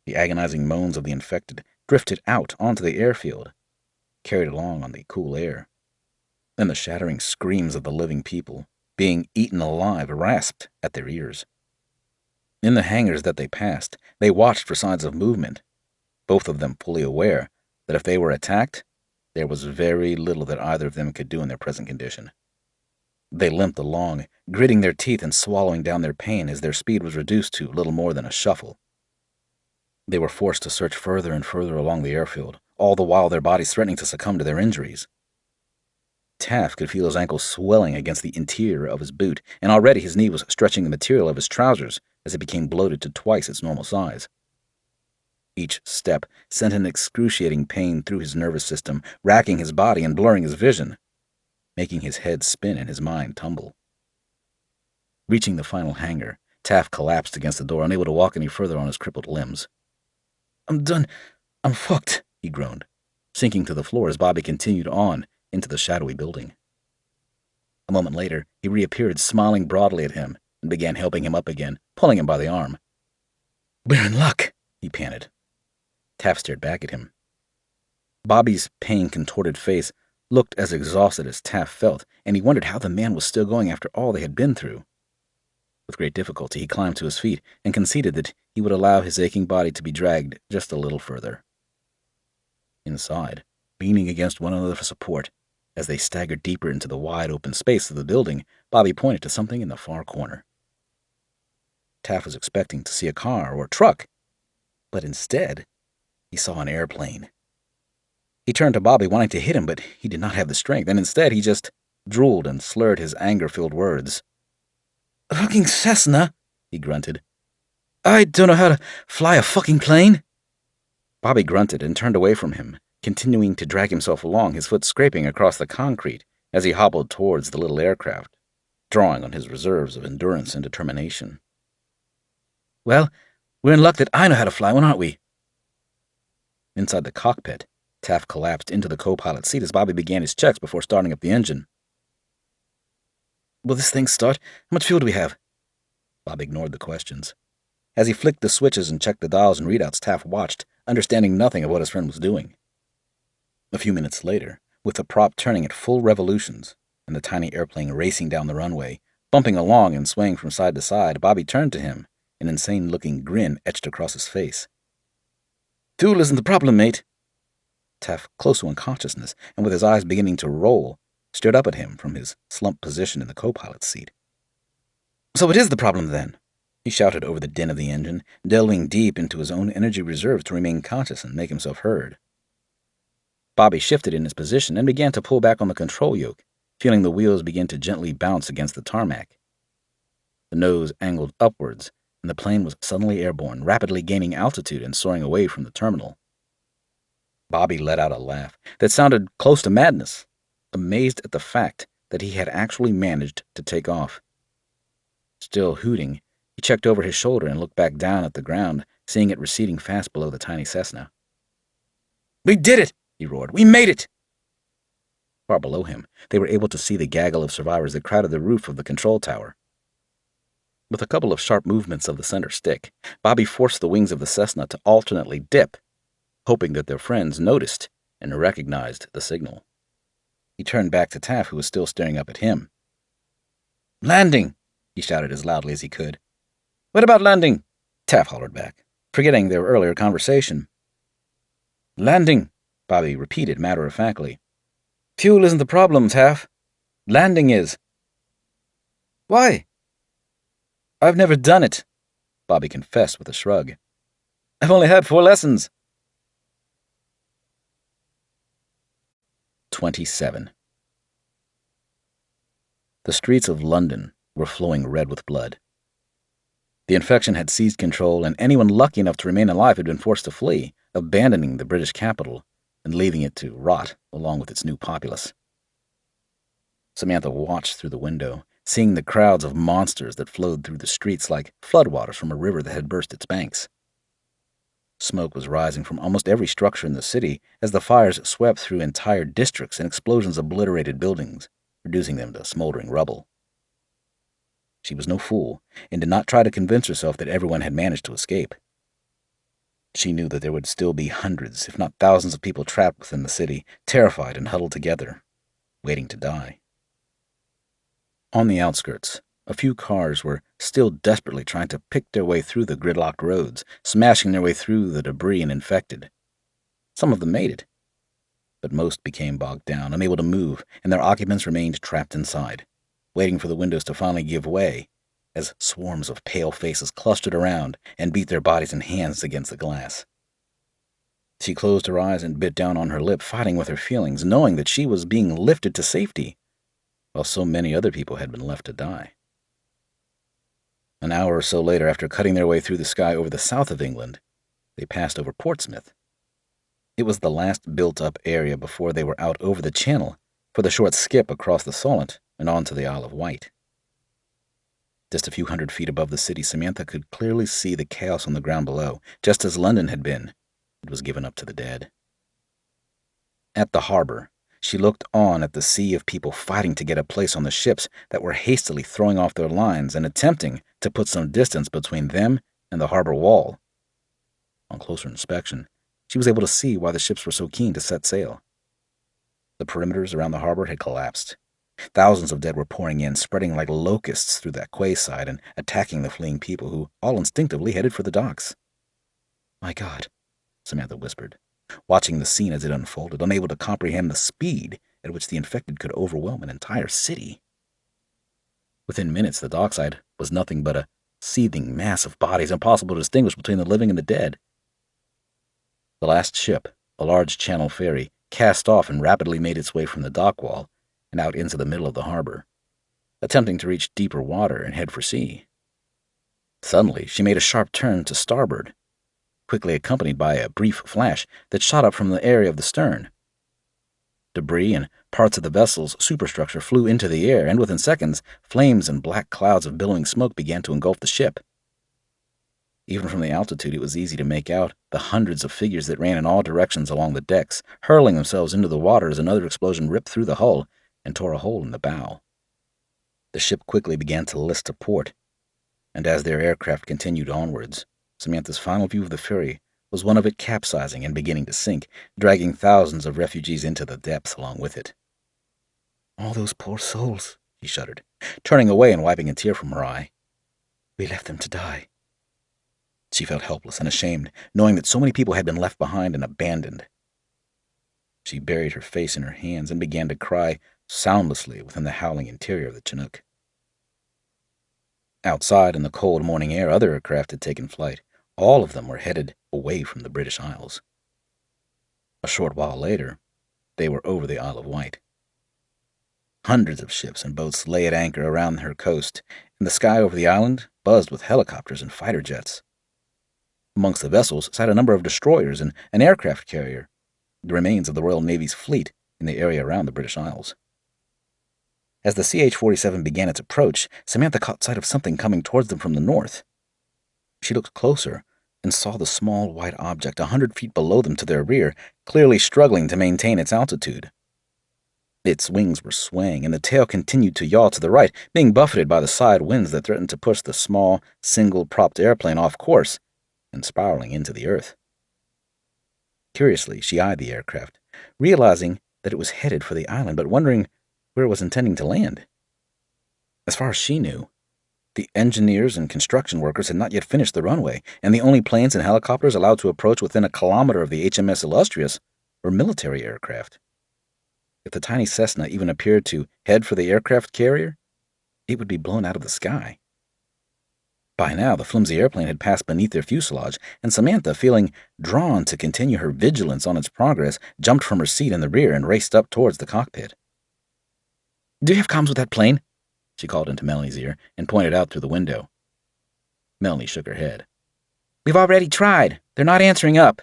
The agonizing moans of the infected drifted out onto the airfield, carried along on the cool air. Then the shattering screams of the living people, being eaten alive, rasped at their ears. In the hangars that they passed, they watched for signs of movement, both of them fully aware that if they were attacked, there was very little that either of them could do in their present condition. They limped along, gritting their teeth and swallowing down their pain as their speed was reduced to little more than a shuffle. They were forced to search further and further along the airfield, all the while their bodies threatening to succumb to their injuries. Taff could feel his ankle swelling against the interior of his boot, and already his knee was stretching the material of his trousers as it became bloated to twice its normal size. Each step sent an excruciating pain through his nervous system, racking his body and blurring his vision, making his head spin and his mind tumble. Reaching the final hangar, Taff collapsed against the door, unable to walk any further on his crippled limbs. "I'm done. I'm fucked," he groaned, sinking to the floor as Bobby continued on into the shadowy building. A moment later, he reappeared, smiling broadly at him, and began helping him up again, pulling him by the arm. "We're in luck," he panted. Taff stared back at him. Bobby's pain-contorted face looked as exhausted as Taff felt, and he wondered how the man was still going after all they had been through. With great difficulty, he climbed to his feet and conceded that he would allow his aching body to be dragged just a little further. Inside, leaning against one another for support, as they staggered deeper into the wide open space of the building, Bobby pointed to something in the far corner. Taff was expecting to see a car or a truck, but instead, he saw an airplane. He turned to Bobby, wanting to hit him, but he did not have the strength, and instead he just drooled and slurred his anger-filled words. "A fucking Cessna," he grunted. "I don't know how to fly a fucking plane." Bobby grunted and turned away from him, continuing to drag himself along, his foot scraping across the concrete as he hobbled towards the little aircraft, drawing on his reserves of endurance and determination. "Well, we're in luck that I know how to fly one, aren't we?" Inside the cockpit, Taff collapsed into the co-pilot's seat as Bobby began his checks before starting up the engine. "Will this thing start? How much fuel do we have?" Bob ignored the questions. As he flicked the switches and checked the dials and readouts, Taff watched, understanding nothing of what his friend was doing. A few minutes later, with the prop turning at full revolutions and the tiny airplane racing down the runway, bumping along and swaying from side to side, Bobby turned to him, an insane-looking grin etched across his face. "Fuel isn't the problem, mate." Taff, close to unconsciousness and with his eyes beginning to roll, stared up at him from his slumped position in the co-pilot's seat. "So it is the problem, then?" He shouted over the din of the engine, delving deep into his own energy reserves to remain conscious and make himself heard. Bobby shifted in his position and began to pull back on the control yoke, feeling the wheels begin to gently bounce against the tarmac. The nose angled upwards, and the plane was suddenly airborne, rapidly gaining altitude and soaring away from the terminal. Bobby let out a laugh that sounded close to madness, amazed at the fact that he had actually managed to take off. Still hooting, he checked over his shoulder and looked back down at the ground, seeing it receding fast below the tiny Cessna. "We did it!" he roared. "We made it!" Far below him, they were able to see the gaggle of survivors that crowded the roof of the control tower. With a couple of sharp movements of the center stick, Bobby forced the wings of the Cessna to alternately dip, hoping that their friends noticed and recognized the signal. He turned back to Taff, who was still staring up at him. "Landing!" he shouted as loudly as he could. "What about landing?" Taff hollered back, forgetting their earlier conversation. "Landing," Bobby repeated matter-of-factly. "Fuel isn't the problem, Taff. Landing is." "Why?" "I've never done it," Bobby confessed with a shrug. "I've only had 4 lessons." 27. The streets of London were flowing red with blood. The infection had seized control, and anyone lucky enough to remain alive had been forced to flee, abandoning the British capital and leaving it to rot along with its new populace. Samantha watched through the window, seeing the crowds of monsters that flowed through the streets like floodwaters from a river that had burst its banks. Smoke was rising from almost every structure in the city as the fires swept through entire districts and explosions obliterated buildings, reducing them to smoldering rubble. She was no fool and did not try to convince herself that everyone had managed to escape. She knew that there would still be hundreds, if not thousands of people trapped within the city, terrified and huddled together, waiting to die. On the outskirts, a few cars were still desperately trying to pick their way through the gridlocked roads, smashing their way through the debris and infected. Some of them made it, but most became bogged down, unable to move, and their occupants remained trapped inside, waiting for the windows to finally give way as swarms of pale faces clustered around and beat their bodies and hands against the glass. She closed her eyes and bit down on her lip, fighting with her feelings, knowing that she was being lifted to safety, while so many other people had been left to die. An hour or so later, after cutting their way through the sky over the south of England, they passed over Portsmouth. It was the last built-up area before they were out over the Channel for the short skip across the Solent and onto the Isle of Wight. Just a few hundred feet above the city, Samantha could clearly see the chaos on the ground below. Just as London had been, it was given up to the dead. At the harbor, she looked on at the sea of people fighting to get a place on the ships that were hastily throwing off their lines and attempting to put some distance between them and the harbor wall. On closer inspection, she was able to see why the ships were so keen to set sail. The perimeters around the harbor had collapsed. Thousands of dead were pouring in, spreading like locusts through that quayside and attacking the fleeing people who all instinctively headed for the docks. "My God," Samantha whispered, watching the scene as it unfolded, unable to comprehend the speed at which the infected could overwhelm an entire city. Within minutes, the dockside was nothing but a seething mass of bodies, impossible to distinguish between the living and the dead. The last ship, a large Channel ferry, cast off and rapidly made its way from the dock wall and out into the middle of the harbor, attempting to reach deeper water and head for sea. Suddenly, she made a sharp turn to starboard, quickly accompanied by a brief flash that shot up from the area of the stern. Debris and parts of the vessel's superstructure flew into the air, and within seconds, flames and black clouds of billowing smoke began to engulf the ship. Even from the altitude, it was easy to make out the hundreds of figures that ran in all directions along the decks, hurling themselves into the water as another explosion ripped through the hull and tore a hole in the bow. The ship quickly began to list to port, and as their aircraft continued onwards, Samantha's final view of the ferry was one of it capsizing and beginning to sink, dragging thousands of refugees into the depths along with it. "All those poor souls," she shuddered, turning away and wiping a tear from her eye. "We left them to die." She felt helpless and ashamed, knowing that so many people had been left behind and abandoned. She buried her face in her hands and began to cry soundlessly within the howling interior of the Chinook. Outside in the cold morning air, other aircraft had taken flight. All of them were headed away from the British Isles. A short while later, they were over the Isle of Wight. Hundreds of ships and boats lay at anchor around her coast, and the sky over the island buzzed with helicopters and fighter jets. Amongst the vessels sat a number of destroyers and an aircraft carrier, the remains of the Royal Navy's fleet in the area around the British Isles. As the CH-47 began its approach, Samantha caught sight of something coming towards them from the north. She looked closer and saw the small white object 100 feet below them to their rear, clearly struggling to maintain its altitude. Its wings were swaying, and the tail continued to yaw to the right, being buffeted by the side winds that threatened to push the small, single-propped airplane off course and spiraling into the earth. Curiously, she eyed the aircraft, realizing that it was headed for the island, but wondering where it was intending to land. As far as she knew, the engineers and construction workers had not yet finished the runway, and the only planes and helicopters allowed to approach within a kilometer of the HMS Illustrious were military aircraft. If the tiny Cessna even appeared to head for the aircraft carrier, it would be blown out of the sky. By now, the flimsy airplane had passed beneath their fuselage, and Samantha, feeling drawn to continue her vigilance on its progress, jumped from her seat in the rear and raced up towards the cockpit. "Do you have comms with that plane?" she called into Melanie's ear and pointed out through the window. Melanie shook her head. "We've already tried. They're not answering up."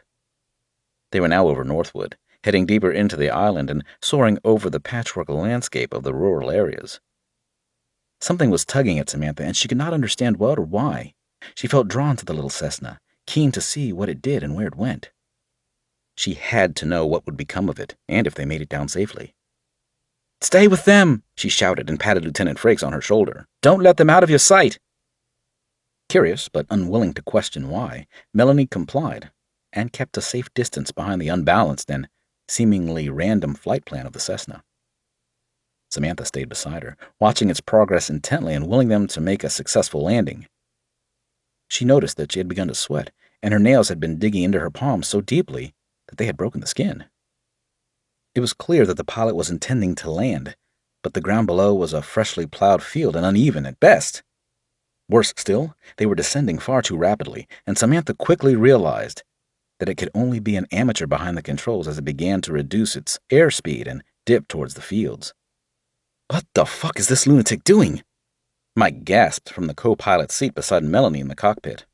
They were now over Northwood, heading deeper into the island and soaring over the patchwork landscape of the rural areas. Something was tugging at Samantha, and she could not understand what or why. She felt drawn to the little Cessna, keen to see what it did and where it went. She had to know what would become of it, and if they made it down safely. "Stay with them!" she shouted and patted Lieutenant Frakes on her shoulder. "Don't let them out of your sight!" Curious, but unwilling to question why, Melanie complied and kept a safe distance behind the unbalanced and seemingly random flight plan of the Cessna. Samantha stayed beside her, watching its progress intently and willing them to make a successful landing. She noticed that she had begun to sweat, and her nails had been digging into her palms so deeply that they had broken the skin. It was clear that the pilot was intending to land, but the ground below was a freshly plowed field and uneven at best. Worse still, they were descending far too rapidly, and Samantha quickly realized that it could only be an amateur behind the controls as it began to reduce its airspeed and dip towards the fields. "What the fuck is this lunatic doing?" Mike gasped from the co-pilot's seat beside Melanie in the cockpit.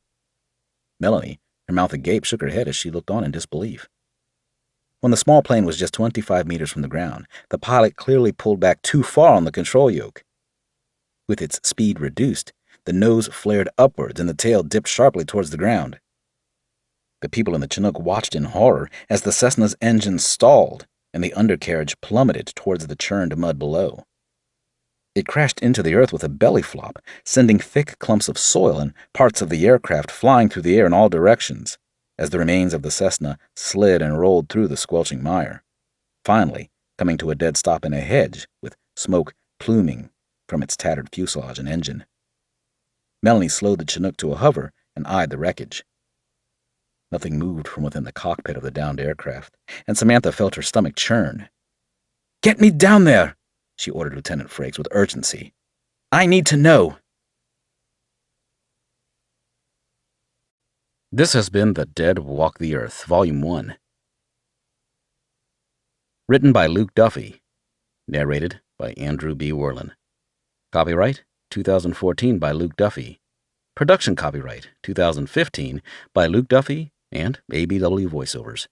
Melanie, her mouth agape, shook her head as she looked on in disbelief. When the small plane was just 25 meters from the ground, the pilot clearly pulled back too far on the control yoke. With its speed reduced, the nose flared upwards and the tail dipped sharply towards the ground. The people in the Chinook watched in horror as the Cessna's engine stalled and the undercarriage plummeted towards the churned mud below. It crashed into the earth with a belly flop, sending thick clumps of soil and parts of the aircraft flying through the air in all directions, as the remains of the Cessna slid and rolled through the squelching mire, finally coming to a dead stop in a hedge with smoke pluming from its tattered fuselage and engine. Melanie slowed the Chinook to a hover and eyed the wreckage. Nothing moved from within the cockpit of the downed aircraft, and Samantha felt her stomach churn. "Get me down there!" she ordered Lieutenant Frakes with urgency. "I need to know." This has been The Dead Walk the Earth, Volume 1. Written by Luke Duffy. Narrated by Andrew B. Werlin. Copyright 2014 by Luke Duffy. Production copyright 2015 by Luke Duffy and ABW Voiceovers.